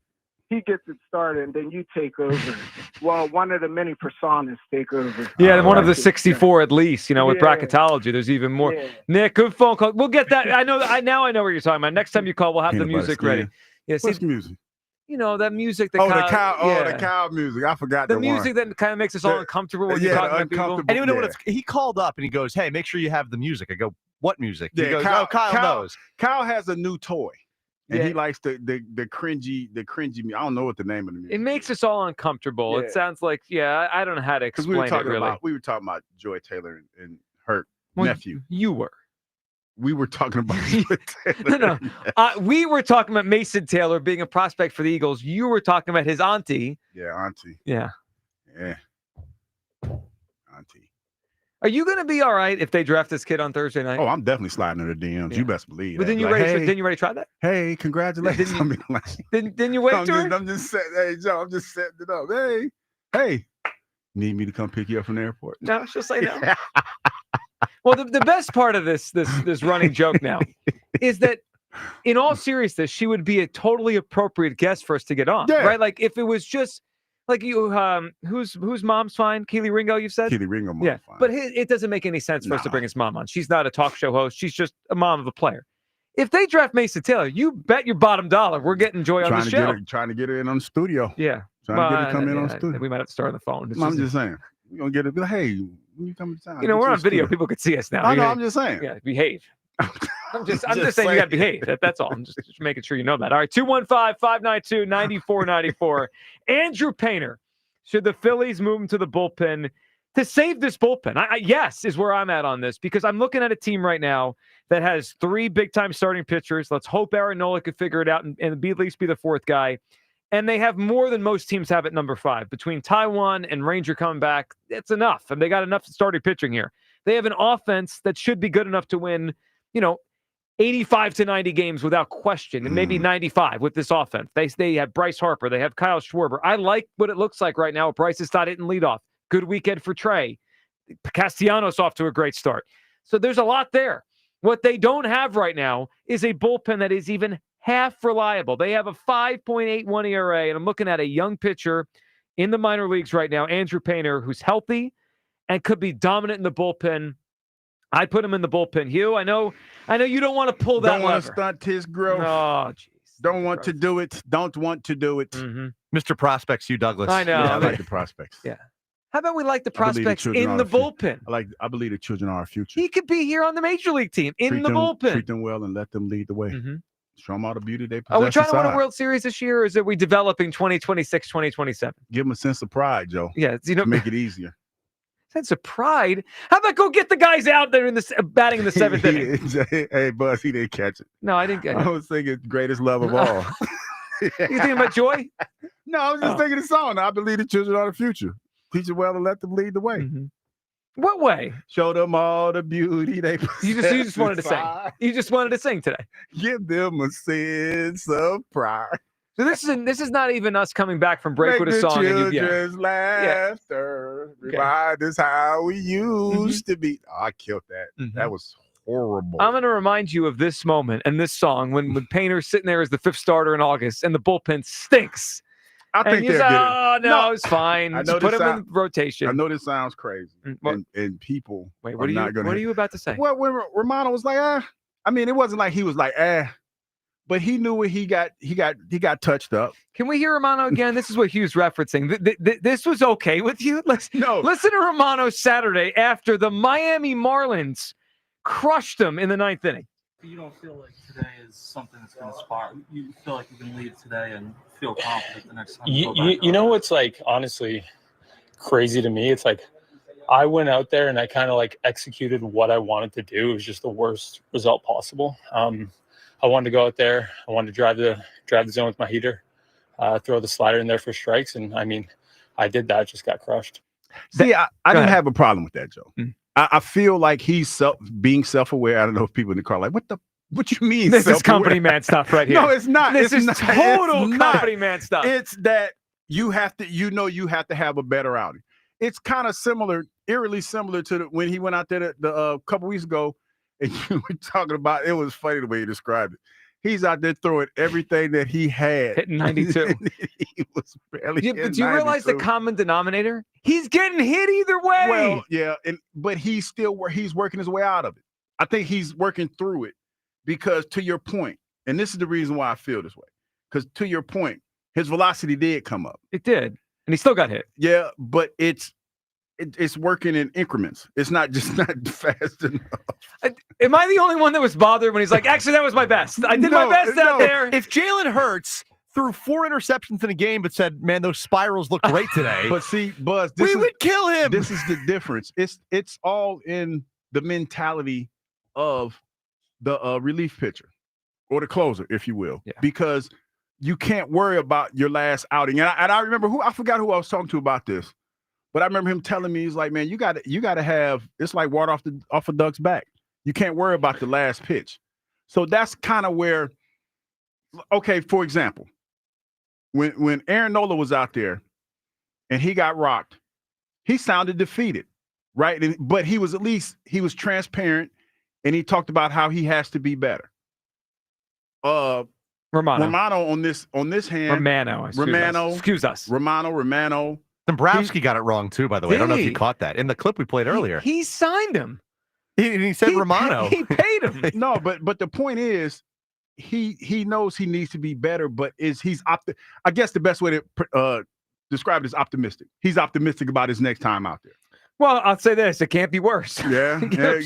He gets it started, and then you take over. Well, one of the many personas take over. Yeah, one of the 64 at least. You know, with bracketology, there's even more. Yeah. Nick, good phone call. We'll get that. I know. Now I know what you're talking about. Next time you call, we'll have the music ready. Yeah, see, what's music? You know that music. The cow music. I forgot the music that kind of makes us all uncomfortable when you're talking about people. Anyone know what it's? He called up and he goes, "Hey, make sure you have the music." I go, "What music?" He goes, Kyle knows. Kyle has a new toy. And he likes the cringy. I don't know what the name of the music. It makes us all uncomfortable. It sounds like I don't know how to explain it really. We were talking about Joy Taylor and her nephew. You were. We were talking about Joy Taylor. No. We were talking about Mason Taylor being a prospect for the Eagles. You were talking about his auntie. Yeah, auntie. Yeah. Yeah. Auntie. Are you going to be all right if they draft this kid on Thursday night? Oh, I'm definitely sliding into the DMs. You best believe. But didn't you already try that? Hey, congratulations. Didn't you wait to her? I'm just setting it up. Hey, need me to come pick you up from the airport? No, she'll say no. Well, the best part of this running joke now is that, in all seriousness, she would be a totally appropriate guest for us to get on, right? Like if it was just like you, whose mom's fine? Keely Ringo, you said? Keely Ringo, fine. But it doesn't make any sense for us to bring his mom on. She's not a talk show host. She's just a mom of a player. If they draft Mason Taylor, you bet your bottom dollar we're getting Joy on the show. Trying to get her in on the studio. Yeah. Trying to get her to come in on the studio. We might have to start on the phone. I'm just saying. We're going to get it. Hey, when you come to town. You know, we're on video. People could see us now. I know, I'm just saying. Yeah, behave. I'm just saying you got to behave. That's all. I'm just making sure you know that. All right, 215-592-9494. Andrew Painter. Should the Phillies move him to the bullpen to save this bullpen? Yes, is where I'm at on this, because I'm looking at a team right now that has 3 big-time starting pitchers. Let's hope Aaron Nola could figure it out and at least be the 4th guy. And they have more than most teams have at number 5. Between Taiwan and Ranger coming back, it's enough. And they got enough starting pitching here. They have an offense that should be good enough to win, 85 to 90 games without question, and maybe 95 with this offense. They have Bryce Harper. They have Kyle Schwarber. I like what it looks like right now. Bryce is not hitting leadoff. Good weekend for Trey. Castellanos off to a great start. So there's a lot there. What they don't have right now is a bullpen that is even half reliable. They have a 5.81 ERA, and I'm looking at a young pitcher in the minor leagues right now, Andrew Painter, who's healthy and could be dominant in the bullpen. I'd put him in the bullpen. Hugh, I know you don't want to pull that Don't want lever. to stunt his growth. Oh, jeez. Don't want to do it. Don't want to do it. Mm-hmm. Mr. Prospects, Hugh Douglas. I know. Yeah, I like the prospects. Yeah. How about we like the I believe prospects children in are the our future. bullpen? I believe the children are our future. He could be here on the major league team in Treat the them- bullpen. Treat them well and let them lead the way. Mm-hmm. Show them all the beauty they possess. Are we trying to win a inside. World Series this year, or is it we developing 2026, 2027? Give them a sense of pride, Joe. Yeah, to make it easier. Sense of pride. How about go get the guys out there in the batting in the 7th inning? Hey, Buzz, he didn't catch it. No, I didn't get I it. was thinking greatest love of all. You thinking about Joy? No, I was just thinking the song. I believe the children are the future. Teach them well and let them lead the way. Mm-hmm. What way? Show them all the beauty they possess. You just wanted to sing. inside. You just wanted to sing today. Give them a sense of pride. So this is not even us coming back from break Make with a the song. And children's laughter remind us how we used to be. Oh, I killed that. That was horrible. I'm going to remind you of this moment and this song when Painter's sitting there as the 5th starter in August and the bullpen stinks. I think and they're you say, good. oh, no, it's fine. I know Just put this him in sound- rotation. I know this sounds crazy, and people Wait, are what are not you? gonna What are hate- you about to say? Well, when Romano was like, I mean, it wasn't like he was like, but he knew what he got touched up. Can we hear Romano again? This is what Hugh's referencing. This was okay with you? Listen to Romano Saturday after the Miami Marlins crushed him in the 9th inning. You don't feel like today is something that's going to spark. You feel like you can leave today and feel confident the next time. You know what's like honestly crazy to me? It's like I went out there and I kind of like executed what I wanted to do. It was just the worst result possible. I wanted to go out there. I wanted to drive the zone with my heater, throw the slider in there for strikes, and I mean, I did that. Just got crushed. See, I didn't have a problem with that, Joe. I feel like he's being self-aware. I don't know if people in the car are like, what you mean? This is self-aware? company man stuff right here. No, it's not. This It's is not. total It's not. company man stuff. It's that you have to have a better outing. It's kind of similar, eerily similar to when he went out there a couple weeks ago, and you were talking about. It was funny the way you described it. He's out there throwing everything that he had. Hitting 92. He was barely. Yeah, but do you realize the 92. common denominator? He's getting hit either way. Well, yeah, but he's working his way out of it. I think he's working through it because, to your point, and this is the reason why I feel this way, because to your point, his velocity did come up. It did, and he still got hit. Yeah, but it's working in increments. It's not fast enough. Am I the only one that was bothered when he's like, actually, that was my best. I did my best out there. If Jalen Hurts threw 4 interceptions in a game but said, man, those spirals look great today. But see, Buzz, we would kill him. This is the difference. It's all in the mentality of the relief pitcher or the closer, if you will, because you can't worry about your last outing. And I remember I forgot who I was talking to about this, but I remember him telling me, he's like, man, you got to have, it's like water off a duck's back. You can't worry about the last pitch. So that's kind of where, okay, for example, when Aaron Nola was out there and he got rocked, he sounded defeated, right? But he was transparent, and he talked about how he has to be better. Romano on this hand. Romano. Excuse us. Romano. Dombrowski got it wrong too, by the way. I don't know if you caught that in the clip we played earlier. He signed him. He said Romano. He paid him. No, but the point is, he knows he needs to be better, but I guess the best way to describe it is optimistic. He's optimistic about his next time out there. Well, I'll say this: it can't be worse. Yeah.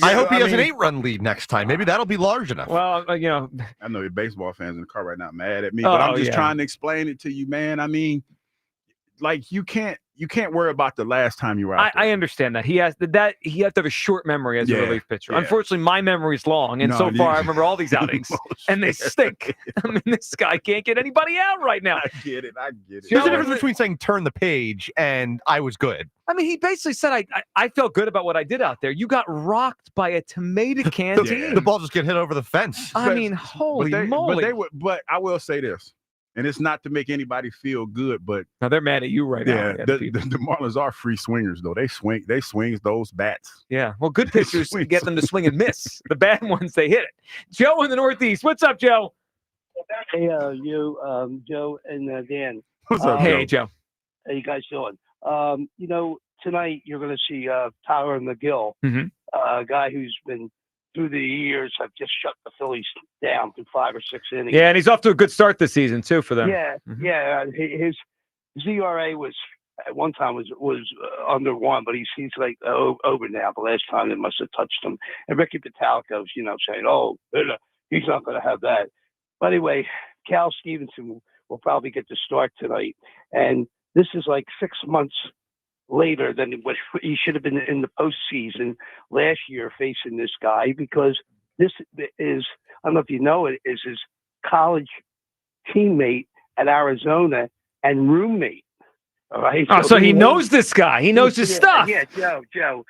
I hope he has an 8-run lead next time. Maybe that'll be large enough. Well, I know your baseball fans in the car right now mad at me, but I'm just trying to explain it to you, man. I mean, like you can't worry about the last time you were out there. I understand that. He has to have a short memory as a relief pitcher. Yeah. Unfortunately, my memory is long, and so far I remember all these outings, and they stink. I mean, this guy can't get anybody out right now. I get it. There's a difference between saying turn the page and I was good. I mean, he basically said, I felt good about what I did out there. You got rocked by a tomato can team. The ball just get hit over the fence. I mean, holy moly. But I will say this, and it's not to make anybody feel good, but now they're mad at you right now. The Marlins are free swingers, though. They swing those bats. Yeah, well, good pitchers get them to swing and miss. The bad ones, they hit it. Joe in the Northeast. What's up, Joe? Hey, Joe and Dan. What's up, Hey, Joe. How you guys doing? Tonight you're going to see Tyler McGill, a guy who's been through the years have just shut the Phillies down through 5 or 6 innings. Yeah, and he's off to a good start this season too for them. Yeah. His ERA was at one time was under 1, but he's like over now. The last time they must have touched him. And Ricky Pitalico's saying, "Oh, he's not going to have that." But anyway, Cal Stevenson will probably get the start tonight, and this is like 6 months later than what he should have been in the postseason last year facing this guy, because this is, I don't know if you know it, is his college teammate at Arizona and roommate. All right. So he knows this guy. He knows his stuff. Yeah, Joe.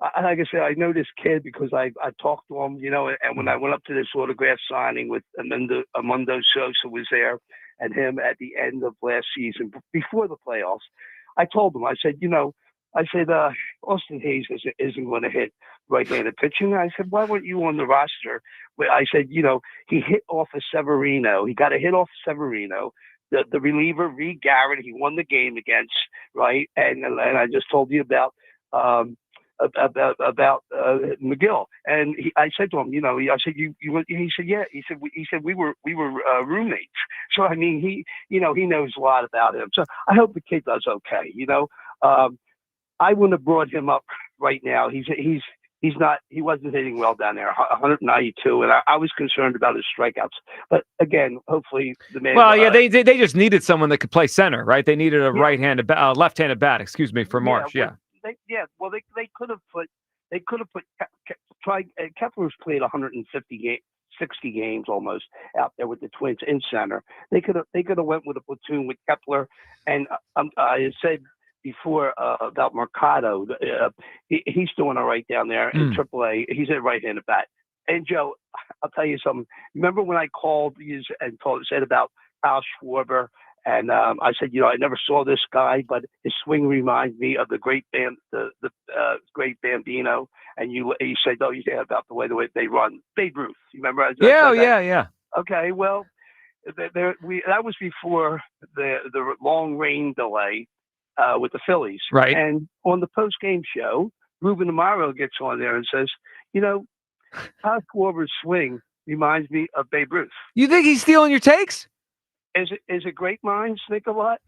Like I said, I know this kid because I talked to him, and when I went up to this autograph signing with Amundo Sosa was there and him at the end of last season, before the playoffs, I told him, I said, Austin Hayes isn't going to hit right-handed pitching. I said, why weren't you on the roster? I said, he hit off of Severino. He got a hit off Severino. The reliever, Reed Garrett, he won the game against, right? And I just told you about McGill, and I said to him, I said he said yeah, he said we were roommates. So I mean, he knows a lot about him. So I hope the kid does okay. I wouldn't have brought him up right now. He wasn't hitting well down there, 192, and I was concerned about his strikeouts. But again, hopefully the man. Well, yeah, they just needed someone that could play center, right? They needed a left-handed bat, for Marsh. They could have put Kepler's played 60 games almost out there with the Twins in center. They could have went with a platoon with Kepler, and I said before about Mercado. He's doing all right down there in AAA. He's a right-handed bat. And Joe, I'll tell you something. Remember when I called you and said about Kyle Schwarber? And I said, I never saw this guy, but his swing reminds me of the great great Bambino. And you said, oh, you said about the way they run Babe Ruth. You remember? Yeah. Okay, well, that was before the long rain delay with the Phillies, right? And on the post game show, Ruben Amaro gets on there and says, Kyle Schwarber's swing reminds me of Babe Ruth. You think he's stealing your takes? Is it great minds think a lot?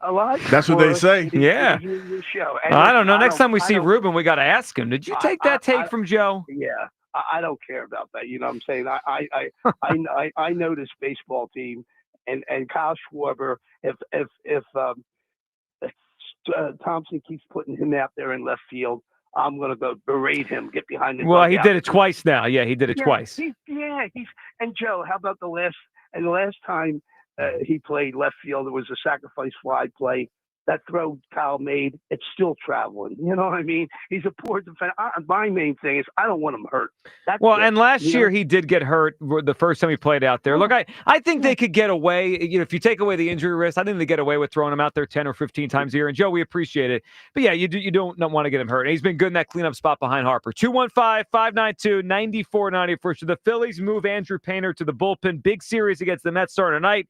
That's what they say. Yeah. Show? I don't know. Next time we see Ruben, we got to ask him. Did you take that take from Joe? Yeah, I don't care about that. You know what I'm saying? I know this baseball team, and Kyle Schwarber. If Thompson keeps putting him out there in left field, I'm going to go berate him, get behind the Well, he did it twice now. Yeah, he did it twice. And Joe, how about the last time he played left field, it was a sacrifice fly play. That throw Kyle made, it's still traveling. You know what I mean? He's a poor defender. My main thing is I don't want him hurt. And last year he did get hurt the first time he played out there. Look, I think they could get away. If you take away the injury risk, I think they get away with throwing him out there 10 or 15 times a year. And Joe, we appreciate it. But yeah, you don't want to get him hurt. And he's been good in that cleanup spot behind Harper. 215-592-9494. Should the Phillies move Andrew Painter to the bullpen? Big series against the Mets starting tonight.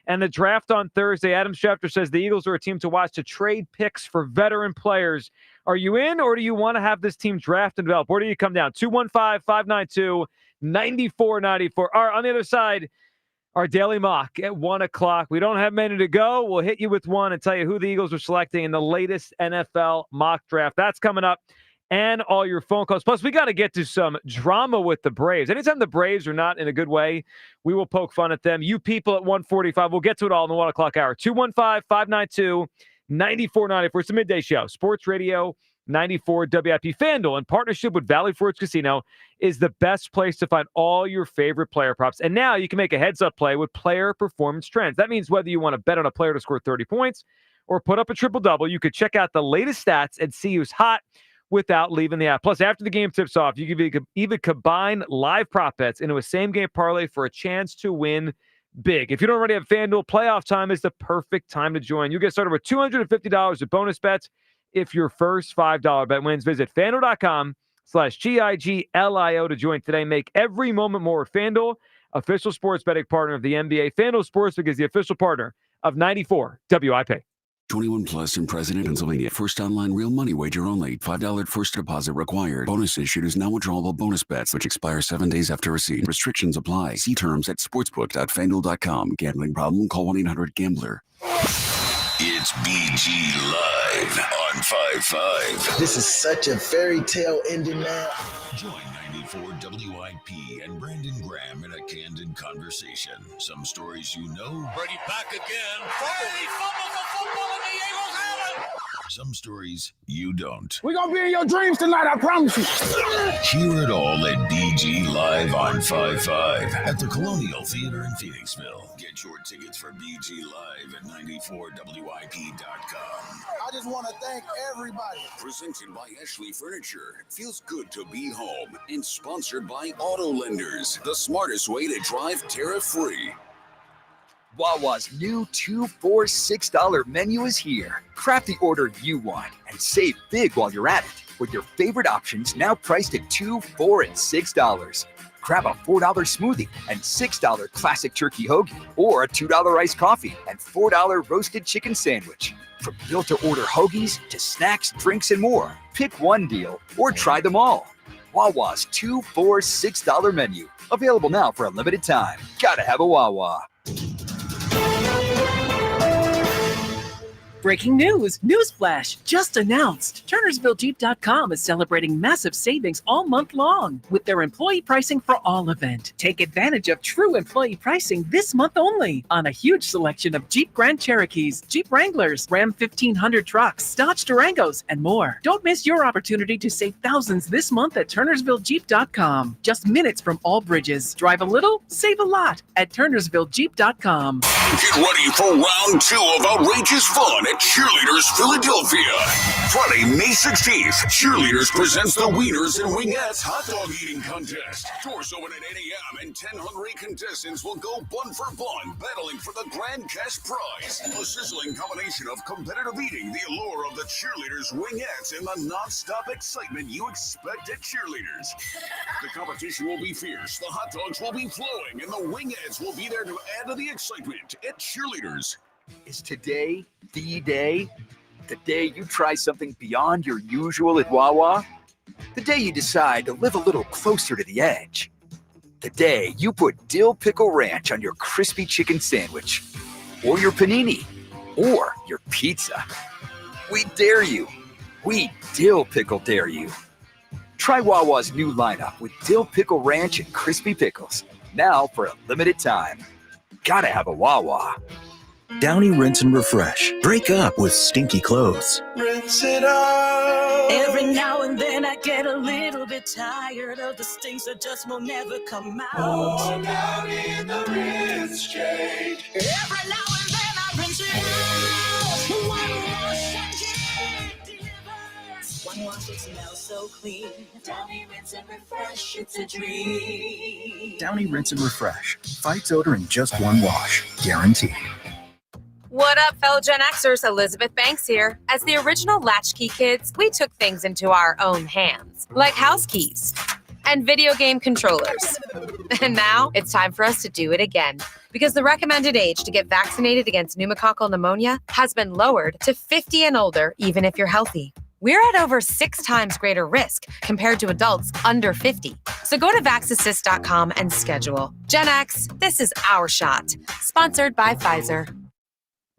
And the draft on Thursday, Adam Schefter says the Eagles are a team to watch to trade picks for veteran players. Are you in, or do you want to have this team draft and develop? Where do you come down? 215-592-9494. All right, on the other side, our daily mock at 1 o'clock. We don't have many to go. We'll hit you with one and tell you who the Eagles are selecting in the latest NFL mock draft. That's coming up and all your phone calls. Plus, we got to get to some drama with the Braves. Anytime the Braves are not in a good way, we will poke fun at them. You people at 1:45, we'll get to it all in the 1 o'clock hour. 215-592-9494. It's the Midday Show. Sports Radio 94 WIP. FanDuel, in partnership with Valley Forge Casino, is the best place to find all your favorite player props. And now you can make a heads-up play with player performance trends. That means whether you want to bet on a player to score 30 points or put up a triple-double, you could check out the latest stats and see who's hot without leaving the app. Plus, after the game tips off, you can even combine live prop bets into a same-game parlay for a chance to win big. If you don't already have FanDuel, playoff time is the perfect time to join. You get started with $250 of bonus bets if your first $5 bet wins. Visit FanDuel.com/GIGLIO to join today. Make every moment more with FanDuel, official sports betting partner of the NBA. FanDuel Sportsbook is the official partner of 94 WIP. 21 plus in President, Pennsylvania. First online real money wager only. $5 first deposit required. Bonus issued is now withdrawable bonus bets, which expire 7 days after receipt. Restrictions apply. See terms at sportsbook.fanduel.com. Gambling problem? Call 1-800-GAMBLER. It's BG Live on 5-5. This is such a fairy tale ending now. Join 94 WIP and Brandon Graham in a candid conversation. Some stories you know. Brady back again. Brady fumbles the football and the Eagles have it. Some stories you don't. We're going to be in your dreams tonight, I promise you. Hear it all at BG Live on 5-5 at the Colonial Theater in Phoenixville. Get your tickets for BG Live at 94WIP.com. I just want to thank everybody. Presented by Ashley Furniture. Feels good to be home. And sponsored by Auto Lenders. The smartest way to drive tariff-free. Wawa's new $2 for $6 menu is here. Craft the order you want and save big while you're at it with your favorite options now priced at $2, $4, and $6. Grab a $4 smoothie and $6 classic turkey hoagie, or a $2 iced coffee and $4 roasted chicken sandwich. From built-to-order hoagies to snacks, drinks, and more, pick one deal or try them all. Wawa's $2 for $6 menu. Available now for a limited time. Gotta have a Wawa. Breaking news. Newsflash. Just announced. TurnersvilleJeep.com is celebrating massive savings all month long with their employee pricing for all event. Take advantage of true employee pricing this month only on a huge selection of Jeep Grand Cherokees, Jeep Wranglers, Ram 1500 trucks, Dodge Durangos, and more. Don't miss your opportunity to save thousands this month at TurnersvilleJeep.com. Just minutes from all bridges. Drive a little, save a lot at TurnersvilleJeep.com. Get ready for round 2 of outrageous fun at Cheerleaders Philadelphia. Friday, May 16th, Cheerleaders presents the Wieners and Wingettes Hot Dog Eating Contest. Doors open at 8 a.m. and 10 hungry contestants will go bun for bun, battling for the grand cash prize. A sizzling combination of competitive eating, the allure of the Cheerleaders Wingettes, and the non-stop excitement you expect at Cheerleaders. The competition will be fierce, the hot dogs will be flowing, and the Wingettes will be there to add to the excitement at Cheerleaders. Is today the day? The day you try something beyond your usual at Wawa? The day you decide to live a little closer to the edge? The day you put dill pickle ranch on your crispy chicken sandwich? Or your panini? Or your pizza? We dare you. We dill pickle dare you. Try Wawa's new lineup with dill pickle ranch and crispy pickles. Now for a limited time. Gotta have a Wawa. Downy Rinse and Refresh. Break up with stinky clothes. Rinse it out. Every now and then I get a little bit tired of the stinks that just will never come out. Oh, down in the rinse shade. Every now and then I rinse it out. One wash and it delivers. One wash, it smells so clean. Downy Rinse and Refresh, it's a dream. Downy Rinse and Refresh. Fights odor in just one wash. Guaranteed. What up, fellow Gen Xers? Elizabeth Banks here. As the original Latchkey kids, we took things into our own hands, like house keys and video game controllers. And now it's time for us to do it again, because the recommended age to get vaccinated against pneumococcal pneumonia has been lowered to 50 and older, even if you're healthy. We're at over 6 times greater risk compared to adults under 50. So go to vaxassist.com and schedule. Gen X, this is our shot. Sponsored by Pfizer.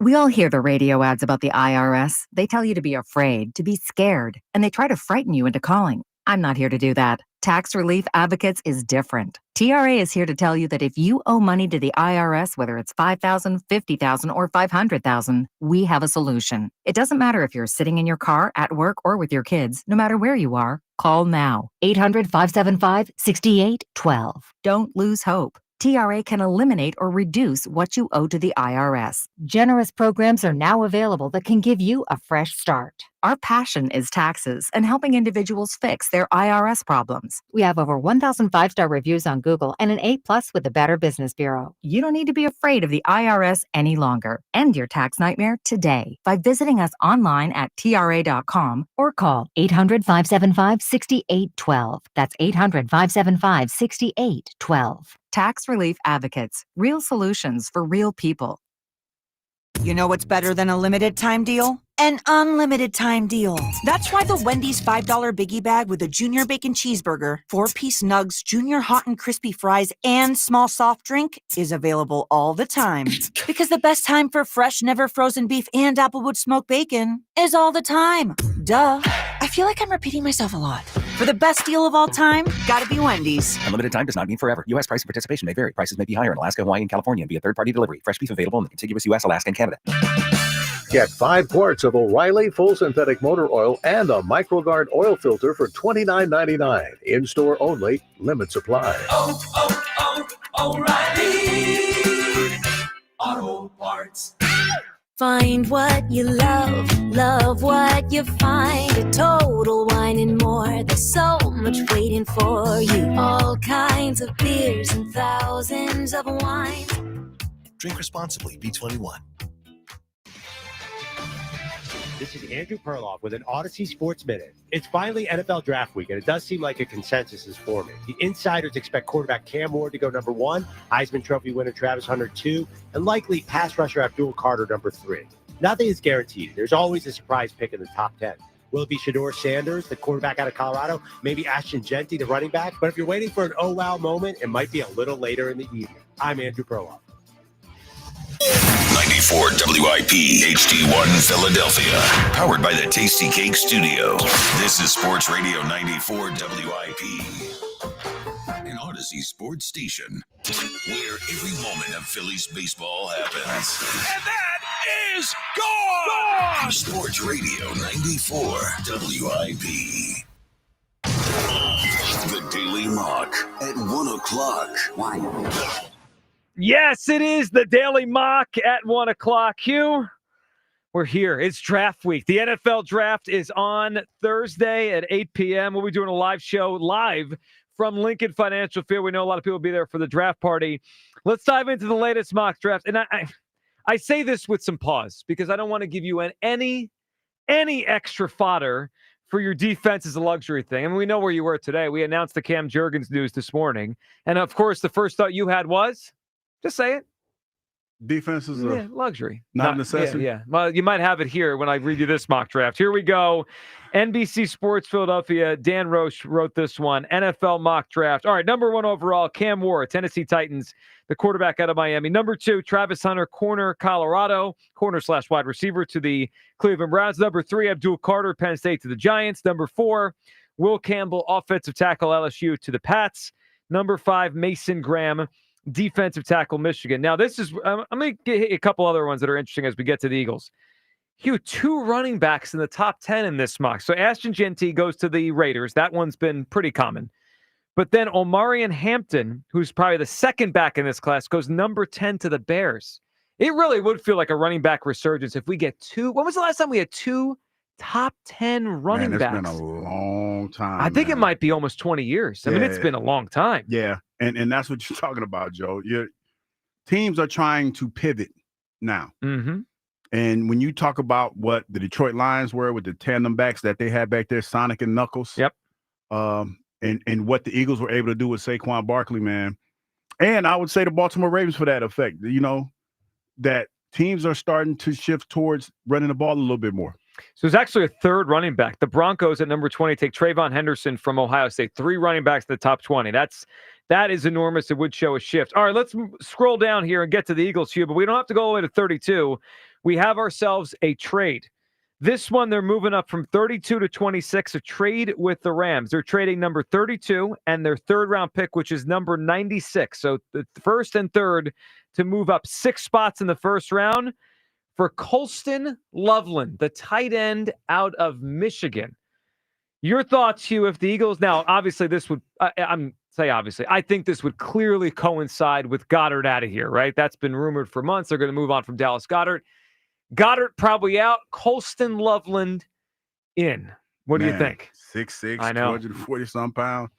We all hear the radio ads about the IRS. They tell you to be afraid, to be scared, and they try to frighten you into calling. I'm not here to do that. Tax Relief Advocates is different. TRA is here to tell you that if you owe money to the IRS, whether it's $5,000, $50,000, or $500,000, we have a solution. It doesn't matter if you're sitting in your car, at work, or with your kids. No matter where you are, call now. 800-575-6812. Don't lose hope. TRA can eliminate or reduce what you owe to the IRS. Generous programs are now available that can give you a fresh start. Our passion is taxes and helping individuals fix their IRS problems. We have over 1,000 5-star reviews on Google and an A+ with the Better Business Bureau. You don't need to be afraid of the IRS any longer. End your tax nightmare today by visiting us online at TRA.com or call 800-575-6812. That's 800-575-6812. Tax Relief Advocates. Real solutions for real people. You know what's better than a limited time deal? An unlimited time deal. That's why the Wendy's $5 biggie bag with a junior bacon cheeseburger, 4-piece nugs, junior hot and crispy fries, and small soft drink is available all the time. Because the best time for fresh, never frozen beef and Applewood smoked bacon is all the time. Duh. I feel like I'm repeating myself a lot. For the best deal of all time, gotta be Wendy's. Unlimited time does not mean forever. U.S. price and participation may vary. Prices may be higher in Alaska, Hawaii, and California via third-party delivery. Fresh beef available in the contiguous U.S., Alaska, and Canada. Get 5 quarts of O'Reilly full synthetic motor oil and a MicroGuard oil filter for $29.99. In-store only. Limit supply. O'Reilly Auto Parts. Find what you love, love what you find. A Total Wine and More. There's so much waiting for you. All kinds of beers and thousands of wines. Drink responsibly. B21. This is Andrew Perloff with an Odyssey Sports Minute. It's finally NFL Draft Week, and it does seem like a consensus is forming. The insiders expect quarterback Cam Ward to go number 1, Heisman Trophy winner Travis Hunter 2, and likely pass rusher Abdul Carter number 3. Nothing is guaranteed. There's always a surprise pick in the top 10. Will it be Shedeur Sanders, the quarterback out of Colorado? Maybe Ashton Genty, the running back? But if you're waiting for an oh wow moment, it might be a little later in the evening. I'm Andrew Perloff. 94 WIP HD1 Philadelphia. Powered by the Tasty Cake Studio. This is Sports Radio 94 WIP. An Odyssey sports station. Where every moment of Phillies baseball happens. And that is gone! Sports Radio 94 WIP. The Daily Mock at 1 o'clock. Yes, it is the Daily Mock at 1 o'clock. Hugh, we're here. It's draft week. The NFL draft is on Thursday at 8 p.m. We'll be doing a live show live from Lincoln Financial Field. We know a lot of people will be there for the draft party. Let's dive into the latest mock draft. And I say this with some pause because I don't want to give you any extra fodder for your defense is a luxury thing. I mean, we know where you were today. We announced the Cam Jurgens news this morning. And, of course, the first thought you had was? Just say it. Defense is a luxury. Not a necessity. Yeah. Well, you might have it here when I read you this mock draft. Here we go. NBC Sports Philadelphia. Dan Roche wrote this one. NFL mock draft. All right, number 1 overall, Cam Ward, Tennessee Titans, the quarterback out of Miami. Number 2, Travis Hunter, corner, Colorado, corner/wide receiver to the Cleveland Browns. Number 3, Abdul Carter, Penn State to the Giants. Number 4, Will Campbell, offensive tackle, LSU to the Pats. Number 5, Mason Graham, defensive tackle, Michigan. Now, this is, I'm going to get a couple other ones that are interesting as we get to the Eagles. Hugh, 2 running backs in the top 10 in this mock. So Ashton Genty goes to the Raiders. That one's been pretty common. But then Omarion Hampton, who's probably the second back in this class, goes number 10 to the Bears. It really would feel like a running back resurgence if we get 2. When was the last time we had 2 top 10 running backs? It's been a long time. I think it might be almost 20 years. I mean, it's been a long time. Yeah. And that's what you're talking about, Joe. Your teams are trying to pivot now. Mm-hmm. And when you talk about what the Detroit Lions were with the tandem backs that they had back there, Sonic and Knuckles. Yep. And what the Eagles were able to do with Saquon Barkley, man. And I would say the Baltimore Ravens for that effect, that teams are starting to shift towards running the ball a little bit more. So there's actually a 3rd running back. The Broncos at number 20 take Trayvon Henderson from Ohio State. 3 running backs in the top 20. That is enormous. It would show a shift. All right, let's scroll down here and get to the Eagles, Hugh, but we don't have to go all the way to 32. We have ourselves a trade. This one, they're moving up from 32 to 26, a trade with the Rams. They're trading number 32 and their third-round pick, which is number 96. So the first and third to move up 6 spots in the first round for Colston Loveland, the tight end out of Michigan. Your thoughts, Hugh, if the Eagles... Now, obviously, this would... I think this would clearly coincide with Goddard out of here, right? That's been rumored for months. They're going to move on from Dallas Goedert. Goddard probably out. Colston Loveland in. What do you think? 6'6", I know. 240-some pounds.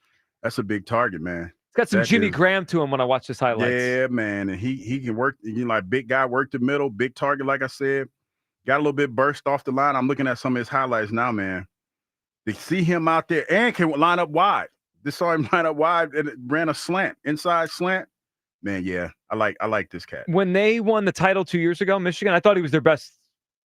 That's a big target, man. It's got some Jimmy Graham to him when I watch his highlights. Yeah, man. And he can work, like big guy, work the middle, big target, like I said. Got a little bit burst off the line. I'm looking at some of his highlights now, man. To see him out there and can line up wide. Just saw him line up wide and ran a slant, inside slant. Man, yeah, I like this cat. When they won the title 2 years ago, Michigan, I thought he was their best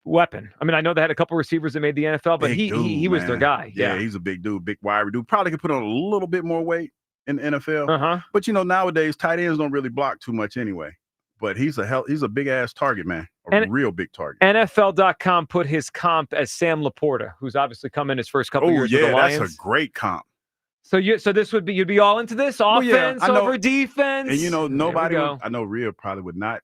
weapon. I mean, I know they had a couple receivers that made the NFL, but he was their guy. Yeah, he's a big dude, big wide dude. Probably could put on a little bit more weight in the NFL. But nowadays tight ends don't really block too much anyway. But he's a big ass target, man. Real big target. NFL.com put his comp as Sam Laporta, who's obviously come in his first couple years with the Lions. That's a great comp. So this would be, you'd be all into this offense over defense. And nobody I know Rhea probably would not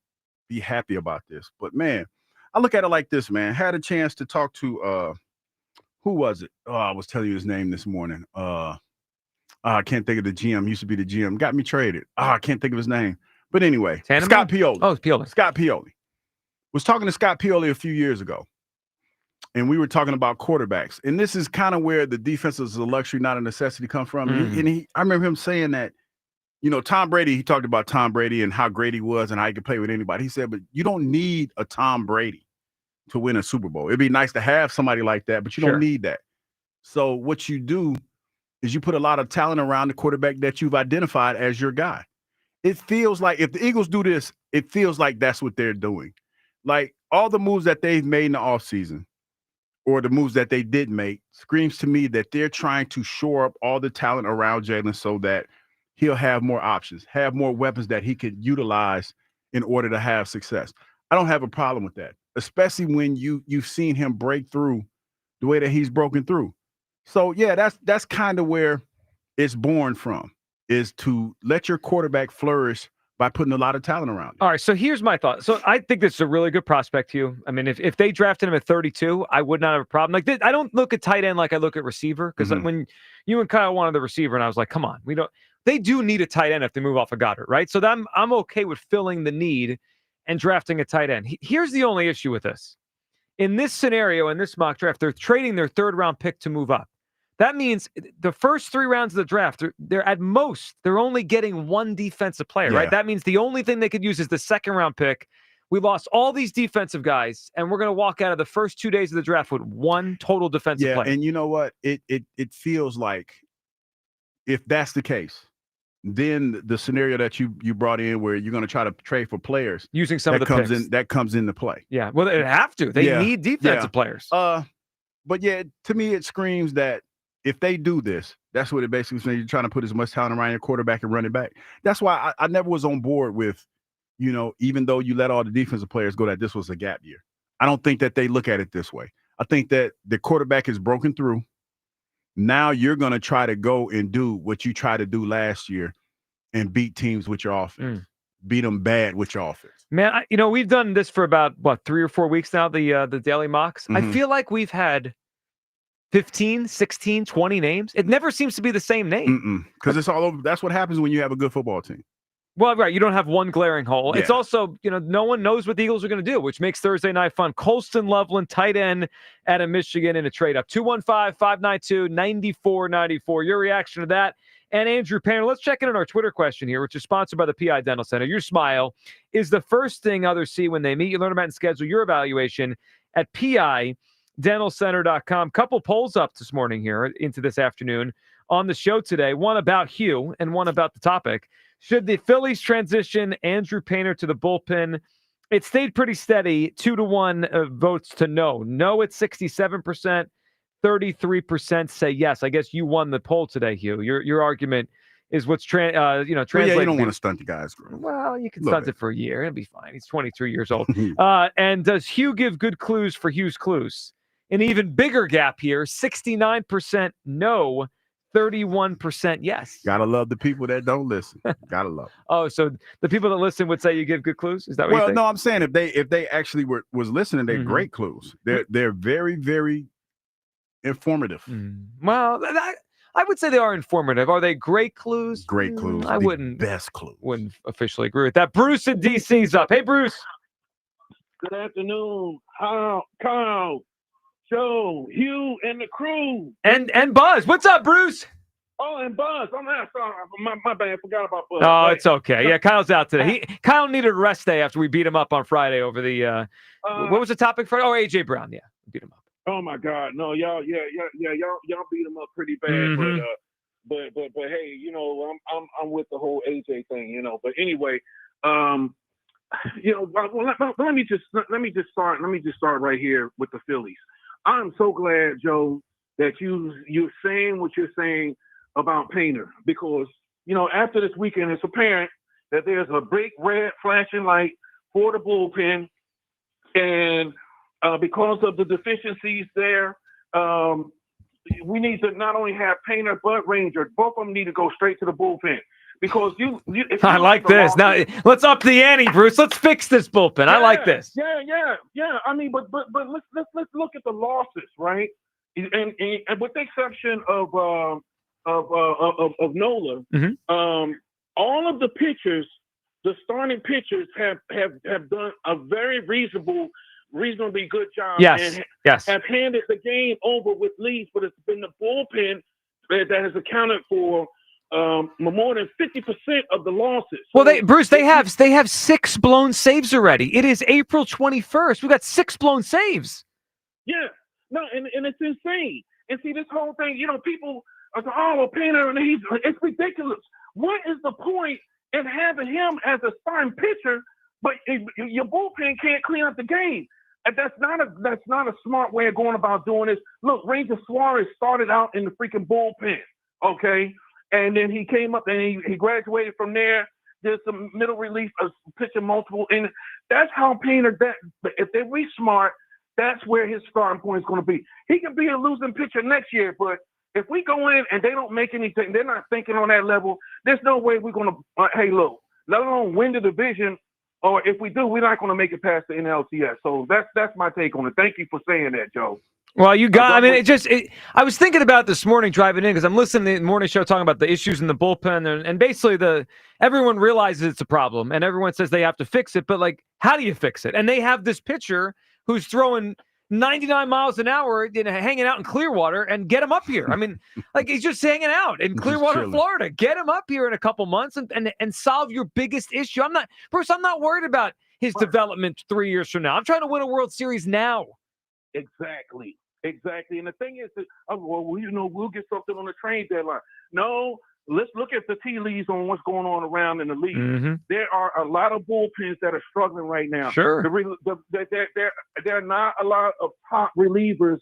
be happy about this, but man, I look at it like this, man. Had a chance to talk to who was it? Oh, I was telling you his name this morning. I can't think of the GM. Used to be the GM. Got me traded. I can't think of his name. But anyway, Scott Pioli. Oh, it's Pioli. Scott Pioli. Was talking to Scott Pioli a few years ago. And we were talking about quarterbacks. And this is kind of where the defense is a luxury, not a necessity, come from. I remember him saying that, Tom Brady, he talked about Tom Brady and how great he was and how he could play with anybody. He said, but you don't need a Tom Brady to win a Super Bowl. It'd be nice to have somebody like that, but you don't need that. So what you do is you put a lot of talent around the quarterback that you've identified as your guy. It feels like if the Eagles do this, it feels like that's what they're doing. Like all the moves that they've made in the offseason, or the moves that they did make, screams to me that they're trying to shore up all the talent around Jalen so that he'll have more options, have more weapons that he could utilize in order to have success. I don't have a problem with that, especially when you've seen him break through the way that he's broken through. So, yeah, that's kind of where it's born from, is to let your quarterback flourish by putting a lot of talent around him. All right, so here's my thought. So I think this is a really good prospect, Hugh. I mean, if they drafted him at 32, I would not have a problem. Like, I don't look at tight end like I look at receiver, because when you and Kyle wanted the receiver, and I was like, come on, we don't. They do need a tight end if they move off of Goddard, right? So I'm okay with filling the need and drafting a tight end. Here's the only issue with this. In this scenario, in this mock draft, they're trading their third-round pick to move up. That means the first 3 rounds of the draft, they're at most, they're only getting one defensive player, right? That means the only thing they could use is the second-round pick. We lost all these defensive guys, and we're going to walk out of the first 2 days of the draft with one total defensive player. And you know what? It feels like if that's the case, then the scenario that you brought in where you're going to try to trade for players using some of the picks. That comes into play. Yeah, well, they have to. They need defensive players. But yeah, to me, it screams that if they do this, that's what it basically means. You're trying to put as much talent around your quarterback and run it back. That's why I never was on board with, even though you let all the defensive players go, that this was a gap year. I don't think that they look at it this way. I think that the quarterback is broken through. Now you're going to try to go and do what you tried to do last year and beat teams with your offense. Beat them bad with your offense. Man, we've done this for about, 3 or 4 weeks now, the daily mocks. I feel like we've had 15, 16, 20 names. It never seems to be the same name. Because it's all over. That's what happens when you have a good football team. Well, right. You don't have one glaring hole. Yeah. It's also, no one knows what the Eagles are going to do, which makes Thursday night fun. Colston Loveland, tight end out of Michigan in a trade up. 215-592-9494. Your reaction to that. And Andrew Painter, let's check in on our Twitter question here, which is sponsored by the PI Dental Center. Your smile is the first thing others see when they meet you. Learn about and schedule your evaluation at PIDentalCenter.com. Couple polls up this morning here into this afternoon on the show today. One about Hugh and one about the topic. Should the Phillies transition Andrew Painter to the bullpen? It stayed pretty steady, 2-1 votes to no. No at 67%, 33% say yes. I guess you won the poll today, Hugh. Your argument is what's translating. You don't want to stunt the guys. Well, you can stunt it for a year. It'll be fine. He's 23 years old. And does Hugh give good clues for Hugh's clues? An even bigger gap here, 69% no, 31% yes. Gotta love the people that don't listen. Gotta love them. Oh, so the people that listen would say you give good clues? Is that what you think? No, I'm saying if they actually was listening, they're great clues. They're very, very informative. Well, I would say they are informative. Are they great clues? Great clues. I wouldn't. Best clues. Wouldn't officially agree with that. Bruce in DC's up. Hey, Bruce. Good afternoon. Kyle, Joe, Hugh, and the crew. And Buzz. What's up, Bruce? Oh, and Buzz. I'm not sorry. My bad. I forgot about Buzz. Oh, it's okay. Yeah, Kyle's out today. Kyle needed a rest day after we beat him up on Friday over the what was the topic for? Oh, AJ Brown. Yeah, we beat him up. Oh my God, no, y'all beat him up pretty bad, but hey, I'm with the whole AJ thing, But anyway, let me just start right here with the Phillies. I'm so glad, Joe, that you're saying what you're saying about Painter, because after this weekend, it's apparent that there's a big red flashing light for the bullpen, and because of the deficiencies there, we need to not only have Painter but Ranger. Both of them need to go straight to the bullpen, because I like this. Now let's up the ante, Bruce. Let's fix this bullpen. I like this. Yeah. I mean, but let's look at the losses, right? And with the exception of Nola, all of the pitchers, the starting pitchers have done a very reasonably good job. Yes. Have handed the game over with leads, but it's been the bullpen that has accounted for more than 50% of the losses. Well, they have 6 blown saves already. It is April 21st. We've got 6 blown saves. Yeah. No, and it's insane. And see, this whole thing, people are saying, oh, Painter, and it's ridiculous. What is the point in having him as a starting pitcher, but your bullpen can't clean up the game? And that's not a smart way of going about doing this. Look, Ranger Suarez started out in the freaking bullpen, okay? And then he came up and he graduated from there, did some middle relief, pitching multiple. And that's how Painter, if they be smart, that's where his starting point is going to be. He can be a losing pitcher next year, but if we go in and they don't make anything, they're not thinking on that level, there's no way we're going to, hey, look, let alone win the division. Or if we do, we're not going to make it past the NLCS. So that's my take on it. Thank you for saying that, Joe. Well, I was thinking about this morning driving in, because I'm listening to the morning show talking about the issues in the bullpen, and basically everyone realizes it's a problem, and everyone says they have to fix it, but how do you fix it? And they have this pitcher who's throwing 99 miles an hour, hanging out in Clearwater, and get him up here. I mean, he's just hanging out in Clearwater, Florida. Get him up here in a couple months and solve your biggest issue. I'm not worried about his development 3 years from now. I'm trying to win a World Series now. Exactly. And the thing is that, we'll get something on the trade deadline. No, let's look at the tea leaves on what's going on around in the league. There are a lot of bullpens that are struggling right now. Sure. There are not a lot of top relievers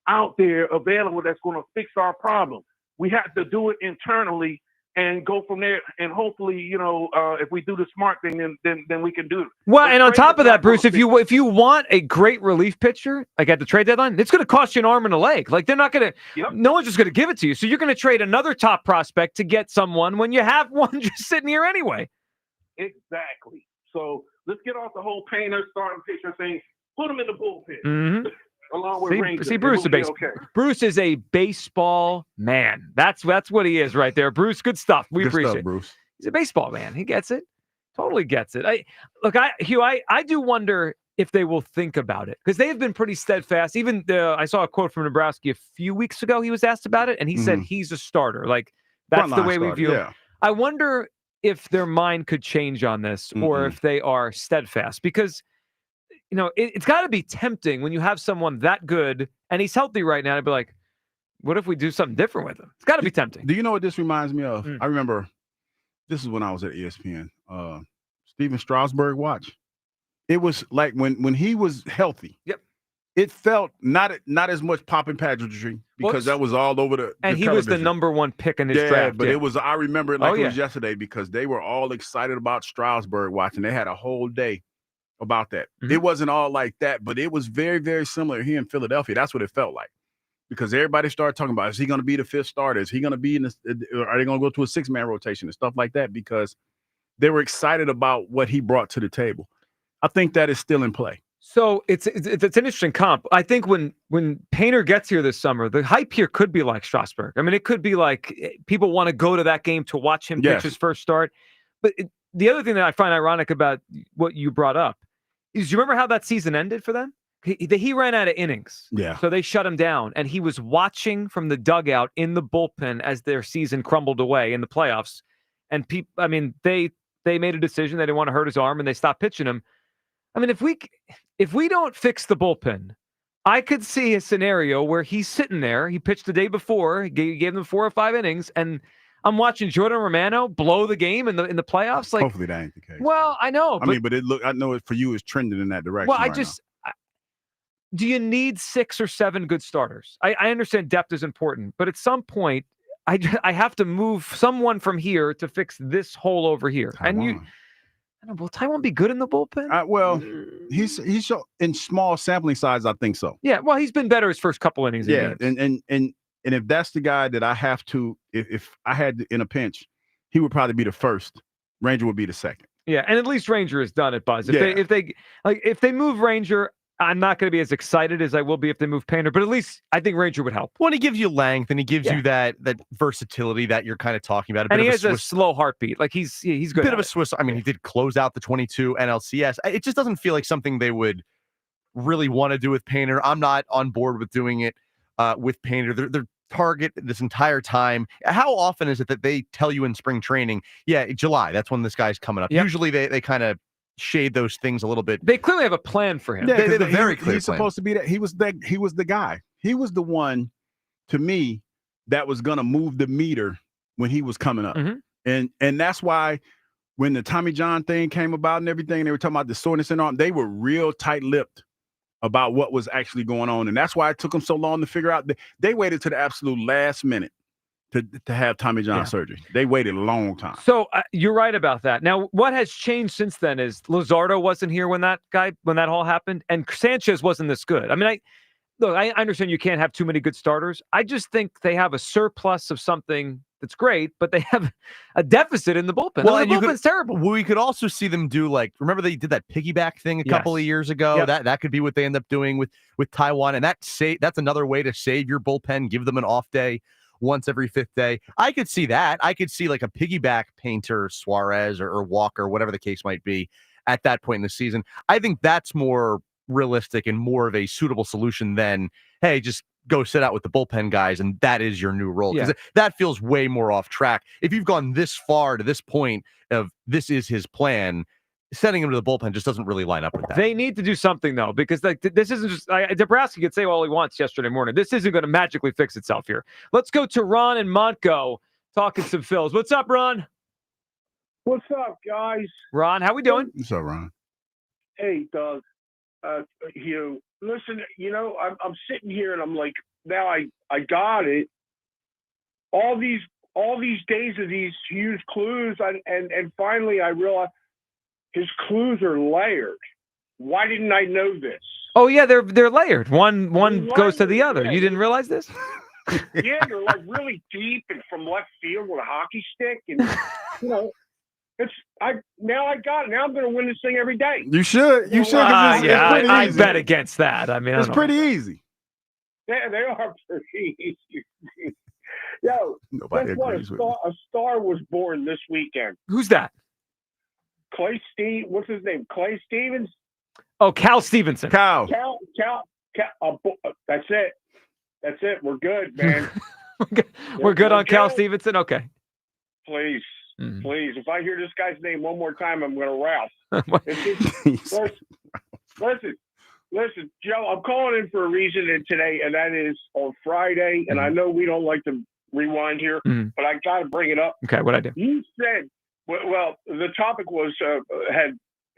out there available that's going to fix our problem. We have to do it internally and go from there. And hopefully, if we do the smart thing, then we can do it. Well, and on top of that, Bruce, if you want a great relief pitcher, at the trade deadline, it's going to cost you an arm and a leg. They're not going to, no one's just going to give it to you. So you're going to trade another top prospect to get someone when you have one just sitting here anyway. Exactly. So let's get off the whole Painter starting pitcher thing. Put him in the bullpen. Along with Ranger. See, Bruce is a baseball man. That's what he is right there. Bruce, good stuff. We appreciate it. Bruce. He's a baseball man. He gets it. Totally gets it. Hugh, I do wonder if they will think about it, because they have been pretty steadfast. Even I saw a quote from Nebraska a few weeks ago. He was asked about it, and he said he's a starter. That's the way we view him. I wonder if their mind could change on this, or if they are steadfast, because it's got to be tempting when you have someone that good and he's healthy right now to be like, what if we do something different with him? It's got to be tempting. Do you know what this reminds me of? I remember this is when I was at ESPN. Steven Strasburg watch. It was like when he was healthy. Yep. it felt not as much popping pageantry because that was all over the and he was the number one pick in his draft. But it was. I remember it like it was yesterday because they were all excited about Strasburg watching. They had a whole day about that. It wasn't all like that, but it was very, very similar here in Philadelphia. That's what it felt like. Because everybody started talking about, is he going to be the fifth starter? Is he going to be are they going to go to a 6-man rotation and stuff like that? Because they were excited about what he brought to the table. I think that is still in play. So it's an interesting comp. I think when Painter gets here this summer, the hype here could be like Strasburg. I mean, it could be like people want to go to that game to watch him pitch his first start. But the other thing that I find ironic about what you brought up is, you remember how that season ended for them? He ran out of innings. Yeah. So they shut him down, and he was watching from the dugout in the bullpen as their season crumbled away in the playoffs. And they made a decision. They didn't want to hurt his arm, and they stopped pitching him. I mean, if we don't fix the bullpen, I could see a scenario where he's sitting there. He pitched the day before. He gave them 4 or 5 innings, and I'm watching Jordan Romano blow the game in the playoffs. Like, hopefully that ain't the case. Well, I know. But I know it for you is trending in that direction. Well, do you need 6 or 7 good starters? I understand depth is important, but at some point, I have to move someone from here to fix this hole over here. Taiwan. And will Taiwan be good in the bullpen? He's in small sampling size. I think so. Yeah, well, he's been better his first couple innings. Yeah, and if that's the guy that I have to, if I had in a pinch, he would probably be the first. Ranger would be the second. Yeah, and at least Ranger has done it, Buzz. If they move Ranger, I'm not going to be as excited as I will be if they move Painter, but at least I think Ranger would help. Well, he gives you length, and he gives you that versatility that you're kind of talking about. And he has a slow heartbeat. Like he's good. A bit of a Swiss. I mean, he did close out the 22 NLCS. It just doesn't feel like something they would really want to do with Painter. I'm not on board with doing it with Painter. Their target this entire time. How often is it that they tell you in spring training, July, that's when this guy's coming up? Yep. Usually they kind of shade those things a little bit. They clearly have a plan for him. Yeah, they have a very clear he's plan. Supposed to be that. He was the guy. He was the one, to me, that was gonna move the meter when he was coming up. And that's why when the Tommy John thing came about and everything, they were talking about the soreness in the arm. They were real tight-lipped about what was actually going on, and that's why it took them so long to figure out. They waited to the absolute last minute to have Tommy John surgery. They waited a long time. So you're right about that. Now, what has changed since then is Luzardo wasn't here when that all happened, and Sanchez wasn't this good. I mean, I understand you can't have too many good starters. I just think they have a surplus of something that's great, but they have a deficit in the bullpen. Well, the bullpen's terrible. We could also see them do, like, remember they did that piggyback thing a couple of years ago? Yep. That could be what they end up doing with Taiwan, and that's another way to save your bullpen, give them an off day once every 5th day. I could see that. I could see like a piggyback Painter, Suarez, or Walker, whatever the case might be at that point in the season. I think that's more realistic and more of a suitable solution than, hey, just go sit out with the bullpen guys and that is your new role. Because that feels way more off track. If you've gone this far to this point of this is his plan, sending him to the bullpen just doesn't really line up with that. They need to do something, though, because this isn't just Dabrowski could say all he wants yesterday morning. This isn't going to magically fix itself here. Let's go to Ron and Montgo talking some Phils. What's up, Ron? What's up, guys? Ron, how we doing? What's up, Ron? Hey, Doug. Hugh, listen, I'm sitting here and I'm like, now I got it. All these days of these huge clues, and finally I realized his clues are layered. Why didn't I know this? Oh yeah, they're layered. One goes to the other. You didn't realize this? Yeah, they're like really deep and from left field with a hockey stick, and now I got it. Now I'm going to win this thing every day. You should. You should. I bet against that. I mean, it's pretty easy. Yeah, they are pretty easy. Yo, nobody agrees with me. A star was born this weekend. Who's that? What's his name? Clay Stevens? Oh, Cal Stevenson. Cal. That's it. That's it. We're good, man. We're good on Cal Stevenson? Okay. Please. Please. If I hear this guy's name one more time, I'm going to rouse. Listen, Joe, I'm calling in for a reason today, and that is on Friday, and I know we don't like to rewind here, but I got to bring it up. Okay, what'd I do? You said, well, the topic was,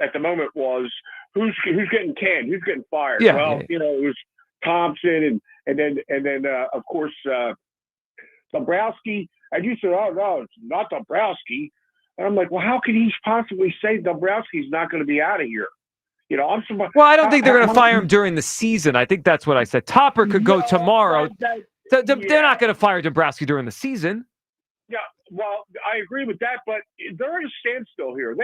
at the moment was, who's getting canned, who's getting fired? Yeah, it was Thompson, and then of course Dombrowski. And you said, oh no, it's not Dombrowski. And I'm like, well, how can he possibly say Dombrowski's not going to be out of here? You know, I'm surprised. Well, I don't think they're going to fire him during the season. I think that's what I said. Topper could go tomorrow. They're not going to fire Dombrowski during the season. Yeah, well, I agree with that, but they're at a standstill here.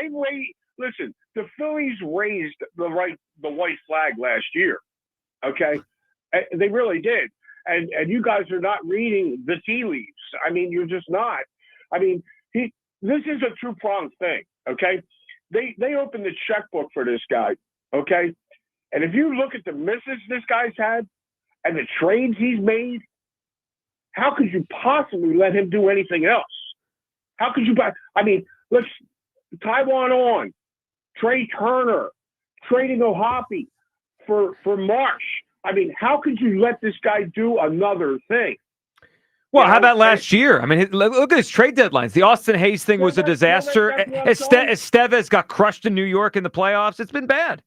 Listen, the Phillies raised the white flag last year. Okay, they really did, and you guys are not reading the tea leaves. I mean, you're just not. I mean, this is a two-pronged thing. Okay, they opened the checkbook for this guy. Okay, and if you look at the misses this guy's had and the trades he's made, how could you possibly let him do anything else? How could you buy? I mean, let's Taiwan on, Trey Turner, trading Ohapi for Marsh. I mean, how could you let this guy do another thing? Well, how about last year? I mean, look at his trade deadlines. The Austin Hayes thing was a disaster. Estevez got crushed in New York in the playoffs. It's been bad.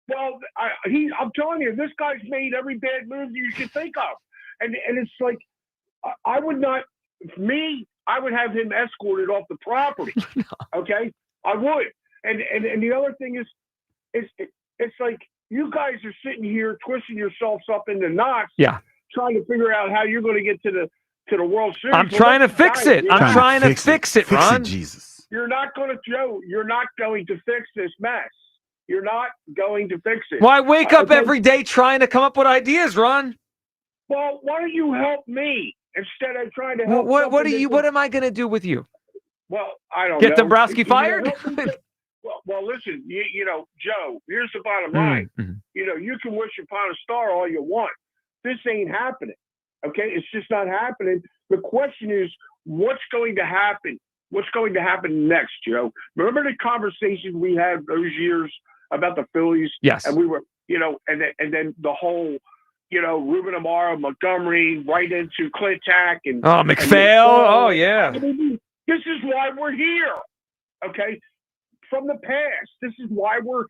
Well, I'm telling you, this guy's made every bad move you should think of. And it's like, I would not, I would have him escorted off the property. No. Okay? I would. And the other thing is, it's like you guys are sitting here twisting yourselves up into knots. Yeah. Trying to figure out how you're going to get to the World Series. I'm trying to fix it. I'm trying to fix it, Ron. Jesus. You're not going to, Joe, you're not going to fix this mess. You're not going to fix it. Well, I wake up every day trying to come up with ideas, Ron. Well, why don't you help me instead of trying to help? What am I going to do with you? Well, I don't know. Get Dombrowski fired? Well, listen, you know, Joe, here's the bottom line. Mm-hmm. You know, you can wish upon a star all you want. This ain't happening. Okay? It's just not happening. The question is, what's going to happen? What's going to happen next, Joe? Remember the conversation we had those years about the Phillies? Yes. And we were, you know, and then the whole, you know, Ruben Amaro, Montgomery, right into Clintack and McPhail. Yeah. I mean, this is why we're here. Okay? From the past. This is why we're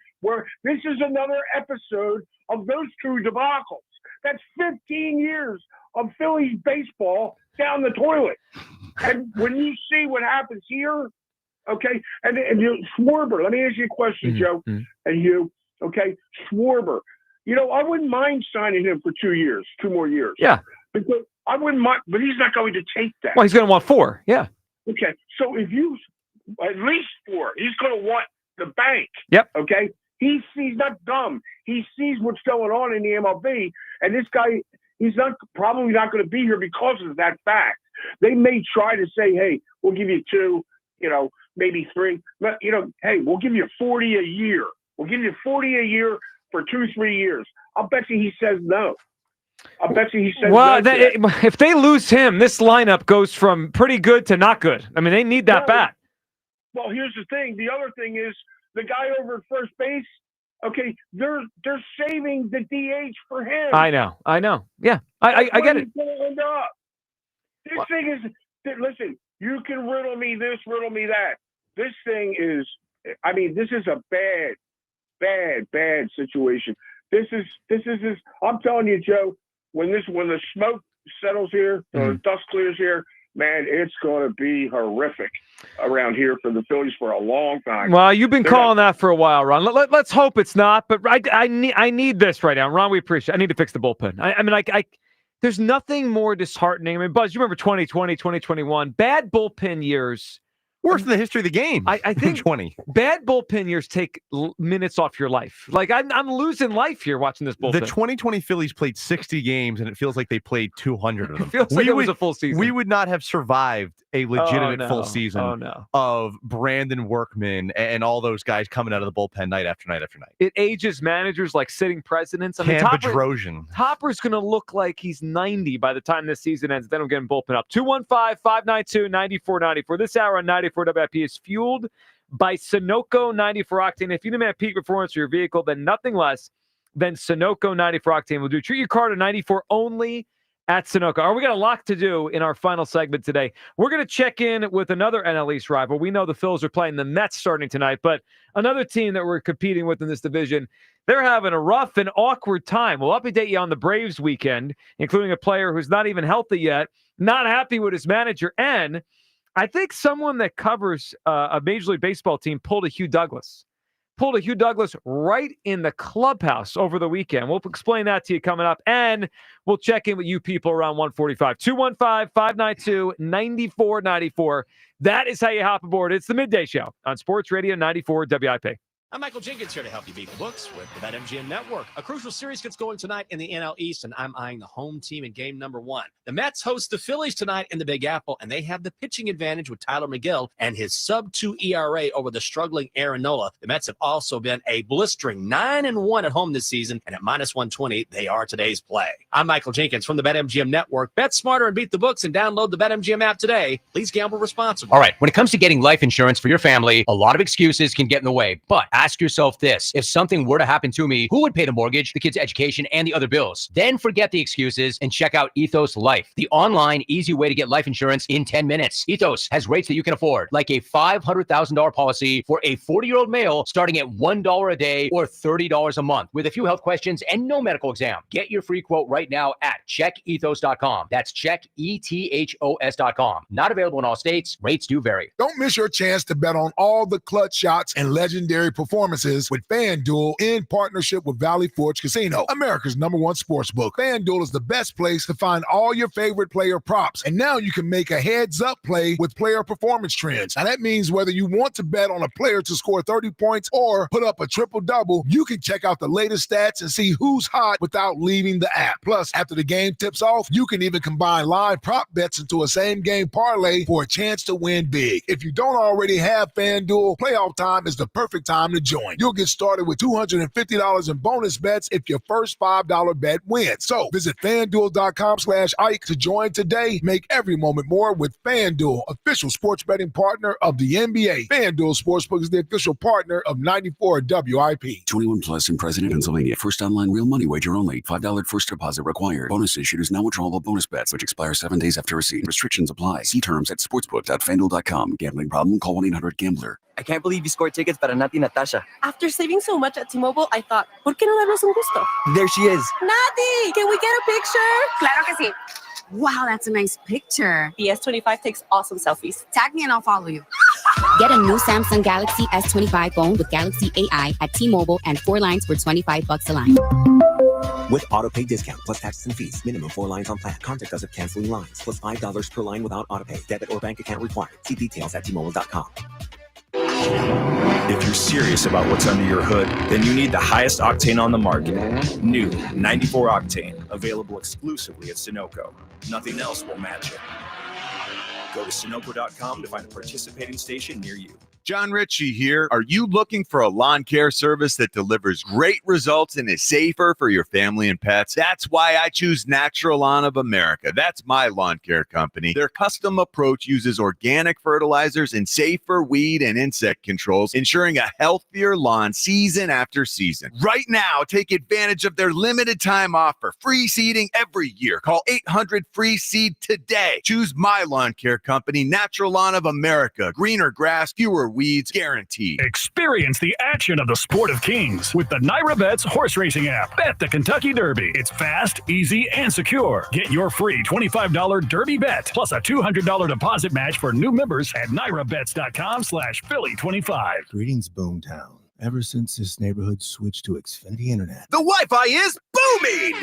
this is another episode of those two debacles. That's 15 years of Phillies baseball down the toilet. And when you see what happens here, okay, and you, Schwarber, let me ask you a question, Joe, and you, okay, Schwarber. You know, I wouldn't mind signing him for 2 more years. Yeah. Because I wouldn't mind, but he's not going to take that. Well, he's going to want 4. Yeah. Okay. So if you, at least 4, he's going to want the bank. Yep. Okay. He's not dumb. He sees what's going on in the MLB, and this guy, he's probably not going to be here because of that fact. They may try to say, hey, we'll give you 2, you know, maybe 3. But, you know, hey, we'll give you 40 a year. We'll give you 40 a year for 2-3 years. I'll bet you he says no. I'll bet you he says well, no. If they lose him, this lineup goes from pretty good to not good. I mean, they need that bat. Well, here's the thing. The other thing is the guy over at first base, okay, they're saving the DH for him. I know. Yeah, I get it. This thing is, listen, you can riddle me this, riddle me that. This thing is, I mean, this is a bad situation. This is, I'm telling you, Joe, when the smoke settles here, the dust clears here, man, it's going to be horrific around here for the Phillies for a long time. Well, you've been calling that for a while, Ron. Let's hope it's not, but I need this right now. Ron, we appreciate it. I need to fix the bullpen. I mean, there's nothing more disheartening. I mean, Buzz, you remember 2020, 2021, bad bullpen years. Worse in the history of the game. I think 20 bad bullpen years take minutes off your life. Like I'm losing life here watching this bullpen. The 2020 Phillies played 60 games, and it feels like they played 200 of them. It feels like it was a full season. We would not have survived a legitimate full season of Brandon Workman and all those guys coming out of the bullpen night after night after night. It ages managers like sitting presidents. I mean, Topper's going to look like he's 90 by the time this season ends. Then I'm getting bullpen up. 215-592-9494. This hour on 94 WIP is fueled by Sunoco 94 Octane. If you demand peak performance for your vehicle, then nothing less than Sunoco 94 Octane will do. Treat your car to 94 only at Sunoco. We got a lot to do in our final segment today. We're going to check in with another NL East rival. We know the Phils are playing the Mets starting tonight, but another team that we're competing with in this division, they're having a rough and awkward time. We'll update you on the Braves weekend, including a player who's not even healthy yet, not happy with his manager, and I think someone that covers a Major League Baseball team pulled a Hugh Douglas right in the clubhouse over the weekend. We'll explain that to you coming up, and we'll check in with you people around 1:45. 215-592-9494. That is how you hop aboard. It's the Midday Show on Sports Radio 94 WIP. I'm Michael Jenkins here to help you beat the books with the BetMGM Network. A crucial series gets going tonight in the NL East, and I'm eyeing the home team in game number 1. The Mets host the Phillies tonight in the Big Apple, and they have the pitching advantage with Tyler McGill and his sub-2 ERA over the struggling Aaron Nola. The Mets have also been a blistering 9-1 at home this season, and at -120, they are today's play. I'm Michael Jenkins from the BetMGM Network. Bet smarter and beat the books, and download the BetMGM app today. Please gamble responsibly. All right, when it comes to getting life insurance for your family, a lot of excuses can get in the way, but ask yourself this. If something were to happen to me, who would pay the mortgage, the kids' education, and the other bills? Then forget the excuses and check out Ethos Life, the online, easy way to get life insurance in 10 minutes. Ethos has rates that you can afford, like a $500,000 policy for a 40-year-old male starting at $1 a day or $30 a month with a few health questions and no medical exam. Get your free quote right now at checkethos.com. That's checkethos.com. Not available in all states. Rates do vary. Don't miss your chance to bet on all the clutch shots and legendary performances with FanDuel in partnership with Valley Forge Casino, America's #1 sportsbook. FanDuel is the best place to find all your favorite player props. And now you can make a heads-up play with player performance trends. Now that means whether you want to bet on a player to score 30 points or put up a triple-double, you can check out the latest stats and see who's hot without leaving the app. Plus, after the game tips off, you can even combine live prop bets into a same-game parlay for a chance to win big. If you don't already have FanDuel, playoff time is the perfect time to join. You'll get started with $250 in bonus bets if your first $5 bet wins. So visit FanDuel.com/Ike to join today. Make every moment more with FanDuel, official sports betting partner of the NBA. FanDuel Sportsbook is the official partner of 94 WIP. 21 plus and present in Pennsylvania. First online real money wager only. $5 first deposit required. Bonus issued is now withdrawable bonus bets, which expire 7 days after receipt. Restrictions apply. See terms at sportsbook.fanduel.com. Gambling problem? Call 1-800-GAMBLER. I can't believe you scored tickets para Nati Natasha. After saving so much at T-Mobile, I thought, ¿por qué no darnos un gusto? There she is. Nati, can we get a picture? Claro que sí. Wow, that's a nice picture. The S25 takes awesome selfies. Tag me and I'll follow you. Get a new Samsung Galaxy S25 phone with Galaxy AI at T-Mobile and 4 lines for $25 a line. With autopay discount plus taxes and fees. Minimum 4 lines on plan. Contact us if canceling lines. Plus $5 per line without autopay. Debit or bank account required. See details at T-Mobile.com. If you're serious about what's under your hood, then you need the highest octane on the market. New 94 Octane, available exclusively at Sunoco. Nothing else will match it. Go to Sunoco.com to find a participating station near you. John Ritchie here. Are you looking for a lawn care service that delivers great results and is safer for your family and pets? That's why I choose Natural Lawn of America. That's my lawn care company. Their custom approach uses organic fertilizers and safer weed and insect controls, ensuring a healthier lawn season after season. Right now, take advantage of their limited time offer. Free seeding every year. Call 800-FREE-SEED today. Choose my lawn care company, Natural Lawn of America. Greener grass, fewer weeds guaranteed. Experience the action of the Sport of Kings with the Naira Bets horse racing app. Bet the Kentucky Derby. It's fast, easy, and secure. Get your free $25 Derby bet plus a $200 deposit match for new members at NairaBets.com/Philly25. Greetings, Boomtown. Ever since this neighborhood switched to Xfinity Internet, The Wi-Fi is booming!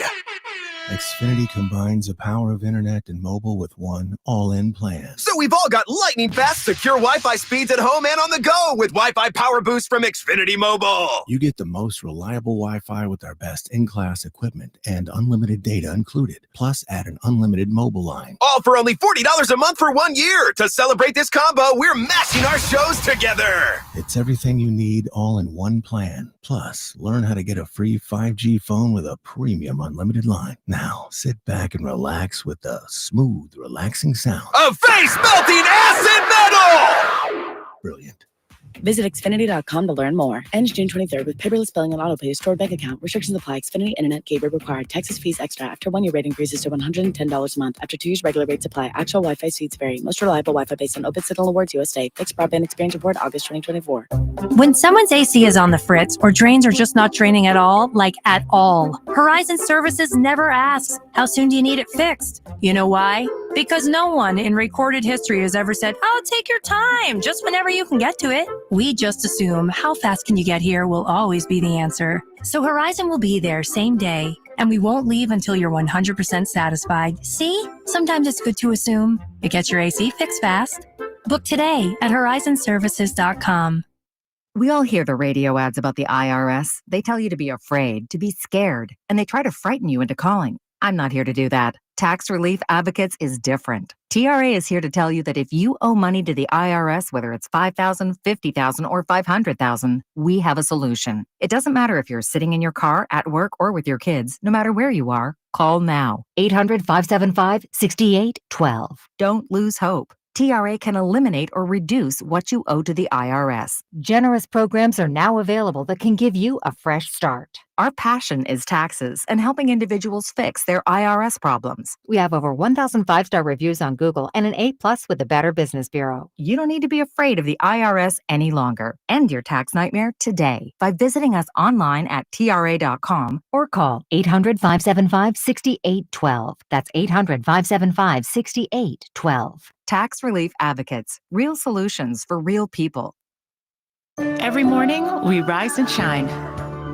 Xfinity combines the power of internet and mobile with one all-in plan. So we've all got lightning fast, secure Wi-Fi speeds at home and on the go with Wi-Fi Power Boost from Xfinity Mobile. You get the most reliable Wi-Fi with our best in-class equipment and unlimited data included. Plus, add an unlimited mobile line. All for only $40 a month for 1 year. To celebrate this combo, we're matching our shows together. It's everything you need all in one plan. Plus, learn how to get a free 5G phone with a premium unlimited line. Now, sit back and relax with the smooth, relaxing sound of face-melting acid metal! Brilliant. Visit Xfinity.com to learn more. Ends June 23rd with paperless billing and auto pay stored bank account. Restrictions apply. Xfinity Internet gateway required. Texas fees extra. After 1 year rate increases to $110 a month. After 2 years regular rates apply. Actual Wi-Fi speeds vary. Most reliable Wi-Fi based on Open Signal Awards USA. Fixed broadband experience report August 2024. When someone's AC is on the fritz or drains are just not draining at all, like at all, Horizon Services never asks, how soon do you need it fixed? You know why? Because no one in recorded history has ever said, oh, take your time, just whenever you can get to it. We just assume how fast can you get here will always be the answer. So Horizon will be there same day, and we won't leave until you're 100% satisfied. See? Sometimes it's good to assume. It gets your AC fixed fast. Book today at horizonservices.com. We all hear the radio ads about the IRS. They tell you to be afraid, to be scared, and they try to frighten you into calling. I'm not here to do that. Tax Relief Advocates is different. TRA is here to tell you that if you owe money to the IRS, whether it's $5,000, $50,000, or $500,000, we have a solution. It doesn't matter if you're sitting in your car, at work, or with your kids. No matter where you are, call now. 800-575-6812. Don't lose hope. TRA can eliminate or reduce what you owe to the IRS. Generous programs are now available that can give you a fresh start. Our passion is taxes and helping individuals fix their IRS problems. We have over 1,000 5-star reviews on Google and an A+ with the Better Business Bureau. You don't need to be afraid of the IRS any longer. End your tax nightmare today by visiting us online at TRA.com or call 800-575-6812. That's 800-575-6812. Tax Relief Advocates. Real solutions for real people. Every morning, we rise and shine,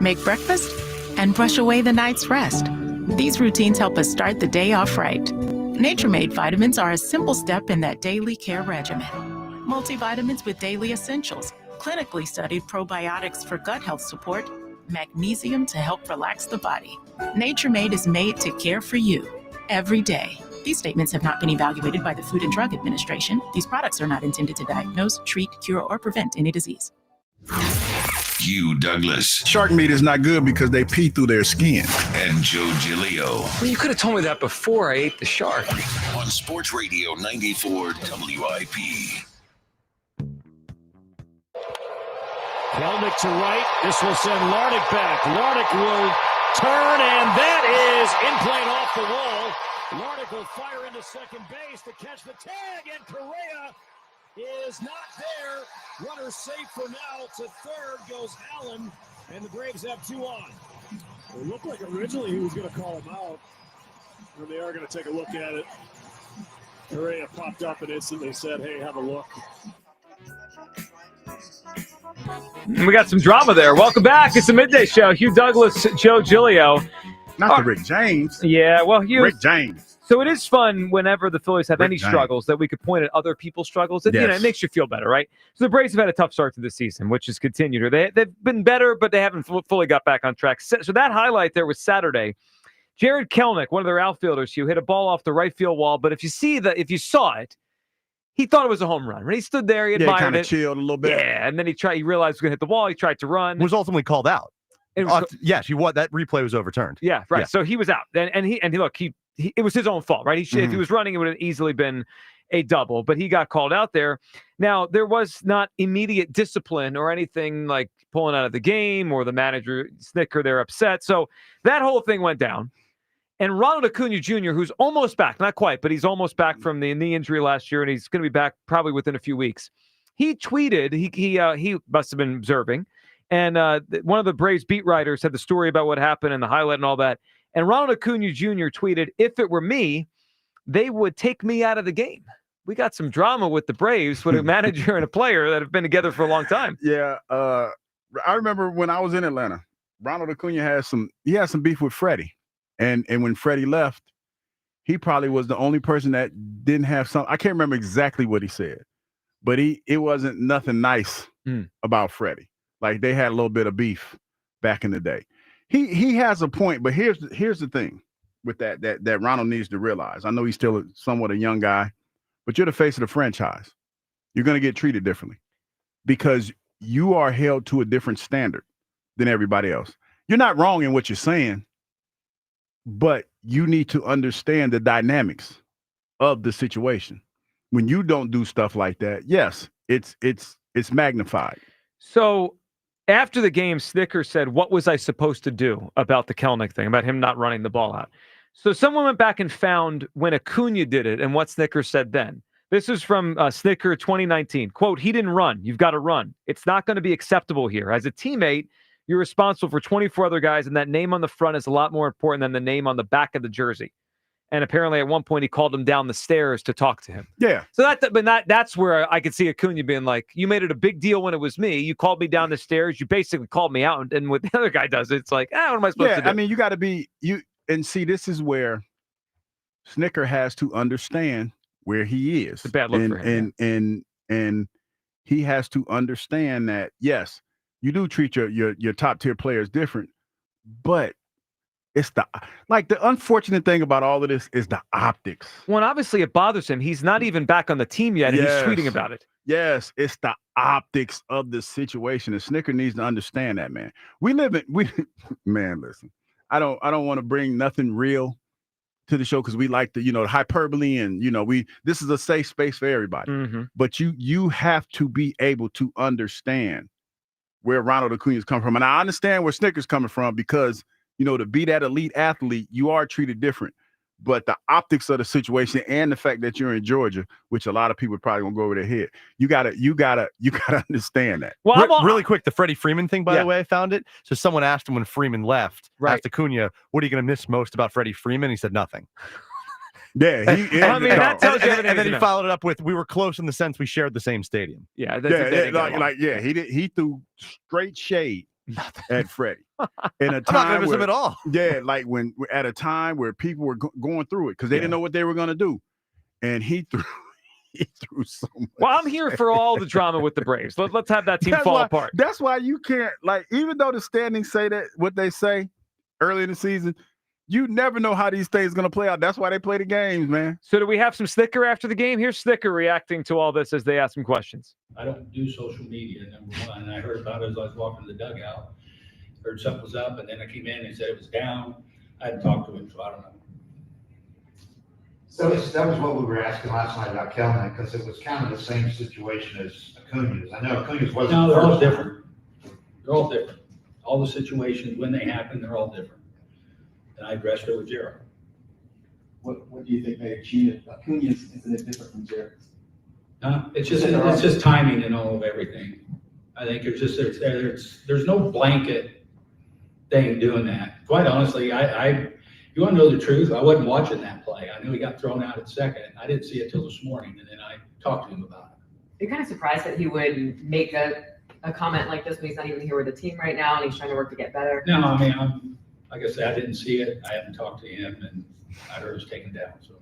make breakfast, and brush away the night's rest. These routines help us start the day off right. Nature-Made vitamins are a simple step in that daily care regimen. Multivitamins with daily essentials, clinically studied probiotics for gut health support, magnesium to help relax the body. Nature-Made is made to care for you every day. These statements have not been evaluated by the Food and Drug Administration. These products are not intended to diagnose, treat, cure, or prevent any disease. Hugh Douglas. Shark meat is not good because they pee through their skin. And Joe Giglio. Well, you could have told me that before I ate the shark. On Sports Radio 94 WIP. Kelnick to right. This will send Larnach back. Larnach will turn, and that is in play and off the wall. Larnach will fire into second base to catch the tag, and Correa is not there. Runner safe for now. To third goes Allen, and the Braves have 2 on. It looked like originally he was going to call him out, and they are going to take a look at it. Correa popped up and instantly said, hey, have a look. We got some drama there. Welcome back. It's the Midday Show. Hugh Douglas, Joe Giglio. Not the Rick James. Yeah, well, Hugh. Rick James. So it is fun whenever the Phillies have Rick any James. struggles that we could point at other people's struggles. And, Yes. it makes you feel better, right? So the Braves have had a tough start to the season, which has continued. They've been better, but they haven't fully got back on track. So that highlight there was Saturday. Jared Kelnick, one of their outfielders, Hugh, hit a ball off the right field wall. But if you saw it, he thought it was a home run. When he stood there, he admired kind it. of chilled a little bit. Yeah, and then he realized he was going to hit the wall. He tried to run. Was ultimately called out. Yes, that replay was overturned. Yeah, right. Yeah. So he was out. And he look, he it was his own fault, right? If he was running, it would have easily been a double, but he got called out there. Now, there was not immediate discipline or anything like pulling out of the game or the manager snicker, they're upset. So that whole thing went down. And Ronald Acuna Jr., who's almost back, not quite, but he's almost back from the knee injury last year, and he's going to be back probably within a few weeks. He tweeted, he must have been observing, and one of the Braves beat writers had the story about what happened and the highlight and all that. And Ronald Acuna Jr. tweeted, if it were me, they would take me out of the game. We got some drama with the Braves, with a manager and a player that have been together for a long time. Yeah, I remember when I was in Atlanta, Ronald Acuna had some beef with Freddie. And when Freddie left, he probably was the only person that didn't have some. I can't remember exactly what he said, but it wasn't nothing nice about Freddie. Like they had a little bit of beef back in the day. He has a point, but here's the thing with that Ronald needs to realize. I know he's still somewhat a young guy, but you're the face of the franchise. You're going to get treated differently because you are held to a different standard than everybody else. You're not wrong in what you're saying, but you need to understand the dynamics of the situation. When you don't do stuff like that, yes, it's magnified. So after the game, Snicker said, "What was I supposed to do about the Kelnick thing, about him not running the ball out?" So someone went back and found when Acuna did it and what Snicker said then. This is from Snicker 2019. Quote, "He didn't run. You've got to run. It's not going to be acceptable here. As a teammate, you're responsible for 24 other guys, and that name on the front is a lot more important than the name on the back of the jersey." And apparently at one point he called him down the stairs to talk to him. Yeah. So that's where I could see Acuna being like, you made it a big deal when it was me. You called me down the stairs. You basically called me out. And what the other guy does, it's like, what am I supposed to do? I mean, you got to be and see, this is where Snicker has to understand where he is. It's a bad look for him. And he has to understand that, yes, you do treat your top tier players different, but it's the unfortunate thing about all of this is the optics. Well, obviously it bothers him. He's not even back on the team yet, and he's tweeting about it. Yes, it's the optics of the situation, and Snicker needs to understand that, man. Man, listen, I don't want to bring nothing real to the show because we like the hyperbole, and this is a safe space for everybody. Mm-hmm. But you have to be able to understand where Ronald Acuna's come from, and I understand where Snicker's coming from because to be that elite athlete, you are treated different. But the optics of the situation and the fact that you're in Georgia, which a lot of people probably gonna go over their head, you gotta understand that. Well, really quick, the Freddie Freeman thing, by the way, I found it. So someone asked him when Freeman left, asked Acuna, "What are you gonna miss most about Freddie Freeman?" He said nothing. Yeah, that tells you everything. And then he followed it up with, "We were close in the sense we shared the same stadium." Yeah, he threw straight shade at Freddie in a time I'm not him at all. Yeah, like when at a time where people were going through it because they didn't know what they were going to do, and he threw so much. Well, I'm here for all the drama with the Braves. Let's have that team fall apart. That's why you can't, even though the standings say that what they say early in the season, you never know how these things are going to play out. That's why they play the games, man. So do we have some Snicker after the game? Here's Snicker reacting to all this as they ask him questions. I don't do social media, number one. And I heard about it as I was walking to the dugout. Heard something was up, and then I came in and said it was down. I hadn't talked to him, so I don't know. So that was what we were asking last night about Kelnick, because it was kind of the same situation as Acuna's. I know Acuna's wasn't. No, they're all different. They're all different. All the situations, when they happen, they're all different. And I addressed it with Jared. What do you think made Acuna's incident different from Jared's? It's just timing and all of everything. I think there's no blanket thing doing that. Quite honestly, you want to know the truth? I wasn't watching that play. I knew he got thrown out at second. I didn't see it till this morning, and then I talked to him about it. You're kind of surprised that he would make a comment like this when he's not even here with the team right now and he's trying to work to get better. No, I mean, like I said, I didn't see it. I haven't talked to him, and I heard it was taken down. So.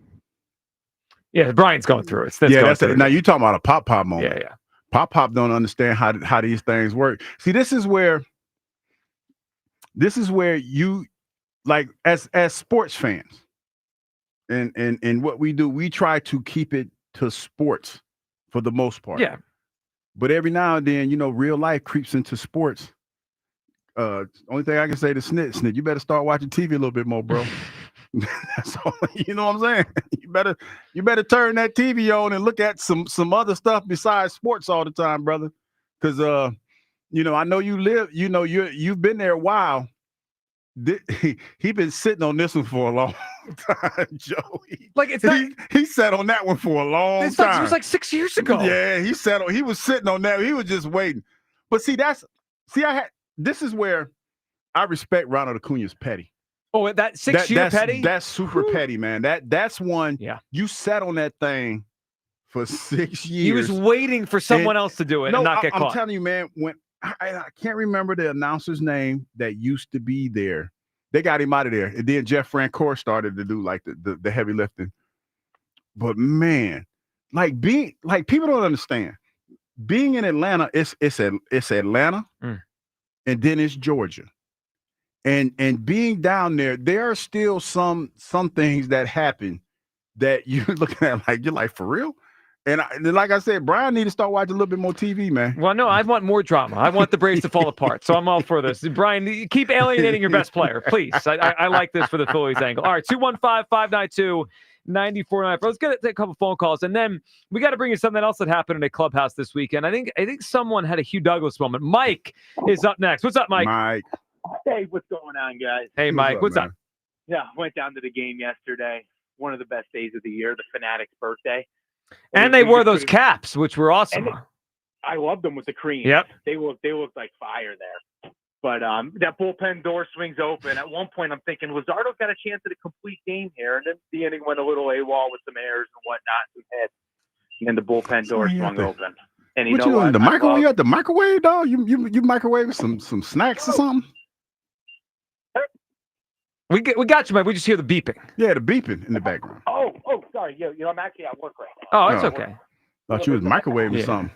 Yeah, Brian's going through it. Now you talking about a pop moment. Yeah. Pop don't understand how these things work. See, this is where you, like, as sports fans, and what we do, we try to keep it to sports for the most part. Yeah. But every now and then, real life creeps into sports. Only thing I can say to Snit, you better start watching TV a little bit more, bro. That's all, you know what I'm saying? You better turn that TV on and look at some other stuff besides sports all the time, brother. Because I know you live, you've been there a while. He been sitting on this one for a long time, Joe. He sat on that one for a long time. It was like 6 years ago. Yeah, he was sitting on that. He was just waiting. But this is where I respect Ronald Acuna's petty. Oh, that 6 year petty? That's super petty, man. That's one. Yeah. You sat on that thing for 6 years. He was waiting for someone else to do it and not get caught. I'm telling you, man, when I can't remember the announcer's name that used to be there. They got him out of there. And then Jeff Francoeur started to do like the heavy lifting. But man, people don't understand. Being in Atlanta, it's Atlanta, and then it's Georgia. And being down there are still some things that happen that you're looking at you're like, for real? And like I said, Brian need to start watching a little bit more TV, man. Well, no, I want more drama. I want the Braves to fall apart. So I'm all for this. Brian, keep alienating your best player, please. I like this for the Phillies angle. All right, 215-592-99 94.9. Let's take a couple phone calls, and then we got to bring you something else that happened in a clubhouse this weekend. I think someone had a Hugh Douglas moment. Mike is up next. What's up, Mike? Mike. Hey, what's going on, guys? Hey, Mike. What's up? Yeah, went down to the game yesterday. One of the best days of the year, the Fanatics' birthday. And they wore those caps, which were awesome. I loved them with the cream. Yep. They looked like fire there. But that bullpen door swings open. At one point, I'm thinking, Luzardo's got a chance at a complete game here. And then the inning went a little AWOL with some errors and whatnot, some hits. And then the bullpen door swung open. And What you doing? The microwave? You at the microwave, dog? You microwave some snacks or something? We got you, Mike. We just hear the beeping. Yeah, the beeping in the background. Oh, sorry. I'm actually at work right now. Oh, it's okay. Thought you was microwaving something.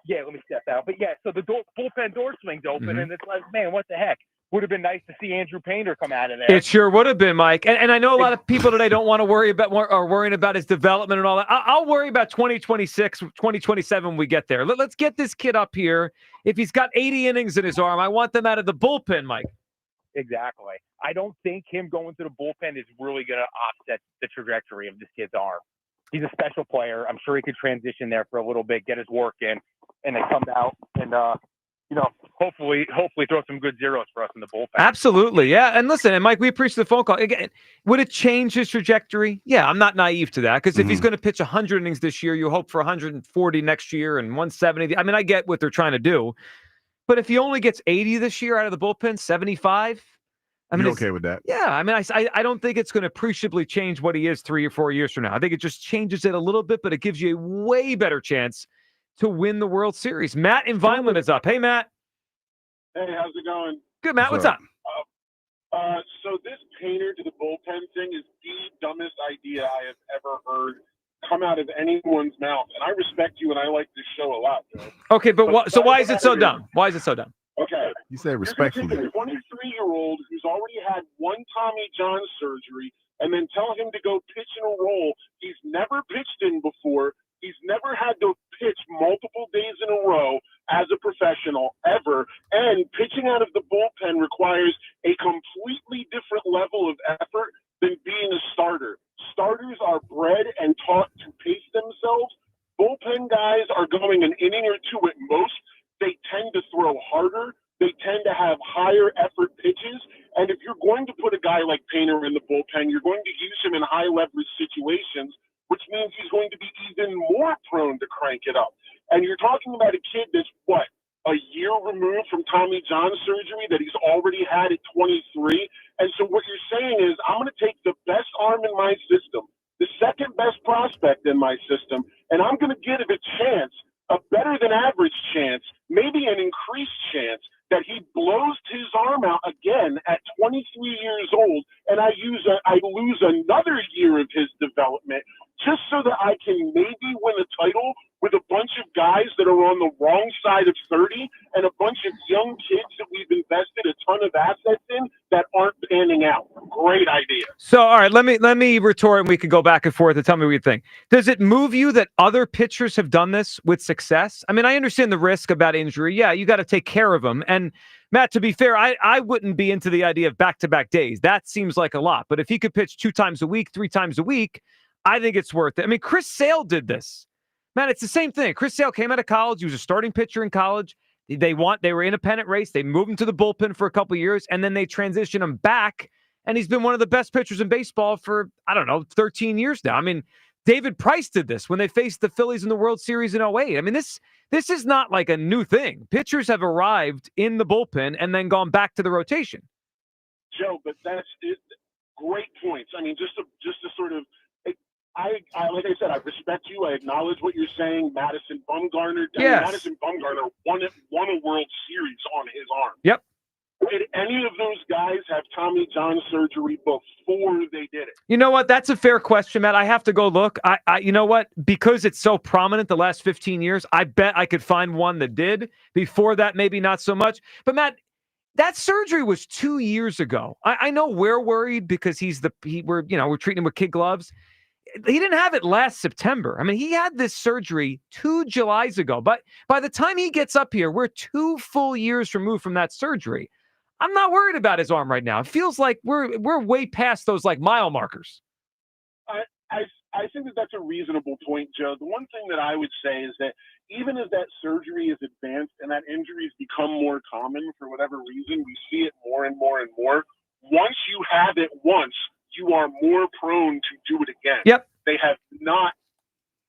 Yeah, let me step out. But yeah, so the bullpen door swings open, and it's like, man, what the heck? Would have been nice to see Andrew Painter come out of there. It sure would have been, Mike. And I know a lot of people today don't want to worry about or worrying about his development and all that. I'll worry about 2026, 2027 when we get there. Let's get this kid up here. If he's got 80 innings in his arm, I want them out of the bullpen, Mike. Exactly. I don't think him going to the bullpen is really going to offset the trajectory of this kid's arm. He's a special player. I'm sure he could transition there for a little bit, get his work in, and then come out and, hopefully throw some good zeros for us in the bullpen. Absolutely, yeah. And listen, and Mike, we appreciate the phone call. Again, would it change his trajectory? Yeah, I'm not naive to that because if he's going to pitch 100 innings this year, you hope for 140 next year and 170. I mean, I get what they're trying to do. But if he only gets 80 this year out of the bullpen, 75, I mean, you're okay with that? Yeah, I mean, I don't think it's going to appreciably change what he is 3 or 4 years from now. I think it just changes it a little bit, but it gives you a way better chance to win the World Series. Matt in Vineland is up. Hey, Matt. Hey, how's it going? Good, Matt. What's up? So this Painter to the bullpen thing is the dumbest idea I have ever heard come out of anyone's mouth. And I respect you, and I like this show a lot, Joe. Okay, but why is it so dumb? Why is it so dumb? Okay. You say respectfully. You're going to take a 23-year-old who's already had one Tommy John surgery and then tell him to go pitch in a role he's never pitched in before. He's never had to pitch multiple days in a row as a professional ever. And pitching out of the bullpen requires a completely different level of effort than being a starter. Starters are bred and taught to pace themselves. Bullpen guys are going an inning or two at most. They tend to throw harder. They tend to have higher effort pitches. And if you're going to put a guy like Painter in the bullpen, you're going to use him in high leverage situations, which means he's going to be even more prone to crank it up. And you're talking about a kid that's, a year removed from Tommy John surgery that he's already had at 23. And so what you're saying is, I'm going to take the best arm in my system, the second best prospect in my system, and I'm going to give it a chance, a better than average chance, maybe an increased chance that he blows his arm out again at 23 years old, and I lose another year of his development just so that I can maybe win a title with a bunch of guys that are on the wrong side of 30 and a bunch of young kids that we've invested a ton of assets in that aren't panning out. Great idea. So, all right, let me retort, and we can go back and forth and tell me what you think. Does it move you that other pitchers have done this with success? I mean, I understand the risk about injury. Yeah, you got to take care of them. And Matt, to be fair, I wouldn't be into the idea of back-to-back days. That seems like a lot. But if he could pitch 2 times a week, 3 times a week, I think it's worth it. I mean, Chris Sale did this. Man, it's the same thing. Chris Sale came out of college. He was a starting pitcher in college. They were in a pennant race. They moved him to the bullpen for a couple of years, and then they transitioned him back, and he's been one of the best pitchers in baseball for, 13 years now. I mean, David Price did this when they faced the Phillies in the World Series in 2008. I mean, this is not like a new thing. Pitchers have arrived in the bullpen and then gone back to the rotation. Joe, but that's it. Great points. I mean, just to sort of, like I said, I respect you. I acknowledge what you're saying. Madison Bumgarner. Yes. Madison Bumgarner won a World Series on his arm. Yep. Did any of those guys have Tommy John surgery before they did it? You know what? That's a fair question, Matt. I have to go look. You know what? Because it's so prominent the last 15 years, I bet I could find one that did. Before that, maybe not so much. But Matt, that surgery was 2 years ago. I know we're worried because we're treating him with kid gloves. He didn't have it last September. I mean, he had this surgery 2 Julys ago. But by the time he gets up here, we're 2 full years removed from that surgery. I'm not worried about his arm right now. It feels like we're way past those like mile markers. I think that that's a reasonable point, Joe. The one thing that I would say is that even as that surgery is advanced and that injuries become more common for whatever reason, we see it more and more and more. Once you have it once, you are more prone to do it again. Yep. They have not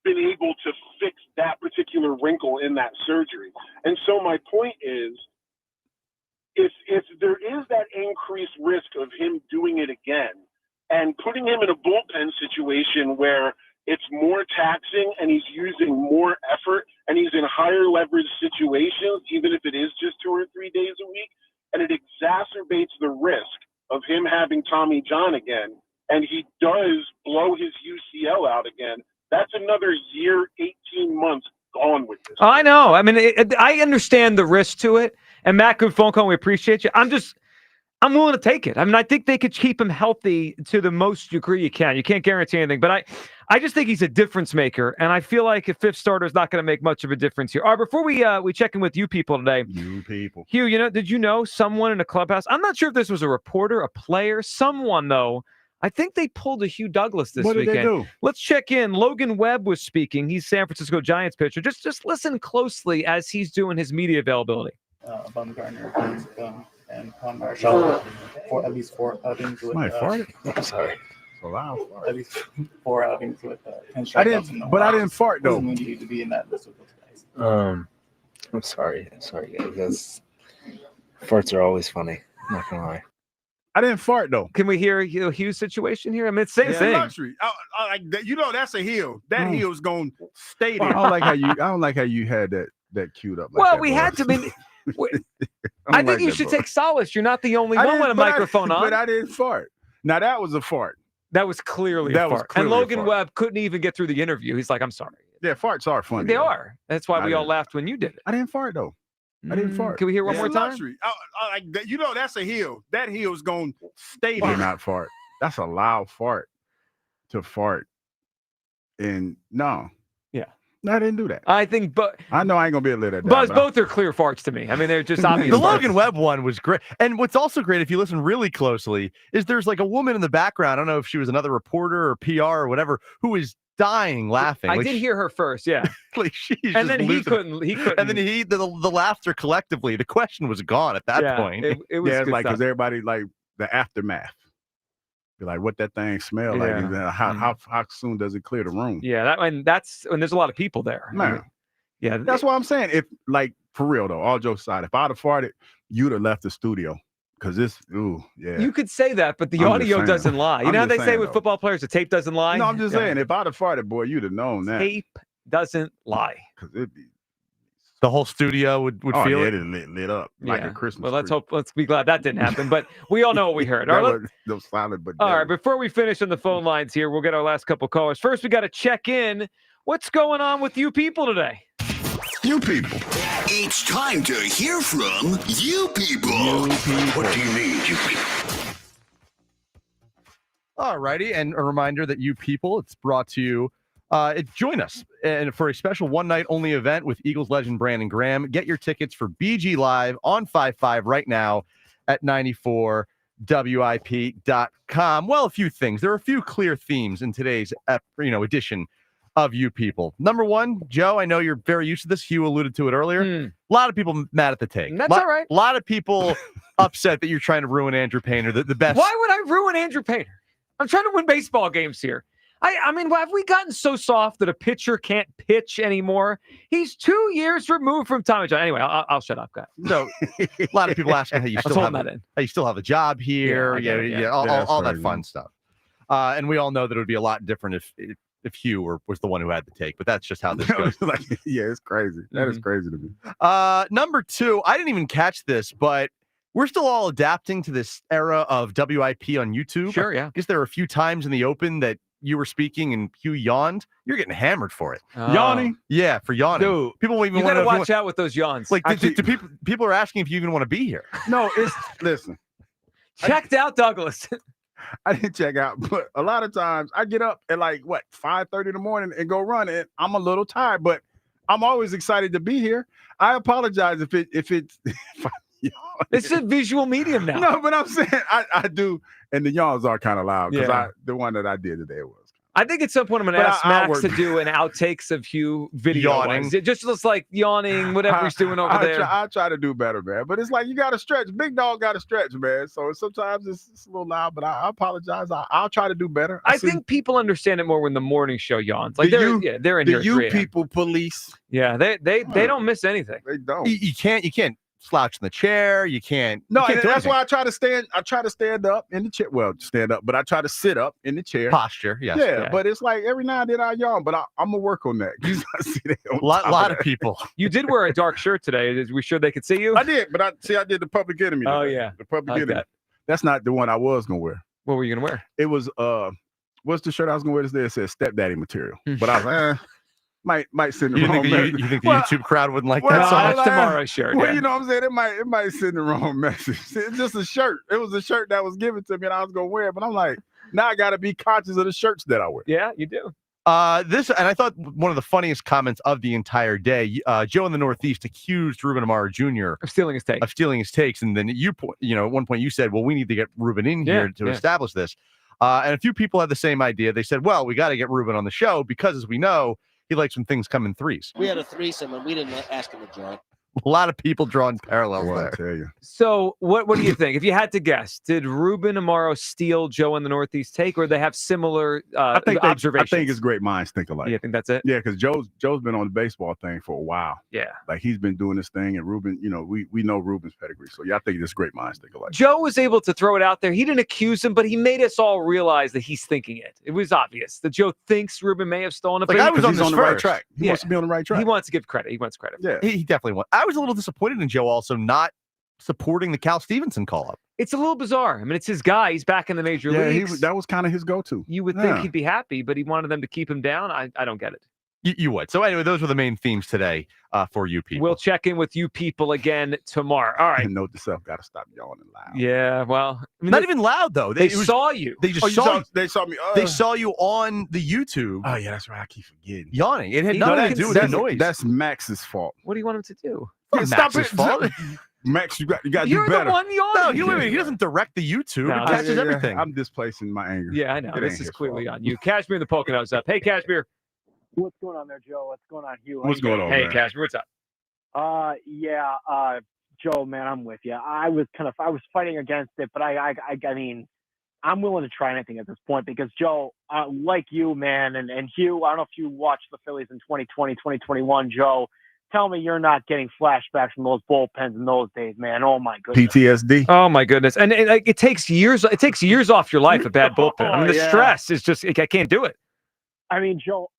been able to fix that particular wrinkle in that surgery. And so my point is, if there is that increased risk of him doing it again, and putting him in a bullpen situation where it's more taxing and he's using more effort and he's in higher leverage situations, even if it is just 2 or 3 days a week, and it exacerbates the risk of him having Tommy John again, and he does blow his UCL out again, that's another year, 18 months gone with this. I know. I mean, I understand the risk to it. And Matt, good phone call. We appreciate you. I'm willing to take it. I mean, I think they could keep him healthy to the most degree you can. You can't guarantee anything, but I just think he's a difference maker, and I feel like a fifth starter is not going to make much of a difference here. All right, before we check in with you people today. You people. Hugh, did you know someone in a clubhouse? I'm not sure if this was a reporter, a player, someone though. I think they pulled a Hugh Douglas this weekend. What did they do? Let's check in. Logan Webb was speaking. He's San Francisco Giants pitcher. Just listen closely as he's doing his media availability. Bumgarner and Juan Marshall for at least 4 outings with. Somebody farted? I'm sorry. It's a loud fart. At least 4 outings with 10 strikeouts. I didn't fart though. We need to be in that list with those guys. I'm sorry guys. Farts are always funny. I'm not gonna lie. I didn't fart though. Can we hear Hugh's situation here? I mean, it's the same thing. Luxury. That's a hill. That hill's gonna stay there. I don't like how you had that queued up. Well, we had to be. I think you should take solace. You're not the only one with a microphone on. But I didn't fart. Now that was a fart. That was clearly a fart. And Logan Webb couldn't even get through the interview. He's like, I'm sorry. Yeah, farts are funny. They are. That's why we all laughed when you did it. I didn't fart though. I didn't fart. Can we hear one more time? Luxury. That's a hill. That hill's gonna stay there. Not fart. That's a loud fart to fart. And no. Yeah. No, I didn't do that. I think, but I know I ain't gonna be able to let that down. Buzz, both are clear farts to me. I mean, they're just obvious. The farts. Logan Webb one was great. And what's also great, if you listen really closely, is there's like a woman in the background. I don't know if she was another reporter or PR or whatever, who is dying laughing. I did hear her first, yeah. Like she's and then he losing couldn't. And then the laughter collectively. The question was gone at that point. It was like because because everybody like the aftermath. Be like, what that thing smell like? And then how soon does it clear the room? Yeah, that's when there's a lot of people there. Man. Yeah, that's what I'm saying. If like for real though, all jokes aside, if I'd have farted, you'd have left the studio. Because You could say that, but the audio doesn't lie. You know how they say with football players, the tape doesn't lie? No, I'm just saying, if I'd have farted, boy, you'd have known that. Tape doesn't lie. Because it'd be the whole studio would feel it. Lit up like a Christmas tree. Let's be glad that didn't happen. But we all know what we heard. All right, before we finish on the phone lines here, we'll get our last couple callers. First, we got to check in. What's going on with you people today? You people. It's time to hear from you people. What do you need, you people? All righty, and a reminder that you people, it's brought to you. Join us for a special one-night only event with Eagles legend Brandon Graham. Get your tickets for BG Live on 5-5 right now at 94WIP.com. Well, a few things. There are a few clear themes in today's edition of you people. Number one, Joe, I know you're very used to this. Hugh alluded to it earlier. A lot of people mad at the take. That's all right. A lot of people upset that you're trying to ruin Andrew Painter, the best. Why would I ruin Andrew Painter? I'm trying to win baseball games here. I mean, have we gotten so soft that a pitcher can't pitch anymore? He's 2 years removed from Tommy John. Anyway, I'll shut up, guys. So a lot of people asking how you still have a job here, all that fun stuff. And we all know that it would be a lot different if Hugh was the one who had the take, but that's just how this goes. It's crazy. That is crazy to me. Number two, I didn't even catch this, but we're still all adapting to this era of WIP on YouTube. Sure, yeah. I guess there were a few times in the open that you were speaking and Hugh yawned. You're getting hammered for it. Yawning? Yeah, for yawning. Dude, people even you got to watch out with those yawns. Like, people are asking if you even want to be here. No, listen. Checked out, Douglas. I didn't check out, but a lot of times I get up at 5:30 in the morning and go run, and I'm a little tired, but I'm always excited to be here. I apologize if it's it's a visual medium now. No, but I'm saying I do, and the yawns are kind of loud because the one that I did today was. I think at some point I'm going to ask Max to do an outtakes of Hugh video. Yawning. It just looks like yawning, whatever he's doing over there. I try to do better, man. But it's like you got to stretch. Big dog got to stretch, man. So sometimes it's a little loud, but I apologize. I'll try to do better. I think people understand it more when the morning show yawns. Like they're in here. The you people police. Yeah, they don't miss anything. They don't. You can't slouch in the chair. You can't. No, you can't and do that's anything. why I try to stand. I try to stand up in the chair. Well, stand up, but I try to sit up in the chair. Posture, yes. Yeah, but it's like every now and then I yawn, but I'm gonna work on that. I see that on A lot top of people. You did wear a dark shirt today. Is we sure they could see you? I did, but I did the Public Enemy. Oh, today. yeah. The Public I like Enemy. that. That's not the one I was gonna wear. What were you gonna wear? It was what's the shirt I was gonna wear today? It said stepdaddy material, but I was like, might sit in the You wrong think, message. you think the Well, YouTube crowd wouldn't like well, that so I much? like- Tomorrow's shirt. Well, yeah. you know what I'm saying? It might send the wrong message. It's just a shirt. It was a shirt that was given to me and I was gonna wear it, but I'm like, now I gotta be conscious of the shirts that I wear. Yeah, you do. This, and I thought one of the funniest comments of the entire day, Joe in the Northeast accused Ruben Amaro Jr. of stealing his takes. And then at one point you said, well, we need to get Ruben in here to establish this. And a few people had the same idea. They said, well, we got to get Ruben on the show because, as we know, he likes when things come in threes. We had a threesome and we didn't ask him to join. A lot of people drawing parallels there. I tell you. So what do you think? If you had to guess, did Ruben Amaro steal Joe in the Northeast take, or they have similar observations? I think it's great minds think alike. Yeah, I think that's it. Yeah, because Joe's been on the baseball thing for a while. Yeah. Like he's been doing this thing, and Ruben, we know Ruben's pedigree. So yeah, I think it's great minds think alike. Joe was able to throw it out there. He didn't accuse him, but he made us all realize that he's thinking it. It was obvious that Joe thinks Ruben may have stolen it. Like, but I was on He's this on the right first. track. He wants to be on the right track. He wants to give credit. He wants credit. Yeah. He definitely won. I was a little disappointed in Joe also not supporting the Cal Stevenson call-up. It's a little bizarre. I mean, it's his guy. He's back in the major Yeah, leagues. that was kind of his go-to. You would think he'd be happy, but he wanted them to keep him down. I don't get it. You would. So anyway, those were the main themes today for you people. We'll check in with you people again tomorrow. All right. Note to self, got to stop yawning loud. Yeah, well. I mean, Not even loud, though. They saw you. They just saw They saw me. They saw you on the YouTube. Oh, yeah, that's right. I keep forgetting. Yawning. It had He nothing to doesn't do with the That's, noise. that's Max's fault. What do you want him to do? Not Stop Max's it. fault. Max, you got to do You're better. the one yawning. No, he doesn't direct the YouTube. No, it catches Yeah, everything. I'm displacing my anger. Yeah, I know. It This ain't is his clearly fault. on you. Cashmere and the Poconos up. Hey, Cashmere. What's going on there, Joe? What's going on, Hugh? How What's you going doing? on, Hey, man? Cashmere, what's up? Joe, man, I'm with you. I was fighting against it, but I mean, I'm willing to try anything at this point because Joe, like you, man, and Hugh, I don't know if you watched the Phillies in 2020, 2021, Joe. Tell me you're not getting flashbacks from those bullpens in those days, man. Oh my goodness. PTSD. Oh my goodness. And it takes years. It takes years off your life. A bad bullpen. I mean, the Yeah. stress is just. I can't do it. I mean, Joe,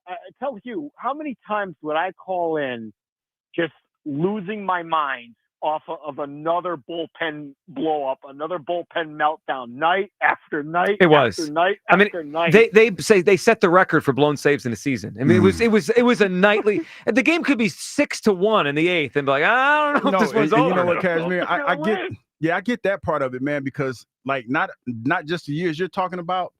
tell Hugh, how many times would I call in just losing my mind off of another bullpen blow up, another bullpen meltdown, night after night It was. after night I mean, after night. they say they set the record for blown saves in a season. I mean, it was a nightly. And the game could be 6-1 in the eighth, and be like, I don't know if this one's and over. you know what, Cashmere? I get that part of it, man, because like not just the years you're talking about,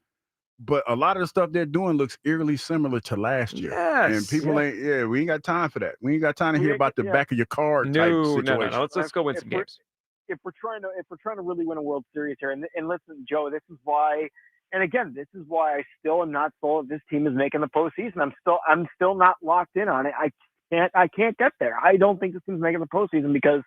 but a lot of the stuff they're doing looks eerily similar to last year. Yes. And people we ain't got time for that. We ain't got time to hear about the back of your card type situation. No. Let's go win some games. If we're trying to really win a World Series here, and listen, Joe, this is why, and again, this is why I still am not sold this team is making the postseason. I'm still not locked in on it. I can't get there. I don't think this team's making the postseason because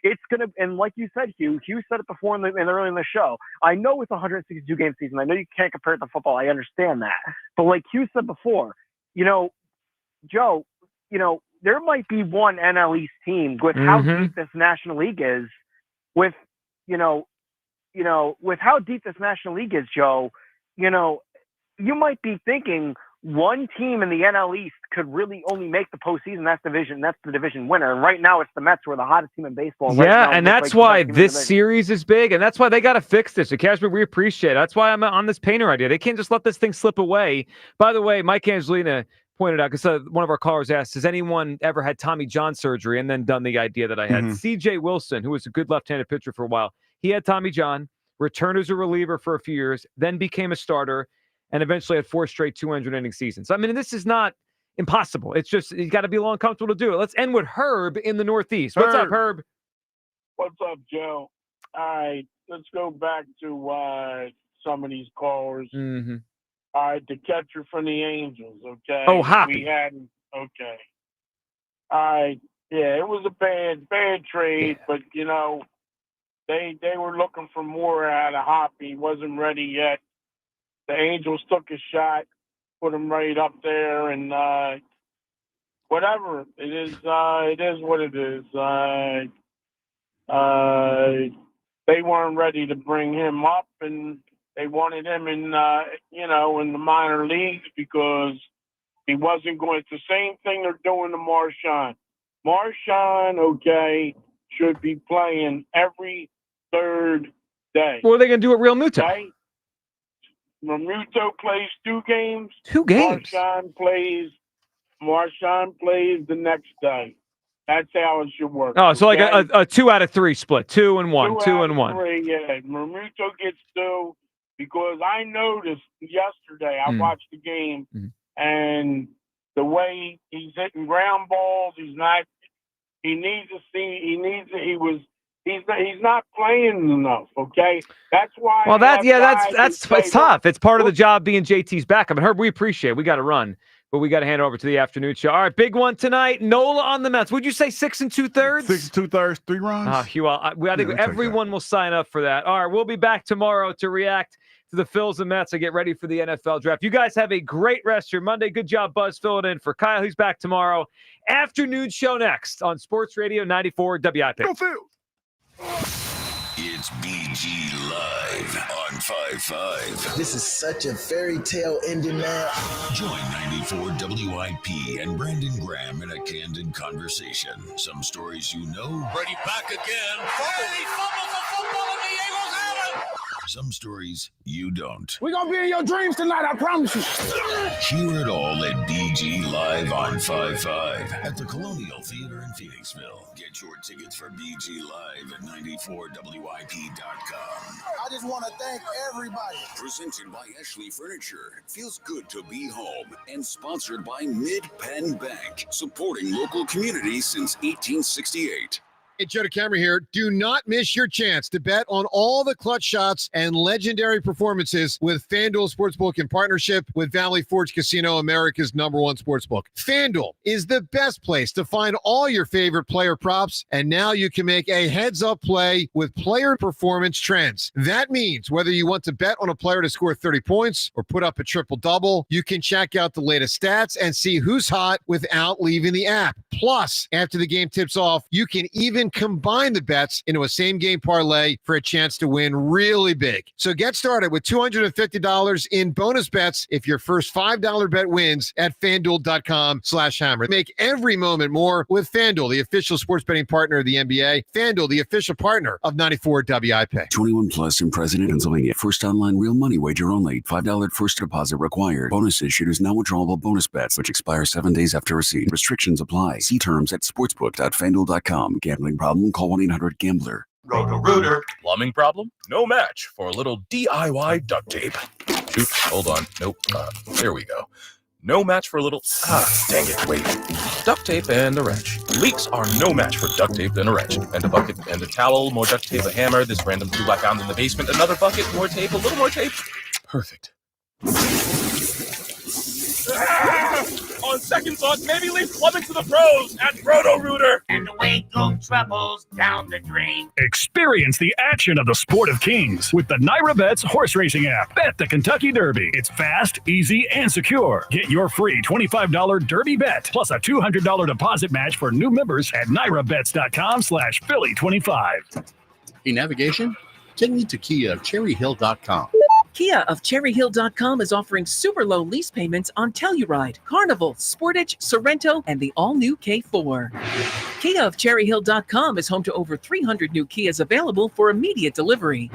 it's gonna. And like you said, Hugh said it before early in the show. I know it's a 162 game season. I know you can't compare it to football. I understand that. But like Hugh said before, Joe, there might be one NL East team with how deep this National League is. With with how deep this National League is, Joe, you might be thinking one team in the NL East could really only make the postseason. That's the division winner. And right now, it's the Mets who are the hottest team in baseball. Yeah, right now, and it looks that's like the why best team in the this division. series is big, and that's why they got to fix this. So, Cashmere, we appreciate it. That's why I'm on this painter idea. They can't just let this thing slip away. By the way, Mike Angelina pointed out, because one of our callers asked, has anyone ever had Tommy John surgery and then done the idea that I had? C.J. Wilson, who was a good left-handed pitcher for a while, he had Tommy John, returned as a reliever for a few years, then became a starter, and eventually had 4 straight 200-inning seasons. I mean, this is not impossible. It's just you got to be a little uncomfortable to do it. Let's end with Herb in the Northeast. What's up, Herb? What's up, Joe? All right, let's go back to some of these callers. All right, the catcher from the Angels, okay? Oh, Hoppy. We hadn't, okay. All right, yeah, it was a bad trade, but, you know, they were looking for more out of Hoppy. He wasn't ready yet. The Angels took a shot, put him right up there, and whatever. It is what it is. They weren't ready to bring him up, and they wanted him in, in the minor leagues because he wasn't going. It's the same thing they're doing to Marshawn. Marshawn, okay, should be playing every third day. What are they going to do at Real Muto? Okay? Muto plays 2 games. 2 games. Marshawn plays the next day. That's how it should work. Oh, so okay? like a 2 out of 3 split. 2 and 1. 2 and 1. 3, yeah. Muto gets 2 because I noticed yesterday, I watched the game, and the way he's hitting ground balls, he's not playing enough, okay? That's why. Well, it's tough. It's part of the job being JT's backup. And Herb, we appreciate it. We got to run, but we got to hand over to the afternoon show. All right, big one tonight. Nola on the Mets. Would you say 6 2/3? 6 2/3, 3 runs. Hugh, I think everyone will sign up for that. All right, we'll be back tomorrow to react to the Phils and Mets and get ready for the NFL draft. You guys have a great rest of your Monday. Good job, Buzz, filling in for Kyle. He's back tomorrow. Afternoon show next on Sports Radio 94 WIP. Go Phil. It's BG Live on 5-5. This is such a fairy tale ending now. Join 94 WIP and Brandon Graham in a candid conversation. Some stories you know. Brady back again. Brady fumbles the football and the Eagles have it. Some stories you don't. We're going to be in your dreams tonight, I promise you. Hear it all at BG Live on 5-5 at the Colonial Theater in Phoenixville. Get your tickets for BG Live at 94WIP.com. I just want to thank everybody. Presented by Ashley Furniture. It feels good to be home. And sponsored by Mid-Penn Bank. Supporting local communities since 1868. Hey, Joe DeCamera here. Do not miss your chance to bet on all the clutch shots and legendary performances with FanDuel Sportsbook in partnership with Valley Forge Casino, America's #1 sportsbook. FanDuel is the best place to find all your favorite player props, and now you can make a heads-up play with player performance trends. That means whether you want to bet on a player to score 30 points or put up a triple-double, you can check out the latest stats and see who's hot without leaving the app. Plus, after the game tips off, you can even combine the bets into a same-game parlay for a chance to win really big. So get started with $250 in bonus bets if your first $5 bet wins at FanDuel.com/hammer. Make every moment more with FanDuel, the official sports betting partner of the NBA. FanDuel, the official partner of 94 WIP. 21 plus in President, Pennsylvania. First online real money wager only. $5 first deposit required. Bonus issued is now withdrawable bonus bets, which expire 7 days after receipt. Restrictions apply. See terms at sportsbook.fanduel.com. Gambling problem? Call 1-800-GAMBLER. Roto-Rooter. Plumbing problem? No match for a little DIY duct tape. Oops, hold on. Nope. There we go. No match for a little... dang it, wait. Duct tape and a wrench. Leaks are no match for duct tape and a wrench. And a bucket and a towel, more duct tape, a hammer, this random tool I found in the basement, another bucket, more tape, a little more tape. Perfect. On second thought, maybe leave plumbing to the pros at Roto-Rooter. And away go troubles down the drain. Experience the action of the Sport of Kings with the Naira Bets horse racing app. Bet the Kentucky Derby. It's fast, easy, and secure. Get your free $25 Derby bet plus a $200 deposit match for new members at NairaBets.com/Philly25. Hey, navigation? Take me to Kia of CherryHill.com. Kia of CherryHill.com is offering super low lease payments on Telluride, Carnival, Sportage, Sorrento, and the all-new K4. Kia of CherryHill.com is home to over 300 new Kias available for immediate delivery.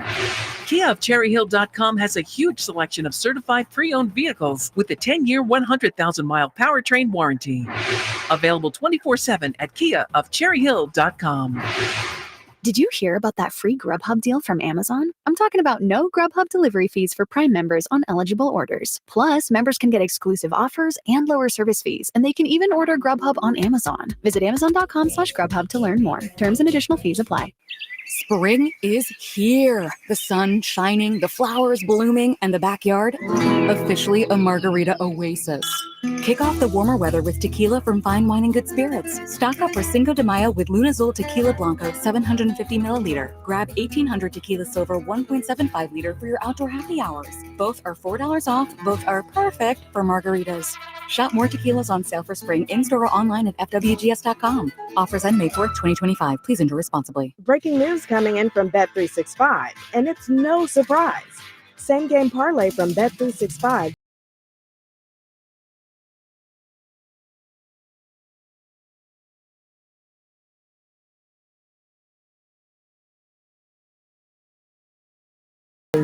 Kia of CherryHill.com has a huge selection of certified pre-owned vehicles with a 10-year, 100,000-mile powertrain warranty. Available 24/7 at Kia of CherryHill.com. Did you hear about that free Grubhub deal from Amazon? I'm talking about no Grubhub delivery fees for Prime members on eligible orders. Plus, members can get exclusive offers and lower service fees, and they can even order Grubhub on Amazon. Visit Amazon.com/Grubhub to learn more. Terms and additional fees apply. Spring is here. The sun shining, the flowers blooming, and the backyard officially a margarita oasis. Kick off the warmer weather with tequila from Fine Wine and Good Spirits. Stock up for Cinco de Mayo with Luna Azul Tequila Blanco 750 milliliter. Grab 1800 Tequila Silver 1.75 liter for your outdoor happy hours. Both are $4 off. Both are perfect for margaritas. Shop more tequilas on sale for spring in-store or online at fwgs.com. Offers end May 4th, 2025. Please enjoy responsibly. Breaking news coming in from Bet365, and it's no surprise. Same game parlay from Bet365.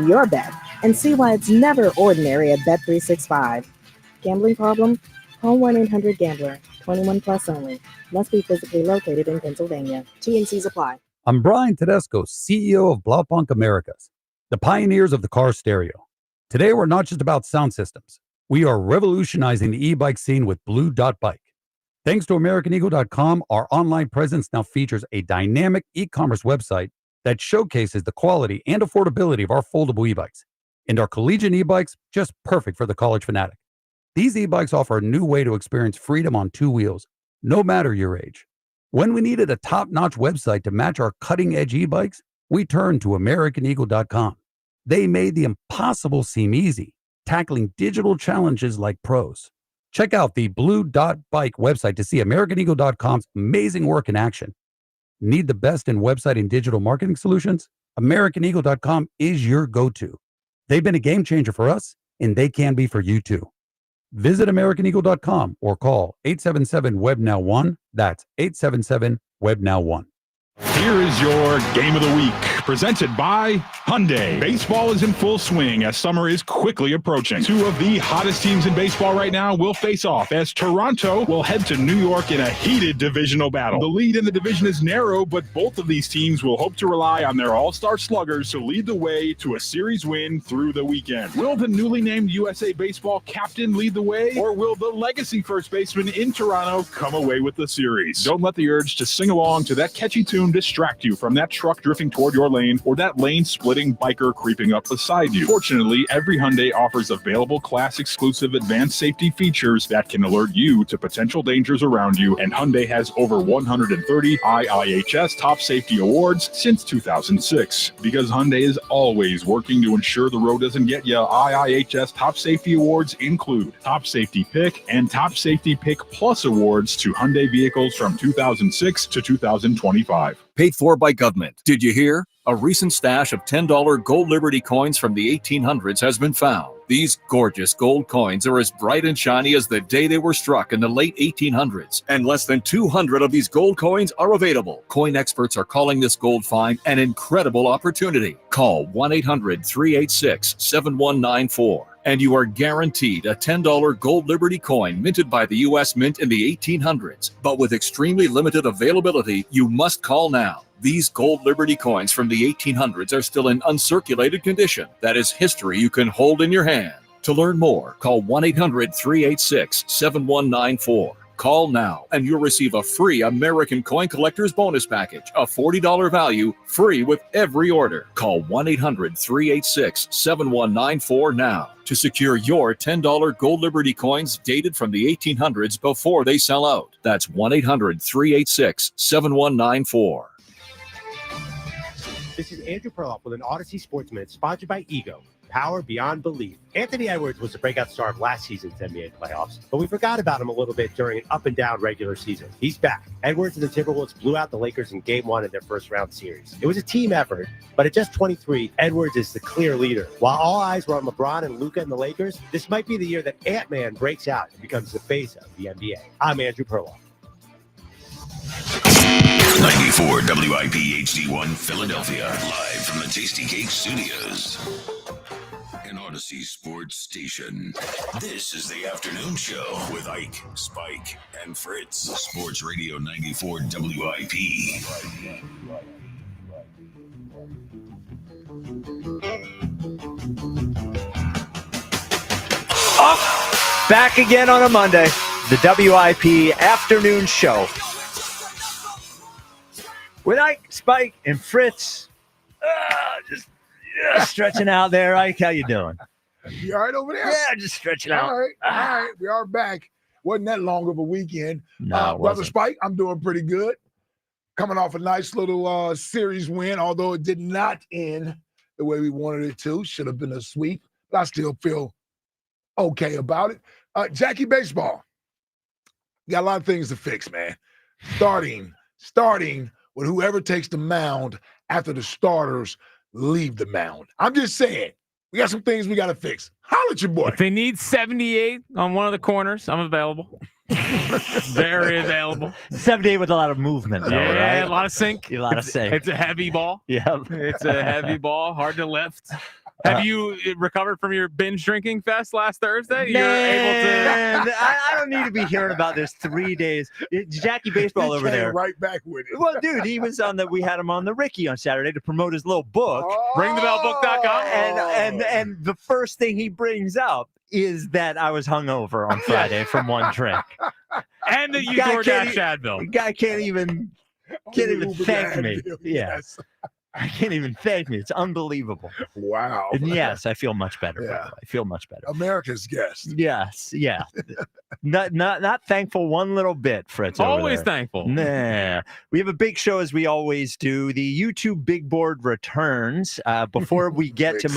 Your bet and see why it's never ordinary at Bet365. Gambling problem? Call 1-800-GAMBLER. 21 plus only. Must be physically located in Pennsylvania. T&Cs apply. I'm Brian Tedesco, CEO of Blaupunkt Americas, the pioneers of the car stereo. Today, we're not just about sound systems. We are revolutionizing the e-bike scene with Blue Dot Bike. Thanks to AmericanEagle.com, our online presence now features a dynamic e-commerce website that showcases the quality and affordability of our foldable e-bikes. And our collegiate e-bikes, just perfect for the college fanatic. These e-bikes offer a new way to experience freedom on two wheels, no matter your age. When we needed a top-notch website to match our cutting-edge e-bikes, we turned to AmericanEagle.com. They made the impossible seem easy, tackling digital challenges like pros. Check out the Blue Dot Bike website to see AmericanEagle.com's amazing work in action. Need the best in website and digital marketing solutions? AmericanEagle.com is your go-to. They've been a game changer for us, and they can be for you too. Visit AmericanEagle.com or call 877-WEB-NOW-1. That's 877-WEB-NOW-1. Here is your Game of the Week, presented by Hyundai. Baseball is in full swing as summer is quickly approaching. Two of the hottest teams in baseball right now will face off as Toronto will head to New York in a heated divisional battle. The lead in the division is narrow, but both of these teams will hope to rely on their all-star sluggers to lead the way to a series win through the weekend. Will the newly named USA Baseball captain lead the way, or will the legacy first baseman in Toronto come away with the series? Don't let the urge to sing along to that catchy tune distract you from that truck drifting toward your lane or that lane-splitting biker creeping up beside you. Fortunately, every Hyundai offers available class-exclusive advanced safety features that can alert you to potential dangers around you, and Hyundai has over 130 IIHS top safety awards since 2006. Because Hyundai is always working to ensure the road doesn't get you, IIHS top safety awards include Top Safety Pick and Top Safety Pick Plus awards to Hyundai vehicles from 2006 to 2025. Paid for by government. Did you hear? A recent stash of $10 gold Liberty coins from the 1800s has been found. These gorgeous gold coins are as bright and shiny as the day they were struck in the late 1800s, and less than 200 of these gold coins are available. Coin experts are calling this gold find an incredible opportunity. Call 1-800-386-7194. And you are guaranteed a $10 gold Liberty coin minted by the U.S. Mint in the 1800s. But with extremely limited availability, you must call now. These gold Liberty coins from the 1800s are still in uncirculated condition. That is history you can hold in your hand. To learn more, call 1-800-386-7194. Call now and you'll receive a free American Coin Collector's Bonus Package, a $40 value, free with every order. Call 1-800-386-7194 now to secure your $10 gold Liberty coins dated from the 1800s before they sell out. That's 1-800-386-7194. This is Andrew Perloff with an Odyssey Sports Minute sponsored by Ego. Power beyond belief. Anthony Edwards was the breakout star of last season's NBA playoffs, but we forgot about him a little bit during an up and down regular season. He's back. Edwards and the Timberwolves blew out the Lakers in Game 1 in their first round series. It was a team effort, but at just 23, Edwards is the clear leader. While all eyes were on LeBron and Luka and the Lakers, this might be the year that Ant-Man breaks out and becomes the face of the NBA. I'm Andrew Perloff. 94 WIP HD1 Philadelphia, live from the Tasty Cake Studios. An Odyssey Sports Station. This is the afternoon show with Ike, Spike, and Fritz. Sports Radio 94 WIP. Back again on a Monday, the WIP afternoon show. With Ike, Spike, and Fritz, Just stretching out there. Ike, how you doing? You all right over there? Yeah, just stretching out. All right. We are back. Wasn't that long of a weekend. No, it Brother wasn't. Spike, I'm doing pretty good. Coming off a nice little series win, although it did not end the way we wanted it to. Should have been a sweep, but I still feel okay about it. Jackie Baseball. Got a lot of things to fix, man. Starting with whoever takes the mound after the starters leave the mound. I'm just saying, we got some things we got to fix. Holla at your boy. If they need 78 on one of the corners, I'm available. Very available. 78 with a lot of movement, though, yeah, right? A lot of sink. A lot of sink. It's a heavy ball. Yeah. It's a heavy ball, hard to lift. Have you recovered from your binge drinking fest last Thursday? You're able to. I don't need to be hearing about this 3 days. Jackie Baseball over there. Right back with it. Well, dude, he was we had him on the Ricky on Saturday to promote his little book. Ringthebellbook.com. And the first thing he brings up is that I was hungover on Friday from one drink. And that you DoorDash Advil. Guy can't even thank me. Yeah. Yes. I can't even thank me. It's unbelievable. Wow. And yes, I feel much better. Yeah. I feel much better. America's guest. Yes, yeah. not thankful one little bit, Fritz. Always thankful. Nah. We have a big show as we always do. The YouTube big board returns. Before we get to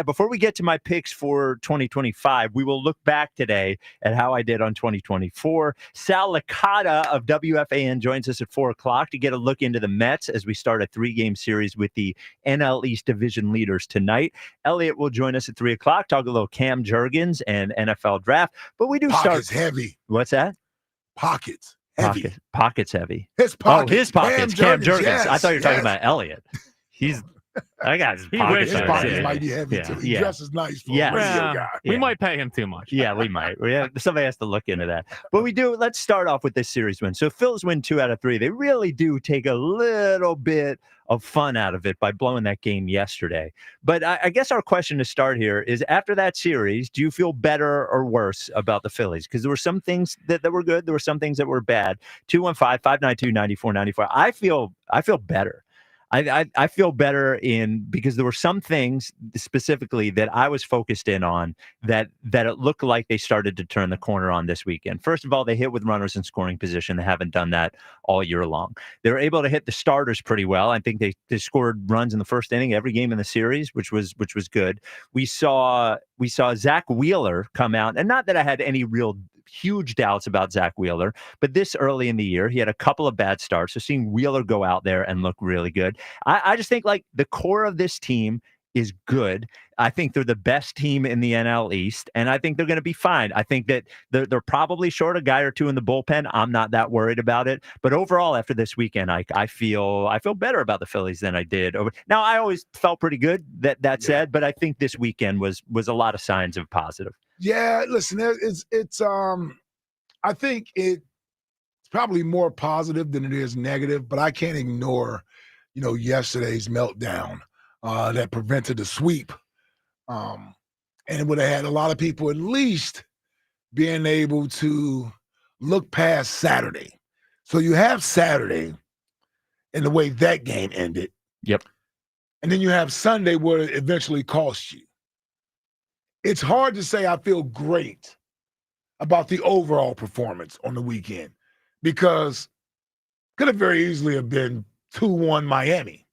before we get to my picks for 2025, we will look back today at how I did on 2024. Sal Licata of WFAN joins us at 4:00 to get a look into the Mets as we start a 3-game series with the NL East division leaders tonight. Elliot will join us at 3:00, talk a little Cam Jurgens and NFL draft. But we do Pockets heavy. What's that? Pockets heavy. Pockets heavy. His pockets. Oh, his pockets. Cam Jurgens. Yes, I thought you were talking about Elliot. I got his pockets. His pockets might be heavy too. He dresses nice for a radio guy. We might pay him too much. Yeah, we might. Somebody has to look into that. But we do. Let's start off with this series win. So Phillies win 2 out of 3. They really do take a little bit of fun out of it by blowing that game yesterday. But I guess our question to start here is, after that series, do you feel better or worse about the Phillies? Because there were some things that were good. There were some things that were bad. 215-592-9494. I feel better. I feel better because there were some things specifically that I was focused in on that it looked like they started to turn the corner on this weekend. First of all, they hit with runners in scoring position. They haven't done that all year long. They were able to hit the starters pretty well. I think they scored runs in the first inning every game in the series, which was good. We saw Zach Wheeler come out, and not that I had any real huge doubts about Zach Wheeler, but this early in the year, he had a couple of bad starts. So seeing Wheeler go out there and look really good, I just think like the core of this team is good. I think they're the best team in the NL East, and I think they're going to be fine. I think that they're probably short a guy or two in the bullpen. I'm not that worried about it. But overall, after this weekend, I feel better about the Phillies than I did. Now, I always felt pretty good, that said, but I think this weekend was a lot of signs of positive. Yeah, listen, it's I think it's probably more positive than it is negative, but I can't ignore, yesterday's meltdown that prevented the sweep. And it would have had a lot of people at least being able to look past Saturday. So you have Saturday and the way that game ended. Yep. And then you have Sunday where it eventually cost you. It's hard to say I feel great about the overall performance on the weekend because could have very easily have been 2-1 Miami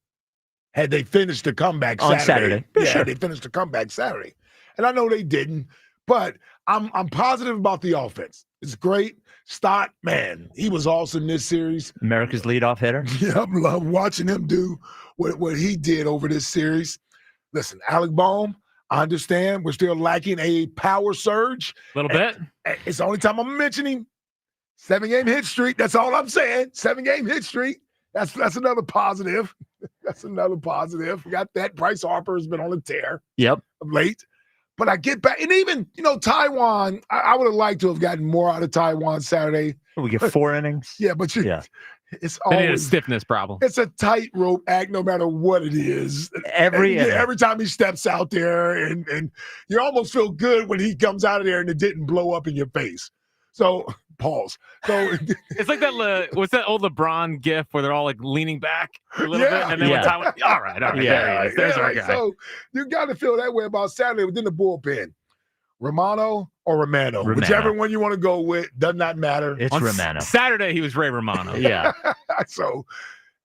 had they finished the comeback on Saturday. Yeah, they finished the comeback Saturday. And I know they didn't, but I'm positive about the offense. It's great. Stott, man, he was awesome this series. America's leadoff hitter. Yeah, I love watching him do what he did over this series. Listen, Alec Bohm, I understand we're still lacking a power surge. A little bit. It's the only time I'm mentioning 7-game hit streak. That's all I'm saying. 7-game hit streak. That's another positive. That's another positive. We got that. Bryce Harper has been on a tear. Yep. Of late. But I get back. And even, Taiwan, I would have liked to have gotten more out of Taiwan Saturday. We get 4 innings. Yeah, but it's They need a always stiffness problem. It's a tightrope act no matter what it is. Every time he steps out there and you almost feel good when he comes out of there and it didn't blow up in your face. So Pause. So it's like that. What's that old LeBron gif where they're all like leaning back a little bit, and then when time went, all right, there he is. There's our guy. So you got to feel that way about Saturday within the bullpen. Romano or Romano, whichever one you want to go with, does not matter. It's Romano. Saturday, he was Ray Romano. Yeah. So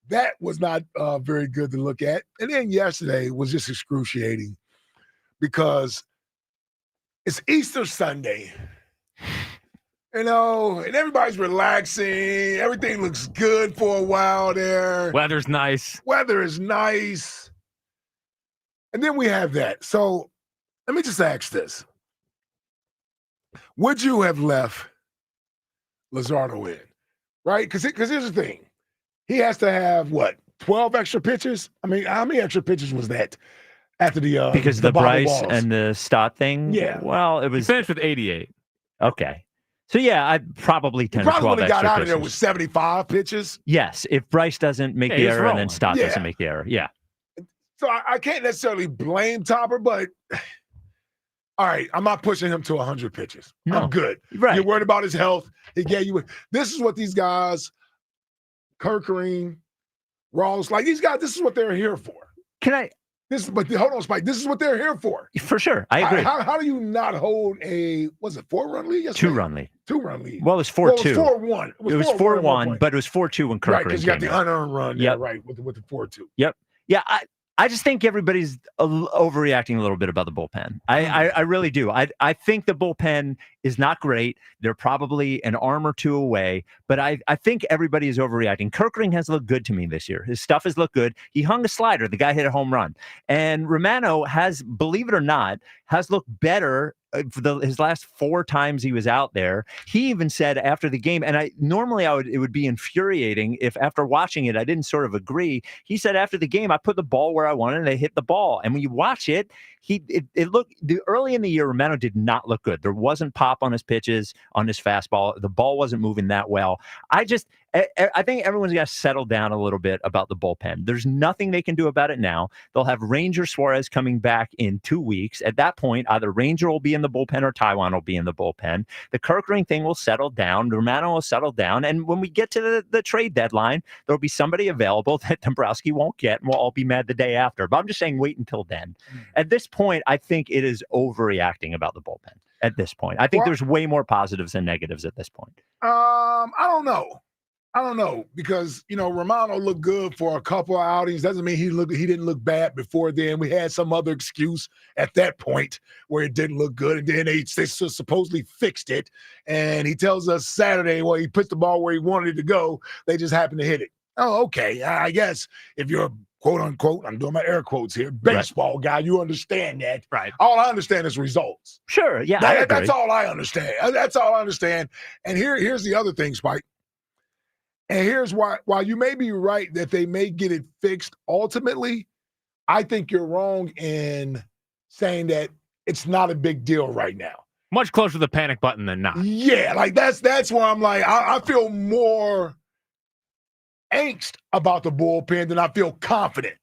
that was not very good to look at. And then yesterday was just excruciating because it's Easter Sunday, and everybody's relaxing. Everything looks good for a while there. Weather's nice. Weather is nice. And then we have that. So let me just ask this. Would you have left Luzardo in, right? Because here's the thing. He has to have, 12 extra pitches? I mean, how many extra pitches was that after the because the Bryce and the Stott thing? Yeah. Well, it was... He finished with 88. Okay. So, yeah, I'd probably 10 or 12 extra pitches. Probably got out of there with 75 pitches. Yes, if Bryce doesn't make the error and then Stott doesn't make the error. Yeah. So I can't necessarily blame Topper, but... All right, I'm not pushing him to 100 pitches. No. I'm good. Right. You're worried about his health. He gave you. This is what these guys, Kirkering, Rawls, like these guys. This is what they're here for. But hold on, Spike. This is what they're here for. For sure, I agree. How do you not hold a 4-run lead? Yesterday? 2-run lead. 2-run lead. Well, it was 4-2. It was 4-1. It was 4-1, but it was 4-2 when Kirkering right, because you got came the in. unearned run. Yep. Yeah, right, with the 4-2. Yep. Yeah, I just think everybody's overreacting a little bit about the bullpen. I really do. I think the bullpen is not great. They're probably an arm or two away, but I think everybody is overreacting. Kirkering has looked good to me this year. His stuff has looked good. He hung a slider. The guy hit a home run. And Romano has, believe it or not, has looked better for his last 4 times he was out there. He even said after the game, and it would be infuriating if after watching it, I didn't sort of agree. He said after the game, I put the ball where I wanted and they hit the ball. And when you watch it, it looked early in the year, Romano did not look good. There wasn't pop on his pitches, on his fastball. The ball wasn't moving that well. I think everyone's got to settle down a little bit about the bullpen. There's nothing they can do about it now. They'll have Ranger Suarez coming back in 2 weeks. At that point, either Ranger will be in the bullpen or Taiwan will be in the bullpen. The Kirkering thing will settle down. Romano will settle down. And when we get to the trade deadline, there'll be somebody available that Dombrowski won't get, and we'll all be mad the day after. But I'm just saying wait until then. At this point, I think it is overreacting about the bullpen at this point. I think there's way more positives than negatives at this point. I don't know because Romano looked good for a couple of outings. Doesn't mean he didn't look bad before then. We had some other excuse at that point where it didn't look good, and then they supposedly fixed it. And he tells us Saturday, well, he put the ball where he wanted it to go. They just happened to hit it. Oh, okay. I guess if you're quote unquote, I'm doing my air quotes here, baseball guy, you understand that. Right. All I understand is results. Sure. Yeah. That's all I understand. That's all I understand. And here's the other thing, Spike. And here's why, while you may be right that they may get it fixed ultimately, I think you're wrong in saying that it's not a big deal right now. Much closer to the panic button than not. Yeah, like that's where I'm like, I feel more angst about the bullpen than I feel confident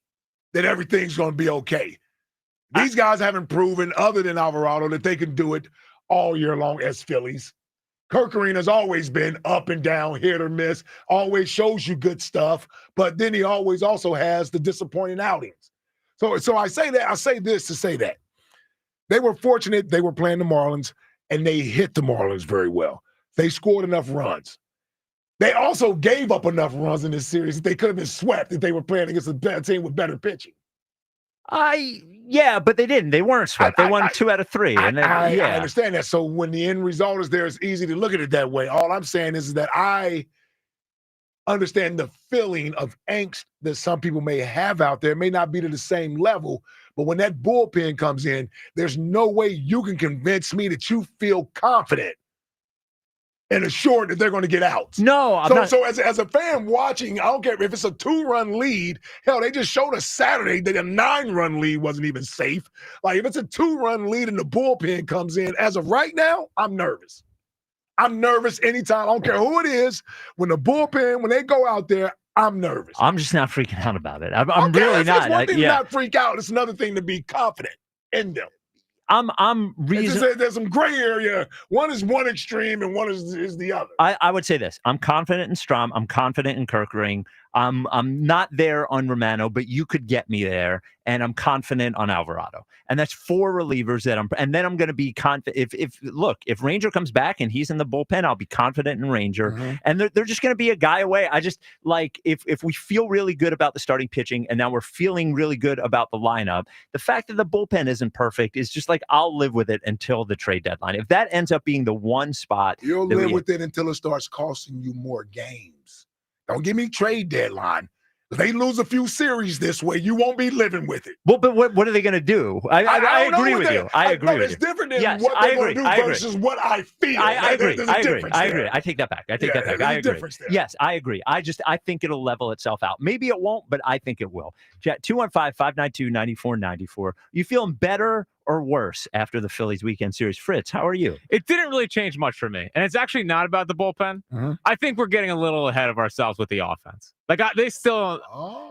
that everything's going to be okay. These guys haven't proven, other than Alvarado, that they can do it all year long as Phillies. Kirkering has always been up and down, hit or miss, always shows you good stuff, but then he always also has the disappointing outings. So I say that, I say this to say that. They were fortunate they were playing the Marlins, and they hit the Marlins very well. They scored enough runs. They also gave up enough runs in this series that they could have been swept if they were playing against a better team with better pitching. Yeah, but they didn't. They weren't swept. They won 2 out of 3. And I understand that. So when the end result is there, it's easy to look at it that way. All I'm saying is that I understand the feeling of angst that some people may have out there. It may not be to the same level, but when that bullpen comes in, there's no way you can convince me that you feel confident and assured that they're going to get out. No, I'm not. So as a fan watching, I don't care if it's a 2-run lead. Hell, they just showed us Saturday that a 9-run lead wasn't even safe. Like, if it's a 2-run lead and the bullpen comes in, as of right now, I'm nervous. I'm nervous anytime. I don't care who it is. When the bullpen, when they go out there, I'm nervous. I'm just not freaking out about it. I'm really not. It's one thing to not freak out. It's another thing to be confident in them. I'm reasonable. There's some gray area. One is one extreme and one is the other. I would say this. I'm confident in Strom. I'm confident in Kerkering. I'm not there on Romano, but you could get me there. And I'm confident on Alvarado. And that's 4 relievers that and then I'm going to be confident. If Ranger comes back and he's in the bullpen, I'll be confident in Ranger. Mm-hmm. And they're just going to be a guy away. I just like, if we feel really good about the starting pitching and now we're feeling really good about the lineup, the fact that the bullpen isn't perfect is just like, I'll live with it until the trade deadline. If that ends up being the one spot. You'll live with it until it starts costing you more games. Don't give me trade deadline. If they lose a few series this way, you won't be living with it. Well, but what are they going to do? I agree with you. I agree with you. It's different than yes, what they're going to do versus what I feel. I agree. There's a difference I there. agree. I take that back. I take that back. I agree. Yes, I agree. I think it'll level itself out. Maybe it won't, but I think it will. Chat 215-592-9494. You feeling better or worse after the Phillies weekend series? Fritz, how are you? It didn't really change much for me. And it's actually not about the bullpen. Mm-hmm. I think we're getting a little ahead of ourselves with the offense. Like, they still,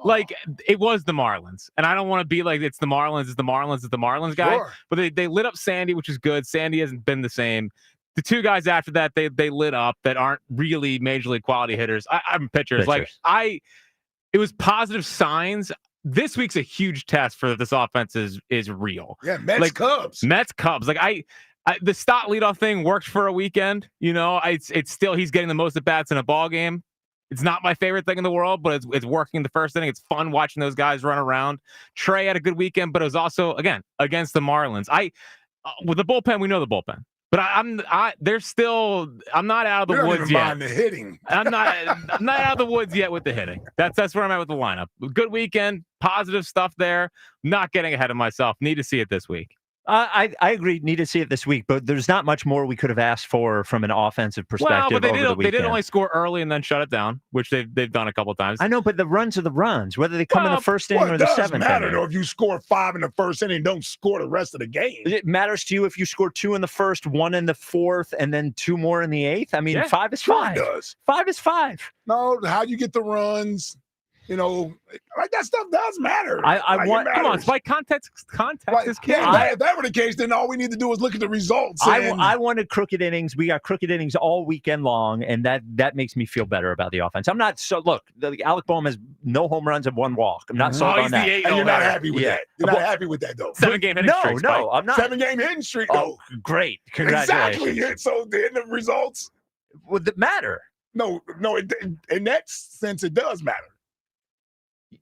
like, it was the Marlins. And I don't want to be like, it's the Marlins guy. Sure. But they lit up Sandy, which is good. Sandy hasn't been the same. The 2 guys after that, they lit up that aren't really major league quality hitters. I'm pitchers. Like, it was positive signs. This week's a huge test for if this offense is real. Yeah, Mets, like, Cubs. Like, I the Stott leadoff thing worked for a weekend. You know, it's still, he's getting the most at bats in a ball game. It's not my favorite thing in the world, but it's working in the first inning. It's fun watching those guys run around. Trey had a good weekend, but it was also, again, against the Marlins. With the bullpen, we know the bullpen. But I'm not out of the woods yet. Mind the hitting. I'm not out of the woods yet with the hitting. That's where I'm at with the lineup. Good weekend, positive stuff there. Not getting ahead of myself. Need to see it this week. I agree. Need to see it this week, but there's not much more we could have asked for from an offensive perspective. Well, but they did only score early and then shut it down, which they've done a couple of times. I know, but the runs are the runs, whether they come in the first inning or the seventh inning. It doesn't matter though if you score 5 in the first inning, don't score the rest of the game. It matters to you if you score 2 in the first, 1 in the fourth, and then 2 more in the eighth. I mean, 5 is 5. It does. 5 is 5. No, how you get the runs. You know, like that stuff does matter. Come on, it's like context is king. If that were the case, then all we need to do is look at the results. I wanted crooked innings. We got crooked innings all weekend long, and that makes me feel better about the offense. I'm not look. Alec Boehm has no home runs and 1 walk. I'm not sold on that. And you're not happy with that. You're not happy with that though. 7-game hitting streak. No, I'm not. 7-game hitting streak. Oh, great! Congratulations. Exactly. So the end of results would it matter? No. In that sense, it does matter.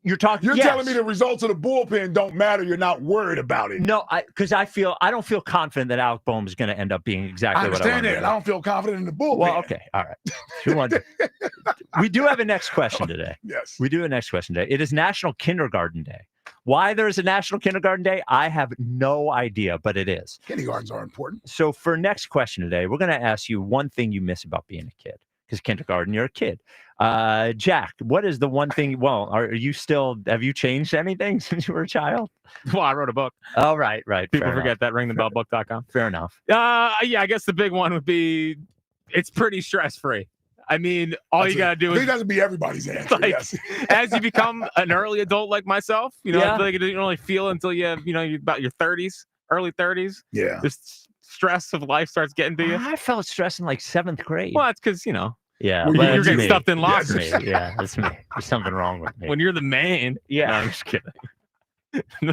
You're telling me the results of the bullpen don't matter. You're not worried about it. No, because I don't feel confident that Alec Boehm is going to end up being exactly what I want. I don't feel confident in the bullpen. Well, okay, all right. We do have a next question today. Yes, we do have a next question today. It is National Kindergarten Day. Why there is a National Kindergarten Day, I have no idea, but it is. Kindergartens are important. So for next question today, we're going to ask you one thing you miss about being a kid. Because kindergarten, you're a kid. Jack, what is the one thing? Well, have you changed anything since you were a child? Well, I wrote a book. Oh, right. People forget that. Ringthebellbook.com. Fair enough. I guess the big one would be it's pretty stress-free. I mean, you got to do is... I think that would be everybody's answer, yes. As you become an early adult like myself, I feel like you don't really feel until you're about your 30s, early 30s. Yeah. Just stress of life starts getting to you. I felt stress in like 7th grade. Well, that's because, Yeah, well, you're getting stuffed in lockers. Yeah, that's me. There's something wrong with me. When you're the man. Yeah. No, I'm just kidding.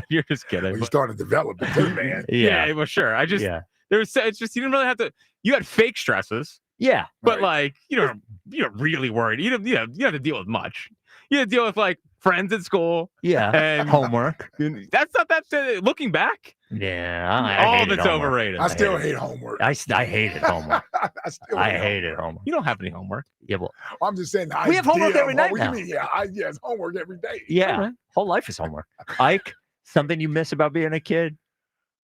You're just kidding. You're starting to develop it too, man. Yeah, well, sure. It's just, you didn't really have to, you had fake stresses. Yeah. But you're really worried. You don't have to deal with much. You have to deal with like friends at school. Yeah. And homework. That's not that, looking back. Yeah. All of it's overrated. I still hate homework. I hated homework. I hated homework. You don't have any homework. Yeah, well, I'm just saying. We have homework every night What now. do you mean? Yeah, it's homework every day. Yeah. Right. Whole life is homework. Ike, something you miss about being a kid?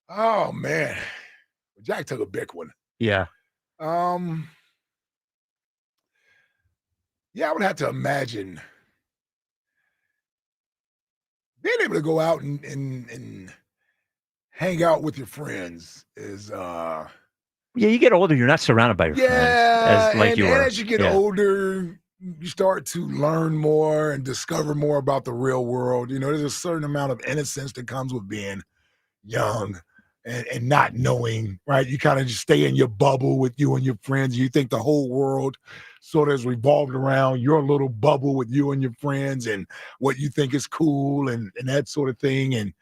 Oh, man. Jack took a big one. Yeah. Yeah, I would have to imagine being able to go out and hang out with your friends is yeah, you get older, you're not surrounded by your friends as you get older, you start to learn more and discover more about the real world. There's a certain amount of innocence that comes with being young and not knowing, right? You kind of just stay in your bubble with you and your friends. You think the whole world sort of has revolved around your little bubble with you and your friends and what you think is cool and that sort of thing. And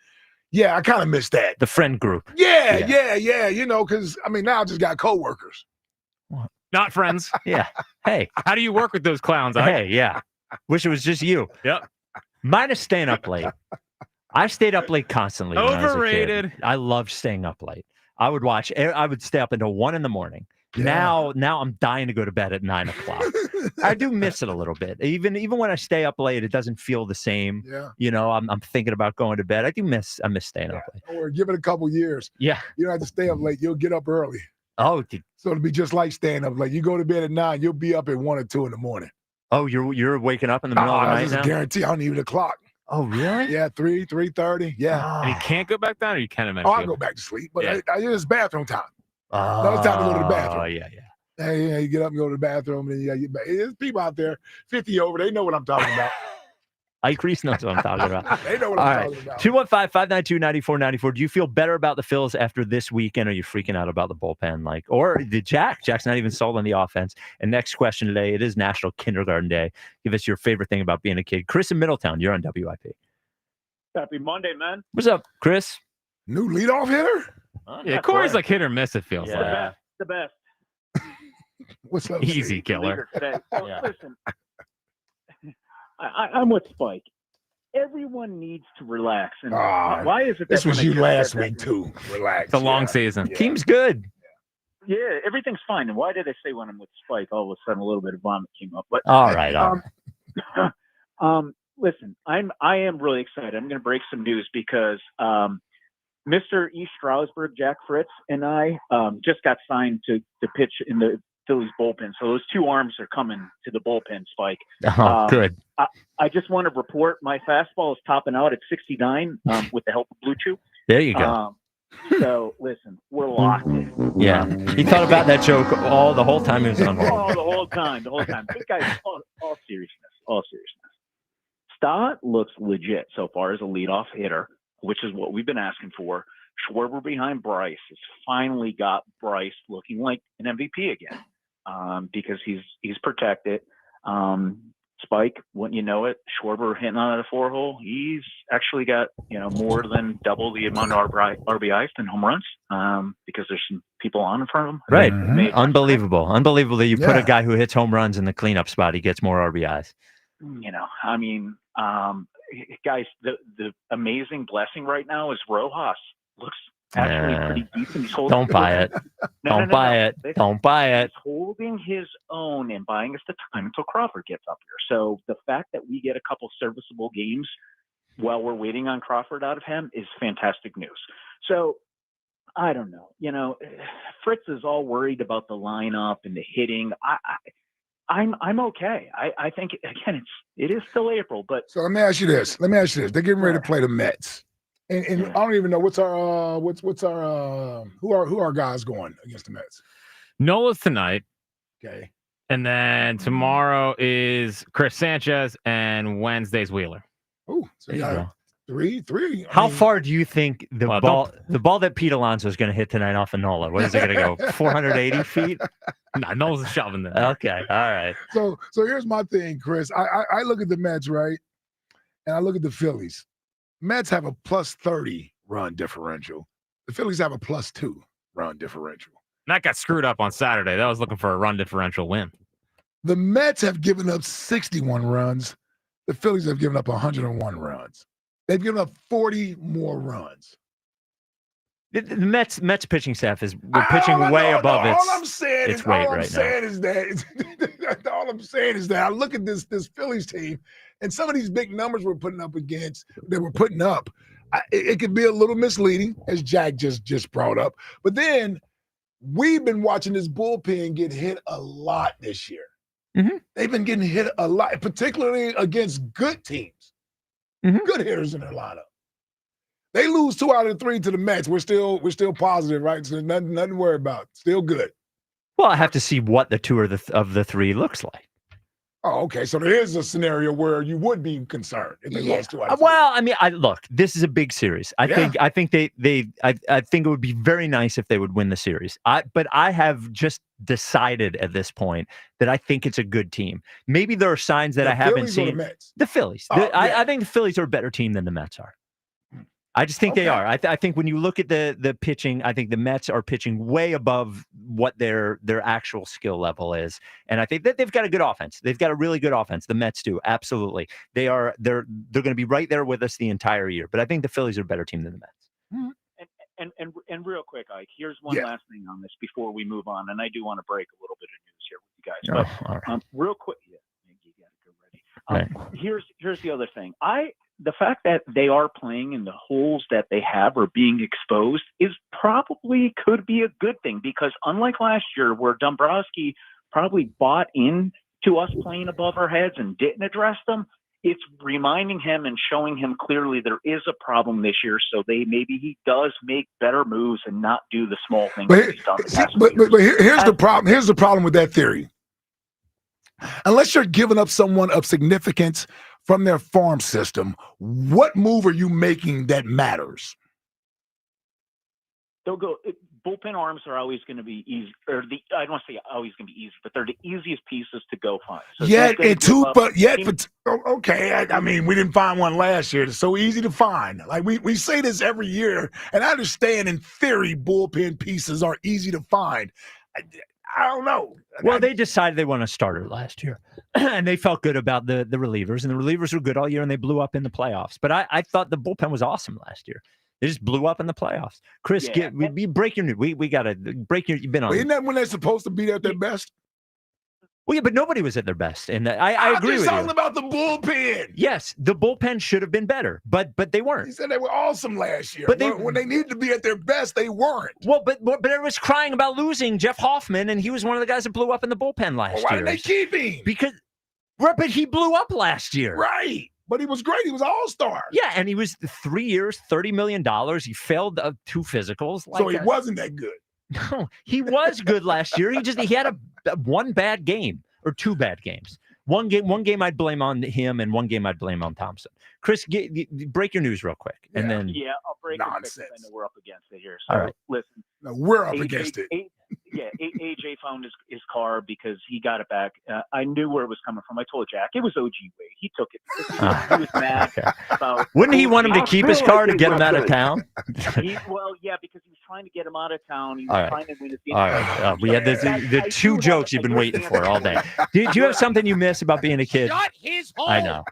yeah, I kind of miss that. The friend group. Yeah. You know, because I mean, now I just got coworkers. Not friends. Yeah. Hey. How do you work with those clowns? Hey, yeah. Wish it was just you. Yep. Mine is staying up late. I stayed up late constantly. when I was a kid. Overrated. I loved staying up late. I would stay up until 1 a.m. Yeah. Now I'm dying to go to bed at 9 o'clock. I do miss it a little bit. Even when I stay up late, it doesn't feel the same. Yeah. You know, I'm thinking about going to bed. I miss staying up late. Or give it a couple years. Yeah. You don't have to stay up late. You'll get up early. Oh, so it'll be just like staying up late. You go to bed at 9, you'll be up at 1 or 2 in the morning. Oh, you're waking up in the middle of the night now? I guarantee I don't need the clock. Oh, really? Yeah, 3:30. Yeah. And you can't go back down, or you can eventually. I'll go back to sleep, but it's bathroom time. Oh, no, it's time to go to the bathroom. Oh, yeah. Hey, you get up and go to the bathroom, and then you got to get back. There's people out there, 50 over, they know what I'm talking about. Ike Reese knows what I'm talking about. They know what I'm talking about. 215-592-9494. Do you feel better about the Phils after this weekend? Are you freaking out about the bullpen? Or did Jack's not even sold on the offense? And next question today, it is National Kindergarten Day. Give us your favorite thing about being a kid. Chris in Middletown, you're on WIP. Happy Monday, man. What's up, Chris? New leadoff hitter? Yeah, Corey's like hit or miss, it feels like. The best. What's up? Easy killer. Today. So, listen, I'm with Spike. Everyone needs to relax. And why is it this that was you last week, too. Relax. It's a long season. Yeah. Team's good. Yeah, everything's fine. And why did I say when I'm with Spike, all of a sudden a little bit of vomit came up? But all right. Listen, I am really excited. I'm going to break some news because Mr. E. Strasburg, Jack Fritz, and I just got signed to pitch in the Phillies bullpen. So those two arms are coming to the bullpen, Spike. Oh, good. I just want to report my fastball is topping out at 69 with the help of Blue Chew. There you go. So listen, we're locked in. Yeah. He thought about that joke the whole time he was on hold. Oh, the whole time. But guys, all seriousness. Stott looks legit so far as a leadoff hitter, which is what we've been asking for. Schwarber behind Bryce has finally got Bryce looking like an MVP again because he's protected. Spike, wouldn't you know it, Schwarber hitting on a 4-hole, he's actually got more than double the amount of RBIs than home runs because there's some people on in front of him. Right. Unbelievable that you put a guy who hits home runs in the cleanup spot, he gets more RBIs. Guys, the amazing blessing right now is Rojas looks actually pretty decent. Don't buy it. Don't buy it. Don't buy it. He's holding his own and buying us the time until Crawford gets up here. So the fact that we get a couple serviceable games while we're waiting on Crawford out of him is fantastic news. So I don't know. Fritz is all worried about the lineup and the hitting. I'm okay. I think again it is still April, but so let me ask you this. They're getting ready to play the Mets. And I don't even know what's our who are guys going against the Mets? Nola's tonight. Okay. And then tomorrow is Chris Sanchez and Wednesday's Wheeler. Oh, so you got three. How far do you think the ball that Pete Alonso is going to hit tonight off of Nola? What is it going to go? 480 feet? Nah, Nola's shoving them. Okay. All right. So here's my thing, Chris. I look at the Mets, right? And I look at the Phillies. Mets have a plus 30 run differential. The Phillies have a plus 2 run differential. That got screwed up on Saturday. That was looking for a run differential win. The Mets have given up 61 runs. The Phillies have given up 101 runs. They've given up 40 more runs. The Mets pitching staff is pitching way above its weight right now. All I'm saying is that I look at this Phillies team and some of these big numbers we're putting up. It could be a little misleading, as Jack just brought up. But then we've been watching this bullpen get hit a lot this year. Mm-hmm. They've been getting hit a lot, particularly against good teams, good hitters in their lineup. They lose 2 out of 3 to the Mets. We're still positive, right? So nothing to worry about. Still good. Well, I have to see what the 2 of the 3 looks like. Oh, okay. So there is a scenario where you would be concerned if they lost 2 out of 3. Well, I mean, look, this is a big series. I think I think it would be very nice if they would win the series. But I have just decided at this point that I think it's a good team. Maybe there are signs that I haven't Phillies or the seen. Mets? The Phillies. Oh, I think the Phillies are a better team than the Mets are. I just think they are. I think when you look at the pitching, I think the Mets are pitching way above what their actual skill level is, and I think that they've got a good offense. They've got a really good offense. The Mets do, absolutely. They're going to be right there with us the entire year. But I think the Phillies are a better team than the Mets. And real quick, Ike, here's one last thing on this before we move on, and I do want to break a little bit of news here with you guys. But all right. Real quick, you got to get ready. Right. Here's the other thing. The fact that they are playing in the holes that they have or being exposed could be a good thing, because unlike last year where Dombrowski probably bought into us playing above our heads and didn't address them, it's reminding him and showing him clearly there is a problem this year. So maybe he does make better moves and not do the small things that he's done. But here's the problem. Here's the problem with that theory. Unless you're giving up someone of significance from their farm system, what move are you making that matters? They'll go. Bullpen arms are always going to be easy, I don't want to say always going to be easy, but they're the easiest pieces to go find. So okay. I mean, we didn't find one last year. It's so easy to find. Like we say this every year, and I understand in theory bullpen pieces are easy to find. I don't know. Well, they decided they want a starter last year, and they felt good about the relievers, and the relievers were good all year, and they blew up in the playoffs. But I thought the bullpen was awesome last year. They just blew up in the playoffs. Chris, we break your news. We got to break your. You've been on. Isn't that when they're supposed to be at their best? Well, yeah, but nobody was at their best, and I agree with you. I'm just talking about the bullpen. Yes, the bullpen should have been better, but they weren't. He said they were awesome last year. But when they needed to be at their best, they weren't. Well, but everyone was crying about losing Jeff Hoffman, and he was one of the guys that blew up in the bullpen last year. Why didn't they keep him? Because, but he blew up last year. Right. But he was great. He was an all-star. Yeah, and he was 3 years, $30 million. He failed 2 physicals. So he wasn't that good. No, he was good last year. He had one bad game or 2 bad games. One game I'd blame on him, and one game I'd blame on Thompson. Chris, break your news real quick, and then I'll break nonsense. it. I know we're up against it here. So all right. Listen, no, we're up against it. AJ found his car because he got it back. I knew where it was coming from. I told Jack it was OG Wade. He took it. He was mad about. Wouldn't he want him to keep his car to get him out of town? Because he was trying to get him out of town. He was All right. trying to win his game. All right. We had the 2 jokes you've been waiting for all day. Do you have something you miss about being a kid? Shut his hole. I know.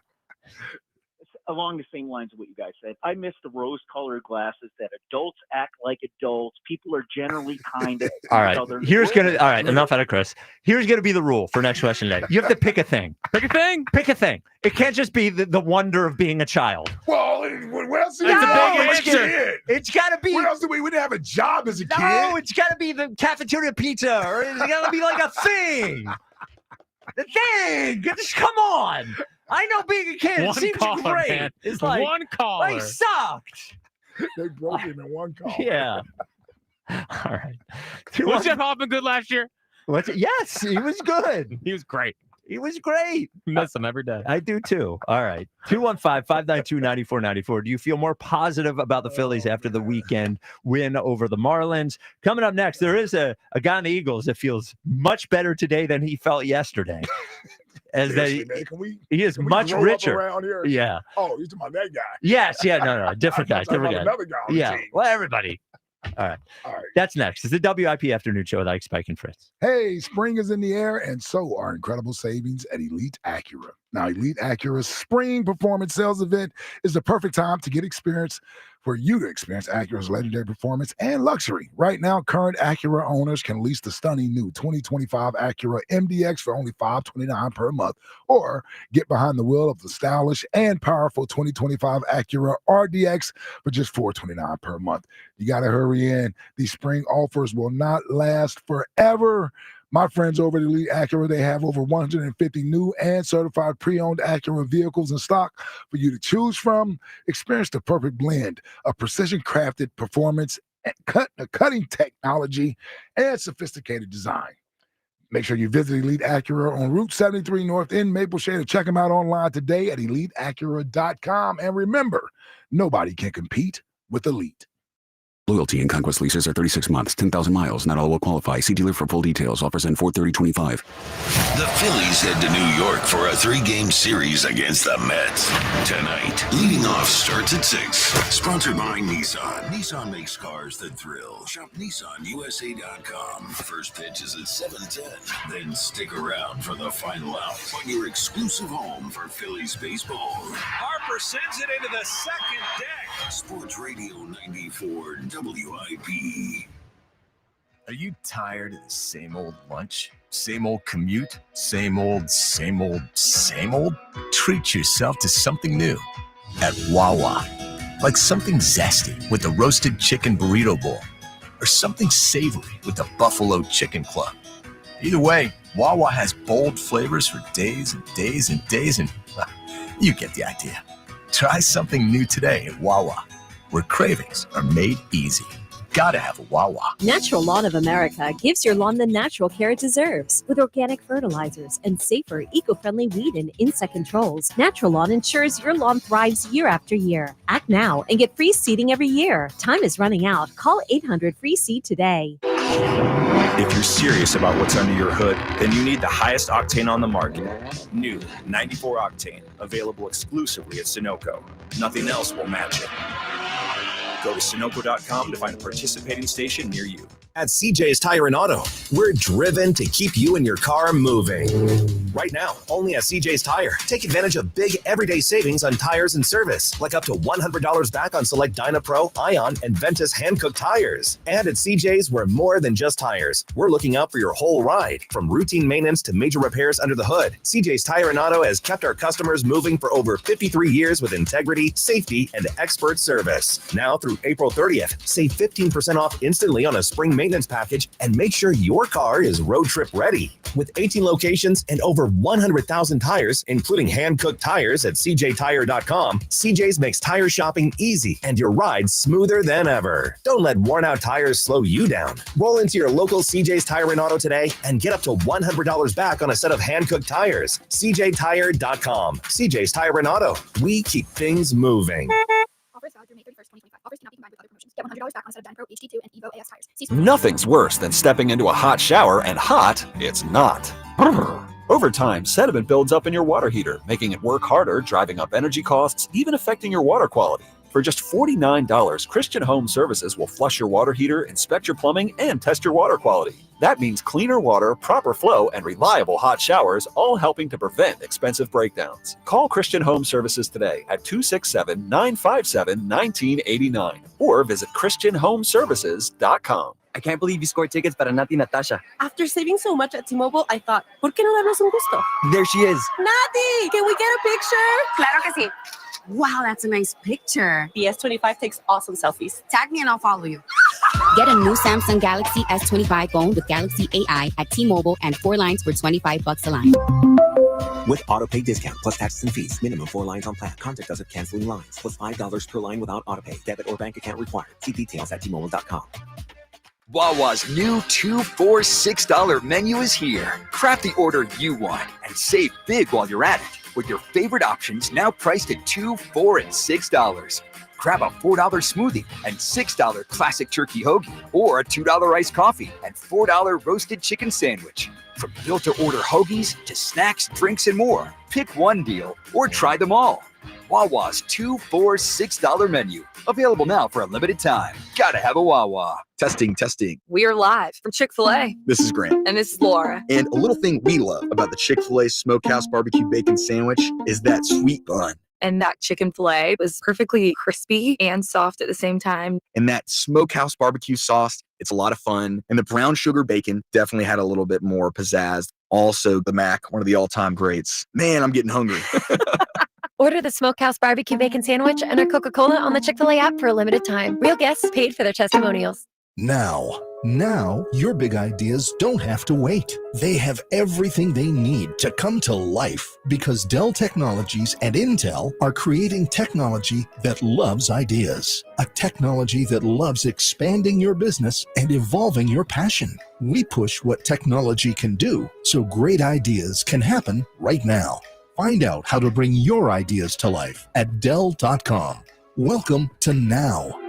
Along the same lines of what you guys said, I miss the rose-colored glasses that adults act like adults. People are generally kind of all right. All right. Enough out of Chris. Here's gonna be the rule for next question today. You have to pick a thing. Pick a thing. Pick a thing. It can't just be the wonder of being a child. Well, where else? That's a big answer. It's got to be. Where else did we didn't have a job as a kid? No, it's got to be the cafeteria pizza, or it's got to be like a thing. The thing. Just come on. I know being a kid One seems caller, great. man. It's like one caller. They sucked. They broke him in one call. Yeah. All right. Was Jeff Hoffman good last year? Yes, he was good. He was great. He was great. Miss him every day. I do too. All right. 215-592-9494. Do you feel more positive about the Phillies after the weekend win over the Marlins? Coming up next, there is a guy on the Eagles that feels much better today than he felt yesterday. He is much richer. Around here? Yeah. Oh, you're talking about that guy. Yes. Yeah. No. Different guys. Different guys. Another guy on the team. Well, everybody. All right. That's next. It's the WIP Afternoon Show with Ike, Spike, and Fritz. Hey, spring is in the air, and so are incredible savings at Elite Acura. Now, Elite Acura's Spring Performance Sales Event is the perfect time to get for you to experience Acura's legendary performance and luxury. Right now, current Acura owners can lease the stunning new 2025 Acura MDX for only $529 per month, or get behind the wheel of the stylish and powerful 2025 Acura RDX for just $429 per month. You got to hurry in. These spring offers will not last forever. My friends over at Elite Acura, they have over 150 new and certified pre-owned Acura vehicles in stock for you to choose from. Experience the perfect blend of precision-crafted performance, cutting technology, and sophisticated design. Make sure you visit Elite Acura on Route 73 North in Maple Shade or check them out online today at EliteAcura.com. And remember, nobody can compete with Elite. Loyalty and Conquest leases are 36 months, 10,000 miles. Not all will qualify. See dealer for full details. Offers end 4/30/25. The Phillies head to New York for a 3-game series against the Mets. Tonight, leading off starts at 6. Sponsored by Nissan. Nissan makes cars that thrill. Shop NissanUSA.com. First pitch is at 7:10. Then stick around for the final out on your exclusive home for Phillies baseball. Harper sends it into the second deck. Sports Radio 94 WIP. Are you tired of the same old lunch? Same old commute? Same old? Treat yourself to something new at Wawa. Like something zesty with the roasted chicken burrito bowl, or something savory with the buffalo chicken club. Either way, Wawa has bold flavors for days and days and days, and you get the idea. Try something new today at Wawa, where cravings are made easy. Gotta have a Wawa. Natural Lawn of America gives your lawn the natural care it deserves. With organic fertilizers and safer, eco-friendly weed and insect controls, Natural Lawn ensures your lawn thrives year after year. Act now and get free seeding every year. Time is running out. Call 800-FREE-SEED today. If you're serious about what's under your hood, then you need the highest octane on the market. New 94 Octane, available exclusively at Sunoco. Nothing else will match it. Go to Sunoco.com to find a participating station near you. At CJ's Tire and Auto, we're driven to keep you and your car moving. Right now, only at CJ's Tire. Take advantage of big everyday savings on tires and service, like up to $100 back on select DynaPro, Ion, and Ventus hand-cooked tires. And at CJ's, we're more than just tires. We're looking out for your whole ride, from routine maintenance to major repairs under the hood. CJ's Tire and Auto has kept our customers moving for over 53 years with integrity, safety, and expert service. Now through April 30th, save 15% off instantly on a spring maintenance package and make sure your car is road trip ready. With 18 locations and over 100,000 tires, including hand-cooked tires at cjtire.com, CJ's makes tire shopping easy and your ride smoother than ever. Don't let worn-out tires slow you down. Roll into your local CJ's Tire and Auto today and get up to $100 back on a set of hand-cooked tires. cjtire.com. CJ's Tire and Auto. We keep things moving. Offers valid through May 31st, 2025. Offers cannot be combined with other promotions. Get $100 back on a set of DynPro, HD2, and Evo AS tires. Nothing's worse than stepping into a hot shower and hot it's not. Over time, sediment builds up in your water heater, making it work harder, driving up energy costs, even affecting your water quality. For just $49, Christian Home Services will flush your water heater, inspect your plumbing, and test your water quality. That means cleaner water, proper flow, and reliable hot showers, all helping to prevent expensive breakdowns. Call Christian Home Services today at 267-957-1989 or visit ChristianHomeservices.com. I can't believe you scored tickets para Nati Natasha. After saving so much at T-Mobile, I thought, ¿por qué no darnos un gusto? There she is. Nati, can we get a picture? Claro que sí. Wow, that's a nice picture. The S25 takes awesome selfies. Tag me and I'll follow you. Get a new Samsung Galaxy S25 phone with Galaxy AI at T-Mobile and 4 lines for $25 a line. With autopay discount plus taxes and fees. Minimum 4 lines on plan. Contact us at canceling lines. Plus $5 per line without autopay. Debit or bank account required. See details at T-Mobile.com. Wawa's new $2 for $6 menu is here. Craft the order you want and save big while you're at it with your favorite options now priced at $2, $4, and $6. Grab a $4 smoothie and $6 classic turkey hoagie, or a $2 iced coffee and $4 roasted chicken sandwich. From built-to-order hoagies to snacks, drinks, and more, pick one deal or try them all. Wawa's $2 for $6 menu. Available now for a limited time. Gotta have a Wawa. Testing. We are live from Chick-fil-A. This is Grant. And this is Laura. And a little thing we love about the Chick-fil-A Smokehouse Barbecue Bacon Sandwich is that sweet bun. And that chicken filet was perfectly crispy and soft at the same time. And that Smokehouse Barbecue sauce, it's a lot of fun. And the brown sugar bacon definitely had a little bit more pizzazz. Also, the mac, one of the all-time greats. Man, I'm getting hungry. Order the Smokehouse Barbecue Bacon Sandwich and our Coca-Cola on the Chick-fil-A app for a limited time. Real guests paid for their testimonials. Now, Now, your big ideas don't have to wait. They have everything they need to come to life because Dell Technologies and Intel are creating technology that loves ideas. A technology that loves expanding your business and evolving your passion. We push what technology can do so great ideas can happen right now. Find out how to bring your ideas to life at Dell.com. Welcome to Now.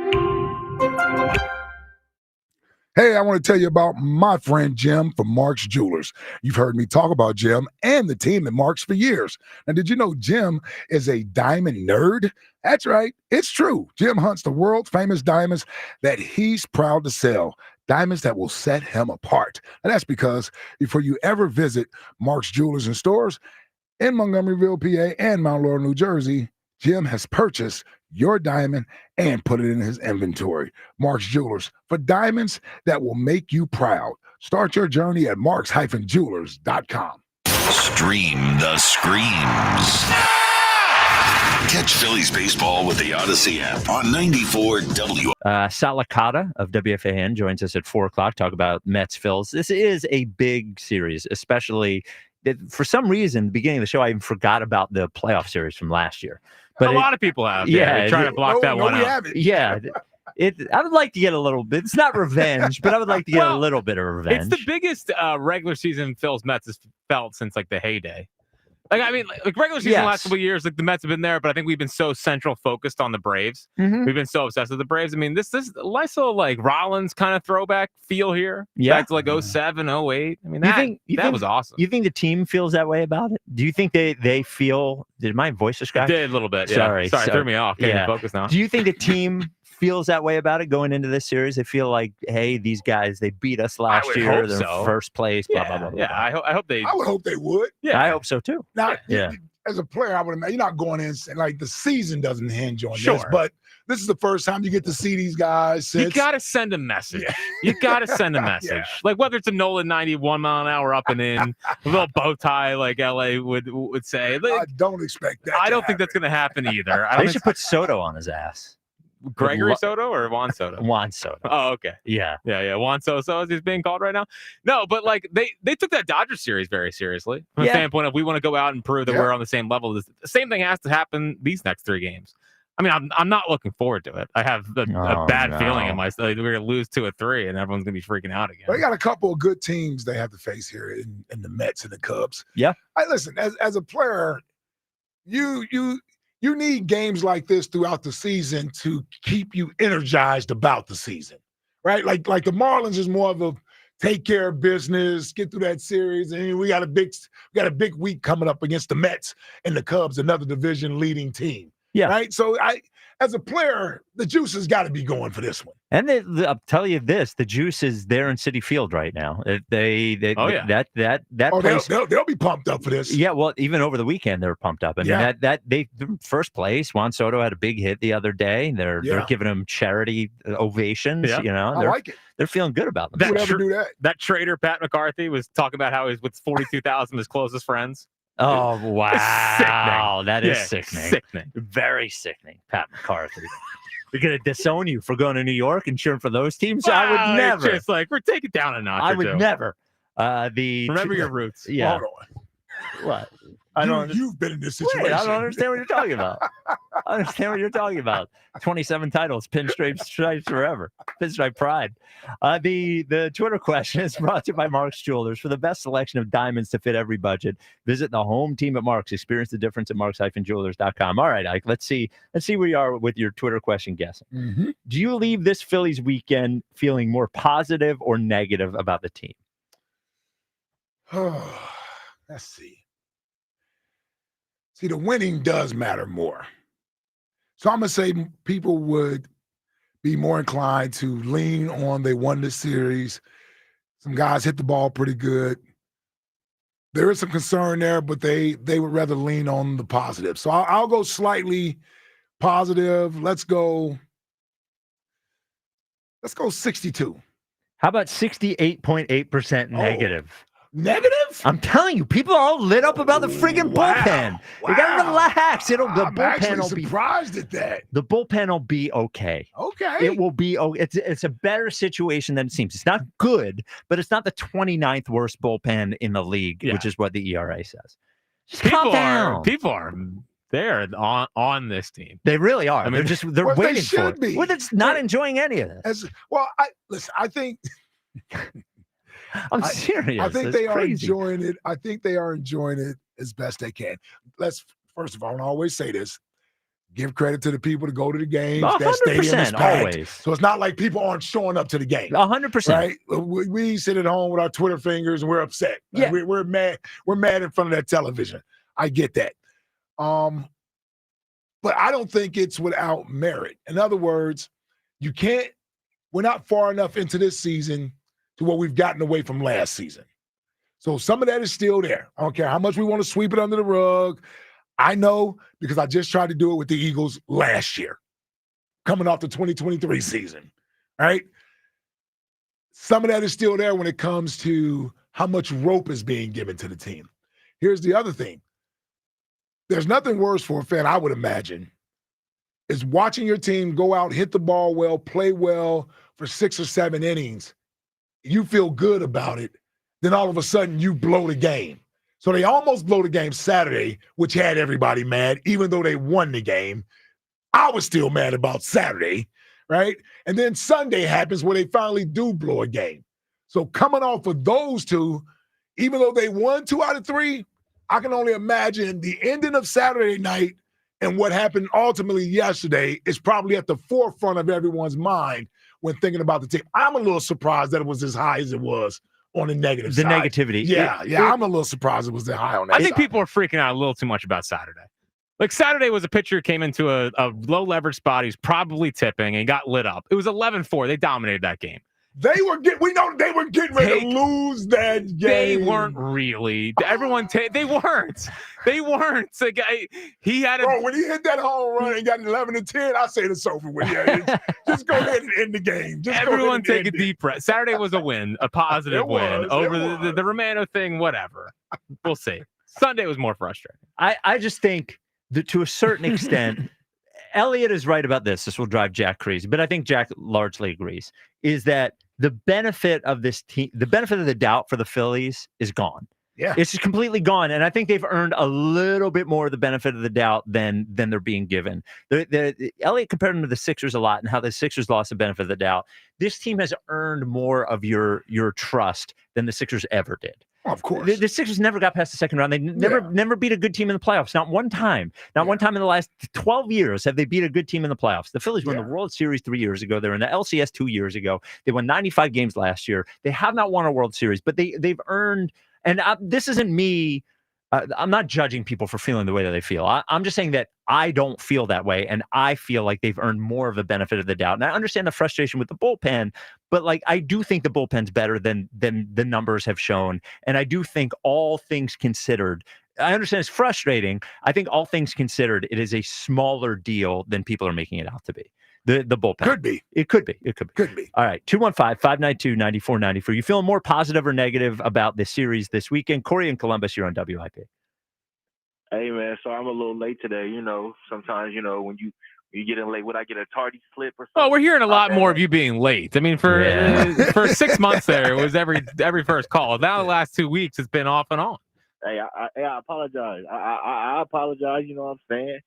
Hey, I want to tell you about my friend Jim from Mark's Jewelers. You've heard me talk about Jim and the team at Mark's for years. Now, did you know Jim is a diamond nerd? That's right. It's true. Jim hunts the world famous diamonds that he's proud to sell. Diamonds that will set him apart. And that's because before you ever visit Mark's Jewelers and stores in Montgomeryville, PA and Mount Laurel, New Jersey, Jim has purchased your diamond and put it in his inventory. Mark's Jewelers, for diamonds that will make you proud. Start your journey at marks-jewelers.com. Stream the screams. Catch Phillies baseball with the Odyssey app on 94 W. Salicata of WFAN joins us at 4 o'clock. Talk about Mets Phils. This is a big series, especially for some reason, the beginning of the show, I even forgot about the playoff series from last year. But a lot of people have. Yeah, trying to block that one out. Yeah. I would like to get a little bit. It's not revenge, but I would like to get a little bit of revenge. It's the biggest regular season Phil's Mets has felt since like the heyday. Like, I mean, like regular season the last couple of years, like the Mets have been there, but I think we've been so central focused on the Braves. Mm-hmm. We've been so obsessed with the Braves. I mean, this nice little like Rollins kind of throwback feel here. Yeah. Back to like 07, 08. I mean, that was awesome. You think the team feels that way about it? Do you think they feel? Did my voice just got? It did a little bit. Yeah. Sorry, threw me off. Can't even focus now. Do you think the team feels that way about it going into this series? They feel like, hey, these guys, they beat us last year. They're first place. Blah, blah, blah, blah. Yeah, I hope they. I would hope they would. Yeah, I hope so too. Now, as a player, I would imagine you're not going in and like the season doesn't hinge on this, but this is the first time you get to see these guys. You got to send a message. Yeah. You got to send a message. Yeah. Like whether it's a Nolan 91 mile an hour up and in, a little bow tie like LA would say. Like, I don't expect that. I don't think that's going to happen either. They should put Soto on his ass. Gregory Soto or Juan Soto? Juan Soto. Oh, okay. Yeah. Juan Soto as he's being called right now. No, but like they took that Dodgers series very seriously from the standpoint of we want to go out and prove that we're on the same level. The same thing has to happen these next 3 games. I mean, I'm not looking forward to it. I have a bad feeling in my we're going to lose 2 or 3 and everyone's going to be freaking out again. They got a couple of good teams they have to face here in the Mets and the Cubs. Yeah. Listen, as a player, you need games like this throughout the season to keep you energized about the season, right? Like the Marlins is more of a take care of business, get through that series, and we got a big week coming up against the Mets and the Cubs, another division leading team. Yeah. Right. So as a player, the juice has got to be going for this one. And I'll tell you this: the juice is there in Citi Field right now. That place, they'll be pumped up for this. Yeah, well, even over the weekend they were pumped up. I mean, they first place. Juan Soto had a big hit the other day. They're giving him charity ovations. Yeah. You know, I like it. They're feeling good about them. That trader Pat McCarthy was talking about how he's with 42,000 of his closest friends. Oh, wow. That is sickening. Sickening. Very sickening, Pat McCarthy. We're going to disown you for going to New York and cheering for those teams? I would never. Just like, we're taking it down a notch. I would never. Remember your roots. Yeah. Hold on. What? You've been in this situation. Wait, I don't understand what you're talking about. I understand what you're talking about. 27 titles, pinstripe stripes forever. Pinstripe pride. The Twitter question is brought to you by Mark's Jewelers. For the best selection of diamonds to fit every budget, visit the home team at Mark's. Experience the difference at marks-jewelers.com. All right, Ike, let's see where you are with your Twitter question guessing. Mm-hmm. Do you leave this Phillies weekend feeling more positive or negative about the team? Let's see. See, the winning does matter more. So I'm going to say people would be more inclined to lean on they won the series. Some guys hit the ball pretty good. There is some concern there, but they would rather lean on the positive. So I'll go slightly positive. Let's go 62. How about 68.8% negative? Negative? I'm telling you, people are all lit up about the friggin' bullpen. You gotta relax. The I'm bullpen actually will be surprised at that. The bullpen will be okay. Okay. It will be. It's a better situation than it seems. It's not good, but it's not the 29th worst bullpen in the league, which is what the ERA says. Just calm down. People are they're on this team. They really are. I mean, they're Well, waiting they for should it. be. Well, it's not enjoying any of this. I think I'm serious. I think It's they are crazy. enjoying it. I think they are enjoying it as best they can. Let's first of all, and I always say this: give credit to the people to go to the games. That stadium is 100%, packed. always. So it's not like people aren't showing up to the game. 100%. Right? We sit at home with our Twitter fingers and we're upset. Yeah. We're mad. We're mad in front of that television. I get that. But I don't think it's without merit. In other words, we're not far enough into this season to what we've gotten away from last season. So some of that is still there. I don't care how much we want to sweep it under the rug. I know because I just tried to do it with the Eagles last year, coming off the 2023 season, right? Some of that is still there when it comes to how much rope is being given to the team. Here's the other thing. There's nothing worse for a fan, I would imagine, is watching your team go out, hit the ball well, play well for 6 or 7 innings. You feel good about it. Then all of a sudden you blow the game. So they almost blow the game Saturday, which had everybody mad, even though they won the game. I was still mad about Saturday, right? And then Sunday happens where they finally do blow a game. So coming off of those two, even though they won 2 out of 3, I can only imagine the ending of Saturday night and what happened ultimately yesterday is probably at the forefront of everyone's mind when thinking about the team. I'm a little surprised that it was as high as it was on the negative side. Negativity. Yeah, I'm a little surprised it was that high on that I think side. people are freaking out a little too much about Saturday. Like Saturday was a pitcher who came into a low leverage spot. He's probably tipping and got lit up. It was 11-4. They dominated that game. We know they were getting ready to lose that game. They weren't really. Everyone, they weren't. They weren't. The guy, he had a. Bro, when he hit that home run and got 11-10, I say it's over with. Yeah, just go ahead and end the game. Everyone take a deep breath. Saturday was a win, a positive win over the Romano thing. Whatever. We'll see. Sunday was more frustrating. I just think that to a certain extent, Elliot is right about this. This will drive Jack crazy, but I think Jack largely agrees, is that the benefit of this team, the benefit of the doubt for the Phillies is gone. Yeah. It's just completely gone. And I think they've earned a little bit more of the benefit of the doubt than they're being given. Elliot compared them to the Sixers a lot and how the Sixers lost the benefit of the doubt. This team has earned more of your trust than the Sixers ever did. Of course. The Sixers never got past the second round. They never beat a good team in the playoffs. Not one time. Not one time in the last 12 years have they beat a good team in the playoffs. The Phillies won the World Series 3 years ago. They were in the LCS 2 years ago. They won 95 games last year. They have not won a World Series, but they've earned, and this isn't me. I'm not judging people for feeling the way that they feel. I'm just saying that I don't feel that way, and I feel like they've earned more of the benefit of the doubt. And I understand the frustration with the bullpen, but like I do think the bullpen's better than the numbers have shown, and I do think all things considered, I understand it's frustrating. I think all things considered, it is a smaller deal than people are making it out to be. The bullpen. Could be. It could be. Could be. All right. 215-592-9494. You feeling more positive or negative about this series this weekend? Corey in Columbus, you're on WIP. Hey, man, so I'm a little late today. You know, sometimes, you know, when you get in late, would I get a tardy slip or something? Oh, we're hearing a lot more of you being late. I mean, for 6 months there, it was every first call. Now the last 2 weeks, it's been off and on. Hey, I apologize. I apologize. You know what I'm saying?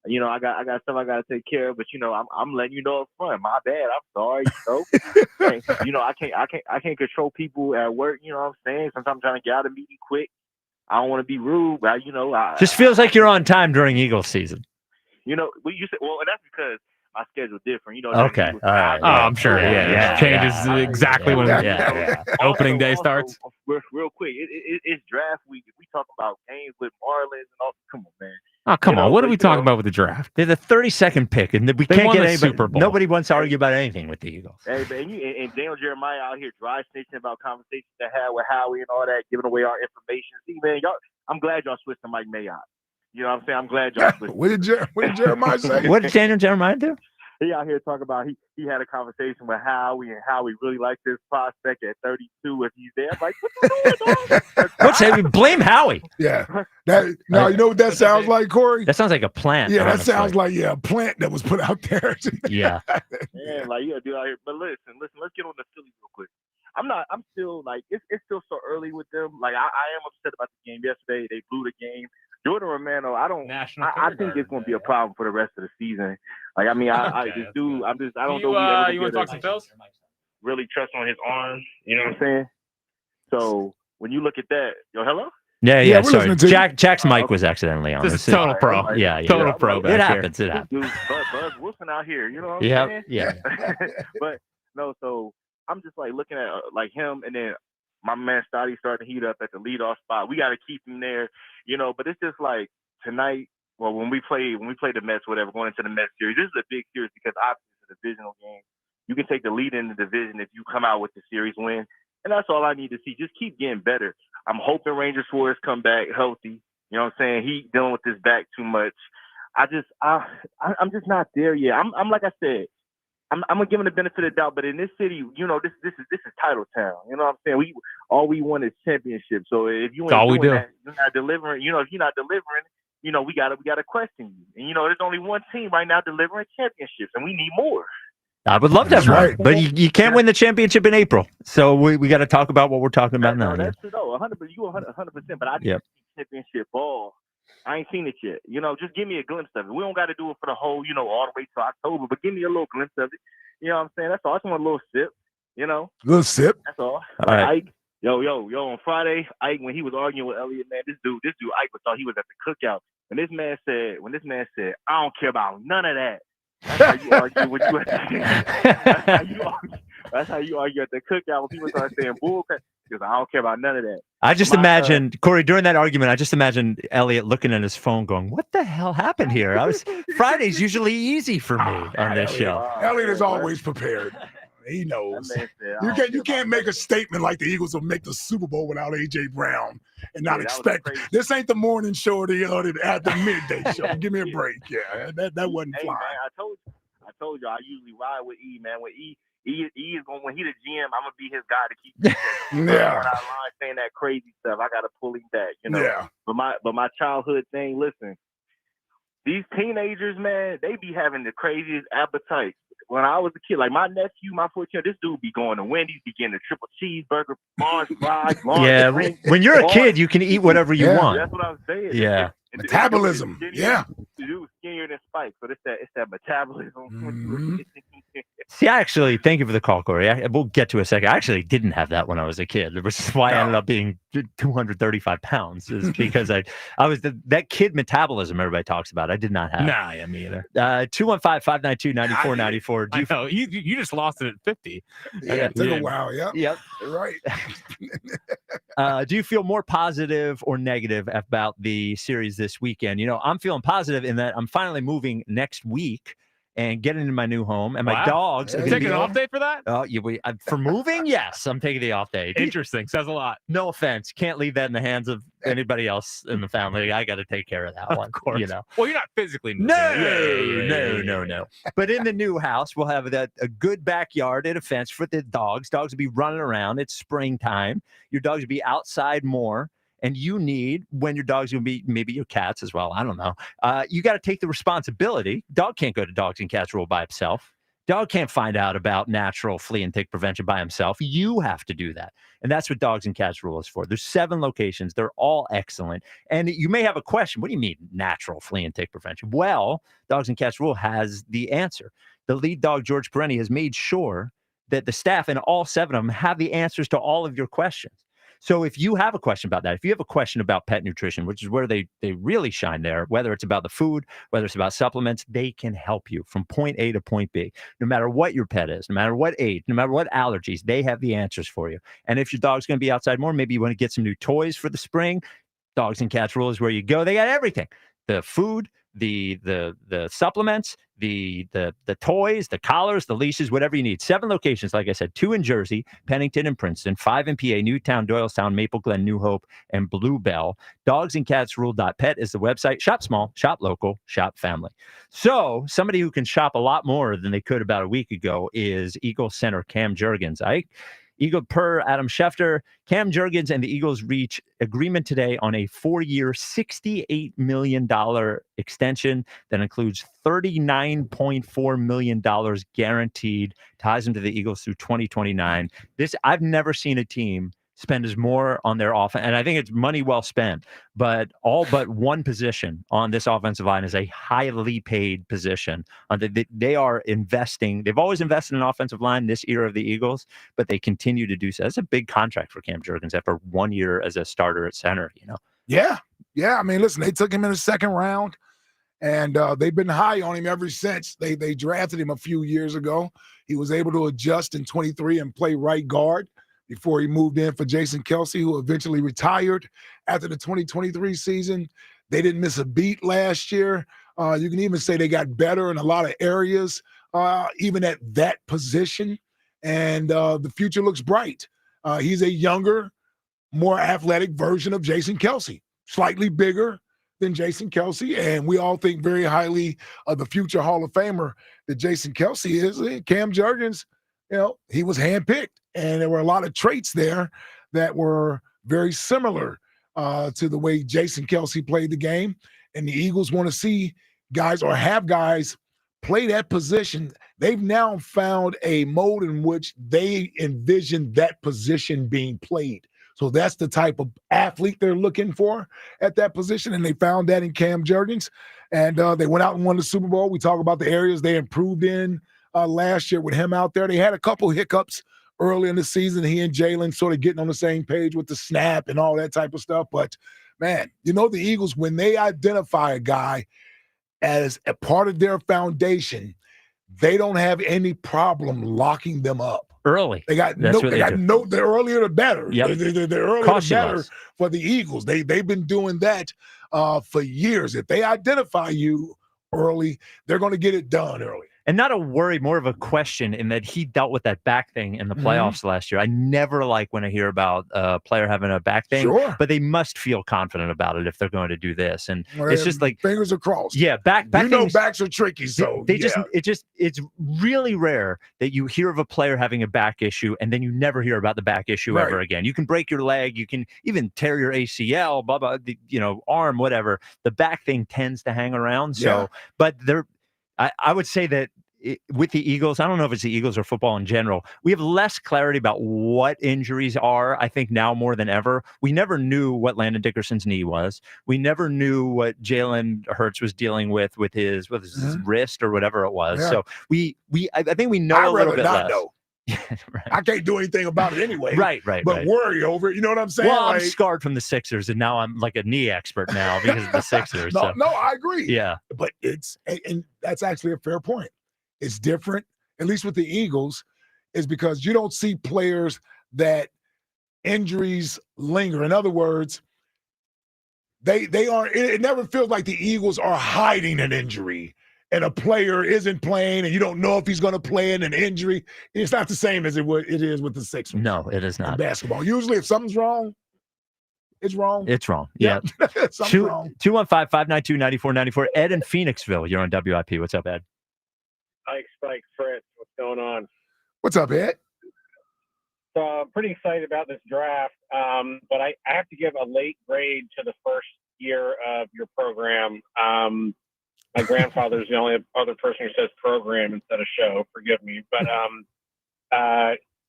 You know, I got stuff I got to take care of, but you know, I'm letting you know up front. My bad. I'm sorry. You know, and, you know, I can't control people at work. You know what I'm saying? Sometimes I'm trying to get out of a meeting quick. I don't want to be rude, but you know, Just feels like you're on time during Eagles season. You know, but you said, well, that's because my schedule's different. You know. Okay. All right. Oh, I'm sure. Yeah. It changes exactly when opening day starts. Real quick, it's draft week. If we talk about games with Marlins and all, come on, man. Oh, come on. What are we talking about with the draft? They're the 32nd pick, and we can't get anybody. Super Bowl. Nobody wants to argue about anything with the Eagles. Hey, man, and Daniel Jeremiah out here dry snitching about conversations they had with Howie and all that, giving away our information. See, man, I'm glad y'all switched to Mike Mayock. You know what I'm saying? I'm glad y'all switched. What did Jeremiah say? What did Daniel Jeremiah do? he out here talking about he had a conversation with Howie and Howie really likes his prospect at 32 if he's there. I'm like, what you doing, dog? What's that? Blame Howie. Yeah. Now, you know what that sounds like, Corey? That sounds like a plant. Yeah, that honestly. sounds like a plant that was put out there. Yeah. Man, like, yeah, dude out here. But listen, let's get on the Phillies real quick. I'm still like, it's still so early with them. Like, I am upset about the game yesterday. They blew the game. Jordan Romano, I think it's going to be a problem for the rest of the season. Like, I mean, I don't know. You want to talk some Phils? Really trust on his arm. You know what I'm saying? So when you look at that, hello? Yeah. we're Sorry, listening to you. Jack's mic was accidentally on. This is total pro. Yeah. Total pro back It here. happens. It happens. Dude, Buzz Wilson out here. You know what I'm saying? Yeah. But no, so I'm just like looking at like him, and then my man Stotty starting to heat up at the leadoff spot. We got to keep him there, but it's just like tonight. Well, when we play the Mets, whatever, going into the Mets series, this is a big series because obviously it's a divisional game. You can take the lead in the division if you come out with the series win, and that's all I need to see. Just keep getting better. I'm hoping Ranger Suarez come back healthy. You know what I'm saying? He dealing with his back too much. I'm just not there yet. I'm like I said. I'm gonna give him the benefit of the doubt, but in this city, this is title town. You know what I'm saying? All we want is championship. So if you ain't doing that, you're not delivering. If you're not delivering, we gotta question you. And there's only one team right now delivering championships, and we need more. I would love to have Right. more, but you can't win the championship in April. So we got to talk about what we're talking about now. That's true, though. 100%. You 100%. But I didn't see championship ball. I ain't seen it yet. Just give me a glimpse of it. We don't got to do it for the whole, all the way to October, but give me a little glimpse of it. You know what I'm saying? That's all. I just want a little sip, Little sip. That's all. All right. Ike, yo, on Friday, Ike, when he was arguing with Elliott, man, this dude, Ike thought he was at the cookout. When this man said, I don't care about none of that. That's how you argue when you That's how you argue at the cookout when people start saying bullpen. Because I don't care about none of that. I just imagined, Corey, during that argument, I just imagined Elliot looking at his phone going, what the hell happened here? Friday's usually easy for me on this show. Elliot is always prepared. He knows. You can't make a statement like the Eagles will make the Super Bowl without A.J. Brown and not expect. This ain't the morning show or the midday show. Give me a break. Yeah, that wasn't flying. Man, I told you, I usually ride with E, man. When E is going, when he the GM, I'm gonna be his guy to keep. When I line saying that crazy stuff, I gotta pull him back. Yeah. But my childhood thing. Listen, these teenagers, man, they be having the craziest appetites. When I was a kid, like my nephew, my 14, this dude be going to Wendy's, be getting a triple cheeseburger, large fries, large drinks. When you're a kid, you can eat whatever you want. That's what I'm saying. Yeah. Metabolism. The dude's skinnier than Spike, so it's that metabolism. See, I actually, thank you for the call, Corey. We'll get to a second. I actually didn't have that when I was a kid, which is why I ended up being 235 pounds, is because I was that kid metabolism everybody talks about. I did not have. Nah, yeah, me either. 215-592-9494. I know. You just lost it at 50. Yeah, it took a while. Yep. Yep. Right. Do you feel more positive or negative about the series this weekend? I'm feeling positive in that I'm finally moving next week and getting into my new home, and my dogs are taking an off day for that. For moving, yes, I'm taking the off day. Interesting, says a lot. No offense, can't leave that in the hands of anybody else in the family. I got to take care of that one. Of course. Well, you're not physically moving. No. But in the new house, we'll have a good backyard and a fence for the dogs. Dogs will be running around. It's springtime. Your dogs will be outside more. And you need, when your dog's going to be, maybe your cats as well, I don't know, you got to take the responsibility. Dog can't go to Dogs and Cats Rule by himself. Dog can't find out about natural flea and tick prevention by himself. You have to do that. And that's what Dogs and Cats Rule is for. There's 7 locations. They're all excellent. And you may have a question. What do you mean natural flea and tick prevention? Well, Dogs and Cats Rule has the answer. The lead dog, George Perenni, has made sure that the staff and all 7 of them have the answers to all of your questions. So if you have a question about that, if you have a question about pet nutrition, which is where they really shine there, whether it's about the food, whether it's about supplements, they can help you from point A to point B. No matter what your pet is, no matter what age, no matter what allergies, they have the answers for you. And if your dog's going to be outside more, maybe you want to get some new toys for the spring, Dogs and Cats Rule is where you go. They got everything. the food, the supplements, the toys, the collars, the leashes, whatever you need. 7 locations, like I said, 2 in Jersey, Pennington and Princeton, 5 in PA, Newtown, Doylestown, Maple Glen, New Hope, and Bluebell. Dogsandcatsrule.pet is the website. Shop small, shop local, shop family. So somebody who can shop a lot more than they could about a week ago is Eagle center Cam Jurgens. Eagle per Adam Schefter, Cam Jurgens and the Eagles reach agreement today on a 4-year, $68 million extension that includes $39.4 million guaranteed, ties him to the Eagles through 2029. I've never seen a team spend as more on their offense, and I think it's money well spent, but all but one position on this offensive line is a highly paid position. They are investing. They've always invested in an offensive line this era of the Eagles, but they continue to do so. That's a big contract for Cam Jurgens after 1 year as a starter at center, Yeah. I mean, listen, they took him in the second round, and they've been high on him ever since. They drafted him a few years ago. He was able to adjust in 23 and play right guard before he moved in for Jason Kelce, who eventually retired after the 2023 season. They didn't miss a beat last year. You can even say they got better in a lot of areas, even at that position. And the future looks bright. He's a younger, more athletic version of Jason Kelce, slightly bigger than Jason Kelce. And we all think very highly of the future Hall of Famer that Jason Kelce is. Cam Jurgens, he was handpicked. And there were a lot of traits there that were very similar to the way Jason Kelce played the game. And the Eagles want to see guys or have guys play that position. They've now found a mode in which they envision that position being played. So that's the type of athlete they're looking for at that position. And they found that in Cam Jurgens. And they went out and won the Super Bowl. We talk about the areas they improved in last year with him out there. They had a couple hiccups early in the season, he and Jalen sort of getting on the same page with the snap and all that type of stuff. But, man, the Eagles, when they identify a guy as a part of their foundation, they don't have any problem locking them up. Early. The earlier the better. Yep. The earlier the better for the Eagles. They've been doing that for years. If they identify you early, they're going to get it done early. And not a worry, more of a question in that he dealt with that back thing in the playoffs last year. I never like when I hear about a player having a back thing, but they must feel confident about it if they're going to do this. And it's just like fingers are crossed. Yeah, back things, backs are tricky. So it's really rare that you hear of a player having a back issue and then you never hear about the back issue ever again. You can break your leg, you can even tear your ACL, blah blah, arm, whatever. The back thing tends to hang around. So, but I would say that with the Eagles, I don't know if it's the Eagles or football in general, we have less clarity about what injuries are, I think, now more than ever. We never knew what Landon Dickerson's knee was. We never knew what Jalen Hurts was dealing with his wrist or whatever it was. So I think we know a little bit less. Know. I can't do anything about it anyway. Right. But worry over it. You know what I'm saying? Well, I'm scarred from the Sixers, and now I'm like a knee expert now because of the Sixers. No, I agree. Yeah. But and that's actually a fair point. It's different, at least with the Eagles, is because you don't see players that injuries linger. In other words, they are. It never feels like the Eagles are hiding an injury and a player isn't playing and you don't know if he's going to play in an injury. It's not the same as it is with the Sixers. No, it is not. In basketball. Usually if something's wrong, it's wrong. It's wrong. Yeah. Something's wrong. 215-592-9494. Ed in Phoenixville. You're on WIP. What's up, Ed? Spike, Fritz. What's going on? What's up, Ed? So I'm pretty excited about this draft, but I have to give a late grade to the first year of your program. My grandfather's the only other person who says program instead of show. Forgive me, but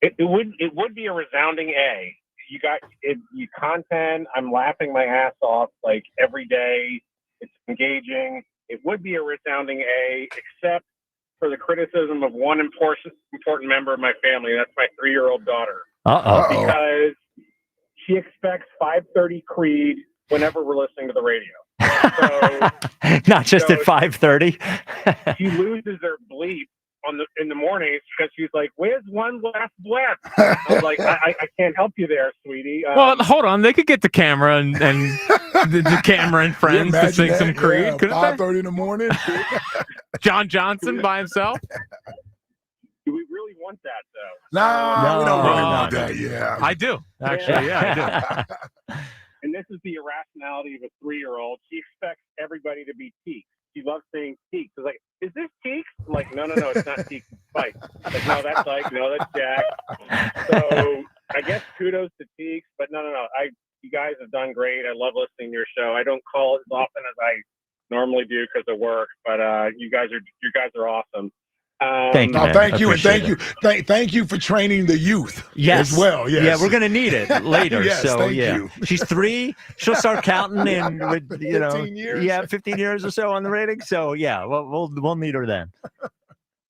it would be a resounding A. You got it. You content. I'm laughing my ass off like every day. It's engaging. It would be a resounding A, except for the criticism of one important member of my family. That's my 3-year-old daughter. Because she expects 5:30 Creed whenever we're listening to the radio. So, Not just at 5:30. She loses her bleep in the mornings because she's like, "Where's one last breath?" I was like, "I can't help you there, sweetie." Well, hold on. They could get the camera and the camera and friends to sing some Creed. Couldn't 5:30 in the morning. John Johnson by himself. Do we really want that though? No, we don't really want that. Yeah, I do actually. Yeah, I do. And this is the irrationality of a 3-year-old. She expects everybody to be Teeks. She loves saying Teeks. It's like, is this Teeks? I'm like, no, it's not Teeks. It's Spike. Like, no, that's Spike. No, that's Jack. So I guess kudos to Teeks, but no. You guys have done great. I love listening to your show. I don't call it as often as I normally do because of work, but you guys are awesome. Thank you. Thank you, and thank you for training the youth as well. Yes. Yeah, we're gonna need it later. Yes, so thank yeah, you. she's 3. She'll start counting in with 15 years. 15 years or so on the rating. So yeah, we'll need her then.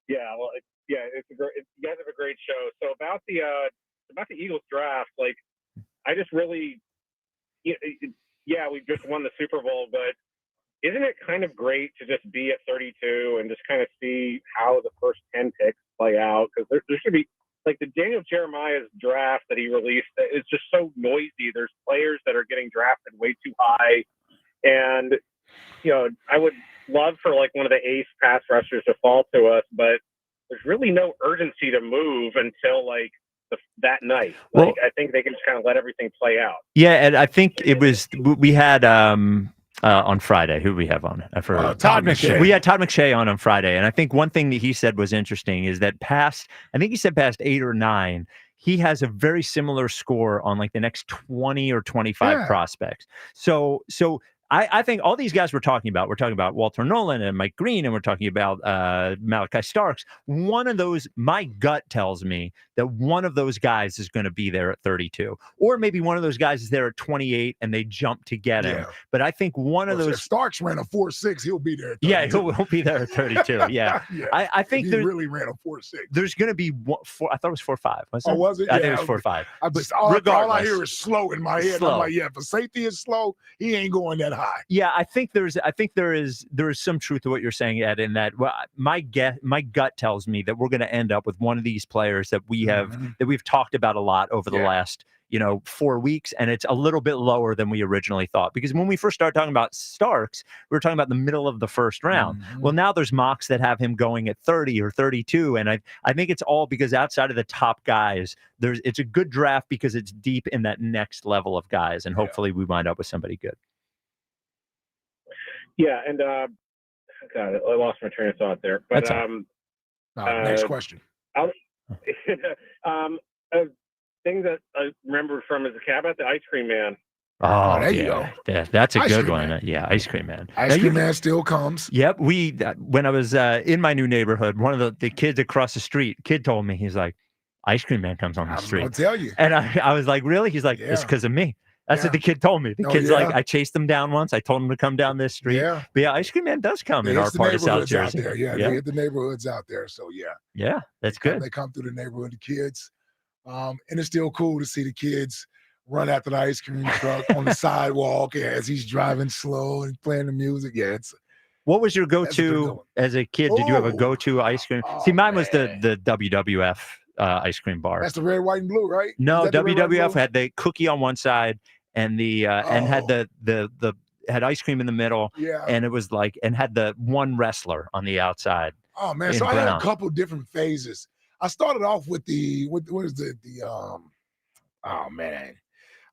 Yeah, well, it's a great. You guys have a great show. So about the Eagles draft, like I just really, we just won the Super Bowl, but isn't it kind of great to just be at 32 and just kind of see how the first 10 picks play out? Because there should be, like the Daniel Jeremiah's draft that he released, it's just so noisy. There's players that are getting drafted way too high. And, I would love for like one of the ace pass rushers to fall to us, but there's really no urgency to move until like that night. Like, I think they can just kind of let everything play out. Yeah, and I think we had on Friday. Who we have on? I forgot. Todd McShay. We had Todd McShay on Friday, and I think one thing that he said was interesting is that past 8 or 9, he has a very similar score on like the next 20 or 25 prospects. So I think all these guys we're talking about Walter Nolan and Mike Green, and we're talking about Malachi Starks. One of those, my gut tells me that one of those guys is going to be there at 32, or maybe one of those guys is there at 28 and they jump to get him. But I think one of those. If Starks ran a 4.6, he'll be there. At 32. Yeah, he'll be there at 32. Yeah, I think he really ran a 4.6. There's going to be 4. I thought it was 4.5. Was it? I think it was 4.5. All I hear is slow in my head. I'm like, if a safety is slow, he ain't going that high. Yeah, I think there is some truth to what you're saying, Ed, in that my gut tells me that we're going to end up with one of these players that we've talked about a lot over the last 4 weeks, and it's a little bit lower than we originally thought. Because when we first started talking about Starks, we were talking about the middle of the first round. Well, now there's mocks that have him going at 30 or 32, and I think it's all because outside of the top guys, it's a good draft because it's deep in that next level of guys, and hopefully we wind up with somebody good. Yeah, and God, I lost my train of thought there. But next question. A thing that I remember from is about the Ice Cream Man. Oh, there you go. Yeah, that's a Ice good Cream one. Man. Yeah, Ice Cream Man. Ice Cream Man still comes. Yep. When I was in my new neighborhood, one of the kids across the street, kid told me, he's like, Ice Cream Man comes on the street. I'll tell you. And I was like, really? He's like, it's because of me. That's what the kid told me. The kid's like, I chased him down once. I told him to come down this street. Yeah. But yeah, Ice Cream Man does come in our part of South Jersey. They hit the neighborhoods out there. So yeah, that's good. They come through the neighborhood, the kids, and it's still cool to see the kids run after the ice cream truck on the sidewalk as he's driving slow and playing the music. Yeah, what was your go-to as a kid? Did you have a go-to ice cream? See, mine was the WWF. Ice cream bar. That's the red, white, and blue, right? No, WWF had the cookie on one side and the and had the had ice cream in the middle. Yeah. And it was like had the one wrestler on the outside. Oh man, so I had a couple different phases. I started off with what is oh man,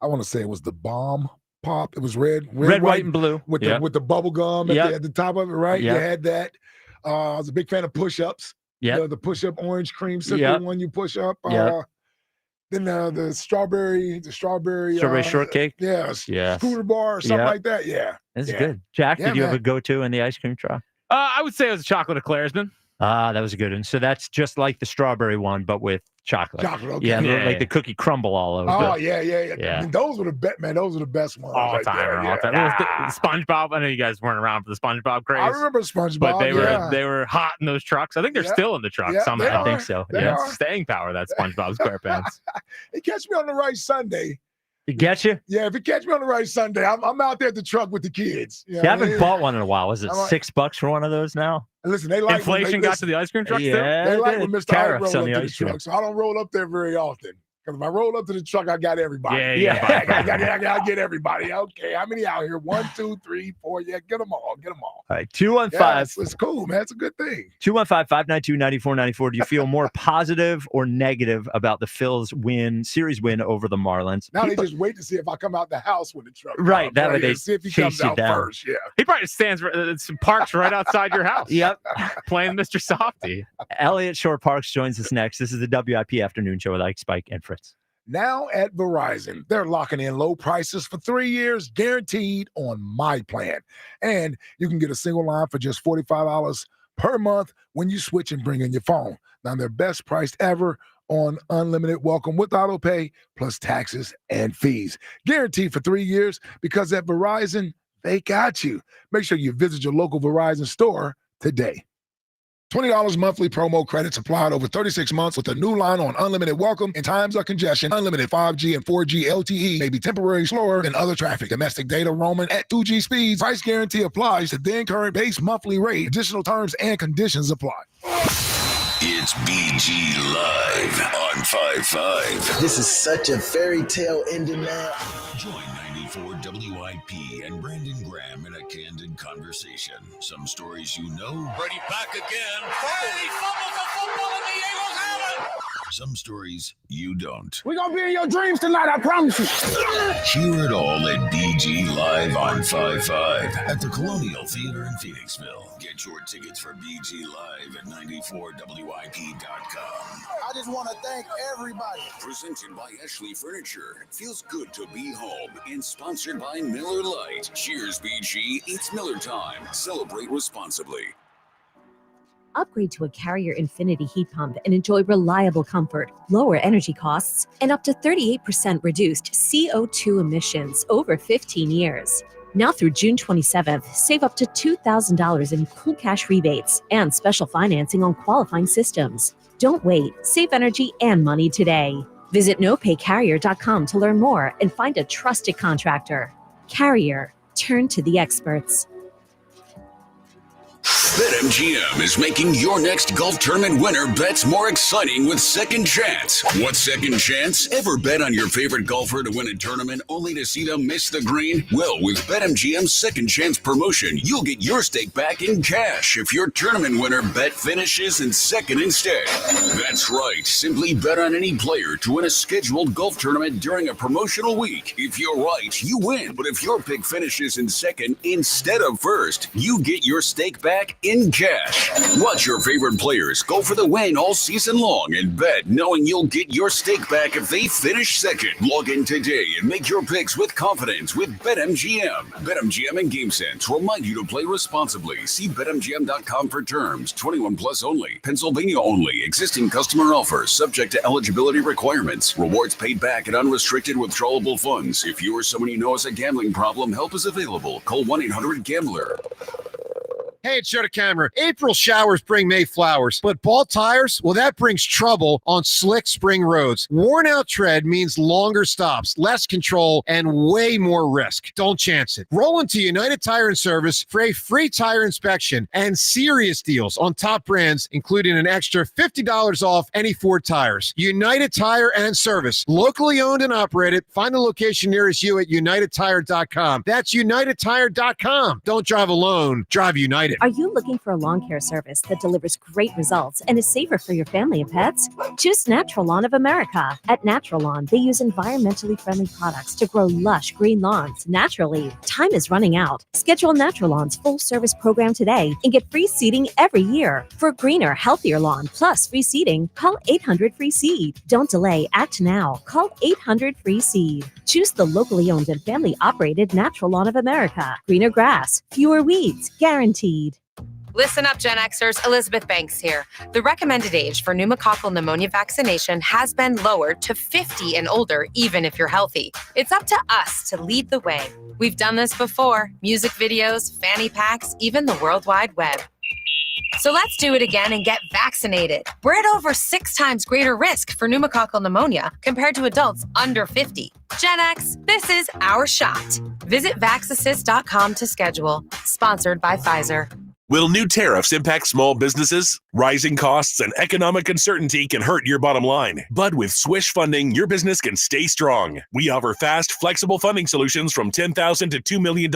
I want to say it was the bomb pop. It was red, white, and blue with the bubble gum at the top of it, right? Yep. You had that. I was a big fan of push-ups. Yeah, the push-up orange creamsicle one you push up. Then the strawberry shortcake. Scooter bar or something like that. Yeah, that's good. Jack, did you have a go-to in the ice cream truck? I would say it was a chocolate eclairsman. That was a good one. So that's just like the strawberry one, but with chocolate. Okay. Yeah, like the cookie crumble all over. Oh, yeah. And those were the best ones. All time. SpongeBob. I know you guys weren't around for the SpongeBob craze. I remember SpongeBob. But they were hot in those trucks. I think they're still in the truck somehow. I think so. Staying power, that SpongeBob SquarePants. They catch me on the right Sunday. It gets you? Yeah, if you catch me on the right Sunday, I'm out there at the truck with the kids. You know See, I what haven't mean? bought one in a while. Is it $6 for one of those now? And listen, they like inflation got to the ice cream trucks too. They like when Mr. Hyde tariffs roll on up the to the ice cream. truck, so I don't roll up there very often. Because if I roll up to the truck, I got everybody. Yeah. I get everybody. Okay, how many out here? 1, 2, 3, 4. Yeah, get them all. All right, 215. Yeah, it's cool, man. It's a good thing. 215-592-9494. Do you feel more positive or negative about the Phils series win over the Marlins? Now they just wait to see if I come out the house when the truck Right, that way they see if he chase comes you out down. first. Yeah. He probably stands parks right outside your house. Yep. Playing Mr. Softy. Elliott Shore Parks joins us next. This is the WIP Afternoon Show with Ike, Spike, and Fritz. Now at Verizon, they're locking in low prices for 3 years, guaranteed on my plan. And you can get a single line for just $45 per month when you switch and bring in your phone. Now, their best priced ever on unlimited welcome with auto pay plus taxes and fees. Guaranteed for 3 years because at Verizon, they got you. Make sure you visit your local Verizon store today. $20 monthly promo credits applied over 36 months with a new line on unlimited welcome in times of congestion. Unlimited 5G and 4G LTE may be temporarily slower than other traffic. Domestic data roaming at 2G speeds. Price guarantee applies to then current base monthly rate. Additional terms and conditions apply. It's BG Live on 5-5. This is such a fairy tale ending now. Join 94 WIP and Brandon Graham in a candid conversation. Some stories you know. Brady back again. Brady fumbles the football and the Eagles have it. Some stories you don't. We're going to be in your dreams tonight, I promise you. Hear it all at BG Live on 5-5 at the Colonial Theater in Phoenixville. Get your tickets for BG Live at 94WIP.com. I just want to thank everybody. Presented by Ashley Furniture. It feels good to be home. And sponsored by Miller Lite. Cheers, BG. It's Miller time. Celebrate responsibly. Upgrade to a Carrier Infinity heat pump and enjoy reliable comfort, lower energy costs, and up to 38% reduced CO2 emissions over 15 years. Now through June 27th, save up to $2,000 in cool cash rebates and special financing on qualifying systems. Don't wait. Save energy and money today. Visit nopaycarrier.com to learn more and find a trusted contractor. Carrier. Turn to the experts. BetMGM is making your next golf tournament winner bets more exciting with Second Chance. What's Second Chance? Ever bet on your favorite golfer to win a tournament only to see them miss the green? Well, with BetMGM's Second Chance promotion, you'll get your stake back in cash if your tournament winner bet finishes in second instead. That's right. Simply bet on any player to win a scheduled golf tournament during a promotional week. If you're right, you win. But if your pick finishes in second instead of first, you get your stake back in cash. Watch your favorite players go for the win all season long and bet knowing you'll get your stake back if they finish second. Log in today and make your picks with confidence with BetMGM. BetMGM and GameSense remind you to play responsibly. See BetMGM.com for terms. 21 plus only. Pennsylvania only. Existing customer offers subject to eligibility requirements. Rewards paid back at unrestricted withdrawable funds. If you or someone you know has a gambling problem, help is available. Call 1-800-GAMBLER. Hey, it's Joe DeCamera. April showers bring May flowers, but ball tires, well, that brings trouble on slick spring roads. Worn out tread means longer stops, less control, and way more risk. Don't chance it. Roll into United Tire and Service for a free tire inspection and serious deals on top brands, including an extra $50 off any Ford tires. United Tire and Service, locally owned and operated. Find the location nearest you at UnitedTire.com. That's UnitedTire.com. Don't drive alone. Drive United. Are you looking for a lawn care service that delivers great results and is safer for your family and pets? Choose Natural Lawn of America. At Natural Lawn, they use environmentally friendly products to grow lush green lawns naturally. Time is running out. Schedule Natural Lawn's full service program today and get free seeding every year. For a greener, healthier lawn plus free seeding, call 800-FREE-SEED. Don't delay. Act now. Call 800-FREE-SEED. Choose the locally owned and family operated Natural Lawn of America. Greener grass, fewer weeds, guaranteed. Listen up, Gen Xers. Elizabeth Banks here. The recommended age for pneumococcal pneumonia vaccination has been lowered to 50 and older, even if you're healthy. It's up to us to lead the way. We've done this before. Music videos, fanny packs, even the World Wide Web. So let's do it again and get vaccinated. We're at over 6 times greater risk for pneumococcal pneumonia compared to adults under 50. Gen X, this is our shot. Visit vaxassist.com to schedule. Sponsored by Pfizer. Will new tariffs impact small businesses? Rising costs and economic uncertainty can hurt your bottom line. But with Swish Funding, your business can stay strong. We offer fast, flexible funding solutions from $10,000 to $2 million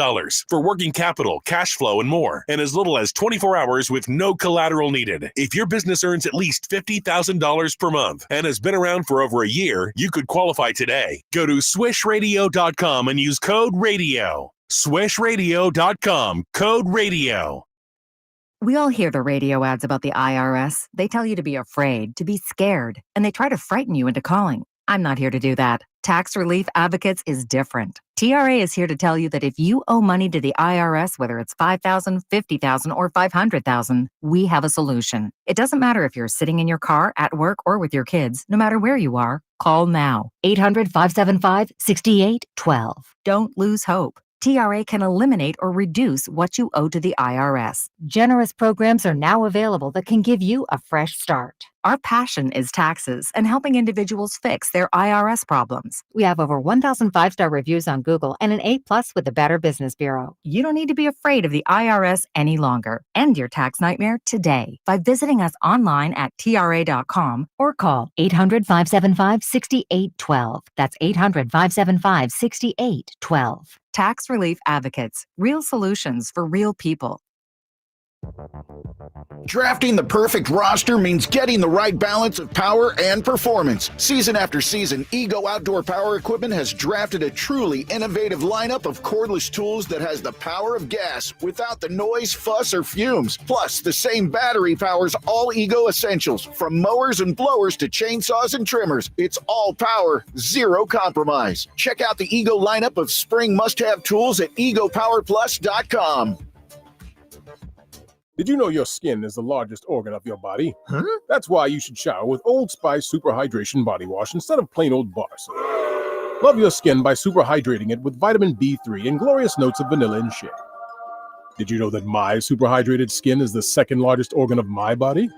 for working capital, cash flow, and more, and as little as 24 hours with no collateral needed. If your business earns at least $50,000 per month and has been around for over a year, you could qualify today. Go to swishradio.com and use code RADIO. Swishradio.com, code RADIO. We all hear the radio ads about the IRS. They tell you to be afraid, to be scared, and they try to frighten you into calling. I'm not here to do that. Tax Relief Advocates is different. TRA is here to tell you that if you owe money to the IRS, whether it's $5,000, $50,000, or $500,000, we have a solution. It doesn't matter if you're sitting in your car, at work, or with your kids. No matter where you are, call now. 800-575-6812. Don't lose hope. TRA can eliminate or reduce what you owe to the IRS. Generous programs are now available that can give you a fresh start. Our passion is taxes and helping individuals fix their IRS problems. We have over 1,000 5-star reviews on Google and an A+ with the Better Business Bureau. You don't need to be afraid of the IRS any longer. End your tax nightmare today by visiting us online at TRA.com or call 800-575-6812. That's 800-575-6812. Tax Relief Advocates. Real solutions for real people. Drafting the perfect roster means getting the right balance of power and performance. Season after season, Ego Outdoor Power Equipment has drafted a truly innovative lineup of cordless tools that has the power of gas without the noise, fuss, or fumes. Plus, the same battery powers all Ego essentials, from mowers and blowers to chainsaws and trimmers. It's all power, zero compromise. Check out the Ego lineup of spring must-have tools at egopowerplus.com. Did you know your skin is the largest organ of your body? Huh? That's why you should shower with Old Spice Super Hydration Body Wash instead of plain old bar soap. Love your skin by super hydrating it with vitamin B3 and glorious notes of vanilla and shea. Did you know that my super hydrated skin is the second largest organ of my body?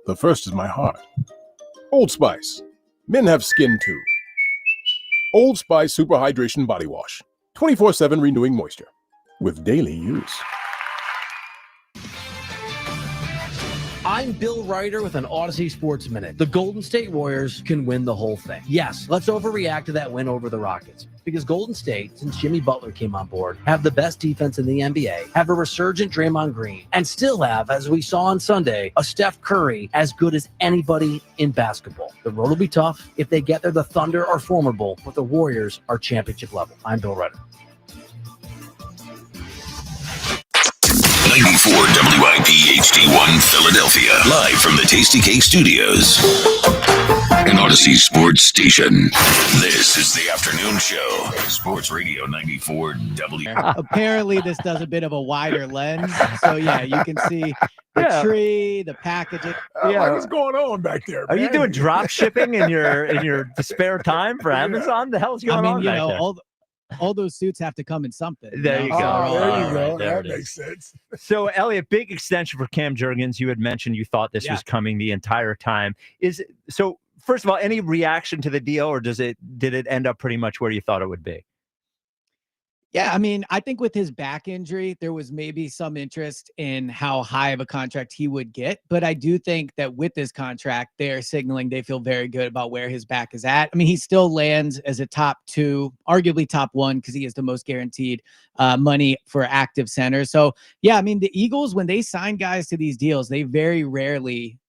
The first is my heart. Old Spice. Men have skin too. Old Spice Super Hydration Body Wash. 24/7 renewing moisture. With daily use. I'm Bill Ryder with an Odyssey Sports Minute. The Golden State Warriors can win the whole thing. Yes, let's overreact to that win over the Rockets. Because Golden State, since Jimmy Butler came on board, have the best defense in the NBA, have a resurgent Draymond Green, and still have, as we saw on Sunday, a Steph Curry as good as anybody in basketball. The road will be tough. If they get there, the Thunder are formidable, but the Warriors are championship level. I'm Bill Ryder. 94 WIP HD1 Philadelphia, live from the Tasty Cake Studios. An Odyssey Sports Station. This is the afternoon show. Sports Radio 94 WIP. Apparently, this does a bit of a wider lens. So, yeah, you can see the tree, the packaging. Like, what's going on back there, Are man? you doing drop shipping in your spare time for Amazon? The hell's going on back there? All those suits have to come in something. There you go. There you go. Right, there That it makes is. sense. So, Elliot, big extension for Cam Jurgens. You had mentioned you thought this was coming the entire time. So? First of all, any reaction to the deal, or did it end up pretty much where you thought it would be? Yeah, I mean, I think with his back injury, there was maybe some interest in how high of a contract he would get. But I do think that with this contract, they're signaling they feel very good about where his back is at. I mean, he still lands as a top 2, arguably top 1, because he is the most guaranteed money for active center. So, yeah, I mean, the Eagles, when they sign guys to these deals, they very rarely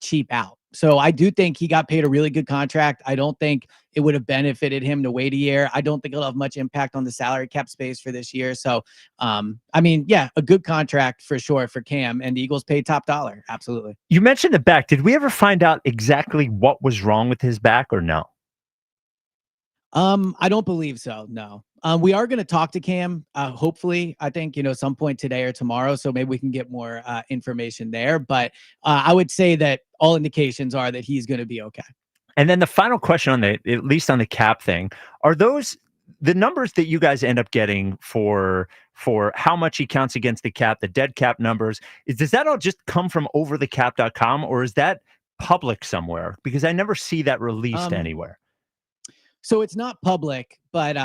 cheap out. So I do think he got paid a really good contract. I don't think it would have benefited him to wait a year. I don't think it'll have much impact on the salary cap space for this year. So, I mean, yeah, a good contract for sure for Cam, and the Eagles paid top dollar. Absolutely. You mentioned the back. Did we ever find out exactly what was wrong with his back or no? I don't believe so. No. We are going to talk to Cam, hopefully, I think, some point today or tomorrow. So maybe we can get more information there. But I would say that all indications are that he's going to be okay. And then the final question at least on the cap thing, are those the numbers that you guys end up getting for how much he counts against the cap, the dead cap numbers, does that all just come from overthecap.com, or is that public somewhere? Because I never see that released anywhere. So it's not public, but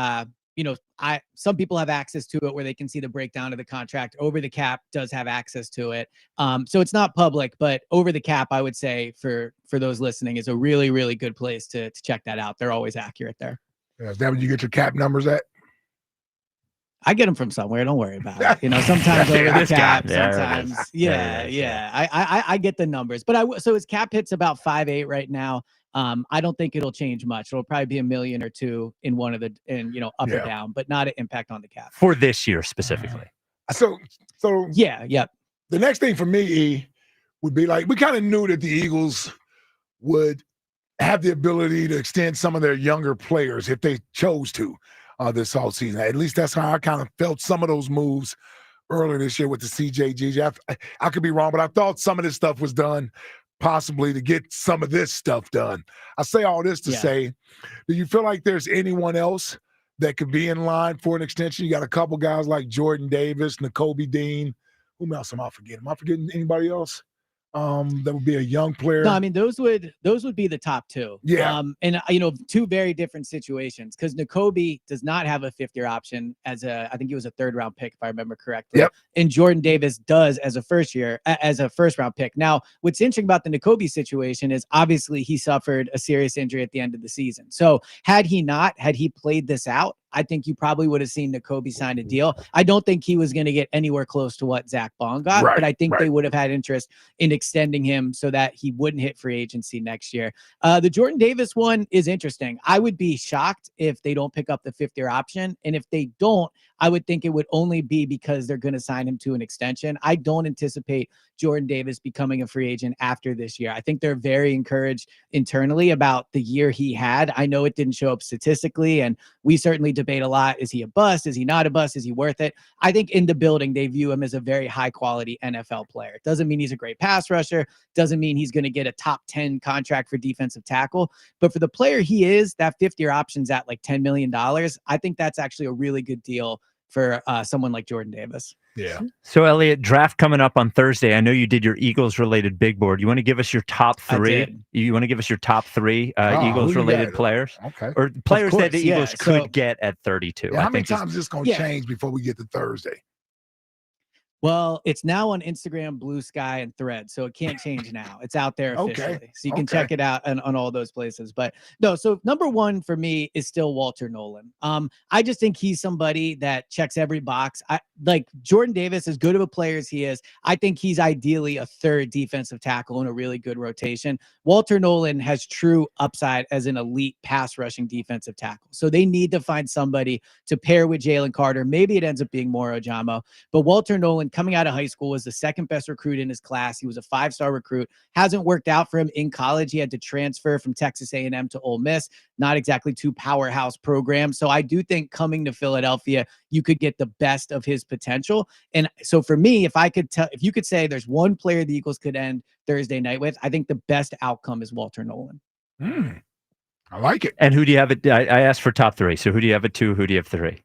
some people have access to it where they can see the breakdown of the contract. Over the Cap does have access to it. So it's not public, but Over the Cap, I would say for those listening, is a really, really good place to check that out. They're always accurate there. Yeah, is that where you get your cap numbers at? I get them from somewhere. Don't worry about it. Sometimes Over the Cap, sometimes. I get the numbers, but so his cap hit's about 5.8 right now. I don't think it'll change much. It'll probably be $1 million or $2 million in one of the, up or down, but not an impact on the cap for this year specifically. So yeah. The next thing for me would be like, we kind of knew that the Eagles would have the ability to extend some of their younger players if they chose to this whole season. At least that's how I kind of felt some of those moves earlier this year with the CJGG. I could be wrong, but I thought some of this stuff was done possibly to get some of this stuff done. I say all this to say, do you feel like there's anyone else that could be in line for an extension? You got a couple guys like Jordan Davis, Nakobe Dean. Whom else am I forgetting? Am I forgetting anybody else? That would be a young player. No, I mean those would be the top two. Yeah. And two very different situations because Nakobe does not have a 5th-year option I think he was a 3rd-round pick if I remember correctly. Yep. And Jordan Davis does as a 1st-round pick. Now, what's interesting about the Nakobe situation is obviously he suffered a serious injury at the end of the season. So had he played this out, I think you probably would have seen Nakobe sign a deal. I don't think he was going to get anywhere close to what Zach Bond got, but I think they would have had interest in extending him so that he wouldn't hit free agency next year. The Jordan Davis one is interesting. I would be shocked if they don't pick up the 5th-year option. And if they don't, I would think it would only be because they're going to sign him to an extension. I don't anticipate Jordan Davis becoming a free agent after this year. I think they're very encouraged internally about the year he had. I know it didn't show up statistically, and we certainly debate a lot. Is he a bust? Is he not a bust? Is he worth it? I think in the building, they view him as a very high quality NFL player. Doesn't mean he's a great pass rusher. Doesn't mean he's going to get a top 10 contract for defensive tackle. But for the player he is, that 5th-year option's at like $10 million. I think that's actually a really good deal for someone like Jordan Davis. Yeah. So, Elliot, draft coming up on Thursday. I know you did your Eagles-related big board. You want to give us your top 3? You want to give us your top 3 Eagles-related players? Okay. Or players that the Eagles could get at 32. Yeah, how many times is this going to change before we get to Thursday? Well, it's now on Instagram, Blue Sky, and Threads, so it can't change now. It's out there officially, so you can check it out on all those places. But no, so number 1 for me is still Walter Nolan. I just think he's somebody that checks every box. Like Jordan Davis, as good of a player as he is, I think he's ideally a 3rd defensive tackle in a really good rotation. Walter Nolan has true upside as an elite pass rushing defensive tackle. So they need to find somebody to pair with Jalen Carter. Maybe it ends up being Moro Ojomo, but Walter Nolan coming out of high school was the 2nd best recruit in his class. He was a 5-star recruit. Hasn't worked out for him in college. He had to transfer from Texas A&M to Ole Miss. Not exactly 2 powerhouse programs. So I do think coming to Philadelphia, you could get the best of his potential. And so for me, if you could say there's one player the Eagles could end Thursday night with, I think the best outcome is Walter Nolan. I like it. And who do you have it? I asked for top 3. So who do you have at 2? Who do you have 3?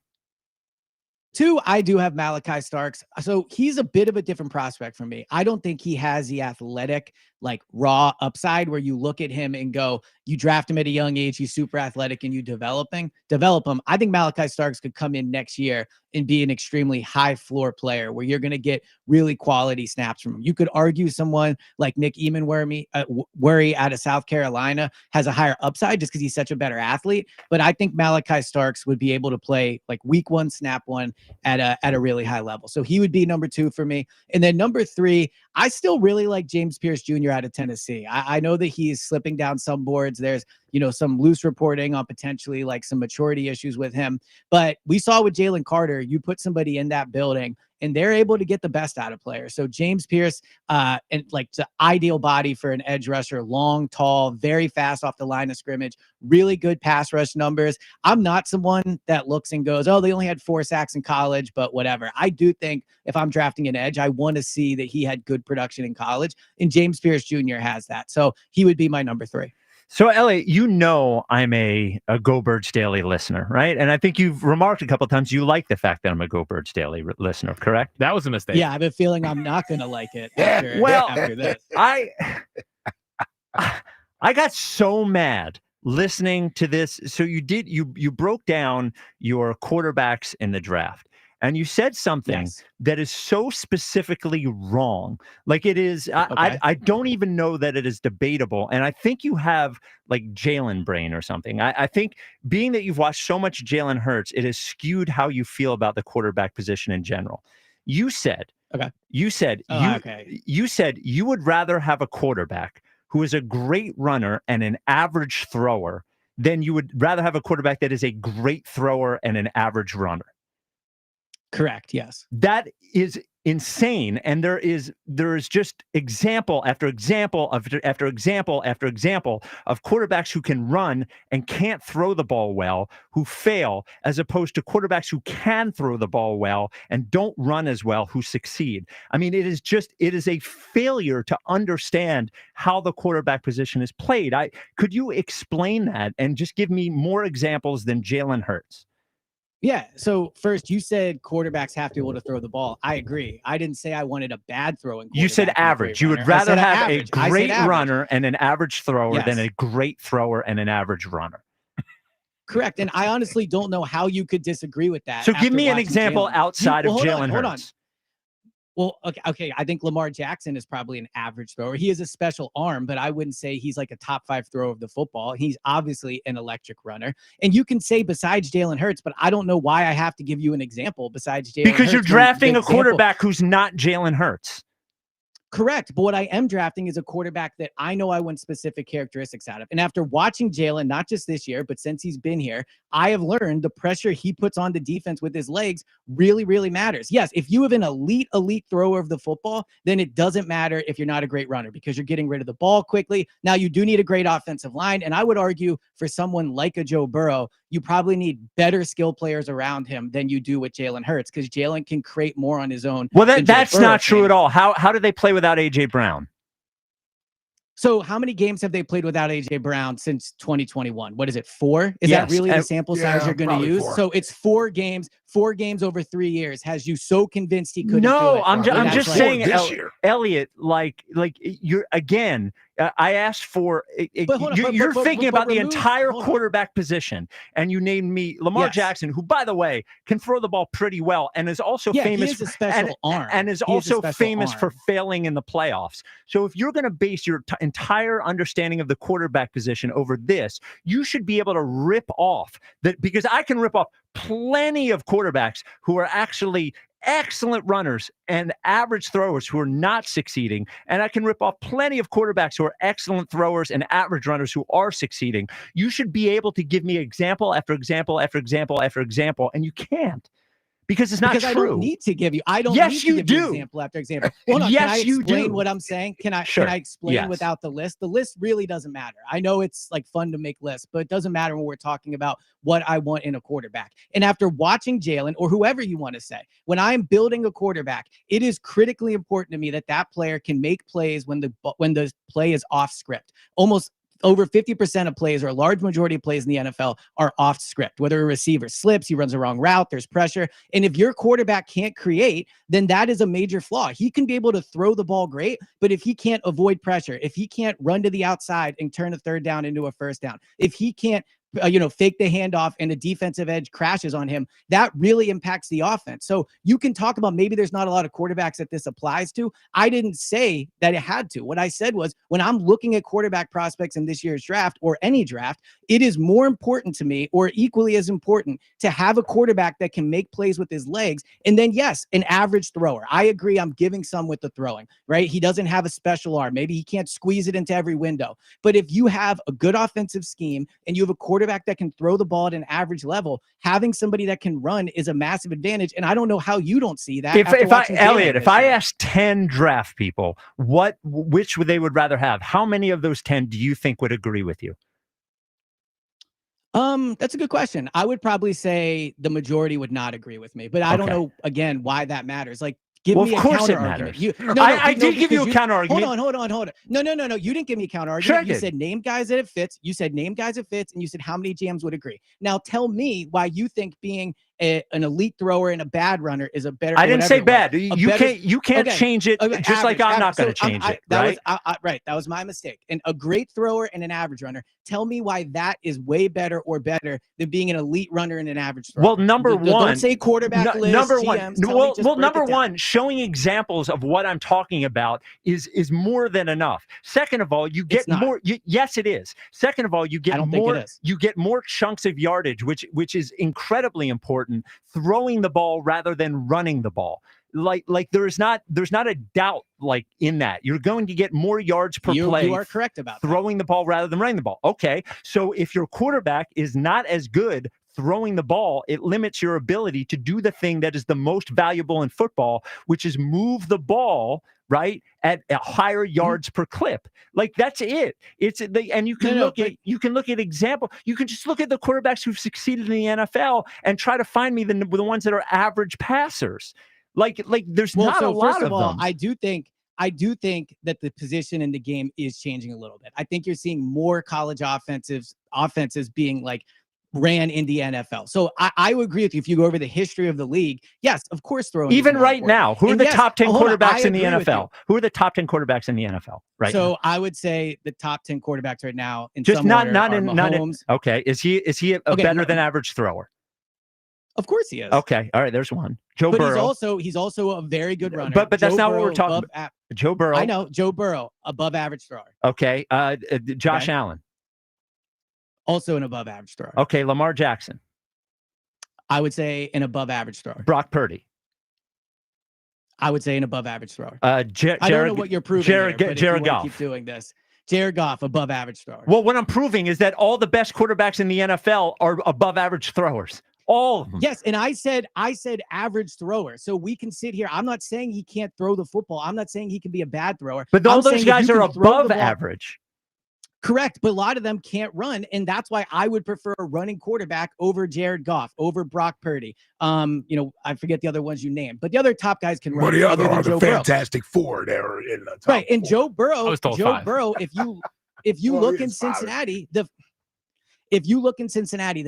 2, I do have Malachi Starks. So he's a bit of a different prospect for me. I don't think he has the athletic, like raw upside where you look at him and go, you draft him at a young age, he's super athletic and you develop him. I think Malachi Starks could come in next year and be an extremely high floor player where you're going to get really quality snaps from him. You could argue someone like Nick Worry out of South Carolina has a higher upside just because he's such a better athlete. But I think Malachi Starks would be able to play like week 1, snap 1 at a really high level. So he would be number 2 for me. And then number 3, I still really like James Pierce Jr. out of Tennessee. I know that he's slipping down some boards. There's, some loose reporting on potentially like some maturity issues with him. But we saw with Jalen Carter, you put somebody in that building and they're able to get the best out of players. So James Pierce, and like the ideal body for an edge rusher, long, tall, very fast off the line of scrimmage, really good pass rush numbers. I'm not someone that looks and goes, oh, they only had 4 sacks in college, but whatever. I do think if I'm drafting an edge, I want to see that he had good production in college, and James Pierce Jr. has that. So he would be my number 3. So, Elliot, I'm a Go Birds Daily listener, right? And I think you've remarked a couple of times you like the fact that I'm a Go Birds Daily listener, correct? That was a mistake. Yeah, I have a feeling I'm not going to like it after this. I got so mad listening to this. So you broke down your quarterbacks in the draft. And you said something that is so specifically wrong. Like it is, I don't even know that it is debatable. And I think you have like Jalen brain or something. I think being that you've watched so much Jalen Hurts, it has skewed how you feel about the quarterback position in general. You said you said you would rather have a quarterback who is a great runner and an average thrower than you would rather have a quarterback that is a great thrower and an average runner. Correct. Yes. That is insane. And there is just example after example after example after example of quarterbacks who can run and can't throw the ball well, who fail, as opposed to quarterbacks who can throw the ball well and don't run as well, who succeed. I mean, it is a failure to understand how the quarterback position is played. Could you explain that and just give me more examples than Jalen Hurts? Yeah. So first, you said quarterbacks have to be able to throw the ball. I agree. I didn't say I wanted a bad throwing quarterback. You said average. You would rather have a great runner and an average thrower than a great thrower and an average runner. Correct. And I honestly don't know how you could disagree with that. So give me an example outside of Jalen Hurts. Hold on. Well, okay. I think Lamar Jackson is probably an average thrower. He has a special arm, but I wouldn't say he's like a top 5 thrower of the football. He's obviously an electric runner. And you can say besides Jalen Hurts, but I don't know why I have to give you an example besides Jalen Hurts. Because you're drafting a quarterback who's not Jalen Hurts. Correct. But what I am drafting is a quarterback that I know I want specific characteristics out of. And after watching Jalen, not just this year, but since he's been here, I have learned the pressure he puts on the defense with his legs really, really matters. Yes, if you have an elite thrower of the football, then it doesn't matter if you're not a great runner because you're getting rid of the ball quickly. Now, you do need a great offensive line. And I would argue for someone like a Joe Burrow, you probably need better skill players around him than you do with Jalen Hurts because Jalen can create more on his own. Well, that's not true at all. How do they play without A.J. Brown? So how many games have they played without A.J. Brown since 2021? What is it, 4? Is that really the sample size you're going to use? 4. So it's 4 games over 3 years. Has you so convinced he couldn't do it? I'm just saying, Elliot, like you're again. I asked for. You're thinking about the entire quarterback position, and you named me Lamar Jackson, who, by the way, can throw the ball pretty well, and is also famous. He has a special arm, and is also famous for failing in the playoffs. So, if you're going to base your entire understanding of the quarterback position over this, you should be able to rip off that, because I can rip off plenty of quarterbacks who are actually excellent runners and average throwers who are not succeeding. And I can rip off plenty of quarterbacks who are excellent throwers and average runners who are succeeding. You should be able to give me example after example after example after example, and you can't. Because it's not true. I don't need to give you. I don't need to give you example after example. Hold on, can I explain what I'm saying? Can I explain without the list? The list really doesn't matter. I know it's like fun to make lists, but it doesn't matter when we're talking about what I want in a quarterback. And after watching Jalen or whoever you want to say, when I'm building a quarterback, it is critically important to me that that player can make plays when the play is off script. Almost over 50% of plays, or a large majority of plays in the NFL, are off script. Whether a receiver slips, he runs the wrong route, there's pressure. And if your quarterback can't create, then that is a major flaw. He can be able to throw the ball great, but if he can't avoid pressure, if he can't run to the outside and turn a third down into a first down, if he can't fake the handoff and the defensive edge crashes on him, that really impacts the offense. So you can talk about maybe there's not a lot of quarterbacks that this applies to. I didn't say that it had to. What I said was, when I'm looking at quarterback prospects in this year's draft or any draft, it is more important to me, or equally as important, to have a quarterback that can make plays with his legs. And then, yes, an average thrower. I agree. I'm giving some with the throwing, right? He doesn't have a special arm. Maybe he can't squeeze it into every window. But if you have a good offensive scheme and you have a quarterback that can throw the ball at an average level, having somebody that can run is a massive advantage. And I don't know how you don't see that. If I asked 10 draft people which they would rather have, how many of those 10 do you think would agree with you? That's a good question. I would probably say the majority would not agree with me, but I don't know, again, why that matters. Like, Give Well, me of a course it counter argument. matters. I did give you a counter argument. Hold on. No. You didn't give me a counter argument. Sure I You did. said name guys that it fits. You said name guys it fits, and you said how many GMs would agree. Now tell me why you think being an elite thrower and a bad runner is a better. I didn't say bad. You you can't change it. Just like I'm not going to change it. Right? Right. That was my mistake. And a great thrower and an average runner. Tell me why that is way better than being an elite runner and an average thrower. Well, number one, don't say quarterback list. Number GMs, one, number one, showing examples of what I'm talking about is more than enough. Second of all, you get more. Yes, it is. Second of all, you get more. You get more chunks of yardage, which is incredibly important. Throwing the ball rather than running the ball. Like there's not a doubt like in that you're going to get more yards per play. You are correct about throwing the ball rather than running the ball. Okay, so if your quarterback is not as good throwing the ball, it limits your ability to do the thing that is the most valuable in football, which is move the ball right at higher yards per clip. Like that's it. And you can you can look at example. You can just look at the quarterbacks who've succeeded in the NFL and try to find me the ones that are average passers. Like there's not a lot of them. I do think that the position in the game is changing a little bit. I think you're seeing more college offenses being like ran in the NFL. So I would agree with you if you go over the history of the league. Yes, of course, throwing. Even right now, who are the top 10 quarterbacks in the NFL? Who are the top 10 quarterbacks in the NFL right now? So I would say the top 10 quarterbacks right now in just some not order are in Mahomes. Okay, is he a better than average thrower? Of course he is. Okay, all right. There's one. Joe Burrow. He's also a very good runner. But that's not what we're talking about. Joe Burrow. I know Joe Burrow, above average thrower. Okay, Josh Allen. Also an above average thrower. Okay, Lamar Jackson. I would say an above average thrower. Brock Purdy. I would say an above average thrower. I don't know what you're proving. Jared Goff. Keep doing this. Jared Goff, above average thrower. Well, what I'm proving is that all the best quarterbacks in the NFL are above average throwers. All of them. Yes, and I said average thrower. So we can sit here. I'm not saying he can't throw the football. I'm not saying he can be a bad thrower. But all those guys are above average. Correct, but a lot of them can't run, and that's why I would prefer a running quarterback over Jared Goff, over Brock Purdy. I forget the other ones you named, but the other top guys can run. Well, the other are the Joe Fantastic Four that are in the top. Right, and four. Joe Burrow. Burrow. If you look in Cincinnati, the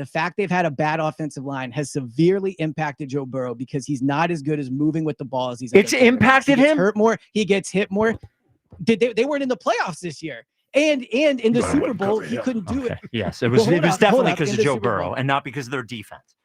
fact they've had a bad offensive line has severely impacted Joe Burrow because he's not as good as moving with the ball as he's. It's impacted him. Hurt more. He gets hit more. They weren't in the playoffs this year. And in the Super Bowl, he couldn't do it. Yes, it was definitely because of Joe Burrow and not because of their defense.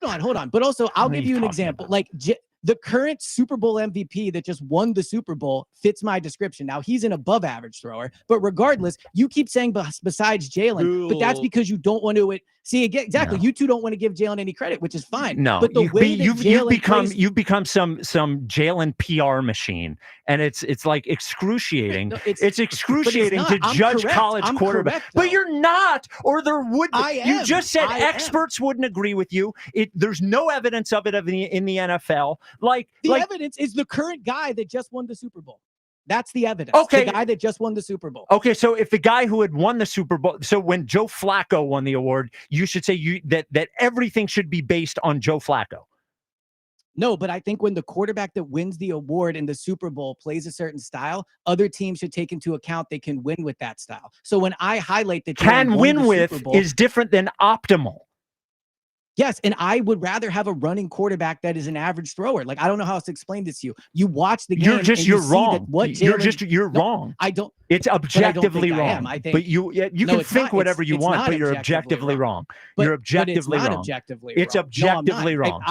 Hold on. But also, I'll give you an example. Like the current Super Bowl MVP that just won the Super Bowl fits my description. Now, he's an above average thrower, but regardless, you keep saying besides Jalen, but that's because you don't want to see exactly. No. You two don't want to give Jalen any credit, which is fine. No, but you've become some Jalen PR machine, and it's like excruciating. It's excruciating to judge college quarterbacks, but you're not, or there would. You just said experts wouldn't agree with you. There's no evidence of it in the NFL. The evidence is the current guy that just won the Super Bowl. That's the evidence. Okay. The guy that just won the Super Bowl. Okay, so if the guy who had won the Super Bowl, so when Joe Flacco won the award, you should say that everything should be based on Joe Flacco. No, but I think when the quarterback that wins the award in the Super Bowl plays a certain style, other teams should take into account they can win with that style. So when I highlight that can win with is different than optimal. Yes, and I would rather have a running quarterback that is an average thrower. Like, I don't know how else to explain this to you. You watch the game. You're wrong. You're wrong. I don't. It's objectively wrong. I think, but you can think whatever you want, but you're objectively wrong. You're objectively wrong. It's objectively wrong.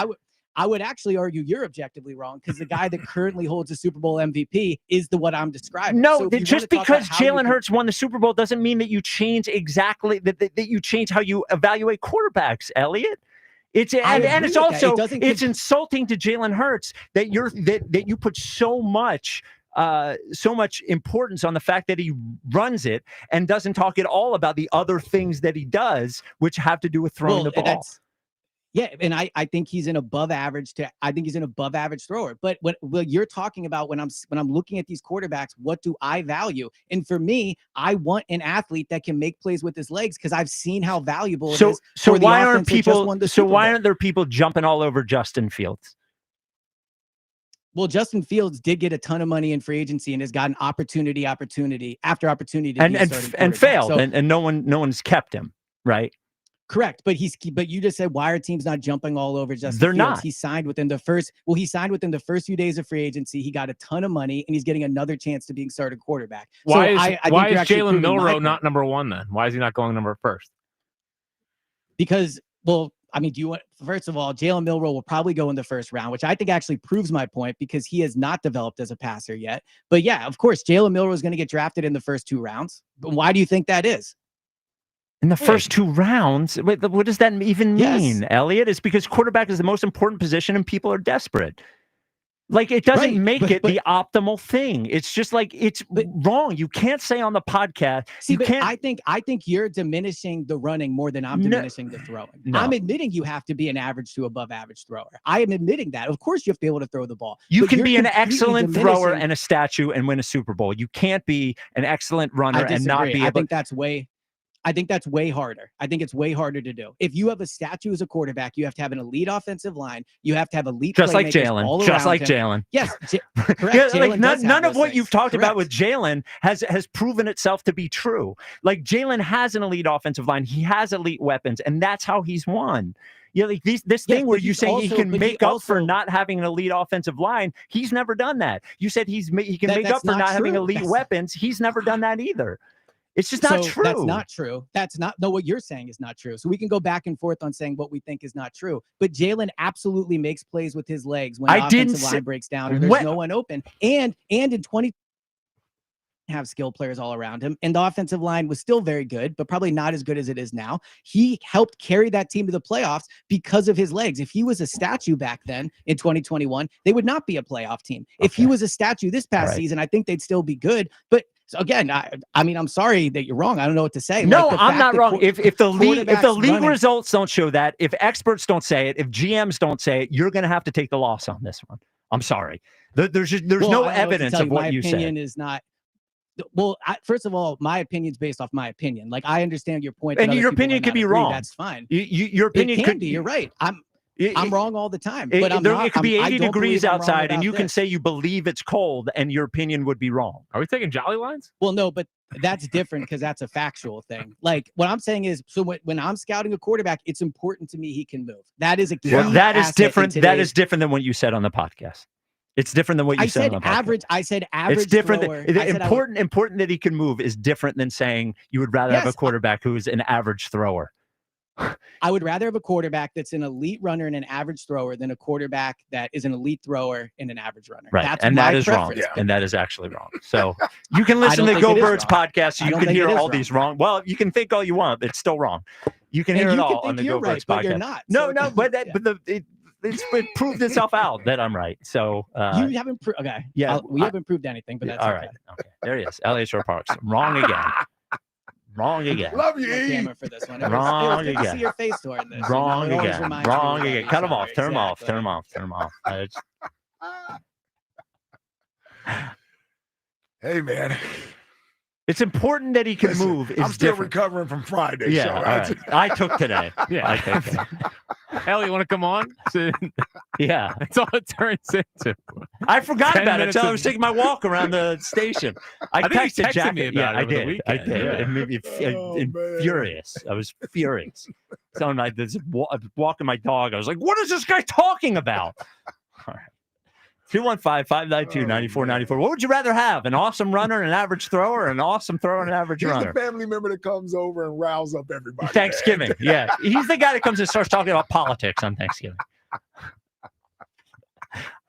I would actually argue you're objectively wrong because the guy that currently holds the Super Bowl MVP is what I'm describing. No, so just because Jalen Hurts won the Super Bowl doesn't mean that you change exactly that you change how you evaluate quarterbacks, Elliot. It's insulting to Jalen Hurts that you put so much importance on the fact that he runs it and doesn't talk at all about the other things that he does, which have to do with throwing the ball. Yeah, and I think he's an above average thrower. But what you're talking about when I'm looking at these quarterbacks, what do I value? And for me, I want an athlete that can make plays with his legs because I've seen how valuable it is. So why aren't there people jumping all over Justin Fields? Well, Justin Fields did get a ton of money in free agency and has gotten opportunity after opportunity to and be a starting and quarterback. failed, So, and no one's kept him, right? correct, but you just said why are teams not jumping all over Justin They're Fields? not. He signed within the first few days of free agency. He got a ton of money and he's getting another chance to being started quarterback. Why so is I think Jalen Milroe Milroe not number one then? Why is he not going number first? Because, well, I mean, first of all, Jalen Milroe will probably go in the first round, which I think actually proves my point because he has not developed as a passer yet. But yeah, of course, Jalen Milroe is going to get drafted in the first 2 rounds. But why do you think that is? In the first 2 rounds? Wait, what does that even mean, Elliot? It's because quarterback is the most important position and people are desperate. Like, it doesn't make it the optimal thing. It's just like, it's wrong. You can't say on the podcast. I think you're diminishing the running more than I'm diminishing the throwing. No. I'm admitting you have to be an average to above average thrower. I am admitting that. Of course, you have to be able to throw the ball. You But can you're be an completely excellent thrower diminishing- and a statue and win a Super Bowl. You can't be an excellent runner and not be able. I think that's way harder. I think it's way harder to do. If you have a statue as a quarterback, you have to have an elite offensive line. You have to have elite Just like playmakers Jalen. all Just around like him. Jalen. Yes, correct. Yeah, like Jalen does have none of those what things. you've talked about Correct. with Jalen has proven itself to be true. Like, Jalen has an elite offensive line. He has elite weapons, and that's how he's won. Yeah, like this thing where you say he can make up for not having an elite offensive line. He's never done that. You said he can make up for not having elite weapons. He's never done that either. It's just not true. That's not true. What you're saying is not true. So we can go back and forth on saying what we think is not true. But Jalen absolutely makes plays with his legs when the offensive line breaks down or there's no one open. And in 20 have skilled players all around him. And the offensive line was still very good, but probably not as good as it is now. He helped carry that team to the playoffs because of his legs. If he was a statue back then in 2021, they would not be a playoff team. If he was a statue this past season, I think they'd still be good. But so again, I mean, I'm sorry that you're wrong. I don't know what to say. No, like I'm not wrong. If the league running, results don't show that, if experts don't say it, if GMs don't say it, you're going to have to take the loss on this one. I'm sorry. There's no evidence of what you said. My opinion is not. Well, first of all, my opinion's based off my opinion. Like, I understand your point. And your opinion could be wrong. That's fine. Your opinion could be. You're right. I'm wrong all the time. But it could be 80 degrees outside, and you can say you believe it's cold, and your opinion would be wrong. Are we taking jolly lines? Well, no, but that's different because that's a factual thing. Like, what I'm saying is, so when I'm scouting a quarterback, it's important to me he can move. That is a key. Well, that is different. That is different than what you said on the podcast. It's different than what you said on the podcast. I said average. It's different. Thrower. Important that he can move is different than saying you would rather have a quarterback who is an average thrower. I would rather have a quarterback that's an elite runner and an average thrower than a quarterback that is an elite thrower and an average runner. Right. That's and my that is preference. wrong. And that is actually wrong. So you can listen to Go Birds podcast. So you can hear all these wrong. Well, you can think all you want. It's still wrong. You can hear it all on the Go Birds podcast. You're not. No, but it proved itself out that I'm right. So you haven't proved. Okay. Yeah. We haven't proved anything, but that's all right. Okay. There he is. Elliot Shore Parks. Wrong again. Wrong again. Love you, camera for this one. Wrong again. See your face during this. Wrong again. Wrong again. Cut him off. Turn him off. Turn him off. Turn him off. Hey, man. It's important that he can move. I'm still recovering from Friday. Yeah, so all right. I took today. Yeah. I took today. Hell, you want to come on? Yeah. That's all it turns into. I forgot about it until I was taking my walk around the station. I think you texted texted Jack. me about it over the weekend. I did. Yeah. It made me furious. I was furious. So I'm walking my dog. I was like, what is this guy talking about? All right. 215-592-9494. What would you rather have? An awesome runner, an average thrower, or an awesome thrower, and an average He's runner? the family member that comes over and riles up everybody. Thanksgiving, yeah. He's the guy that comes and starts talking about politics on Thanksgiving.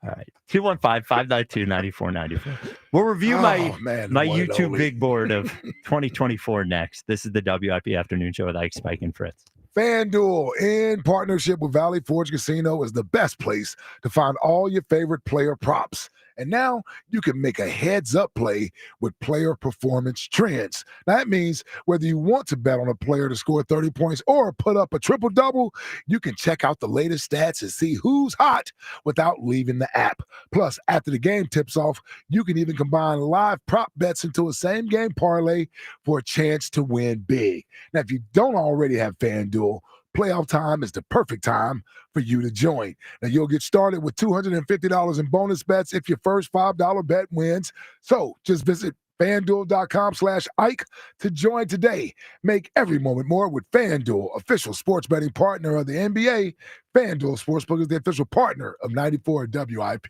All right. 215-592-9494. We'll review my YouTube big board of 2024 next. This is the WIP Afternoon Show with Ike, Spike, and Fritz. FanDuel, in partnership with Valley Forge Casino, is the best place to find all your favorite player props. And now you can make a heads-up play with player performance trends. Now, that means whether you want to bet on a player to score 30 points or put up a triple-double, you can check out the latest stats and see who's hot without leaving the app. Plus, after the game tips off, you can even combine live prop bets into a same-game parlay for a chance to win big. Now, if you don't already have FanDuel, playoff time is the perfect time for you to join. Now, you'll get started with $250 in bonus bets if your first $5 bet wins. So just visit FanDuel.com/Ike to join today. Make every moment more with FanDuel, official sports betting partner of the NBA. FanDuel Sportsbook is the official partner of 94 WIP.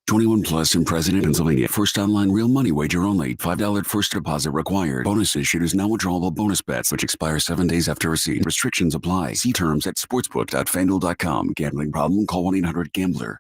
21 plus and present in Pennsylvania. First online real money wager only. $5 first deposit required. Bonus issued is now withdrawable bonus bets, which expire 7 days after receipt. Restrictions apply. See terms at sportsbook.fanduel.com. Gambling problem? Call 1-800-GAMBLER.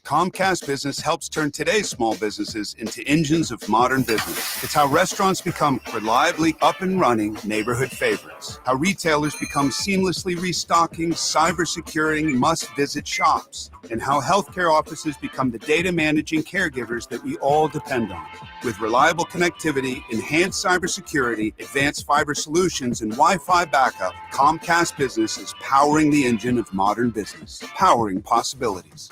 Comcast Business helps turn today's small businesses into engines of modern business. It's how restaurants become reliably up and running neighborhood favorites. How retailers become seamlessly restocking, cybersecurity must-visit shops. And how healthcare offices become the data managing caregivers that we all depend on. With reliable connectivity, enhanced cybersecurity, advanced fiber solutions, and Wi-Fi backup, Comcast Business is powering the engine of modern business. Powering possibilities.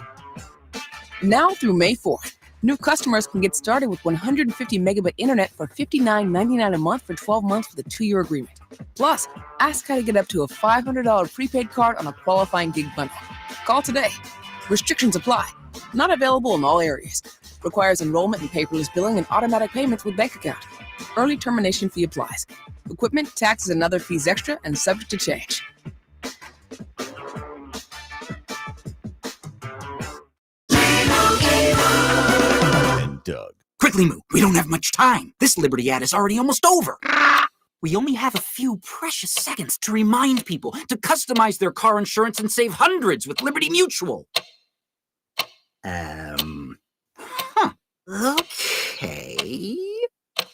Now through May 4th, new customers can get started with 150 megabit internet for $59.99 a month for 12 months with a 2-year agreement. Plus, ask how to get up to a $500 prepaid card on a qualifying gig bundle. Call today. Restrictions apply. Not available in all areas. Requires enrollment in paperless billing and automatic payments with bank account. Early termination fee applies. Equipment, taxes, and other fees extra and subject to change. Doug. Quickly move. We don't have much time. This Liberty ad is already almost over. We only have a few precious seconds to remind people to customize their car insurance and save hundreds with Liberty Mutual. Okay.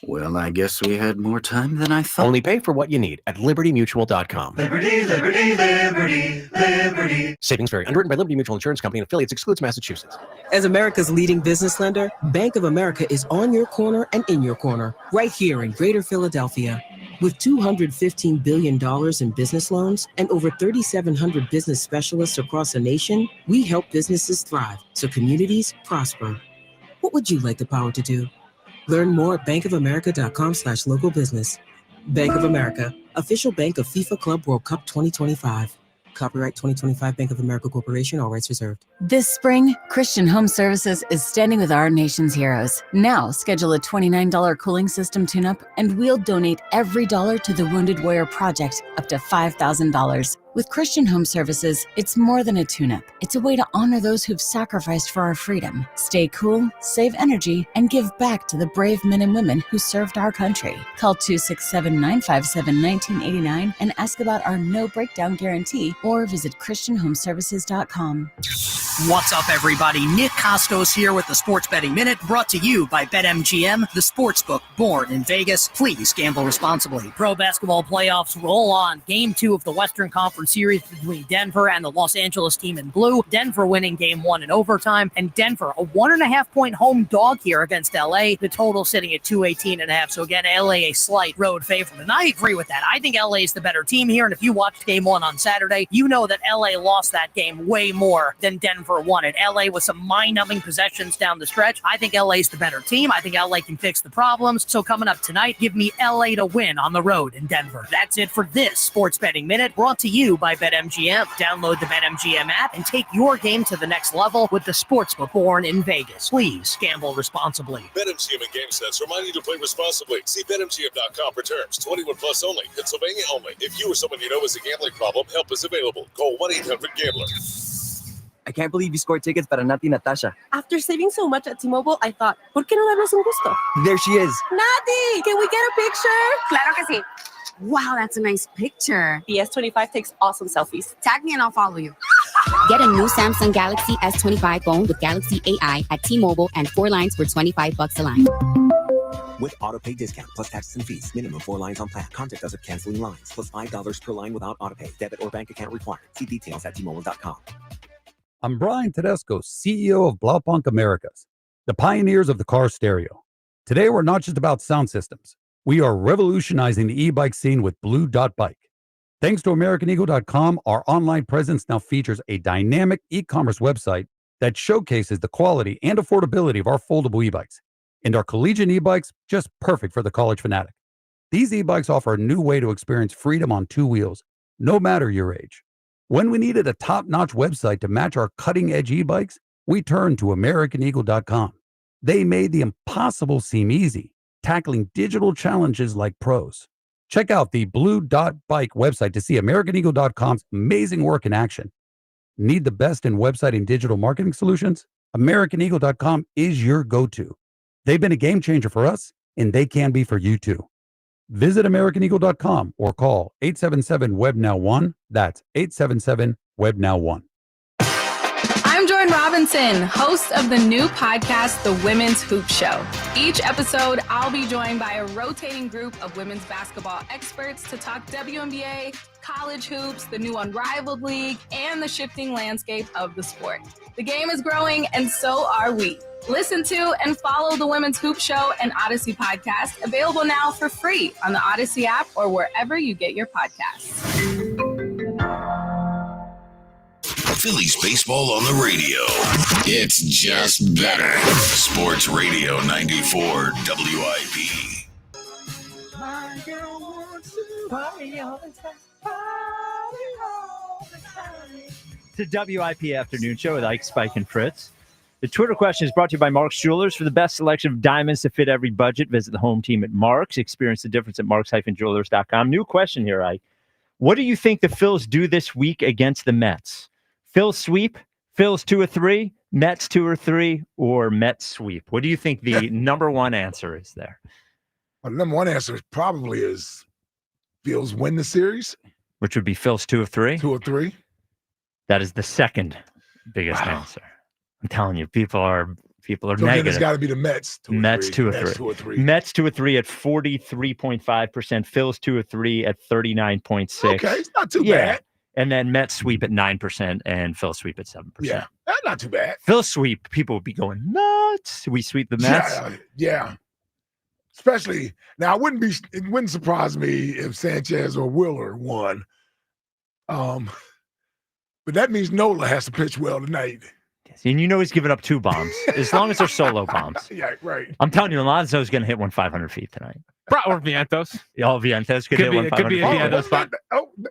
Well, I guess we had more time than I thought. Only pay for what you need at libertymutual.com. Liberty, liberty, liberty, liberty. Savings vary. Underwritten by Liberty Mutual Insurance Company and affiliates. Excludes Massachusetts. As America's leading business lender, Bank of America is on your corner and in your corner, right here in Greater Philadelphia. With $215 billion in business loans and over 3,700 business specialists across the nation, we help businesses thrive so communities prosper. What would you like the power to do? Learn more at bankofamerica.com/local business. Bank of America, official bank of FIFA Club World Cup 2025. Copyright 2025 Bank of America Corporation, all rights reserved. This spring, Christian Home Services is standing with our nation's heroes. Now, schedule a $29 cooling system tune-up and we'll donate every dollar to the Wounded Warrior Project, up to $5,000. With Christian Home Services, it's more than a tune-up. It's a way to honor those who've sacrificed for our freedom, stay cool, save energy, and give back to the brave men and women who served our country. Call 267-957-1989 and ask about our no breakdown guarantee or visit ChristianHomeservices.com. What's up, everybody? Nick Costos here with the Sports Betting Minute, brought to you by BetMGM, the sportsbook born in Vegas. Please gamble responsibly. Pro basketball playoffs roll on. Game 2 of the Western Conference Series between Denver and the Los Angeles team in blue. Denver winning Game 1 in overtime, and Denver a 1.5-point home dog here against LA. The total sitting at 218.5. So again, LA a slight road favorite, and I agree with that. I think LA is the better team here, and if you watched Game 1 on Saturday, you know that LA lost that game way more than Denver won it. LA with some mind-numbing possessions down the stretch. I think LA is the better team. I think LA can fix the problems. So coming up tonight, give me LA to win on the road in Denver. That's it for this Sports Betting Minute, brought to you by BetMGM. Download the BetMGM app and take your game to the next level with the sportsbook born in Vegas. Please gamble responsibly. BetMGM and GameSense remind you to play responsibly. See BetMGM.com for terms. 21 plus only. Pennsylvania only. If you or someone you know has a gambling problem, help is available. Call 1-800-GAMBLER. I can't believe you scored tickets para Nati Natasha. After saving so much at T-Mobile, I thought, ¿por qué no darnos un gusto? There she is. Nati, can we get a picture? Claro que sí. Wow, that's a nice picture. The S25 takes awesome selfies. Tag me and I'll follow you. Get a new Samsung Galaxy S25 phone with Galaxy AI at T-Mobile and 4 lines for $25 a line. With autopay discount plus taxes and fees. Minimum 4 lines on plan. Contact us if canceling lines. Plus $5 per line without autopay. Debit or bank account required. See details at T-Mobile.com. I'm Brian Tedesco, CEO of Blaupunkt Americas, the pioneers of the car stereo. Today, we're not just about sound systems. We are revolutionizing the e-bike scene with Blue Dot Bike. Thanks to AmericanEagle.com, our online presence now features a dynamic e-commerce website that showcases the quality and affordability of our foldable e-bikes. And our collegiate e-bikes, just perfect for the college fanatic. These e-bikes offer a new way to experience freedom on 2 wheels, no matter your age. When we needed a top-notch website to match our cutting-edge e-bikes, we turned to AmericanEagle.com. They made the impossible seem easy, tackling digital challenges like pros. Check out the Blue Dot Bike website to see AmericanEagle.com's amazing work in action. Need the best in website and digital marketing solutions? AmericanEagle.com is your go-to. They've been a game changer for us, and they can be for you too. Visit AmericanEagle.com or call 877-WEB-NOW-1. That's 877-WEB-NOW-1. I'm Jordan Robinson, host of the new podcast, The Women's Hoop Show. Each episode, I'll be joined by a rotating group of women's basketball experts to talk WNBA, college hoops, the new Unrivaled League, and the shifting landscape of the sport. The game is growing, and so are we. Listen to and follow the Women's Hoop Show and Odyssey podcast, available now for free on the Odyssey app or wherever you get your podcasts. Phillies baseball on the radio. It's just better. Sports Radio 94 WIP. My girl wants to party all the time. Party all the time. The WIP Afternoon Show with Ike, Spike, and Fritz. The Twitter question is brought to you by Mark's Jewelers. For the best selection of diamonds to fit every budget, visit the home team at Mark's. Experience the difference at marks-jewelers.com. New question here, Ike. What do you think the Phils do this week against the Mets? Phils sweep, Phils 2 or 3, Mets 2 or 3, or Mets sweep? What do you think the number one answer is there? Well, the number one answer probably is Phils win the series. Which would be Phils 2 or 3? 2 or 3. That is the second biggest answer. I'm telling you, people are so negative. It's got to be the Mets. Mets 2 or 3. Mets 2 or 3 at 43.5%. Phils 2 or 3 at 39.6%. Okay, it's not too bad. And then Mets sweep at 9% and Phil sweep at 7%. Yeah, that's not too bad. Phil sweep, people would be going nuts. We sweep the Mets. Yeah. Especially now, it wouldn't surprise me if Sanchez or Wheeler won. But that means Nola has to pitch well tonight. And you know he's giving up 2 bombs, as long as they're solo bombs. Yeah, right. I'm telling you, Alonso's going to hit one 500 feet tonight. Or Vientos. Vientos could hit one 500 feet. Vientos spot.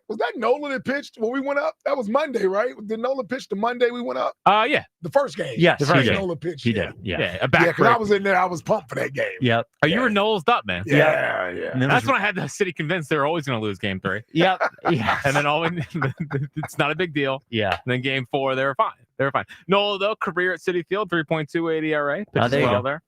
Was that Nola that pitched when we went up? That was Monday, right? Did Nola pitch the Monday we went up? Yeah. The first game. Yes, the first Nola pitched. He did. Yeah, a because I was in there. I was pumped for that game. Yep. Oh, you were Noel's up, man. Yeah. That's when I had the city convinced they were always going to lose game 3. Yep. Yeah. And then it's not a big deal. Yeah. And then game 4, they were fine. Noel, though, career at Citi Field, 3.28 ERA. There you go. There.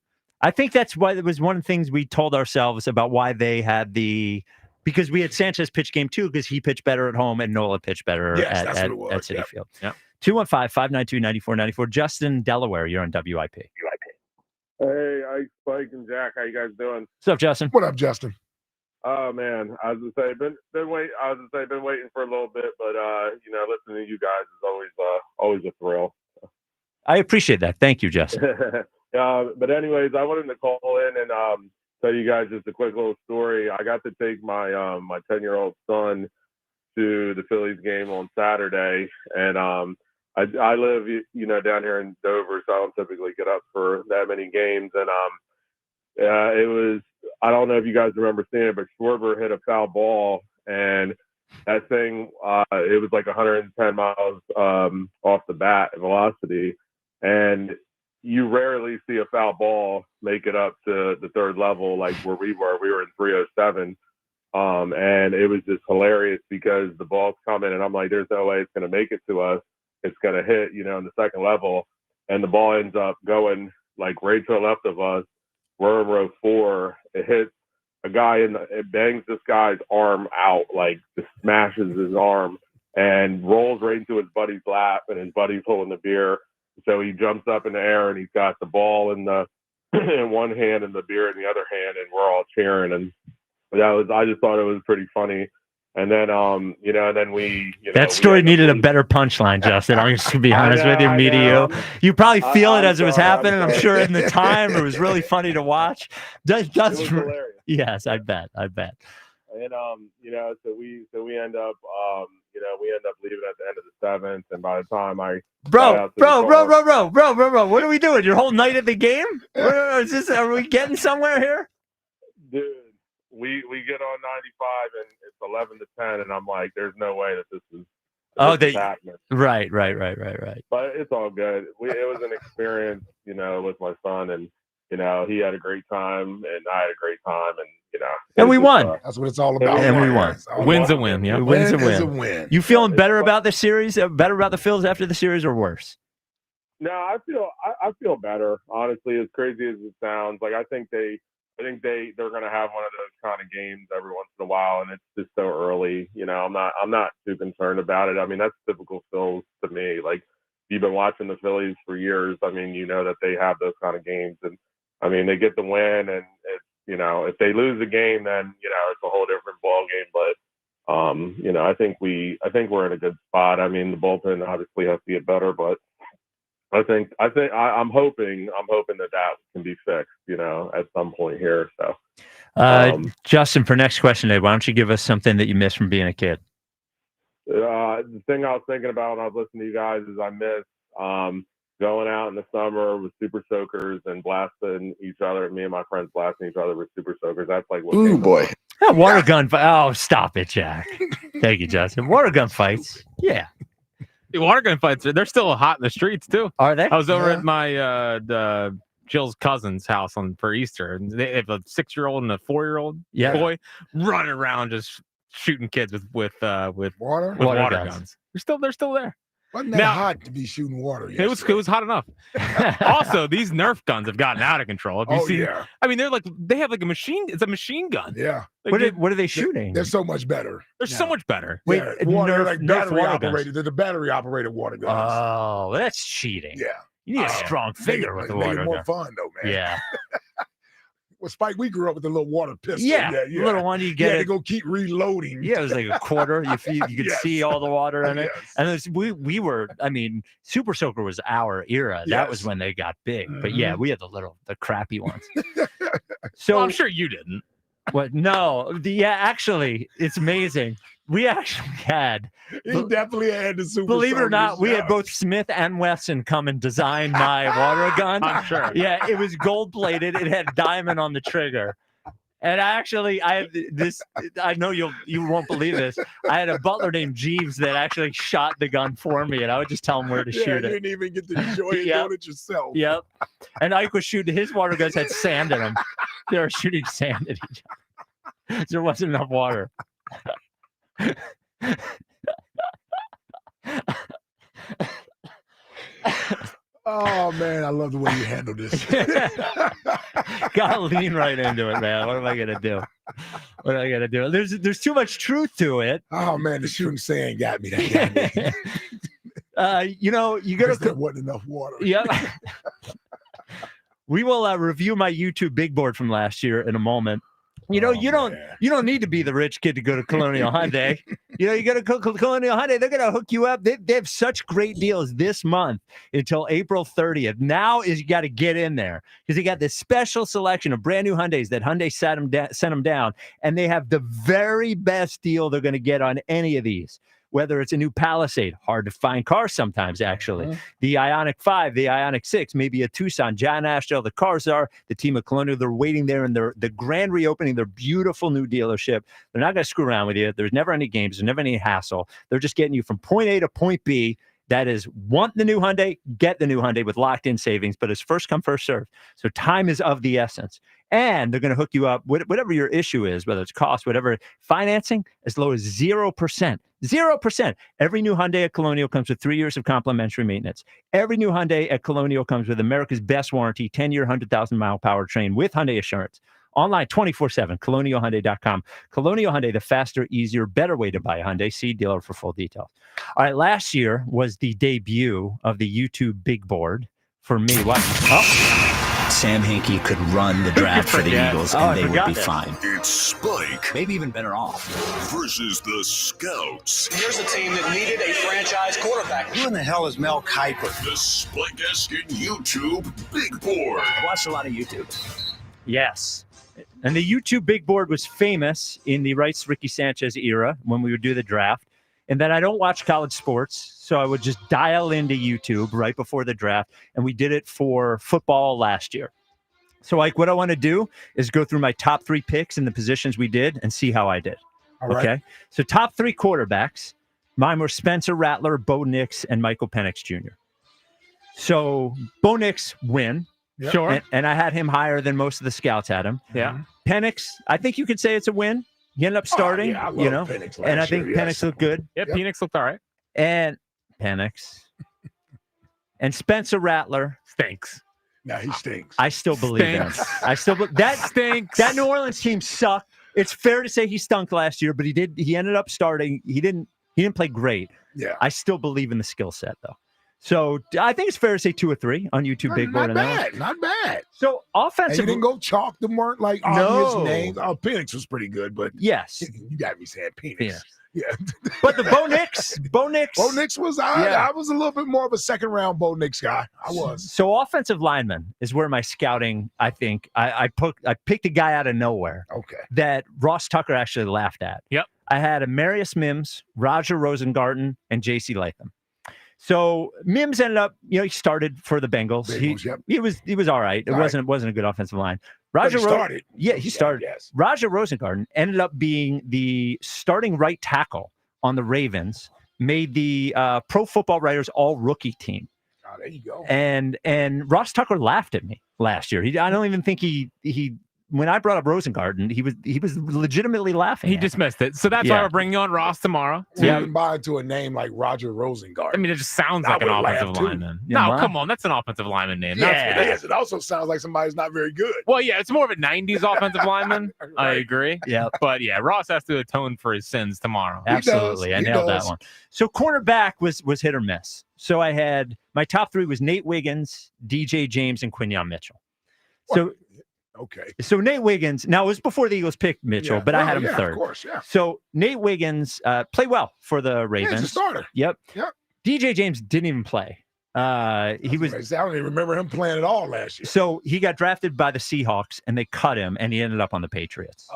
I think that's why it was one of the things we told ourselves about why they had because we had Sanchez pitch game 2 because he pitched better at home and Nola pitched better at Citi Field. Yeah. 215-592-9494. Justin Delaware, you're on WIP. Hey, Ike, Spike, and Jack. How you guys doing? What's up, Justin? What up, Justin? Oh man, I was gonna say been waiting for a little bit, but listening to you guys is always a thrill. I appreciate that. Thank you, Justin. But anyways, I wanted to call in and tell you guys just a quick little story. I got to take my my 10-year-old son to the Phillies game on Saturday, and I live down here in Dover, so I don't typically get up for that many games, and it was. I don't know if you guys remember seeing it, but Schwarber hit a foul ball, and that thing, it was like 110 miles off the bat velocity. And you rarely see a foul ball make it up to the third level like where we were. We were in 307. And it was just hilarious because the ball's coming, and I'm like, there's no way it's going to make it to us. It's going to hit, in the second level. And the ball ends up going like right to the left of us. We're in row 4. It hits a guy it bangs this guy's arm out, like just smashes his arm and rolls right into his buddy's lap, and his buddy's holding the beer. So he jumps up in the air and he's got the ball in one hand and the beer in the other hand, and we're all cheering. And I just thought it was pretty funny. And then, and then that story needed a better punchline, Justin. I'm just going to be honest with you, media. You probably feel it as it was happening. I'm sure in the time it was really funny to watch. It was hilarious. Yes, I bet. And, so we end up, leaving at the end of the 7th. And by the time Bro, what are we doing? Your whole night at the game? Are we getting somewhere here? Dude. We get on 95 and it's 11 to 10, and I'm like, there's no way that this is. Oh, This is happening. Right. But it's all good. It was an experience, with my son, and he had a great time, and I had a great time, and And we won. That's what it's all about. And we won. Win's a win. Yeah, Win's a Win is a win. win. You feeling better about the series? Better about the Phils after the series, or worse? No, I feel better. Honestly, as crazy as it sounds, like I think they're going to have one of those kind of games every once in a while, and it's just so early. I'm not too concerned about it. I mean, that's typical Phils to me. Like, you've been watching the Phillies for years. I mean, that they have those kind of games, and I mean, they get the win, and it's, if they lose the game, then it's a whole different ball game. But I think we're in a good spot. I mean, the bullpen obviously has to get better, but I'm hoping that can be fixed, at some point here. So, Justin, for next question today, why don't you give us something that you missed from being a kid? The thing I was thinking about when I was listening to you guys is I miss going out in the summer with super soakers and blasting each other. Me and my friends blasting each other with super soakers. That's like what. Ooh, boy. Water gun fight. Oh, stop it, Jack. Thank you, Justin. Water gun fights. Yeah. The water gun fights, they're still hot in the streets too. Are they? I was over at my Jill's cousin's house for Easter, and they have a 6-year-old and a 4-year-old boy running around just shooting kids with water guns. They're still there. Wasn't that hot to be shooting water? It was hot enough. Also, these Nerf guns have gotten out of control. Have you seen? Yeah. I mean, they have like a machine. It's a machine gun. Yeah. Like, what are they shooting? They're so much better. They're so much better. Wait, water, like Nerf battery water operated. guns. They're the battery operated water guns. Oh, that's cheating. Yeah. You need a strong finger with the make water it more gun. fun though, man. Yeah. Well, Spike, we grew up with the little water pistol. Yeah, little one you get. You had it. to go keep reloading. Yeah, it was like a quarter. You could see all the water in it. Yes. And we were, I mean, Super Soaker was our era. That was when they got big. But yeah, we had the crappy ones. So well, I'm sure you didn't. What? No. Actually, it's amazing. We actually had. He definitely had the Super Believe it or Soakers, not, we yeah. had both Smith and Wesson come and design my water gun. I'm sure. Yeah, it was gold plated. It had diamond on the trigger. And I had this. I know you won't believe this. I had a butler named Jeeves that actually shot the gun for me, and I would just tell him where to shoot You it. didn't even get to enjoy it doing it yourself. Yep. And Ike was shooting. His water guns had sand in them. They were shooting sand at each other. There wasn't enough water. Oh man, I love the way you handle this. Gotta lean right into it, man. What am I gonna do? What am I gonna do? There's too much truth to it. Oh man, the shooting sand got me. That got me. You gotta. There wasn't enough water. Yep. We will review my YouTube big board from last year in a moment. You don't need to be the rich kid to go to Colonial Hyundai. You go to Colonial Hyundai, they're going to hook you up. They have such great deals this month until April 30th. Now you got to get in there because they got this special selection of brand new Hyundais that Hyundai sent them down, and they have the very best deal they're going to get on any of these. Whether it's a new Palisade, hard to find cars sometimes, actually. The Ioniq 5, the Ioniq 6, maybe a Tucson, John Ashdale, the cars are, the team of Colonial, they're waiting there in the grand reopening, their beautiful new dealership. They're not going to screw around with you. There's never any games. There's never any hassle. They're just getting you from point A to point B. That is, want the new Hyundai, get the new Hyundai with locked-in savings, but it's first come, first served. So time is of the essence. And they're going to hook you up, whatever your issue is, whether it's cost, whatever, financing, as low as 0%. 0%. Every new Hyundai at Colonial comes with 3 years of complimentary maintenance. Every new Hyundai at Colonial comes with America's best warranty, 10-year, 100,000-mile powertrain with Hyundai Assurance. Online 24/7, colonialhyundai.com. Colonial Hyundai, the faster, easier, better way to buy a Hyundai. See dealer for full details. All right, last year was the debut of the YouTube big board for me. What? Sam Hinkie could run the draft for the Eagles and they would be fine. It's Spike Maybe even better off. versus the Scouts. Here's a team that needed a franchise quarterback. Who in the hell is Mel Kiper? The Spike-esque YouTube Big Board. I watched a lot of YouTube. Yes. And the YouTube big board was famous in the Ricky Sanchez era when we would do the draft. And then I don't watch college sports, so I would just dial into YouTube right before the draft. And we did it for football last year. So, what I want to do is go through my top 3 picks in the positions we did and see how I did. All right. Okay. So, top 3 quarterbacks. Mine were Spencer Rattler, Bo Nix, and Michael Penix Jr. So Bo Nix win. Yep. Sure. And I had him higher than most of the scouts had him. Yeah. Penix, I think you could say it's a win. He ended up starting, I love you know, Penix and I last think year, Penix yes. looked good. Yeah, Penix looked all right. And Penix and Spencer Rattler Stinks. No, he stinks. I still believe in him. Stinks. I still that Stinks. That New Orleans team sucked. It's fair to say he stunk last year, but he ended up starting. He didn't play great. Yeah. I still believe in the skill set though. So I think it's fair to say 2 or 3 on YouTube Big Board. Not bad. Not bad. So And offensive. you didn't go chalk them weren't like obvious names. Oh, Penix was pretty good, but yes, you got me saying Penix. Yeah. Yeah. But the Bo Nix was I was a little bit more of a second round Bo Nix guy. I was. So offensive lineman is where my scouting, I think, I picked a guy out of nowhere. Okay. That Ross Tucker actually laughed at. Yep. I had Amarius Mims, Roger Rosengarten, and J.C. Latham. So Mims ended up, he started for the Bengals. He was all right. It wasn't a good offensive line. Roger started. He started. Yes. Roger Rosengarten ended up being the starting right tackle on the Ravens. Made the Pro Football Writers All Rookie team. Oh, there you go. And Ross Tucker laughed at me last year. I don't even think he when I brought up Rosengarten, he was legitimately laughing. He dismissed it. So that's why we're bringing on Ross tomorrow. Yeah, buy into a name like Roger Rosengarten. I mean, it just sounds like an offensive lineman. No, come on, that's an offensive lineman name. Yeah, it is. It also sounds like somebody's not very good. Well, yeah, it's more of a '90s offensive lineman. Right. I agree. Yeah, but yeah, Ross has to atone for his sins tomorrow. Absolutely, I nailed that one. So cornerback was hit or miss. So I had my top 3 was Nate Wiggins, DJ James, and Quinyon Mitchell. So. Okay. So Nate Wiggins, now it was before the Eagles picked Mitchell, but I had him third. Of course, yeah. So Nate Wiggins played well for the Ravens. Yeah, he's a starter. Yep. Yep. DJ James didn't even play. He was. I don't even remember him playing at all last year. So he got drafted by the Seahawks, and they cut him, and he ended up on the Patriots.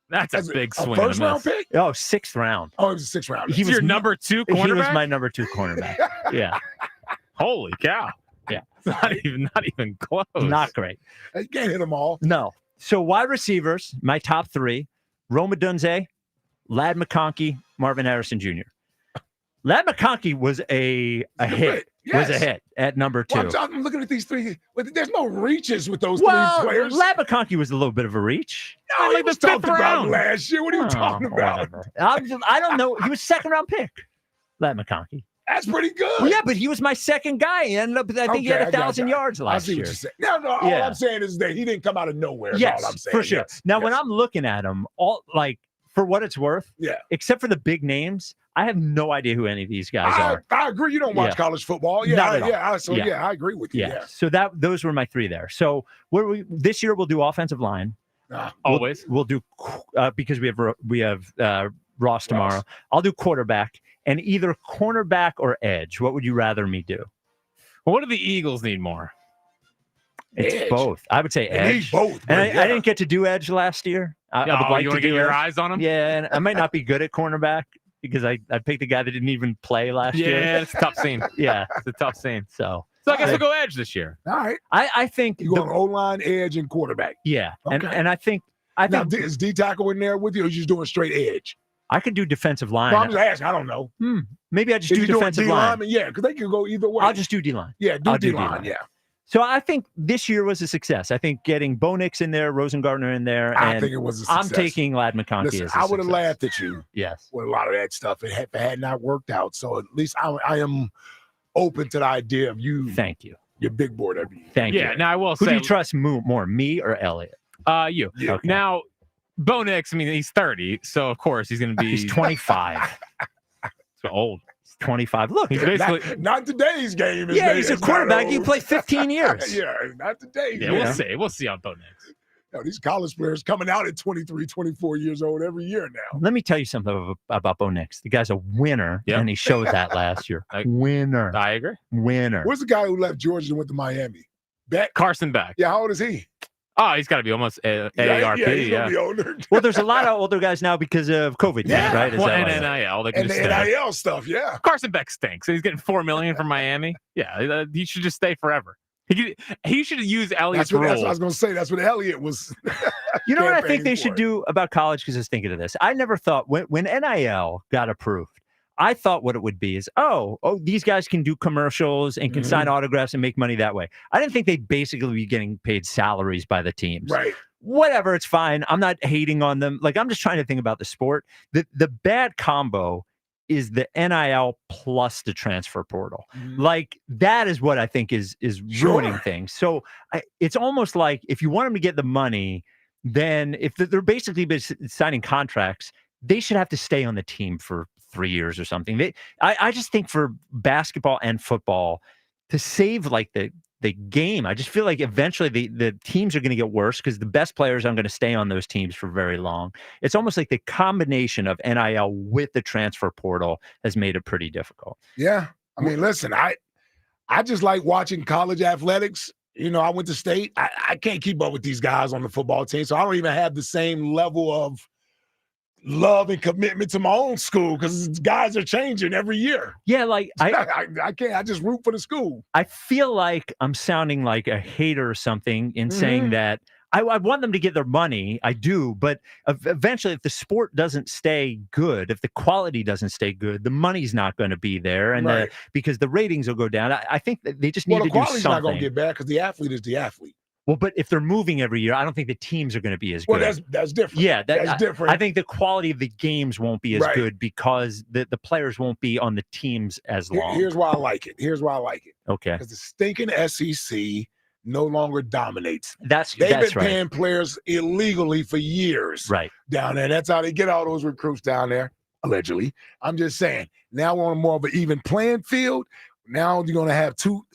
That's a big swing. First round pick? Oh, 6th round. Oh, it was a 6th round. He was your number 2 cornerback? He was my number 2 cornerback. Yeah. Holy cow. Yeah. Not even close. Not great. You can't hit them all. No. So wide receivers, my top 3, Rome Odunze, Ladd McConkey, Marvin Harrison Jr. Ladd McConkey was a hit. Yes. Was a hit at number 2. Well, I'm looking at these 3. There's no reaches with those 3 players. Ladd McConkey was a little bit of a reach. No, he was talked about round. last year. What are you talking about? I don't know. He was 2nd round pick, Ladd McConkey. That's pretty good. Well, yeah, but he was my 2nd guy. He ended up, I think he had 1,000 yards last year. I see what you're saying. No, all I'm saying is that he didn't come out of nowhere. Yes, all I'm saying. for sure. Yes. Now, when I'm looking at him, for what it's worth, except for the big names, I have no idea who any of these guys are. I agree. You don't watch college football. Yeah, Not at all. I agree with you. Yeah. So those were my 3 there. So this year we'll do offensive line. Always. We'll do because we have Ross tomorrow. I'll do quarterback and either cornerback or edge. What would you rather me do? Well, what do the Eagles need more? It's edge. Both. I would say They edge. need both. And but I didn't get to do edge last year. I would like you to want to do get your edge. eyes on him? Yeah, and I might not be good at cornerback because I picked a guy that didn't even play last year. Yeah, it's a tough scene. Yeah, it's a tough scene. So I guess we'll go edge this year. All right. I think You going O-line, edge, and quarterback. Yeah, Okay. and I think Now, is D tackle in there with you, or are you just doing straight edge? I could do defensive line. No, I'm just asking. I don't know. Maybe I just Is do you doing defensive D-line? line. Yeah, because they can go either way. I'll just do D-line. Yeah, I'll do D-line. D-line. Yeah. So I think this year was a success. I think getting Bo Nix in there, Rosengartner in there. I and think it was a success. I'm taking Ladd McConkey Listen, as a I would have success. laughed at you. Yes. With a lot of that stuff. If it had not worked out. So at least I am open to the idea of you. Thank you. Your big board every year. Thank you. Yeah, now I will Who say. do you trust more, me or Elliott? You. Okay. Now, Bo Nix, I mean, he's 30, so of course he's going to be. He's 25. So old. He's 25. Look, He's basically. Not today's game. Yeah, he's a quarterback. You play 15 years. Yeah, not today's Yeah, game. we'll see. We'll see on Bo Nix. These college players coming out at 23, 24 years old every year now. Let me tell you something about Bo Nix. The guy's a winner, Yep. and he showed that last year. Winner. I agree. Winner. Where's the guy who left Georgia and went to Miami? Beck? Carson Beck. Yeah, how old is he? Oh, he's got to be almost AARP. Yeah, he's gonna be older. Well, there's a lot of older guys now because of COVID, Yeah. right? Is Well, that and right? NIL. They And can just the stay. NIL stuff, yeah. Carson Beck stinks. He's getting $4 million from Miami. Yeah, he should just stay forever. He should use Elliott's That's what rule. I was going to say. That's what Elliott was. You know what I think campaigning they for. should do about college? Because I was thinking of this. I never thought when NIL got approved, I thought what it would be is, these guys can do commercials and can sign autographs and make money that way. I didn't think they'd basically be getting paid salaries by the teams. Right. Whatever, it's fine. I'm not hating on them. Like, I'm just trying to think about the sport. The bad combo is the NIL plus the transfer portal. Like, that is what I think is ruining things. So it's almost like if you want them to get the money, then if they're basically signing contracts, they should have to stay on the team for 3 years or something. I just think for basketball and football, to save like the game, I just feel like eventually the teams are going to get worse because the best players aren't going to stay on those teams for very long. It's almost like the combination of NIL with the transfer portal has made it pretty difficult. Yeah. I mean, listen, I just like watching college athletics. You know, I went to state. I can't keep up with these guys on the football team, so I don't even have the same level of love and commitment to my own school because guys are changing every year. Yeah, like I can't. I just root for the school. I feel like I'm sounding like a hater or something in saying that I want them to get their money. I do, but eventually, if the sport doesn't stay good, if the quality doesn't stay good, the money's not going to be there, and because the ratings will go down. I think that they just need to do something. The quality's not going to get bad because the athlete is the athlete. Well, but if they're moving every year, I don't think the teams are going to be as good. Well, that's different. Yeah, that's different. I think the quality of the games won't be as good because the players won't be on the teams as long. Here's why I like it. Okay. Because the stinking SEC no longer dominates. That's They've been right. paying players illegally for years down there. That's how they get all those recruits down there, allegedly. I'm just saying, now we're on more of an even playing field. Now you're going to have two.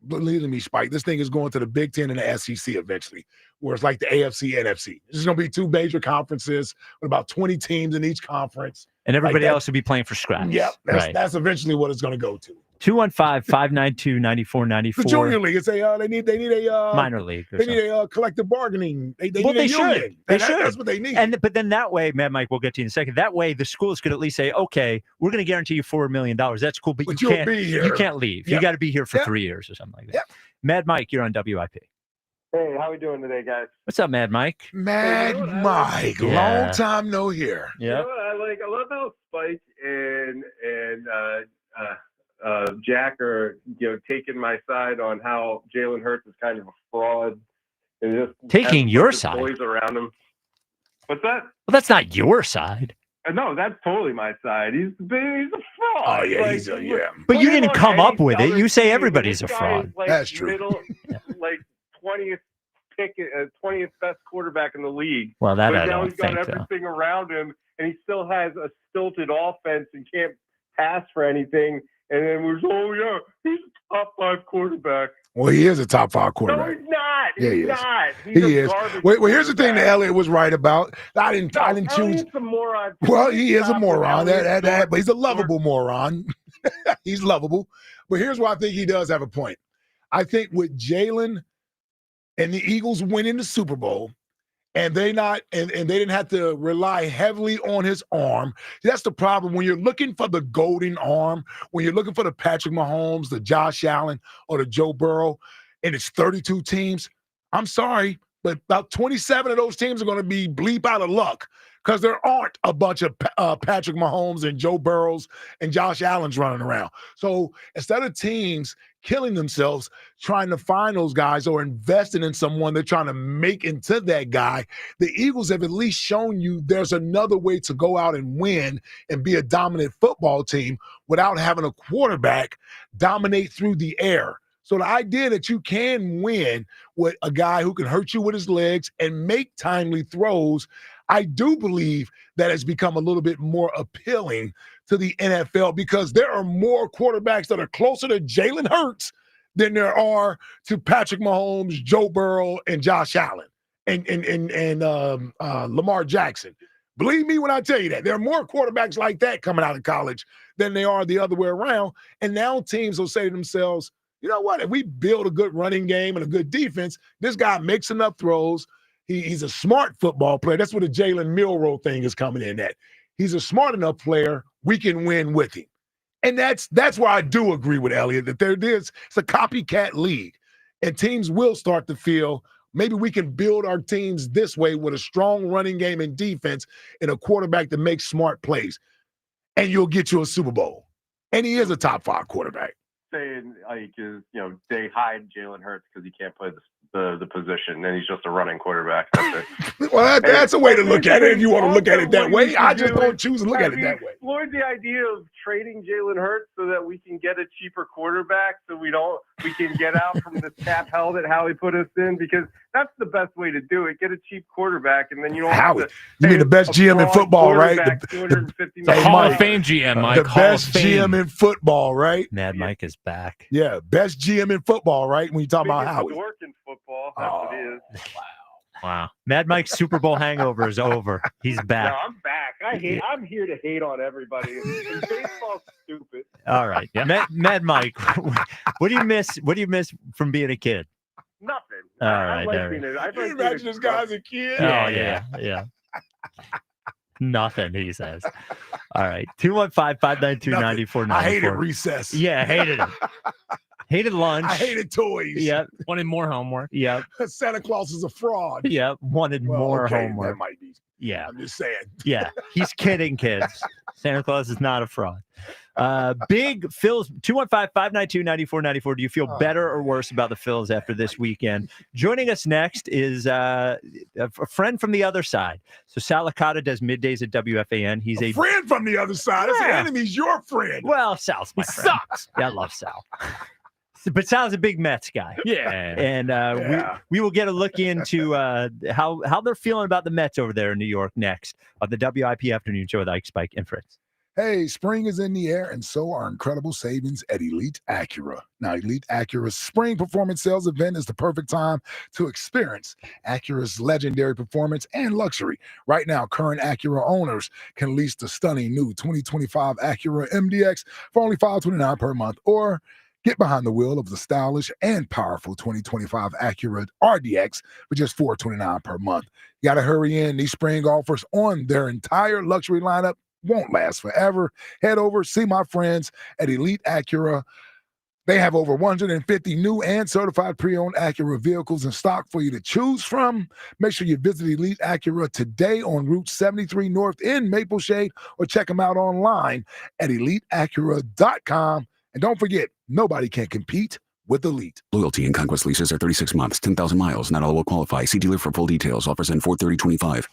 Believe me, Spike, this thing is going to the Big Ten and the SEC eventually, where it's like the AFC, NFC. This is going to be two major conferences with about 20 teams in each conference. And everybody else will be playing for scraps. Yep, that's eventually what it's going to go to. 215-592-9494. The junior league. It's they need a minor league. They need a collective bargaining. They need a union. They should. That's what they need. But then that way, Mad Mike, we'll get to you in a second. That way, the schools could at least say, okay, we're going to guarantee you $4 million. That's cool, but you can't be here. You can't leave. Yep. You got to be here for 3 years or something like that. Yep. Mad Mike, you're on WIP. Hey, how we doing today, guys? What's up, Mad Mike? Mad Mike, long time no hear. Yeah. You know what I love how Spike and Jack are taking my side on how Jalen Hurts is kind of a fraud and just taking your side. Boys around him. What's that? Well, that's not your side. No, that's totally my side. He's a fraud. Oh yeah, But you didn't come up with it. You say everybody's a fraud. That's true. Like 20th pick, 20th best quarterback in the league. Well, that but I now don't he's got think, everything around him, and he still has a stilted offense and can't pass for anything. And then he's a top 5 quarterback. Well, he is a top 5 quarterback. No, he's not. Yeah, he's he not. He is. Well, here's the thing that Elliot was right about. I didn't choose. He's a moron. Well, he is a moron. But he's a lovable moron. He's lovable. But here's why I think he does have a point. I think with Jalen and the Eagles winning the Super Bowl, and they didn't have to rely heavily on his arm. That's the problem when you're looking for the golden arm, when you're looking for the Patrick Mahomes, the Josh Allen, or the Joe Burrow, and it's 32 teams. I'm sorry, but about 27 of those teams are going to be bleep out of luck because there aren't a bunch of Patrick Mahomes and Joe Burrows and Josh Allens running around. So instead of teams killing themselves trying to find those guys or investing in someone they're trying to make into that guy, the Eagles have at least shown you there's another way to go out and win and be a dominant football team without having a quarterback dominate through the air. So the idea that you can win with a guy who can hurt you with his legs and make timely throws, I do believe that has become a little bit more appealing to the NFL because there are more quarterbacks that are closer to Jalen Hurts than there are to Patrick Mahomes, Joe Burrow, and Josh Allen and Lamar Jackson. Believe me when I tell you that. There are more quarterbacks like that coming out of college than they are the other way around. And now teams will say to themselves, you know what? If we build a good running game and a good defense, this guy makes enough throws. He's a smart football player. That's where the Jalen Milroe thing is coming in at. He's a smart enough player. We can win with him. And that's where I do agree with Elliot, that it's a copycat league. And teams will start to feel maybe we can build our teams this way with a strong running game and defense and a quarterback that makes smart plays. and you'll get you a Super Bowl. And he is a top 5 quarterback. Saying like they hide Jalen Hurts because he can't play the position, and he's just a running quarterback. That's it. Well, that's a way to look at it. If you want to look at it that way, I just don't choose to look at it that way. Explored the idea of trading Jalen Hurts so that we can get a cheaper quarterback, so we can get out from this cap hell that Howie put us in, because that's the best way to do it. Get a cheap quarterback, and then you don't have to. You mean the best GM in football, right? The Hall of Fame GM, Mike. The best GM in football, right? Mad Mike is back. Yeah, best GM in football, right? When you talk about Howie. Dork in football, that's what it is. Wow. Mad Mike's Super Bowl hangover is over. He's back. No, I'm back. I'm here to hate on everybody. And baseball's stupid. All right. Yeah. Mad Mike, what do you miss? What do you miss from being a kid? Nothing. All right. Can you imagine this guy as a kid? Oh, yeah. Nothing, he says. All right. 215-592-9494. I hated recess. Yeah, hated it. Hated lunch. I hated toys. Yep. Wanted more homework. Yep. Santa Claus is a fraud. Yep. Wanted more homework. That might be. Yeah. I'm just saying. Yeah. He's kidding, kids. Santa Claus is not a fraud. Big Phil's 215-592-9494. Do you feel better or worse about the Phils after this weekend? Joining us next is a friend from the other side. So Sal Licata does middays at WFAN. He's a friend from the other side. That's the enemy's your friend. Well, Sal's my friend. Sucks. Yeah, I love Sal. But Sal's a big Mets guy. Yeah. And we will get a look into how they're feeling about the Mets over there in New York next on the WIP Afternoon Show with Ike, Spike, and Fritz. Hey, spring is in the air, and so are incredible savings at Elite Acura. Now, Elite Acura's Spring Performance Sales event is the perfect time to experience Acura's legendary performance and luxury. Right now, current Acura owners can lease the stunning new 2025 Acura MDX for only $529 per month, or get behind the wheel of the stylish and powerful 2025 Acura RDX for just $429 per month. You got to hurry in. These spring offers on their entire luxury lineup won't last forever. Head over, see my friends at Elite Acura. They have over 150 new and certified pre-owned Acura vehicles in stock for you to choose from. Make sure you visit Elite Acura today on Route 73 North in Maple Shade, or check them out online at EliteAcura.com. And don't forget, nobody can compete with Elite. Loyalty and Conquest leases are 36 months, 10,000 miles. Not all will qualify. See dealer for full details. Offers end 4/30/25.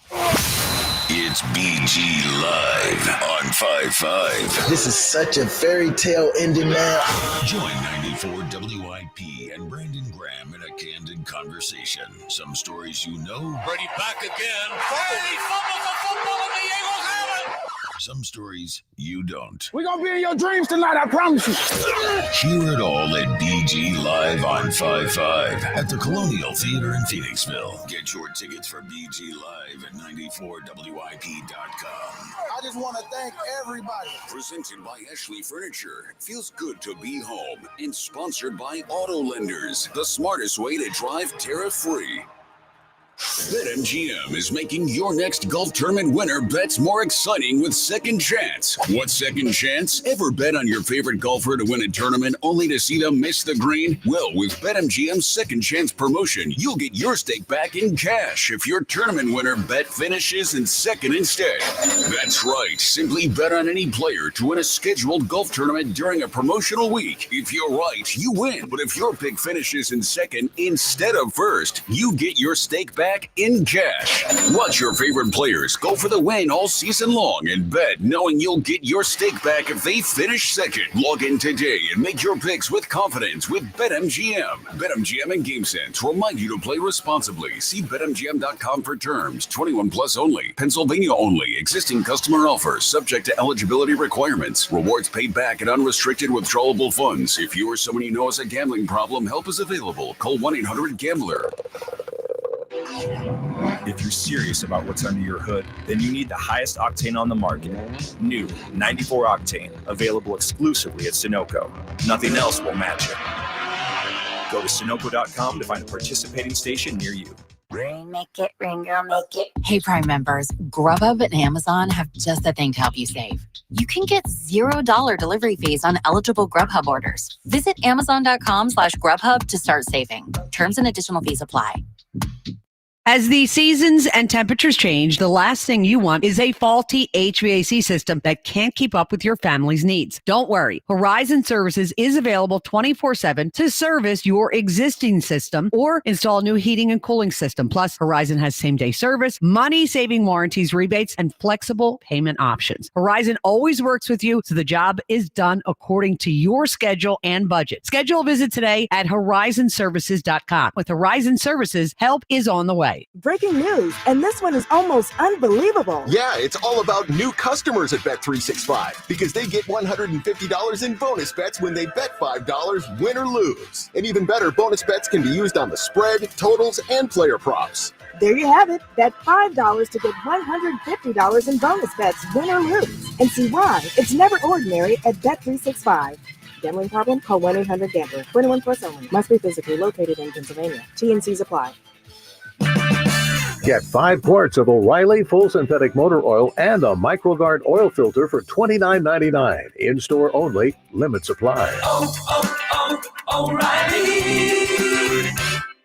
It's BG Live on 5-5. This is such a fairy tale ending now. Join 94 WIP and Brandon Graham in a candid conversation. Some stories you know. Brady back again. Brady fumbles the football and the Eagles have it. Some stories you don't. We're going to be in your dreams tonight, I promise you. Hear it all at BG Live on 5-5 at the Colonial Theater in Phoenixville. Get your tickets for BG Live at 94WIP.com. I just want to thank everybody. Presented by Ashley Furniture. Feels good to be home. And sponsored by Auto Lenders, the smartest way to drive tariff-free. BetMGM is making your next golf tournament winner bets more exciting with Second Chance. What's Second Chance? Ever bet on your favorite golfer to win a tournament only to see them miss the green? Well, with BetMGM's Second Chance promotion, you'll get your stake back in cash if your tournament winner bet finishes in second instead. That's right. Simply bet on any player to win a scheduled golf tournament during a promotional week. If you're right, you win. But if your pick finishes in second instead of first, you get your stake back in cash. Watch your favorite players go for the win all season long and bet knowing you'll get your stake back if they finish second. Log in today and make your picks with confidence with BetMGM. BetMGM and GameSense remind you to play responsibly. See BetMGM.com for terms. 21 plus only. Pennsylvania only. Existing customer offer subject to eligibility requirements. Rewards paid back at unrestricted withdrawable funds. If you or someone you know has a gambling problem, help is available. Call 1-800-GAMBLER. If you're serious about what's under your hood, then you need the highest octane on the market. New 94 Octane, available exclusively at Sunoco. Nothing else will match it. Go to Sunoco.com to find a participating station near you. Ring, make it, ring, girl, make it. Hey, Prime members, Grubhub and Amazon have just the thing to help you save. You can get $0 delivery fees on eligible Grubhub orders. Visit Amazon.com/Grubhub to start saving. Terms and additional fees apply. As the seasons and temperatures change, the last thing you want is a faulty HVAC system that can't keep up with your family's needs. Don't worry. Horizon Services is available 24/7 to service your existing system or install new heating and cooling system. Plus, Horizon has same-day service, money-saving warranties, rebates, and flexible payment options. Horizon always works with you, so the job is done according to your schedule and budget. Schedule a visit today at horizonservices.com. With Horizon Services, help is on the way. Breaking news, and this one is almost unbelievable. Yeah, it's all about new customers at Bet365 because they get $150 in bonus bets when they bet $5, win or lose. And even better, bonus bets can be used on the spread, totals, and player props. There you have it. Bet $5 to get $150 in bonus bets, win or lose. And see why it's never ordinary at Bet365. Gambling problem? Call 1-800-GAMBLER. 21 plus only. Must be physically located in Pennsylvania. T&Cs apply. Get 5 quarts of O'Reilly Full Synthetic Motor Oil and a MicroGuard oil filter for $29.99. In-store only. Limit supply. O'Reilly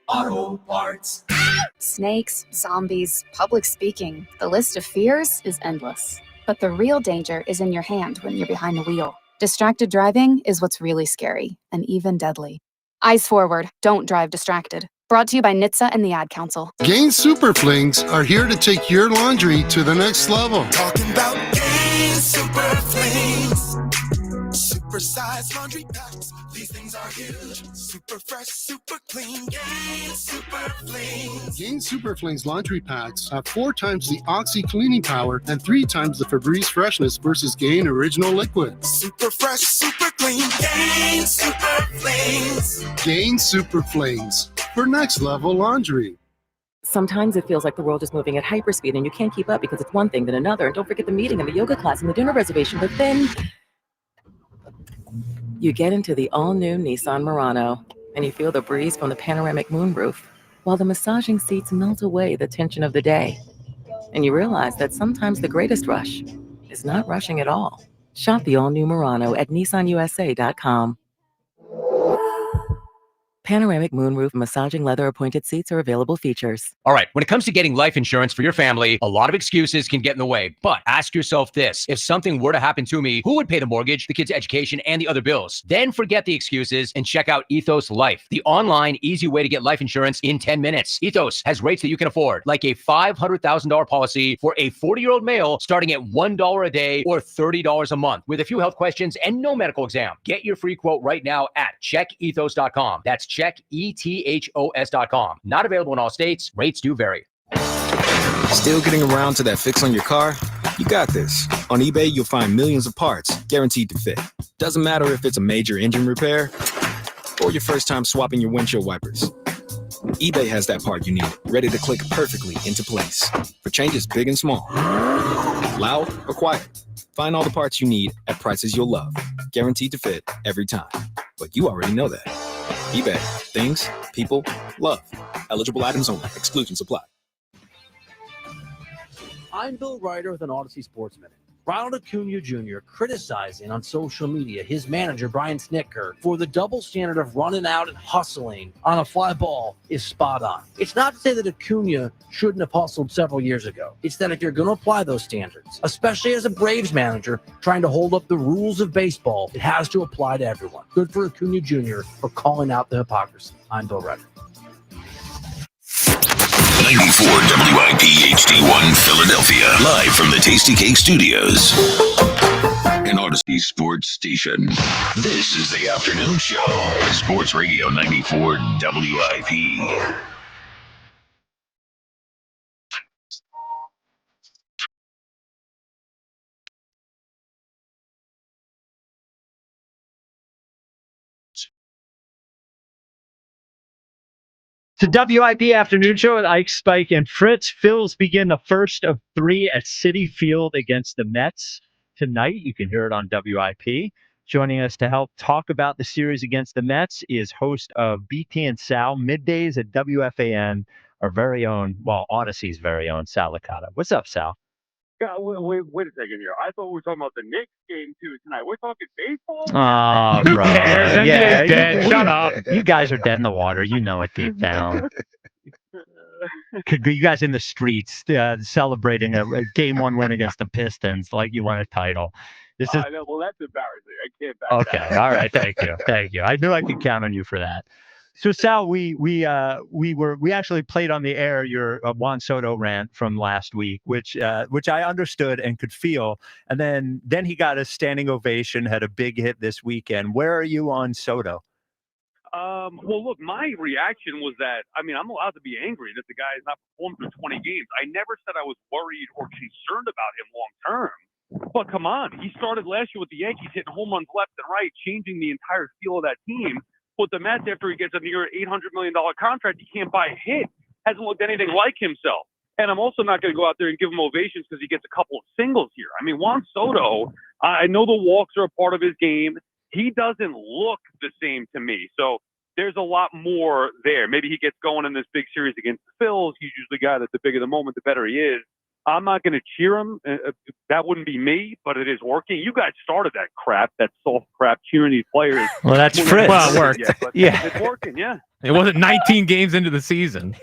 Auto Parts. Snakes, zombies, public speaking. The list of fears is endless. But the real danger is in your hand when you're behind the wheel. Distracted driving is what's really scary and even deadly. Eyes forward. Don't drive distracted. Brought to you by NHTSA and the Ad Council. Gain Super Flings are here to take your laundry to the next level. Talking about Gain Super Flings. Super size laundry packs. These things are huge. Super fresh, super clean. Gain Super Flings. Gain Super Flings laundry packs have 4 times the Oxy cleaning power and 3 times the Febreze freshness versus Gain Original Liquid. Super fresh, super clean. Gain Super Flings. Gain Super Flings for next level laundry. Sometimes it feels like the world is moving at hyperspeed and you can't keep up because it's one thing then another. And don't forget the meeting and the yoga class and the dinner reservation. But then you get into the all-new Nissan Murano and you feel the breeze from the panoramic moonroof while the massaging seats melt away the tension of the day. And you realize that sometimes the greatest rush is not rushing at all. Shop the all-new Murano at nissanusa.com. Panoramic moonroof massaging leather appointed seats are available features. All right, when it comes to getting life insurance for your family, a lot of excuses can get in the way. But ask yourself this: if something were to happen to me, who would pay the mortgage, the kids' education, and the other bills? Then forget the excuses and check out Ethos Life, the online, easy way to get life insurance in 10 minutes. Ethos has rates that you can afford, like a $500,000 policy for a 40-year-old male starting at $1 a day or $30 a month with a few health questions and no medical exam. Get your free quote right now at checkethos.com. That's checkethos.com. Not available in all states. Rates do vary. Still getting around to that fix on your car? You got this. On eBay, you'll find millions of parts guaranteed to fit. Doesn't matter if it's a major engine repair or your first time swapping your windshield wipers. eBay has that part you need, ready to click perfectly into place for changes big and small. Loud or quiet. Find all the parts you need at prices you'll love. Guaranteed to fit every time. But you already know that. eBay. Things, people, love. Eligible items only. Exclusions apply. I'm Bill Ryder with an Odyssey Sports Minute. Ronald Acuna Jr. criticizing on social media his manager, Brian Snitker, for the double standard of running out and hustling on a fly ball is spot on. It's not to say that Acuna shouldn't have hustled several years ago. It's that if you're going to apply those standards, especially as a Braves manager trying to hold up the rules of baseball, it has to apply to everyone. Good for Acuna Jr. for calling out the hypocrisy. I'm Bill Ryder. 94 WIP HD1 Philadelphia, live from the Tasty Cake Studios. An Odyssey Sports Station. This is the afternoon show. Sports Radio 94 WIP. The WIP Afternoon Show with Ike, Spike, and Fritz. Phils begin the first of 3 at Citi Field against the Mets tonight. You can hear it on WIP. Joining us to help talk about the series against the Mets is host of BT and Sal Middays at WFAN, our very own, well, Odyssey's very own Sal Licata. What's up, Sal? Yeah, wait a second here. I thought we were talking about the Knicks game too tonight. We're talking baseball? Oh, bro. cares? Yeah, Dead. Shut up. You guys are dead in the water. You know it deep down. You guys in the streets celebrating a Game 1 win against the Pistons like you won a title. This is I know. Well, that's embarrassing. I can't back okay. that. All right. Thank you. Thank you. I knew I could count on you for that. So Sal, we actually played on the air your Juan Soto rant from last week, which I understood and could feel, and then he got a standing ovation, had a big hit this weekend. Where are you on Soto? Well, look, my reaction was that, I mean, I'm allowed to be angry that the guy has not performed for 20 games. I never said I was worried or concerned about him long term. But come on, he started last year with the Yankees hitting home runs left and right, changing the entire feel of that team. With the Mets, after he gets a near $800 million contract, he can't buy a hit. Hasn't looked anything like himself. And I'm also not going to go out there and give him ovations because he gets a couple of singles here. I mean, Juan Soto, I know the walks are a part of his game. He doesn't look the same to me. So there's a lot more there. Maybe he gets going in this big series against the Phils. He's usually the guy that the bigger the moment, the better he is. I'm not going to cheer him. That wouldn't be me, but it is working. You guys started that crap, that soft crap, cheering these players. Well, that's Fritz. Well, it worked. Yeah. It's working, yeah. It wasn't 19 games into the season.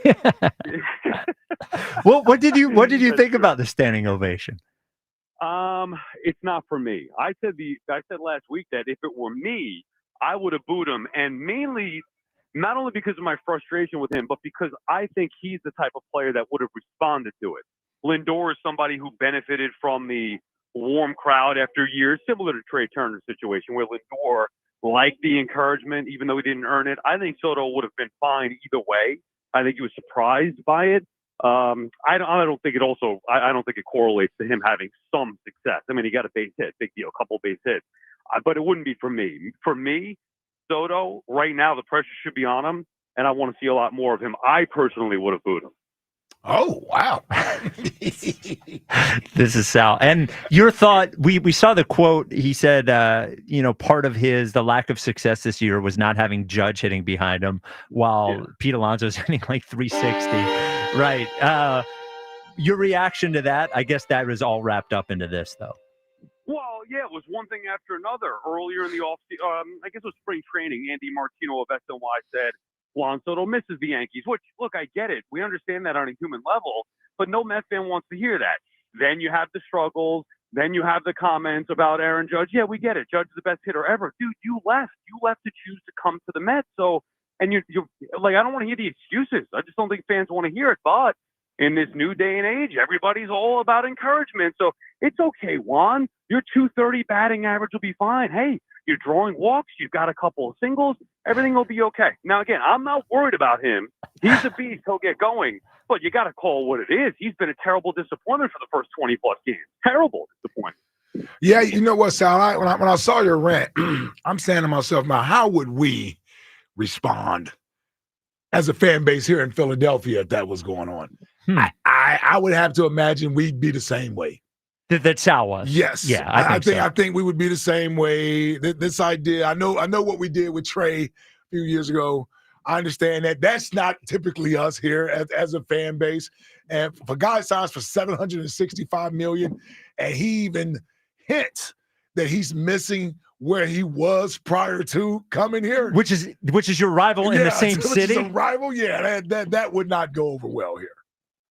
Well, what did you think about the standing ovation? It's not for me. I said last week that if it were me, I would have booed him, and mainly not only because of my frustration with him, but because I think he's the type of player that would have responded to it. Lindor is somebody who benefited from the warm crowd after years, similar to Trey Turner's situation, where Lindor liked the encouragement, even though he didn't earn it. I think Soto would have been fine either way. I think he was surprised by it. I don't think it correlates to him having some success. I mean, he got a base hit, big deal, a couple base hits, but it wouldn't be for me. For me, Soto, right now, the pressure should be on him, and I want to see a lot more of him. I personally would have booed him. Oh, wow. This is Sal. And your thought, we saw the quote. He said, part of the lack of success this year was not having Judge hitting behind him while Pete Alonso's hitting like 360. Right. Your reaction to that, I guess that was all wrapped up into this, though. Well, yeah, it was one thing after another. Earlier in the I guess it was spring training, Andy Martino of SNY said, Juan Soto misses the Yankees, which, look, I get it. We understand that on a human level, but no Mets fan wants to hear that. Then you have the struggles. Then you have the comments about Aaron Judge. Yeah, we get it. Judge is the best hitter ever. Dude, you left. You left to choose to come to the Mets. So, and you're like, I don't want to hear the excuses. I just don't think fans want to hear it. But in this new day and age, everybody's all about encouragement. So it's okay, Juan. Your 230 batting average will be fine. Hey, you're drawing walks. You've got a couple of singles. Everything will be okay. Now, again, I'm not worried about him. He's a beast. He'll get going. But you got to call it what it is. He's been a terrible disappointment for the first 20-plus games. Terrible disappointment. Yeah, you know what, Sal? When I saw your rant, I'm saying to myself, now, how would we respond as a fan base here in Philadelphia if that was going on? I would have to imagine we'd be the same way. That Sal was. Yes. Yeah, I think we would be the same way. This idea, I know what we did with Trey a few years ago. I understand that that's not typically us here as a fan base. And for guy signs for $765 million, and he even hints that he's missing where he was prior to coming here, which is your rival in the same city. Which is a rival, yeah. That would not go over well here.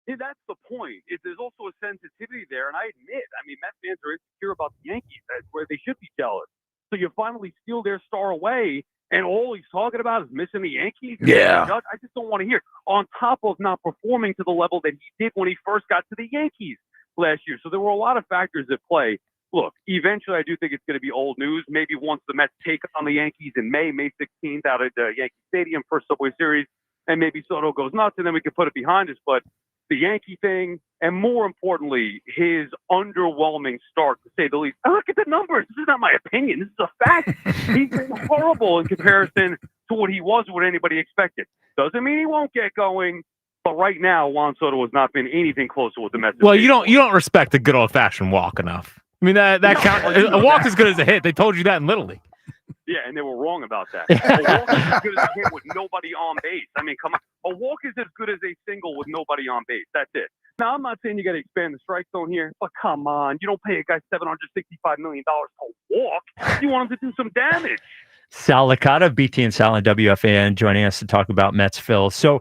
Yeah, that's the point. There's also a sensitivity there, and I admit, Mets fans are insecure about the Yankees. That's where they should be jealous. So you finally steal their star away, and all he's talking about is missing the Yankees? Yeah. I just don't want to hear. On top of not performing to the level that he did when he first got to the Yankees last year. So there were a lot of factors at play. Look, eventually I do think it's going to be old news. Maybe once the Mets take on the Yankees in May 16th out at Yankee Stadium, first Subway Series, and maybe Soto goes nuts, and then we can put it behind us. But the Yankee thing, and more importantly, his underwhelming start, to say the least. I look at the numbers. This is not my opinion. This is a fact. He's been horrible in comparison to what he was, what anybody expected. Doesn't mean he won't get going, but right now, Juan Soto has not been anything close to what the Mets. Well, you don't respect a good old-fashioned walk enough. I mean, that count. A walk is good as a hit. They told you that in Little League. Yeah, and they were wrong about that. A walk is as good as a hit with nobody on base. I mean, come on. A walk is as good as a single with nobody on base. That's it. Now, I'm not saying you got to expand the strike zone here, but come on. You don't pay a guy $765 million to walk. You want him to do some damage. Sal Licata, BT and Sal and WFAN, joining us to talk about Mets Phils. So,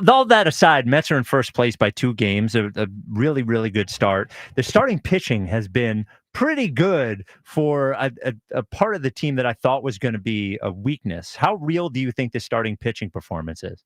all that aside, Mets are in first place by 2 games, a really, really good start. The starting pitching has been pretty good for a part of the team that I thought was going to be a weakness. How real do you think the starting pitching performance is?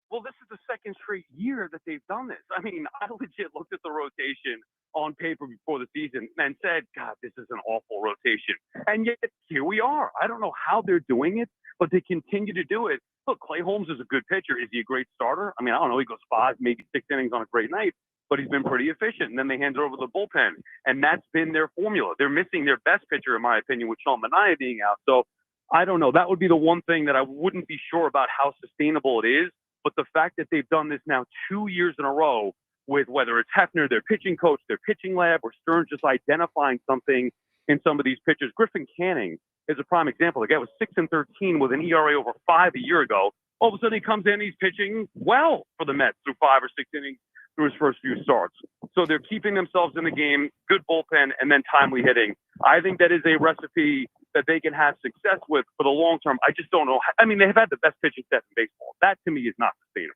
Well, this is the second straight year that they've done this. I mean, I legit looked at the rotation on paper before the season and said, God, this is an awful rotation. And yet here we are. I don't know how they're doing it, but they continue to do it. Look, Clay Holmes is a good pitcher. Is he a great starter? I mean, I don't know. He goes 5, maybe 6 innings on a great night, but he's been pretty efficient. And then they hand it over to the bullpen, and that's been their formula. They're missing their best pitcher, in my opinion, with Sean Manaea being out. So I don't know. That would be the one thing that I wouldn't be sure about how sustainable it is. But the fact that they've done this now 2 years in a row with whether it's Hefner, their pitching coach, their pitching lab, or Stern just identifying something in some of these pitchers. Griffin Canning is a prime example. The guy was 6-13 with an ERA over 5 a year ago. All of a sudden he comes in, he's pitching well for the Mets through 5 or 6 innings through his first few starts. So they're keeping themselves in the game, good bullpen, and then timely hitting. I think that is a recipe that they can have success with for the long term. I just don't know. I mean, they have had the best pitching staff in baseball. That to me is not sustainable.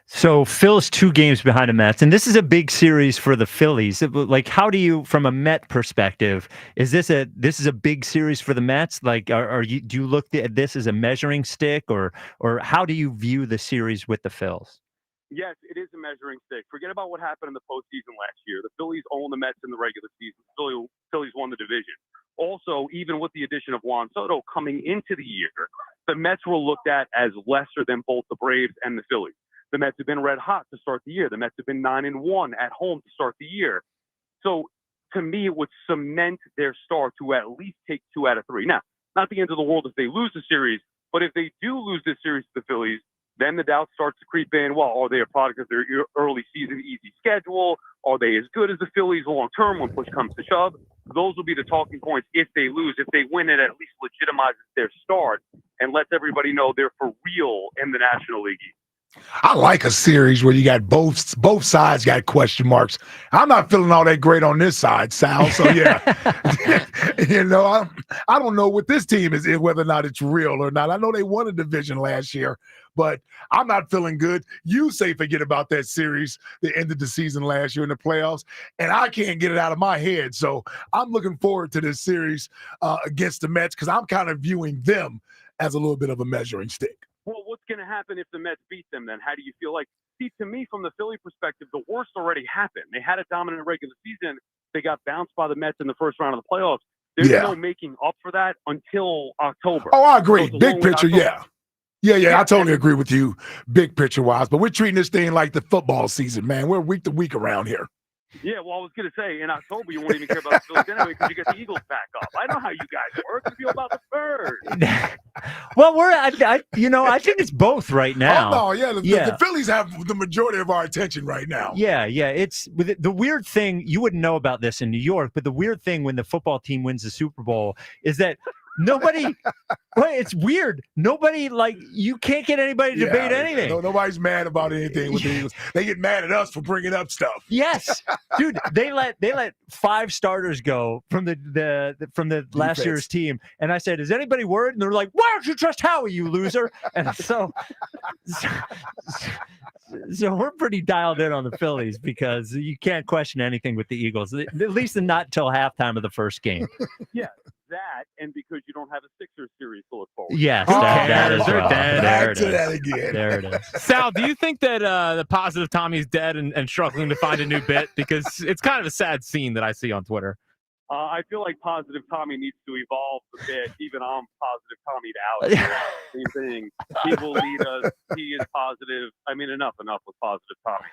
So Phil's 2 games behind the Mets, and this is a big series for the Phillies. Like, how do you, from a Met perspective, is this a big series for the Mets? Like, do you look at this as a measuring stick, or how do you view the series with the Phils? Yes, it is a measuring stick. Forget about what happened in the postseason last year. The Phillies own the Mets in the regular season. Phillies won the division. Also, even with the addition of Juan Soto coming into the year, the Mets were looked at as lesser than both the Braves and the Phillies. The Mets have been red hot to start the year. The Mets have been 9-1 at home to start the year. So to me, it would cement their star to at least take 2 out of 3. Now, not the end of the world if they lose the series, but if they do lose this series to the Phillies, then the doubt starts to creep in. Well, are they a product of their early season easy schedule? Are they as good as the Phillies long term when push comes to shove? Those will be the talking points if they lose. If they win, it at least legitimizes their start and lets everybody know they're for real in the National League East. I like a series where you got both sides got question marks. I'm not feeling all that great on this side, Sal. So yeah, I don't know what this team is, whether or not it's real or not. I know they won a division last year, but I'm not feeling good. You say forget about that series that ended the season last year in the playoffs, and I can't get it out of my head. So I'm looking forward to this series against the Mets because I'm kind of viewing them as a little bit of a measuring stick. Well, what's going to happen if the Mets beat them then? How do you feel? Like, see, to me, from the Philly perspective, the worst already happened. They had a dominant regular season. They got bounced by the Mets in the first round of the playoffs. There's no making up for that until October. Oh, I agree. So big picture, yeah. I totally agree with you, big picture-wise. But we're treating this thing like the football season, man. We're week to week around here. Yeah, well, I was going to say, in October, you won't even care about the Phillies anyway because you get the Eagles back up. I know how you guys work. You feel about the Spurs. Well, I think it's both right now. Oh, no, the Phillies have the majority of our attention right now. Yeah. It's the weird thing, you wouldn't know about this in New York, but the weird thing when the football team wins the Super Bowl is that nobody, it's weird. Nobody, you can't get anybody to debate anything. Nobody's mad about anything with the Eagles. They get mad at us for bringing up stuff. Yes, dude. They let 5 starters go from the last year's team, and I said, "Is anybody worried?" And they're like, "Why don't you trust Howie, you loser?" And so we're pretty dialed in on the Phillies because you can't question anything with the Eagles, at least not till halftime of the first game. Yeah. That and because you don't have a Sixers series to look forward to. Yes, that is right. Back to that again. There it is. Sal, do you think that the positive Tommy's dead and struggling to find a new bit? Because it's kind of a sad scene that I see on Twitter. I feel like positive Tommy needs to evolve a bit. Even I'm positive Tommy to Alex. Same thing. He will lead us. He is positive. I mean, enough with positive Tommy.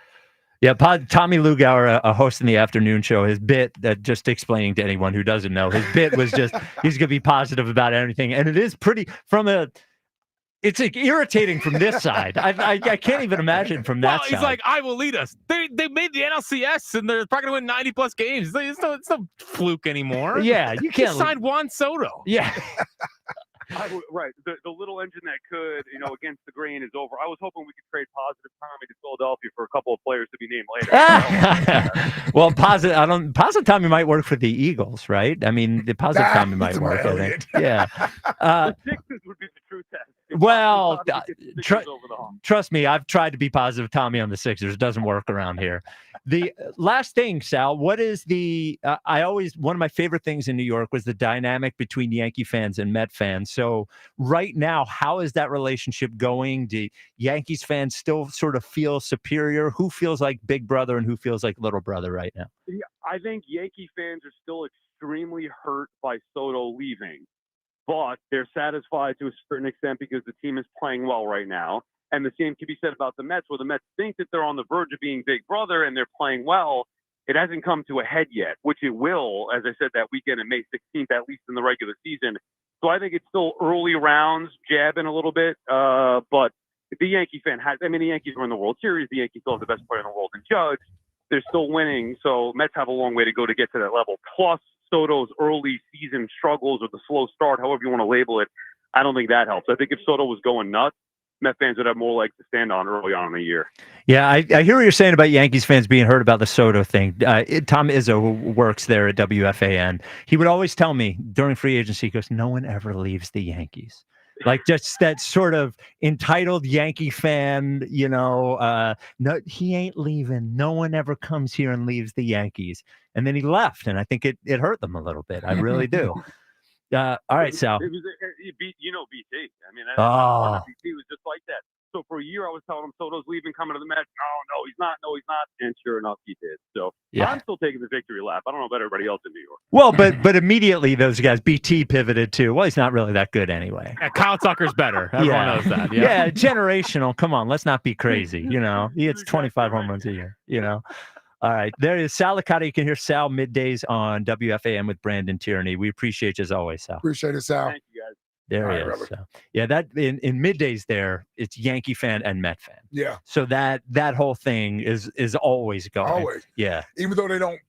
Yeah, Tommy Lugauer, a host in the afternoon show, his bit, just explaining to anyone who doesn't know, his bit was just, he's going to be positive about everything. And it is pretty, it's irritating from this side. I can't even imagine from that side. He's like, I will lead us. They made the NLCS, and they're probably going to win 90-plus games. It's no fluke anymore. Yeah, you can't. He signed Juan Soto. Yeah. Right. The little engine that could, against the grain is over. I was hoping we could trade Positive Tommy to Philadelphia for a couple of players to be named later. Well, Positive Tommy might work for the Eagles, right? I mean, the Positive Tommy might work. I think. Yeah. The Sixers would be the true test. Well, Over the hump. trust me, I've tried to be Positive Tommy on the Sixers. It doesn't work around here. The last thing, Sal, what is the? One of my favorite things in New York was the dynamic between Yankee fans and Met fans. So right now, how is that relationship going? Do Yankees fans still sort of feel superior? Who feels like big brother and who feels like little brother right now? Yeah, I think Yankee fans are still extremely hurt by Soto leaving, but they're satisfied to a certain extent because the team is playing well right now. And the same can be said about the Mets, where the Mets think that they're on the verge of being big brother and they're playing well. It hasn't come to a head yet, which it will, as I said, that weekend on May 16th, at least in the regular season. So I think it's still early rounds, jabbing a little bit. But the Yankee fan the Yankees were in the World Series. The Yankees still have the best player in the world in Judge. They're still winning. So Mets have a long way to go to get to that level. Plus Soto's early season struggles or the slow start, however you want to label it, I don't think that helps. I think if Soto was going nuts, Met fans would have more legs to stand on early on in the year. Yeah, I hear what you're saying about Yankees fans being hurt about the Soto thing. Tom Izzo, who works there at WFAN, he would always tell me during free agency, he goes, no one ever leaves the Yankees. Like just that sort of entitled Yankee fan, no, he ain't leaving. No one ever comes here and leaves the Yankees. And then he left, and I think it hurt them a little bit. I really do. All right, Sal. BT. I mean, BT was just like that. So for a year, I was telling him Soto's leaving, coming to the Mets. No, he's not. No, he's not. And sure enough, he did. So yeah. I'm still taking the victory lap. I don't know about everybody else in New York. Well, but immediately those guys, BT pivoted to, well, he's not really that good anyway. Yeah, Kyle Tucker's better. Everyone knows that. Yeah, generational. Come on, let's not be crazy. He hits 25 home runs a year. All right, there is Sal Licata. You can hear Sal middays on WFAN with Brandon Tierney. We appreciate you as always, Sal. Appreciate it, Sal. Thank you, guys. There he is. So, yeah, that in middays there, it's Yankee fan and Met fan. Yeah. So that whole thing is always going. Always. Yeah. Even though they don't.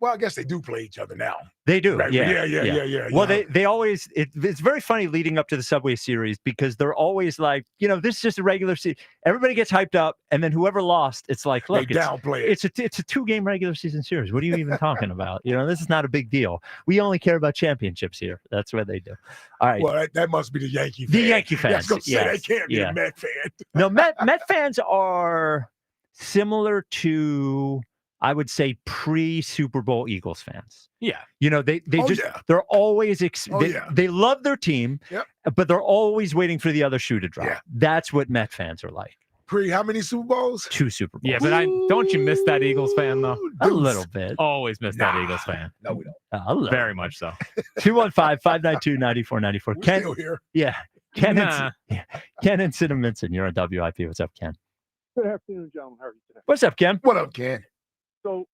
Well, I guess they do play each other now. They do. Right? Yeah. Well, they always, it's very funny leading up to the Subway Series because they're always like, this is just a regular season. Everybody gets hyped up, and then whoever lost, it's like, look, they downplay it. It's a 2-game regular season series. What are you even talking about? This is not a big deal. We only care about championships here. That's what they do. All right. Well, that must be the Yankee fans. The Yankee fans. They can't be a Met fan. No, Met fans are similar to, I would say, pre-Super Bowl Eagles fans. Yeah. They're always, they love their team, but they're always waiting for the other shoe to drop. Yeah. That's what Met fans are like. How many Super Bowls? 2 Super Bowls. Yeah, but don't you miss that Eagles fan, though? A little bit. Always miss that Eagles fan. No, we don't. Very much so. 215-592-9494. We're still here. Yeah. Ken and Cinnaminson, you're on WIP. What's up, Ken? Good afternoon, gentlemen. How are you today? What's up, Ken? What up, Ken? So,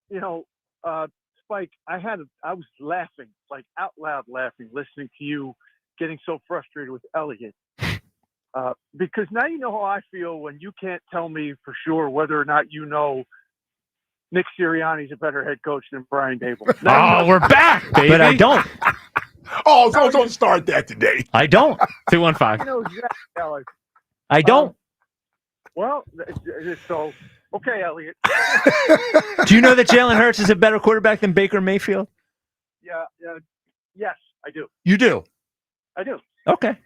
Spike, I was laughing, like out loud laughing, listening to you getting so frustrated with Elliott. Because now you know how I feel when you can't tell me for sure whether or not Nick Sirianni's a better head coach than Brian Dable. We're back, baby. But I don't. Don't start that today. I don't. 215. I don't. Well, so, okay, Elliott. Do you know that Jalen Hurts is a better quarterback than Baker Mayfield? Yeah. Yes, I do. You do? I do. Okay.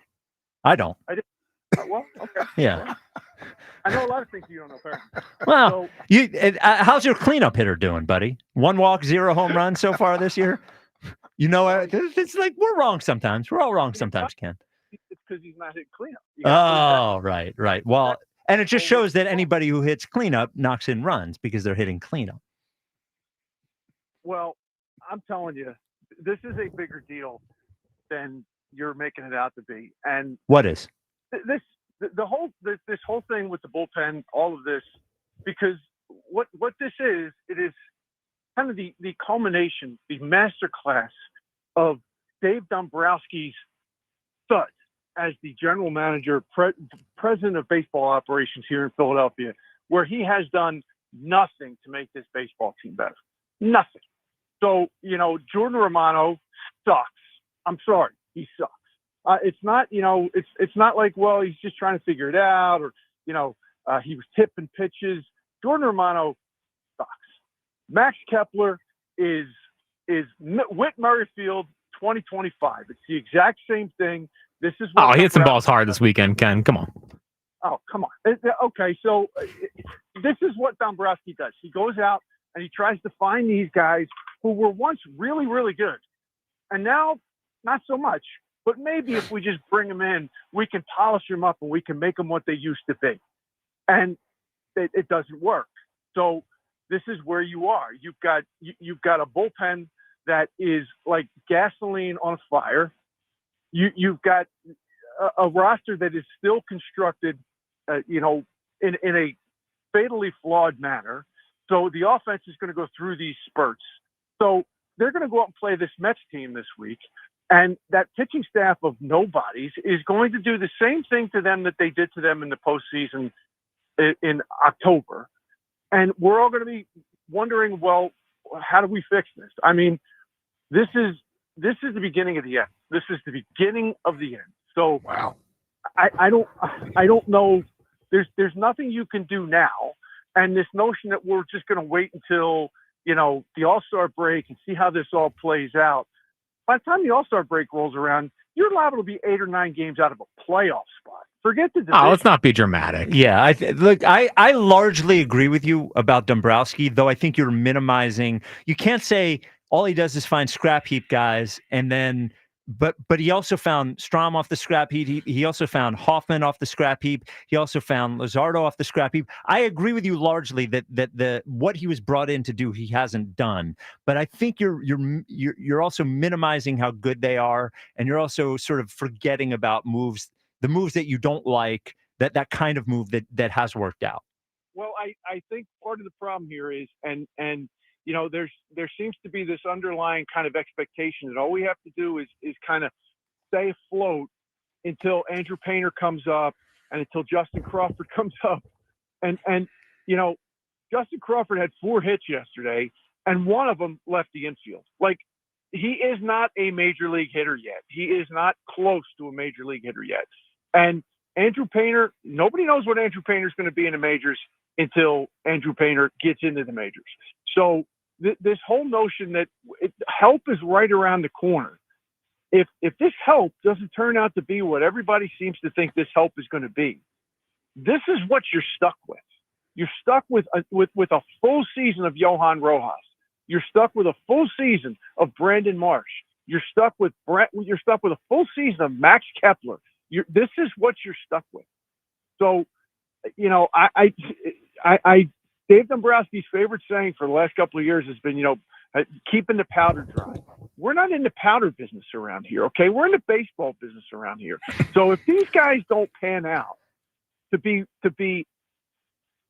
I don't. I do. Well, okay. Yeah. Well, I know a lot of things you don't know, apparently. Well, how's your cleanup hitter doing, buddy? 1 walk, 0 home runs so far this year? It's like we're wrong sometimes. We're all wrong sometimes, Ken. It's because he's not hitting cleanup. Oh, right. Well, and it just shows that anybody who hits cleanup knocks in runs because they're hitting cleanup. Well, I'm telling you, this is a bigger deal than you're making it out to be. And what is this whole thing with the bullpen, all of this, because what this is, it is kind of the culmination, the masterclass of Dave Dombrowski's thought as the general manager, president of baseball operations here in Philadelphia, where he has done nothing to make this baseball team better. Nothing. So, Jordan Romano sucks. I'm sorry. He sucks. It's not, it's not like, well, he's just trying to figure it out, or he was tipping pitches. Jordan Romano sucks. Max Kepler is Whit Merrifield 2025. It's the exact same thing. This is what he hit some balls hard this weekend, Ken. Come on. Oh, come on. Okay, so this is what Dombrowski does. He goes out and he tries to find these guys who were once really, really good, and now not so much. But maybe if we just bring them in, we can polish them up and we can make them what they used to be. And it doesn't work. So this is where you are. You've got a bullpen that is like gasoline on fire. You've got a roster that is still constructed, in a fatally flawed manner. So the offense is going to go through these spurts. So they're going to go out and play this Mets team this week. And that pitching staff of nobodies is going to do the same thing to them that they did to them in the postseason in October. And we're all going to be wondering, well, how do we fix this? I mean, this is the beginning of the end. This is the beginning of the end. So wow. I don't know. There's nothing you can do now. And this notion that we're just going to wait until, the All-Star break and see how this all plays out. By the time the All-Star break rolls around, you're liable to be 8 or 9 games out of a playoff spot. Forget the division. Oh, let's not be dramatic. Yeah, I largely agree with you about Dombrowski, though I think you're minimizing. You can't say all he does is find scrap heap guys, and then but he also found Strom off the scrap heap. He also found Hoffman off the scrap heap. He also found Luzardo off the scrap heap. I agree with you largely that the what he was brought in to do he hasn't done. But I think you're also minimizing how good they are, and you're also sort of forgetting about the moves that you don't like, that kind of move that has worked out. Well, I think part of the problem here is, and there seems to be this underlying kind of expectation that all we have to do is kind of stay afloat until Andrew Painter comes up and until Justin Crawford comes up. And Justin Crawford had 4 hits yesterday, and one of them left the infield. Like, he is not a major league hitter yet. He is not close to a major league hitter yet. And Andrew Painter, nobody knows what Andrew Painter is going to be in the majors until Andrew Painter gets into the majors. So this whole notion that help is right around the corner. If this help doesn't turn out to be what everybody seems to think this help is going to be, this is what you're stuck with. You're stuck with a full season of Johan Rojas. You're stuck with a full season of Brandon Marsh. You're stuck with a full season of Max Kepler. This is what you're stuck with. So, Dave Dombrowski's favorite saying for the last couple of years has been, keeping the powder dry. We're not in the powder business around here, okay? We're in the baseball business around here. So if these guys don't pan out to be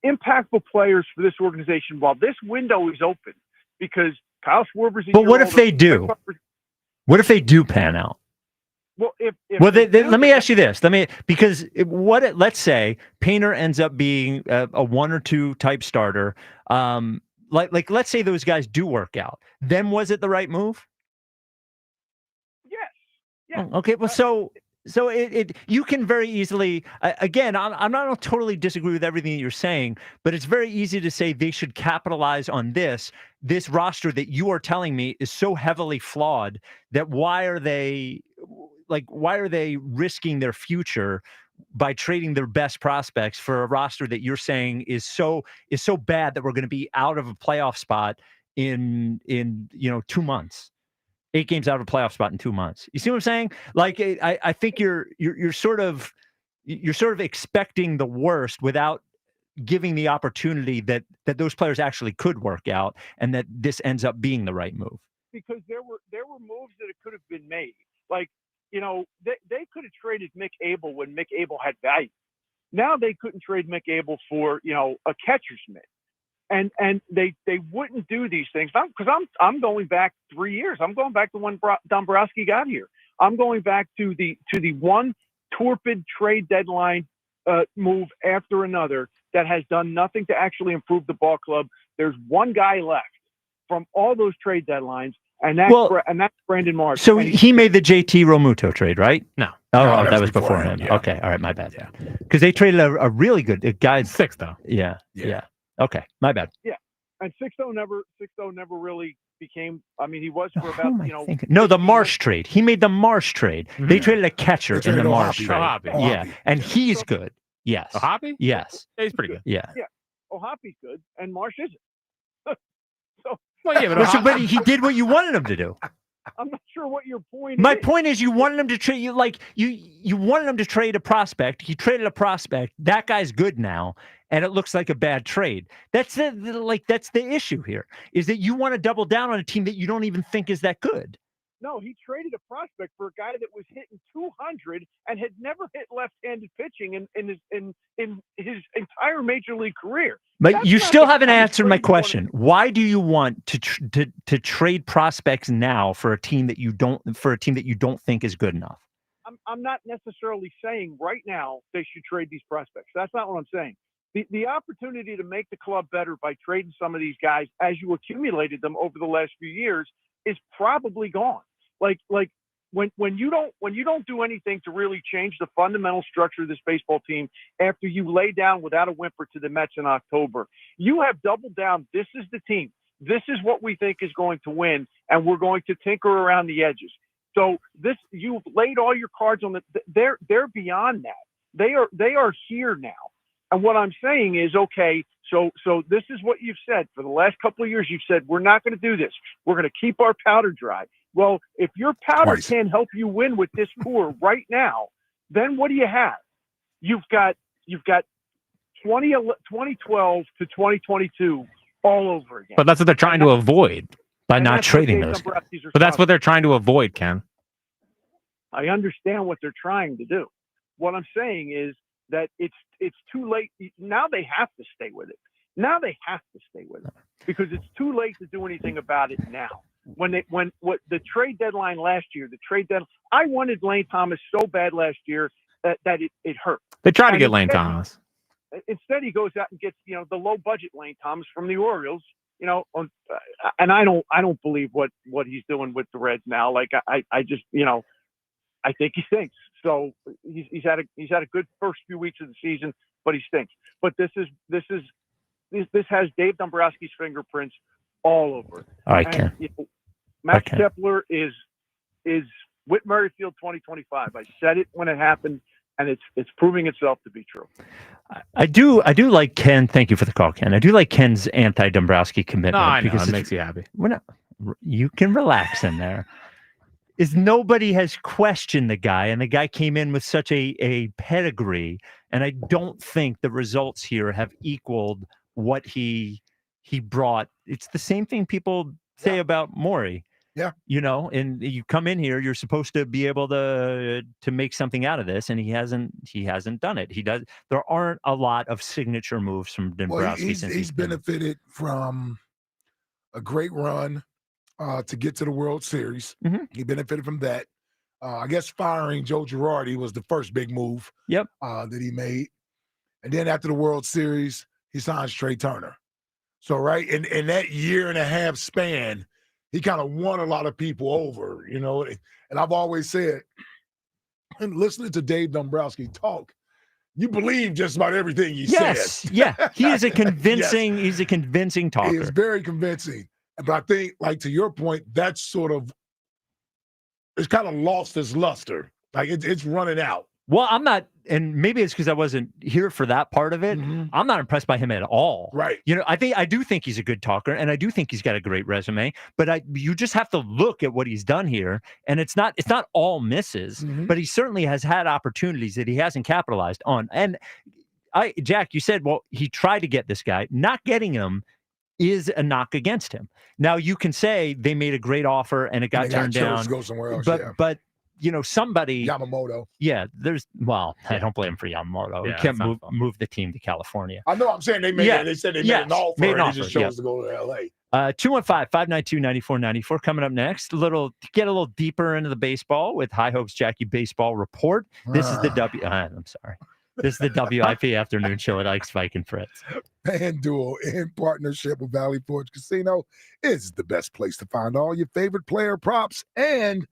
impactful players for this organization while this window is open, because Kyle Schwarber's. But what if they do? What if they do pan out? Well, let me ask you this. Let's say Painter ends up being a 1 or 2 type starter. Like let's say those guys do work out. Then was it the right move? Yes. Yeah. Okay. Well, so you can very easily, again, I'm not totally disagree with everything that you're saying, but it's very easy to say they should capitalize on this roster that you are telling me is so heavily flawed that why are they risking their future by trading their best prospects for a roster that you're saying is so bad that we're going to be out of a playoff spot in 2 months, 8 games out of a playoff spot in 2 months. You see what I'm saying? Like, I think you're sort of expecting the worst without giving the opportunity that those players actually could work out and that this ends up being the right move. Because there were moves that it could have been made. Like, they could have traded Mick Abel when Mick Abel had value. Now they couldn't trade Mick Abel for, a catcher's mitt. And they wouldn't do these things because I'm going back 3 years. I'm going back to when Dombrowski got here. I'm going back to the one torpid trade deadline move after another that has done nothing to actually improve the ball club. There's one guy left from all those trade deadlines, and that's Brandon Marsh. So And he made the JT Realmuto trade, right? No. Oh, that was before him. Yeah. Okay, all right, my bad. Yeah, because they traded a really good guy. 6 though. Yeah. Okay, my bad. Yeah, and Sixto never really became. I mean, he was for about No, the Marsh trade. He made the Marsh trade. Mm-hmm. They traded a catcher in the Marsh Ohapi. trade. Ohapi. Yeah, and he's good. Yes. Ohapi? Yes. Yeah, he's pretty good. Yeah. Yeah, Ohapi's good, and Marsh isn't. Well, yeah, But he did what you wanted him to do. I'm not sure what your point My is. point is, you wanted him to trade. You wanted him to trade a prospect. He traded a prospect. That guy's good now, and it looks like a bad trade. That's the issue here. Is that you want to double down on a team that you don't even think is that good. No, he traded a prospect for a guy that was hitting 200 and had never hit left-handed pitching in his entire major league career. But That's you not still the haven't kind of answered trade my you wanna question. Why do you want to trade prospects now for a team that you don't think is good enough? I'm not necessarily saying right now they should trade these prospects. That's not what I'm saying. The opportunity to make the club better by trading some of these guys as you accumulated them over the last few years is probably gone. Like when you don't do anything to really change the fundamental structure of this baseball team after you lay down without a whimper to the Mets in October, you have doubled down. This is the team. This is what we think is going to win, and we're going to tinker around the edges. So you've laid all your cards on they're beyond that. They are here now. And what I'm saying is, okay, so this is what you've said for the last couple of years. You've said, we're not going to do this. We're going to keep our powder dry. Well, if your powder can't help you win with this core right now, then what do you have? You've got 2012 to 2022 all over again. But that's what they're trying to avoid by not trading those. But that's what they're trying to avoid, Ken. I understand what they're trying to do. What I'm saying is that it's too late. Now they have to stay with it. Now they have to stay with it because it's too late to do anything about it now. When the trade deadline last year, I wanted Lane Thomas so bad last year that it hurt. They tried to get Lane Thomas. Instead, he goes out and gets the low budget Lane Thomas from the Orioles. And I don't believe what he's doing with the Reds now. Like I just I think he stinks. So he's had a good first few weeks of the season, but he stinks. But this has Dave Dombrowski's fingerprints all over it. All right, Ken. Max Kepler is Whit Merrifield 2025. I said it when it happened, and it's proving itself to be true. I do like Ken. Thank you for the call, Ken. I do like Ken's anti-Dombrowski commitment. No, I know. Because It makes you happy. You can relax in there. Is nobody has questioned the guy, and the guy came in with such a pedigree, and I don't think the results here have equaled what he brought. It's the same thing people say about Morey. Yeah. And you come in here, you're supposed to be able to make something out of this, and he hasn't done it. There aren't a lot of signature moves from Dombrowski since he's benefited from a great run to get to the World Series. Mm-hmm. He benefited from that. I guess firing Joe Girardi was the first big move that he made. And then after the World Series, he signs Trey Turner. So right in that year and a half span, he kind of won a lot of people over, And I've always said, and listening to Dave Dombrowski talk, you believe just about everything he says. Yeah. He is a convincing. He's a convincing talker. He is very convincing. But I think, like to your point, that's sort of it's kind of lost its luster. Like it's running out. Well, I'm not, and maybe it's because I wasn't here for that part of it. Mm-hmm. I'm not impressed by him at all. Right. I do think he's a good talker, and I do think he's got a great resume. But you just have to look at what he's done here, and it's not all misses. Mm-hmm. But he certainly has had opportunities that he hasn't capitalized on. And Jack, you said, well, he tried to get this guy. Not getting him is a knock against him. Now you can say they made a great offer and it got turned down. To go somewhere else. But somebody Yamamoto. Yeah, I don't blame him for Yamamoto. Yeah, He can't move the team to California. I know. I'm saying they made. They said they made an offer, and he just chose to go to L.A. 215-592-9494 coming up next. Get a little deeper into the baseball with High Hopes Jackie Baseball Report. This is the I'm sorry. This is the WIP afternoon show at Ike's Spike and Fritz. FanDuel, in partnership with Valley Forge Casino, is the best place to find all your favorite player props. And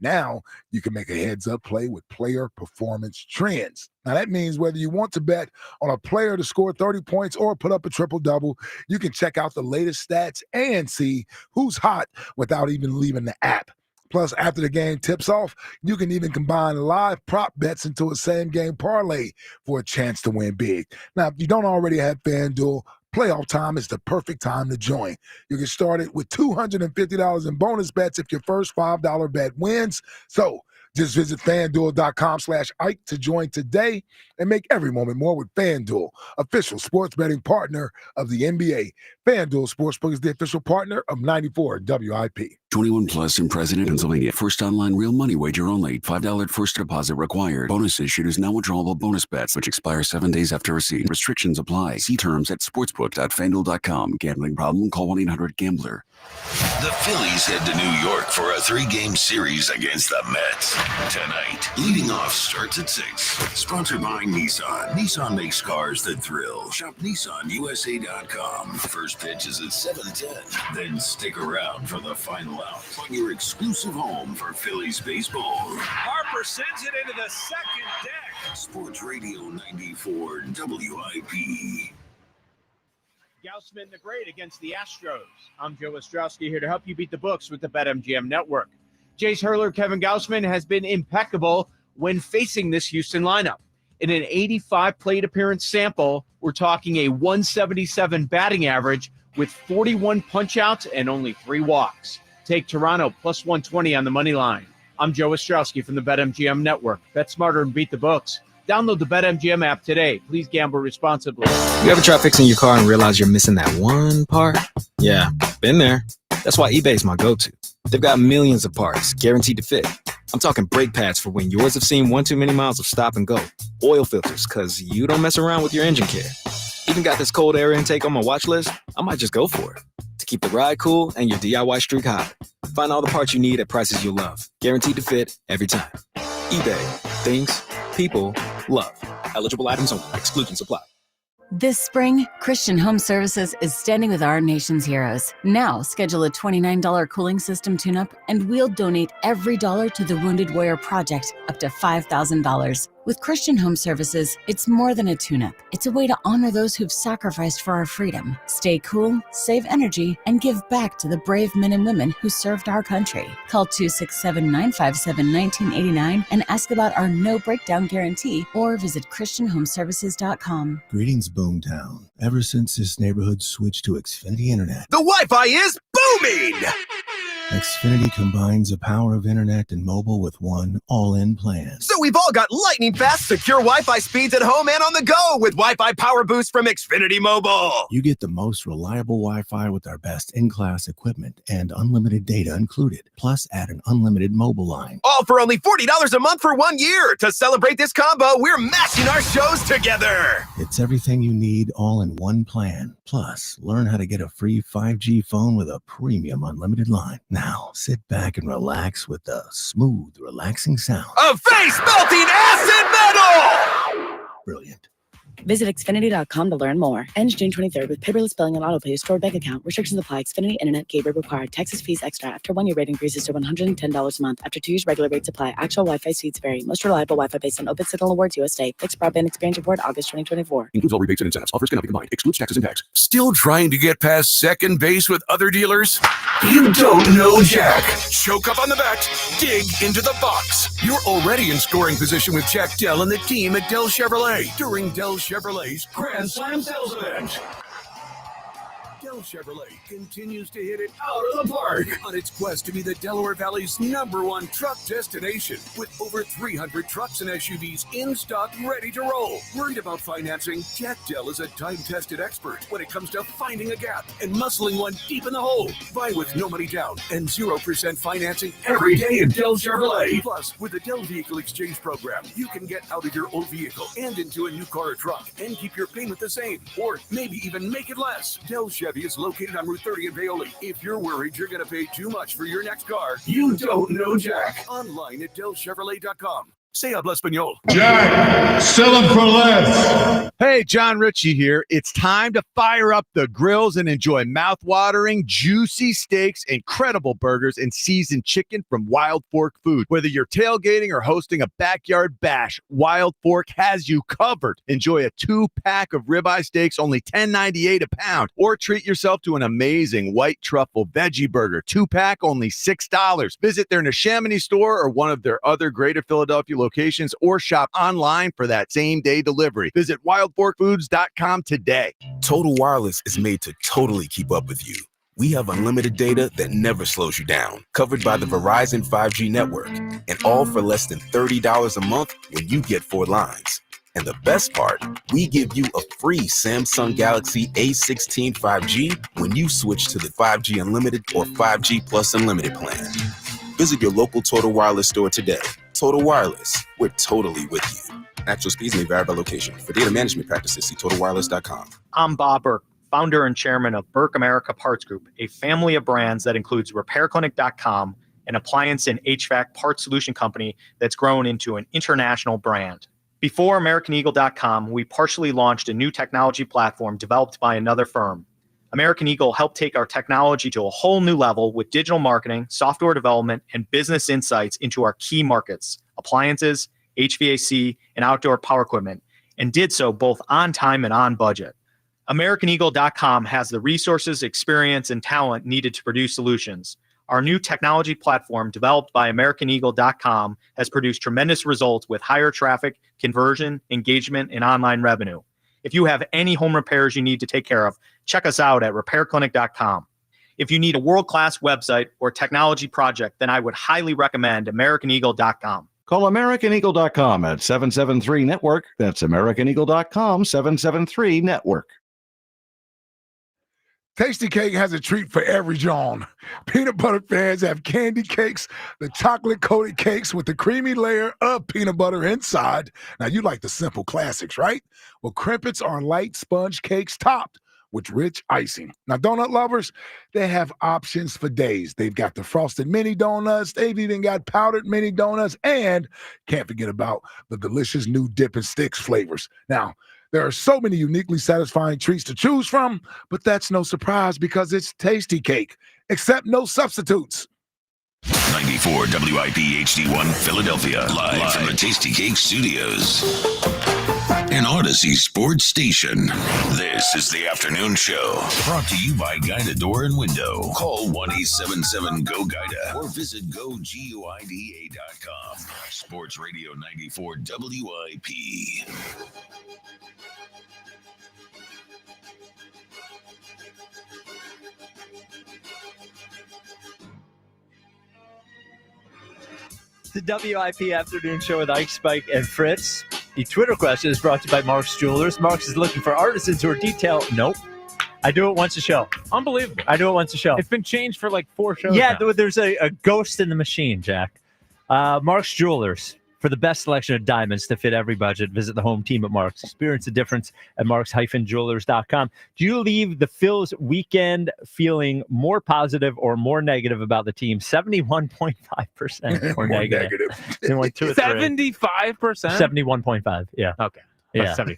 now you can make a heads-up play with player performance trends. Now, that means whether you want to bet on a player to score 30 points or put up a triple-double, you can check out the latest stats and see who's hot without even leaving the app. Plus, after the game tips off, you can even combine live prop bets into a same-game parlay for a chance to win big. Now, if you don't already have FanDuel, playoff time is the perfect time to join. You can start it with $250 in bonus bets if your first $5 bet wins. So just visit FanDuel.com/Ike to join today and make every moment more with FanDuel, official sports betting partner of the NBA. FanDuel Sportsbook is the official partner of 94 WIP. 21 plus in President, Pennsylvania. First online real money wager only. $5 first deposit required. Bonus issued is now withdrawable bonus bets, which expire 7 days after receipt. Restrictions apply. See terms at sportsbook.fanduel.com. Gambling problem? Call 1-800-GAMBLER. The Phillies head to New York for a 3-game series against the Mets. Tonight, leading off starts at 6. Sponsored by Nissan. Nissan makes cars that thrill. Shop NissanUSA.com. First pitch is at 7:10. Then stick around for the final out on your exclusive home for Phillies baseball. Harper sends it into the second deck. Sports Radio 94 WIP. Gaussman the Great against the Astros. I'm Joe Ostrowski here to help you beat the books with the BetMGM Network. Jace Hurler, Kevin Gaussman has been impeccable when facing this Houston lineup. In an 85 plate appearance sample, we're talking a 177 batting average with 41 punch-outs and only 3 walks. Take Toronto plus 120 on the money line. I'm Joe Ostrowski from the BetMGM Network. Bet smarter and beat the books. Download the BetMGM app today. Please gamble responsibly. You ever try fixing your car and realize you're missing that one part? Yeah, been there. That's why eBay's my go-to. They've got millions of parts, guaranteed to fit. I'm talking brake pads for when yours have seen one too many miles of stop and go. Oil filters, because you don't mess around with your engine care. Even got this cold air intake on my watch list. I might just go for it. To keep the ride cool and your DIY streak hot. Find all the parts you need at prices you'll love. Guaranteed to fit every time. eBay. Things people love. Eligible items only. Exclusions apply. This spring, Christian Home Services is standing with our nation's heroes. Now, schedule a $29 cooling system tune-up, and we'll donate every dollar to the Wounded Warrior Project, up to $5,000. With Christian Home Services, it's more than a tune-up. It's a way to honor those who've sacrificed for our freedom. Stay cool, save energy, and give back to the brave men and women who served our country. Call 267-957-1989 and ask about our no breakdown guarantee, or visit ChristianHomeservices.com. Greetings, Boomtown. Ever since this neighborhood switched to Xfinity Internet, The Wi-Fi is booming! Xfinity combines the power of internet and mobile with one all-in plan. So we've all got lightning-fast, secure Wi-Fi speeds at home and on the go with Wi-Fi Power Boost from Xfinity Mobile. You get the most reliable Wi-Fi with our best in-class equipment and unlimited data included. Plus, add an unlimited mobile line. All for only $40 a month for 1 year. To celebrate this combo, we're matching our shows together. It's everything you need all in one plan. Plus, learn how to get a free 5G phone with a premium unlimited line. Now, sit back and relax with the smooth, relaxing sound of face-melting acid metal! Brilliant. Visit Xfinity.com to learn more. Ends June 23rd with paperless billing and autopay stored bank account. Restrictions apply. Xfinity Internet gateway required. Taxes, fees extra. After 1 year rate increases to $110 a month. After 2 years, regular rates apply. Actual Wi-Fi speeds vary. Most reliable Wi-Fi based on Open Signal Awards USA. Fixed broadband experience report August 2024. Includes all rebates and incentives. Offers cannot be combined. Excludes taxes and tax. Still trying to get past second base with other dealers? You don't know Jack. Choke up on the bat, dig into the box. You're already in scoring position with Jack Dell and the team at Dell Chevrolet during Dell Chevrolet's Grand Slam sales event. Dell Chevrolet continues to hit it out of the park on its quest to be the Delaware Valley's #1 truck destination with over 300 trucks and SUVs in stock ready to roll. Worried about financing? Jack Dell is a time-tested expert when it comes to finding a gap and muscling one deep in the hole. Buy with no money down and 0% financing every day at Dell Chevrolet. Plus, with the Dell Vehicle Exchange Program, you can get out of your old vehicle and into a new car or truck and keep your payment the same, or maybe even make it less. Dell Chevy is located on Route 30 in Paoli. If you're worried you're going to pay too much for your next car, you don't know Jack. Online at DellChevrolet.com. Say habla español. Jack, sell them for less. Hey, John Ritchie here. It's time to fire up the grills and enjoy mouth-watering, juicy steaks, incredible burgers, and seasoned chicken from Wild Fork Food. Whether you're tailgating or hosting a backyard bash, Wild Fork has you covered. Enjoy a 2-pack of ribeye steaks, only $10.98 a pound, or treat yourself to an amazing white truffle veggie burger, 2-pack, only $6. Visit their Neshaminy store or one of their other Greater Philadelphia locations, or shop online for that same-day delivery. Visit wildforkfoods.com today. Total Wireless is made to totally keep up with you. We have unlimited data that never slows you down, covered by the Verizon 5G network, and all for less than $30 a month when you get 4 lines. And the best part, we give you a free Samsung Galaxy A16 5G when you switch to the 5G Unlimited or 5G Plus Unlimited plan. Visit your local Total Wireless store today. Total Wireless, we're totally with you. Actual speeds may vary by location. For data management practices, see TotalWireless.com. I'm Bob Burke, founder and chairman of Burke America Parts Group, a family of brands that includes RepairClinic.com, an appliance and HVAC parts solution company that's grown into an international brand. Before AmericanEagle.com, we partially launched a new technology platform developed by another firm. American Eagle helped take our technology to a whole new level with digital marketing, software development, and business insights into our key markets, appliances, HVAC, and outdoor power equipment, and did so both on time and on budget. AmericanEagle.com has the resources, experience, and talent needed to produce solutions. Our new technology platform, developed by AmericanEagle.com, has produced tremendous results with higher traffic, conversion, engagement, and online revenue. If you have any home repairs you need to take care of, check us out at RepairClinic.com. If you need a world-class website or technology project, then I would highly recommend AmericanEagle.com. Call AmericanEagle.com at 773-NETWORK. That's AmericanEagle.com, 773-NETWORK. Tasty Cake has a treat for every John. Peanut butter fans have candy cakes, the chocolate-coated cakes with the creamy layer of peanut butter inside. Now, you like the simple classics, right? Well, Crimpets are light sponge cakes topped with rich icing. Now, donut lovers, they have options for days. They've got the frosted mini donuts. They've even got powdered mini donuts. And can't forget about the delicious new dip and sticks flavors. Now, there are so many uniquely satisfying treats to choose from, but that's no surprise because it's Tasty Cake, except no substitutes. 94 WIP HD1 Philadelphia, live from the Tasty Cake Studios. An Odyssey sports station. This is the afternoon show. Brought to you by Guida Door and Window. Call 1-877-GO-GUIDA or visit GoGuida.com. Sports Radio 94 WIP. The WIP Afternoon Show with Ike, Spike, and Fritz. The Twitter question is brought to you by Mark's Jewelers. Mark's is looking for artisans who are detailed. Nope. I do it once a show. Unbelievable. I do it once a show. It's been changed for like 4 shows Yeah, now. there's a ghost in the machine, Jack. Mark's Jewelers. For the best selection of diamonds to fit every budget, visit the home team at Mark's. Experience the difference at marks-jewelers.com. Do you leave the Phils weekend feeling more positive or more negative about the team? 71.5% or negative. In like 2 or 3. 75%? 71.5 yeah. Okay. Yeah. 75%.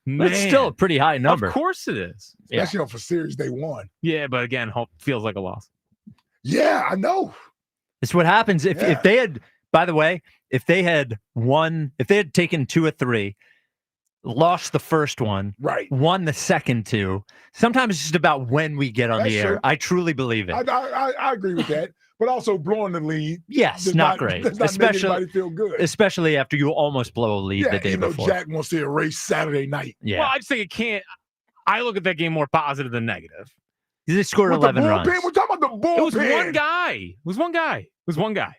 But it's still a pretty high number. Of course it is. Especially for series they won. Yeah, but again, hope feels like a loss. Yeah, I know. It's what happens if they had, by the way, if they had taken 2 or 3, lost the first one, right, won the second 2, sometimes it's just about when we get on That's the air. true. I truly believe it. I agree with that. But also blowing the lead. Yes, does not great. Does not make anybody feel good. Especially after you almost blow a lead the day you know, before. Jack wants to erase Saturday night. Yeah. Well, I'd say it can't. I look at that game more positive than negative. They scored With 11 the runs. bullpen, we're talking about the bullpen. It was one guy. It was one guy.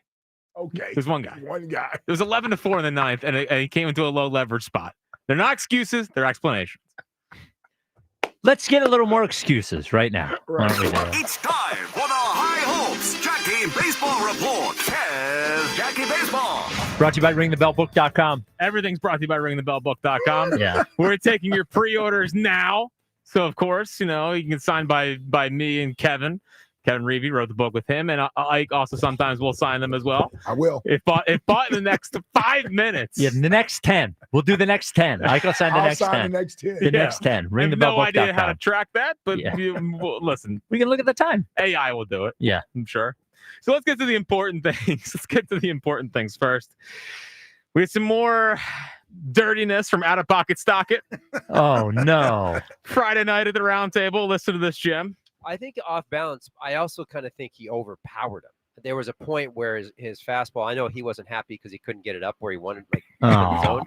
Okay. There's one guy. One guy. It was 11-4 in the 9th, and he came into a low leverage spot. They're not excuses. They're explanations. Let's get a little more excuses right now. Why don't we do that? It's time for the High Hopes Jackie Baseball Report. Here's Jackie Baseball. Brought to you by ringthebellbook.com. Everything's brought to you by ringthebellbook.com. Yeah. We're taking your pre-orders now. So, of course, you can sign by me and Kevin. Kevin Reevey wrote the book with him, and Ike also sometimes will sign them as well. I will. If bought in the next 5 minutes. Yeah, the next 10. We'll do the next 10. Ike will sign the I'll next sign 10. the next 10. The next 10. I have no idea how to Ringbellbook.com. track that, but Yeah. listen, We can look at the time. AI will do it. Yeah. I'm sure. So let's get to the important things. Let's get to the important things first. We have some more dirtiness from Out of Pocket Stockett. Oh, no. Friday night at the round table. Listen to this, Jim. I think off balance, I also kind of think he overpowered him. There was a point where his fastball, I know he wasn't happy because he couldn't get it up where he wanted, like in his own.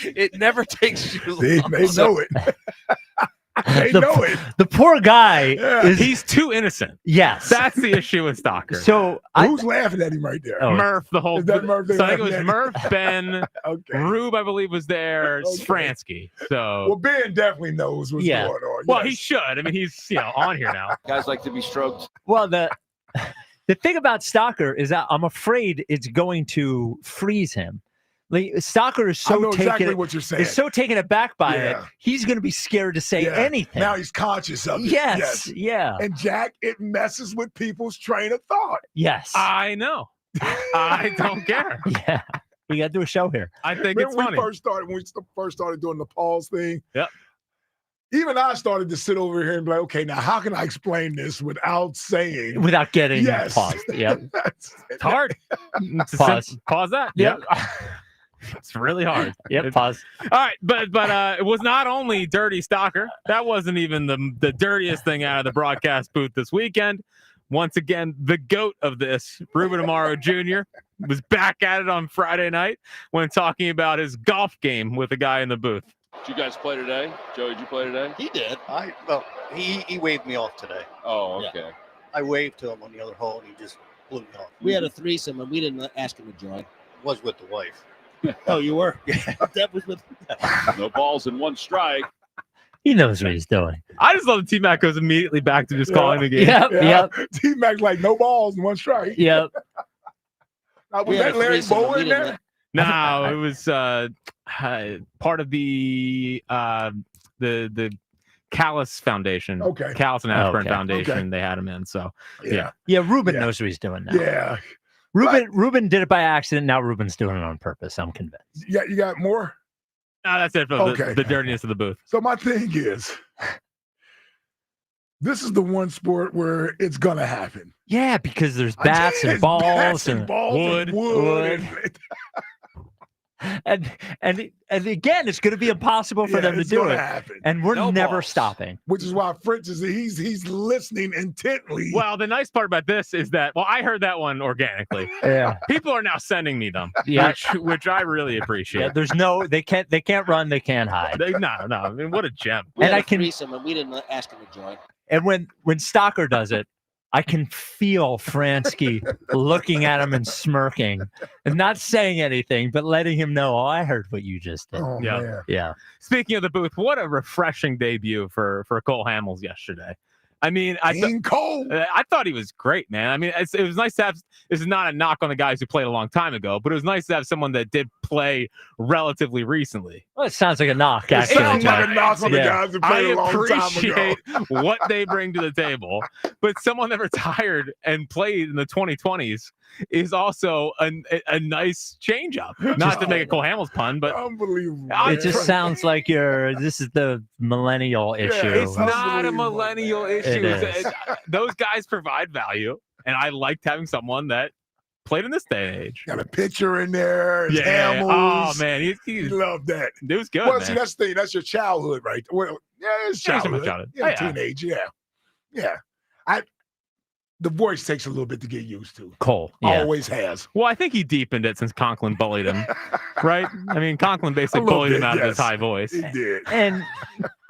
It never takes you They long. know it. They know it. The poor guy He's too innocent. Yes. That's the issue with Stocker. So who's laughing at him right there? Murph, the whole. Is that Murph they So I think it was laughing at? Murph, Ben, Okay. Rube, I believe, was there. Okay. Fransky. So. Well, Ben definitely knows what's Yeah. going on. Well, yes. he should. I mean, he's on here now. Guys like to be stroked. Well, the thing about Stocker is that I'm afraid it's going to freeze him. Like Stocker is I so know exactly taken what you're saying. is so taken aback by it. Yeah. He's going to be scared to say Yeah. anything. Now he's conscious of it. Yes. Yeah. And Jack, it messes with people's train of thought. Yes. I know. I don't care. Yeah. We got to do a show here. I think Remember it's funny. when we first started doing the pause thing? Yep. Even I started to sit over here and be like, okay, now how can I explain this without saying Without getting yes? paused. Yep. It's hard. Pause. Pause that. Yep. It's really hard. Yep. Pause. All right, but it was not only dirty Stocker. That wasn't even the dirtiest thing out of the broadcast booth this weekend. Once again, the GOAT of this, Ruben Amaro Jr., was back at it on Friday night when talking about his golf game with a guy in the booth. Did you guys play today? Joey, did you play today? He did. He waved me off today. Oh, Yeah. okay. I waved to him on the other hole, and he just blew me off. We had a threesome, and we didn't ask him to join. Was with the wife. Oh, you were? Yeah, that was with. No balls in one strike. He knows what he's doing. I just love that T-Mac goes immediately back to just calling the game. Yep. T-Mac's like, no balls in one strike. Yep. Was We had that a Larry threesome, and Bowe we in didn't there? No, it was part of the Callis Foundation. Okay. Callis and Ashburn Okay. Foundation. Okay. They had him in. So yeah. Yeah. Ruben Yeah. knows what he's doing now. Yeah. Ruben did it by accident. Now Ruben's doing it on purpose. I'm convinced. You got more? No, that's it for Okay. the dirtiness of the booth. So my thing is, this is the one sport where it's gonna happen. Yeah, because there's bats and It's balls bats and balls wood. and wood. and again, it's going to be impossible for Yeah, them to it's do gonna it. happen. And we're No never balls. stopping. Which is why Fritz is he's listening intently. Well, the nice part about this is that I heard that one organically. Yeah. People are now sending me them, Yeah. which I really Yeah, appreciate. there's no, they can't run, they can't hide. No. I mean, what a gem. We And had I a can- threesome, and we didn't ask him to join. And when Stocker does it, I can feel Fransky looking at him and smirking and not saying anything, but letting him know, oh, I heard what you just did. Oh, Yeah. man. Yeah. Speaking of the booth, what a refreshing debut for Cole Hamels yesterday. I mean, King Cole. I thought he was great, man. I mean, it was nice to have. This is not a knock on the guys who played a long time ago, but it was nice to have someone that did play relatively. Well, it sounds like a knock, It actually. sounds like John. a knock on the Yeah. guys that I played a long time ago. appreciate what they bring to the table, but someone that retired and played in the 2020s is also a nice change up. Not to make a Cole Hamels pun, but Unbelievable. It just sounds like this is the millennial issue. it's not a Unbelievable, millennial man. issue. It is. Those guys provide value, and I liked having someone that played in this day and age. Got a picture in there. It's Yeah. Hamels. Oh man, You he love that. it was good. Well, Man. see, that's the thing. That's your childhood, right? Well, yeah, it's Yeah, it's my childhood. childhood. Yeah, Oh, yeah. teenage. Yeah. The voice takes a little bit to get used to. Cole. Yeah. Always has. Well, I think he deepened it since Conklin bullied him, right? I mean, Conklin A basically little bullied him bit, out of his yes. high voice. He did. And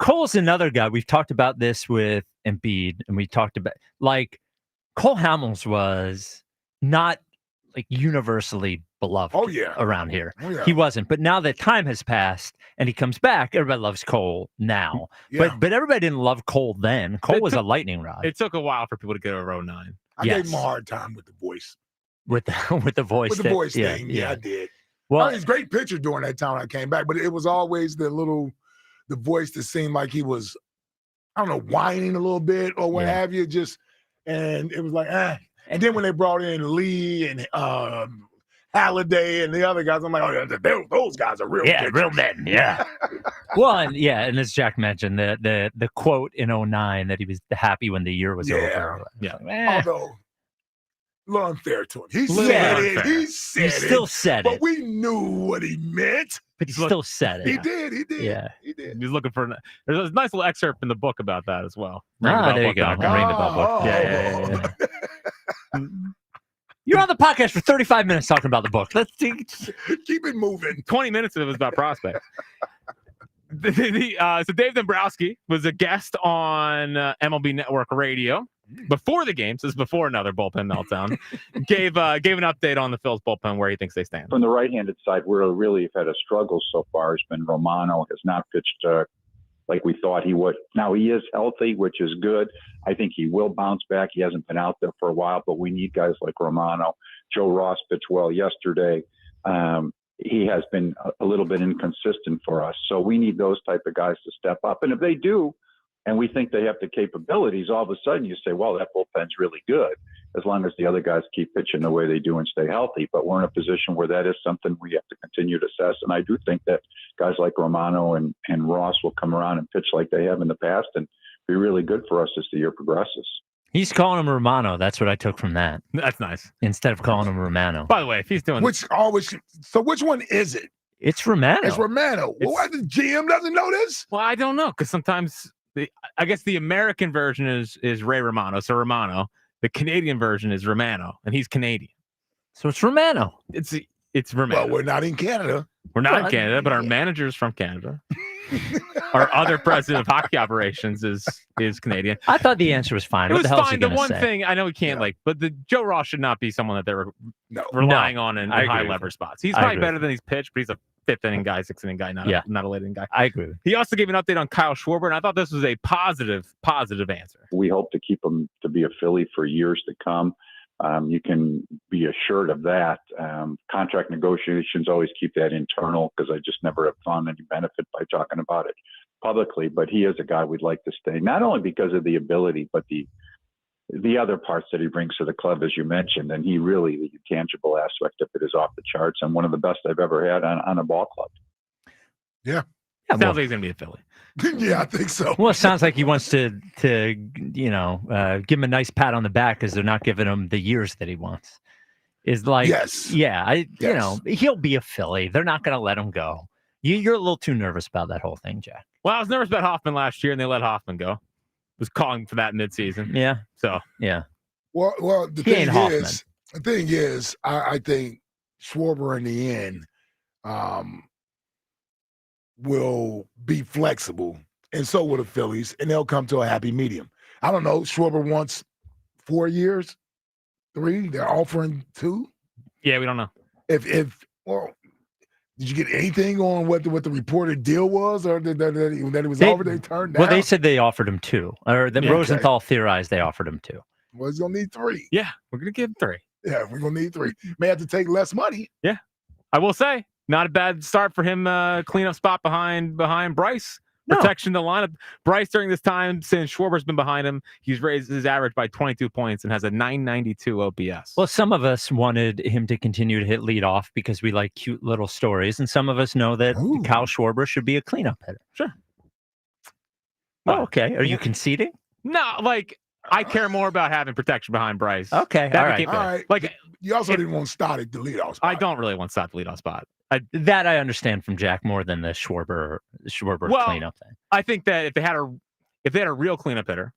Cole's another guy. We've talked about this with Embiid, and we talked about Cole Hamels was not universally beloved Oh, yeah. around here. Oh, yeah. He wasn't. But now that time has passed and he comes back, everybody loves Cole now. Yeah. But everybody didn't love Cole then. Cole It was took- a lightning rod It took a while for people to get over 09. I gave Yes. him a hard time with the voice. with the voice. With the that- voice yeah, thing. Yeah, I did. Well, He's a great pitcher during that time I came back, but it was always the voice that seemed like he was I don't know, whining a little bit or what have you. And it was like, And then when they brought in Lee and Halliday and the other guys, I'm like, oh, those guys are real pitchers. Real men, yeah. Well, and as Jack mentioned, the quote in 2009 that he was happy when the year was over. Yeah. Although, a little unfair to him. He said it. He still said it. But we knew what he meant. But he still said it. He did. Yeah. He did. He's looking for. There's a nice little excerpt in the book about that as well. There you go. Ring the bell book. Yeah. You're on the podcast for 35 minutes talking about the book. Let's keep it moving. 20 minutes of it was about prospects. So Dave Dombrowski was a guest on MLB Network Radio before the game. So this is before another bullpen meltdown. gave an update on the Phillies bullpen, where he thinks they stand. From the right-handed side, we really have had a struggle so far. Has been Romano has not pitched like we thought he would. Now he is healthy, which is good. I think he will bounce back. He hasn't been out there for a while, but we need guys like Romano. Joe Ross pitched well yesterday. He has been a little bit inconsistent for us. So we need those type of guys to step up. And if they do, and we think they have the capabilities, all of a sudden you say, well, that bullpen's really good, as long as the other guys keep pitching the way they do and stay healthy. But we're in a position where that is something we have to continue to assess. And I do think that guys like Romano and Ross will come around and pitch like they have in the past and be really good for us as the year progresses. He's calling him Romano. That's what I took from that. That's nice. Instead of calling him Romano. By the way, if he's doing which one is it? It's Romano. It's Romano. Well, why the GM doesn't know this? Well, I don't know, because sometimes I guess the American version is Ray Romano, so Romano. The Canadian version is Romano, and he's Canadian, so it's Romano. It's Romano. Well, we're not in Canada. We're not in Canada, but our manager's from Canada. Our other president of hockey operations is Canadian. I thought the answer was fine. It What was the hell fine. The one thing I know we can't but the Joe Ross should not be someone that they're relying on in high leverage spots. He's probably better than he's pitched, but he's a fifth inning guy, sixth inning guy, not a late inning guy. I agree. He also gave an update on Kyle Schwarber, and I thought this was a positive answer. We hope to keep him to be a Philly for years to come. You can be assured of that. Contract negotiations always keep that internal, because I just never have found any benefit by talking about it publicly. But he is a guy we'd like to stay, not only because of the ability, but the other parts that he brings to the club, as you mentioned. And he really, the tangible aspect of it is off the charts, and one of the best I've ever had on a ball club. Yeah. Sounds like he's going to be a Philly. Yeah, I think so. Well, it sounds like he wants to give him a nice pat on the back, because they're not giving him the years that he wants. Is like, he'll be a Philly. They're not going to let him go. You're a little too nervous about that whole thing, Jack. Well, I was nervous about Hoffman last year, and they let Hoffman go. Was calling for that midseason. Yeah. So yeah. Well, the thing is, I think Schwarber in the end will be flexible, and so will the Phillies, and they'll come to a happy medium. I don't know. Schwarber wants 4 years, 3. They're offering 2. Yeah, we don't know. Did you get anything on what the reported deal was, or that it was offered? They turned down. Well, they said they offered him 2, or Rosenthal theorized they offered him 2. Well, he's gonna need 3. Yeah, we're gonna give him 3. Yeah, we're gonna need 3. May have to take less money. Yeah, I will say, not a bad start for him. Cleanup spot behind Bryce. Protection the lineup. Bryce, during this time, since Schwarber's been behind him, he's raised his average by 22 points and has a 992 OPS. Well, some of us wanted him to continue to hit leadoff because we like cute little stories, and some of us know that Kyle Schwarber should be a cleanup hitter. Sure. Oh, okay. Are you conceding? No, I care more about having protection behind Bryce. Okay, all right. Like, you also didn't want Stott at the leadoff spot. I don't really want Stott at the leadoff spot. That I understand from Jack more than the Schwarber cleanup thing. I think that if they had a real cleanup hitter,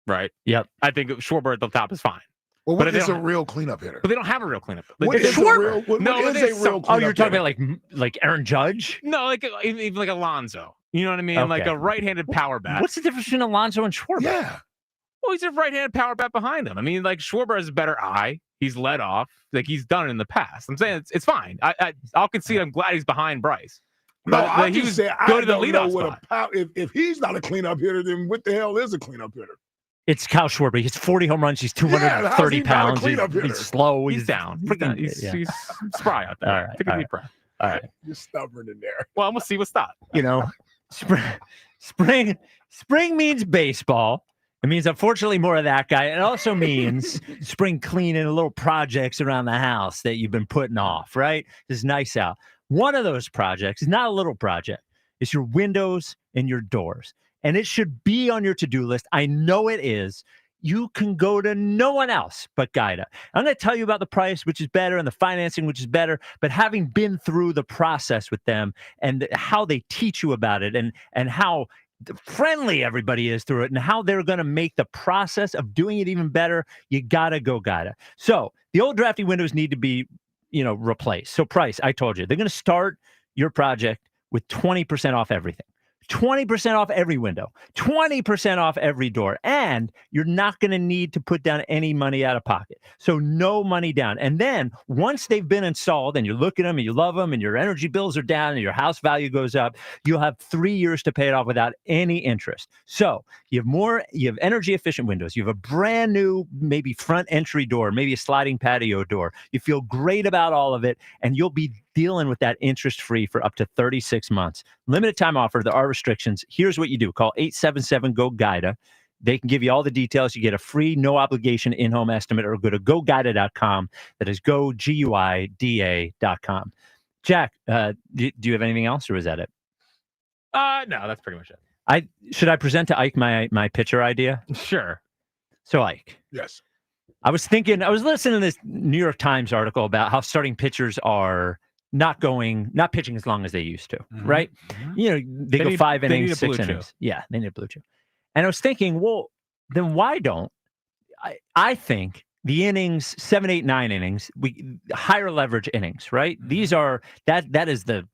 right? Yep. I think Schwarber at the top is fine. Well, what is a real cleanup hitter? But they don't have a real cleanup hitter. What is Schwarber? what is a real cleanup Oh, you're talking hitter? about like Aaron Judge? No, even like Alonso. You know what I mean? Like Okay. a right-handed power bat. What's the difference between Alonso and Schwarber? Yeah. Well, he's a right-handed power bat behind him. I mean, like Schwarber has a better eye. He's led off. Like he's done it in the past. I'm saying it's fine. I'll concede. I'm glad he's behind Bryce. No, But, I he just was say I go to the don't know leadoff what spot. if he's not a cleanup hitter, then what the hell is a cleanup hitter? It's Kyle Schwarber. He's 40 home runs. He's 230 how's he not a pounds. cleanup hitter? He's slow. He's down. He's spry out there. All right. Take a deep breath. All right. You're stubborn in there. Well, we'll see what's that. Spring Spring means baseball. It means, unfortunately, more of that guy. It also means spring cleaning and little projects around the house that you've been putting off, right? It's nice out. One of those projects is not a little project. It's your windows and your doors. And it should be on your to-do list. I know it is. You can go to no one else but Guida. I'm going to tell you about the price, which is better, and the financing, which is better. But having been through the process with them and how they teach you about it and how friendly everybody is through it and how they're going to make the process of doing it even better, you got to go Guida. So the old drafty windows need to be, replaced. So price, I told you, they're going to start your project with 20% off everything. 20% off every window, 20% off every door, and you're not going to need to put down any money out of pocket. So no money down. And then once they've been installed and you look at them and you love them and your energy bills are down and your house value goes up, you'll have 3 years to pay it off without any interest. So you have energy efficient windows. You have a brand new, maybe front entry door, maybe a sliding patio door. You feel great about all of it, and you'll be dealing with that interest-free for up to 36 months. Limited time offer. There are restrictions. Here's what you do. Call 877-GO-GUIDA. They can give you all the details. You get a free, no-obligation in-home estimate, or go to GoGuida.com. That is GoGuida.com. Jack, do you have anything else, or is that it? No, that's pretty much it. Should I present to Ike my pitcher idea? Sure. So, Ike. Yes. I was listening to this New York Times article about how starting pitchers are not pitching as long as they used to, right? Mm-hmm. They go 5 innings, 6 innings. Yeah, they need a blue chew. And I was thinking, well, then why don't I think the innings, 7, 8, 9 innings, higher leverage innings, right? These are that is the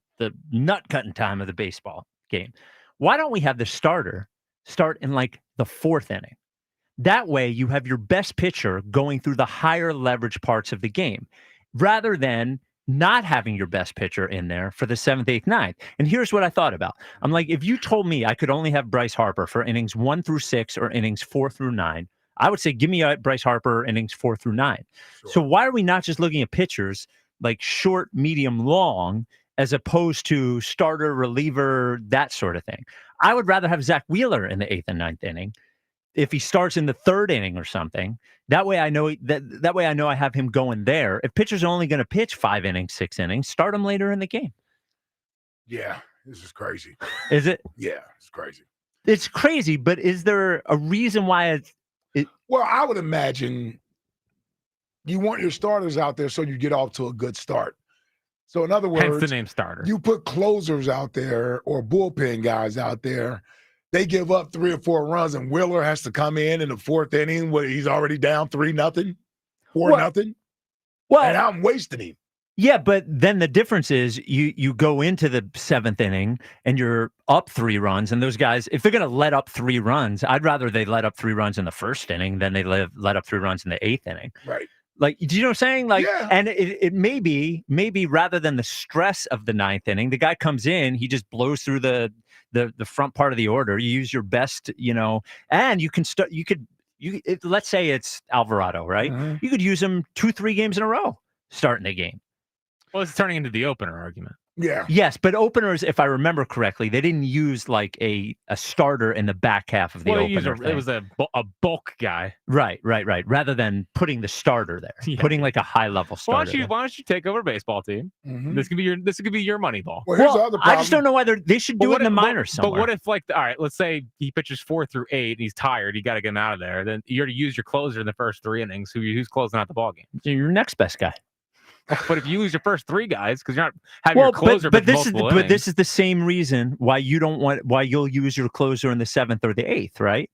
nut cutting time of the baseball game. Why don't we have the starter start in like the 4th inning? That way you have your best pitcher going through the higher leverage parts of the game rather than not having your best pitcher in there for the 7th, 8th, 9th. And here's what I thought about. I'm like, if you told me I could only have Bryce Harper for innings 1 through 6 or innings 4 through 9, I would say, give me a Bryce Harper innings 4 through 9. Sure. So why are we not just looking at pitchers like short, medium, long, as opposed to starter, reliever, that sort of thing? I would rather have Zach Wheeler in the 8th and 9th inning. If he starts in the 3rd inning or something, that way I know that way I know I have him going there. If pitchers are only going to pitch 5 innings, 6 innings, start him later in the game. Yeah, this is crazy. Is it? Yeah, it's crazy. It's crazy, but is there a reason why Well, I would imagine you want your starters out there so you get off to a good start. So in other words, hence the name starter. You put closers out there or bullpen guys out there. They give up 3 or 4 runs, and Wheeler has to come in the 4th inning where he's already down 3-0, 4-0. Well, and I'm wasting him. Yeah, but then the difference is you go into the 7th inning and you're up 3 runs, and those guys, if they're going to let up 3 runs, I'd rather they let up 3 runs in the 1st inning than they let up 3 runs in the 8th inning. Right. Like, do you know what I'm saying? Like, yeah. And it may be rather than the stress of the 9th inning, the guy comes in, he just blows through the front part of the order. You use your best, and you can start. Let's say it's Alvarado, right? Mm-hmm. You could use him 2-3 games in a row starting the game. Well, it's turning into the opener argument. Yeah. Yes, but openers, if I remember correctly, they didn't use like a starter in the back half of the opener. It was a bulk guy. Right. Rather than putting the starter there, putting like a high level starter. Why don't you take over baseball team? Mm-hmm. This could be your money ball. Well, here's the other problem. I just don't know whether they should do it in the minors somewhere. But what if, like, all right, let's say he pitches 4 through 8 and he's tired, you got to get him out of there. Then you're to use your closer in the first 3 innings. Who's closing out the ball game? Your next best guy. But if you lose your first 3 guys because you're not having your closer, but this is the same reason why you'll use your closer in the 7th or the 8th, right?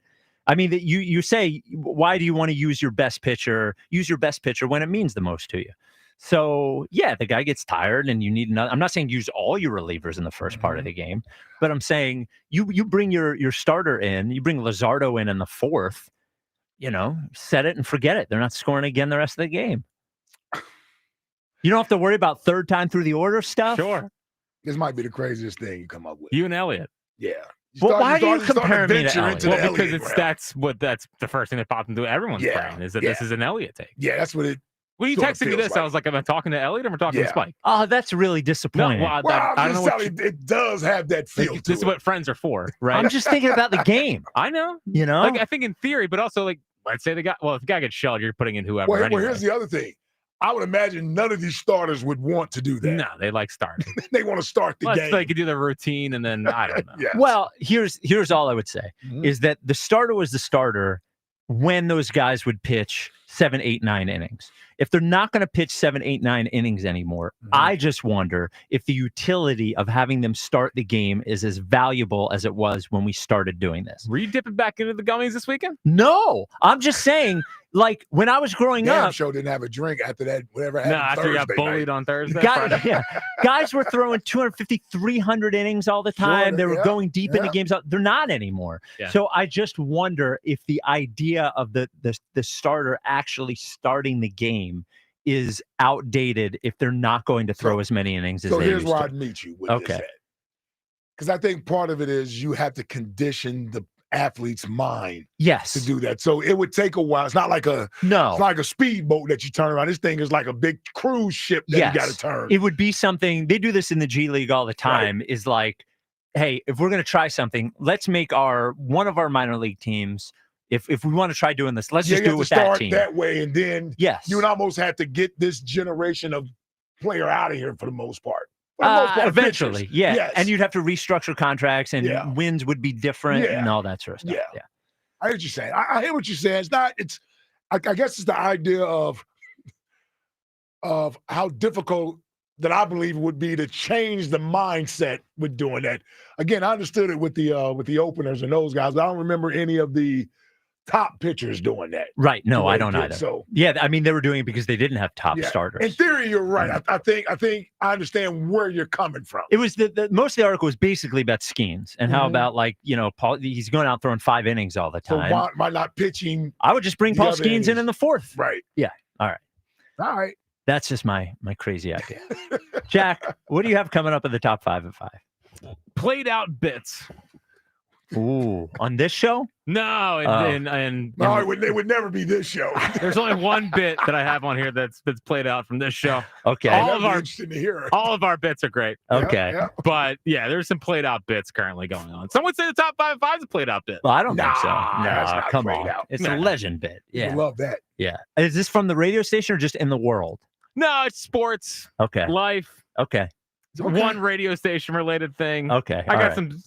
I mean, that you say, why do you want to use your best pitcher? Use your best pitcher when it means the most to you. So yeah, the guy gets tired, and you need another. I'm not saying use all your relievers in the first part of the game, but I'm saying you bring your starter in, you bring Luzardo in the 4th. Set it and forget it. They're not scoring again the rest of the game. You don't have to worry about 3rd time through the order stuff. Sure. This might be the craziest thing you come up with. You and Elliott. Yeah. Why do you compare me to Elliott? Well, because that's the first thing that popped into everyone's brain is that this is an Elliott take. Yeah, that's what it. When you texted me this, I was like, am I talking to Elliot or am I talking to Spike? Oh, that's really disappointing. No, well, Well, I I'm don't just know telling you, it does have that feel to this is it. what friends are for, right? I'm just thinking about the game. I know. You know? Like, I think in theory, but also, like, let's say the guy, well, if the guy gets shelled, you're putting in whoever Well, anyway. here's the other thing. I would imagine none of these starters would want to do that. No, they like starting. They want to start the game. They could do their routine, and then, I don't know. Yes. Well, here's all I would say is that the starter was the starter when those guys would pitch 7, 8, 9 innings. If they're not going to pitch 7, 8, 9 innings anymore, I just wonder if the utility of having them start the game is as valuable as it was when we started doing this. Were you dipping back into the gummies this weekend? No, I'm just saying, like, when I was growing up, show didn't have a drink after that, whatever happened. No, after you got bullied on Thursday. guys were throwing 250, 300 innings all the time. Sure, they were yeah, going deep into yeah. games. They're not anymore. Yeah. So I just wonder if the idea of the starter actually starting the game is outdated if they're not going to throw as many innings as So they here's used where to. I'd meet you with this. Because I think part of it is you have to condition the athlete's mind Yes. to do that. So it would take a while. It's not like it's not like a speedboat that you turn around. This thing is like a big cruise ship that you got to turn. It would be something, they do this in the G League all the time, is like, hey, if we're going to try something, let's make one of our minor league teams, if we want to try doing this, let's just you do have it with to start that team. that way, and then Yes. you would almost have to get this generation of player out of here for the most part. For the most part, Eventually, pitchers. yeah. Yes. And you'd have to restructure contracts, and wins would be different and all that sort of stuff. Yeah. I hear what you're saying. I hear what you're saying. I guess it's the idea of how difficult that I believe it would be to change the mindset with doing that. Again, I understood it with the openers and those guys, but I don't remember any of the top pitchers doing that. Right. No, the way I don't they did. either. So yeah, I mean, they were doing it because they didn't have top yeah. starters. In theory, you're right. I think I understand where you're coming from. It was most of the article was basically about Skeens and how about, like, Paul, he's going out throwing 5 innings all the So time. why not pitching? I would just bring the Paul other Skeens in innings? the 4th. Right. Yeah. All right. All right. That's just my crazy idea. Jack, what do you have coming up in the top 5 at 5? Played out bits. Ooh, on this show? No, and No, it would never be this show. there's only one bit that I have on here that's played out from this show. Okay. Interesting to hear. All of our bits are great. Okay. Yeah. But yeah, there's some played out bits currently going on. Some would say the top 5 is a played out bit. Well, I don't think so. that's No, not come played on. out. It's Nah. a legend bit. Yeah. I love that. Yeah. Is this from the radio station or just in the world? No, it's sports, Okay. life, Okay. one radio station related thing. Okay. I all got right. some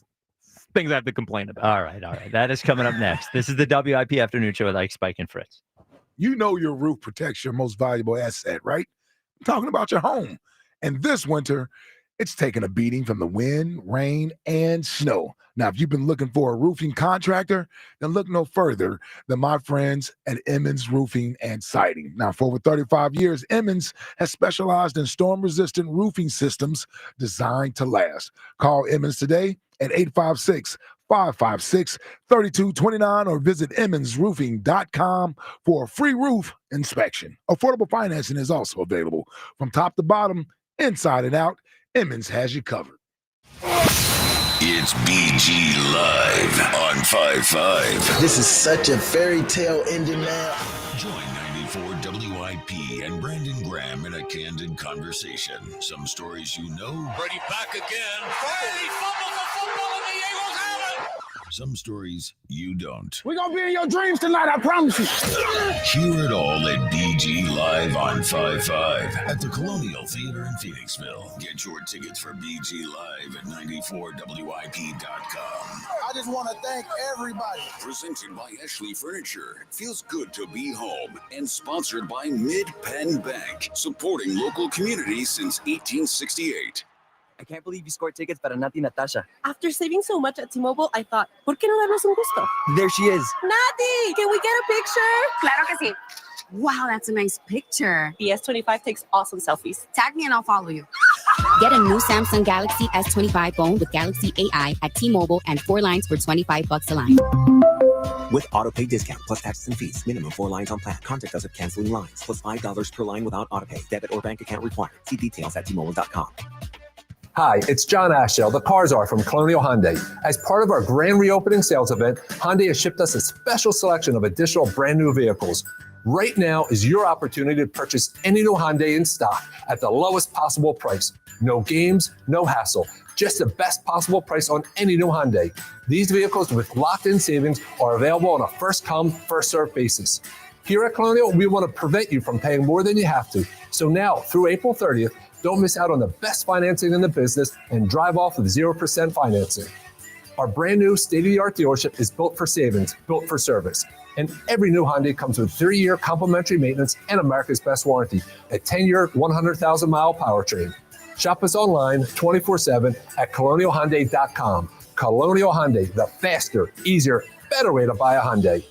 things I have to complain about. All right. That is coming up next. This is the WIP Afternoon Show with Ike, Spike, and Fritz. You know your roof protects your most valuable asset, right? I'm talking about your home. And this winter, it's taken a beating from the wind, rain, and snow. Now, if you've been looking for a roofing contractor, then look no further than my friends at Emmons Roofing and Siding. Now, for over 35 years, Emmons has specialized in storm-resistant roofing systems designed to last. Call Emmons today at 856-556-3229 or visit emmonsroofing.com for a free roof inspection. Affordable financing is also available. From top to bottom, inside and out, Emmons has you covered. It's BG Live on 5-5. This is such a fairy tale ending now. Join 94 WIP and Brandon Graham in a candid conversation. Some stories you know. Brady back again. Brady fumbles the football and the Eagles have it. Some stories you don't. We're going to be in your dreams tonight, I promise you. Hear it all at BG Live on 5-5 at the Colonial Theater in Phoenixville. Get your tickets for BG Live at 94WIP.com. I just want to thank everybody. Presented by Ashley Furniture. Feels good to be home. And sponsored by Midday Bank. Supporting local communities since 1868. I can't believe you scored tickets para Nati Natasha. After saving so much at T-Mobile, I thought, ¿por qué no darnos un gusto? There she is. Nati, can we get a picture? Claro que sí. Wow, that's a nice picture. The S25 takes awesome selfies. Tag me and I'll follow you. Get a new Samsung Galaxy S25 phone with Galaxy AI at T-Mobile and 4 lines for $25 a line. With autopay discount plus taxes and fees. Minimum 4 lines on plan. Contact us at canceling lines. Plus $5 per line without autopay. Debit or bank account required. See details at T-Mobile.com. Hi, it's John Ashell, the car czar from Colonial Hyundai. As part of our grand reopening sales event, Hyundai has shipped us a special selection of additional brand new vehicles. Right now is your opportunity to purchase any new Hyundai in stock at the lowest possible price. No games, no hassle. Just the best possible price on any new Hyundai. These vehicles with locked-in savings are available on a first-come, first-served basis. Here at Colonial, we want to prevent you from paying more than you have to. So now, through April 30th, don't miss out on the best financing in the business and drive off with 0% financing. Our brand new state-of-the-art dealership is built for savings, built for service. And every new Hyundai comes with 3-year complimentary maintenance and America's best warranty, a 10-year, 100,000-mile powertrain. Shop us online 24/7 at colonialhyundai.com. Colonial Hyundai, the faster, easier, better way to buy a Hyundai.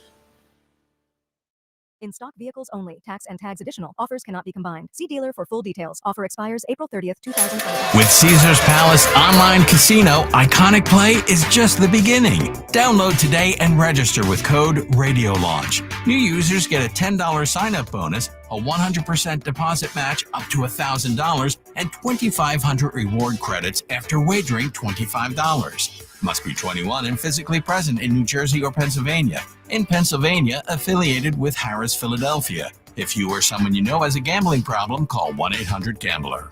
In stock vehicles only. Tax and tags additional. Offers cannot be combined. See dealer for full details. Offer expires April 30th, 2025. With Caesars Palace Online Casino, Iconic Play is just the beginning. Download today and register with code Radio Launch. New users get a $10 sign-up bonus, a 100% deposit match up to $1,000, and 2,500 reward credits after wagering $25. Must be 21 and physically present in New Jersey or Pennsylvania. In Pennsylvania, affiliated with Harris Philadelphia. If you or someone you know has a gambling problem, call 1-800-GAMBLER.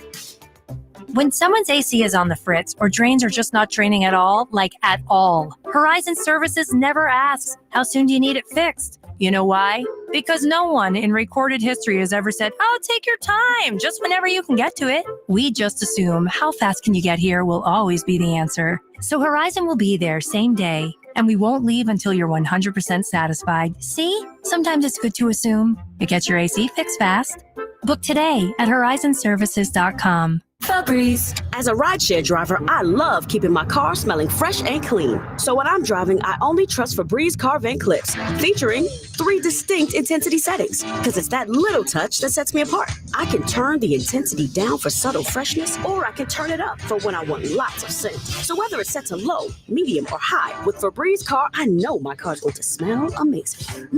When someone's AC is on the fritz or drains are just not draining at all, like at all, Horizon Services never asks, how soon do you need it fixed? You know why? Because no one in recorded history has ever said, oh, take your time, just whenever you can get to it. We just assume how fast can you get here will always be the answer. So Horizon will be there same day, and we won't leave until you're 100% satisfied. See? Sometimes it's good to assume. It gets your AC fixed fast. Book today at horizonservices.com. Febreze. As a rideshare driver, I love keeping my car smelling fresh and clean. So when I'm driving, I only trust Febreze car vent clips, featuring 3 distinct intensity settings, because it's that little touch that sets me apart. I can turn the intensity down for subtle freshness, or I can turn it up for when I want lots of scent. So whether it's set to low, medium, or high, with Febreze car, I know my car's going to smell amazing.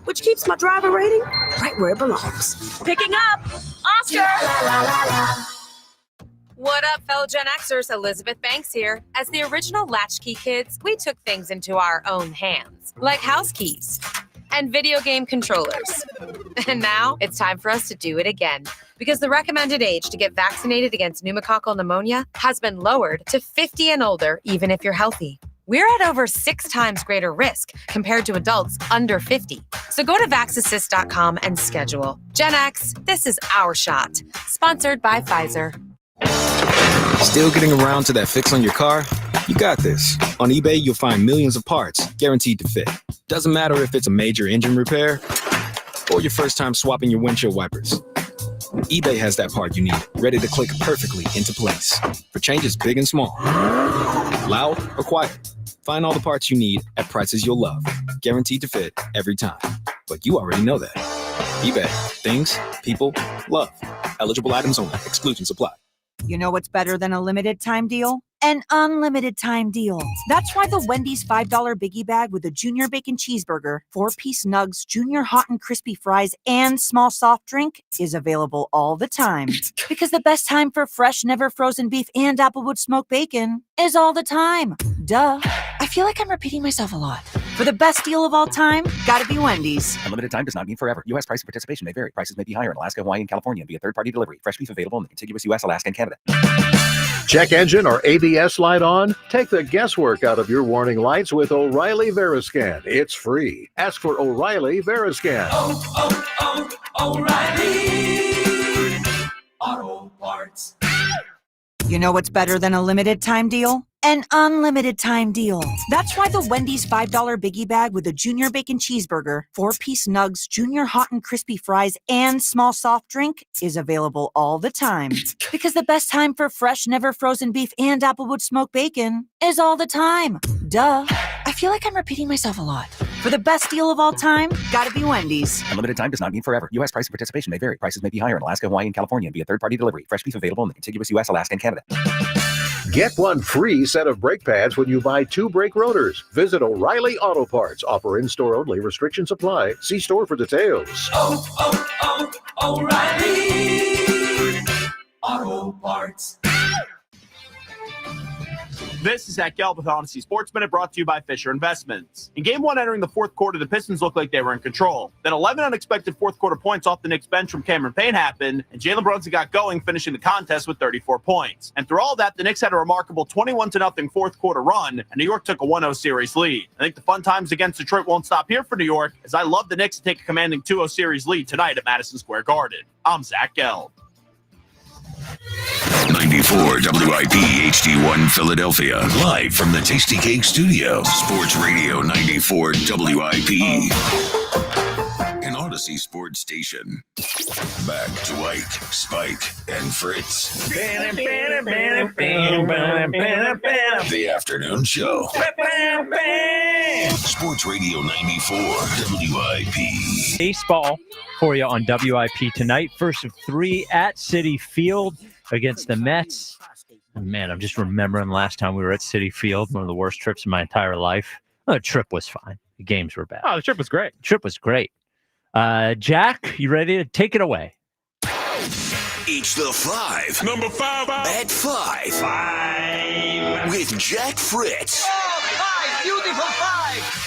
Which keeps my driver rating right where it belongs. Picking up, Oscar! What up, fellow Gen Xers? Elizabeth Banks here. As the original Latchkey kids, we took things into our own hands, like house keys and video game controllers. And now it's time for us to do it again, because the recommended age to get vaccinated against pneumococcal pneumonia has been lowered to 50 and older, even if you're healthy. We're at over 6 times greater risk compared to adults under 50. So go to vaxassist.com and schedule. Gen X, this is our shot. Sponsored by Pfizer. Still getting around to that fix on your car? You got this. On eBay, you'll find millions of parts guaranteed to fit. Doesn't matter if it's a major engine repair or your first time swapping your windshield wipers. eBay has that part you need, ready to click perfectly into place for changes big and small, loud or quiet. Find all the parts you need at prices you'll love, guaranteed to fit every time. But you already know that. eBay. Things, people, love. Eligible items only. Exclusions apply. You know what's better than a limited time deal? An unlimited time deal. That's why the Wendy's $5 Biggie Bag with a Junior Bacon Cheeseburger, 4-piece nugs, Junior Hot and Crispy Fries, and small soft drink is available all the time. Because the best time for fresh, never frozen beef and Applewood smoked bacon is all the time. Duh. I feel like I'm repeating myself a lot. For the best deal of all time, gotta be Wendy's. Unlimited time does not mean forever. U.S. price and participation may vary. Prices may be higher in Alaska, Hawaii, and California via third-party delivery. Fresh beef available in the contiguous U.S., Alaska, and Canada. Check engine or ABS light on? Take the guesswork out of your warning lights with O'Reilly Veriscan. It's free. Ask for O'Reilly Veriscan. O'Reilly Auto Parts. You know what's better than a limited time deal? An unlimited time deal. That's why the Wendy's $5 Biggie Bag with a Junior Bacon Cheeseburger, 4-piece nugs, Junior Hot and Crispy Fries, and small soft drink is available all the time. Because the best time for fresh, never frozen beef and Applewood smoked bacon is all the time. Duh. I feel like I'm repeating myself a lot. For the best deal of all time, gotta be Wendy's. Unlimited time does not mean forever. U.S. price and participation may vary. Prices may be higher in Alaska, Hawaii, and California via third-party delivery. Fresh beef available in the contiguous U.S., Alaska, and Canada. Get one free set of brake pads when you buy 2 brake rotors. Visit O'Reilly Auto Parts. Offer in-store only. Restrictions apply. See store for details. O'Reilly Auto Parts. This is Zach Gelb with Honesty Sports Minute, brought to you by Fisher Investments. In Game 1 entering the fourth quarter, the Pistons looked like they were in control. Then 11 unexpected fourth quarter points off the Knicks bench from Cameron Payne happened, and Jalen Brunson got going, finishing the contest with 34 points. And through all that, the Knicks had a remarkable 21-0 fourth quarter run, and New York took a 1-0 series lead. I think the fun times against Detroit won't stop here for New York, as I love the Knicks to take a commanding 2-0 series lead tonight at Madison Square Garden. I'm Zach Gelb. 94 WIP HD1 Philadelphia. Live from the Tasty Cake Studio. Sports Radio 94 WIP. An Odyssey Sports Station. Back to Ike, Spike, and Fritz. The afternoon show. Sports Radio 94 WIP. Baseball for you on WIP tonight. First of 3 at Citi Field against the Mets. Man, I'm just remembering last time we were at Citi Field, one of the worst trips of my entire life. Oh, the trip was fine. The games were bad. Oh, the trip was great. Trip was great. Jack, you ready to take it away? It's the 5. Number 5. At 5. 5. With Jack Fritz. Beautiful 5.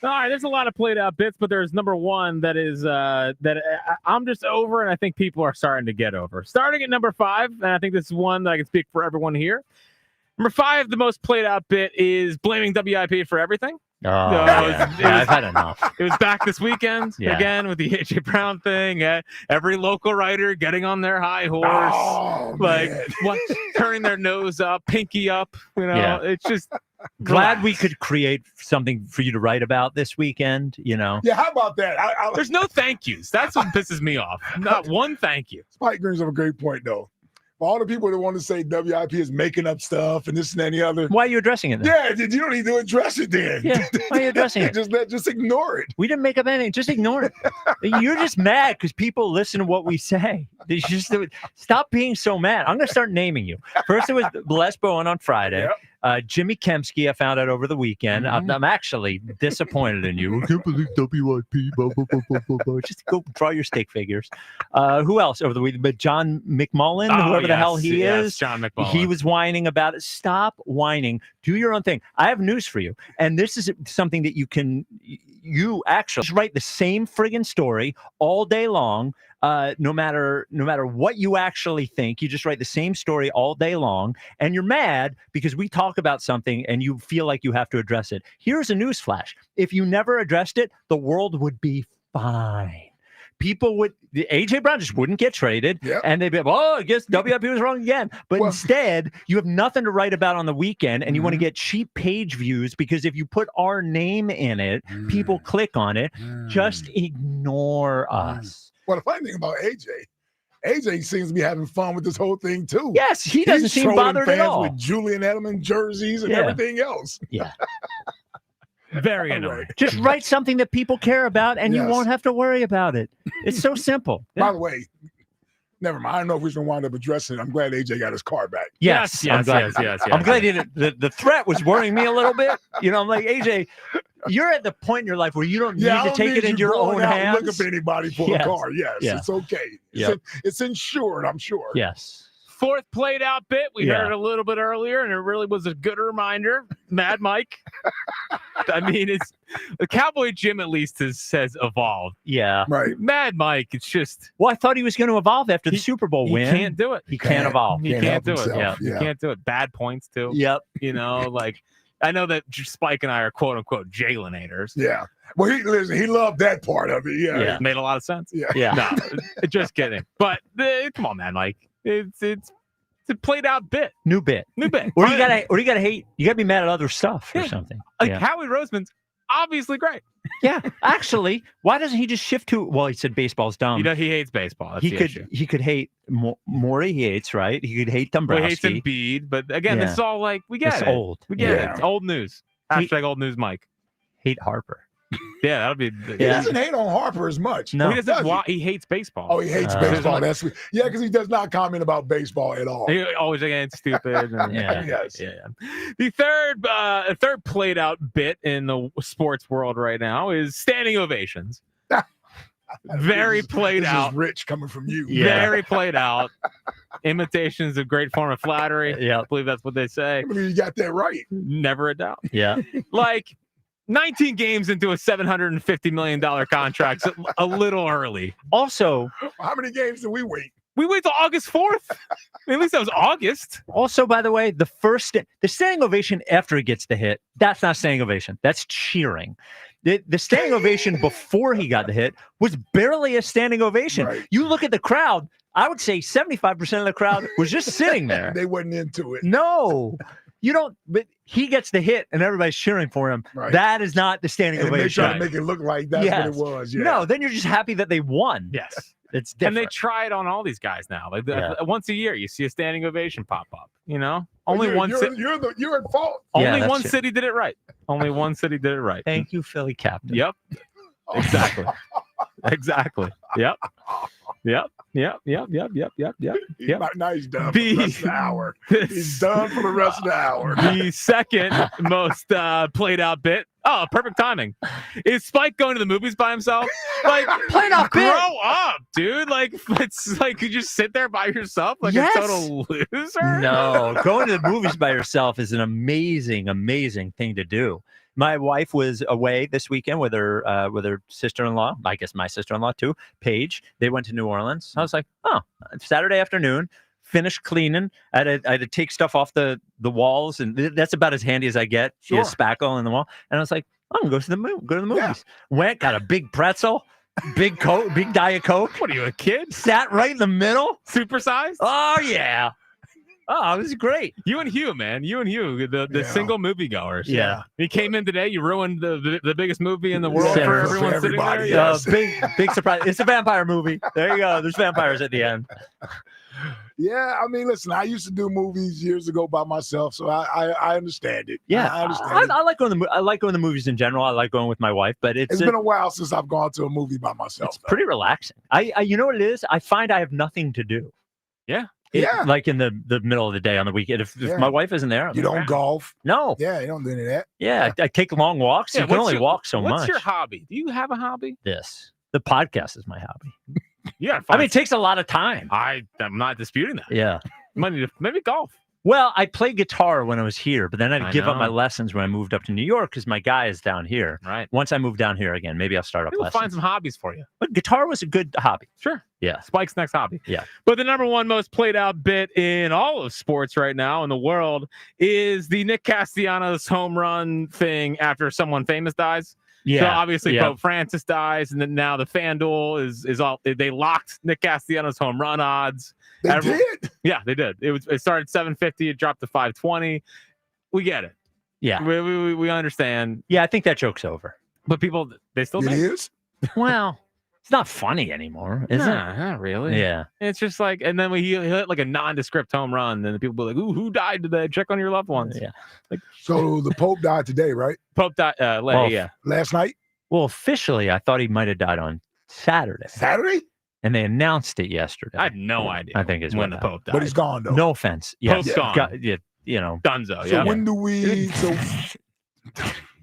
All right, there's a lot of played out bits, but there's number 1 that is that I'm just over, and I think people are starting to get over. Starting at number 5, and I think this is one that I can speak for everyone here. Number 5, the most played out bit is blaming WIP for everything. Oh, I've had enough. It was back this weekend again with the A.J. Brown thing. Every local writer getting on their high horse, turning their nose up, pinky up. It's just glad we could create something for you to write about this weekend. Yeah, how about that? There's no thank yous. That's what pisses me off. Not one thank you. Spike brings up a great point, though. For all the people that want to say WIP is making up stuff and this and that and the other. Why are you addressing it then? Yeah, you don't need to address it then. Yeah, why are you addressing it? Just ignore it. We didn't make up anything. Just ignore it. You're just mad because people listen to what we say. Stop being so mad. I'm going to start naming you. First, it was Les Bowen on Friday. Yep. Jimmy Kemsky, I found out over the weekend. I'm actually disappointed in you. I can't believe WIP. Blah, blah, blah, blah, blah, blah. Just go draw your stick figures. Who else over the weekend? But John McMullen, whoever the hell he is. John McMullen. He was whining about it. Stop whining. Do your own thing. I have news for you. And this is something that you actually just write the same friggin' story all day long. No matter what you actually think, you just write the same story all day long, and you're mad because we talk about something and you feel like you have to address it. Here's a news flash. If you never addressed it, the world would be fine. AJ Brown just wouldn't get traded, and they'd be like, oh, I guess WIP was wrong again. But instead, you have nothing to write about on the weekend, and you want to get cheap page views because if you put our name in it, people click on it. Just ignore us. Well, the funny thing about AJ seems to be having fun with this whole thing too. Yes, he doesn't seem bothered at all. With Julian Edelman jerseys and everything else. Yeah. Very annoying. Just write something that people care about, and you won't have to worry about it. It's so simple. By the way, never mind. I don't know if we're going to wind up addressing it. I'm glad AJ got his car back. Yes. I'm glad the threat was worrying me a little bit. I'm like, AJ, you're at the point in your life where you don't need to take it in your own hands. Look up anybody for a car. Yes, it's okay. It's insured, I'm sure. Yes. 4th played out bit. We heard a little bit earlier, and it really was a good reminder. Mad Mike. I mean, the Cowboy Jim at least has evolved. Yeah. Right. Mad Mike, it's just. Well, I thought he was going to evolve after the Super Bowl win. He can't do it. He can't evolve. He can't do himself. it. Yeah. Yeah. He can't do it. Bad points, too. Yep. I know that Spike and I are quote unquote Jalen-ators. Yeah. Well, he loved that part of it. Yeah. It made a lot of sense. Yeah. No, just kidding. But come on, man, Mike. It's a played out bit. New bit. Or you gotta hate. You gotta be mad at other stuff or something. Howie Roseman's obviously great. Yeah. Actually, why doesn't he just shift to? Well, he said baseball's dumb. He hates baseball. That's he could hate Morey. He hates, right? He could hate Dombrowski. He hates Embiid. But again, this is all we get it. Old. We get it. It's old news. Hashtag old news, Mike. Hate Harper. Yeah, that'll be. He doesn't hate on Harper as much. No, he doesn't. He hates baseball. Oh, he hates baseball. That's because he does not comment about baseball at all. He always again stupid. Yes. The third played out bit in the sports world right now is standing ovations. Very played this out. Is rich coming from you. Very played out. Imitation's a great form of flattery. Yeah. I believe that's what they say. I mean, you got that right. Never a doubt. Yeah. Like 19 games into a $750 million contract, so a little early. Also, how many games did we wait? We wait till August 4th. At least that was August. Also, by the way, the standing ovation after he gets the hit, that's not standing ovation. That's cheering. The standing ovation before he got the hit was barely a standing ovation. Right. You look at the crowd, I would say 75% of the crowd was just sitting there. They wasn't into it. No. You don't, but he gets the hit and everybody's cheering for him. Right. That is not the standing And they ovation. try to make it look like that's what it was. Yeah. No, then you're just happy that they won. Yes. It's And different. they try it on all these guys now. Like once a year, you see a standing ovation pop up. You know, Well, only one. You're at fault. Only one city did it right. Only one city did it right. Thank you, Philly captain. Yep. Exactly. Exactly. Yep. Yep. Yep. Yep. Yep. Yep. Yep. Yep. Now he's done for the rest of the hour. He's done for the rest of the hour. The second most played out bit. Oh, perfect timing. Is Spike going to the movies by himself? Like, played out bit. Grow up, dude. Like, it's like you just sit there by yourself like Yes. a total loser. No, going to the movies by yourself is an amazing, amazing thing to do. My wife was away this weekend with her sister-in-law. I guess my sister-in-law too, Paige. They went to New Orleans. I was like, oh, Saturday afternoon. Finished cleaning. I had to take stuff off the walls, and that's about as handy as I get. Sure. You know, spackle in the wall, and I was like, I'm gonna go to the movies. Yeah. Went, got a big pretzel, big Coke, big Diet Coke. What are you, a kid? Sat right in the middle, Supersized? Oh yeah. Oh, it was great. You and Hugh, man. You and Hugh, the single moviegoers. Yeah. You came in today. You ruined the biggest movie in the world for everyone sitting there. Yes. Big surprise. It's a vampire movie. There you go. There's vampires at the end. Yeah, I mean, listen, I used to do movies years ago by myself, so I understand it. Yeah, I understand. I like going to I like going to movies in general. I like going with my wife, but it's been a while since I've gone to a movie by myself. It's pretty relaxing. I you know what it is? I find I have nothing to do. Yeah. Like in the middle of the day on the weekend. If my wife isn't there, You don't golf. No. Yeah, you don't do any of that. Yeah, I take long walks. Yeah, You can what's only your- walk so What's much. your hobby? Do you have a hobby? The podcast is my hobby. Yeah. I mean, it takes a lot of time. I'm not disputing that. Yeah. Maybe golf. Well, I played guitar when I was here, but then I had to I give up my know. lessons when I moved up to New York because my guy is down here. Right. Once I move down here again, maybe I'll start up We'll lessons. find some hobbies for you. But guitar was a good hobby. Sure. Yeah. Spike's next hobby. Yeah. But the number one most played out bit in all of sports right now in the world is the Nick Castellanos home run thing after someone famous dies. Yeah. So obviously Yeah. Pope Francis dies, and then now the FanDuel is all they locked Nick Castellanos home run odds. They did? Yeah, they did. It started 750, it dropped to 520. We get it. Yeah. We understand. Yeah, I think that joke's over. But people they still It think is? Well, it's not funny anymore, is Nah, not really. Yeah. It's just like, and then he hit like a nondescript home run, and the people be like, "Ooh, who died today? Check on your loved ones." Yeah. Like So the Pope died today, right? Pope died. Yeah. Last night? Well, officially, I thought he might have died on Saturday. Saturday? And they announced it yesterday. I have no idea. I think is when what the happened. Pope died. But he's gone, though. No offense. Yeah. Pope's gone. Yeah, you know. Dunzo. So Yeah. when do we... So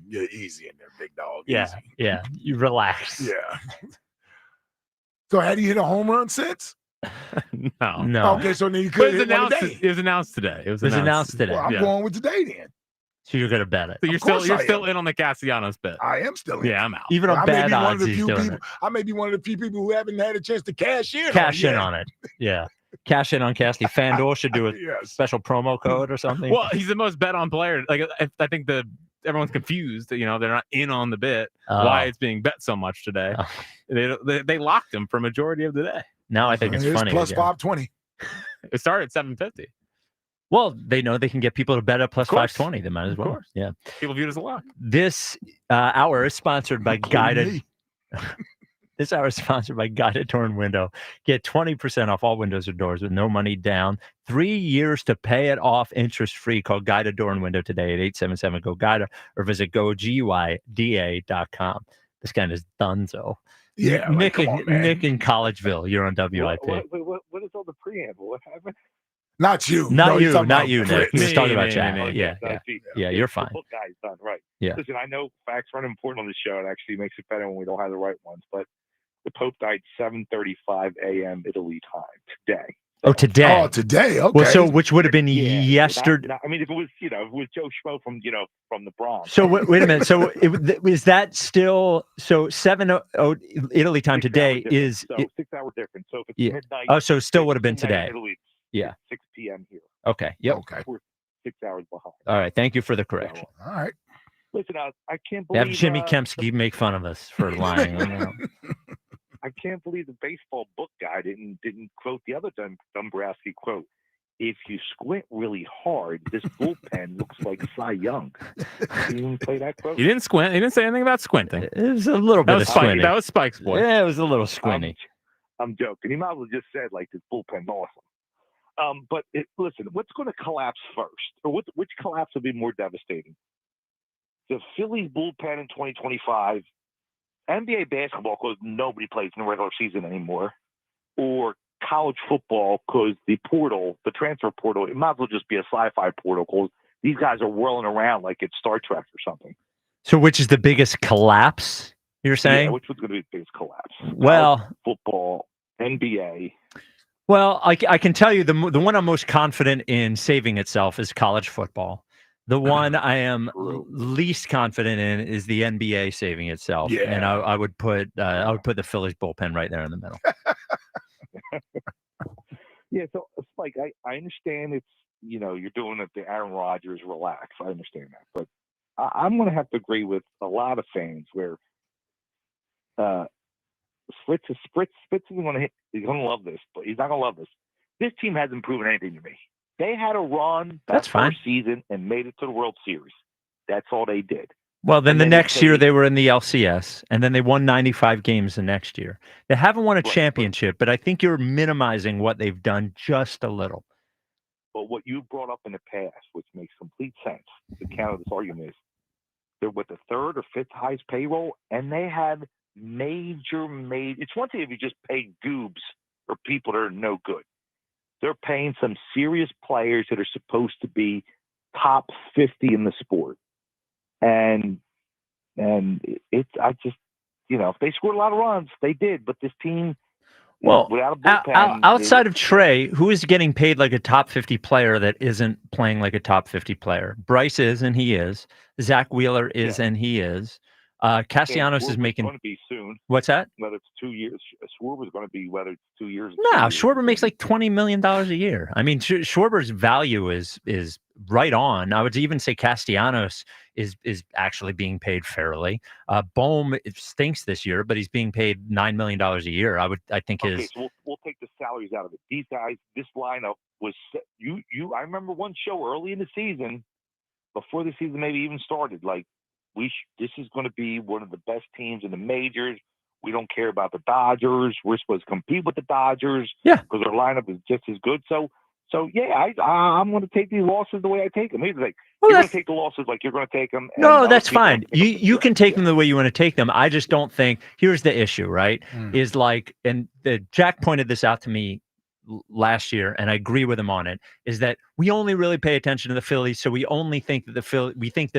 you're easy in there, big dog. Yeah. Easy. Yeah. You relax. Yeah. So had he hit a home run since? No. No. Okay, so then you But could it was hit one announced. today. It was announced today. It was announced today. Well, I'm Yeah. going with today then. So you're gonna bet it. So you're Of course still I am. in on the Castellanos bit. I am still in. Yeah, I'm out. Even on I may bad be one of odds, the he's few doing people. it. I may be one of the few people who haven't had a chance to cash in. Cash in yet. on it. Yeah. Cash in on Casty. FanDuel should do a Yes. special promo code or something. Well, he's the most bet on player. Like I think everyone's confused. You know, they're not in on the bit. Oh. Why it's being bet so much today? Oh. They locked him for majority of the day. Now I think it's It's funny. plus again. 520. It started at 750. Well, they know they can get people to bet at plus Of course. 520. They might as Of well. course. Yeah. People view it as a lock. This hour is sponsored by Guided. me. This hour is sponsored by Guided Door and Window. Get 20% off all windows or doors with no money down. 3 years to pay it off interest-free. Call Guided Door and Window today at 877-GO-GUIDA or visit GoGYDA.com. This guy is Dunzo. Yeah, Nick, come on, man. Nick in Collegeville. You're on WIP. What is all the preamble? What happened? Not you. Not No, he's you, talking not about you, Nick. Fritz. He's talking about Me, Chad. me, me. Yeah, No, yeah. see, Yeah, you're fine. The book guy's done right. Yeah. Listen, I know facts aren't important on the show. It actually makes it better when we don't have the right ones. But The Pope died 7:35 a.m. Italy time today. Oh, today. Oh, today. Okay. Well, so which would have been Yeah, yesterday. I mean, if it was, if it was Joe Schmo from the Bronx. So wait a minute. So is that still 7:00 Italy time today? Is so 6 hour difference. So if it's yeah. midnight. Oh, so it still would have been midnight in today. Italy, Yeah. it's 6 p.m. here. Okay. Yep. Okay. We're 6 hours behind. All right. Thank you for the correction. All right. Listen, I can't believe. Have Jimmy Kempski make fun of us for lying. I can't believe the baseball book guy didn't quote the other Dombrowski quote. If you squint really hard, this bullpen looks like Cy Young. You didn't play that quote? He didn't squint. He didn't say anything about squinting. It was a little bit of squinting. That was Spike's boy. Yeah, it was a little squinty. I'm joking. He might as well just said like this bullpen's awesome. But listen, what's going to collapse first, or which collapse will be more devastating? The Phillies bullpen in 2025, NBA basketball because nobody plays in the regular season anymore, or college football because the transfer portal, it might as well just be a sci-fi portal because these guys are whirling around like it's Star Trek or something. So which is the biggest collapse, you're saying? Yeah, which was going to be the biggest collapse? Well, college football, NBA. Well, I can tell you the one I'm most confident in saving itself is college football. The one I am least confident in is the NBA saving itself. Yeah. And I would put the Phillies bullpen right there in the middle. Yeah, so it's like I understand it's you're doing it the Aaron Rodgers relax. I understand that, but I'm going to have to agree with a lot of fans where Fritz isn't going to hit. He's going to love this, but he's not going to love this. This team hasn't proven anything to me. They had a run that first season and made it to the World Series. That's all they did. Well, then the next year they were in the LCS, and then they won 95 games the next year. They haven't won a championship, but I think you're minimizing what they've done just a little. But what you brought up in the past, which makes complete sense, the counter this argument is they're with the third or fifth highest payroll, and they had major. It's one thing if you just pay goobs or people that are no good. They're paying some serious players that are supposed to be top 50 in the sport. And if they scored a lot of runs, they did. But this team, well, without a bullpen, outside of Trey, who is getting paid like a top 50 player that isn't playing like a top 50 player? Bryce is, and he is. Zach Wheeler is, and he is. Castellanos is making. Going to be soon. What's that? Whether it's 2 years, Schwarber's going to be whether it's 2 years. No, Schwarber makes like $20 million a year. I mean, Schwarber's value is right on. I would even say Castellanos is actually being paid fairly. Bohm stinks this year, but he's being paid $9 million a year. I think okay, so we'll take the salaries out of it. These guys, this lineup was I remember one show early in the season, before the season maybe even started, like. This is going to be one of the best teams in the majors. We don't care about the Dodgers. We're supposed to compete with the Dodgers because our lineup is just as good. So yeah, I'm going to take these losses the way I take them. He's like, you're going to take the losses like you're going to take them. No, that's fine. You can take them the way you want to take them. I just don't think. Here's the issue, right? Is like, and Jack pointed this out to me last year, and I agree with him on it, is that we only really pay attention to the Phillies, so we only think that the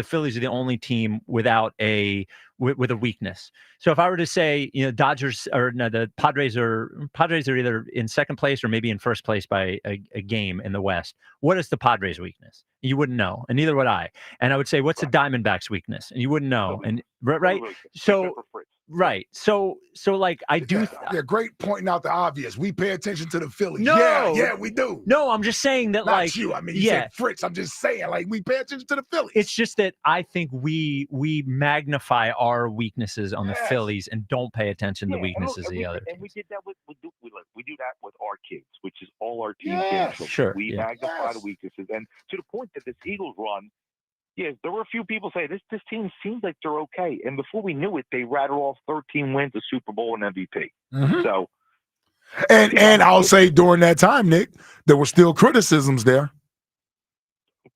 Phillies are the only team without with a weakness. So if I were to say, Dodgers or no, the Padres are either in second place or maybe in first place by a game in the West, what is the Padres' weakness? You wouldn't know, and neither would I. And I would say, what's the Diamondbacks' weakness? And you wouldn't know. And right, so. Right. So like I do. They're great pointing out the obvious. We pay attention to the Phillies. No. Yeah, we do. No, I'm just saying that. Not like you. I mean, you said Fritz. I'm just saying, like, we pay attention to the Phillies. It's just that I think we magnify our weaknesses on the Phillies and don't pay attention to the weaknesses of the other teams. And we did that we do that with our kids, which is all our teams. Sure. We magnify the weaknesses, and to the point that this Eagles run. Yes, there were a few people say this team seems like they're okay, and before we knew it, they rattled off 13 wins, a Super Bowl, and MVP. Mm-hmm. So, and I'll say during that time, Nick, there were still criticisms there.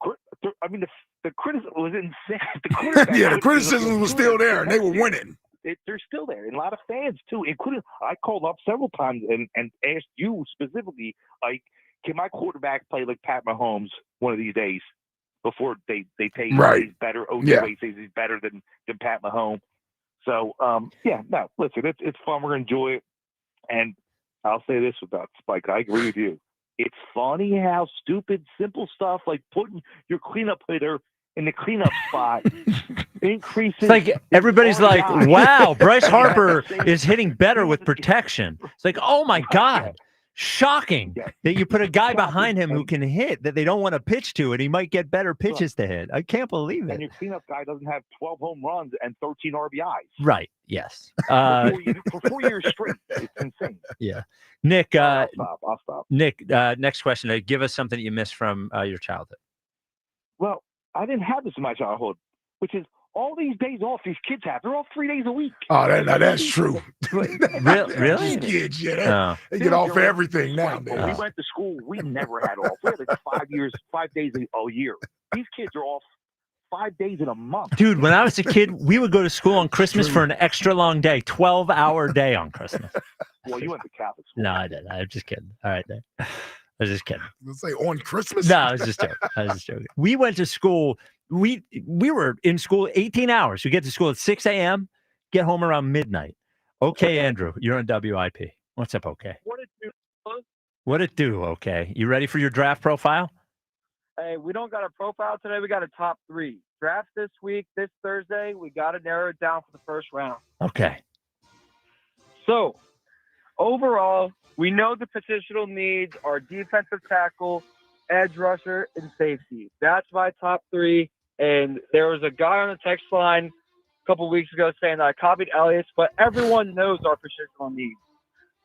I mean, the criticism was insane. The criticism was still there, and they were winning. They're still there, and a lot of fans too, including I called up several times and asked you specifically, like, can my quarterback play like Pat Mahomes one of these days? Before they say he's better, OJ says he's better than Pat Mahomes. So, listen, it's fun. We're going to enjoy it. And I'll say this about Spike. I agree with you. It's funny how stupid, simple stuff like putting your cleanup hitter in the cleanup spot increases. It's like everybody's like, RBI. wow, Bryce Harper is hitting better with protection. It's like, oh my God. Shocking that you put a guy behind him who can hit that they don't want to pitch to, and he might get better pitches to hit. I can't believe And it. your cleanup guy doesn't have 12 home runs and 13 RBIs. Right. Yes. For 4 years straight. It's insane. Yeah. Nick, I'll stop. Nick, next question. Give us something that you missed from your childhood. Well, I didn't have this in my childhood, which is all these days off these kids have. They're off 3 days a week. Oh, that's true. Really? These kids, they get off for everything now. When we went to school, we never had off. We had like 5 days a year. These kids are off 5 days in a month. Dude, when I was a kid, we would go to school on Christmas for an extra long day, 12-hour day on Christmas. Well, you went to Catholic school. No, I didn't. I'm just kidding. All right, Nick. I was just kidding. Let's say on Christmas. No, I was just joking. We went to school. We were in school 18 hours. We get to school at 6 a.m., get home around midnight. Okay, Andrew, you're on WIP. What's up, okay? What it do? What it do, okay? You ready for your draft profile? Hey, we don't got a profile today. We got a top 3. Draft this week, this Thursday. We got to narrow it down for the first round. Okay. So, overall, we know the positional needs are defensive tackle, edge rusher, and safety. That's my top 3. And there was a guy on the text line a couple weeks ago saying that I copied Elliot's, but everyone knows our positional needs.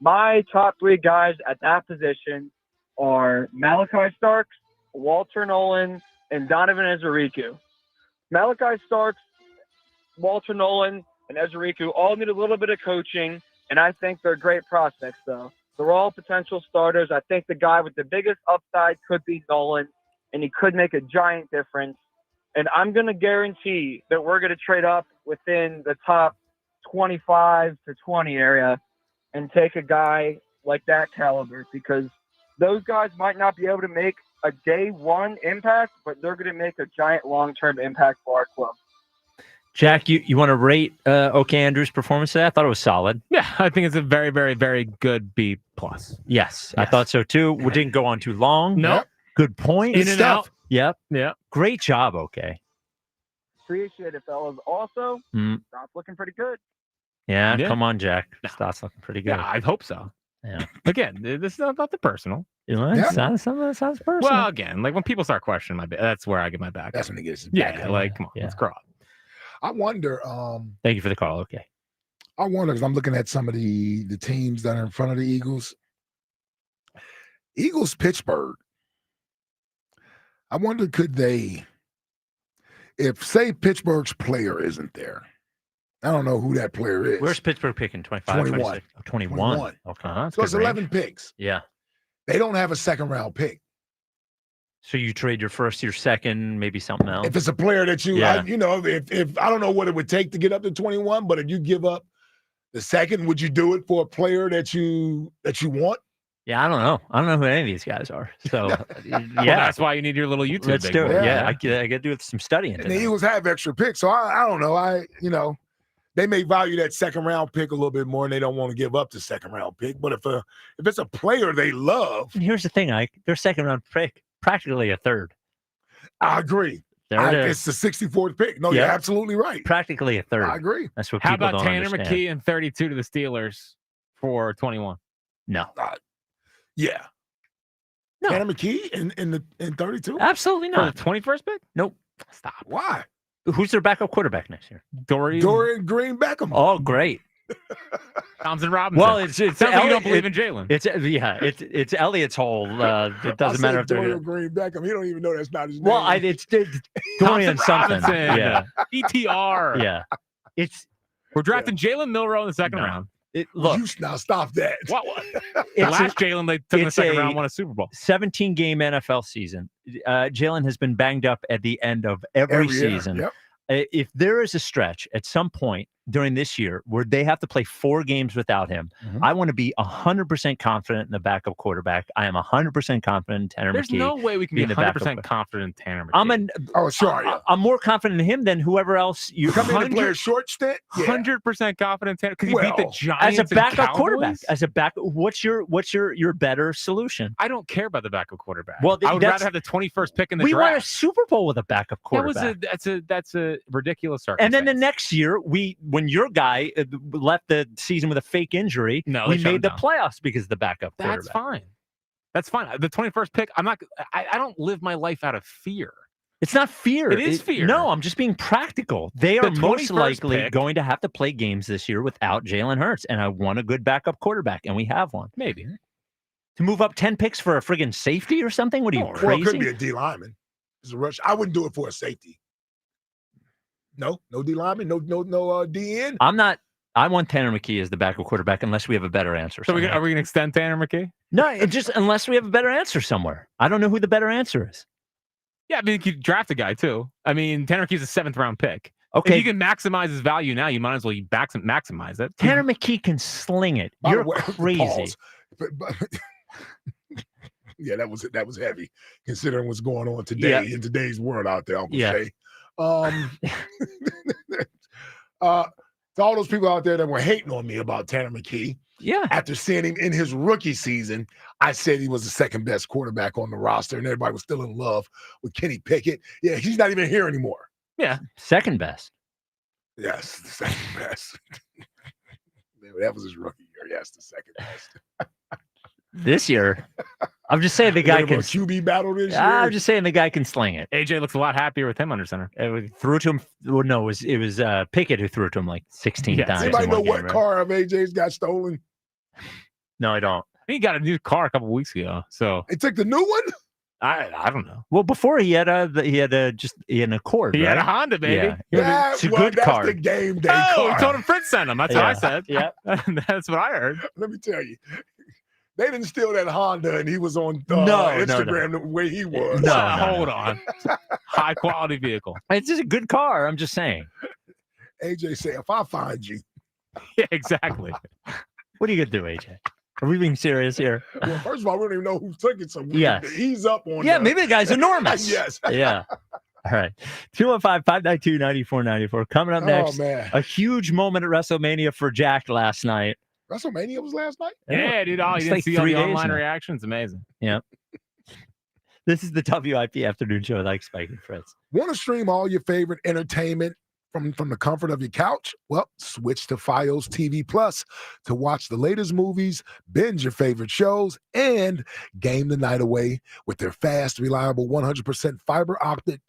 My top 3 guys at that position are Malachi Starks, Walter Nolan, and Donovan Ezeriku. Malachi Starks, Walter Nolan, and Ezeriku all need a little bit of coaching, and I think they're great prospects, though. They're all potential starters. I think the guy with the biggest upside could be Nolan, and he could make a giant difference. And I'm going to guarantee that we're going to trade up within the top 25 to 20 area and take a guy like that caliber, because those guys might not be able to make a day one impact, but they're going to make a giant long-term impact for our club. Jack, you want to rate OK Andrew's performance today? I thought it was solid. Yeah, I think it's a very, very, very good B+. Yes, I thought so too. We didn't go on too long. No. Good point. In and out. Yep. Yeah. Great job, OK. Appreciate it, fellas. Also, Scott's looking pretty good. Yeah, come on, Jack. Starts looking pretty good. Yeah, I hope so. Yeah. Again, this is not the personal. You know, it sounds personal. Well, again, like when people start questioning my back, that's where I get my back. That's when it gets Yeah, back. like come on, let's grow up. I wonder. Thank you for the call. Okay. I wonder, because I'm looking at some of the teams that are in front of the Eagles. Eagles, Pittsburgh. I wonder, could they, if say Pittsburgh's player isn't there, I don't know who that player is. Where's Pittsburgh picking? 25, 21. 26? Oh, 21. Okay. That's So it's good 11 range. picks. Yeah. They don't have a second round pick. So you trade your first, your second, maybe something else. If it's a player that you, Yeah. if I don't know what it would take to get up to 21, but if you give up the second, would you do it for a player that you want? Yeah, I don't know. I don't know who any of these guys are. So Well, yeah, that's why you need your little YouTube. let's big do it. boy. Yeah, I got to do some studying. And the Eagles have extra picks, so I don't know. They may value that second round pick a little bit more, and they don't want to give up the second round pick. But if it's a player they love, And here's the thing, Ike. Their second round pick, practically a third. I agree. There it is. It's the 64th pick. No, Yeah. you're absolutely right. Practically a third. I agree. That's what How people about don't Tanner understand. McKee and 32 to the Steelers for 21? No. Yeah. No. Tanner McKee in 32? Absolutely For not. the 21st pick? Nope. Stop. Why? Who's their backup quarterback next year? Dorian Green Beckham. Oh, great. Thompson Robinson. Well, it's Sounds like you Elliott- don't believe in Jalen. It's Elliott's whole. It doesn't matter if they're. Dorian Green Beckham. He don't even know that's not his name. Well, it's Dorian something. Robinson. Yeah, ETR. yeah. We're drafting Jalen Milrow in the second round. Look, now stop that. What? The last Jalen they took in the it's second a round won a Super Bowl. 17-game NFL season. Jalen has been banged up at the end of every Every year, season. yep. If there is a stretch at some point during this year where they have to play 4 games without him, I want to be 100% confident in the backup quarterback. I am 100% confident in Tanner There's McKee. no way we can be 100% confident in Tanner McKee. I'm more confident in him than whoever else you come in and play a short stint. 100% confident in Tanner because he beat the Giants as a backup and quarterback. Cowboys? As a back, what's your better solution? I don't care about the backup quarterback. Well, I would rather have the 21st pick in the we draft. won a Super Bowl with a backup quarterback. That's a ridiculous circumstance. And then the next year, when your guy left the season with a fake injury, we made the playoffs because of the backup quarterback. That's fine. That's fine. The 21st pick, I don't live my life out of fear. It's not fear. It is fear. No, I'm just being practical. They are most 21st likely pick- going to have to play games this year without Jalen Hurts, and I want a good backup quarterback, and we have one. Maybe. To move up 10 picks for a friggin' safety or something? What are you, Well, crazy? it could be a D lineman. It's a rush. I wouldn't do it for a safety. No D lineman, no DN. I want Tanner McKee as the backup quarterback unless we have a better answer. So are we going to extend Tanner McKee? No, just unless we have a better answer somewhere. I don't know who the better answer is. Yeah, I mean, you could draft a guy too. I mean, Tanner McKee's a 7th round pick. Okay. If you can maximize his value now, you might as well maximize it. Tanner McKee can sling it. By the You're way, crazy. pause. But yeah, that was heavy considering what's going on today in today's world out there. Uncle Shay. To all those people out there that were hating on me about Tanner McKee, after seeing him in his rookie season, I said he was the second best quarterback on the roster, and everybody was still in love with Kenny Pickett. Yeah, he's not even here anymore. Yeah, second best. Yes, the second best. That was his rookie year. Yes, the second best. This year, I'm just saying the guy can QB battle this year. I'm just saying the guy can sling it. AJ looks a lot happier with him under center. Threw it to him. Well, no, it was Pickett who threw it to him like 16 times. Anybody know what game, right? car of AJ's got stolen? No, I don't. He got a new car a couple weeks ago. So they took the new one. I don't know. Well, before he had an Accord. He right? had a Honda, baby. Yeah, it's a good car. That's the game day Oh, car. we told him Fritz sent him. That's what I said. Yeah, that's what I heard. Let me tell you, they didn't steal that Honda, and he was on No, Instagram the way he was. Hold on. High quality vehicle. It's just a good car. I'm just saying. AJ said, if I find you. Yeah, exactly. What are you gonna do, AJ? Are we being serious here? Well, first of all, we don't even know who took it. So he's up on. Yeah, maybe the guy's enormous. Yes. Yeah. All right. 215-592-9494. Coming up next, a huge moment at WrestleMania for Jack last night. WrestleMania was last night? Yeah, dude. Oh, you It's didn't like see all 3 the days online now. reactions? Amazing. Yeah. This is the WIP afternoon show like Spike and Fritz. Want to stream all your favorite entertainment from the comfort of your couch? Well, switch to Fios TV Plus to watch the latest movies, binge your favorite shows, and game the night away with their fast, reliable 100% fiber optic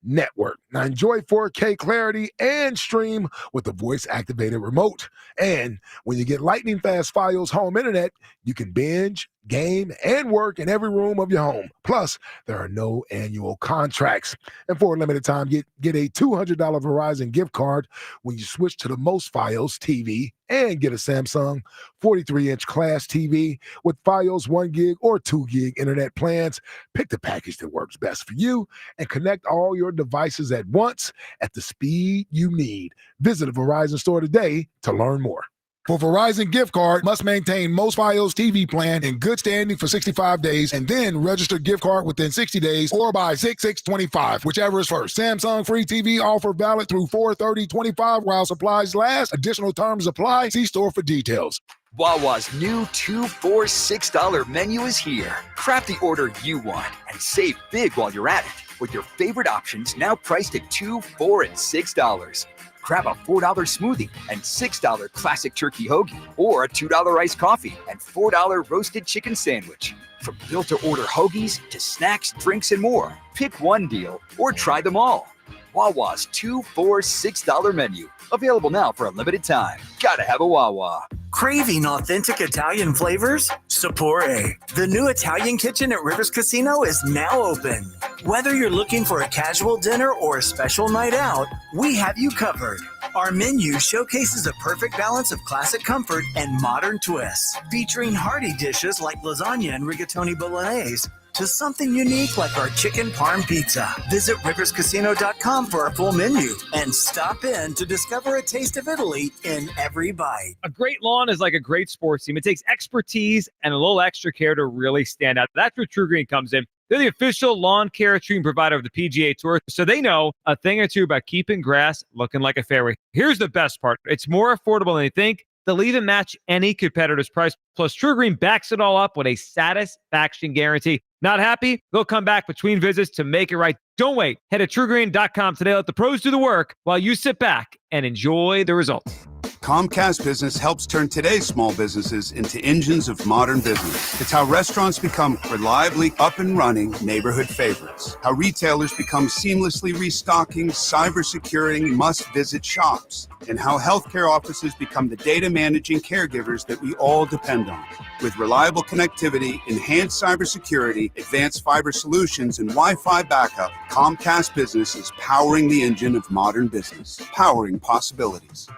network. Now enjoy 4K clarity and stream with the voice-activated remote. And when you get lightning fast Fios home internet, you can binge, game, and work in every room of your home. Plus, there are no annual contracts. And for a limited time, get a $200 Verizon gift card when you switch to the most Fios TV and get a Samsung 43-inch class TV with Fios 1 gig or 2 gig internet plans. Pick the package that works best for you and connect all your devices at once at the speed you need. Visit a Verizon store today to learn more. For Verizon gift card, must maintain most Fios TV plan in good standing for 65 days and then register gift card within 60 days or by 6/6/25, whichever is first. Samsung free TV offer valid through 4/30/25 while supplies last. Additional terms apply. See store for details. Wawa's new $2 for $6 menu is here. Craft the order you want and save big while you're at it with your favorite options now priced at $2, $4, and $6. Grab a $4 smoothie and $6 classic turkey hoagie, or a $2 iced coffee and $4 roasted chicken sandwich. From built-to-order hoagies to snacks, drinks, and more, pick one deal or try them all. Wawa's $2 for $6 menu. Available now for a limited time. Gotta have a Wawa. Craving authentic Italian flavors? Sapore, the new Italian kitchen at Rivers Casino, is now open. Whether you're looking for a casual dinner or a special night out, we have you covered. Our menu showcases a perfect balance of classic comfort and modern twists, featuring hearty dishes like lasagna and rigatoni bolognese, to something unique like our chicken parm pizza. Visit riverscasino.com for our full menu and stop in to discover a taste of Italy in every bite. A great lawn is like a great sports team. It takes expertise and a little extra care to really stand out. That's where True Green comes in. They're the official lawn care treatment provider of the PGA Tour, so they know a thing or two about keeping grass looking like a fairway. Here's the best part. It's more affordable than you think. They'll even match any competitor's price. Plus, True Green backs it all up with a satisfaction guarantee. Not happy? They'll come back between visits to make it right. Don't wait. Head to TrueGreen.com today. Let the pros do the work while you sit back and enjoy the results. Comcast Business helps turn today's small businesses into engines of modern business. It's how restaurants become reliably up and running neighborhood favorites. How retailers become seamlessly restocking, cyber-securing, must-visit shops. And how healthcare offices become the data managing caregivers that we all depend on. With reliable connectivity, enhanced cybersecurity, advanced fiber solutions, and Wi-Fi backup, Comcast Business is powering the engine of modern business, powering possibilities.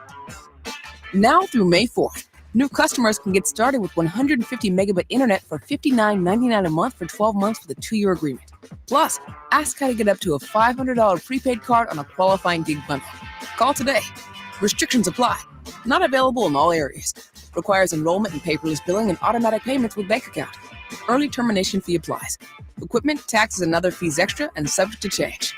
Now through May 4th, new customers can get started with 150 megabit internet for $59.99 a month for 12 months with a 2-year agreement. Plus, ask how to get up to a $500 prepaid card on a qualifying gig bundle. Call today. Restrictions apply. Not available in all areas. Requires enrollment and paperless billing and automatic payments with bank account. Early termination fee applies. Equipment, taxes, and other fees extra and subject to change.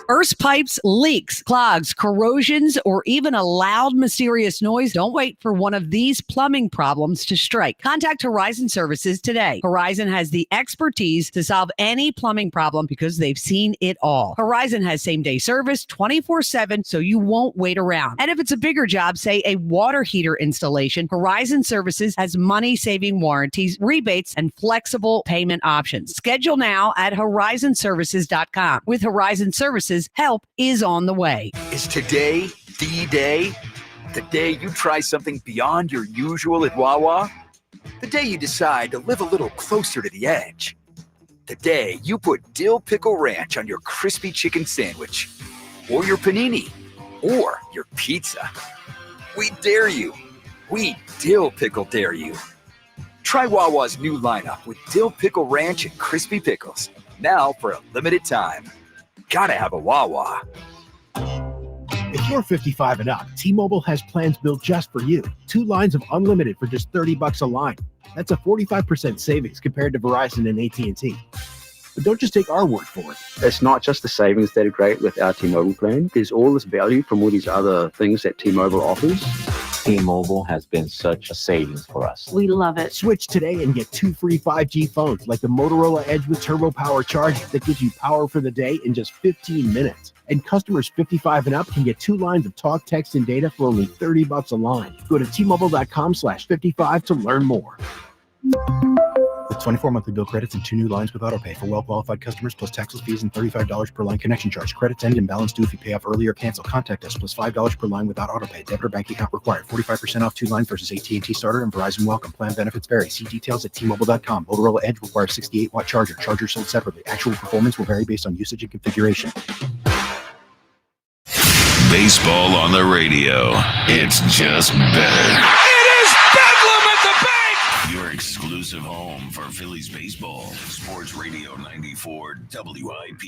Burst pipes, leaks, clogs, corrosions, or even a loud, mysterious noise. Don't wait for one of these plumbing problems to strike. Contact Horizon Services today. Horizon has the expertise to solve any plumbing problem because they've seen it all. Horizon has same-day service 24/7, so you won't wait around. And if it's a bigger job, say a water heater installation, Horizon Services has money-saving warranties, rebates, and flexible payment options. Schedule now at horizonservices.com. With Horizon Services, help is on the way. Is today the day? The day you try something beyond your usual at Wawa? The day you decide to live a little closer to the edge? The day you put dill pickle ranch on your crispy chicken sandwich? Or your panini? Or your pizza? We dare you. We dill pickle dare you. Try Wawa's new lineup with dill pickle ranch and crispy pickles. Now for a limited time. Gotta have a Wawa. If you're 55 and up, T-Mobile has plans built just for you. 2 lines of unlimited for just $30 a line. That's a 45% savings compared to Verizon and AT&T. But don't just take our word for it. It's not just the savings that are great with our T-Mobile plan. There's all this value from all these other things that T-Mobile offers. T-Mobile has been such a savings for us. We love it. Switch today and get 2 free 5G phones like the Motorola Edge with Turbo Power charging that gives you power for the day in just 15 minutes. And customers 55 and up can get 2 lines of talk, text, and data for only $30 a line. Go to T-Mobile.com/55 to learn more. With 24 monthly bill credits and 2 new lines with autopay for well-qualified customers, plus taxes, fees, and $35 per line connection charge. Credits end and balance due if you pay off early or cancel. Contact us, plus $5 per line without autopay. Debit or bank account required. 45% off 2 lines versus AT&T Starter and Verizon Welcome. Plan benefits vary. See details at T-Mobile.com. Motorola Edge requires 68-watt charger. Charger sold separately. Actual performance will vary based on usage and configuration. Baseball on the radio. It's just better. It is Bedlam at the bank! Your exclusive home for Phillies baseball. Sports Radio 94 WIP.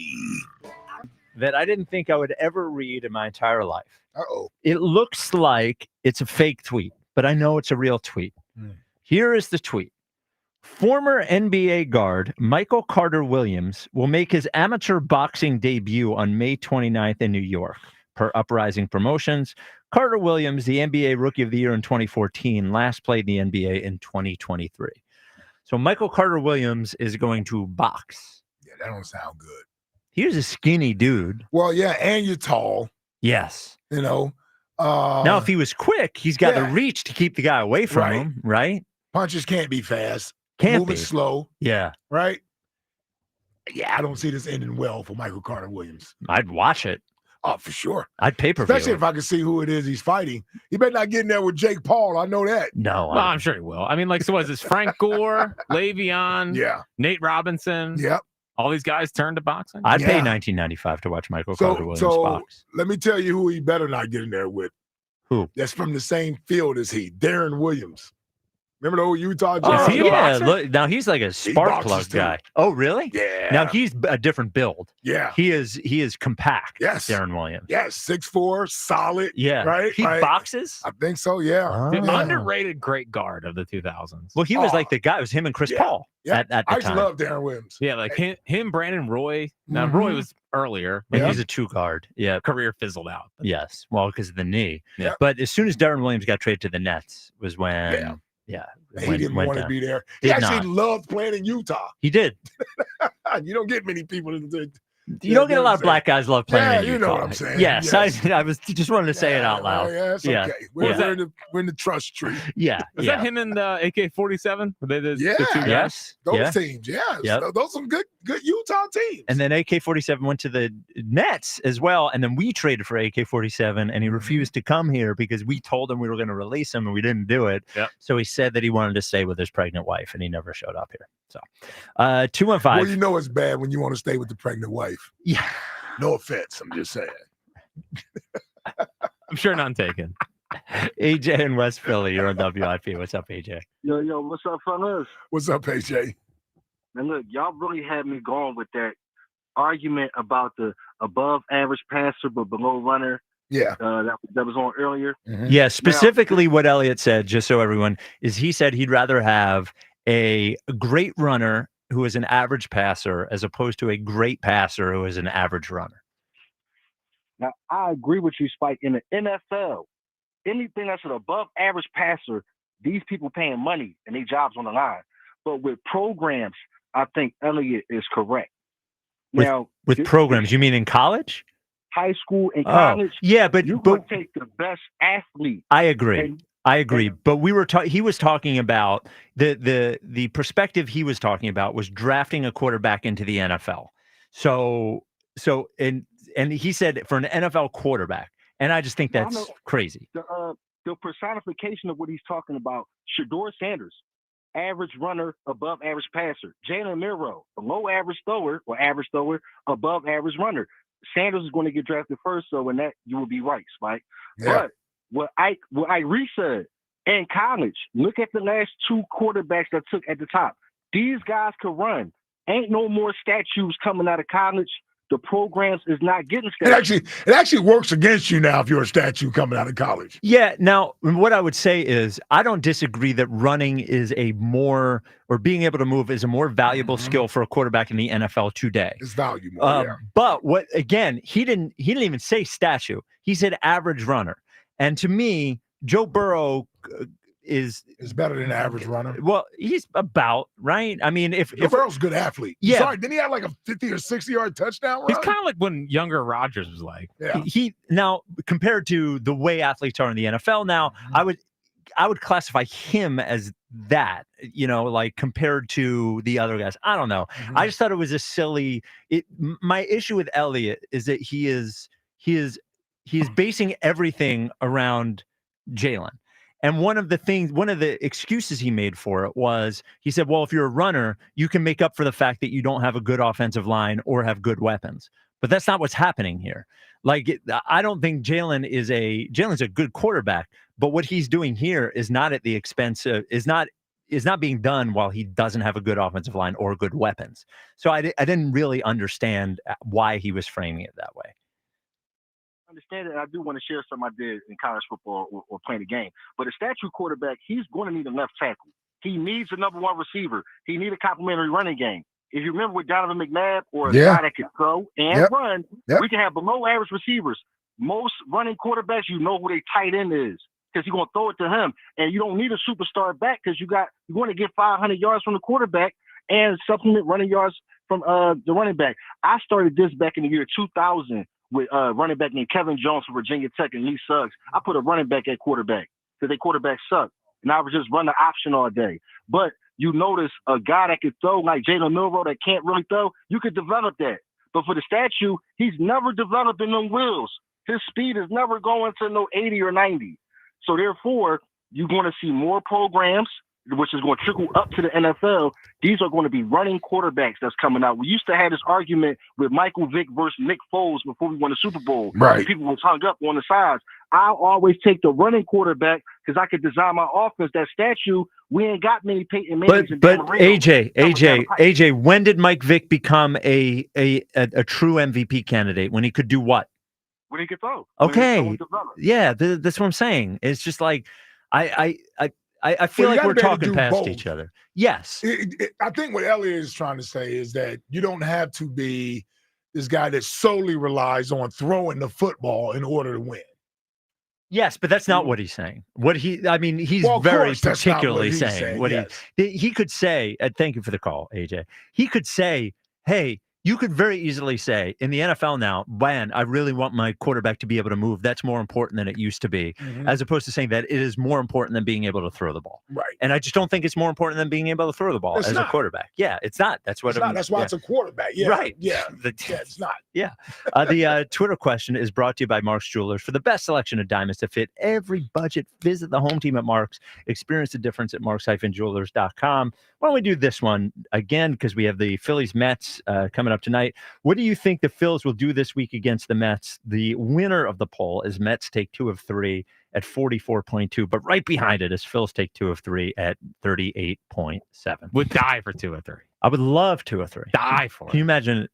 That I didn't think I would ever read in my entire life. Uh-oh. It looks like it's a fake tweet, but I know it's a real tweet. Here is the tweet. Former NBA guard Michael Carter Williams will make his amateur boxing debut on May 29th in New York. Per Uprising Promotions, Carter Williams, the NBA Rookie of the Year in 2014, last played in the NBA in 2023. So Michael Carter Williams is going to box. Yeah, that don't sound good. He's a skinny dude. Well, yeah, and you're tall. Yes. You know. Now, if he was quick, he's got the reach to keep the guy away from him, right? Punches can't be fast. Can't Moving be. slow. Yeah. Right? Yeah, I don't see this ending well for Michael Carter Williams. I'd watch it. Oh, for sure. I'd pay-per-view Especially it. if I can see who it is he's fighting. He better not get in there with Jake Paul. I know that. No. Well, I'm sure he will. I mean, like, so what is this? Frank Gore, Le'Veon, Nate Robinson. Yep. All these guys turned to boxing. I'd pay $19.95 to watch Michael Carter Williams box. Let me tell you who he better not get in there with. Who? That's from the same field as he, Darren Williams. Remember the old Utah Oh, Jazz? yeah. Look, now he's like a spark boxes plug too. guy. Oh, really? Yeah. Now he's a different build. Yeah. He is compact. Yes. Darren Williams. Yes, 6'4", solid. Yeah. Right? He Like, boxes? I think so, yeah. The Yeah. underrated great guard of the 2000s. Well, he was like the guy. It was him and Chris Paul at the I used time. to love Darren Williams. Yeah, like him, Brandon Roy. Now, Roy was earlier. And he's a two guard. Yeah. Career fizzled out. Yes. Well, because of the knee. Yeah. But as soon as Darren Williams got traded to the Nets was when, He didn't want to be there. He Did actually not. loved playing in Utah. He did. You don't get many people to You don't get a lot of black guys love playing in you Utah. know what I'm saying. Yes, Yes. I was just wanted to say it out loud. Yeah, it's okay. We're in the trust tree. Yeah. Was that him and AK-47? Were they the two guys? Yes. Those teams, yes. Yep. Those are some good Utah teams. And then AK-47 went to the Nets as well. And then we traded for AK-47, and he refused to come here because we told him we were going to release him, and we didn't do it. Yep. So he said that he wanted to stay with his pregnant wife, and he never showed up here. So 215. Well, you know it's bad when you want to stay with the pregnant wife. Yeah. No offense. I'm just saying. I'm sure none taken. AJ in West Philly, you're on WIP. What's up, AJ? Yo, what's up, fellas? What's up, AJ? And look, y'all really had me going with that argument about the above average passer but below runner. Yeah. That was on earlier. Yeah, specifically what Elliot said, just so everyone, is he said he'd rather have a great runner who is an average passer as opposed to a great passer who is an average runner. Now, I agree with you, Spike. In the NFL, anything that's an above average passer, these people paying money and their jobs on the line. But with programs, I think Elliot is correct. Now, With programs, you mean in college? high school and college, yeah, but you're going to take the best athlete. I agree. And- I agree, but he was talking about the perspective he was talking about was drafting a quarterback into the NFL. And he said for an NFL quarterback, and I just think that's crazy. The personification of what he's talking about, Shedeur Sanders, average runner, above average passer. Jalen Miro, below average thrower or average thrower, above average runner. Sanders is going to get drafted first, so in that you will be right, Spike. Yeah. But what I said in college, look at the last two quarterbacks that took at the top. These guys could run. Ain't no more statues coming out of college. The programs is not getting statues. It actually works against you now if you're a statue coming out of college. Yeah. Now, what I would say is I don't disagree that running is being able to move is a more valuable skill for a quarterback in the NFL today. It's valuable. But what again? He didn't even say statue. He said average runner. And to me, Joe Burrow is better than an average runner. Well, he's about right. I mean, if Burrow's a good athlete. Yeah. Sorry, didn't he have like a 50 or 60-yard touchdown run? He's kind of like when younger Rodgers was like. Yeah. He now compared to the way athletes are in the NFL now, I would classify him as that, like compared to the other guys. I don't know. I just thought it was a silly. My issue with Elliott is that he is basing everything around Jalen. And one of the excuses he made for it was he said, well, if you're a runner, you can make up for the fact that you don't have a good offensive line or have good weapons. But that's not what's happening here. I don't think Jalen's a good quarterback, but what he's doing here is not at the expense of, is not being done while he doesn't have a good offensive line or good weapons. So I didn't really understand why he was framing it that way. Understand it. I do want to share something I did in college football or playing the game. But a statue quarterback, he's going to need a left tackle. He needs a number one receiver. He needs a complementary running game. If you remember with Donovan McNabb or a guy that can throw and run, we can have below average receivers. Most running quarterbacks, you know who their tight end is because you're going to throw it to him. And you don't need a superstar back because you're going to get 500 yards from the quarterback and supplement running yards from the running back. I started this back in the year 2000. With running back named Kevin Jones from Virginia Tech and Lee Suggs. I put a running back at quarterback because their quarterback sucked. And I would just run the option all day. But you notice a guy that could throw like Jalen Milroe that can't really throw, you could develop that. But for the statue, he's never developing them wheels. His speed is never going to no 80 or 90. So therefore, you're going to see more programs which is going to trickle up to the NFL. These are going to be running quarterbacks that's coming out. We used to have this argument with Michael Vick versus Nick Foles before we won the Super Bowl. Right. And people was hung up on the sides. I'll always take the running quarterback because I could design my offense. That statue, we ain't got many Peyton Mannings and But Dan Marino AJ, when did Mike Vick become a true MVP candidate? When he could do what? When he could throw. Okay. Yeah, that's what I'm saying. It's just like I feel like we're talking past each other. Yes. I think what Elliot is trying to say is that you don't have to be this guy that solely relies on throwing the football in order to win. Yes, but that's not what he's saying. He's Well, of very course, that's not particularly what he's saying what yes. he could say. Thank you for the call, AJ. He could say, "Hey, you could very easily say in the NFL now, man, I really want my quarterback to be able to move. That's more important than it used to be," as opposed to saying that it is more important than being able to throw the ball. Right. And I just don't think it's more important than being able to throw the ball It's as not. a quarterback. Yeah, it's not. That's what It's not. That's why it's a quarterback. Yeah. Right. Yeah. It's not. Yeah. The Twitter question is brought to you by Mark's Jewelers. For the best selection of diamonds to fit every budget, visit the home team at Mark's. Experience the difference at marks-jewelers.com. Why don't we do this one again, because we have the Phillies Mets coming up tonight. What do you think the Phils will do this week against the Mets? The winner of the poll is Mets take 2 of 3 at 44.2, but right behind it is Phils take 2 of 3 at 38.7. Would die for 2 of 3. I would love 2 of 3. Die for Can you imagine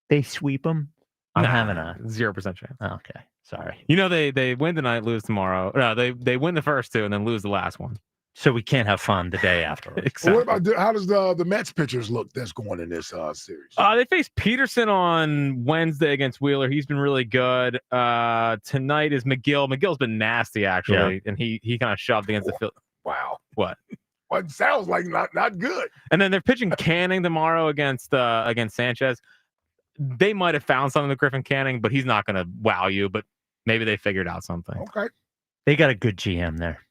they sweep them? I'm having a 0% chance. Okay, sorry. You know they win tonight, lose tomorrow. No, they win the first 2 and then lose the last one. So we can't have fun the day after. Exactly. Well, what about how does the Mets pitchers look that's going in this series? They face Peterson on Wednesday against Wheeler. He's been really good. Tonight is McGill. McGill's been nasty, actually, and he kind of shoved against the field. Wow. What? Well, it sounds like not good. And then they're pitching Canning tomorrow against Sanchez. They might have found something with Griffin Canning, but he's not going to wow you. But maybe they figured out something. Okay. They got a good GM there.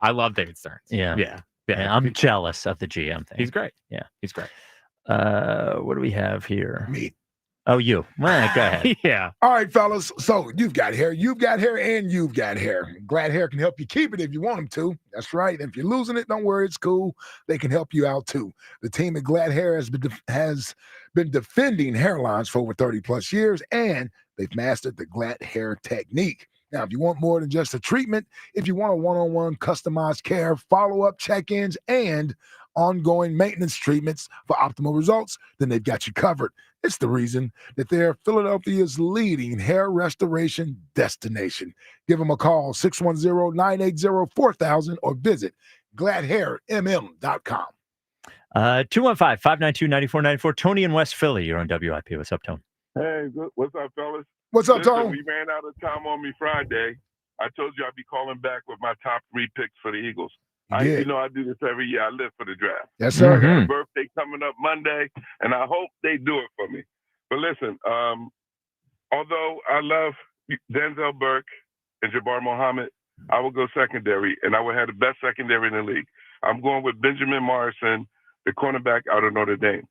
I love David Stearns. Yeah. I'm jealous of the GM thing. He's great. Yeah. He's great. What do we have here? Me. Oh, you. Well, go ahead. Yeah. All right, fellas. So you've got hair, and you've got hair. Glad Hair can help you keep it if you want them to. That's right. And if you're losing it, don't worry. It's cool. They can help you out too. The team at Glad Hair has been defending hairlines for over 30 plus years, and they've mastered the Glad Hair technique. Now, if you want more than just a treatment, if you want a one-on-one customized care, follow-up check-ins, and ongoing maintenance treatments for optimal results, then they've got you covered. It's the reason that they're Philadelphia's leading hair restoration destination. Give them a call, 610-980-4000, or visit gladhairmm.com. 215-592-9494. Tony in West Philly, you're on WIP. What's up, Tony? Hey, what's up, fellas? What's up, Listen, Tony? We ran out of time on me Friday. I told you I'd be calling back with my top 3 picks for the Eagles. You know I do this every year. I live for the draft. Yes, sir. I got a birthday coming up Monday, and I hope they do it for me. But listen, although I love Denzel Burke and Jabbar Muhammad, I will go secondary, and I will have the best secondary in the league. I'm going with Benjamin Morrison, the cornerback out of Notre Dame.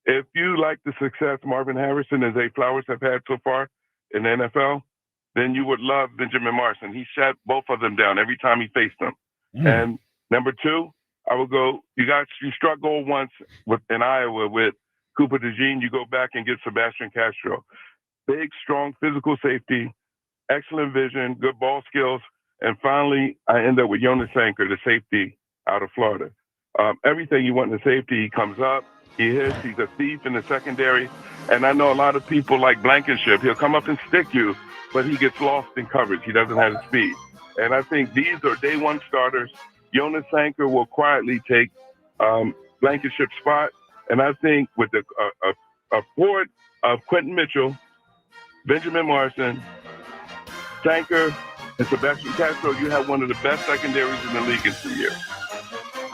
If you like the success Marvin Harrison and Zay Flowers have had so far in the NFL, then you would love Benjamin Morrison. He shut both of them down every time he faced them. And number 2, I will go. You struck gold once in Iowa with Cooper DeJean. You go back and get Sebastian Castro. Big, strong, physical safety, excellent vision, good ball skills. And finally, I end up with Jonas Sanker, the safety out of Florida. Everything you want in the safety, he comes up, he hits, he's a thief in the secondary. And I know a lot of people like Blankenship. He'll come up and stick you, but he gets lost in coverage. He doesn't have the speed. And I think these are day one starters. Jonas Sanker will quietly take Blankenship's spot. And I think with a forward of Quentin Mitchell, Benjamin Morrison, Sanker, and Sebastian Castro, you have one of the best secondaries in the league in 2 years.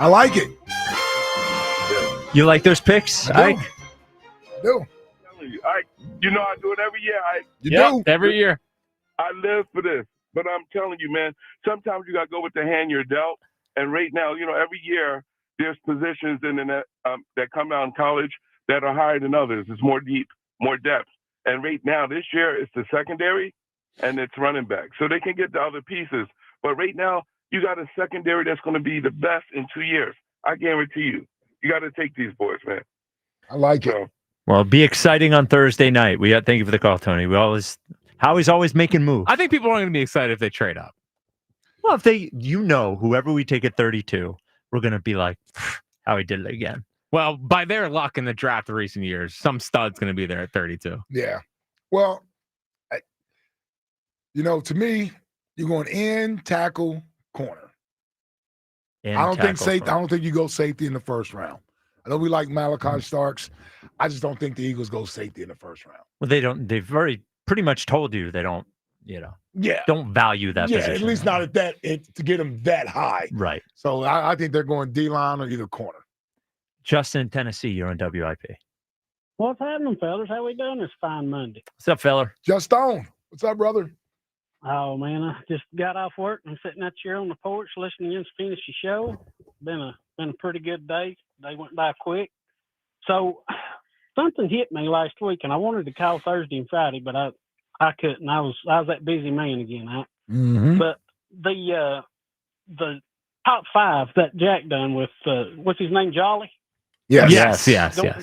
I like it. You like those picks, Ike? I do. I do it every year. You do? Every year. I live for this. But I'm telling you, man, sometimes you got to go with the hand you're dealt. And right now, every year there's positions that come out in college that are higher than others. It's more deep, more depth. And right now, this year, it's the secondary and it's running back. So they can get the other pieces. But right now, you got a secondary that's going to be the best in 2 years. I guarantee you. You got to take these boys, man. I like it. Well, be exciting on Thursday night. Thank you for the call, Tony. Howie's always making moves. I think people aren't going to be excited if they trade up. Well, if whoever we take at 32, we're going to be like, Howie did it again. Well, by their luck in the draft of recent years, some stud's going to be there at 32. Yeah. Well, to me, you're going in, tackle, corner. I don't think you go safety in the first round. I know we like Malachi Starks. I just don't think the Eagles go safety in the first round. Well, they don't. They've already pretty much told you they don't. Yeah. Don't value that position. At least not to get them that high. Right. So I think they're going D-line or either corner. Justin in Tennessee, you're on WIP. What's happening, fellas? How we doing this fine Monday? What's up, fella? Just on. What's up, brother? Oh, man, I just got off work and sitting out here on the porch listening to you finish your show. Been a pretty good day. They went by quick. So something hit me last week, and I wanted to call Thursday and Friday, but I couldn't. I was that busy man again. But the top five that Jack done with what's his name, Jolly? Yes.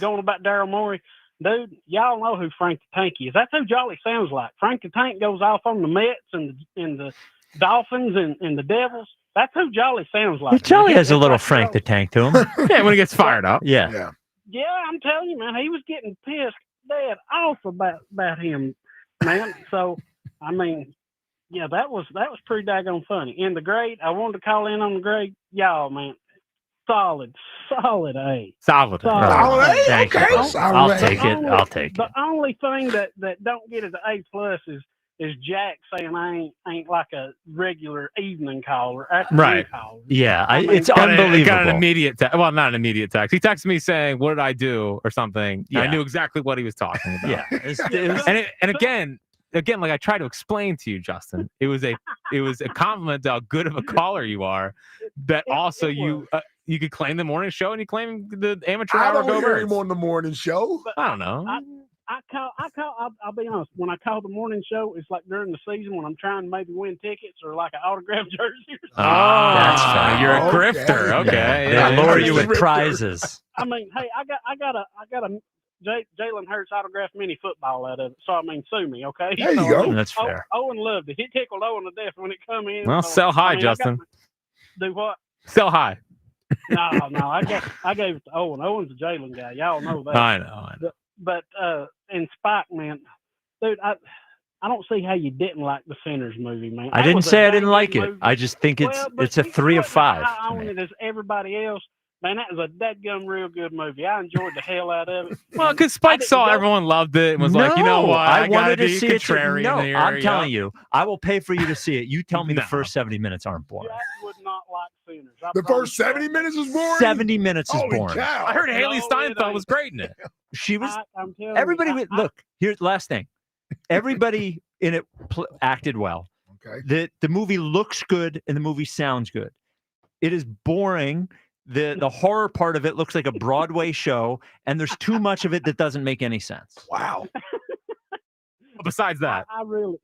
Going about Daryl Morey. Dude, y'all know who Frank the Tank is. That's who Jolly sounds like. Frank the Tank goes off on the Mets and the Dolphins and the Devils. That's who Jolly sounds like. Jolly has a little Frank the Tank to him. Yeah, when he gets fired up. Yeah. Yeah, I'm telling you, man, he was getting pissed dead off about him, man. So, I mean, yeah, that was pretty daggone funny. And the grade, I wanted to call in on the grade. Y'all, man, solid A. Solid A. Thank you. I'll take it. I'll take it. The only thing that don't get it to A plus is Jack saying I ain't like a regular evening caller. Right. Caller. Yeah, it's unbelievable. Got an immediate well, not an immediate text. He texted me saying, "What did I do?" or something. Yeah. I knew exactly what he was talking about. Yeah. And again, like I tried to explain to you, Justin, it was a compliment to how good of a caller you are. That also you could claim the morning show and you claim the amateur hour. I don't hear him on the morning show. I don't know. I'll be honest. When I call the morning show, it's like during the season when I'm trying to maybe win tickets or like an autographed jersey. Or something. That's fine. You're a grifter. Okay. They lure you with prizes. I mean, hey, I got a Jalen Hurts autographed mini football out of it. So I mean, sue me, okay? There you go. That's fair. Owen loved it. He tickled Owen to death when it come in. Well, so, sell high, Justin. Do what? Sell high. No. I gave it to Owen. Owen's a Jalen guy. Y'all know that. I know. But and Spike, man, dude, I don't see how you didn't like the Sinners movie, man. I didn't say I didn't like it. I just think it's a 3 of 5. I own it as everybody else. Man, that was a dadgum real good movie. I enjoyed the hell out of it. Well, because Spike saw everyone loved it and was like, you know what? I wanted to be see it. contrarian here. I'm telling you, I will pay for you to see it. You tell me the first 70 minutes aren't boring. Jack would not like Sinners. The first 70 minutes is boring? 70 minutes is Holy boring. cow. I heard Haley Steinfeld was great in it. She was. I'm telling Everybody, you, look, here's the last thing. Everybody in it acted well. Okay. The movie looks good and the movie sounds good. It is boring. The horror part of it looks like a Broadway show, and there's too much of it that doesn't make any sense. Wow. Besides that, I really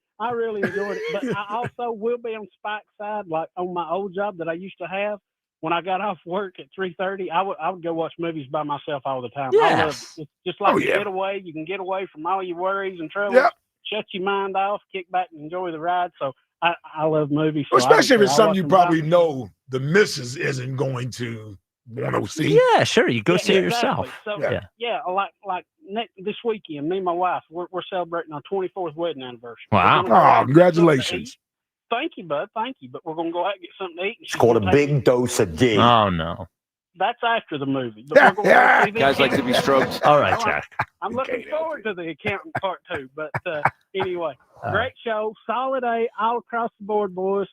enjoyed it. But I also will be on Spike's side, like on my old job that I used to have. When I got off work at 3:30, I would go watch movies by myself all the time. Yes. I love it. It's just like a getaway. You can get away from all your worries and troubles. Yep. Shut your mind off, kick back and enjoy the ride. So I love movies. So Especially if it's something you watch them probably by- know the missus isn't going to want to see. Yeah, sure. You go see it exactly. yourself. So Yeah. like this weekend, me and my wife, we're celebrating our 24th wedding anniversary. Wow. We're gonna go out Oh, and get something to congratulations. eat. Thank you, bud. Thank you. But we're gonna go out and get something to eat. It's called a big dose of D. Oh, no. That's after the movie. But we're gonna go see the Guys like to be accountant. stroked. All right, Jack. I'm looking forward to the accountant part 2. But anyway, great show, solid A all across the board, boys.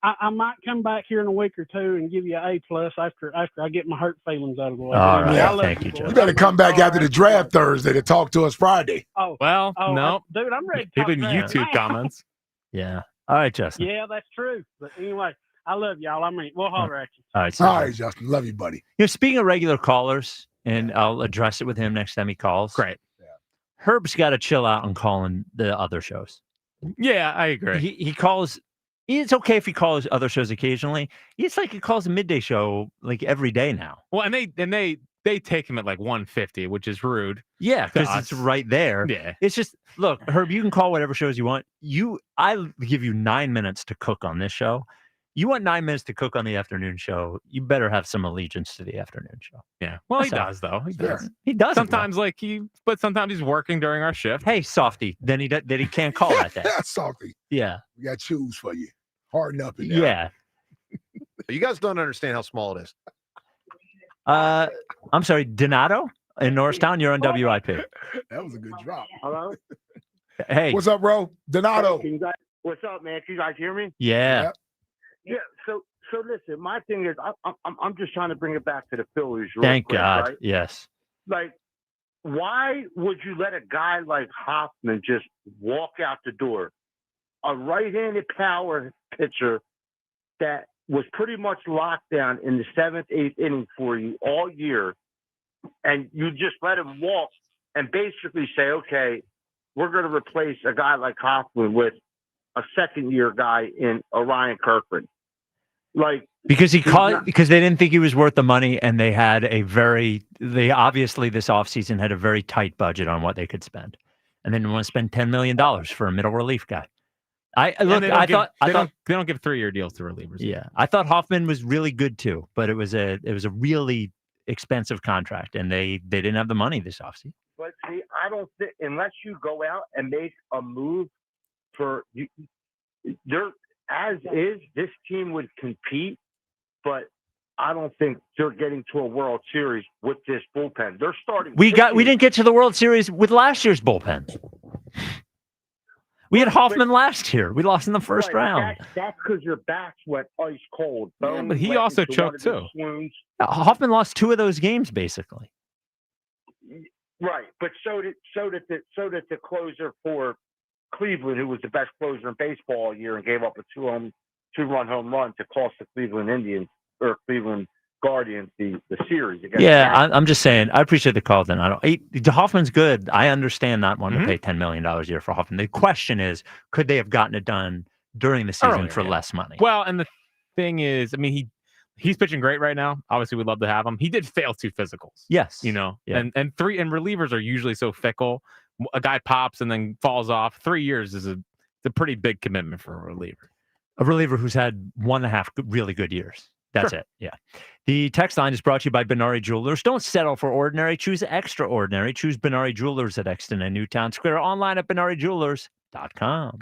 I might come back here in a week or 2 and give you an A plus after I get my hurt feelings out of the way. All right. I love Thank you, boys. Joe. You better come back after the draft Thursday to talk to us Friday. Oh, well, oh, no. dude, I'm ready to People talk in draft YouTube now. comments. Yeah. All right, Justin. Yeah, that's true. But anyway, I love y'all. I mean, we'll holler at you. All right. All right, Justin. Love you, buddy. Speaking of regular callers, and I'll address it with him next time he calls. Great. Herb's got to chill out on calling the other shows. Yeah, I agree. He calls It's okay if he calls other shows occasionally. It's like he calls a midday show like every day now. Well, and they take him at like 150, which is rude. Yeah, because it's right there. Yeah. It's just, look, Herb, you can call whatever shows you want. I give you 9 minutes to cook on this show. You want 9 minutes to cook on the afternoon show, you better have some allegiance to the afternoon show. Yeah. Well, That's he all. does, though. He does. He does. Sometimes, but sometimes he's working during our shift. Hey, softy. Then he can't call that day. Salty. Yeah. We got shoes for you. Harden up in there. Yeah. You guys don't understand how small it is. I'm sorry, Donato in Norristown, you're on WIP. That was a good drop. Hello? Hey. What's up, bro? Donato. What's up, man? Can you guys hear me? Yeah. Yeah. So listen, my thing is, I'm just trying to bring it back to the Phillies. Real Thank quick, God. right? Yes. Like, why would you let a guy like Hoffman just walk out the door? A right-handed power pitcher that was pretty much locked down in the 7th, 8th inning for you all year, and you just let him walk and basically say, okay, we're going to replace a guy like Hoffman with a second-year guy in Orion Kirkland. Like, because because they didn't think he was worth the money, and they had they obviously this offseason had a very tight budget on what they could spend, and then want to spend $10 million for a middle relief guy. I thought they don't give 3-year deals to relievers. Yeah, I thought Hoffman was really good too, but it was a really expensive contract, and they didn't have the money this offseason. But see, I don't think unless you go out and make a move for you, there as is, this team would compete, but I don't think they're getting to a World Series with this bullpen. They're starting. We didn't get to the World Series with last year's bullpen. We had Hoffman last year. We lost in the first round. That's because your backs went ice cold. Yeah, but he also choked too. Hoffman lost 2 of those games basically. Right, but so did the closer for Cleveland, who was the best closer in baseball all year and gave up a 2-run home run to cost the Cleveland Indians or Cleveland Guardians the series. Yeah, I'm just saying. I appreciate the call. Then Hoffman's good. I understand not wanting to pay $10 million a year for Hoffman. The question is, could they have gotten it done during the season for less money? Well, and the thing is, I mean, he's pitching great right now. Obviously, we'd love to have him. He did fail 2 physicals. Yes, and relievers are usually so fickle. A guy pops and then falls off. 3 years is a pretty big commitment for a reliever. A reliever who's had 1.5 really good years. That's it. Yeah. The text line is brought to you by Benari Jewelers. Don't settle for ordinary. Choose extraordinary. Choose Benari Jewelers at Exton and Newtown Square. Online at BenariJewelers.com.